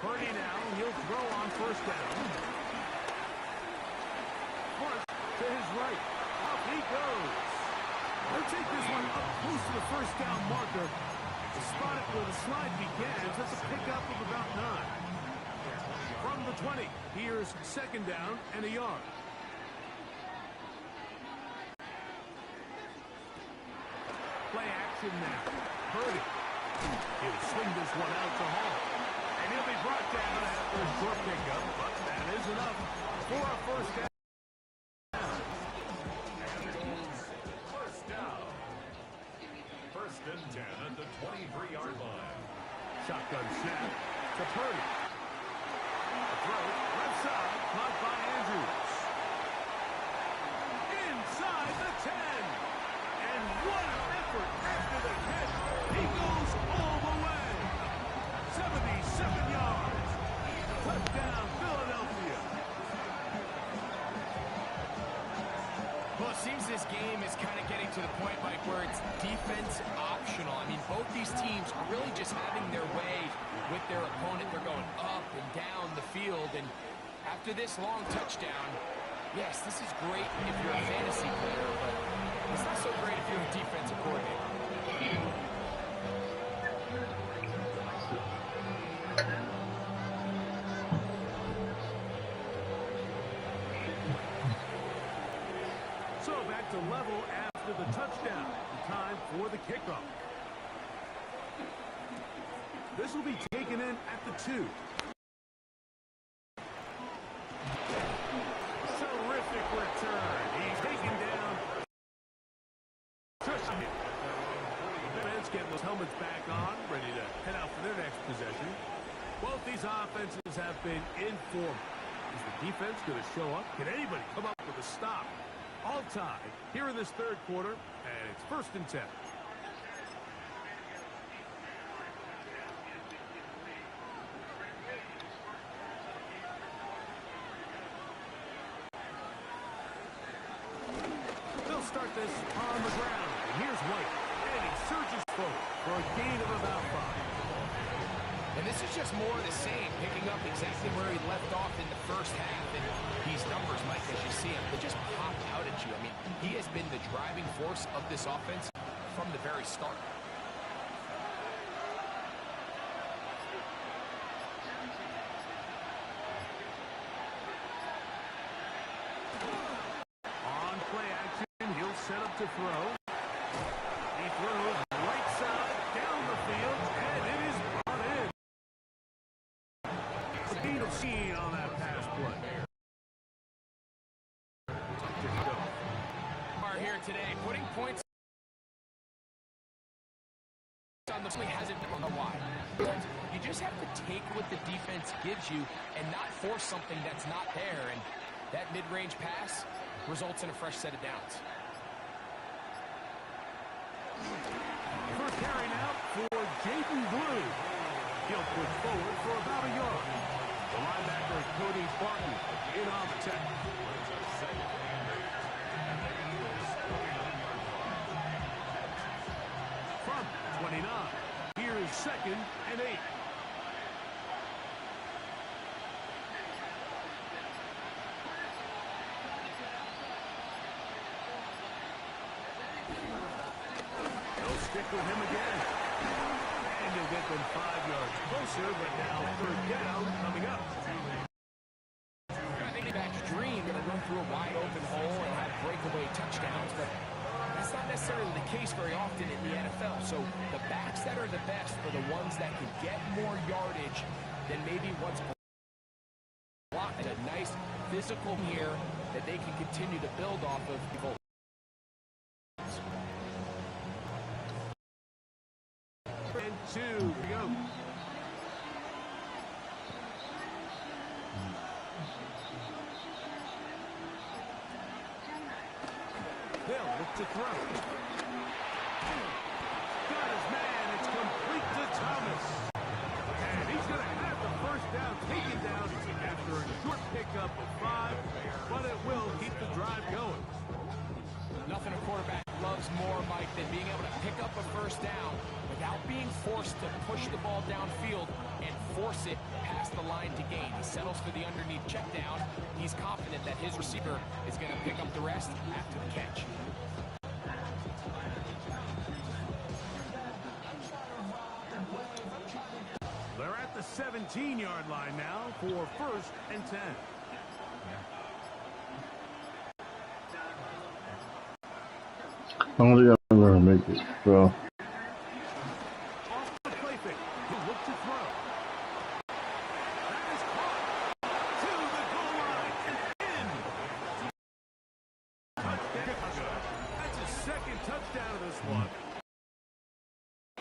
Purdy now, he'll throw on 1st down. First to his right. Up he goes. They'll take this one up close to the 1st down marker. To spot it where the slide begins. That's a pickup of about 9. From the 20, here's 2nd down and a yard. Play action now. Purdy. He'll swing this one out to Hall. And he'll be brought down after a short pickup, but that is enough for a 1st down. First down. 1st and 10 at the 23-yard line. Shotgun snap to Purdy. A throw left side, caught by Andrews. Inside the 10. And what an effort after the catch. He goes all the way. 77 yards. Touchdown, Philadelphia. Well, it seems this game is kind of getting to the point, Mike, where it's defense optional. I mean, both these teams are really just having their way with their opponent. They're going up and down the field, and after this long touchdown, yes, this is great if you're a fantasy player, but it's not so great if you're a defensive coordinator. So back to level after the touchdown. Time for the kickoff. This will be taken in at the 2. Terrific return. He's taken down. Defense getting those helmets back on, ready to head out for their next possession. Both these offenses have been informed. Is the defense going to show up? Can anybody come up with a stop? All tied here in this 3rd quarter, and it's 1st and 10. They'll start this on the ground. And here's White, and he surges forward for a gain of about 5. And this is just more of the same, picking up exactly where he left off in the 1st half. And these numbers, Mike, as you see them, they just pop out at you. I mean, he has been the driving force of this offense from the very start. to throw. He throws right side down the field, and it is brought in. The gain of speed on that pass play. Are here today, putting points on the play hasn't been a while. You just have to take what the defense gives you and not force something that's not there. And that mid-range pass results in a fresh set of downs. First carry now for Jaden Blue. He'll push forward for about a yard. The linebacker Cody Barton in on the tackle. From 29, here is 2nd and 8. They'll stick with him again. And he'll get them 5 yards closer, but now 3rd down coming up. I think that's dream going to run through a wide open hole and have breakaway touchdowns, but that's not necessarily the case very often in the NFL. So the backs that are the best are the ones that can get more yardage than maybe what's blocked. And a nice physical here that they can continue to build off of. And 2 to go. They'll look to throw. Got his man. It's complete to Thomas. And he's going to have the first down taken down after a short pickup of 5, but it will keep the drive going. Nothing a quarterback loves more, Mike, than being able to pick up a first down without being forced to push the ball downfield and force it past the line to gain. He settles for the underneath check down. He's confident that his receiver is going to pick up the rest after the catch. They're at the 17-yard line now for 1st and 10. I don't think I'm going to make it, so. Off the play fake. He'll look to throw. That is caught to the goal line and in. Touchdown. That's his 2nd touchdown of this one.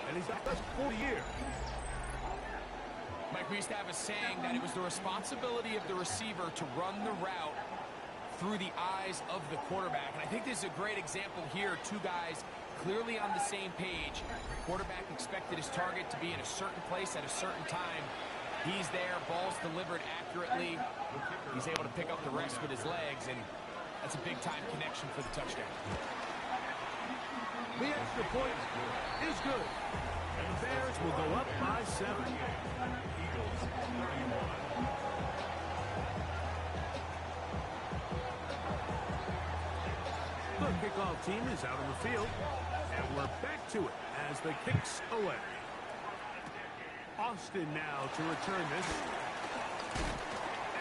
And he's got this 40 years. Mike, we used to have a saying that it was the responsibility of the receiver to run the route through the eyes of the quarterback. And I think this is a great example here. 2 guys clearly on the same page. Quarterback expected his target to be in a certain place at a certain time. He's there, ball's delivered accurately. He's able to pick up the rest with his legs, and that's a big-time connection for the touchdown. The extra point is good. And the Bears will go up by 7. The kickoff team is out on the field, and we're back to it as the kicks away. Austin now to return this.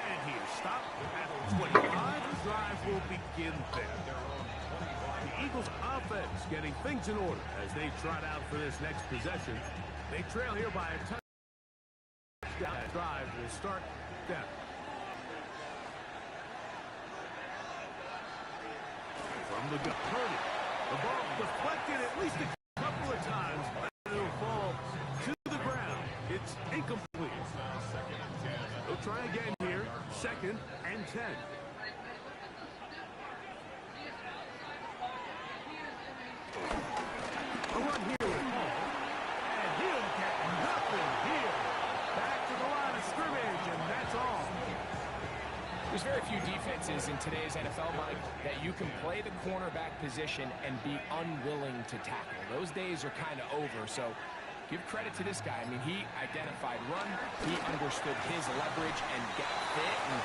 And he is stopped at 25. The drive will begin there. The Eagles offense getting things in order as they trot out for this next possession. They trail here by a touchdown. That drive will start down. From the Purdy. The ball deflected at least a couple of times, but it'll fall to the ground. It's incomplete. They'll try again here. 2nd and 10. A run here with Hall. And he'll get nothing here. Back to the line of scrimmage, and that's all. There's very few defenses in today's NFL, Mike, that you can play the cornerback position and be unwilling to tackle. Those days are kind of over, so give credit to this guy. I mean, he identified run, he understood his leverage and got fit, and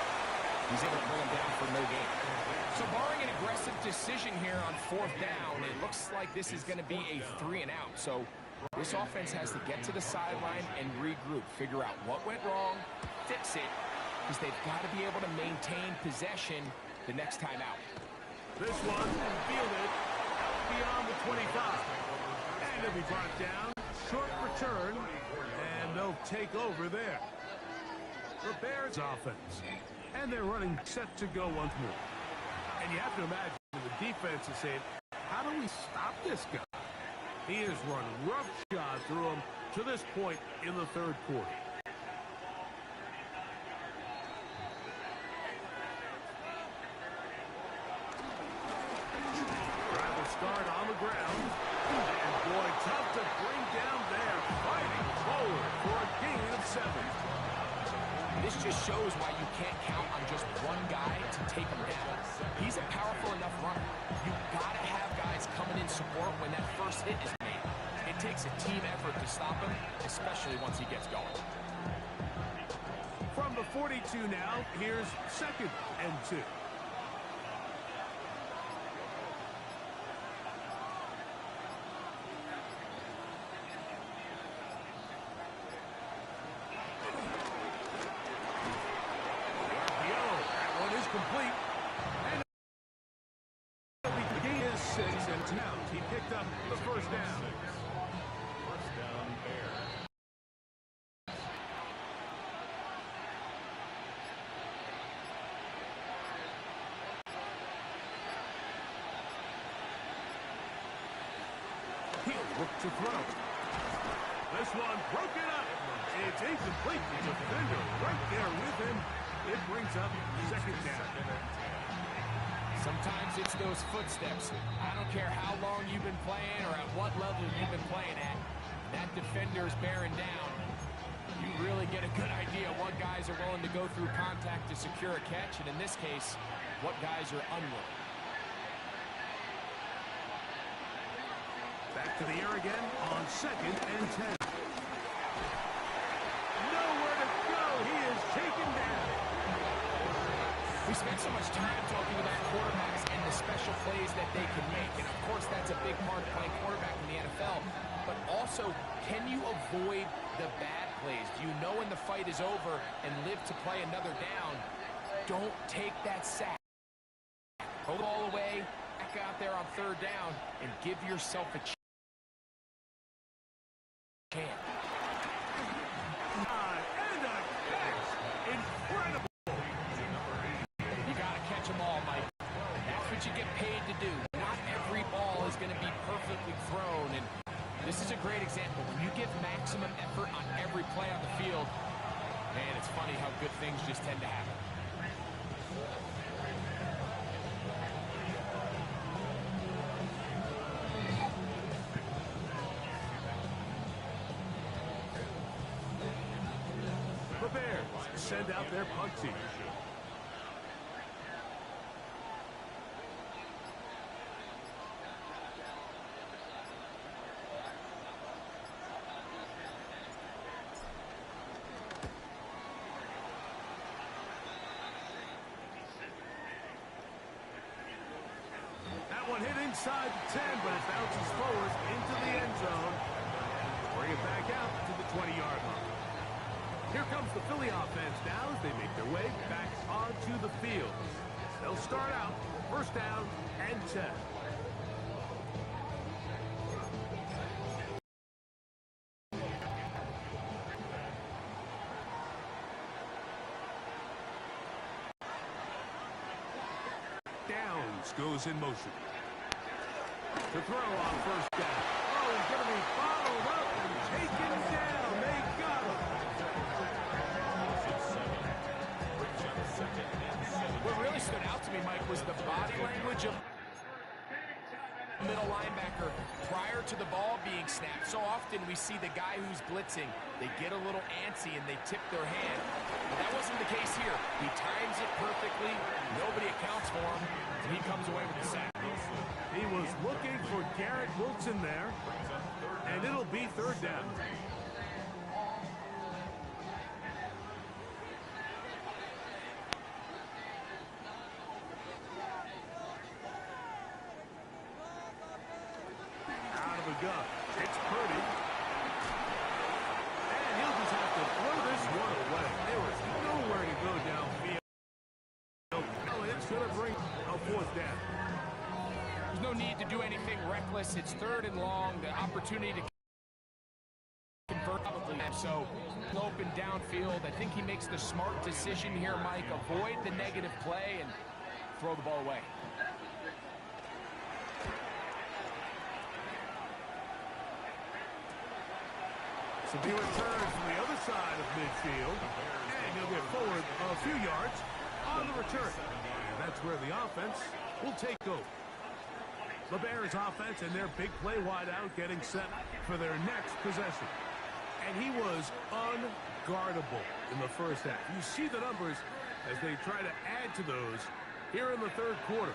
he's able to bring him down for no gain. So barring an aggressive decision here on 4th down, it looks like this is going to be a 3-and-out. So this offense has to get to the sideline and regroup, figure out what went wrong, fix it, because they've got to be able to maintain possession the next time out. This one fielded beyond the 25. And he'll be brought down. Short return. And they'll take over there. The Bears offense. And they're running set to go once more. And you have to imagine the defense is saying, how do we stop this guy? He has run roughshod through him to this point in the third quarter. Drive will start on the ground. And boy, tough to bring down there. Fighting forward for a gain of 7. This just shows why you can't count on just one guy to take him down. He's a powerful enough runner. You gotta have guys coming in support when that first hit is made. It takes a team effort to stop him, especially once he gets going. From the 42 now, here's 2nd and 2. Complete. And the gain is 6, and now he picked up the first down. First down, Bears. He'll look to throw. This one broken up. It's incomplete. The defender right there with him. It brings up 2nd down. Sometimes it's those footsteps. I don't care how long you've been playing or at what level you've been playing at. That defender's bearing down. You really get a good idea what guys are willing to go through contact to secure a catch, and in this case, what guys are unwilling. Back to the air again on 2nd and 10. Nowhere to go. He is taken down. We spend so much time talking about quarterbacks and the special plays that they can make. And, of course, that's a big part of playing quarterback in the NFL. But also, can you avoid the bad plays? Do you know when the fight is over and live to play another down? Don't take that sack. Throw the ball away, back out there on 3rd down, and give yourself a chance. And a catch. Incredible. Them all, Mike. That's what you get paid to do. Not every ball is going to be perfectly thrown, and this is a great example. When you give maximum effort on every play on the field, man, it's funny how good things just tend to happen. The Bears send out their punt team. Hit inside the 10, but it bounces forward into the end zone. Bring it back out to the 20-yard line. Here comes the Philly offense now as they make their way back onto the field. They'll start out 1st down and 10. Downs goes in motion. To throw on 1st down. Oh, he's going to be followed up and taken down. They got him. What really stood out to me, Mike, was the body language of middle linebacker prior to the ball being snapped. So often we see the guy who's blitzing, they get a little antsy and they tip their hand. But that wasn't the case here. He times it perfectly. Nobody accounts for him, and he comes away with the sack. He was looking for Garrett Wilson there, and it'll be 3rd down. Out of the gun. It's Purdy. And he'll just have to throw this one away. There was nowhere to go downfield. It's going to bring a 4th down. There's no need to do anything reckless. It's 3rd and long. The opportunity to convert probably. So open downfield. I think he makes the smart decision here, Mike. Avoid the negative play and throw the ball away. So he returns from the other side of midfield, and he'll get forward a few yards on the return. And that's where the offense will take over. The Bears offense and their big play wideout getting set for their next possession. And he was unguardable in the first half. You see the numbers as they try to add to those here in the 3rd quarter.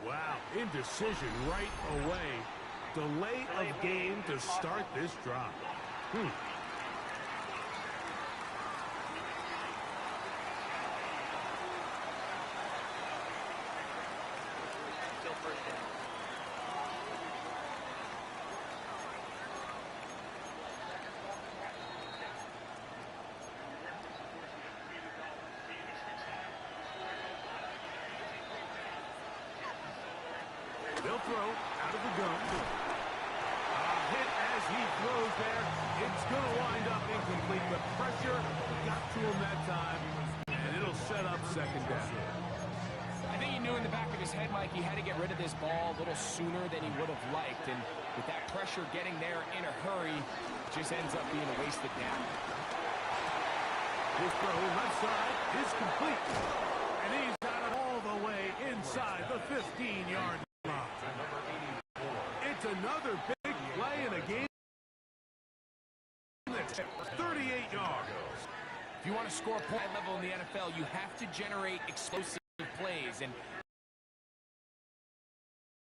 Wow, indecision right away. Delay of game to start this drive. Still first down. They'll throw out of the gun. Hit as he throws there. It's going to wind up incomplete. The pressure got to him that time, and it'll set up 2nd down. I think he knew in the back of his head, Mike, he had to get rid of this ball a little sooner than he would have liked. And with that pressure getting there in a hurry, it just ends up being a wasted down. His throw left side is complete. And he's got it all the way inside the 15-yard line. It's another big play in a game that's 38 yards. If you want to score point level in the NFL, you have to generate explosive plays. And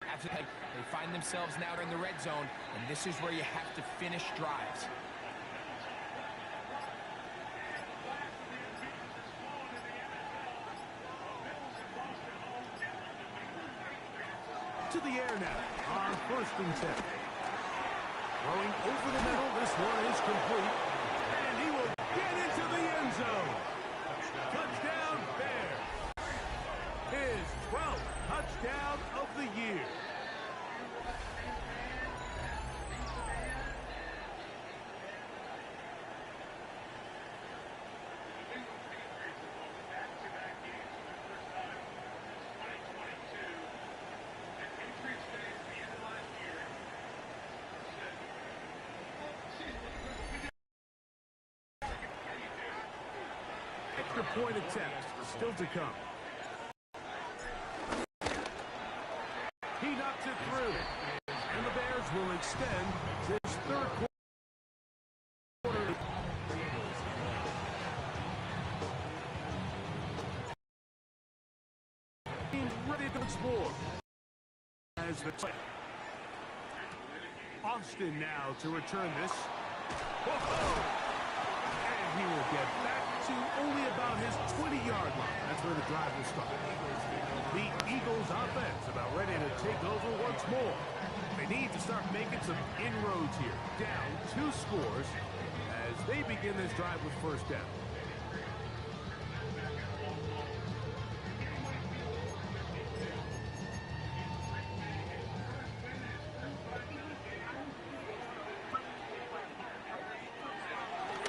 after they find themselves now in the red zone, and this is where you have to finish drives. To the air now on 1st and 10. Throwing over the middle, this one is complete. And he will get into the end zone. Touchdown, Bears. His 12th touchdown of the year. Extra point attempt still to come. He knocks it through. And the Bears will extend this 3rd quarter. Team ready to explore. As the Austin now to return this. And he will get back to only about his 20-yard line. That's where the drive will start. The Eagles offense about ready to take over once more. They need to start making some inroads here. Down 2 scores as they begin this drive with 1st down.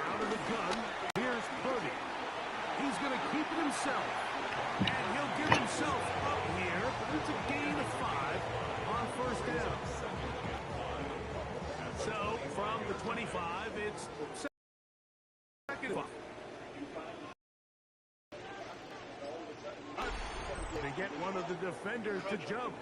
Out of the gun, here's Purdy. He's going to keep it himself. And he'll get himself up here, but it's a gain of 5 on 1st down. So, from the 25, it's 2nd and 5. To get one of the defenders to jump.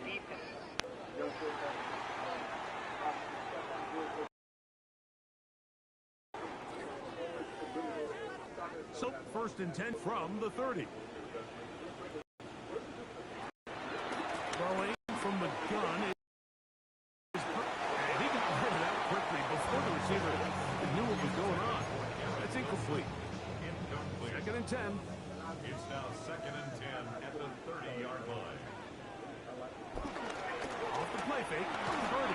So, 1st and 10 from the 30. Throwing from the gun. and 10. It's now 2nd and 10 at the 30-yard line. Off the play fake, Purdy.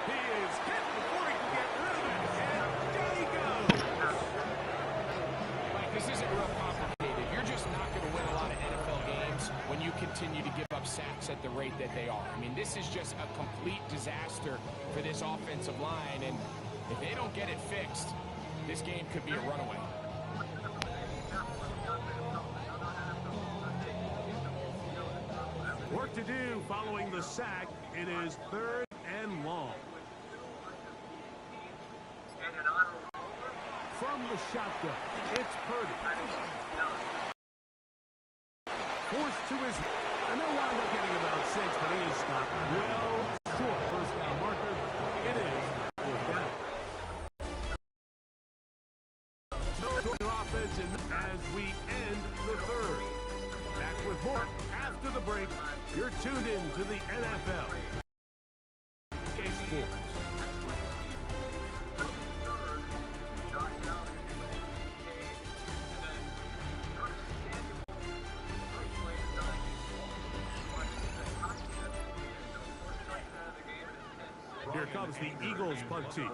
He is hit before he can get rid of it, and down he goes. Mike, this isn't real complicated. You're just not going to win a lot of NFL games when you continue to give up sacks at the rate that they are. I mean, this is just a complete disaster for this offensive line, and if they don't get it fixed, this game could be a runaway. Work to do following the sack. It is 3rd and long. From the shotgun, it's Purdy. Forced to his... And they'll wind up getting about 6, but he is stopped well short. First down marker. It is 4th down. No offense as we end the 3rd. Back with more after the break. You're tuned in to the NFL. Sports. Here comes the Eagles punt team,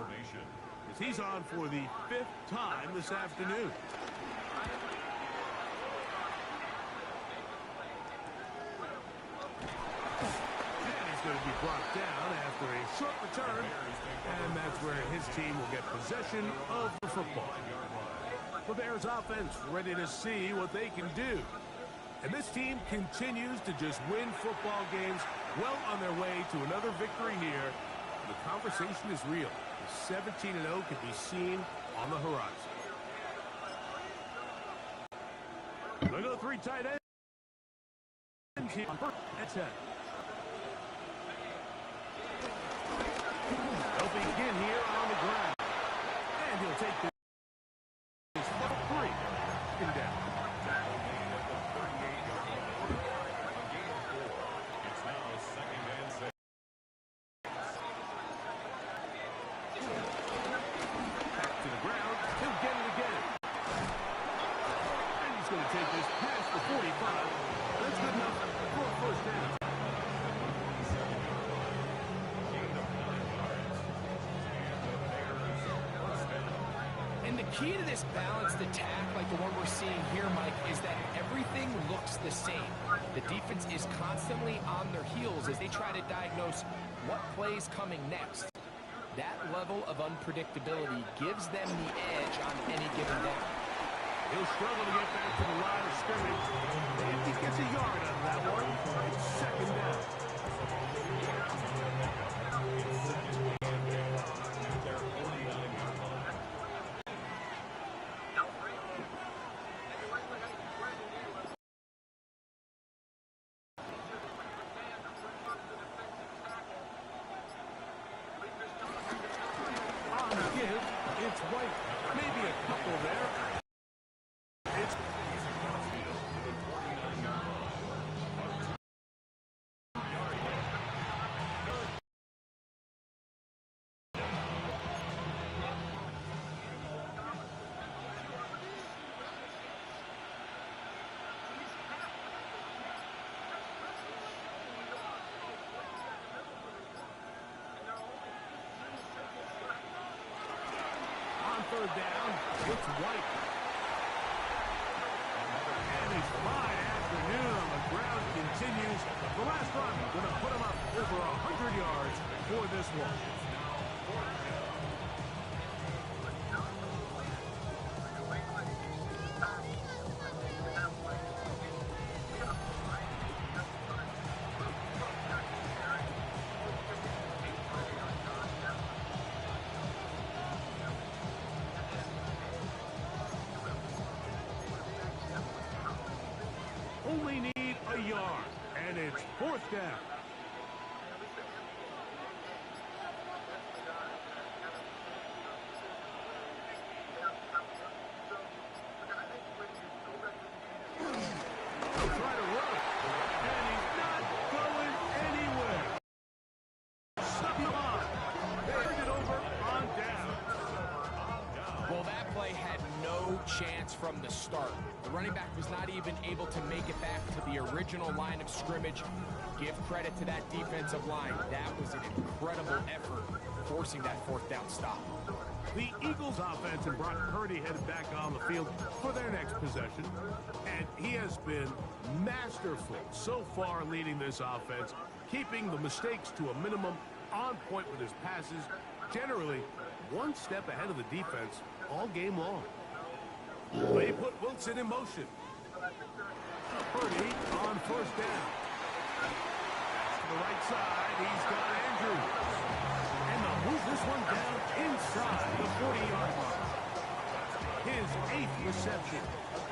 as he's on for the 5th time this afternoon. Going to be brought down after a short return, and that's where his team will get possession of the football. The Bears offense ready to see what they can do. And this team continues to just win football games, well on their way to another victory here. The conversation is real. The 17-0 can be seen on the horizon. They go 3 tight ends here on 1st and 10. They'll begin here on the ground. And he'll take this 3 and down. It's now 2nd and 6. Back to the ground. He'll get it again. And he's going to take this past the 45. That's good enough for a 1st down. And the key to this balanced attack, like the one we're seeing here, Mike, is that everything looks the same. The defense is constantly on their heels as they try to diagnose what play's coming next. That level of unpredictability gives them the edge on any given down. He'll struggle to get back to the line of scrimmage. If he gets a yard out of that one, it's 2nd down. On the give, it's White. Maybe a couple there. It's on 3rd down, it's White. And his fine afternoon on the ground continues. The last run going to put him up over 100 yards for this one. Only need a yard, and it's 4th down. He'll try to run, and he's not going anywhere. Stuck him on. They turned it over on down. Well, that play had no no chance from the start. The running back was not even able to make it back to the original line of scrimmage. Give credit to that defensive line. That was an incredible effort, forcing that fourth down stop. The Eagles offense and Brock Purdy headed back on the field for their next possession. And he has been masterful so far leading this offense, keeping the mistakes to a minimum, on point with his passes, generally one step ahead of the defense all game long. They put Wilson in motion. Purdy on first down. To the right side, he's got Andrews. And they'll move this one down inside the 40-yard line. His 8th reception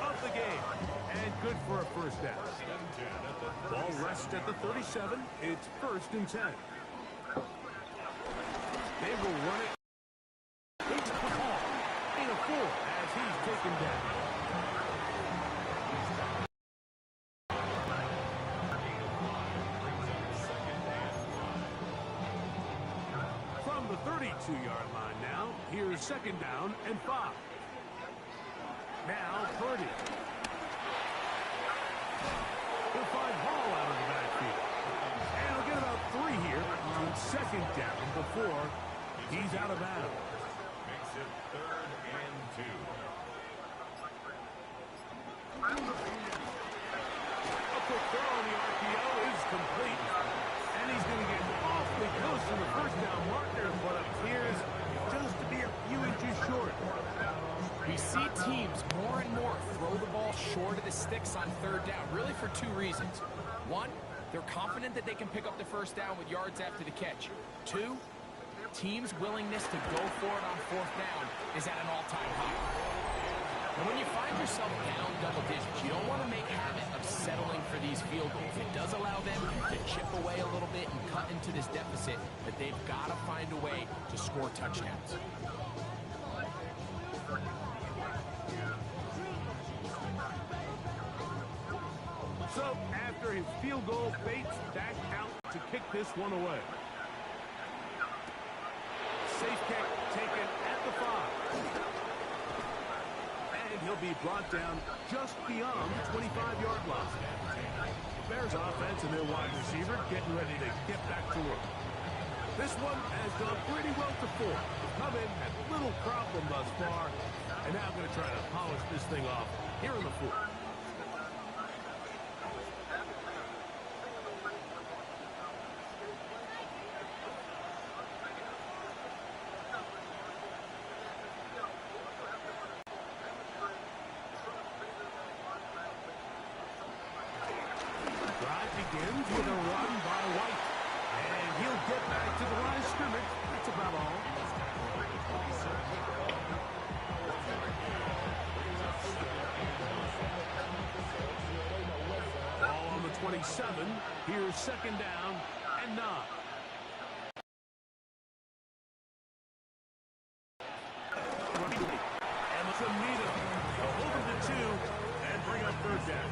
of the game. And good for a first down. Ball rests at the 37. It's 1st and 10. They will run it. Into the ball. In a 4 as he's taken down. From the 32-yard line now, here's 2nd down and 5. Now Purdy. He'll find Hall out of the backfield. And he'll get about 3 here on 2nd down before he's out of bounds. Makes it 3rd and 2. A quick throw on the RPO is complete. And he's going to get awfully close to the first down marker, but appears just to be a few inches short. We see teams more and more throw the ball short of the sticks on 3rd down, really for 2 reasons. 1, they're confident that they can pick up the first down with yards after the catch. 2, teams' willingness to go for it on 4th down is at an all-time high. And when you find yourself down double digits, you don't want to make habit of settling for these field goals. It does allow them to chip away a little bit and cut into this deficit, but they've got to find a way to score touchdowns. So, after his field goal, Bates back out to kick this one away. Safe kick taken at the 5. And he'll be brought down just beyond the 25-yard line. Bears offense and their wide receiver getting ready to get back to work. This one has gone pretty well to 4. Come in, had little problem thus far, and now going to try to polish this thing off here in the 4th. Begins with a run by White. And he'll get back to the line of scrimmage. That's about all. Ball on the 27. Here's 2nd down and 9. And Samita will hold him to 2 and bring up 3rd down.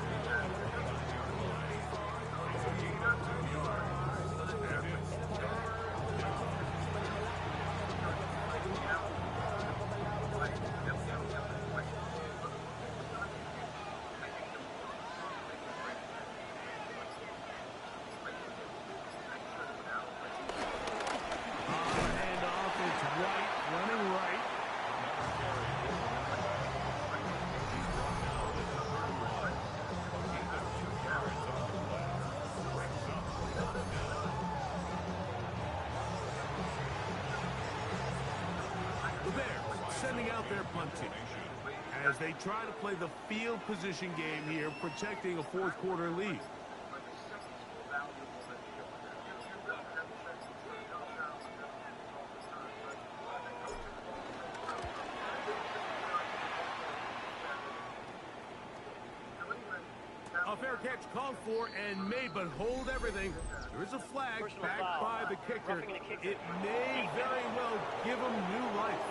Sending out their punt team as they try to play the field position game here, protecting a 4th quarter lead. A fair catch called for and made, but hold everything. There is a flag back by the kicker. It may very well give him new life.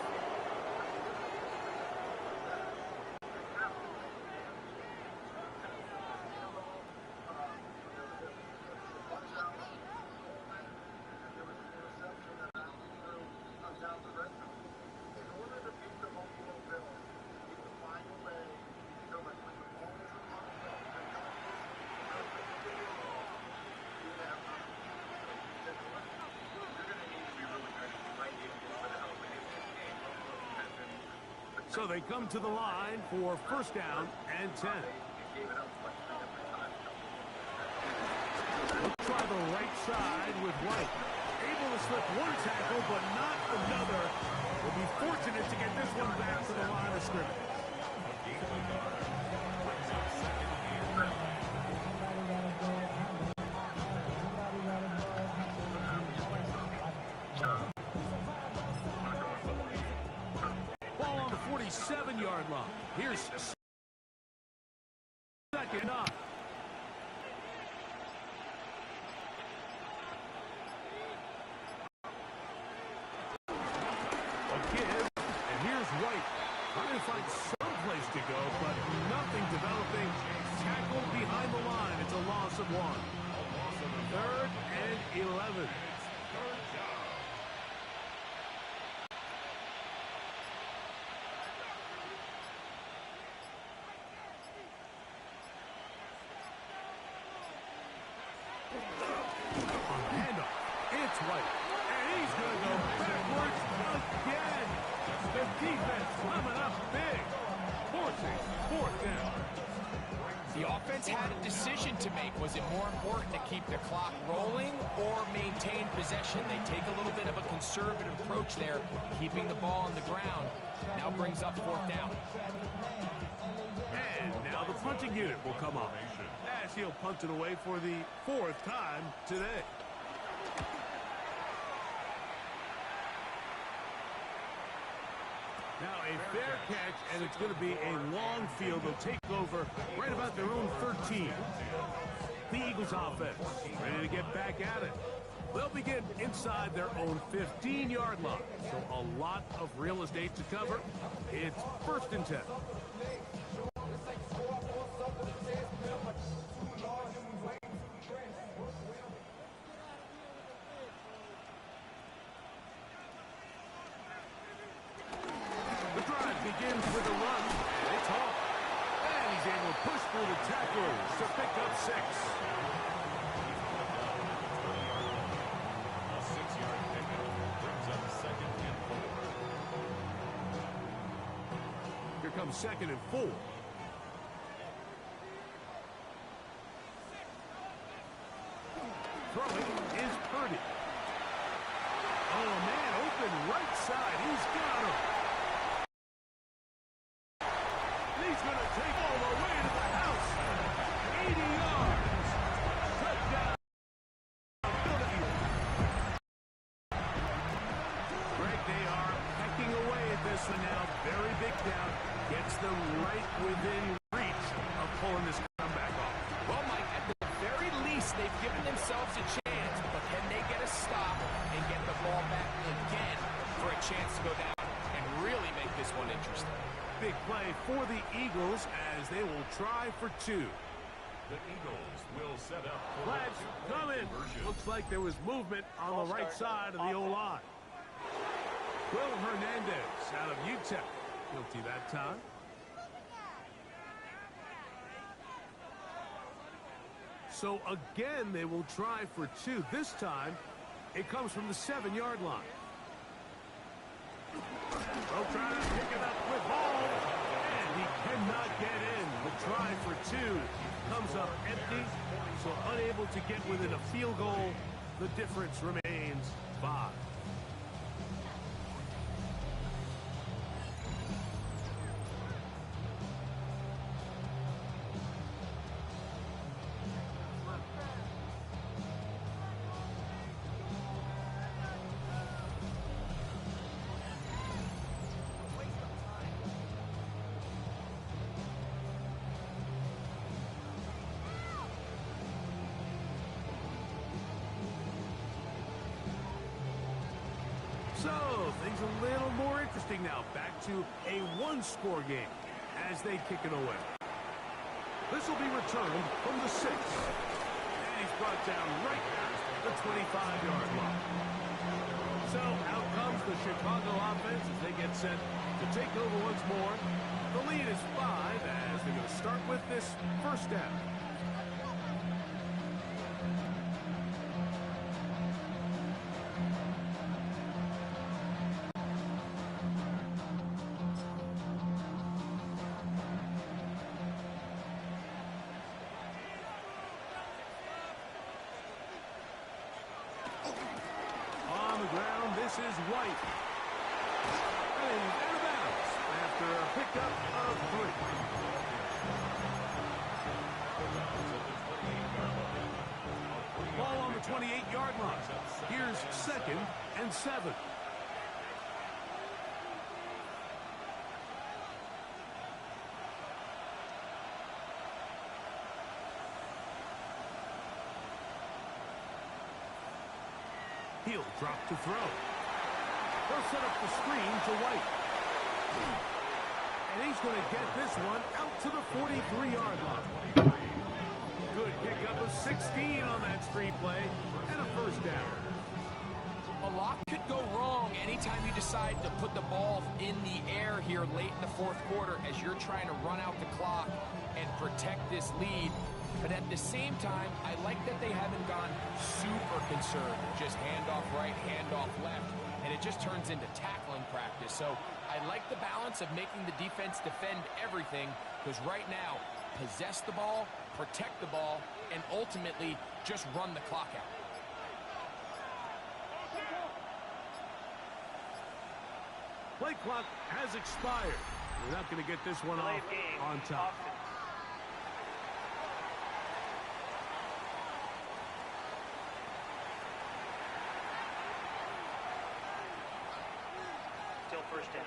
So they come to the line for first down and 10. We'll try the right side with White. Able to slip one tackle, but not another. Will be fortunate to get this one back to the line of scrimmage. Ball on the 47-yard line. Here's second up. Trying to find some place to go, but nothing developing. Tackled behind the line. It's a loss of 1. Third and 11. On the handoff, it's White. And he's going to go backwards again. The defense coming up big, forcing fourth down. The offense had a decision to make. Was it more important to keep the clock rolling or maintain possession? They take a little bit of a conservative approach there, keeping the ball on the ground. Now brings up fourth down. And now the punting unit will come up as he'll punt it away for the 4th time today. Now a fair catch, and it's going to be a long field. They'll take over right about their own 13. The Eagles offense ready to get back at it. They'll begin inside their own 15-yard line. So a lot of real estate to cover. It's 1st and 10. Begins with a run. It's off. And he's able to push through the tacklers to pick up 6. A 6-yard pickup brings up 2nd and 4. Here comes 2nd and 4. Throwing is Purdy. Oh, man, open right side. He's got him. He's going to take all the way to the house. 80 yards. Touchdown. Greg, they are pecking away at this one now. Very big down. Gets them right within reach of pulling this comeback off. Well, Mike, at the very least, they've given themselves a chance. But can they get a stop and get the ball back again for a chance to go down and really make this one interesting? Big play for the Eagles as they will try for 2. The Eagles will set up. Flags coming. Looks like there was movement on the right side of the O-line. Will Hernandez out of UTEP. Guilty that time. So again, they will try for 2. This time, it comes from the 7-yard line. They'll try to pick it up with ball, and he cannot get in. The try for 2 comes up empty, so unable to get within a field goal. The difference remains 5. So, things a little more interesting now. Back to a 1-score game as they kick it away. This will be returned from the 6. And he's brought down right past the 25-yard line. So, out comes the Chicago offense as they get set to take over once more. The lead is 5 as they're going to start with this first down. This is White. And out of bounds after a pickup of 3. Ball on the 28-yard line. Here's 2nd and 7. He'll drop to throw. They'll set up the screen to White. And he's going to get this one out to the 43-yard line. Good pickup of 16 on that screen play and a first down. A lot could go wrong anytime you decide to put the ball in the air here late in the fourth quarter as you're trying to run out the clock and protect this lead. But at the same time, I like that they haven't gone super conservative. Just handoff right, handoff left, and it just turns into tackling practice. So I like the balance of making the defense defend everything, because right now, possess the ball, protect the ball, and ultimately just run the clock out. Play clock has expired. We're not going to get this one off on top. Still first down.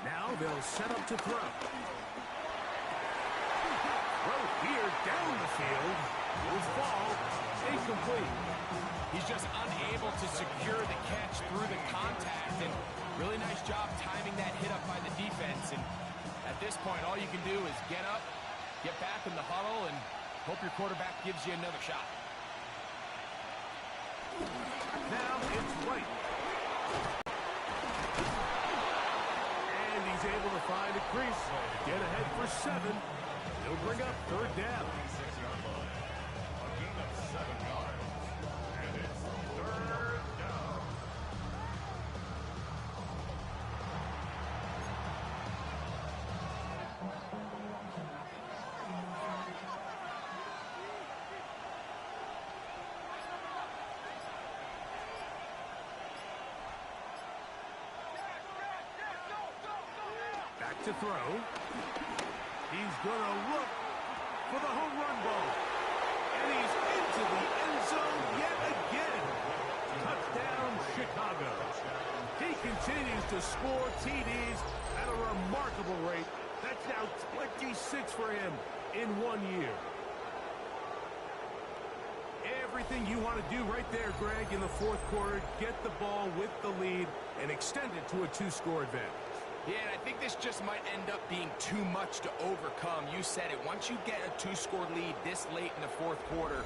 Now they'll set up to throw. Throw here down the field. Will fall. Incomplete. He's just unable to secure the catch through the contact, and really nice job timing that hit up by the defense. And at this point, all you can do is get up, get back in the huddle, and hope your quarterback gives you another shot. Now it's White. And he's able to find a crease. Get ahead for 7. He'll bring up 3rd down. A gain of 7 yards. And it's 3rd down. Back to throw. He's going to look for the home run ball. And he's into the end zone yet again. Touchdown, Chicago. He continues to score TDs at a remarkable rate. That's now 26 for him in 1 year. Everything you want to do right there, Greg, in the fourth quarter, get the ball with the lead and extend it to a 2-score advantage. Yeah, and I think this just might end up being too much to overcome. You said it. Once you get a 2-score lead this late in the fourth quarter,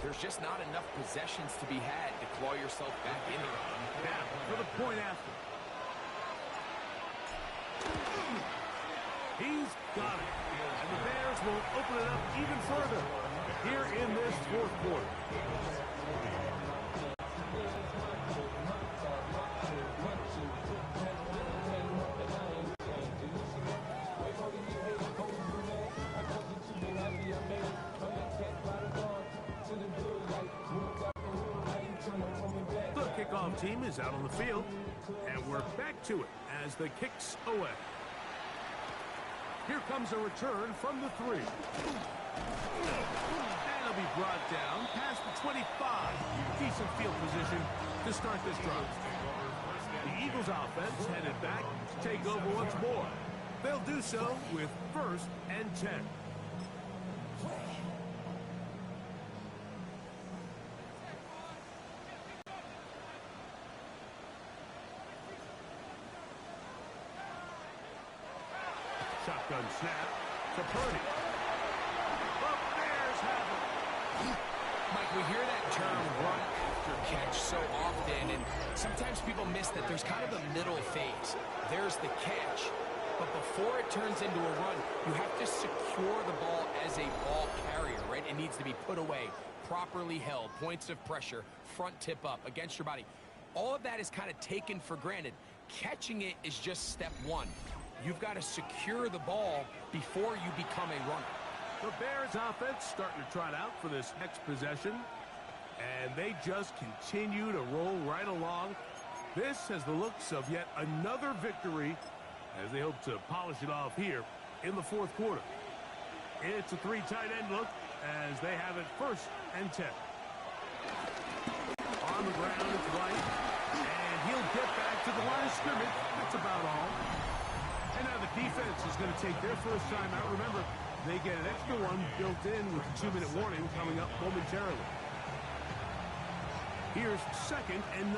there's just not enough possessions to be had to claw yourself back in it. Now, for the point after. He's got it. And the Bears will open it up even further here in this fourth quarter. The kickoff team is out on the field, and we're back to it as the kick's away. Here comes a return from the 3. And it'll be brought down past the 25. Decent field position to start this drive. The Eagles offense headed back to take over once more. They'll do so with 1st and 10. Shotgun snap to Purdy. The Bears have it. Mike, we hear that term run after catch so often, and sometimes people miss that there's kind of a middle phase. There's the catch, but before it turns into a run, you have to secure the ball as a ball carrier, right? It needs to be put away properly held, points of pressure, front tip up against your body. All of that is kind of taken for granted. Catching it is just step one. You've got to secure the ball before you become a runner. The Bears offense starting to trot out for this next possession. And they just continue to roll right along. This has the looks of yet another victory as they hope to polish it off here in the fourth quarter. It's a three tight end look as they have it 1st and 10. On the ground, it's right. And he'll get back to the line of scrimmage. That's about all. And now the defense is going to take their first time out. Remember, they get an extra one built in with the 2-minute warning coming up momentarily. Here's 2nd and 9.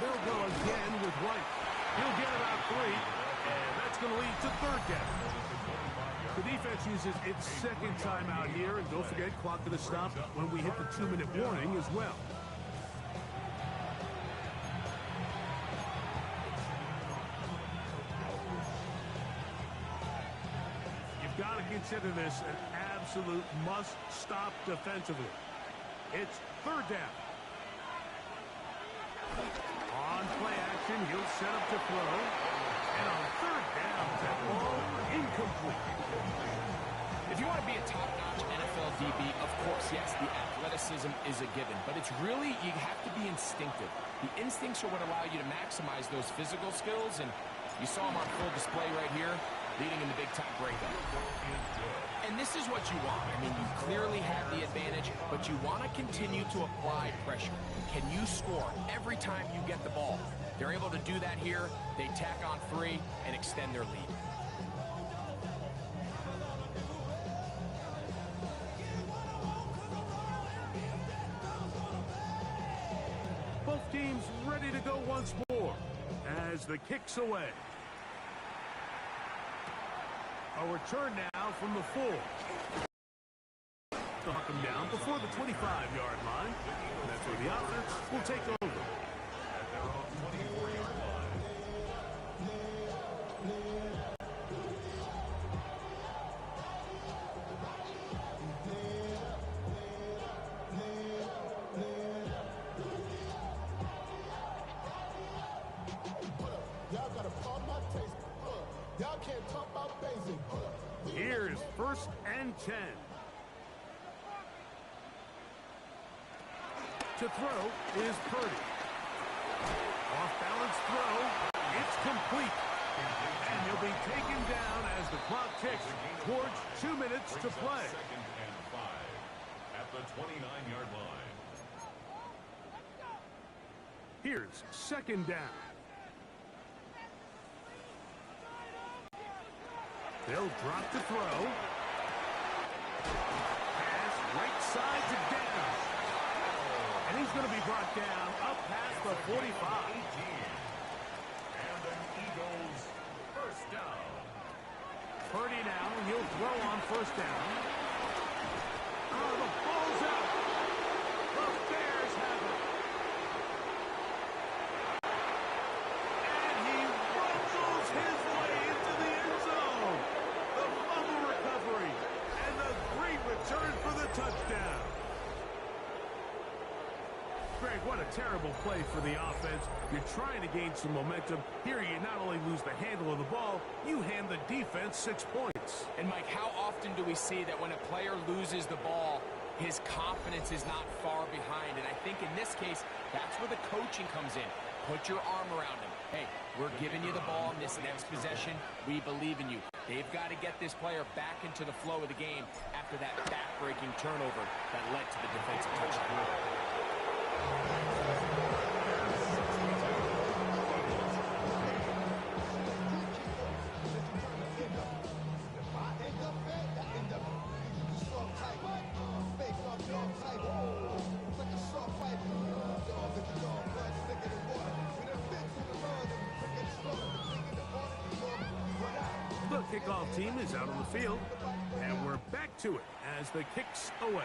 They'll go again with White. He'll get about 3, and that's going to lead to 3rd down. The defense uses its 2nd timeout here, and don't forget, clock going to stop when we hit the 2-minute warning as well. You've got to consider this an absolute must-stop defensively. It's 3rd down. On play action, he'll set up to throw. And on 3rd down, that ball incomplete. If you want to be a top-notch NFL DB, of course, yes, the athleticism is a given. But it's really, you have to be instinctive. The instincts are what allow you to maximize those physical skills. And you saw them on full display right here, leading in the big-time breakup. And this is what you want. I mean, you clearly have the advantage, but you want to continue to apply pressure. Can you score every time you get the ball? They're able to do that here. They tack on 3 and extend their lead. Both teams ready to go once more as the kick's away. A return now from the 4. Knock him down before the 25-yard line. And that's where the offense will take over. At their own 24-yard line. Y'all gotta pump my taste. Y'all can't talk about basic. Here's 1st and 10. To throw is Purdy. Off-balance throw. It's complete. And he'll be taken down as the clock ticks towards 2 minutes to play. 2nd and 5 at the 29-yard line. Here's 2nd down. They'll drop to throw. Pass right side to down. And he's going to be brought down up past the 45. And an Eagles 1st down. Purdy now, he'll throw on 1st down. Oh, the ball's out. The Bears have it. And he rumbles his way into the end zone. The fumble recovery and the great return for the touchdown. Greg, what a terrible play for the offense. You're trying to gain some momentum. Here you not only lose the handle of the ball, you hand the defense 6 points. And Mike, how often do we see that when a player loses the ball, his confidence is not far behind? And I think in this case, that's where the coaching comes in. Put your arm around him. Hey, we're giving you the ball in this next possession. We believe in you. They've got to get this player back into the flow of the game after that back-breaking turnover that led to the defensive touchdown. The kickoff team is out on the field, and we're back to it as the kick's away.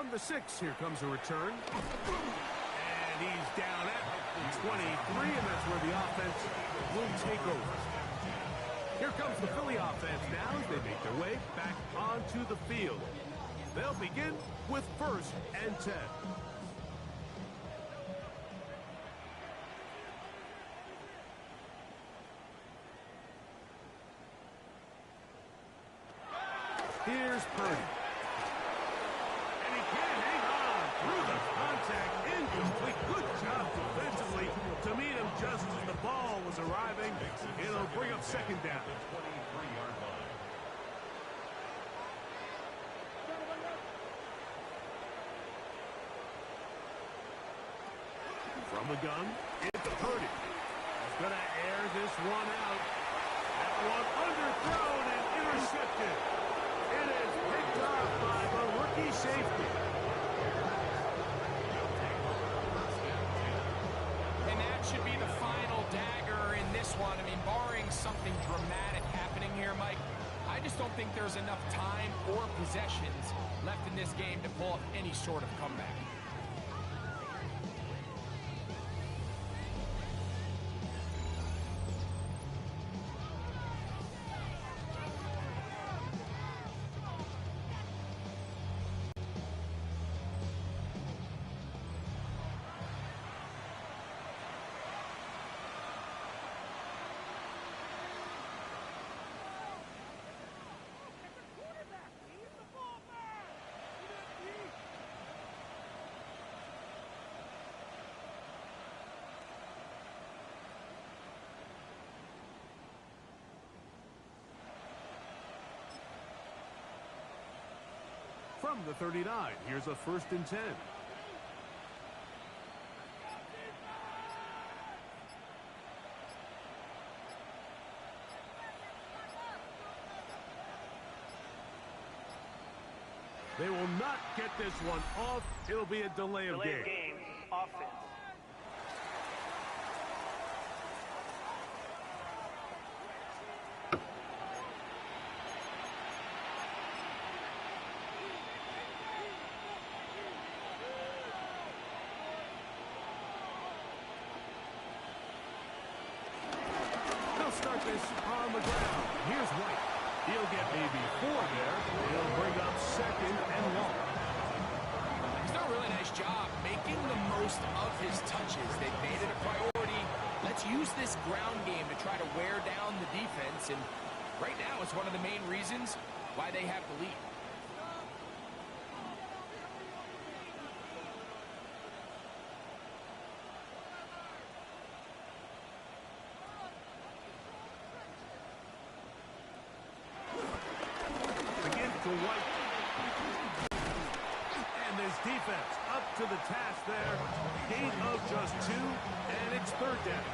From the 6, here comes a return. And he's down at 23, and that's where the offense will take over. Here comes the Philly offense now as they make their way back onto the field. They'll begin with 1st and 10. Here's Purdy. And he can hang on through the contact. Incomplete. Good job defensively to meet him just as the ball was arriving. It'll bring up 2nd down. From the gun, it's Purdy. He's going to air this one out. That one underthrown and intercepted. It is picked up by the rookie safety. And that should be the final dagger in this one. I mean, barring something dramatic happening here, Mike, I just don't think there's enough time or possessions left in this game to pull off any sort of comeback. From the 39, here's a 1st and 10. They will not get this one off. It'll be a delay of game. Offense. Start this on the ground. Here's White. He'll get maybe 4 there. He'll bring up 2nd and long. He's done a really nice job making the most of his touches. They've made it a priority. Let's use this ground game to try to wear down the defense. And right now, it's one of the main reasons why they have the lead. To White. And this defense up to the task there. Gain of just 2, and it's 3rd down.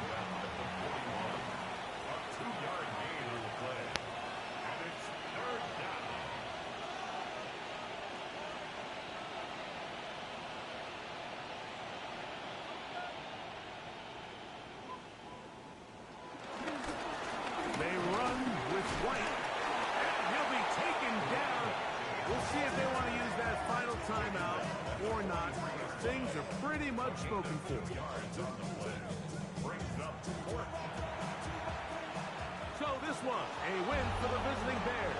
A 2-yard gain on the play. And it's 3rd down. They run with White. He'll be taken down. We'll see if they want to use that final timeout or not. Things are pretty much spoken for. So this one, a win for the visiting Bears.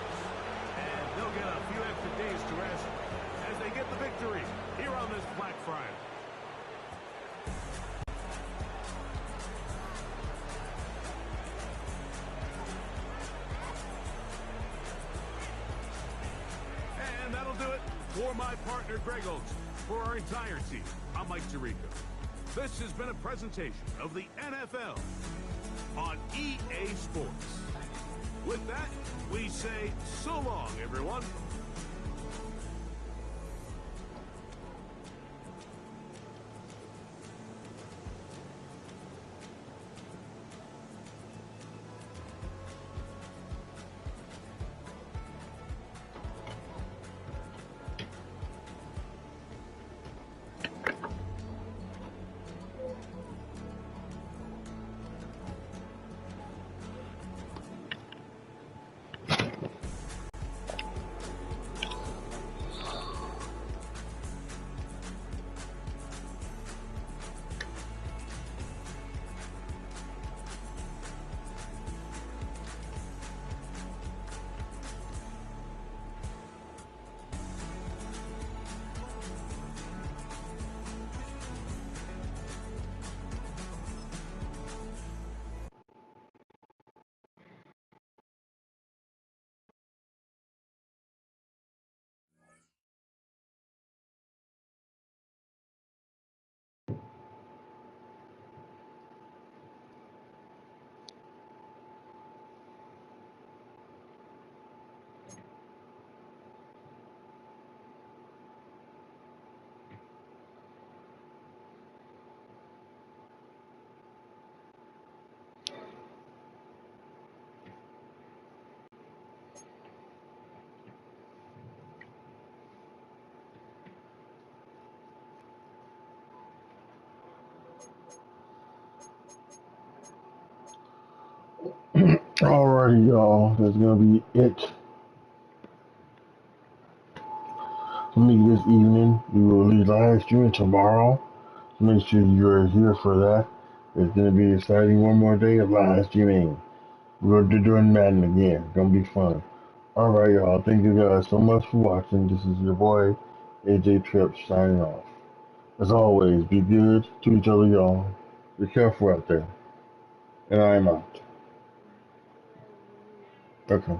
And they'll get a few extra days to rest as they get the victory here on this Black Friday. And that'll do it for my partner, Greg Olson. For our entire team, I'm Mike Tirico. This has been a presentation of the NFL on EA Sports. With that, we say so long, everyone. Alrighty, y'all. That's gonna be it for me this evening. We will be live streaming tomorrow. So make sure you're here for that. It's gonna be exciting. One more day of live streaming. We're doing Madden again. It's gonna be fun. Alright, y'all. Thank you guys so much for watching. This is your boy, AJTRIP, signing off. As always, be good to each other, y'all. Be careful out there. And I am out. Okay.